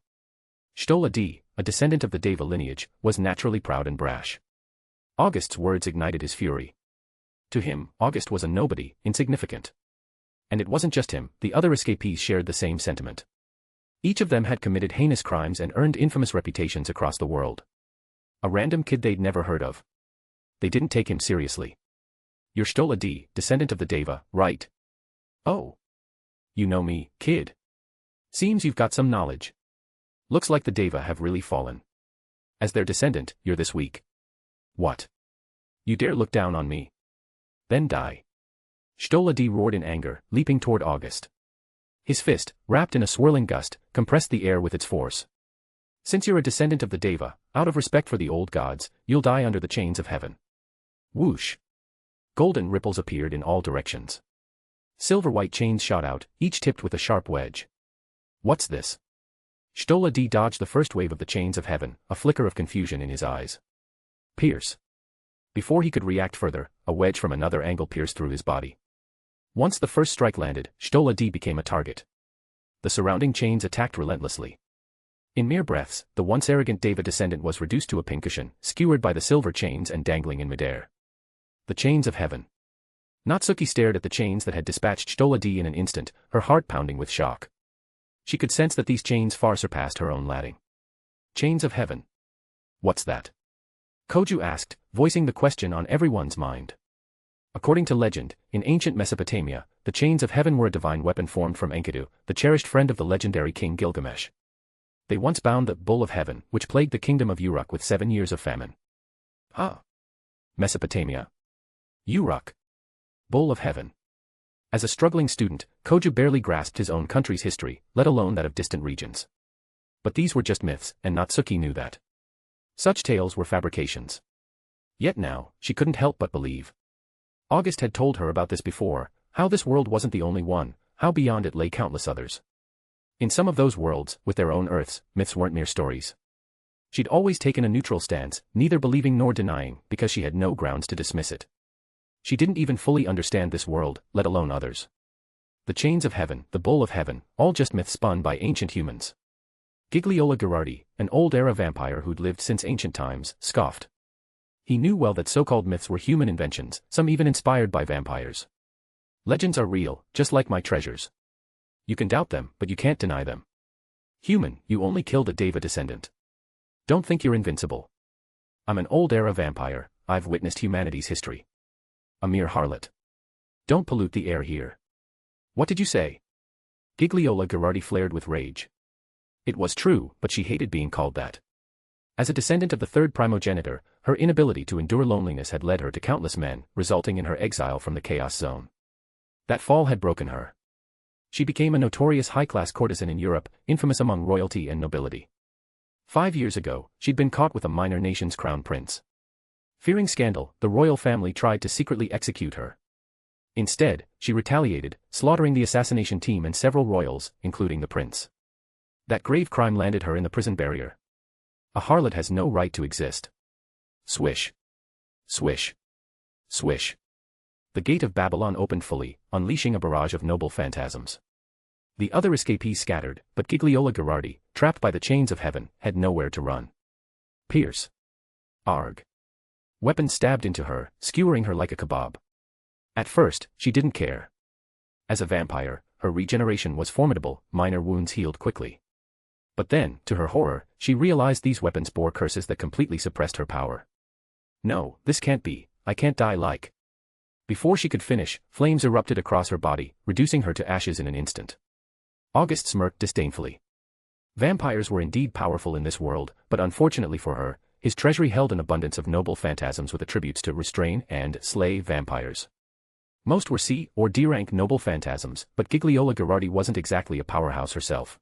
Stola D, a descendant of the Deva lineage, was naturally proud and brash. August's words ignited his fury. To him, August was a nobody, insignificant. And it wasn't just him, the other escapees shared the same sentiment. Each of them had committed heinous crimes and earned infamous reputations across the world. A random kid they'd never heard of. They didn't take him seriously. "You're Stola D, descendant of the Deva, right?" "Oh. You know me, kid. Seems you've got some knowledge. Looks like the Deva have really fallen. As their descendant, you're this weak. What? You dare look down on me? Then die." Stola D roared in anger, leaping toward August. His fist, wrapped in a swirling gust, compressed the air with its force. "Since you're a descendant of the Deva, out of respect for the old gods, you'll die under the chains of heaven." Whoosh! Golden ripples appeared in all directions. Silver-white chains shot out, each tipped with a sharp wedge. "What's this?" Stola D dodged the first wave of the chains of heaven, a flicker of confusion in his eyes. "Pierce." Before he could react further, a wedge from another angle pierced through his body. Once the first strike landed, Stola D became a target. The surrounding chains attacked relentlessly. In mere breaths, the once arrogant Deva descendant was reduced to a pincushion, skewered by the silver chains and dangling in midair. The chains of heaven. Natsuki stared at the chains that had dispatched Stola D in an instant, her heart pounding with shock. She could sense that these chains far surpassed her own latting. Chains of heaven. What's that? Koju asked, voicing the question on everyone's mind. According to legend, in ancient Mesopotamia, the chains of heaven were a divine weapon formed from Enkidu, the cherished friend of the legendary king Gilgamesh. They once bound the bull of heaven, which plagued the kingdom of Uruk with 7 years of famine. Mesopotamia. Uruk. Bull of heaven. As a struggling student, Koju barely grasped his own country's history, let alone that of distant regions. But these were just myths, and Natsuki knew that. Such tales were fabrications. Yet now, she couldn't help but believe. August had told her about this before, how this world wasn't the only one, how beyond it lay countless others. In some of those worlds, with their own Earths, myths weren't mere stories. She'd always taken a neutral stance, neither believing nor denying, because she had no grounds to dismiss it. She didn't even fully understand this world, let alone others. The chains of heaven, the bull of heaven, all just myths spun by ancient humans. Gigliola Gherardi, an old-era vampire who'd lived since ancient times, scoffed. He knew well that so-called myths were human inventions, some even inspired by vampires. Legends are real, just like my treasures. You can doubt them, but you can't deny them. Human, you only killed a Deva descendant. Don't think you're invincible. I'm an old-era vampire, I've witnessed humanity's history. A mere harlot. Don't pollute the air here. What did you say? Gigliola Gherardi flared with rage. It was true, but she hated being called that. As a descendant of the third Primogenitor, her inability to endure loneliness had led her to countless men, resulting in her exile from the Chaos Zone. That fall had broken her. She became a notorious high-class courtesan in Europe, infamous among royalty and nobility. 5 years ago, she'd been caught with a minor nation's crown prince. Fearing scandal, the royal family tried to secretly execute her. Instead, she retaliated, slaughtering the assassination team and several royals, including the prince. That grave crime landed her in the prison barrier. A harlot has no right to exist. Swish. Swish. Swish. The gate of Babylon opened fully, unleashing a barrage of noble phantasms. The other escapees scattered, but Gigliola Gerardi, trapped by the chains of heaven, had nowhere to run. Pierce. Arg. Weapons stabbed into her, skewering her like a kebab. At first, she didn't care. As a vampire, her regeneration was formidable, minor wounds healed quickly. But then, to her horror, she realized these weapons bore curses that completely suppressed her power. No, this can't be, I can't die like. Before she could finish, flames erupted across her body, reducing her to ashes in an instant. August smirked disdainfully. Vampires were indeed powerful in this world, but unfortunately for her, his treasury held an abundance of noble phantasms with attributes to restrain and slay vampires. Most were C or D rank noble phantasms, but Gigliola Gerardi wasn't exactly a powerhouse herself.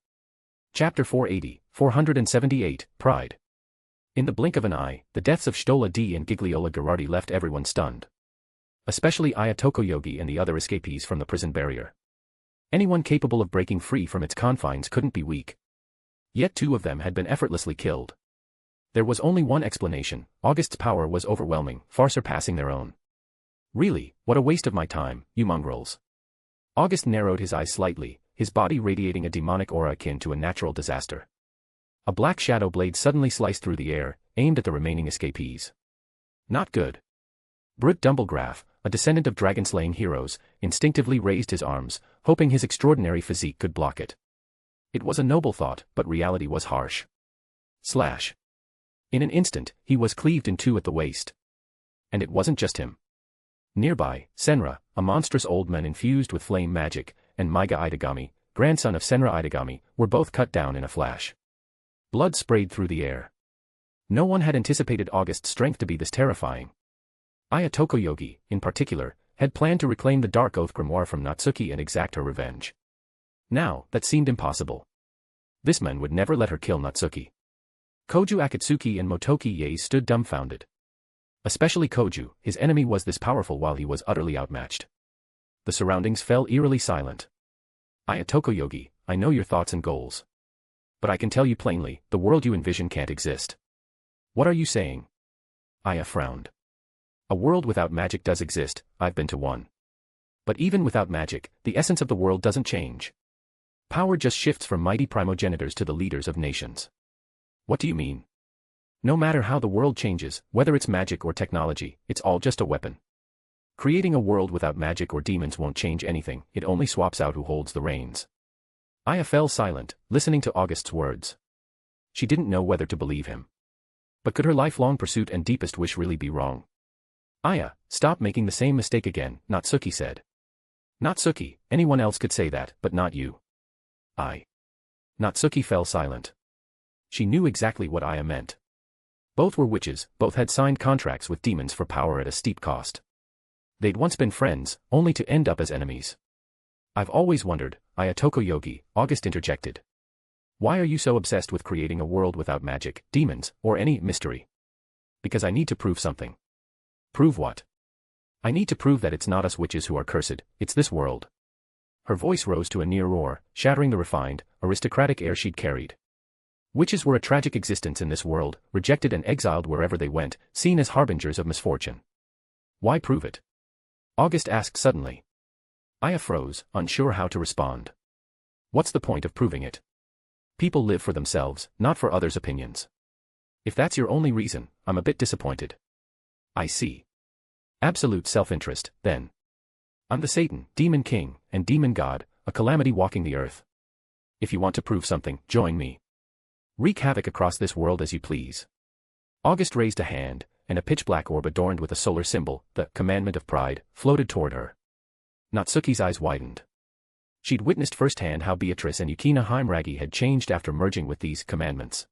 Chapter 478, Pride. In the blink of an eye, the deaths of Stola D and Gigliola Gerardi left everyone stunned. Especially Aya Tokoyogi and the other escapees from the prison barrier. Anyone capable of breaking free from its confines couldn't be weak. Yet 2 of them had been effortlessly killed. There was only one explanation: August's power was overwhelming, far surpassing their own. Really, what a waste of my time, you mongrels. August narrowed his eyes slightly, his body radiating a demonic aura akin to a natural disaster. A black shadow blade suddenly sliced through the air, aimed at the remaining escapees. Not good. Brut Dumblegraph, a descendant of dragon-slaying heroes, instinctively raised his arms, hoping his extraordinary physique could block it. It was a noble thought, but reality was harsh. Slash. In an instant, he was cleaved in 2 at the waist. And it wasn't just him. Nearby, Senra, a monstrous old man infused with flame magic, and Maiga Idagami, grandson of Senra Idagami, were both cut down in a flash. Blood sprayed through the air. No one had anticipated August's strength to be this terrifying. Aya Tokoyogi, in particular, had planned to reclaim the Dark Oath grimoire from Natsuki and exact her revenge. Now, that seemed impossible. This man would never let her kill Natsuki. Koju Akatsuki and Motoki Yae stood dumbfounded. Especially Koju, his enemy was this powerful while he was utterly outmatched. The surroundings fell eerily silent. Aya Tokoyogi, I know your thoughts and goals. But I can tell you plainly, the world you envision can't exist. What are you saying? Aya frowned. A world without magic does exist, I've been to one. But even without magic, the essence of the world doesn't change. Power just shifts from mighty primogenitors to the leaders of nations. What do you mean? No matter how the world changes, whether it's magic or technology, it's all just a weapon. Creating a world without magic or demons won't change anything, it only swaps out who holds the reins. Aya fell silent, listening to August's words. She didn't know whether to believe him. But could her lifelong pursuit and deepest wish really be wrong? Aya, stop making the same mistake again, Natsuki said. Natsuki, anyone else could say that, but not you. Natsuki fell silent. She knew exactly what Aya meant. Both were witches, both had signed contracts with demons for power at a steep cost. They'd once been friends, only to end up as enemies. I've always wondered, Aya Tokoyogi, August interjected. Why are you so obsessed with creating a world without magic, demons, or any mystery? Because I need to prove something. Prove what? I need to prove that it's not us witches who are cursed, it's this world. Her voice rose to a near roar, shattering the refined, aristocratic air she'd carried. Witches were a tragic existence in this world, rejected and exiled wherever they went, seen as harbingers of misfortune. Why prove it? August asked suddenly. Aya froze, unsure how to respond. What's the point of proving it? People live for themselves, not for others' opinions. If that's your only reason, I'm a bit disappointed. I see. Absolute self-interest, then. I'm the Satan, Demon King, and Demon God, a calamity walking the earth. If you want to prove something, join me. Wreak havoc across this world as you please. August raised a hand, and a pitch-black orb adorned with a solar symbol, the commandment of pride, floated toward her. Natsuki's eyes widened. She'd witnessed firsthand how Beatrice and Yukina Heimragi had changed after merging with these commandments.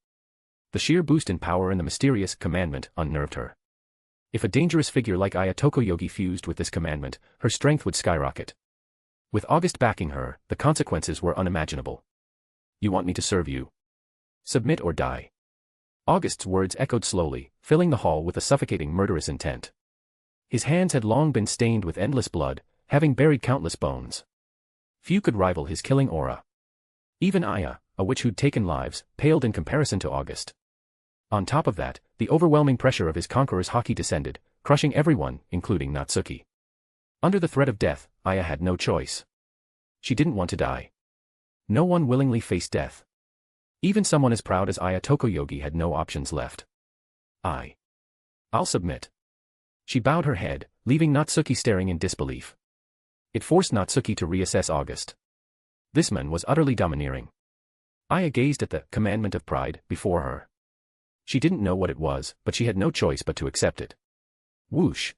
The sheer boost in power in the mysterious commandment unnerved her. If a dangerous figure like Aya Tokoyogi fused with this commandment, her strength would skyrocket. With August backing her, the consequences were unimaginable. You want me to serve you? Submit or die. August's words echoed slowly, filling the hall with a suffocating murderous intent. His hands had long been stained with endless blood, having buried countless bones. Few could rival his killing aura. Even Aya, a witch who'd taken lives, paled in comparison to August. On top of that, the overwhelming pressure of his conqueror's haki descended, crushing everyone, including Natsuki. Under the threat of death, Aya had no choice. She didn't want to die. No one willingly faced death. Even someone as proud as Aya Tokoyogi had no options left. I'll submit. She bowed her head, leaving Natsuki staring in disbelief. It forced Natsuki to reassess August. This man was utterly domineering. Aya gazed at the commandment of pride before her. She didn't know what it was, but she had no choice but to accept it. Whoosh!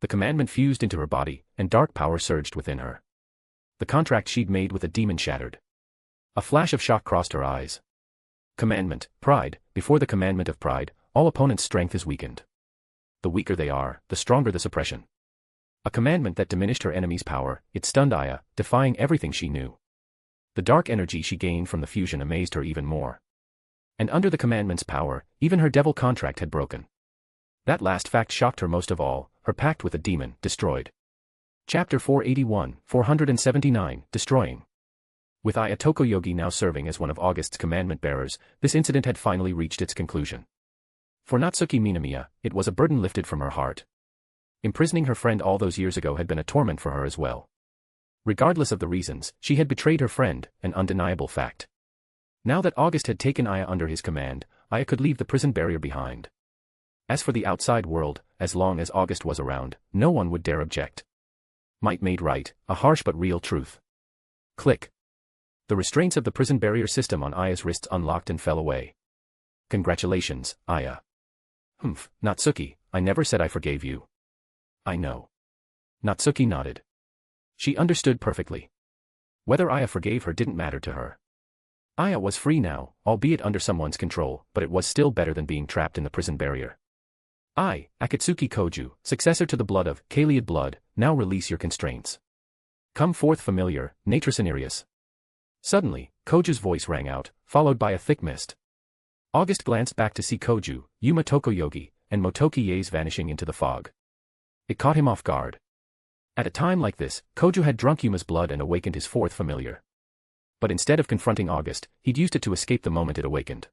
The commandment fused into her body, and dark power surged within her. The contract she'd made with a demon shattered. A flash of shock crossed her eyes. Commandment, pride, before the commandment of pride, all opponents' strength is weakened. The weaker they are, the stronger the suppression. A commandment that diminished her enemy's power, it stunned Aya, defying everything she knew. The dark energy she gained from the fusion amazed her even more. And under the commandment's power, even her devil contract had broken. That last fact shocked her most of all, her pact with a demon, destroyed. Chapter 481, 479, Destroying. With Aya Tokoyogi now serving as one of August's commandment bearers, this incident had finally reached its conclusion. For Natsuki Minamiya, it was a burden lifted from her heart. Imprisoning her friend all those years ago had been a torment for her as well. Regardless of the reasons, she had betrayed her friend, an undeniable fact. Now that August had taken Aya under his command, Aya could leave the prison barrier behind. As for the outside world, as long as August was around, no one would dare object. Might made right, a harsh but real truth. Click. The restraints of the prison barrier system on Aya's wrists unlocked and fell away. Congratulations, Aya. Humph, Natsuki, I never said I forgave you. I know. Natsuki nodded. She understood perfectly. Whether Aya forgave her didn't matter to her. Aya was free now, albeit under someone's control, but it was still better than being trapped in the prison barrier. I, Akatsuki Koju, successor to the blood of Kaliad blood, now release your constraints. Come forth familiar, Natriciniarius. Suddenly, Koju's voice rang out, followed by a thick mist. August glanced back to see Koju, Yuma Tokoyogi, and Motoki Yaes vanishing into the fog. It caught him off guard. At a time like this, Koju had drunk Yuma's blood and awakened his fourth familiar. But instead of confronting August, he'd used it to escape the moment it awakened.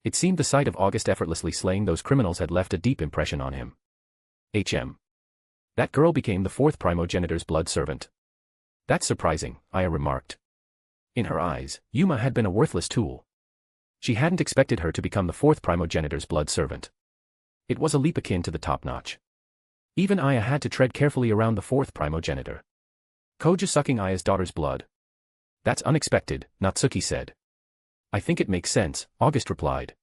It seemed the sight of August effortlessly slaying those criminals had left a deep impression on him. That girl became the fourth Primogenitor's blood servant. That's surprising, Aya remarked. In her eyes, Yuma had been a worthless tool. She hadn't expected her to become the fourth Primogenitor's blood servant. It was a leap akin to the top-notch. Even Aya had to tread carefully around the fourth Primogenitor. Koju sucking Aya's daughter's blood. That's unexpected, Natsuki said. I think it makes sense, August replied.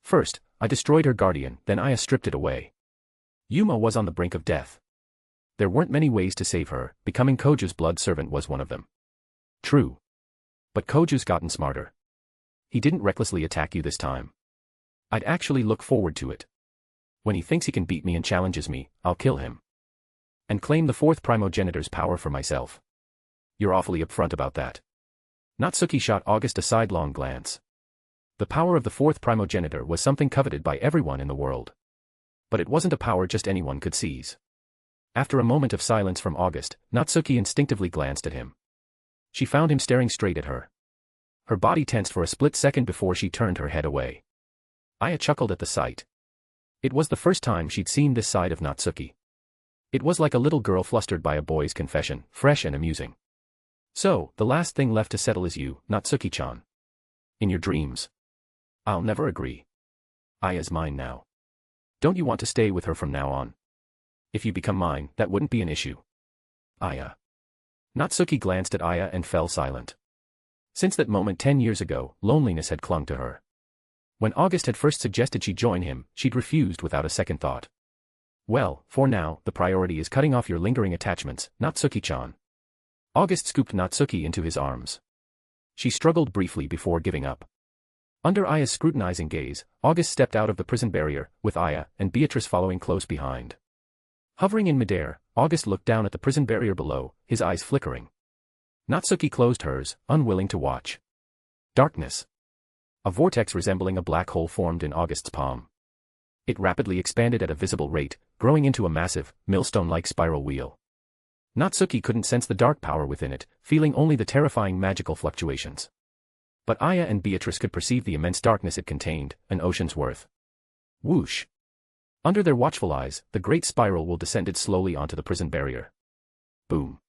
First, I destroyed her guardian, then Aya stripped it away. Yuma was on the brink of death. There weren't many ways to save her, becoming Koju's blood servant was one of them. True. But Koju's gotten smarter. He didn't recklessly attack you this time. I'd actually look forward to it. When he thinks he can beat me and challenges me, I'll kill him. And claim the fourth Primogenitor's power for myself. You're awfully upfront about that. Natsuki shot August a sidelong glance. The power of the fourth Primogenitor was something coveted by everyone in the world. But it wasn't a power just anyone could seize. After a moment of silence from August, Natsuki instinctively glanced at him. She found him staring straight at her. Her body tensed for a split second before she turned her head away. Aya chuckled at the sight. It was the first time she'd seen this side of Natsuki. It was like a little girl flustered by a boy's confession, fresh and amusing. So, the last thing left to settle is you, Natsuki-chan. In your dreams. I'll never agree. Aya's mine now. Don't you want to stay with her from now on? If you become mine, that wouldn't be an issue. Aya. Natsuki glanced at Aya and fell silent. Since that moment 10 years ago, loneliness had clung to her. When August had first suggested she join him, she'd refused without a second thought. Well, for now, the priority is cutting off your lingering attachments, Natsuki-chan. August scooped Natsuki into his arms. She struggled briefly before giving up. Under Aya's scrutinizing gaze, August stepped out of the prison barrier, with Aya and Beatrice following close behind. Hovering in midair, August looked down at the prison barrier below, his eyes flickering. Natsuki closed hers, unwilling to watch. Darkness. A vortex resembling a black hole formed in August's palm. It rapidly expanded at a visible rate, growing into a massive, millstone-like spiral wheel. Natsuki couldn't sense the dark power within it, feeling only the terrifying magical fluctuations. But Aya and Beatrice could perceive the immense darkness it contained, an ocean's worth. Whoosh! Under their watchful eyes, the great spiral wheel descended slowly onto the prison barrier. Boom!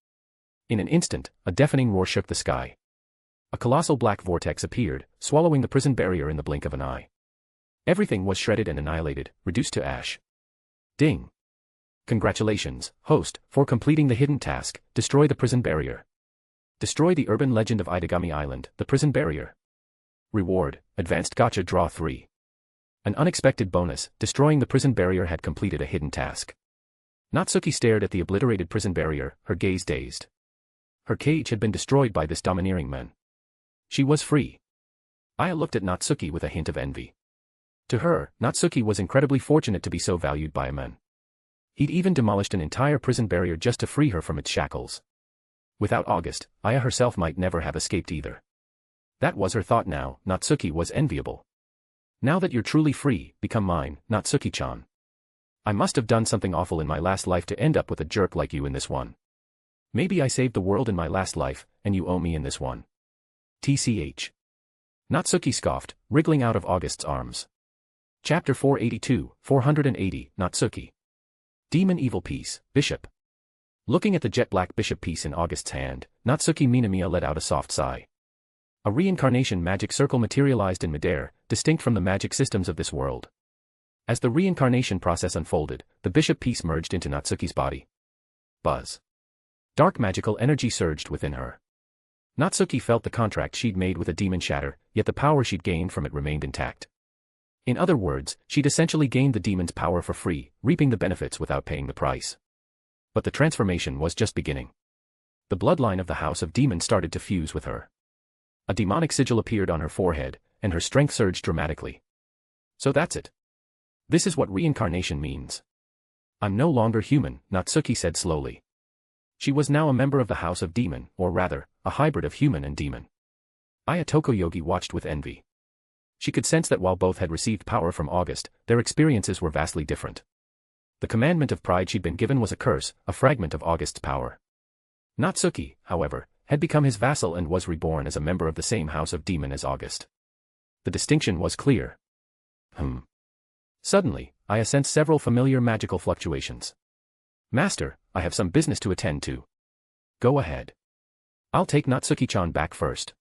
In an instant, a deafening roar shook the sky. A colossal black vortex appeared, swallowing the prison barrier in the blink of an eye. Everything was shredded and annihilated, reduced to ash. Ding! Congratulations, host, for completing the hidden task, destroy the prison barrier. Destroy the urban legend of Idagami Island, the prison barrier. Reward, Advanced Gacha Draw 3. An unexpected bonus, destroying the prison barrier had completed a hidden task. Natsuki stared at the obliterated prison barrier, her gaze dazed. Her cage had been destroyed by this domineering man. She was free. Aya looked at Natsuki with a hint of envy. To her, Natsuki was incredibly fortunate to be so valued by a man. He'd even demolished an entire prison barrier just to free her from its shackles. Without August, Aya herself might never have escaped either. That was her thought now, Natsuki was enviable. Now that you're truly free, become mine, Natsuki-chan. I must have done something awful in my last life to end up with a jerk like you in this one. Maybe I saved the world in my last life, and you owe me in this one. TCH. Natsuki scoffed, wriggling out of August's arms. Chapter 480, Natsuki. Demon Evil Piece, Bishop. Looking at the jet-black bishop piece in August's hand, Natsuki Minamiya let out a soft sigh. A reincarnation magic circle materialized in midair, distinct from the magic systems of this world. As the reincarnation process unfolded, the bishop piece merged into Natsuki's body. Buzz. Dark magical energy surged within her. Natsuki felt the contract she'd made with a demon shatter, yet the power she'd gained from it remained intact. In other words, she'd essentially gained the demon's power for free, reaping the benefits without paying the price. But the transformation was just beginning. The bloodline of the House of Demons started to fuse with her. A demonic sigil appeared on her forehead, and her strength surged dramatically. So that's it. This is what reincarnation means. I'm no longer human, Natsuki said slowly. She was now a member of the House of Demon, or rather, a hybrid of human and demon. Aya Tokoyogi watched with envy. She could sense that while both had received power from August, their experiences were vastly different. The commandment of pride she'd been given was a curse, a fragment of August's power. Natsuki, however, had become his vassal and was reborn as a member of the same House of Demon as August. The distinction was clear. Suddenly, Aya sensed several familiar magical fluctuations. Master, I have some business to attend to. Go ahead. I'll take Natsuki-chan back first.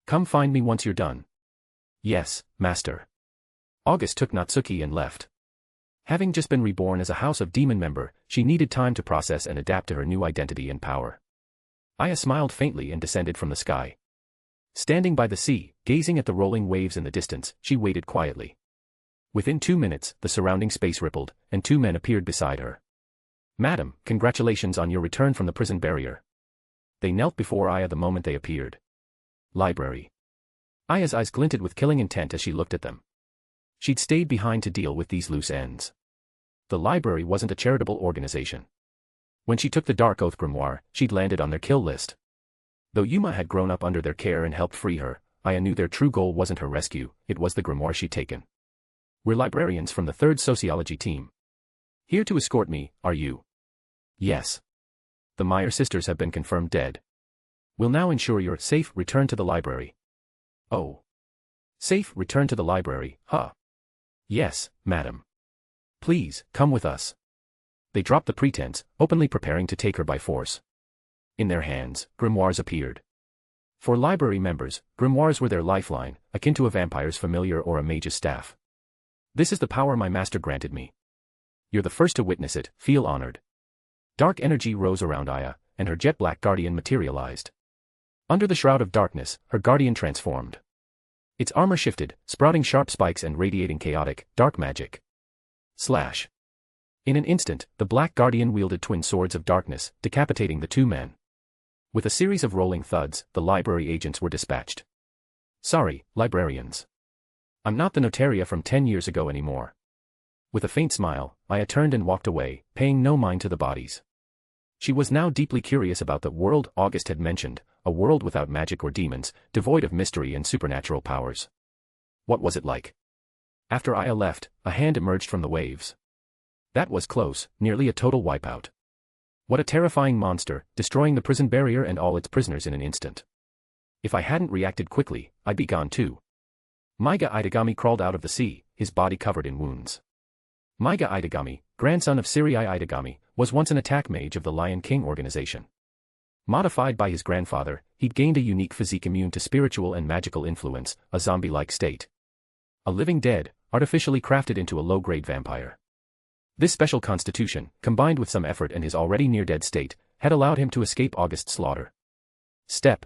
Come find me once you're done. Yes, Master. August took Natsuki and left. Having just been reborn as a House of Demon member, she needed time to process and adapt to her new identity and power. Aya smiled faintly and descended from the sky. Standing by the sea, gazing at the rolling waves in the distance, she waited quietly. Within 2 minutes, the surrounding space rippled, and 2 men appeared beside her. Madam, congratulations on your return from the prison barrier. They knelt before Aya the moment they appeared. Library. Aya's eyes glinted with killing intent as she looked at them. She'd stayed behind to deal with these loose ends. The library wasn't a charitable organization. When she took the Dark Oath grimoire, she'd landed on their kill list. Though Yuma had grown up under their care and helped free her, Aya knew their true goal wasn't her rescue, it was the grimoire she'd taken. We're librarians from the 3rd Sociology team. Here to escort me, are you? Yes. The Meyer sisters have been confirmed dead. We'll now ensure your safe return to the library. Oh. Safe return to the library, huh? Yes, madam. Please, come with us. They dropped the pretense, openly preparing to take her by force. In their hands, grimoires appeared. For library members, grimoires were their lifeline, akin to a vampire's familiar or a mage's staff. This is the power my master granted me. You're the first to witness it, feel honored. Dark energy rose around Aya, and her jet-black guardian materialized. Under the shroud of darkness, her guardian transformed. Its armor shifted, sprouting sharp spikes and radiating chaotic, dark magic. Slash. In an instant, the Black Guardian wielded twin swords of darkness, decapitating the 2 men. With a series of rolling thuds, the library agents were dispatched. Sorry, librarians. I'm not the notaria from 10 years ago anymore. With a faint smile, Aya turned and walked away, paying no mind to the bodies. She was now deeply curious about the world August had mentioned, a world without magic or demons, devoid of mystery and supernatural powers. What was it like? After Aya left, a hand emerged from the waves. That was close, nearly a total wipeout. What a terrifying monster, destroying the prison barrier and all its prisoners in an instant. If I hadn't reacted quickly, I'd be gone too. Maiga Idagami crawled out of the sea, his body covered in wounds. Maiga Idagami, grandson of Sirai Idagami, was once an attack mage of the Lion King organization. Modified by his grandfather, he'd gained a unique physique immune to spiritual and magical influence, a zombie-like state. A living dead, artificially crafted into a low-grade vampire. This special constitution, combined with some effort and his already near-dead state, had allowed him to escape August's slaughter. Step.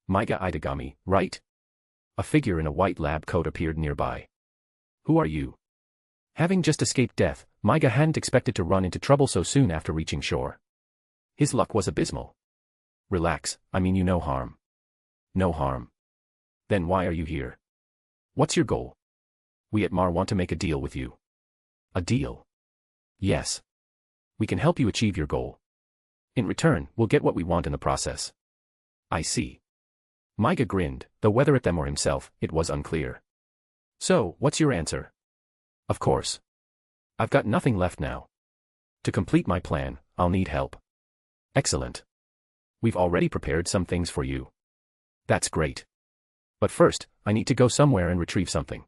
Maiga Idagami, right? A figure in a white lab coat appeared nearby. Who are you? Having just escaped death, Maiga hadn't expected to run into trouble so soon after reaching shore. His luck was abysmal. Relax, I mean you no harm. No harm. Then why are you here? What's your goal? We at Mar want to make a deal with you. A deal? Yes. We can help you achieve your goal. In return, we'll get what we want in the process. I see. Maiga grinned, though whether at them or himself, it was unclear. So, what's your answer? Of course. I've got nothing left now. To complete my plan, I'll need help. Excellent. We've already prepared some things for you. That's great. But first, I need to go somewhere and retrieve something.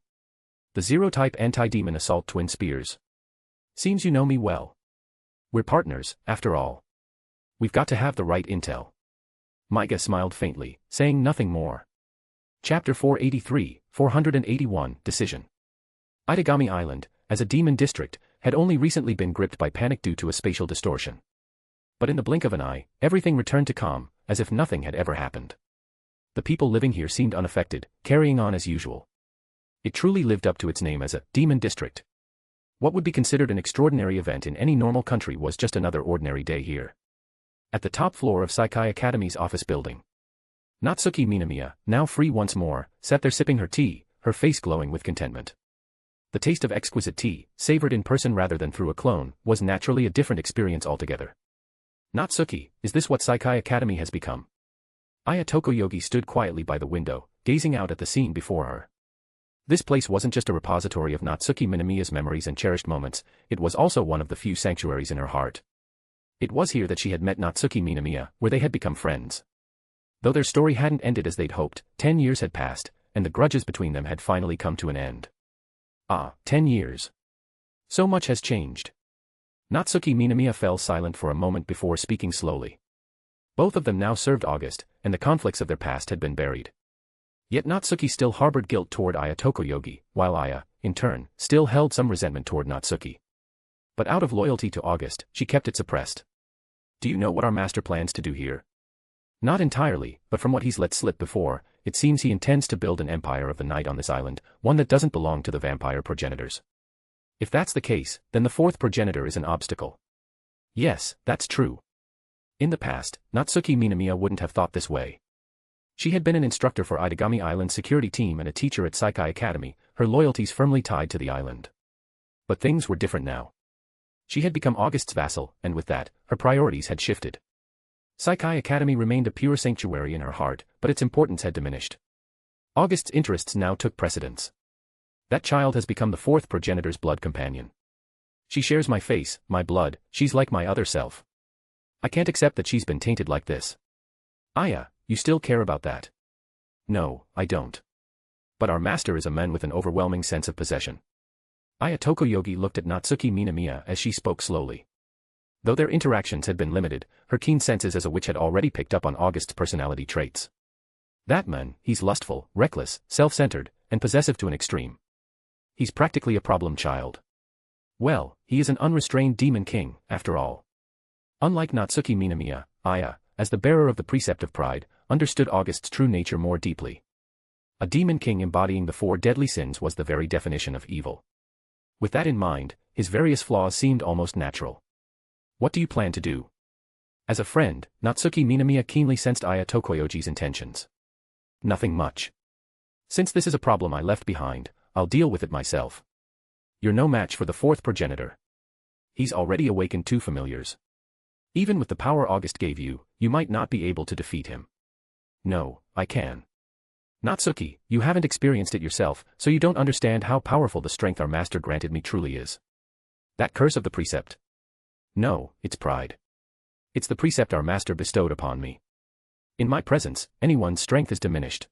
The Zero-type anti-demon assault twin spears. Seems you know me well. We're partners, after all. We've got to have the right intel. Maiga smiled faintly, saying nothing more. Chapter 483, 481, Decision. Idagami Island, as a demon district, had only recently been gripped by panic due to a spatial distortion. But in the blink of an eye, everything returned to calm, as if nothing had ever happened. The people living here seemed unaffected, carrying on as usual. It truly lived up to its name as a demon district. What would be considered an extraordinary event in any normal country was just another ordinary day here. At the top floor of Saikai Academy's office building, Natsuki Minamiya, now free once more, sat there sipping her tea, her face glowing with contentment. The taste of exquisite tea, savored in person rather than through a clone, was naturally a different experience altogether. Natsuki, is this what Saikai Academy has become? Aya Tokoyogi stood quietly by the window, gazing out at the scene before her. This place wasn't just a repository of Natsuki Minamiya's memories and cherished moments, it was also one of the few sanctuaries in her heart. It was here that she had met Natsuki Minamiya, where they had become friends. Though their story hadn't ended as they'd hoped, 10 years had passed, and the grudges between them had finally come to an end. 10 years. So much has changed. Natsuki Minamiya fell silent for a moment before speaking slowly. Both of them now served August, and the conflicts of their past had been buried. Yet Natsuki still harbored guilt toward Aya Tokoyogi, while Aya, in turn, still held some resentment toward Natsuki. But out of loyalty to August, she kept it suppressed. Do you know what our master plans to do here? Not entirely, but from what he's let slip before, it seems he intends to build an empire of the night on this island, one that doesn't belong to the vampire progenitors. If that's the case, then the fourth progenitor is an obstacle. Yes, that's true. In the past, Natsuki Minamiya wouldn't have thought this way. She had been an instructor for Idagami Island's security team and a teacher at Saikai Academy, her loyalties firmly tied to the island. But things were different now. She had become August's vassal, and with that, her priorities had shifted. Saikai Academy remained a pure sanctuary in her heart, but its importance had diminished. August's interests now took precedence. That child has become the fourth progenitor's blood companion. She shares my face, my blood, she's like my other self. I can't accept that she's been tainted like this. Aya, you still care about that? No, I don't. But our master is a man with an overwhelming sense of possession. Aya Tokoyogi looked at Natsuki Minamiya as she spoke slowly. Though their interactions had been limited, her keen senses as a witch had already picked up on August's personality traits. That man, he's lustful, reckless, self-centered, and possessive to an extreme. He's practically a problem child. Well, he is an unrestrained demon king, after all. Unlike Natsuki Minamiya, Aya, as the bearer of the precept of pride, understood August's true nature more deeply. A demon king embodying the four deadly sins was the very definition of evil. With that in mind, his various flaws seemed almost natural. What do you plan to do? As a friend, Natsuki Minamiya keenly sensed Aya Tokoyogi's intentions. Nothing much. Since this is a problem I left behind, I'll deal with it myself. You're no match for the fourth progenitor. He's already awakened two familiars. Even with the power August gave you, you might not be able to defeat him. No, I can. Natsuki, you haven't experienced it yourself, so you don't understand how powerful the strength our master granted me truly is. That curse of the precept? No, it's pride. It's the precept our master bestowed upon me. In my presence, anyone's strength is diminished.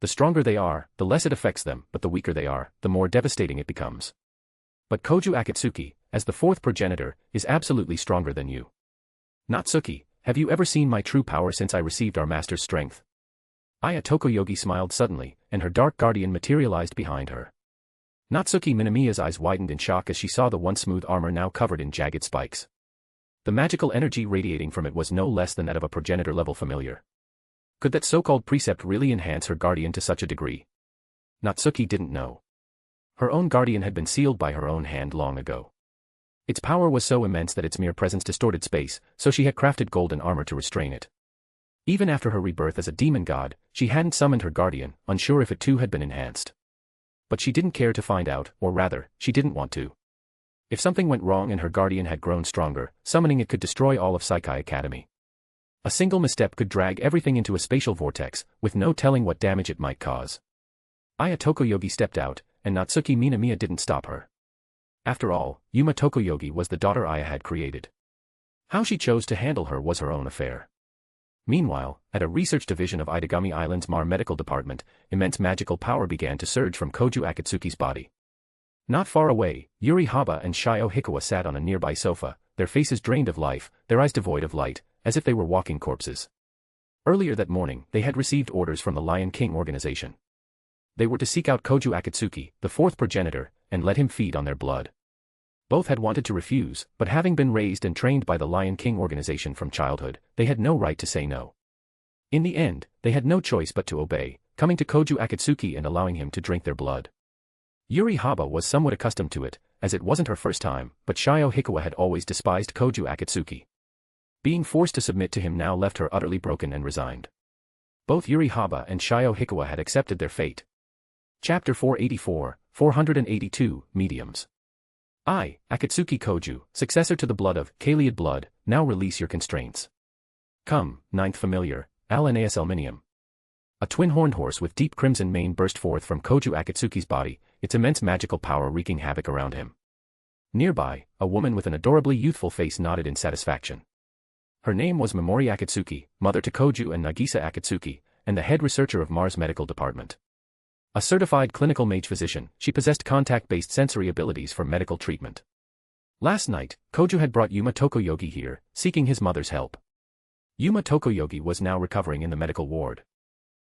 The stronger they are, the less it affects them, but the weaker they are, the more devastating it becomes. But Koju Akatsuki, as the fourth progenitor, is absolutely stronger than you. Natsuki, have you ever seen my true power since I received our master's strength? Aya Tokoyogi smiled suddenly, and her dark guardian materialized behind her. Natsuki Minamiya's eyes widened in shock as she saw the once smooth armor now covered in jagged spikes. The magical energy radiating from it was no less than that of a progenitor-level familiar. Could that so-called precept really enhance her guardian to such a degree? Natsuki didn't know. Her own guardian had been sealed by her own hand long ago. Its power was so immense that its mere presence distorted space, so she had crafted golden armor to restrain it. Even after her rebirth as a demon god, she hadn't summoned her guardian, unsure if it too had been enhanced. But she didn't care to find out, or rather, she didn't want to. If something went wrong and her guardian had grown stronger, summoning it could destroy all of Saikai Academy. A single misstep could drag everything into a spatial vortex, with no telling what damage it might cause. Aya Tokoyogi stepped out, and Natsuki Minamiya didn't stop her. After all, Yuma Tokoyogi was the daughter Aya had created. How she chose to handle her was her own affair. Meanwhile, at a research division of Idagami Island's Mar Medical Department, immense magical power began to surge from Koju Akatsuki's body. Not far away, Yuri Haba and Shio Hikawa sat on a nearby sofa, their faces drained of life, their eyes devoid of light, as if they were walking corpses. Earlier that morning, they had received orders from the Lion King organization. They were to seek out Koju Akatsuki, the fourth progenitor, and let him feed on their blood. Both had wanted to refuse, but having been raised and trained by the Lion King organization from childhood, they had no right to say no. In the end, they had no choice but to obey, coming to Koju Akatsuki and allowing him to drink their blood. Yuri Haba was somewhat accustomed to it, as it wasn't her first time, but Shio Hikawa had always despised Koju Akatsuki. Being forced to submit to him now left her utterly broken and resigned. Both Yuri Haba and Shio Hikawa had accepted their fate. Chapter 484, 482, Mediums. I, Akatsuki Koju, successor to the blood of Kaliad blood, now release your constraints. Come, ninth familiar, Alanaeus Elminium. A twin-horned horse with deep crimson mane burst forth from Koju Akatsuki's body, its immense magical power wreaking havoc around him. Nearby, a woman with an adorably youthful face nodded in satisfaction. Her name was Momori Akatsuki, mother to Koju and Nagisa Akatsuki, and the head researcher of Mars Medical Department. A certified clinical mage physician, she possessed contact-based sensory abilities for medical treatment. Last night, Koju had brought Yuma Tokoyogi here, seeking his mother's help. Yuma Tokoyogi was now recovering in the medical ward.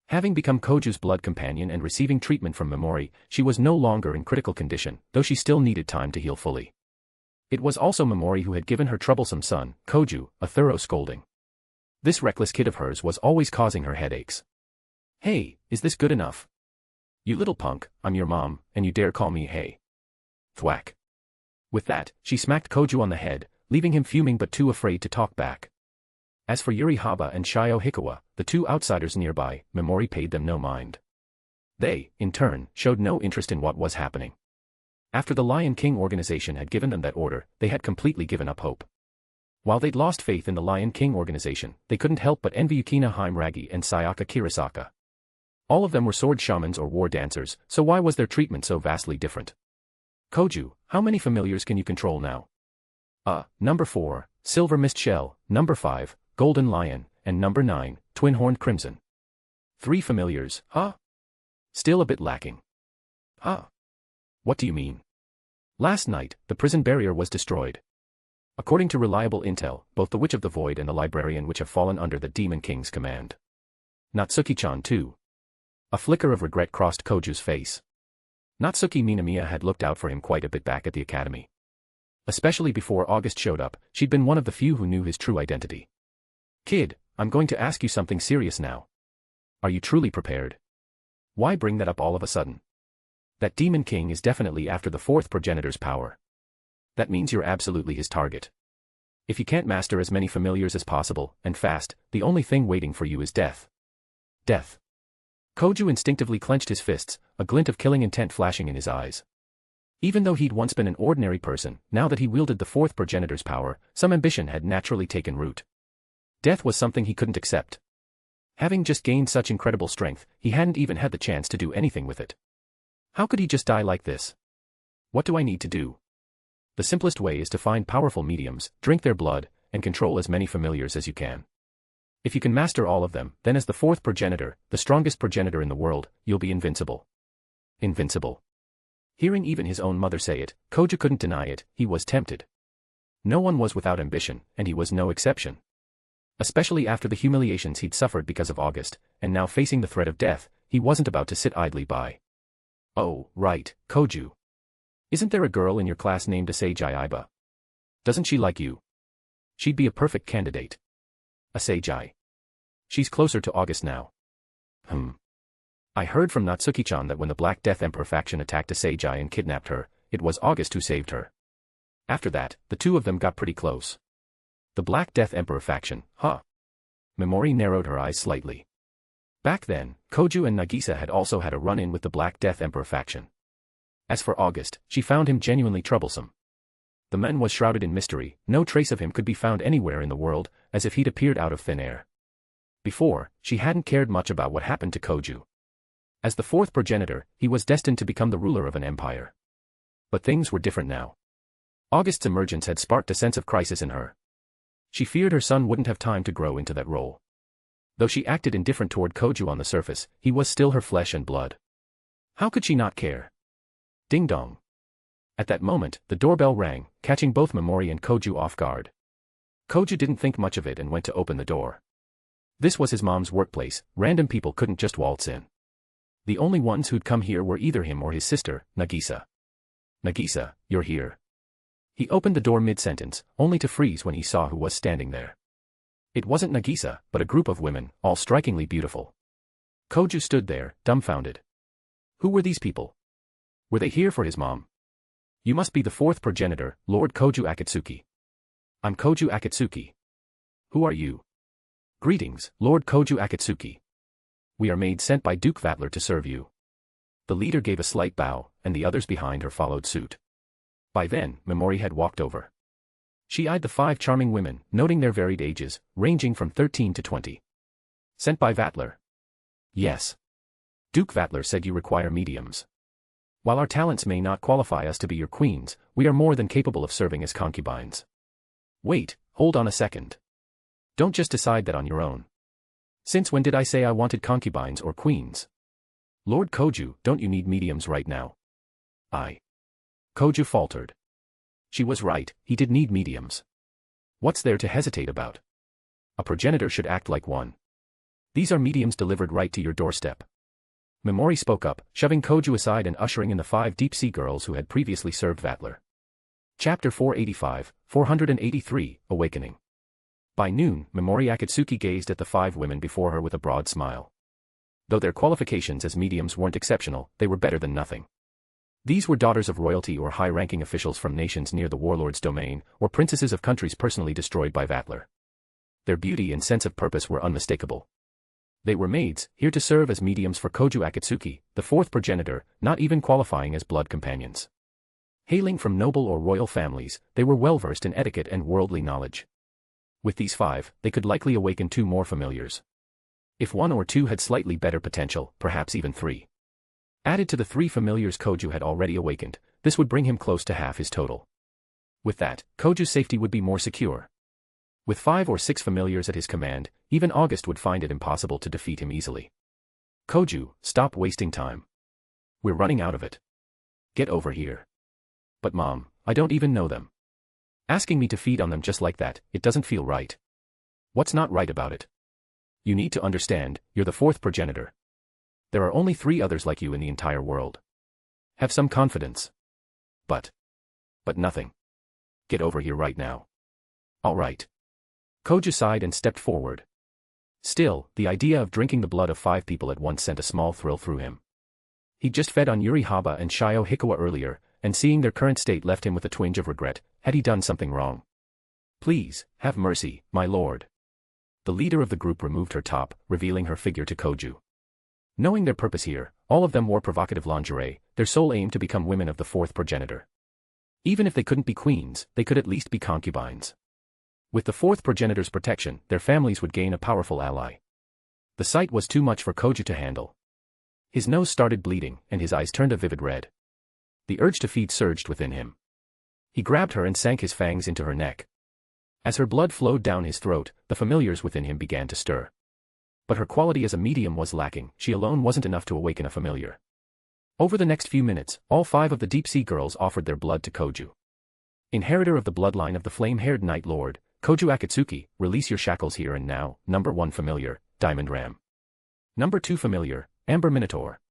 Having become Koju's blood companion and receiving treatment from Momori, she was no longer in critical condition, though she still needed time to heal fully. It was also Momori who had given her troublesome son, Koju, a thorough scolding. This reckless kid of hers was always causing her headaches. Hey, is this good enough? You little punk, I'm your mom, and you dare call me hey. Thwack. With that, she smacked Koju on the head, leaving him fuming but too afraid to talk back. As for Yuri Haba and Shio Hikawa, the two outsiders nearby, Momori paid them no mind. They, in turn, showed no interest in what was happening. After the Lion King organization had given them that order, they had completely given up hope. While they'd lost faith in the Lion King organization, they couldn't help but envy Yukina Haimragi and Sayaka Kirisaka. All of them were sword shamans or war dancers, so why was their treatment so vastly different? Koju, how many familiars can you control now? Number 4, Silver Mist Shell, number 5, Golden Lion, and number 9, Twin-Horned Crimson. 3 familiars, huh? Still a bit lacking. Huh? What do you mean? Last night, the prison barrier was destroyed. According to reliable intel, both the Witch of the Void and the Librarian Witch have fallen under the Demon King's command. Natsuki-chan too. A flicker of regret crossed Koju's face. Natsuki Minamiya had looked out for him quite a bit back at the academy. Especially before August showed up, she'd been one of the few who knew his true identity. Kid, I'm going to ask you something serious now. Are you truly prepared? Why bring that up all of a sudden? That Demon King is definitely after the fourth progenitor's power. That means you're absolutely his target. If you can't master as many familiars as possible, and fast, the only thing waiting for you is death. Death. Koju instinctively clenched his fists, a glint of killing intent flashing in his eyes. Even though he'd once been an ordinary person, now that he wielded the fourth progenitor's power, some ambition had naturally taken root. Death was something he couldn't accept. Having just gained such incredible strength, he hadn't even had the chance to do anything with it. How could he just die like this? What do I need to do? The simplest way is to find powerful mediums, drink their blood, and control as many familiars as you can. If you can master all of them, then as the fourth progenitor, the strongest progenitor in the world, you'll be invincible. Invincible. Hearing even his own mother say it, Koju couldn't deny it, he was tempted. No one was without ambition, and he was no exception. Especially after the humiliations he'd suffered because of August, and now facing the threat of death, he wasn't about to sit idly by. Oh, right, Koju. Isn't there a girl in your class named Asagi Iba? Doesn't she like you? She'd be a perfect candidate. Asagi. She's closer to August now. I heard from Natsuki-chan that when the Black Death Emperor faction attacked Asagi and kidnapped her, it was August who saved her. After that, the two of them got pretty close. The Black Death Emperor faction, huh? Memori narrowed her eyes slightly. Back then, Koju and Nagisa had also had a run-in with the Black Death Emperor faction. As for August, she found him genuinely troublesome. The man was shrouded in mystery, no trace of him could be found anywhere in the world, as if he'd appeared out of thin air. Before, she hadn't cared much about what happened to Koju. As the fourth progenitor, he was destined to become the ruler of an empire. But things were different now. August's emergence had sparked a sense of crisis in her. She feared her son wouldn't have time to grow into that role. Though she acted indifferent toward Koju on the surface, he was still her flesh and blood. How could she not care? Ding dong. At that moment, the doorbell rang, catching both Memori and Koju off guard. Koju didn't think much of it and went to open the door. This was his mom's workplace, random people couldn't just waltz in. The only ones who'd come here were either him or his sister, Nagisa. Nagisa, you're here. He opened the door mid-sentence, only to freeze when he saw who was standing there. It wasn't Nagisa, but a group of women, all strikingly beautiful. Koju stood there, dumbfounded. Who were these people? Were they here for his mom? You must be the fourth progenitor, Lord Koju Akatsuki. I'm Koju Akatsuki. Who are you? Greetings, Lord Koju Akatsuki. We are maids sent by Duke Vatler to serve you. The leader gave a slight bow, and the others behind her followed suit. By then, Memori had walked over. She eyed the 5 charming women, noting their varied ages, ranging from 13 to 20. Sent by Vatler? Yes. Duke Vatler said you require mediums. While our talents may not qualify us to be your queens, we are more than capable of serving as concubines. Wait, hold on a second. Don't just decide that on your own. Since when did I say I wanted concubines or queens? Lord Koju, don't you need mediums right now? Koju faltered. She was right, he did need mediums. What's there to hesitate about? A progenitor should act like one. These are mediums delivered right to your doorstep. Memori spoke up, shoving Koju aside and ushering in the 5 deep-sea girls who had previously served Vatler. Chapter 485, 483, Awakening. By noon, Memori Akatsuki gazed at the 5 women before her with a broad smile. Though their qualifications as mediums weren't exceptional, they were better than nothing. These were daughters of royalty or high-ranking officials from nations near the warlord's domain, or princesses of countries personally destroyed by Vatler. Their beauty and sense of purpose were unmistakable. They were maids, here to serve as mediums for Koju Akatsuki, the fourth progenitor, not even qualifying as blood companions. Hailing from noble or royal families, they were well-versed in etiquette and worldly knowledge. With these 5, they could likely awaken 2 more familiars. If 1 or 2 had slightly better potential, perhaps even 3. Added to the 3 familiars Koju had already awakened, this would bring him close to half his total. With that, Koju's safety would be more secure. With 5 or 6 familiars at his command, even August would find it impossible to defeat him easily. Koju, stop wasting time. We're running out of it. Get over here. But Mom, I don't even know them. Asking me to feed on them just like that, it doesn't feel right. What's not right about it? You need to understand, you're the fourth progenitor. There are only 3 others like you in the entire world. Have some confidence. But nothing. Get over here right now. All right. Koju sighed and stepped forward. Still, the idea of drinking the blood of 5 people at once sent a small thrill through him. He'd just fed on Yuri Haba and Shio Hikawa earlier, and seeing their current state left him with a twinge of regret. Had he done something wrong? Please, have mercy, my lord. The leader of the group removed her top, revealing her figure to Koju. Knowing their purpose here, all of them wore provocative lingerie, their sole aim to become women of the fourth progenitor. Even if they couldn't be queens, they could at least be concubines. With the fourth progenitor's protection, their families would gain a powerful ally. The sight was too much for Koju to handle. His nose started bleeding, and his eyes turned a vivid red. The urge to feed surged within him. He grabbed her and sank his fangs into her neck. As her blood flowed down his throat, the familiars within him began to stir. But her quality as a medium was lacking. She alone wasn't enough to awaken a familiar. Over the next few minutes, all 5 of the deep-sea girls offered their blood to Koju. Inheritor of the bloodline of the flame-haired Night Lord, Koju Akatsuki, release your shackles here and now. Number 1 familiar, Diamond Ram. Number 2 familiar, Amber Minotaur.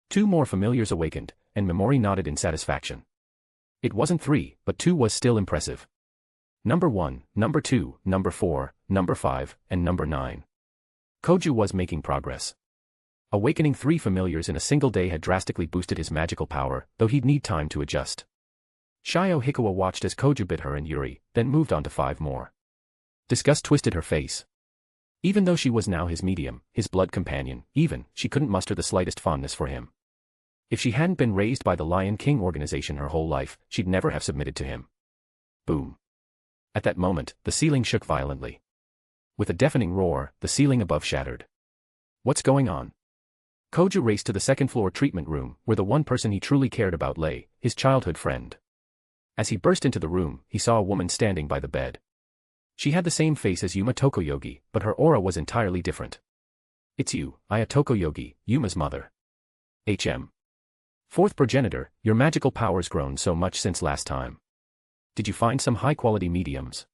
2 more familiars awakened, and Memori nodded in satisfaction. It wasn't 3, but 2 was still impressive. Number 1, Number 2, Number 4, Number 5, and Number 9. Koju was making progress. Awakening 3 familiars in a single day had drastically boosted his magical power, though he'd need time to adjust. Shio Hikawa watched as Koju bit her and Yuri, then moved on to 5 more. Disgust twisted her face. Even though she was now his medium, his blood companion, she couldn't muster the slightest fondness for him. If she hadn't been raised by the Lion King organization her whole life, she'd never have submitted to him. Boom. At that moment, the ceiling shook violently. With a deafening roar, the ceiling above shattered. What's going on? Koju raced to the second-floor treatment room, where the one person he truly cared about lay, his childhood friend. As he burst into the room, he saw a woman standing by the bed. She had the same face as Yuma Tokoyogi, but her aura was entirely different. It's you, Aya Tokoyogi, Yuma's mother. HM. 4th progenitor, your magical power's grown so much since last time. Did you find some high-quality mediums?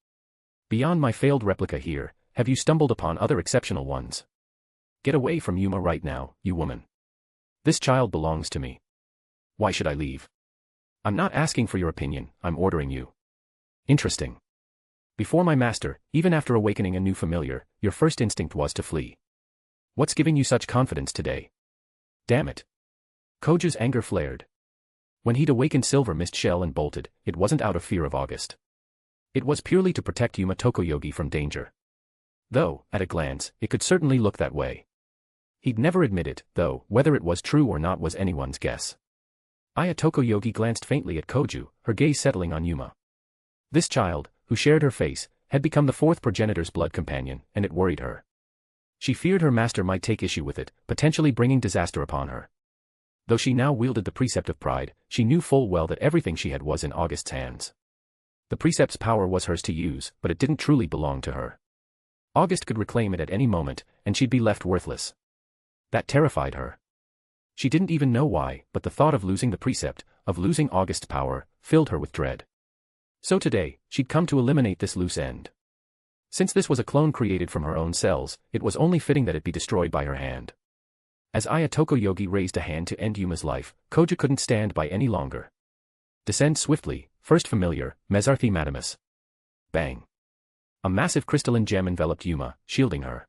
Beyond my failed replica here, have you stumbled upon other exceptional ones? Get away from Yuma right now, you woman. This child belongs to me. Why should I leave? I'm not asking for your opinion, I'm ordering you. Interesting. Before my master, even after awakening a new familiar, your first instinct was to flee. What's giving you such confidence today? Damn it. Koju's anger flared. When he'd awakened Silver Mist Shell and bolted, it wasn't out of fear of August. It was purely to protect Yuma Tokoyogi from danger. Though, at a glance, it could certainly look that way. He'd never admit it, though, whether it was true or not was anyone's guess. Aya Tokoyogi glanced faintly at Koju, her gaze settling on Yuma. This child, who shared her face, had become the 4th progenitor's blood companion, and it worried her. She feared her master might take issue with it, potentially bringing disaster upon her. Though she now wielded the precept of pride, she knew full well that everything she had was in August's hands. The precept's power was hers to use, but it didn't truly belong to her. August could reclaim it at any moment, and she'd be left worthless. That terrified her. She didn't even know why, but the thought of losing the precept, of losing August's power, filled her with dread. So today, she'd come to eliminate this loose end. Since this was a clone created from her own cells, it was only fitting that it be destroyed by her hand. As Aya Tokoyogi raised a hand to end Yuma's life, Koju couldn't stand by any longer. Descend swiftly, first familiar, Mesarthi Madamus. Bang. A massive crystalline gem enveloped Yuma, shielding her.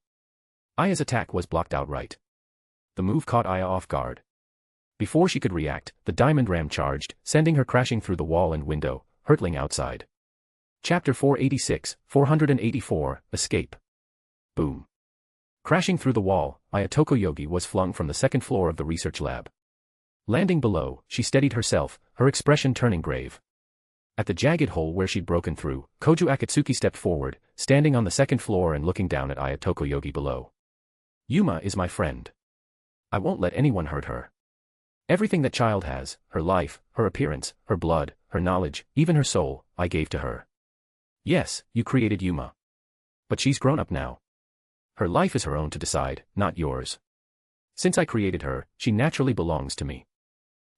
Aya's attack was blocked outright. The move caught Aya off guard. Before she could react, the diamond ram charged, sending her crashing through the wall and window, hurtling outside. Chapter 484, Escape. Boom. Crashing through the wall, Aya Tokoyogi was flung from the second floor of the research lab. Landing below, she steadied herself, her expression turning grave. At the jagged hole where she'd broken through, Koju Akatsuki stepped forward, standing on the second floor and looking down at Aya Tokoyogi below. Yuma is my friend. I won't let anyone hurt her. Everything that child has, her life, her appearance, her blood, her knowledge, even her soul, I gave to her. Yes, you created Yuma. But she's grown up now. Her life is her own to decide, not yours. Since I created her, she naturally belongs to me.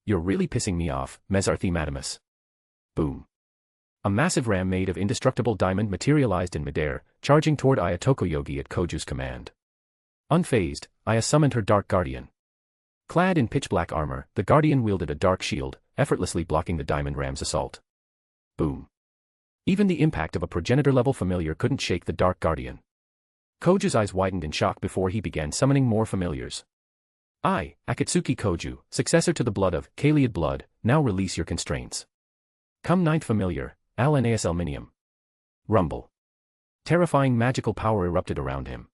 You're really pissing me off, Mesarthi Madamus. Boom. A massive ram made of indestructible diamond materialized in midair, charging toward Aya Tokoyogi at Koju's command. Unfazed, Aya summoned her Dark Guardian. Clad in pitch-black armor, the Guardian wielded a dark shield, effortlessly blocking the diamond ram's assault. Boom. Even the impact of a progenitor-level familiar couldn't shake the Dark Guardian. Koju's eyes widened in shock before he began summoning more familiars. I, Akatsuki Koju, successor to the blood of Kaliad blood, now release your constraints. Come ninth familiar, Alnas Alminium. Rumble. Terrifying magical power erupted around him.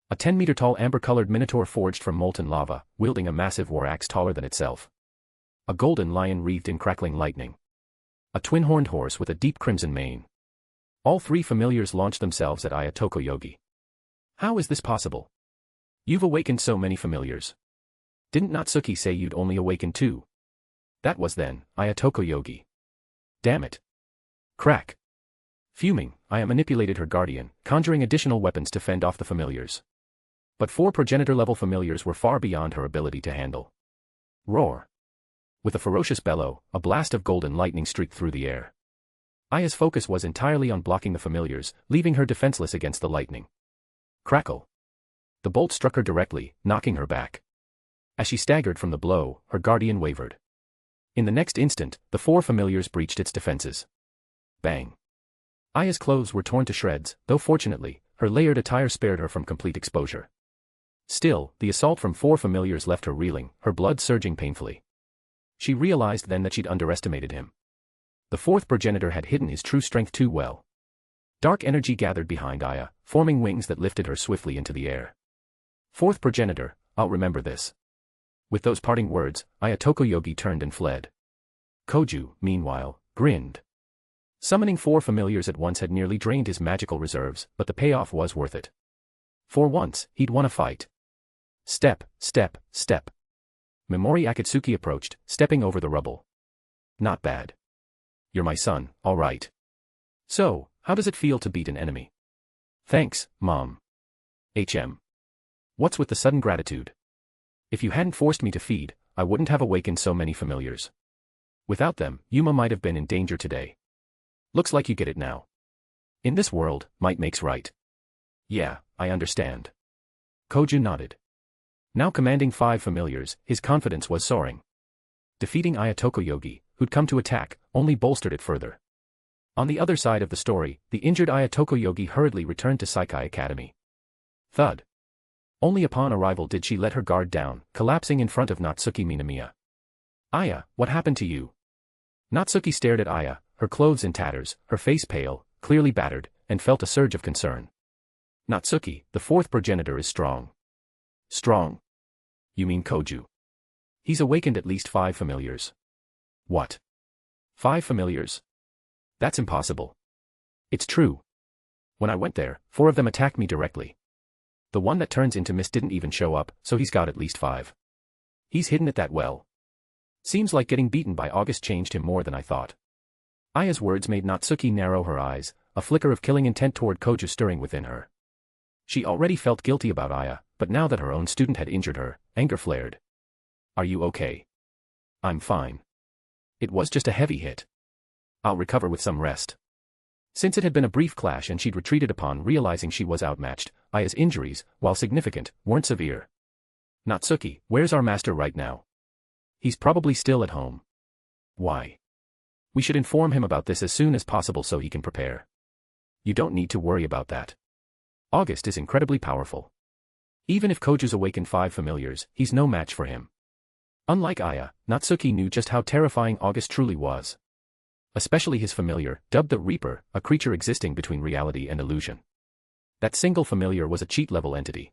A 10-meter-tall amber-colored minotaur forged from molten lava, wielding a massive war axe taller than itself. A golden lion wreathed in crackling lightning. A twin-horned horse with a deep crimson mane. All 3 familiars launched themselves at Aya Tokoyogi. How is this possible? You've awakened so many familiars. Didn't Natsuki say you'd only awaken 2? That was then, Aya Tokoyogi. Damn it. Crack. Fuming, Aya manipulated her guardian, conjuring additional weapons to fend off the familiars. But 4 progenitor-level familiars were far beyond her ability to handle. Roar. With a ferocious bellow, a blast of golden lightning streaked through the air. Aya's focus was entirely on blocking the familiars, leaving her defenseless against the lightning. Crackle. The bolt struck her directly, knocking her back. As she staggered from the blow, her guardian wavered. In the next instant, the 4 familiars breached its defenses. Bang. Aya's clothes were torn to shreds, though fortunately, her layered attire spared her from complete exposure. Still, the assault from 4 familiars left her reeling, her blood surging painfully. She realized then that she'd underestimated him. The 4th progenitor had hidden his true strength too well. Dark energy gathered behind Aya, forming wings that lifted her swiftly into the air. 4th progenitor, I'll remember this. With those parting words, Aya Tokoyogi turned and fled. Koju, meanwhile, grinned. Summoning 4 familiars at once had nearly drained his magical reserves, but the payoff was worth it. For once, he'd won a fight. Step, step, step. Memori Akatsuki approached, stepping over the rubble. Not bad. You're my son, all right. So, how does it feel to beat an enemy? Thanks, Mom. What's with the sudden gratitude? If you hadn't forced me to feed, I wouldn't have awakened so many familiars. Without them, Yuma might have been in danger today. Looks like you get it now. In this world, might makes right. Yeah, I understand. Koju nodded. Now commanding 5 familiars, his confidence was soaring. Defeating Aya Tokoyogi, who'd come to attack, only bolstered it further. On the other side of the story, the injured Aya Tokoyogi hurriedly returned to Saikai Academy. Thud. Only upon arrival did she let her guard down, collapsing in front of Natsuki Minamiya. Aya, what happened to you? Natsuki stared at Aya, her clothes in tatters, her face pale, clearly battered, and felt a surge of concern. Natsuki, the 4th progenitor is strong. Strong? You mean Koju? He's awakened at least 5 familiars. What? 5 familiars? That's impossible. It's true. When I went there, 4 of them attacked me directly. The one that turns into mist didn't even show up, so he's got at least 5. He's hidden it that well. Seems like getting beaten by August changed him more than I thought. Aya's words made Natsuki narrow her eyes, a flicker of killing intent toward Koju stirring within her. She already felt guilty about Aya, but now that her own student had injured her, anger flared. Are you okay? I'm fine. It was just a heavy hit. I'll recover with some rest. Since it had been a brief clash and she'd retreated upon realizing she was outmatched, Aya's injuries, while significant, weren't severe. Natsuki, where's our master right now? He's probably still at home. Why? We should inform him about this as soon as possible so he can prepare. You don't need to worry about that. August is incredibly powerful. Even if Koju's awakened 5 familiars, he's no match for him. Unlike Aya, Natsuki knew just how terrifying August truly was. Especially his familiar, dubbed the Reaper, a creature existing between reality and illusion. That single familiar was a cheat-level entity.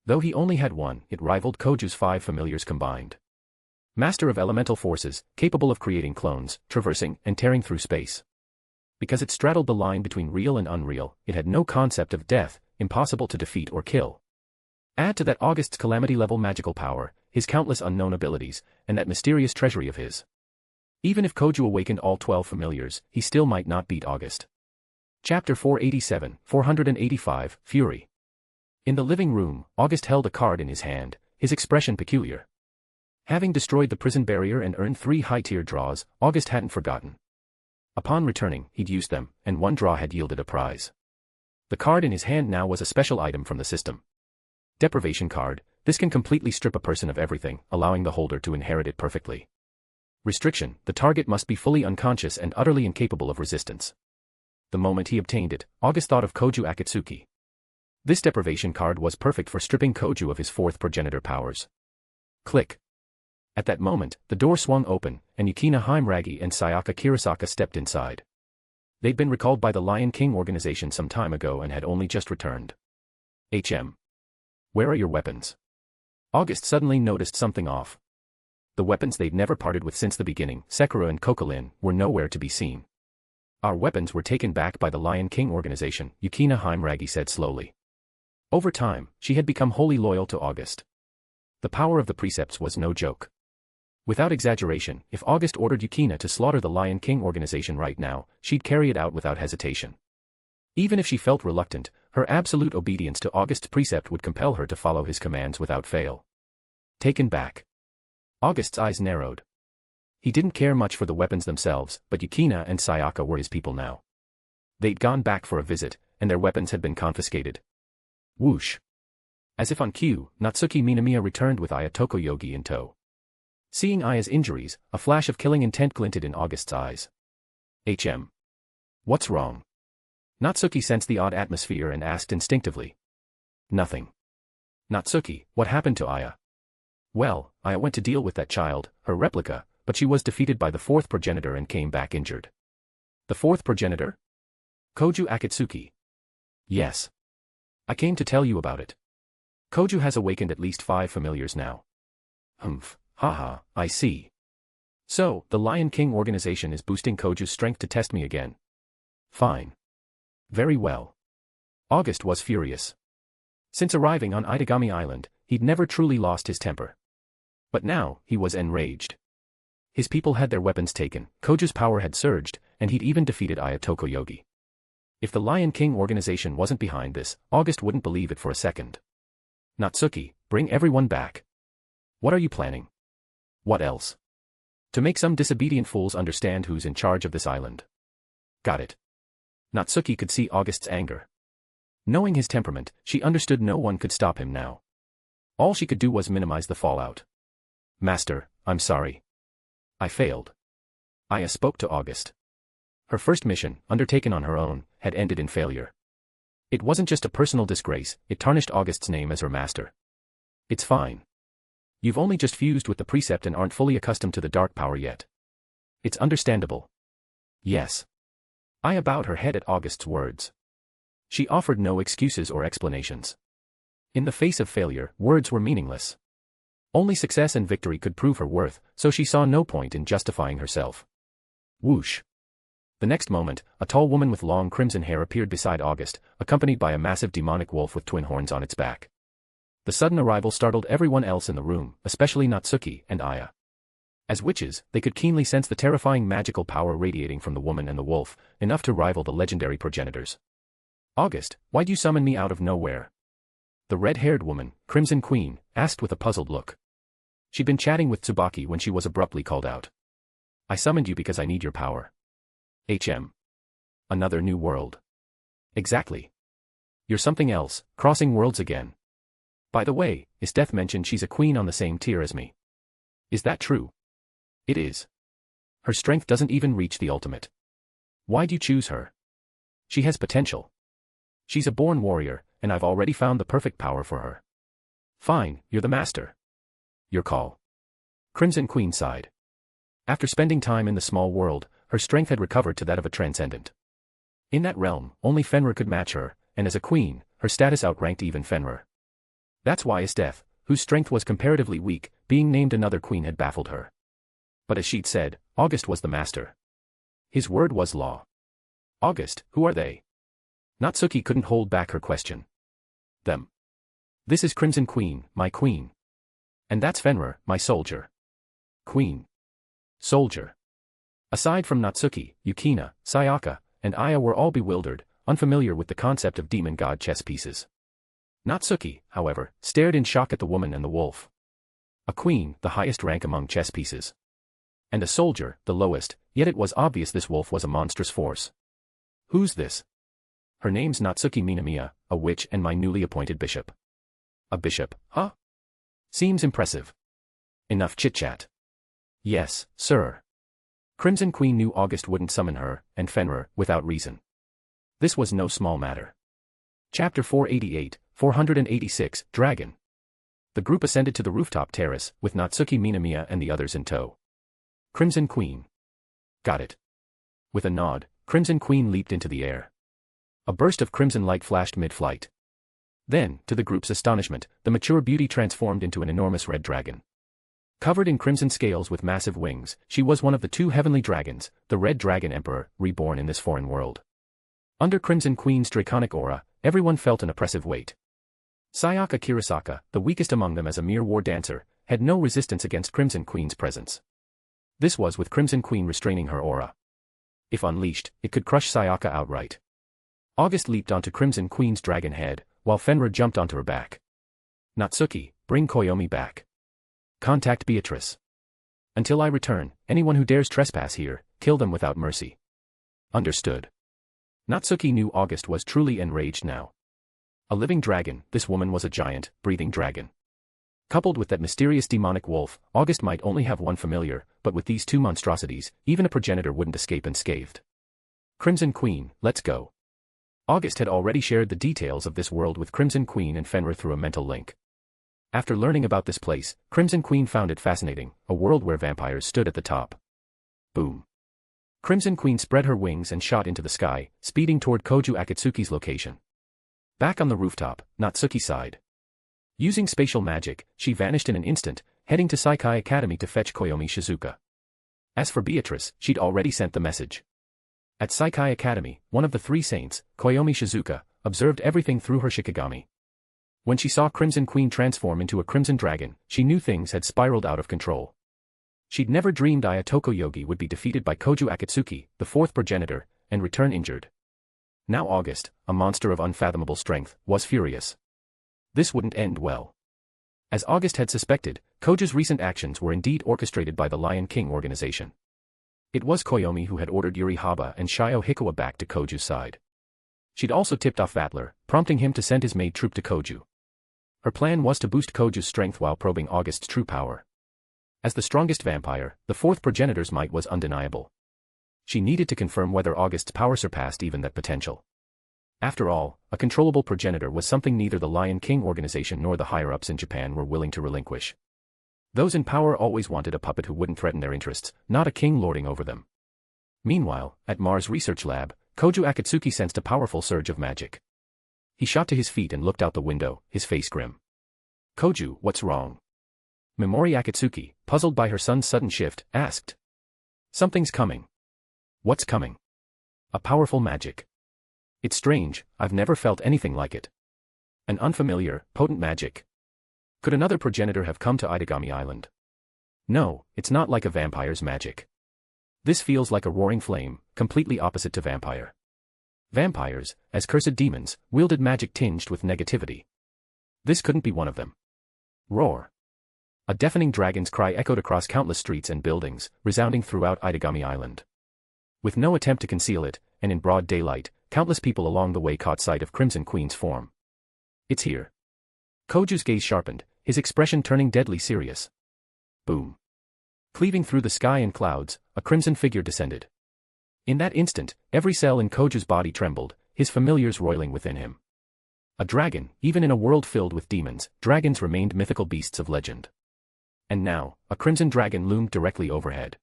Though he only had one, it rivaled Koju's 5 familiars combined. Master of elemental forces, capable of creating clones, traversing, and tearing through space. Because it straddled the line between real and unreal, it had no concept of death, impossible to defeat or kill. Add to that August's calamity-level magical power, his countless unknown abilities, and that mysterious treasury of his. Even if Koju awakened all 12 familiars, he still might not beat August. Chapter 485, Fury. In the living room, August held a card in his hand, his expression peculiar. Having destroyed the prison barrier and earned 3 high-tier draws, August hadn't forgotten. Upon returning, he'd used them, and one draw had yielded a prize. The card in his hand now was a special item from the system. Deprivation card, this can completely strip a person of everything, allowing the holder to inherit it perfectly. Restriction, the target must be fully unconscious and utterly incapable of resistance. The moment he obtained it, August thought of Koju Akatsuki. This deprivation card was perfect for stripping Koju of his 4th progenitor powers. Click. At that moment, the door swung open, and Yukina Haimragi and Sayaka Kirasaka stepped inside. They'd been recalled by the Lion King organization some time ago and had only just returned. Where are your weapons? August suddenly noticed something off. The weapons they'd never parted with since the beginning, Sekura and Kokolin, were nowhere to be seen. Our weapons were taken back by the Lion King organization, Yukina Haimragi said slowly. Over time, she had become wholly loyal to August. The power of the precepts was no joke. Without exaggeration, if August ordered Yukina to slaughter the Lion King organization right now, she'd carry it out without hesitation. Even if she felt reluctant, her absolute obedience to August's precept would compel her to follow his commands without fail. Taken back. August's eyes narrowed. He didn't care much for the weapons themselves, but Yukina and Sayaka were his people now. They'd gone back for a visit, and their weapons had been confiscated. Whoosh. As if on cue, Natsuki Minamiya returned with Aya Tokoyogi in tow. Seeing Aya's injuries, a flash of killing intent glinted in August's eyes. What's wrong? Natsuki sensed the odd atmosphere and asked instinctively. Nothing. Natsuki, what happened to Aya? Well, Aya went to deal with that child, her replica, but she was defeated by the fourth progenitor and came back injured. The fourth progenitor? Koju Akatsuki. Yes. I came to tell you about it. Koju has awakened at least 5 familiars now. Humph, haha, I see. So, the Lion King organization is boosting Koju's strength to test me again. Fine. Very well. August was furious. Since arriving on Idagami Island, he'd never truly lost his temper. But now, he was enraged. His people had their weapons taken, Koju's power had surged, and he'd even defeated Aya Tokoyogi. If the Lion King organization wasn't behind this, August wouldn't believe it for a second. Natsuki, bring everyone back. What are you planning? What else? To make some disobedient fools understand who's in charge of this island. Got it. Natsuki could see August's anger. Knowing his temperament, she understood no one could stop him now. All she could do was minimize the fallout. Master, I'm sorry. I failed. Aya spoke to August. Her first mission, undertaken on her own, had ended in failure. It wasn't just a personal disgrace, it tarnished August's name as her master. It's fine. You've only just fused with the precept and aren't fully accustomed to the dark power yet. It's understandable. Yes. Aya bowed her head at August's words. She offered no excuses or explanations. In the face of failure, words were meaningless. Only success and victory could prove her worth, so she saw no point in justifying herself. Whoosh. The next moment, a tall woman with long crimson hair appeared beside August, accompanied by a massive demonic wolf with twin horns on its back. The sudden arrival startled everyone else in the room, especially Natsuki and Aya. As witches, they could keenly sense the terrifying magical power radiating from the woman and the wolf, enough to rival the legendary progenitors. August, why'd you summon me out of nowhere? The red-haired woman, Crimson Queen, asked with a puzzled look. She'd been chatting with Tsubaki when she was abruptly called out. I summoned you because I need your power. Another new world. Exactly. You're something else, crossing worlds again. By the way, Isdeth mentioned she's a queen on the same tier as me. Is that true? It is. Her strength doesn't even reach the ultimate. Why'd you choose her? She has potential. She's a born warrior, and I've already found the perfect power for her. Fine, you're the master. Your call. Crimson Queen sighed. After spending time in the small world, her strength had recovered to that of a transcendent. In that realm, only Fenrir could match her, and as a queen, her status outranked even Fenrir. That's why Isdeth, whose strength was comparatively weak, being named another queen had baffled her. But as she'd said, August was the master. His word was law. August, who are they? Natsuki couldn't hold back her question. Them. This is Crimson Queen, my queen. And that's Fenrir, my soldier. Queen. Soldier. Aside from Natsuki, Yukina, Sayaka, and Aya were all bewildered, unfamiliar with the concept of demon god chess pieces. Natsuki, however, stared in shock at the woman and the wolf. A queen, the highest rank among chess pieces. And a soldier, the lowest, yet it was obvious this wolf was a monstrous force. Who's this? Her name's Natsuki Minamiya, a witch and my newly appointed bishop. A bishop, huh? Seems impressive. Enough chit-chat. Yes, sir. Crimson Queen knew August wouldn't summon her, and Fenrir, without reason. This was no small matter. Chapter 488, 486, Dragon. The group ascended to the rooftop terrace, with Natsuki Minamiya and the others in tow. Crimson Queen. Got it. With a nod, Crimson Queen leaped into the air. A burst of crimson light flashed mid-flight. Then, to the group's astonishment, the mature beauty transformed into an enormous red dragon. Covered in crimson scales with massive wings, she was one of the 2 heavenly dragons, the Red Dragon Emperor, reborn in this foreign world. Under Crimson Queen's draconic aura, everyone felt an oppressive weight. Sayaka Kirasaka, the weakest among them as a mere war dancer, had no resistance against Crimson Queen's presence. This was with Crimson Queen restraining her aura. If unleashed, it could crush Sayaka outright. August leaped onto Crimson Queen's dragon head, while Fenrir jumped onto her back. Natsuki, bring Koyomi back. Contact Beatrice. Until I return, anyone who dares trespass here, kill them without mercy. Understood. Natsuki knew August was truly enraged now. A living dragon, this woman was a giant, breathing dragon. Coupled with that mysterious demonic wolf, August might only have one familiar, but with these two monstrosities, even a progenitor wouldn't escape unscathed. Crimson Queen, let's go. August had already shared the details of this world with Crimson Queen and Fenrir through a mental link. After learning about this place, Crimson Queen found it fascinating, a world where vampires stood at the top. Boom. Crimson Queen spread her wings and shot into the sky, speeding toward Koju Akatsuki's location. Back on the rooftop, Natsuki sighed. Using spatial magic, she vanished in an instant, heading to Saikai Academy to fetch Koyomi Shizuka. As for Beatrice, she'd already sent the message. At Saikai Academy, one of the three saints, Koyomi Shizuka, observed everything through her shikigami. When she saw Crimson Queen transform into a crimson dragon, she knew things had spiraled out of control. She'd never dreamed Ayatoko Yogi would be defeated by Koju Akatsuki, the fourth progenitor, and return injured. Now August, a monster of unfathomable strength, was furious. This wouldn't end well. As August had suspected, Koju's recent actions were indeed orchestrated by the Lion King organization. It was Koyomi who had ordered Yuri Haba and Shio Hikawa back to Koju's side. She'd also tipped off Vatler, prompting him to send his maid troop to Koju. Her plan was to boost Koju's strength while probing August's true power. As the strongest vampire, the fourth progenitor's might was undeniable. She needed to confirm whether August's power surpassed even that potential. After all, a controllable progenitor was something neither the Lion King organization nor the higher-ups in Japan were willing to relinquish. Those in power always wanted a puppet who wouldn't threaten their interests, not a king lording over them. Meanwhile, at Mars Research Lab, Koju Akatsuki sensed a powerful surge of magic. He shot to his feet and looked out the window, his face grim. Koju, what's wrong? Memori Akatsuki, puzzled by her son's sudden shift, asked. Something's coming. What's coming? A powerful magic. It's strange, I've never felt anything like it. An unfamiliar, potent magic. Could another progenitor have come to Idagami Island? No, it's not like a vampire's magic. This feels like a roaring flame, completely opposite to vampire. Vampires, as cursed demons, wielded magic tinged with negativity. This couldn't be one of them. Roar. A deafening dragon's cry echoed across countless streets and buildings, resounding throughout Idagami Island. With no attempt to conceal it, and in broad daylight, countless people along the way caught sight of Crimson Queen's form. It's here. Koju's gaze sharpened, his expression turning deadly serious. Boom. Cleaving through the sky and clouds, a crimson figure descended. In that instant, every cell in Koju's body trembled, his familiars roiling within him. A dragon, even in a world filled with demons, dragons remained mythical beasts of legend. And now, a crimson dragon loomed directly overhead.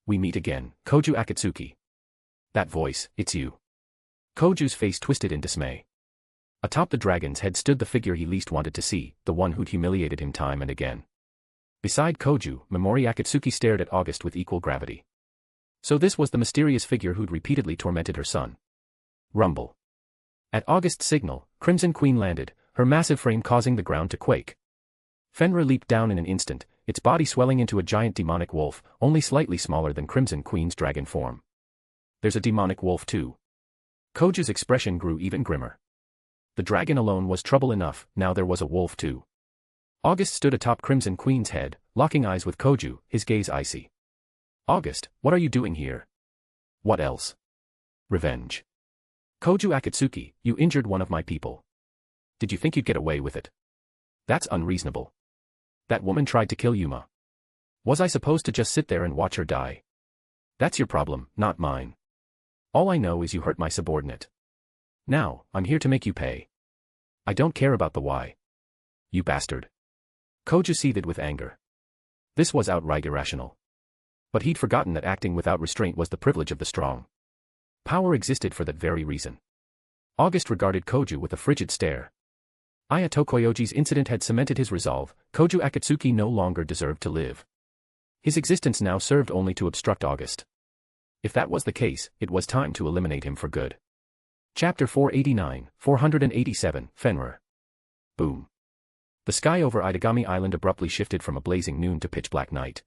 We meet again, Koju Akatsuki. That voice, it's you. Koju's face twisted in dismay. Atop the dragon's head stood the figure he least wanted to see, the one who'd humiliated him time and again. Beside Koju, Memori Akatsuki stared at August with equal gravity. So this was the mysterious figure who'd repeatedly tormented her son. Rumble. At August's signal, Crimson Queen landed, her massive frame causing the ground to quake. Fenrir leaped down in an instant, its body swelling into a giant demonic wolf, only slightly smaller than Crimson Queen's dragon form. There's a demonic wolf too. Koju's expression grew even grimmer. The dragon alone was trouble enough, now there was a wolf too. August stood atop Crimson Queen's head, locking eyes with Koju, his gaze icy. August, what are you doing here? What else? Revenge. Koju Akatsuki, you injured one of my people. Did you think you'd get away with it? That's unreasonable. That woman tried to kill Yuma. Was I supposed to just sit there and watch her die? That's your problem, not mine. All I know is you hurt my subordinate. Now, I'm here to make you pay. I don't care about the why. You bastard. Koju seethed with anger. This was outright irrational. But he'd forgotten that acting without restraint was the privilege of the strong. Power existed for that very reason. August regarded Koju with a frigid stare. Ayatoko Yoji's incident had cemented his resolve, Koju Akatsuki no longer deserved to live. His existence now served only to obstruct August. If that was the case, it was time to eliminate him for good. Chapter 489, 487, Fenrir. Boom. The sky over Idagami Island abruptly shifted from a blazing noon to pitch black night.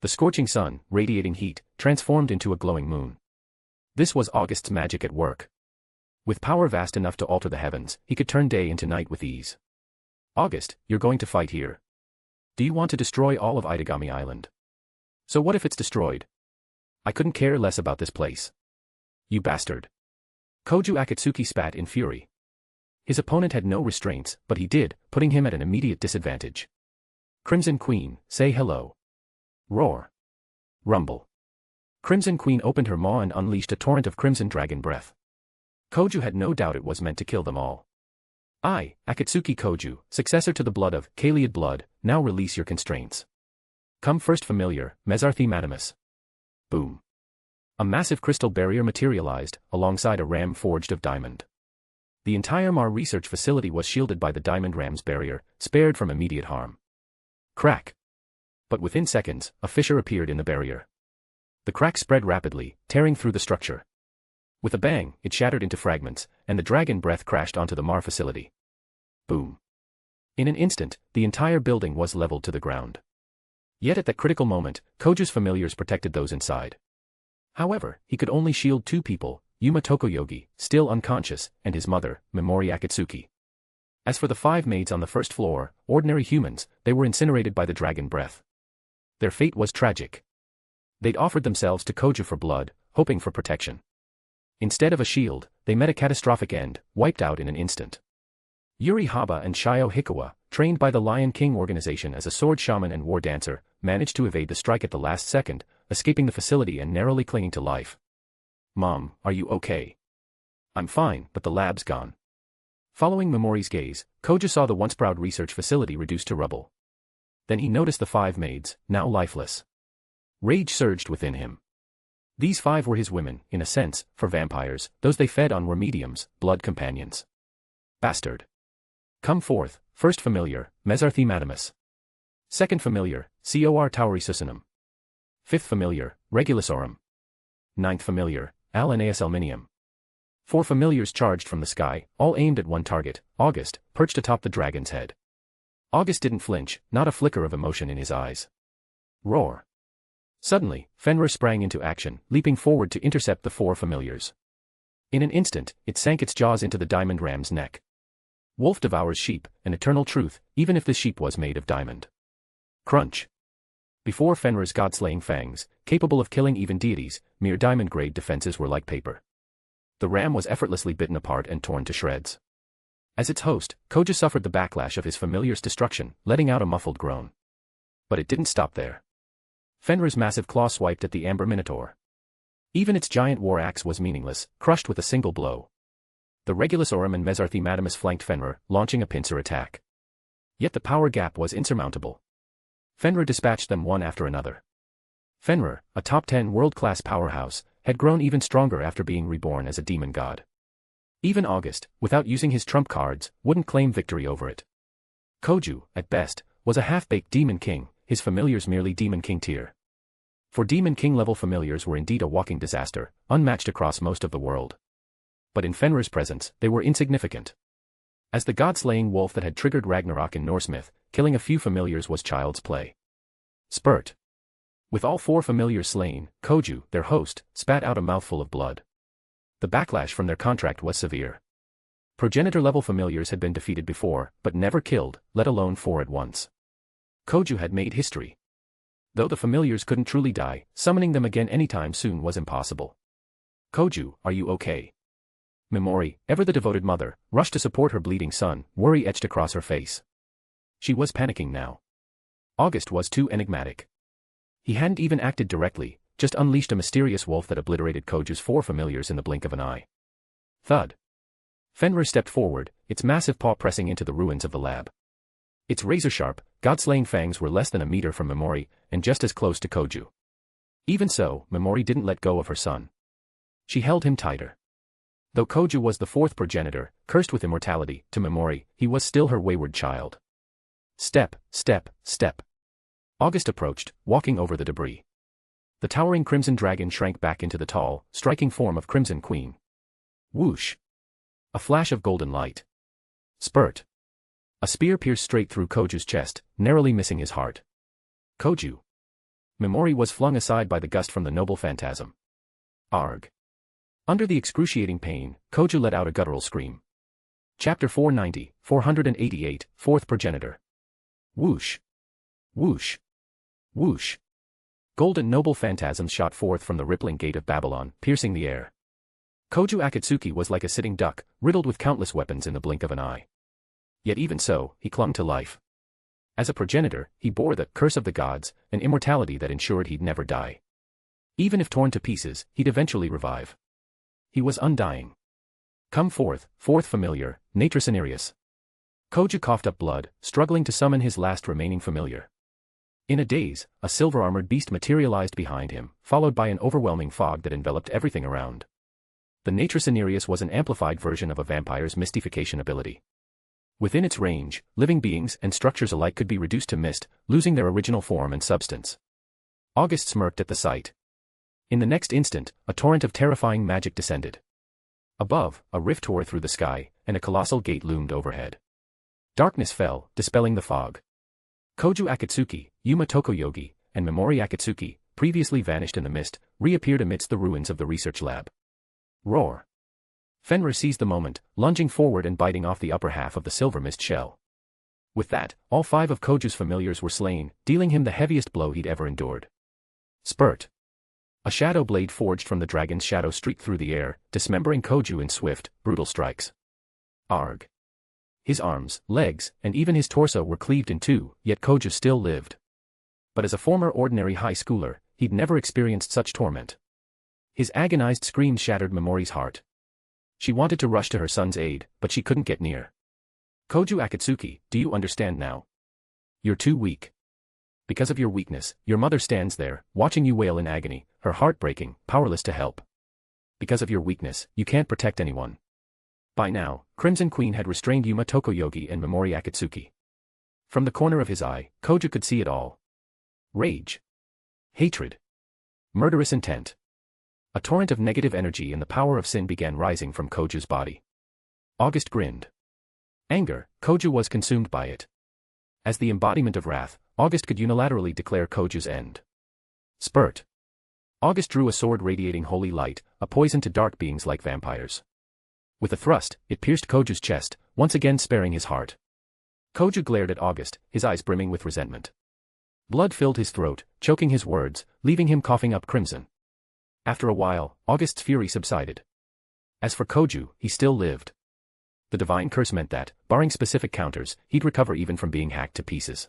The scorching sun, radiating heat, transformed into a glowing moon. This was August's magic at work. With power vast enough to alter the heavens, he could turn day into night with ease. August, you're going to fight here. Do you want to destroy all of Idagami Island? So what if it's destroyed? I couldn't care less about this place. You bastard. Koju Akatsuki spat in fury. His opponent had no restraints, but he did, putting him at an immediate disadvantage. Crimson Queen, say hello. Roar. Rumble. Crimson Queen opened her maw and unleashed a torrent of crimson dragon breath. Koju had no doubt it was meant to kill them all. I, Akatsuki Koju, successor to the blood of Kaliad blood, now release your constraints. Come first familiar, Mesarthi. Boom. A massive crystal barrier materialized, alongside a ram forged of diamond. The entire Mar research facility was shielded by the diamond ram's barrier, spared from immediate harm. Crack. But within seconds, a fissure appeared in the barrier. The crack spread rapidly, tearing through the structure. With a bang, it shattered into fragments, and the dragon breath crashed onto the Mar facility. Boom. In an instant, the entire building was leveled to the ground. Yet at that critical moment, Koju's familiars protected those inside. However, he could only shield two people, Yuma Tokoyogi, still unconscious, and his mother, Memori Akatsuki. As for the 5 maids on the first floor, ordinary humans, they were incinerated by the dragon breath. Their fate was tragic. They'd offered themselves to Koju for blood, hoping for protection. Instead of a shield, they met a catastrophic end, wiped out in an instant. Yuri Haba and Shio Hikawa, trained by the Lion King organization as a sword shaman and war dancer, managed to evade the strike at the last second, escaping the facility and narrowly clinging to life. Mom, are you okay? I'm fine, but the lab's gone. Following Memori's gaze, Koju saw the once proud research facility reduced to rubble. Then he noticed the 5 maids, now lifeless. Rage surged within him. These 5 were his women, in a sense, for vampires, those they fed on were mediums, blood companions. Bastard. Come forth, first familiar, Mesarthi. Second familiar, Cor Tauri Susanum. Fifth familiar, Regulusorum. Ninth familiar, Alanaeus Alminium. 4 familiars charged from the sky, all aimed at one target, August, perched atop the dragon's head. August didn't flinch, not a flicker of emotion in his eyes. Roar. Suddenly, Fenrir sprang into action, leaping forward to intercept the 4 familiars. In an instant, it sank its jaws into the diamond ram's neck. Wolf devours sheep, an eternal truth, even if the sheep was made of diamond. Crunch. Before Fenrir's god-slaying fangs, capable of killing even deities, mere diamond-grade defenses were like paper. The ram was effortlessly bitten apart and torn to shreds. As its host, Koju suffered the backlash of his familiar's destruction, letting out a muffled groan. But it didn't stop there. Fenrir's massive claw swiped at the amber minotaur. Even its giant war axe was meaningless, crushed with a single blow. The Regulusorum and Mesarthi flanked Fenrir, launching a pincer attack. Yet the power gap was insurmountable. Fenrir dispatched them one after another. Fenrir, a top 10 world-class powerhouse, had grown even stronger after being reborn as a demon god. Even August, without using his trump cards, wouldn't claim victory over it. Koju, at best, was a half-baked demon king, his familiars merely demon king tier. For demon king level familiars were indeed a walking disaster, unmatched across most of the world. But in Fenrir's presence, they were insignificant. As the god-slaying wolf that had triggered Ragnarok in Norse myth, killing a few familiars was child's play. Spurt. With all 4 familiars slain, Koju, their host, spat out a mouthful of blood. The backlash from their contract was severe. Progenitor-level familiars had been defeated before, but never killed, let alone 4 at once. Koju had made history. Though the familiars couldn't truly die, summoning them again anytime soon was impossible. Koju, are you okay? Memori, ever the devoted mother, rushed to support her bleeding son, worry etched across her face. She was panicking now. August was too enigmatic. He hadn't even acted directly, just unleashed a mysterious wolf that obliterated Koju's 4 familiars in the blink of an eye. Thud. Fenrir stepped forward, its massive paw pressing into the ruins of the lab. Its razor-sharp, god-slaying fangs were less than a meter from Memori, and just as close to Koju. Even so, Memori didn't let go of her son. She held him tighter. Though Koju was the 4th progenitor, cursed with immortality, to Memori, he was still her wayward child. Step, step, step. August approached, walking over the debris. The towering crimson dragon shrank back into the tall, striking form of Crimson Queen. Whoosh. A flash of golden light. Spurt. A spear pierced straight through Koju's chest, narrowly missing his heart. Koju. Memori was flung aside by the gust from the noble phantasm. Arg. Under the excruciating pain, Koju let out a guttural scream. Chapter 490, 488, Fourth Progenitor. Whoosh. Whoosh. Whoosh. Golden noble phantasms shot forth from the rippling gate of Babylon, piercing the air. Koju Akatsuki was like a sitting duck, riddled with countless weapons in the blink of an eye. Yet even so, he clung to life. As a progenitor, he bore the curse of the gods, an immortality that ensured he'd never die. Even if torn to pieces, he'd eventually revive. He was undying. Come forth, fourth familiar, Natris Cinereus. Koju coughed up blood, struggling to summon his last remaining familiar. In a daze, a silver-armored beast materialized behind him, followed by an overwhelming fog that enveloped everything around. The Natris Cinereus was an amplified version of a vampire's mystification ability. Within its range, living beings and structures alike could be reduced to mist, losing their original form and substance. August smirked at the sight. In the next instant, a torrent of terrifying magic descended. Above, a rift tore through the sky, and a colossal gate loomed overhead. Darkness fell, dispelling the fog. Koju Akatsuki, Yuma Tokoyogi, and Memori Akatsuki, previously vanished in the mist, reappeared amidst the ruins of the research lab. Roar. Fenrir seized the moment, lunging forward and biting off the upper half of the silver mist shell. With that, all 5 of Koju's familiars were slain, dealing him the heaviest blow he'd ever endured. Spurt. A shadow blade forged from the dragon's shadow streaked through the air, dismembering Koju in swift, brutal strikes. Arg. His arms, legs, and even his torso were cleaved in two, yet Koju still lived. But as a former ordinary high schooler, he'd never experienced such torment. His agonized screams shattered Memori's heart. She wanted to rush to her son's aid, but she couldn't get near. Koju Akatsuki, do you understand now? You're too weak. Because of your weakness, your mother stands there, watching you wail in agony, her heart breaking, powerless to help. Because of your weakness, you can't protect anyone. By now, Crimson Queen had restrained Yuma Tokoyogi and Memori Akatsuki. From the corner of his eye, Koju could see it all. Rage. Hatred. Murderous intent. A torrent of negative energy and the power of sin began rising from Koju's body. August grinned. Anger, Koju was consumed by it. As the embodiment of wrath, August could unilaterally declare Koju's end. Spurt. August drew a sword radiating holy light, a poison to dark beings like vampires. With a thrust, it pierced Koju's chest, once again sparing his heart. Koju glared at August, his eyes brimming with resentment. Blood filled his throat, choking his words, leaving him coughing up crimson. After a while, August's fury subsided. As for Koju, he still lived. The divine curse meant that, barring specific counters, he'd recover even from being hacked to pieces.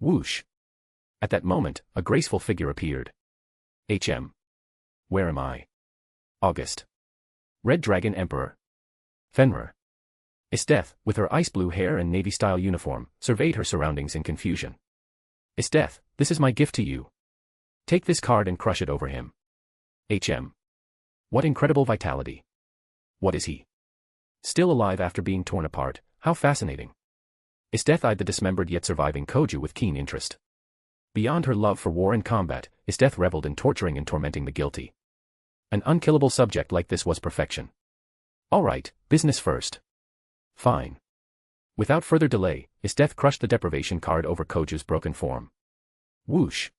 Whoosh. At that moment, a graceful figure appeared. Where am I? August. Red Dragon Emperor. Fenrir. Esteth, with her ice blue hair and navy-style uniform, surveyed her surroundings in confusion. Esteth, this is my gift to you. Take this card and crush it over him. What incredible vitality. What is he? Still alive after being torn apart, how fascinating. Esteth eyed the dismembered yet surviving Koju with keen interest. Beyond her love for war and combat, Esteth reveled in torturing and tormenting the guilty. An unkillable subject like this was perfection. All right, business first. Fine. Without further delay, Esteth crushed the deprivation card over Koju's broken form. Whoosh.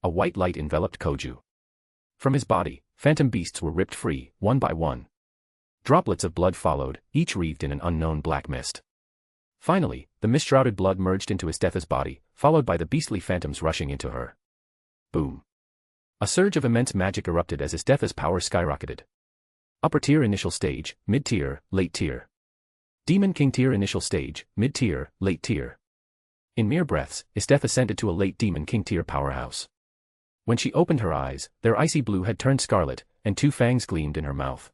A white light enveloped Koju. From his body, phantom beasts were ripped free, one by one. Droplets of blood followed, each wreathed in an unknown black mist. Finally, the mist-shrouded blood merged into Esteth's body, followed by the beastly phantoms rushing into her. Boom. A surge of immense magic erupted as Esteth's power skyrocketed. Upper tier initial stage, mid-tier, late tier. Demon King tier initial stage, mid-tier, late tier. In mere breaths, Esteth ascended to a late Demon King tier powerhouse. When she opened her eyes, their icy blue had turned scarlet, and 2 fangs gleamed in her mouth.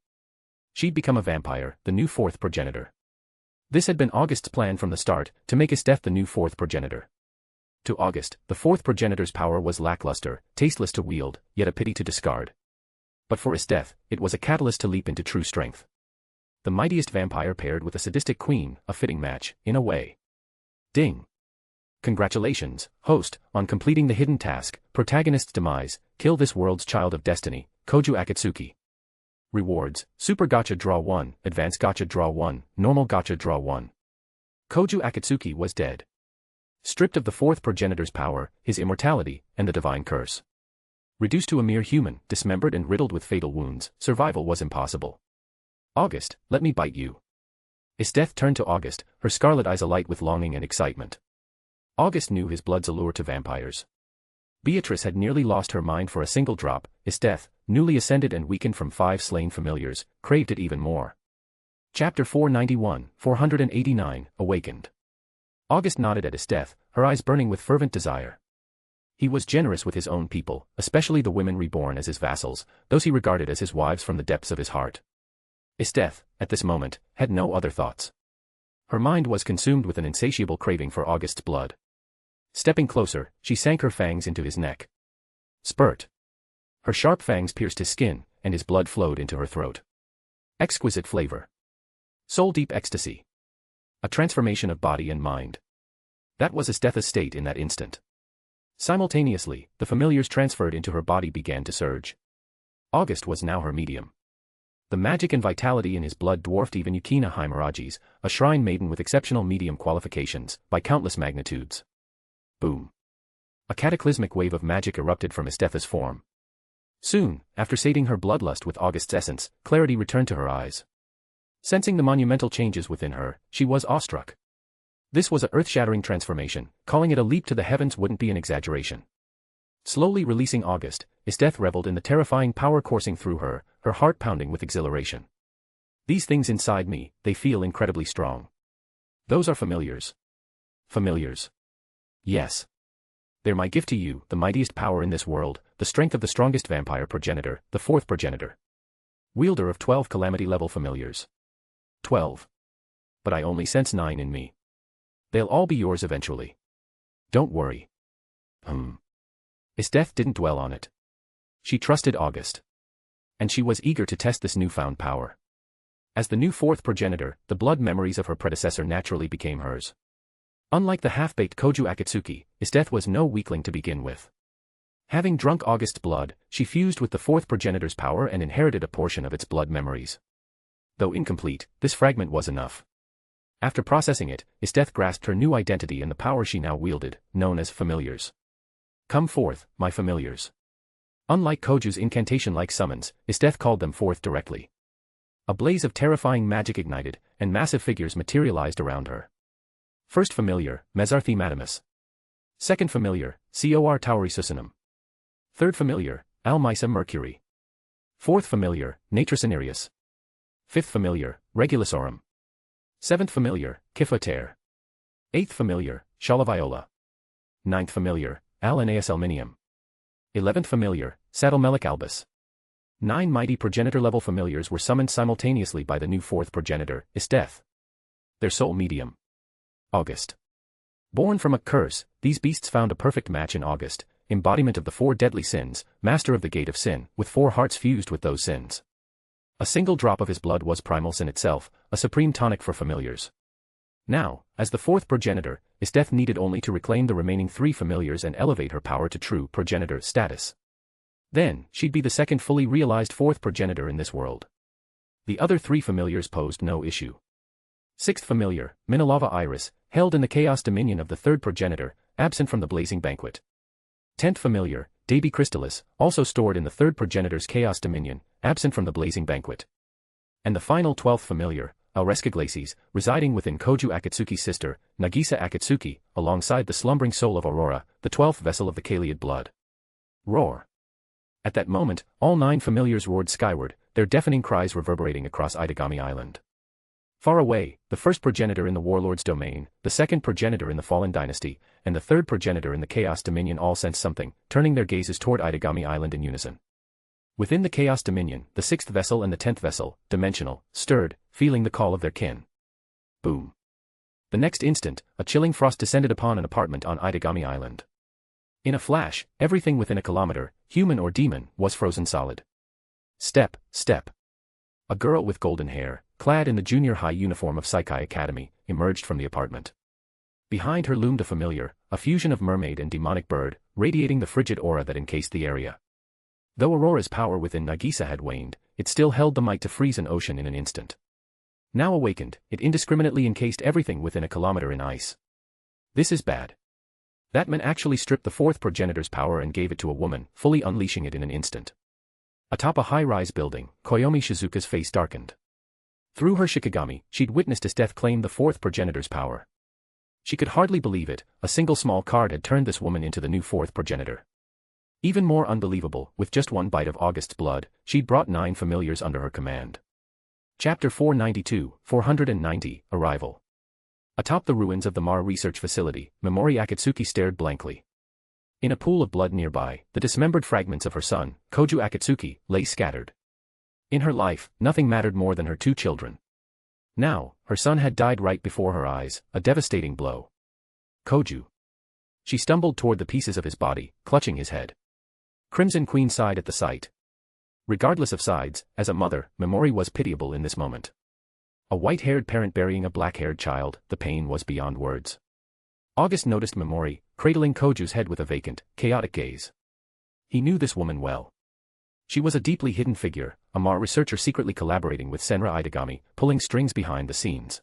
She'd become a vampire, the new 4th progenitor. This had been August's plan from the start, to make Esteth the new 4th progenitor. To August, the 4th progenitor's power was lackluster, tasteless to wield, yet a pity to discard. But for Esteth, it was a catalyst to leap into true strength. The mightiest vampire paired with a sadistic queen, a fitting match, in a way. Ding. Congratulations, host, on completing the hidden task, protagonist's demise, kill this world's child of destiny, Koju Akatsuki. Rewards, Super Gacha Draw 1, Advanced Gacha Draw 1, Normal Gacha Draw 1. Koju Akatsuki was dead. Stripped of the fourth progenitor's power, his immortality, and the divine curse. Reduced to a mere human, dismembered and riddled with fatal wounds, survival was impossible. August, let me bite you. Esteth turned to August, her scarlet eyes alight with longing and excitement. August knew his blood's allure to vampires. Beatrice had nearly lost her mind for a single drop. Esteth, newly ascended and weakened from 5 slain familiars, craved it even more. Chapter 489, Awakened. August nodded at Esteth, her eyes burning with fervent desire. He was generous with his own people, especially the women reborn as his vassals, those he regarded as his wives from the depths of his heart. Esteth, at this moment, had no other thoughts. Her mind was consumed with an insatiable craving for August's blood. Stepping closer, she sank her fangs into his neck. Spurt. Her sharp fangs pierced his skin, and his blood flowed into her throat. Exquisite flavor. Soul-deep ecstasy. A transformation of body and mind. That was Esteth's state in that instant. Simultaneously, the familiars transferred into her body began to surge. August was now her medium. The magic and vitality in his blood dwarfed even Yukina Himuragi's, a shrine maiden with exceptional medium qualifications, by countless magnitudes. Boom. A cataclysmic wave of magic erupted from Esteth's form. Soon, after sating her bloodlust with August's essence, clarity returned to her eyes. Sensing the monumental changes within her, she was awestruck. This was a earth-shattering transformation, calling it a leap to the heavens wouldn't be an exaggeration. Slowly releasing August, Esteth reveled in the terrifying power coursing through her, her heart pounding with exhilaration. These things inside me, they feel incredibly strong. Those are familiars. Familiars. Yes. They're my gift to you, the mightiest power in this world, the strength of the strongest vampire progenitor, the fourth progenitor. Wielder of 12 calamity-level familiars. 12. But I only sense 9 in me. They'll all be yours eventually. Don't worry. Esteth didn't dwell on it. She trusted August. And she was eager to test this newfound power. As the new fourth progenitor, the blood memories of her predecessor naturally became hers. Unlike the half-baked Koju Akatsuki, Esteth was no weakling to begin with. Having drunk August's blood, she fused with the fourth progenitor's power and inherited a portion of its blood memories. Though incomplete, this fragment was enough. After processing it, Esteth grasped her new identity and the power she now wielded, known as familiars. Come forth, my familiars. Unlike Koju's incantation-like summons, Esteth called them forth directly. A blaze of terrifying magic ignited, and massive figures materialized around her. First familiar, Mesarthi Madamus. Second familiar, Cor Tauri Susanum. Third familiar, Almisa Mercury. Fourth familiar, Natriciniarius. Fifth familiar, Regulusorum. Seventh familiar, Kifoter. Eighth familiar, Shalaviola. Ninth familiar, Alanaeus Alminium. 11th familiar, Saddlemelech albus. 9 mighty progenitor-level familiars were summoned simultaneously by the new fourth progenitor, Esteth. Their sole medium. August. Born from a curse, these beasts found a perfect match in August, embodiment of the 4 deadly sins, master of the gate of sin, with 4 hearts fused with those sins. A single drop of his blood was primal sin itself, a supreme tonic for familiars. Now, as the fourth progenitor, Esteth needed only to reclaim the remaining 3 familiars and elevate her power to true progenitor status. Then, she'd be the second fully realized fourth progenitor in this world. The other 3 familiars posed no issue. Sixth familiar, Minolava Iris, held in the chaos dominion of the third progenitor, absent from the blazing banquet. 10th familiar, Debi Crystallis, also stored in the third progenitor's chaos dominion, absent from the blazing banquet. And the final 12th familiar, Aureska Glacies, residing within Koju Akatsuki's sister, Nagisa Akatsuki, alongside the slumbering soul of Aurora, the 12th vessel of the Kaliad blood. Roar. At that moment, all 9 familiars roared skyward, their deafening cries reverberating across Idagami Island. Far away, the first progenitor in the warlord's domain, the second progenitor in the fallen dynasty, and the third progenitor in the chaos dominion all sensed something, turning their gazes toward Idagami Island in unison. Within the chaos dominion, the 6th vessel and the 10th vessel, dimensional, stirred, feeling the call of their kin. Boom. The next instant, a chilling frost descended upon an apartment on Idagami Island. In a flash, everything within a kilometer, human or demon, was frozen solid. Step, step. A girl with golden hair, clad in the junior high uniform of Saikai Academy, emerged from the apartment. Behind her loomed a familiar, a fusion of mermaid and demonic bird, radiating the frigid aura that encased the area. Though Aurora's power within Nagisa had waned, it still held the might to freeze an ocean in an instant. Now awakened, it indiscriminately encased everything within a kilometer in ice. This is bad. That man actually stripped the fourth progenitor's power and gave it to a woman, fully unleashing it in an instant. Atop a high-rise building, Koyomi Shizuka's face darkened. Through her shikigami, she'd witnessed his death claim the fourth progenitor's power. She could hardly believe it, a single small card had turned this woman into the new fourth progenitor. Even more unbelievable, with just one bite of August's blood, she'd brought 9 familiars under her command. Chapter 492, 490, Arrival. Atop the ruins of the Mar research facility, Memori Akatsuki stared blankly. In a pool of blood nearby, the dismembered fragments of her son, Koju Akatsuki, lay scattered. In her life, nothing mattered more than her 2 children. Now, her son had died right before her eyes, a devastating blow. Koju. She stumbled toward the pieces of his body, clutching his head. Crimson Queen sighed at the sight. Regardless of sides, as a mother, Memori was pitiable in this moment. A white-haired parent burying a black-haired child, the pain was beyond words. August noticed Memori, cradling Koju's head with a vacant, chaotic gaze. He knew this woman well. She was a deeply hidden figure, a Mar researcher secretly collaborating with Senra Idagami, pulling strings behind the scenes.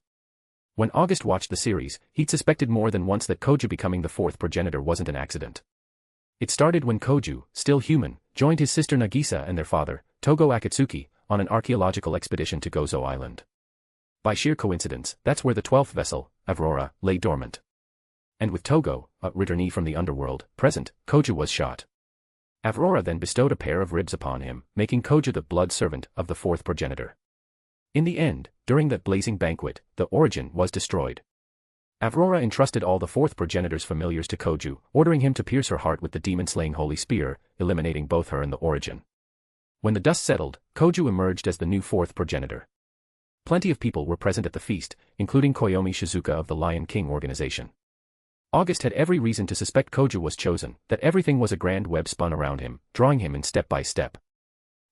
When August watched the series, he'd suspected more than once that Koju becoming the fourth progenitor wasn't an accident. It started when Koju, still human, joined his sister Nagisa and their father, Togo Akatsuki, on an archaeological expedition to Gozo Island. By sheer coincidence, that's where the 12th vessel, Aurora, lay dormant. And with Togo, a returnee from the underworld, present, Koju was shot. Aurora then bestowed a pair of ribs upon him, making Koju the blood servant of the fourth progenitor. In the end, during that blazing banquet, the origin was destroyed. Aurora entrusted all the fourth progenitor's familiars to Koju, ordering him to pierce her heart with the demon-slaying holy spear, eliminating both her and the origin. When the dust settled, Koju emerged as the new fourth progenitor. Plenty of people were present at the feast, including Koyomi Shizuka of the Lion King organization. August had every reason to suspect Koju was chosen, that everything was a grand web spun around him, drawing him in step by step.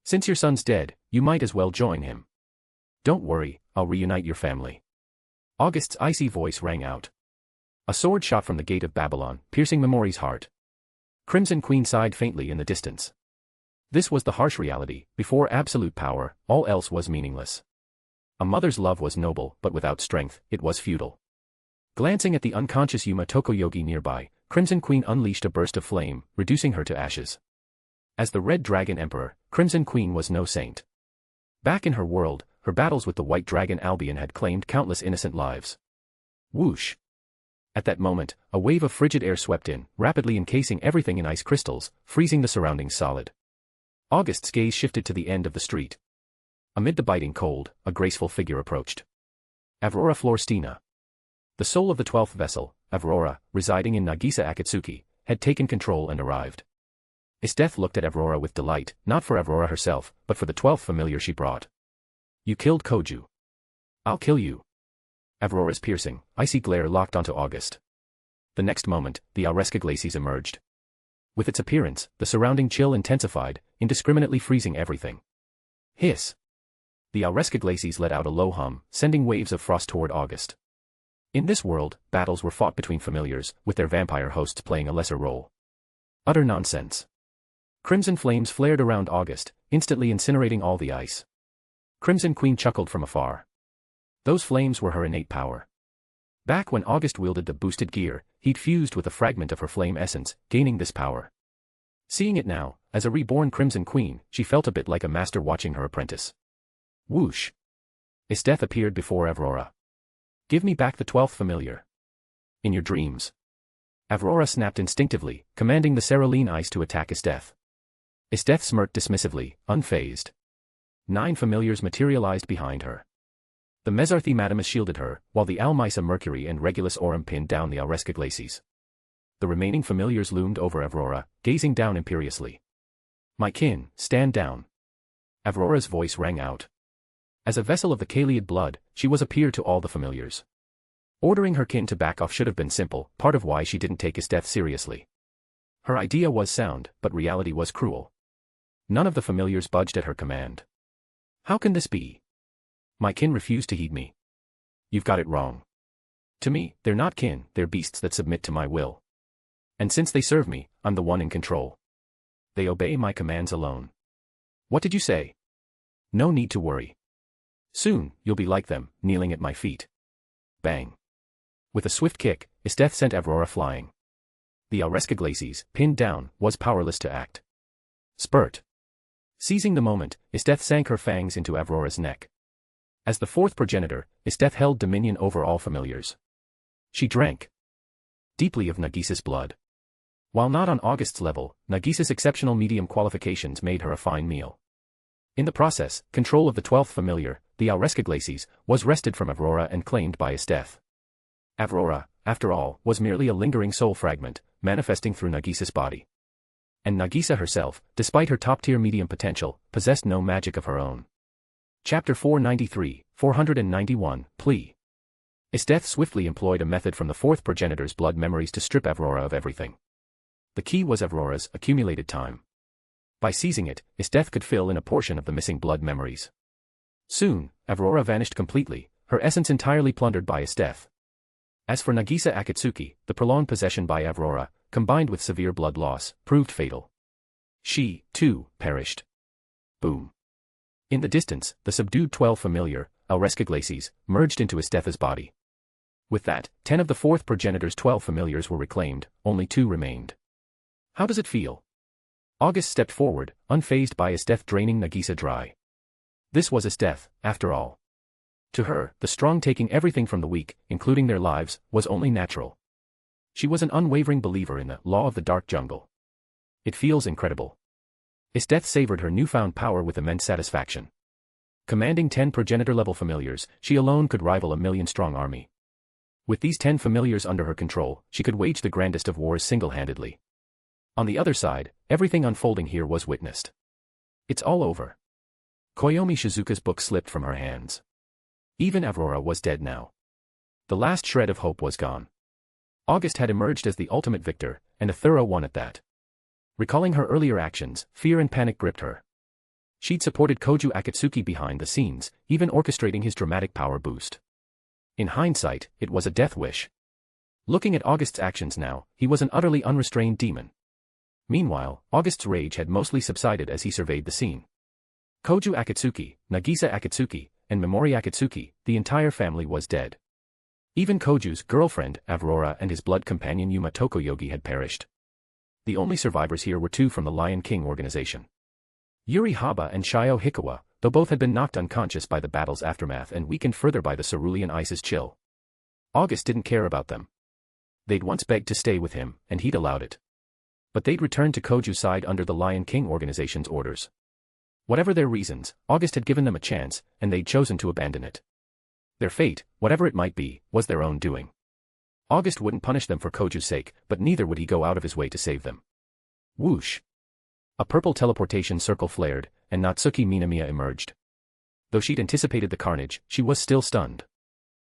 Since your son's dead, you might as well join him. Don't worry, I'll reunite your family. August's icy voice rang out. A sword shot from the gate of Babylon, piercing Memori's heart. Crimson Queen sighed faintly in the distance. This was the harsh reality, before absolute power, all else was meaningless. A mother's love was noble, but without strength, it was futile. Glancing at the unconscious Yuma Tokoyogi nearby, Crimson Queen unleashed a burst of flame, reducing her to ashes. As the Red Dragon Emperor, Crimson Queen was no saint. Back in her world, her battles with the White Dragon Albion had claimed countless innocent lives. Whoosh! At that moment, a wave of frigid air swept in, rapidly encasing everything in ice crystals, freezing the surroundings solid. August's gaze shifted to the end of the street. Amid the biting cold, a graceful figure approached. Aurora Florestina. The soul of the 12th vessel, Aurora, residing in Nagisa Akatsuki, had taken control and arrived. Esteth looked at Aurora with delight, not for Aurora herself, but for the 12th familiar she brought. You killed Koju. I'll kill you. Aurora's piercing, icy glare locked onto August. The next moment, the Aureska Glacies emerged. With its appearance, the surrounding chill intensified, indiscriminately freezing everything. Hiss! The Aureska Glacies let out a low hum, sending waves of frost toward August. In this world, battles were fought between familiars, with their vampire hosts playing a lesser role. Utter nonsense. Crimson flames flared around August, instantly incinerating all the ice. Crimson Queen chuckled from afar. Those flames were her innate power. Back when August wielded the boosted gear, he'd fused with a fragment of her flame essence, gaining this power. Seeing it now, as a reborn Crimson Queen, she felt a bit like a master watching her apprentice. Whoosh! Esteth appeared before Aurora. Give me back the 12th familiar. In your dreams. Aurora snapped instinctively, commanding the Cerulean ice to attack Esteth. Esteth smirked dismissively, unfazed. 9 familiars materialized behind her. The Mesarthi Madamus shielded her, while the Almisa Mercury and Regulus Aurum pinned down the Aureska Glacies. The remaining familiars loomed over Aurora, gazing down imperiously. My kin, stand down. Aurora's voice rang out. As a vessel of the Kaliad blood, she was a peer to all the familiars. Ordering her kin to back off should have been simple, part of why she didn't take his death seriously. Her idea was sound, but reality was cruel. None of the familiars budged at her command. How can this be? My kin refused to heed me. You've got it wrong. To me, they're not kin, they're beasts that submit to my will. And since they serve me, I'm the one in control. They obey my commands alone. What did you say? No need to worry. Soon, you'll be like them, kneeling at my feet. Bang. With a swift kick, Esteth sent Aurora flying. The Auresca Glacies, pinned down, was powerless to act. Spurt. Seizing the moment, Esteth sank her fangs into Aurora's neck. As the fourth progenitor, Esteth held dominion over all familiars. She drank deeply of Nagisa's blood. While not on August's level, Nagisa's exceptional medium qualifications made her a fine meal. In the process, control of the 12th familiar, the Auresca Glacies, was wrested from Aurora and claimed by Esteth. Aurora, after all, was merely a lingering soul fragment, manifesting through Nagisa's body. And Nagisa herself, despite her top-tier medium potential, possessed no magic of her own. Chapter 491, Plea. Esteth swiftly employed a method from the fourth progenitor's blood memories to strip Aurora of everything. The key was Aurora's accumulated time. By seizing it, Esteth could fill in a portion of the missing blood memories. Soon, Aurora vanished completely, her essence entirely plundered by Esteth. As for Nagisa Akatsuki, the prolonged possession by Aurora, combined with severe blood loss, proved fatal. She, too, perished. Boom. In the distance, the subdued 12 familiar, Auresca Glacies, merged into Esteth's body. With that, 10 of the fourth progenitor's 12 familiars were reclaimed, only 2 remained. How does it feel? August stepped forward, unfazed by Esteth draining Nagisa dry. This was Esteth, after all. To her, the strong taking everything from the weak, including their lives, was only natural. She was an unwavering believer in the law of the dark jungle. It feels incredible. Esteth savored her newfound power with immense satisfaction. Commanding 10 progenitor-level familiars, she alone could rival a million-strong army. With these 10 familiars under her control, she could wage the grandest of wars single-handedly. On the other side, everything unfolding here was witnessed. It's all over. Koyomi Shizuka's book slipped from her hands. Even Aurora was dead now. The last shred of hope was gone. August had emerged as the ultimate victor, and a thorough one at that. Recalling her earlier actions, fear and panic gripped her. She'd supported Koju Akatsuki behind the scenes, even orchestrating his dramatic power boost. In hindsight, it was a death wish. Looking at August's actions now, he was an utterly unrestrained demon. Meanwhile, August's rage had mostly subsided as he surveyed the scene. Koju Akatsuki, Nagisa Akatsuki, and Memori Akatsuki, the entire family was dead. Even Koju's girlfriend, Aurora, and his blood companion Yuma Tokoyogi had perished. The only survivors here were 2 from the Lion King organization. Yuri Haba and Shio Hikawa, though both had been knocked unconscious by the battle's aftermath and weakened further by the cerulean ice's chill. August didn't care about them. They'd once begged to stay with him, and he'd allowed it. But they'd returned to Koju's side under the Lion King organization's orders. Whatever their reasons, August had given them a chance, and they'd chosen to abandon it. Their fate, whatever it might be, was their own doing. August wouldn't punish them for Koju's sake, but neither would he go out of his way to save them. Whoosh! A purple teleportation circle flared, and Natsuki Minamiya emerged. Though she'd anticipated the carnage, she was still stunned.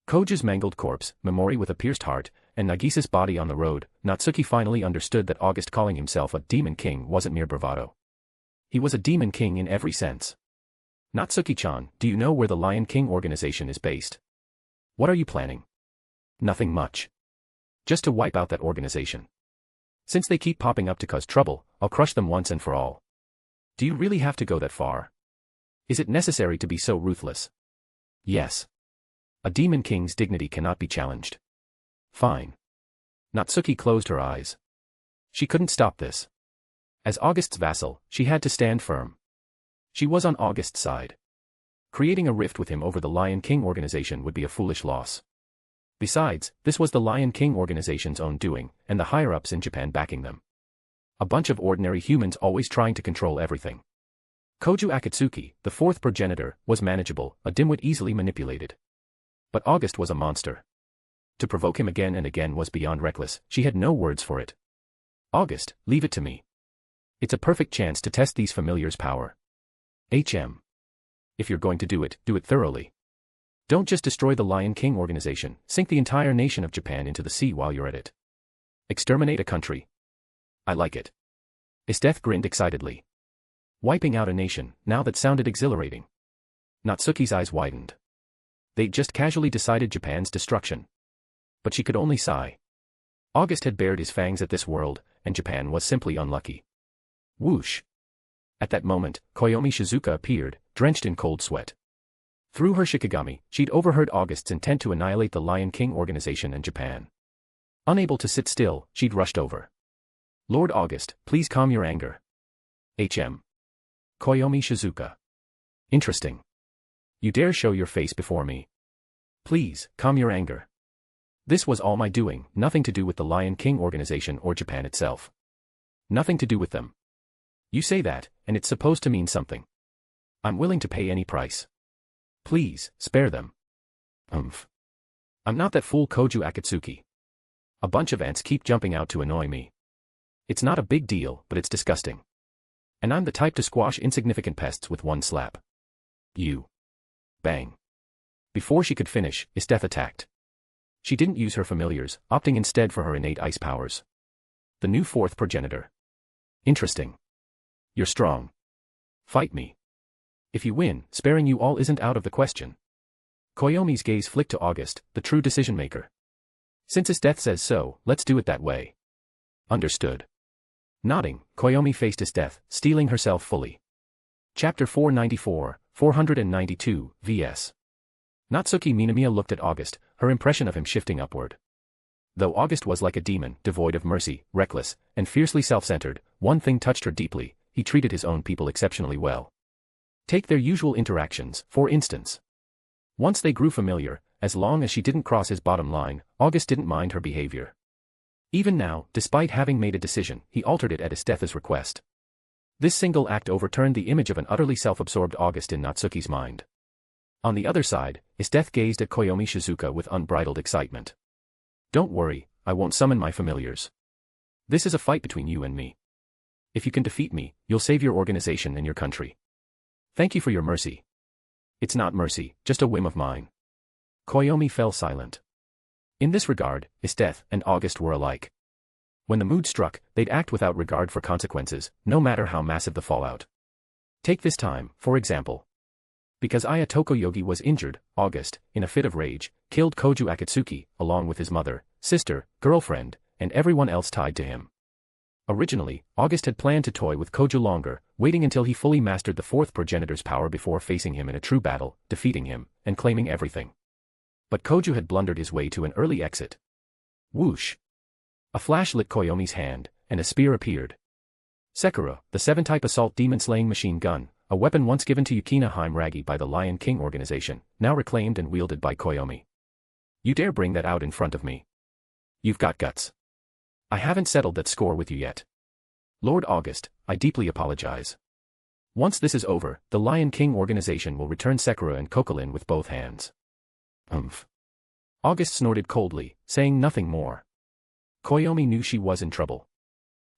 Koju's mangled corpse, Memori with a pierced heart, and Nagisa's body on the road, Natsuki finally understood that August calling himself a demon king wasn't mere bravado. He was a demon king in every sense. Natsuki-chan, do you know where the Lion King organization is based? What are you planning? Nothing much. Just to wipe out that organization. Since they keep popping up to cause trouble, I'll crush them once and for all. Do you really have to go that far? Is it necessary to be so ruthless? Yes. A demon king's dignity cannot be challenged. Fine. Natsuki closed her eyes. She couldn't stop this. As August's vassal, she had to stand firm. She was on August's side. Creating a rift with him over the Lion King organization would be a foolish loss. Besides, this was the Lion King organization's own doing, and the higher-ups in Japan backing them. A bunch of ordinary humans always trying to control everything. Koju Akatsuki, the 4th progenitor, was manageable, a dimwit easily manipulated. But August was a monster. To provoke him again and again was beyond reckless, she had no words for it. August, leave it to me. It's a perfect chance to test these familiars' power. If you're going to do it thoroughly. Don't just destroy the Lion King organization, sink the entire nation of Japan into the sea while you're at it. Exterminate a country. I like it. Esteth grinned excitedly. Wiping out a nation, now that sounded exhilarating. Natsuki's eyes widened. They'd just casually decided Japan's destruction. But she could only sigh. August had bared his fangs at this world, and Japan was simply unlucky. Whoosh. At that moment, Koyomi Shizuka appeared, drenched in cold sweat. Through her Shikigami, she'd overheard August's intent to annihilate the Lion King organization and Japan. Unable to sit still, she'd rushed over. Lord August, please calm your anger. H.M. Koyomi Shizuka. Interesting. You dare show your face before me. Please, calm your anger. This was all my doing, nothing to do with the Lion King organization or Japan itself. Nothing to do with them. You say that, and it's supposed to mean something. I'm willing to pay any price. Please, spare them. I'm not that fool Koju Akatsuki. A bunch of ants keep jumping out to annoy me. It's not a big deal, but it's disgusting. And I'm the type to squash insignificant pests with one slap. You. Bang. Before she could finish, Isteth attacked. She didn't use her familiars, opting instead for her innate ice powers. The new fourth progenitor. Interesting. You're strong. Fight me. If you win, sparing you all isn't out of the question. Koyomi's gaze flicked to August, the true decision-maker. Since Isteth says so, let's do it that way. Understood. Nodding, Koyomi faced Isteth, steeling herself fully. Chapter 494, 492, vs. Natsuki Minamiya looked at August, her impression of him shifting upward. Though August was like a demon, devoid of mercy, reckless, and fiercely self-centered, one thing touched her deeply: he treated his own people exceptionally well. Take their usual interactions, for instance. Once they grew familiar, as long as she didn't cross his bottom line, August didn't mind her behavior. Even now, despite having made a decision, he altered it at Isteth's request. This single act overturned the image of an utterly self-absorbed August in Natsuki's mind. On the other side, Isteth gazed at Koyomi Shizuka with unbridled excitement. Don't worry, I won't summon my familiars. This is a fight between you and me. If you can defeat me, you'll save your organization and your country. Thank you for your mercy. It's not mercy, just a whim of mine. Koyomi fell silent. In this regard, Isteth and August were alike. When the mood struck, they'd act without regard for consequences, no matter how massive the fallout. Take this time, for example. Because Aya Tokoyogi was injured, August, in a fit of rage, killed Koju Akatsuki, along with his mother, sister, girlfriend, and everyone else tied to him. Originally, August had planned to toy with Koju longer, waiting until he fully mastered the fourth progenitor's power before facing him in a true battle, defeating him, and claiming everything. But Koju had blundered his way to an early exit. Whoosh! A flash lit Koyomi's hand, and a spear appeared. Sekura, the 7-type assault demon-slaying machine gun, a weapon once given to Yukina Heimragi by the Lion King organization, now reclaimed and wielded by Koyomi. You dare bring that out in front of me? You've got guts. I haven't settled that score with you yet. Lord August, I deeply apologize. Once this is over, the Lion King organization will return Sekura and Kokolin with both hands. August snorted coldly, saying nothing more. Koyomi knew she was in trouble.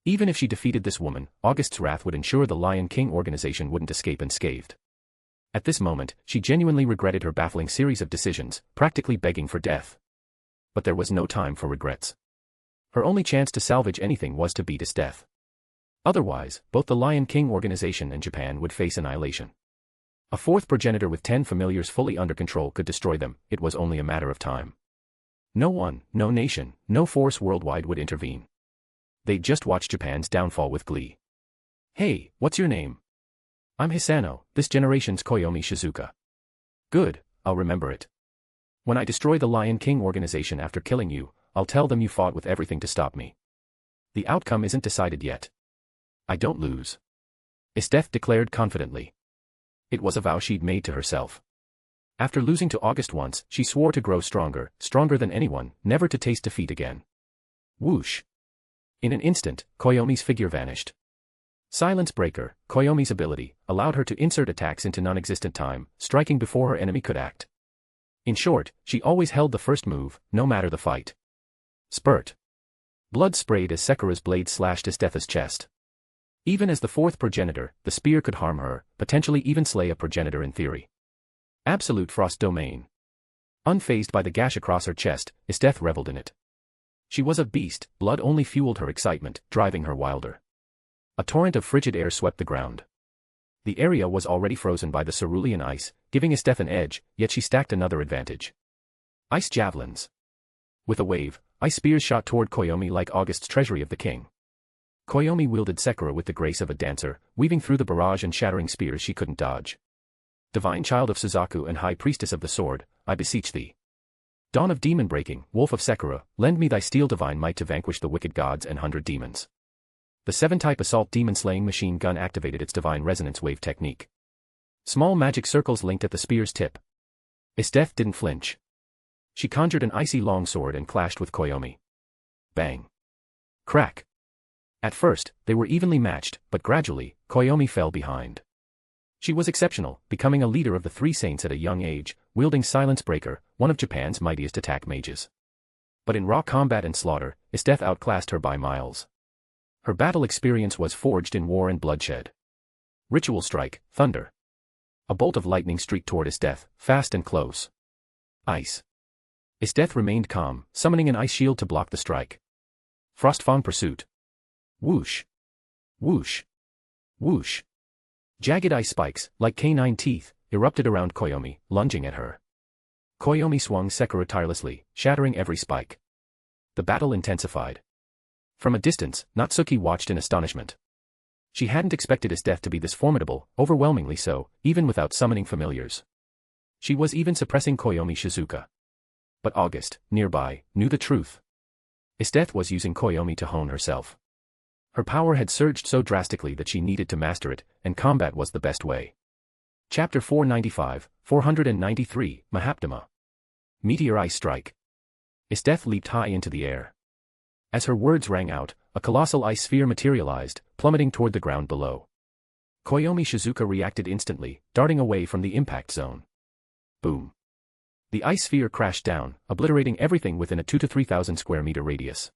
Even if she defeated this woman, August's wrath would ensure the Lion King organization wouldn't escape unscathed. At this moment, she genuinely regretted her baffling series of decisions, practically begging for death. But there was no time for regrets. Her only chance to salvage anything was to beat Isteth. Otherwise, both the Lion King organization and Japan would face annihilation. A fourth progenitor with 10 familiars fully under control could destroy them. It was only a matter of time. No one, no nation, no force worldwide would intervene. They'd just watch Japan's downfall with glee. Hey, what's your name? I'm Hisano, this generation's Koyomi Shizuka. Good, I'll remember it. When I destroy the Lion King organization after killing you, I'll tell them you fought with everything to stop me. The outcome isn't decided yet. I don't lose. Isteth declared confidently. It was a vow she'd made to herself. After losing to August once, she swore to grow stronger, stronger than anyone, never to taste defeat again. Whoosh! In an instant, Koyomi's figure vanished. Silence Breaker, Koyomi's ability, allowed her to insert attacks into non-existent time, striking before her enemy could act. In short, she always held the first move, no matter the fight. Spurt. Blood sprayed as Sekura's blade slashed Isteth's chest. Even as the fourth progenitor, the spear could harm her, potentially even slay a progenitor in theory. Absolute Frost Domain. Unfazed by the gash across her chest, Isteth reveled in it. She was a beast, blood only fueled her excitement, driving her wilder. A torrent of frigid air swept the ground. The area was already frozen by the cerulean ice, giving Isteth an edge, yet she stacked another advantage. Ice javelins. With a wave, ice spears shot toward Koyomi like August's treasury of the king. Koyomi wielded Sekura with the grace of a dancer, weaving through the barrage and shattering spears she couldn't dodge. Divine child of Suzaku and high priestess of the sword, I beseech thee. Dawn of demon breaking, wolf of Sakura, lend me thy steel divine might to vanquish the wicked gods and 100 demons. The 7-type assault demon slaying machine gun activated its divine resonance wave technique. Small magic circles linked at the spear's tip. Esdeath didn't flinch. She conjured an icy longsword and clashed with Koyomi. Bang. Crack. At first, they were evenly matched, but gradually, Koyomi fell behind. She was exceptional, becoming a leader of the Three Saints at a young age, wielding Silence Breaker, one of Japan's mightiest attack mages. But in raw combat and slaughter, Esdeath outclassed her by miles. Her battle experience was forged in war and bloodshed. Ritual strike, thunder. A bolt of lightning streaked toward Esdeath, fast and close. Ice. Esdeath remained calm, summoning an ice shield to block the strike. Frostfang pursuit. Whoosh. Whoosh. Whoosh. Jagged ice spikes, like canine teeth, erupted around Koyomi, lunging at her. Koyomi swung Sakura tirelessly, shattering every spike. The battle intensified. From a distance, Natsuki watched in astonishment. She hadn't expected Esdeath to be this formidable, overwhelmingly so, even without summoning familiars. She was even suppressing Koyomi Shizuka. But August, nearby, knew the truth. Esdeath was using Koyomi to hone herself. Her power had surged so drastically that she needed to master it, and combat was the best way. Chapter 495, 493, Mahaptama. Meteor Ice Strike. Esdeath leaped high into the air. As her words rang out, a colossal ice sphere materialized, plummeting toward the ground below. Koyomi Shizuka reacted instantly, darting away from the impact zone. Boom. The ice sphere crashed down, obliterating everything within a 2,000 to 3,000 square meter radius.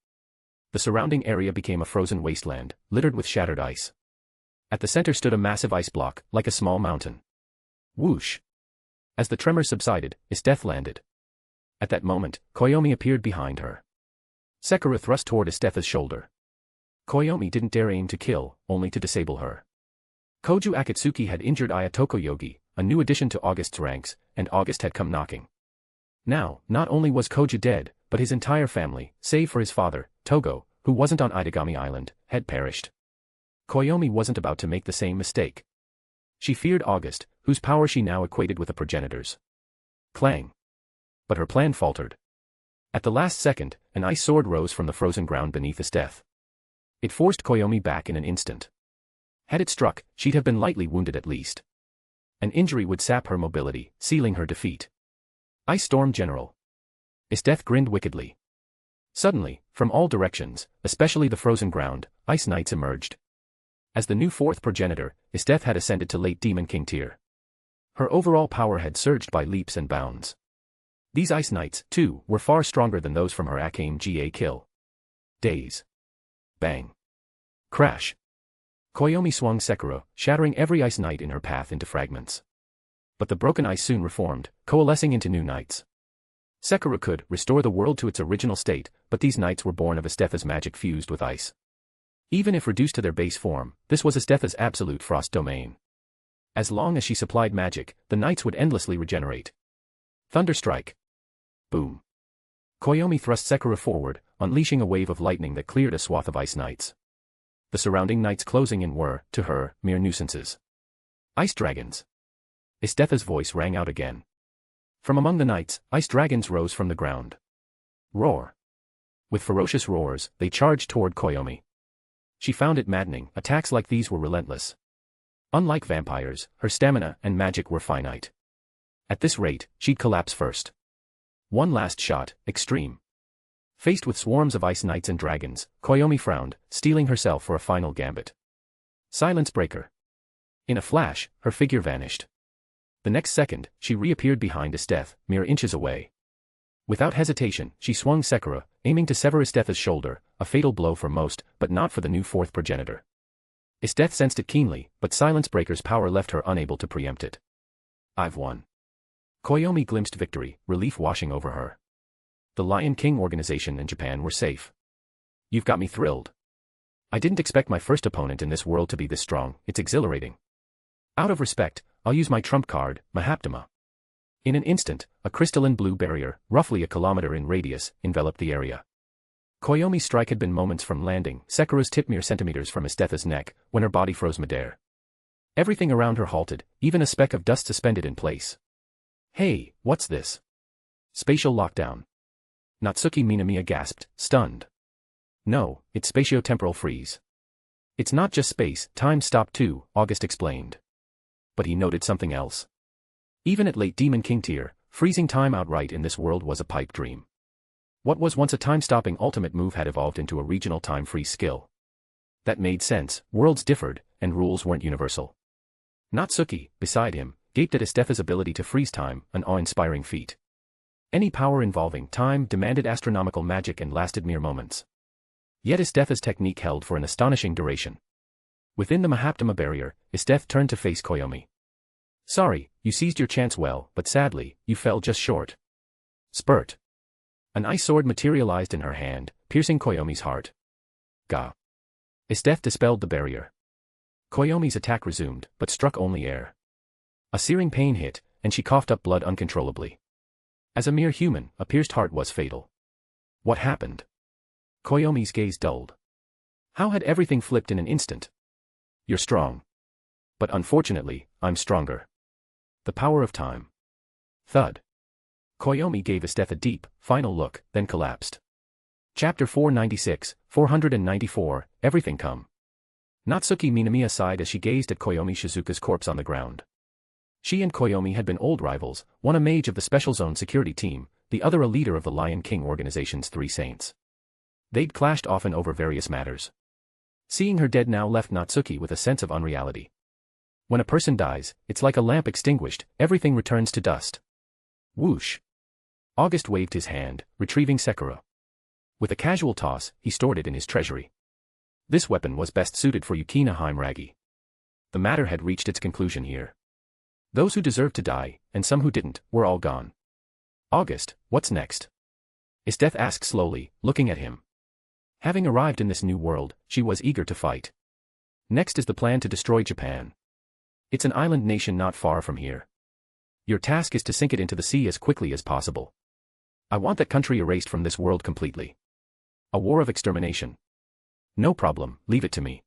The surrounding area became a frozen wasteland, littered with shattered ice. At the center stood a massive ice block, like a small mountain. Whoosh. As the tremor subsided, Esdeath landed. At that moment, Koyomi appeared behind her. Sakura thrust toward Esdeath's shoulder. Koyomi didn't dare aim to kill, only to disable her. Koju Akatsuki had injured Ayatoko Yogi, a new addition to August's ranks, and August had come knocking. Now, not only was Koju dead, but his entire family, save for his father, Togo, who wasn't on Idagami Island, had perished. Koyomi wasn't about to make the same mistake. She feared August, whose power she now equated with a progenitor's. Clang. But her plan faltered. At the last second, an ice sword rose from the frozen ground beneath Esdeath. It forced Koyomi back in an instant. Had it struck, she'd have been lightly wounded at least. An injury would sap her mobility, sealing her defeat. Ice Storm General. Esdeath grinned wickedly. Suddenly, from all directions, especially the frozen ground, Ice Knights emerged. As the new fourth progenitor, Esdeath had ascended to late Demon King tier. Her overall power had surged by leaps and bounds. These Ice Knights, too, were far stronger than those from her Akame Ga kill. Daze. Bang. Crash. Koyomi swung Sakura, shattering every Ice Knight in her path into fragments. But the broken ice soon reformed, coalescing into new knights. Sakura could restore the world to its original state, but these knights were born of Esdeath's magic fused with ice. Even if reduced to their base form, this was Esdeath's absolute frost domain. As long as she supplied magic, the knights would endlessly regenerate. Thunderstrike. Boom. Koyomi thrust Sakura forward, unleashing a wave of lightning that cleared a swath of ice knights. The surrounding knights closing in were, to her, mere nuisances. Ice dragons. Esdeath's voice rang out again. From among the knights, ice dragons rose from the ground. Roar. With ferocious roars, they charged toward Koyomi. She found it maddening, attacks like these were relentless. Unlike vampires, her stamina and magic were finite. At this rate, she'd collapse first. One last shot, extreme. Faced with swarms of ice knights and dragons, Koyomi frowned, steeling herself for a final gambit. Silence Breaker. In a flash, her figure vanished. The next second, she reappeared behind Esdeath, mere inches away. Without hesitation, she swung Sakura, aiming to sever Esdeath's shoulder, a fatal blow for most, but not for the new fourth progenitor. Esdeath sensed it keenly, but Silence Breaker's power left her unable to preempt it. I've won. Koyomi glimpsed victory, relief washing over her. The Lion King organization and Japan were safe. You've got me thrilled. I didn't expect my first opponent in this world to be this strong, it's exhilarating. Out of respect, I'll use my trump card, Mahaptama. In an instant, a crystalline blue barrier, roughly a kilometer in radius, enveloped the area. Koyomi's strike had been moments from landing, Sakura's tip mere centimeters from Esdeath's neck, when her body froze midair. Everything around her halted, even a speck of dust suspended in place. Hey, what's this? Spatial lockdown. Natsuki Minamiya gasped, stunned. No, it's spatio-temporal freeze. It's not just space, time stopped too, August explained. But he noted something else. Even at late Demon King tier, freezing time outright in this world was a pipe dream. What was once a time-stopping ultimate move had evolved into a regional time freeze skill. That made sense, worlds differed, and rules weren't universal. Natsuki, beside him, gaped at Estef's ability to freeze time, an awe-inspiring feat. Any power involving time demanded astronomical magic and lasted mere moments. Yet Estef's technique held for an astonishing duration. Within the Mahaptama barrier, Estef turned to face Koyomi. Sorry, you seized your chance well, but sadly, you fell just short. Spurt. An ice sword materialized in her hand, piercing Koyomi's heart. Ga. Estef dispelled the barrier. Koyomi's attack resumed, but struck only air. A searing pain hit, and she coughed up blood uncontrollably. As a mere human, a pierced heart was fatal. What happened? Koyomi's gaze dulled. How had everything flipped in an instant? You're strong. But unfortunately, I'm stronger. The power of time. Thud. Koyomi gave Estef a deep, final look, then collapsed. Chapter 496, 494, Everything Come. Natsuki Minamiya sighed as she gazed at Koyomi Shizuka's corpse on the ground. She and Koyomi had been old rivals, one a mage of the Special Zone security team, the other a leader of the Lion King organization's Three Saints. They'd clashed often over various matters. Seeing her dead now left Natsuki with a sense of unreality. When a person dies, it's like a lamp extinguished, everything returns to dust. Whoosh. August waved his hand, retrieving Sekiro. With a casual toss, he stored it in his treasury. This weapon was best suited for Yukina Heimragi. The matter had reached its conclusion here. Those who deserved to die, and some who didn't, were all gone. August, what's next? Estef asked slowly, looking at him. Having arrived in this new world, she was eager to fight. Next is the plan to destroy Japan. It's an island nation not far from here. Your task is to sink it into the sea as quickly as possible. I want that country erased from this world completely. A war of extermination. No problem, leave it to me.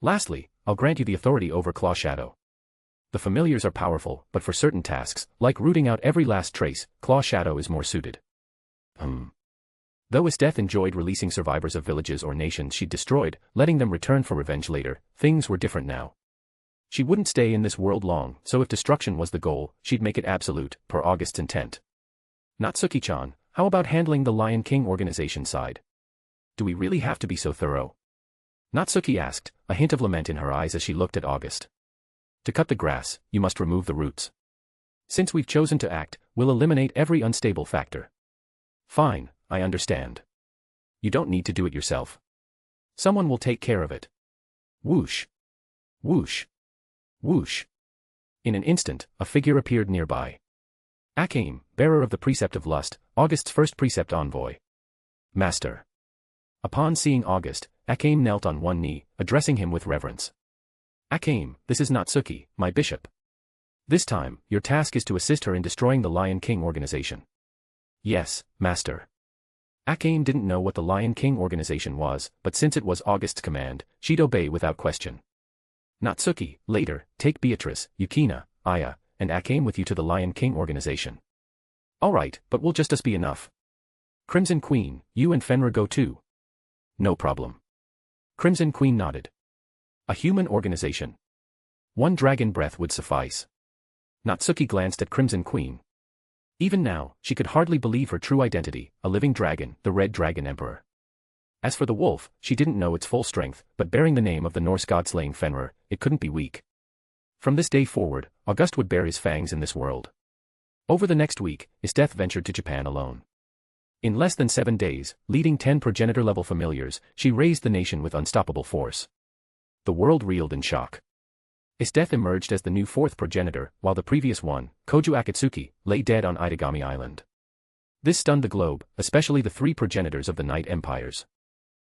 Lastly, I'll grant you the authority over Claw Shadow. The familiars are powerful, but for certain tasks, like rooting out every last trace, Claw Shadow is more suited. Though Estef enjoyed releasing survivors of villages or nations she'd destroyed, letting them return for revenge later, things were different now. She wouldn't stay in this world long, so if destruction was the goal, she'd make it absolute, per August's intent. Natsuki-chan, how about handling the Lion King organization side? Do we really have to be so thorough? Natsuki asked, a hint of lament in her eyes as she looked at August. To cut the grass, you must remove the roots. Since we've chosen to act, we'll eliminate every unstable factor. Fine, I understand. You don't need to do it yourself. Someone will take care of it. Whoosh. Whoosh. Whoosh. In an instant, a figure appeared nearby. Akame, bearer of the Precept of Lust, August's first precept envoy. Master. Upon seeing August, Akame knelt on one knee, addressing him with reverence. Akame, this is Natsuki, my bishop. This time, your task is to assist her in destroying the Lion King organization. Yes, Master. Akame didn't know what the Lion King organization was, but since it was August's command, she'd obey without question. Natsuki, later, take Beatrice, Yukina, Aya, and Akame with you to the Lion King organization. Alright, but will just us be enough? Crimson Queen, you and Fenrir go too. No problem. Crimson Queen nodded. A human organization. One dragon breath would suffice. Natsuki glanced at Crimson Queen. Even now, she could hardly believe her true identity, a living dragon, the Red Dragon Emperor. As for the wolf, she didn't know its full strength, but bearing the name of the Norse god slaying Fenrir, it couldn't be weak. From this day forward, August would bear his fangs in this world. Over the next week, Estef ventured to Japan alone. In less than 7 days, leading 10 progenitor-level familiars, she raised the nation with unstoppable force. The world reeled in shock. Estef emerged as the new 4th progenitor, while the previous one, Koju Akatsuki, lay dead on Idagami Island. This stunned the globe, especially the 3 progenitors of the Night Empires.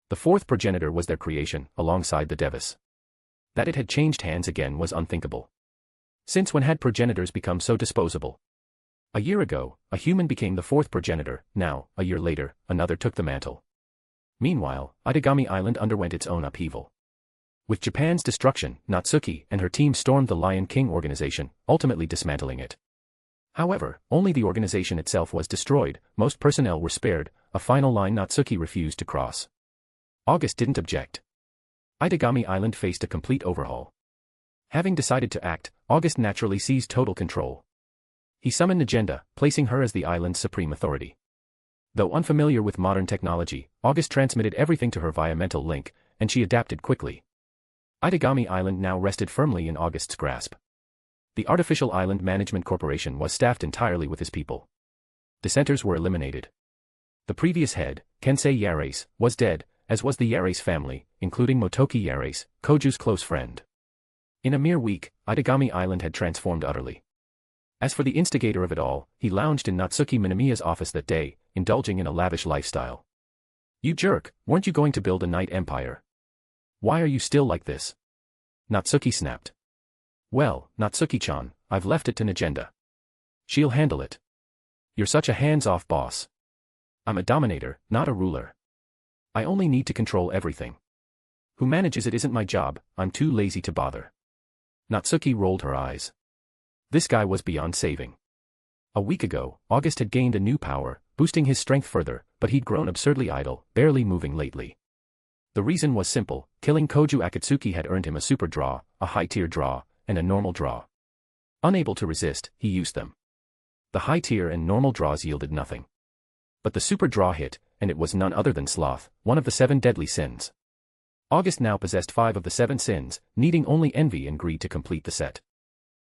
The 4th progenitor was their creation, alongside the Devis. That it had changed hands again was unthinkable. Since when had progenitors become so disposable? A year ago, a human became the 4th progenitor, now, a year later, another took the mantle. Meanwhile, Idagami Island underwent its own upheaval. With Japan's destruction, Natsuki and her team stormed the Lion King organization, ultimately dismantling it. However, only the organization itself was destroyed, most personnel were spared, a final line Natsuki refused to cross. August didn't object. Idagami Island faced a complete overhaul. Having decided to act, August naturally seized total control. He summoned Agenda, placing her as the island's supreme authority. Though unfamiliar with modern technology, August transmitted everything to her via mental link, and she adapted quickly. Idagami Island now rested firmly in August's grasp. The Artificial Island Management Corporation was staffed entirely with his people. Dissenters were eliminated. The previous head, Kensei Yares, was dead, as was the Yares family, including Motoki Yares, Koju's close friend. In a mere week, Idagami Island had transformed utterly. As for the instigator of it all, he lounged in Natsuki Minamiya's office that day, indulging in a lavish lifestyle. "You jerk, weren't you going to build a night empire? Why are you still like this?" Natsuki snapped. "Well, Natsuki-chan, I've left it to Agenda. She'll handle it. You're such a hands-off boss. I'm a dominator, not a ruler. I only need to control everything. Who manages it isn't my job, I'm too lazy to bother." Natsuki rolled her eyes. This guy was beyond saving. A week ago, August had gained a new power, boosting his strength further, but he'd grown absurdly idle, barely moving lately. The reason was simple: killing Koju Akatsuki had earned him a super draw, a high-tier draw, and a normal draw. Unable to resist, he used them. The high-tier and normal draws yielded nothing. But the super draw hit, and it was none other than sloth, one of the 7 deadly sins. August now possessed 5 of the 7 sins, needing only envy and greed to complete the set.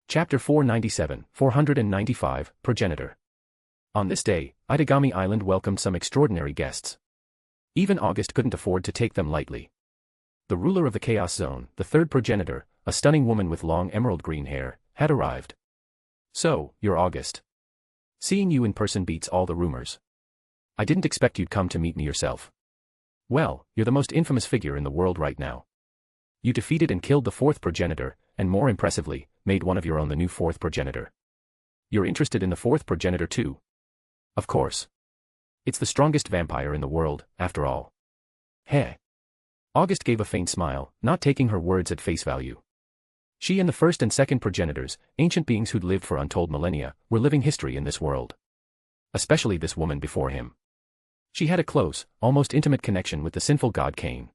Chapter 495, Progenitor. On this day, Idagami Island welcomed some extraordinary guests. Even August couldn't afford to take them lightly. The ruler of the Chaos Zone, the 3rd Progenitor, a stunning woman with long emerald green hair, had arrived. "So, you're August. Seeing you in person beats all the rumors. I didn't expect you'd come to meet me yourself. Well, you're the most infamous figure in the world right now. You defeated and killed the 4th Progenitor, and more impressively, made one of your own the new 4th Progenitor. You're interested in the 4th Progenitor too? Of course. It's the strongest vampire in the world, after all." "Heh." August gave a faint smile, not taking her words at face value. She and the 1st and 2nd Progenitors, ancient beings who'd lived for untold millennia, were living history in this world. Especially this woman before him. She had a close, almost intimate connection with the sinful god Cain.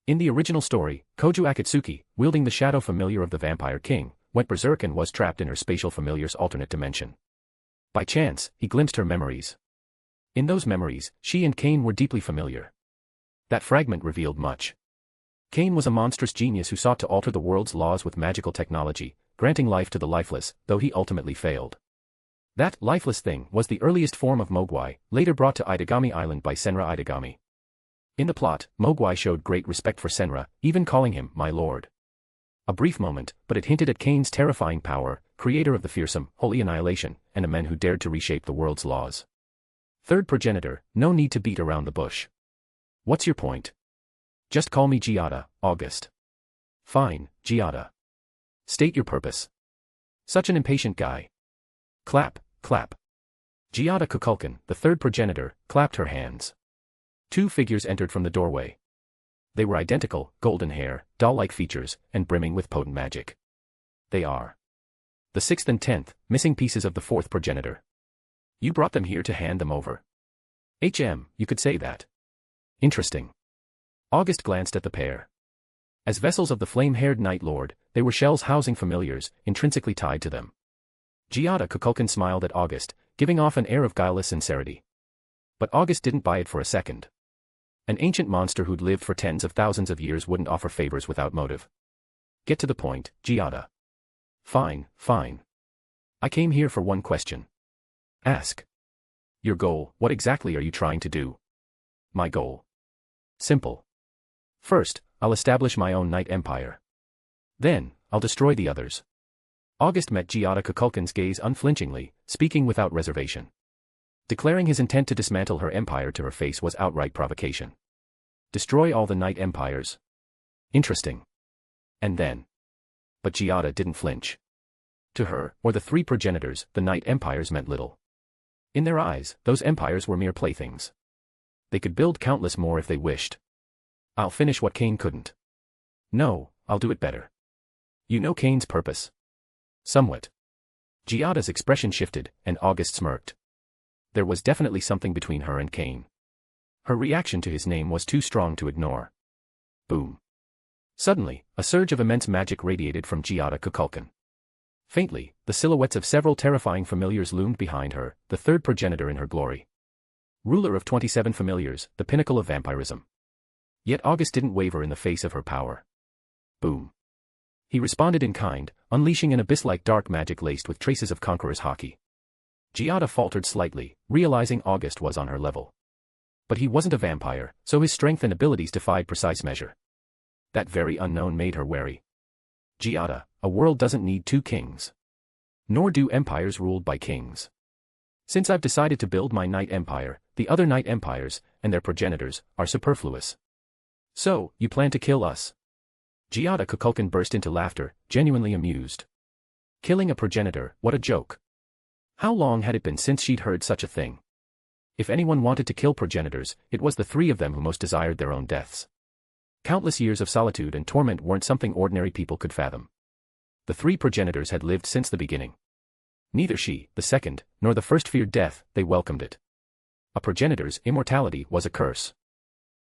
In the original story, Koju Akatsuki, wielding the shadow familiar of the Vampire King, went berserk and was trapped in her spatial familiar's alternate dimension. By chance, he glimpsed her memories. In those memories, she and Cain were deeply familiar. That fragment revealed much. Cain was a monstrous genius who sought to alter the world's laws with magical technology, granting life to the lifeless, though he ultimately failed. That lifeless thing was the earliest form of Mogwai, later brought to Idagami Island by Senra Idagami. In the plot, Mogwai showed great respect for Senra, even calling him "my lord." A brief moment, but it hinted at Cain's terrifying power, creator of the fearsome, holy annihilation, and a man who dared to reshape the world's laws. 3rd Progenitor, no need to beat around the bush. What's your point? Just call me Giada, August. Fine, Giada. State your purpose. Such an impatient guy. Clap, clap. Giada Kukulkan, the 3rd Progenitor, clapped her hands. 2 figures entered from the doorway. They were identical, golden hair, doll-like features, and brimming with potent magic. They are the 6th and 10th, missing pieces of the 4th Progenitor. You brought them here to hand them over. You could say that. Interesting. August glanced at the pair. As vessels of the flame-haired Night Lord, they were shells housing familiars, intrinsically tied to them. Giada Kukulkan smiled at August, giving off an air of guileless sincerity. But August didn't buy it for a second. An ancient monster who'd lived for tens of thousands of years wouldn't offer favors without motive. Get to the point, Giada. Fine, fine. I came here for one question. Ask. Your goal, what exactly are you trying to do? My goal. Simple. First, I'll establish my own night empire. Then, I'll destroy the others. August met Giada Kukulkan's gaze unflinchingly, speaking without reservation. Declaring his intent to dismantle her empire to her face was outright provocation. Destroy all the night empires. Interesting. And then. But Giada didn't flinch. To her, or the 3 progenitors, the night empires meant little. In their eyes, those empires were mere playthings. They could build countless more if they wished. I'll finish what Cain couldn't. No, I'll do it better. You know Kane's purpose. Somewhat. Giada's expression shifted, and August smirked. There was definitely something between her and Kane. Her reaction to his name was too strong to ignore. Boom. Suddenly, a surge of immense magic radiated from Giada Kukulkan. Faintly, the silhouettes of several terrifying familiars loomed behind her, the third progenitor in her glory. Ruler of 27 familiars, the pinnacle of vampirism. Yet August didn't waver in the face of her power. Boom. He responded in kind, unleashing an abyss-like dark magic laced with traces of conqueror's haki. Giada faltered slightly, realizing August was on her level. But he wasn't a vampire, so his strength and abilities defied precise measure. That very unknown made her wary. Giada, a world doesn't need two kings. Nor do empires ruled by kings. Since I've decided to build my Knight Empire, the other Knight Empires, and their progenitors, are superfluous. So, you plan to kill us? Giada Kukulkan burst into laughter, genuinely amused. Killing a progenitor, what a joke. How long had it been since she'd heard such a thing? If anyone wanted to kill progenitors, it was the three of them who most desired their own deaths. Countless years of solitude and torment weren't something ordinary people could fathom. The three progenitors had lived since the beginning. Neither she, the second, nor the first feared death, they welcomed it. A progenitor's immortality was a curse.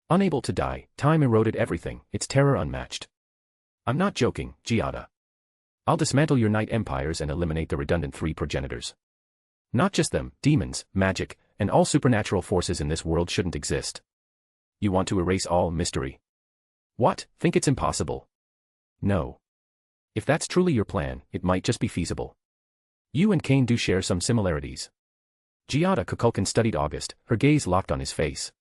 Unable to die, time eroded everything, its terror unmatched. I'm not joking, Giada. I'll dismantle your Knight Empires and eliminate the redundant three progenitors. Not just them, demons, magic, and all supernatural forces in this world shouldn't exist. You want to erase all mystery? What, think it's impossible? No. If that's truly your plan, it might just be feasible. You and Kane do share some similarities. Giada Kukulkan studied August, her gaze locked on his face.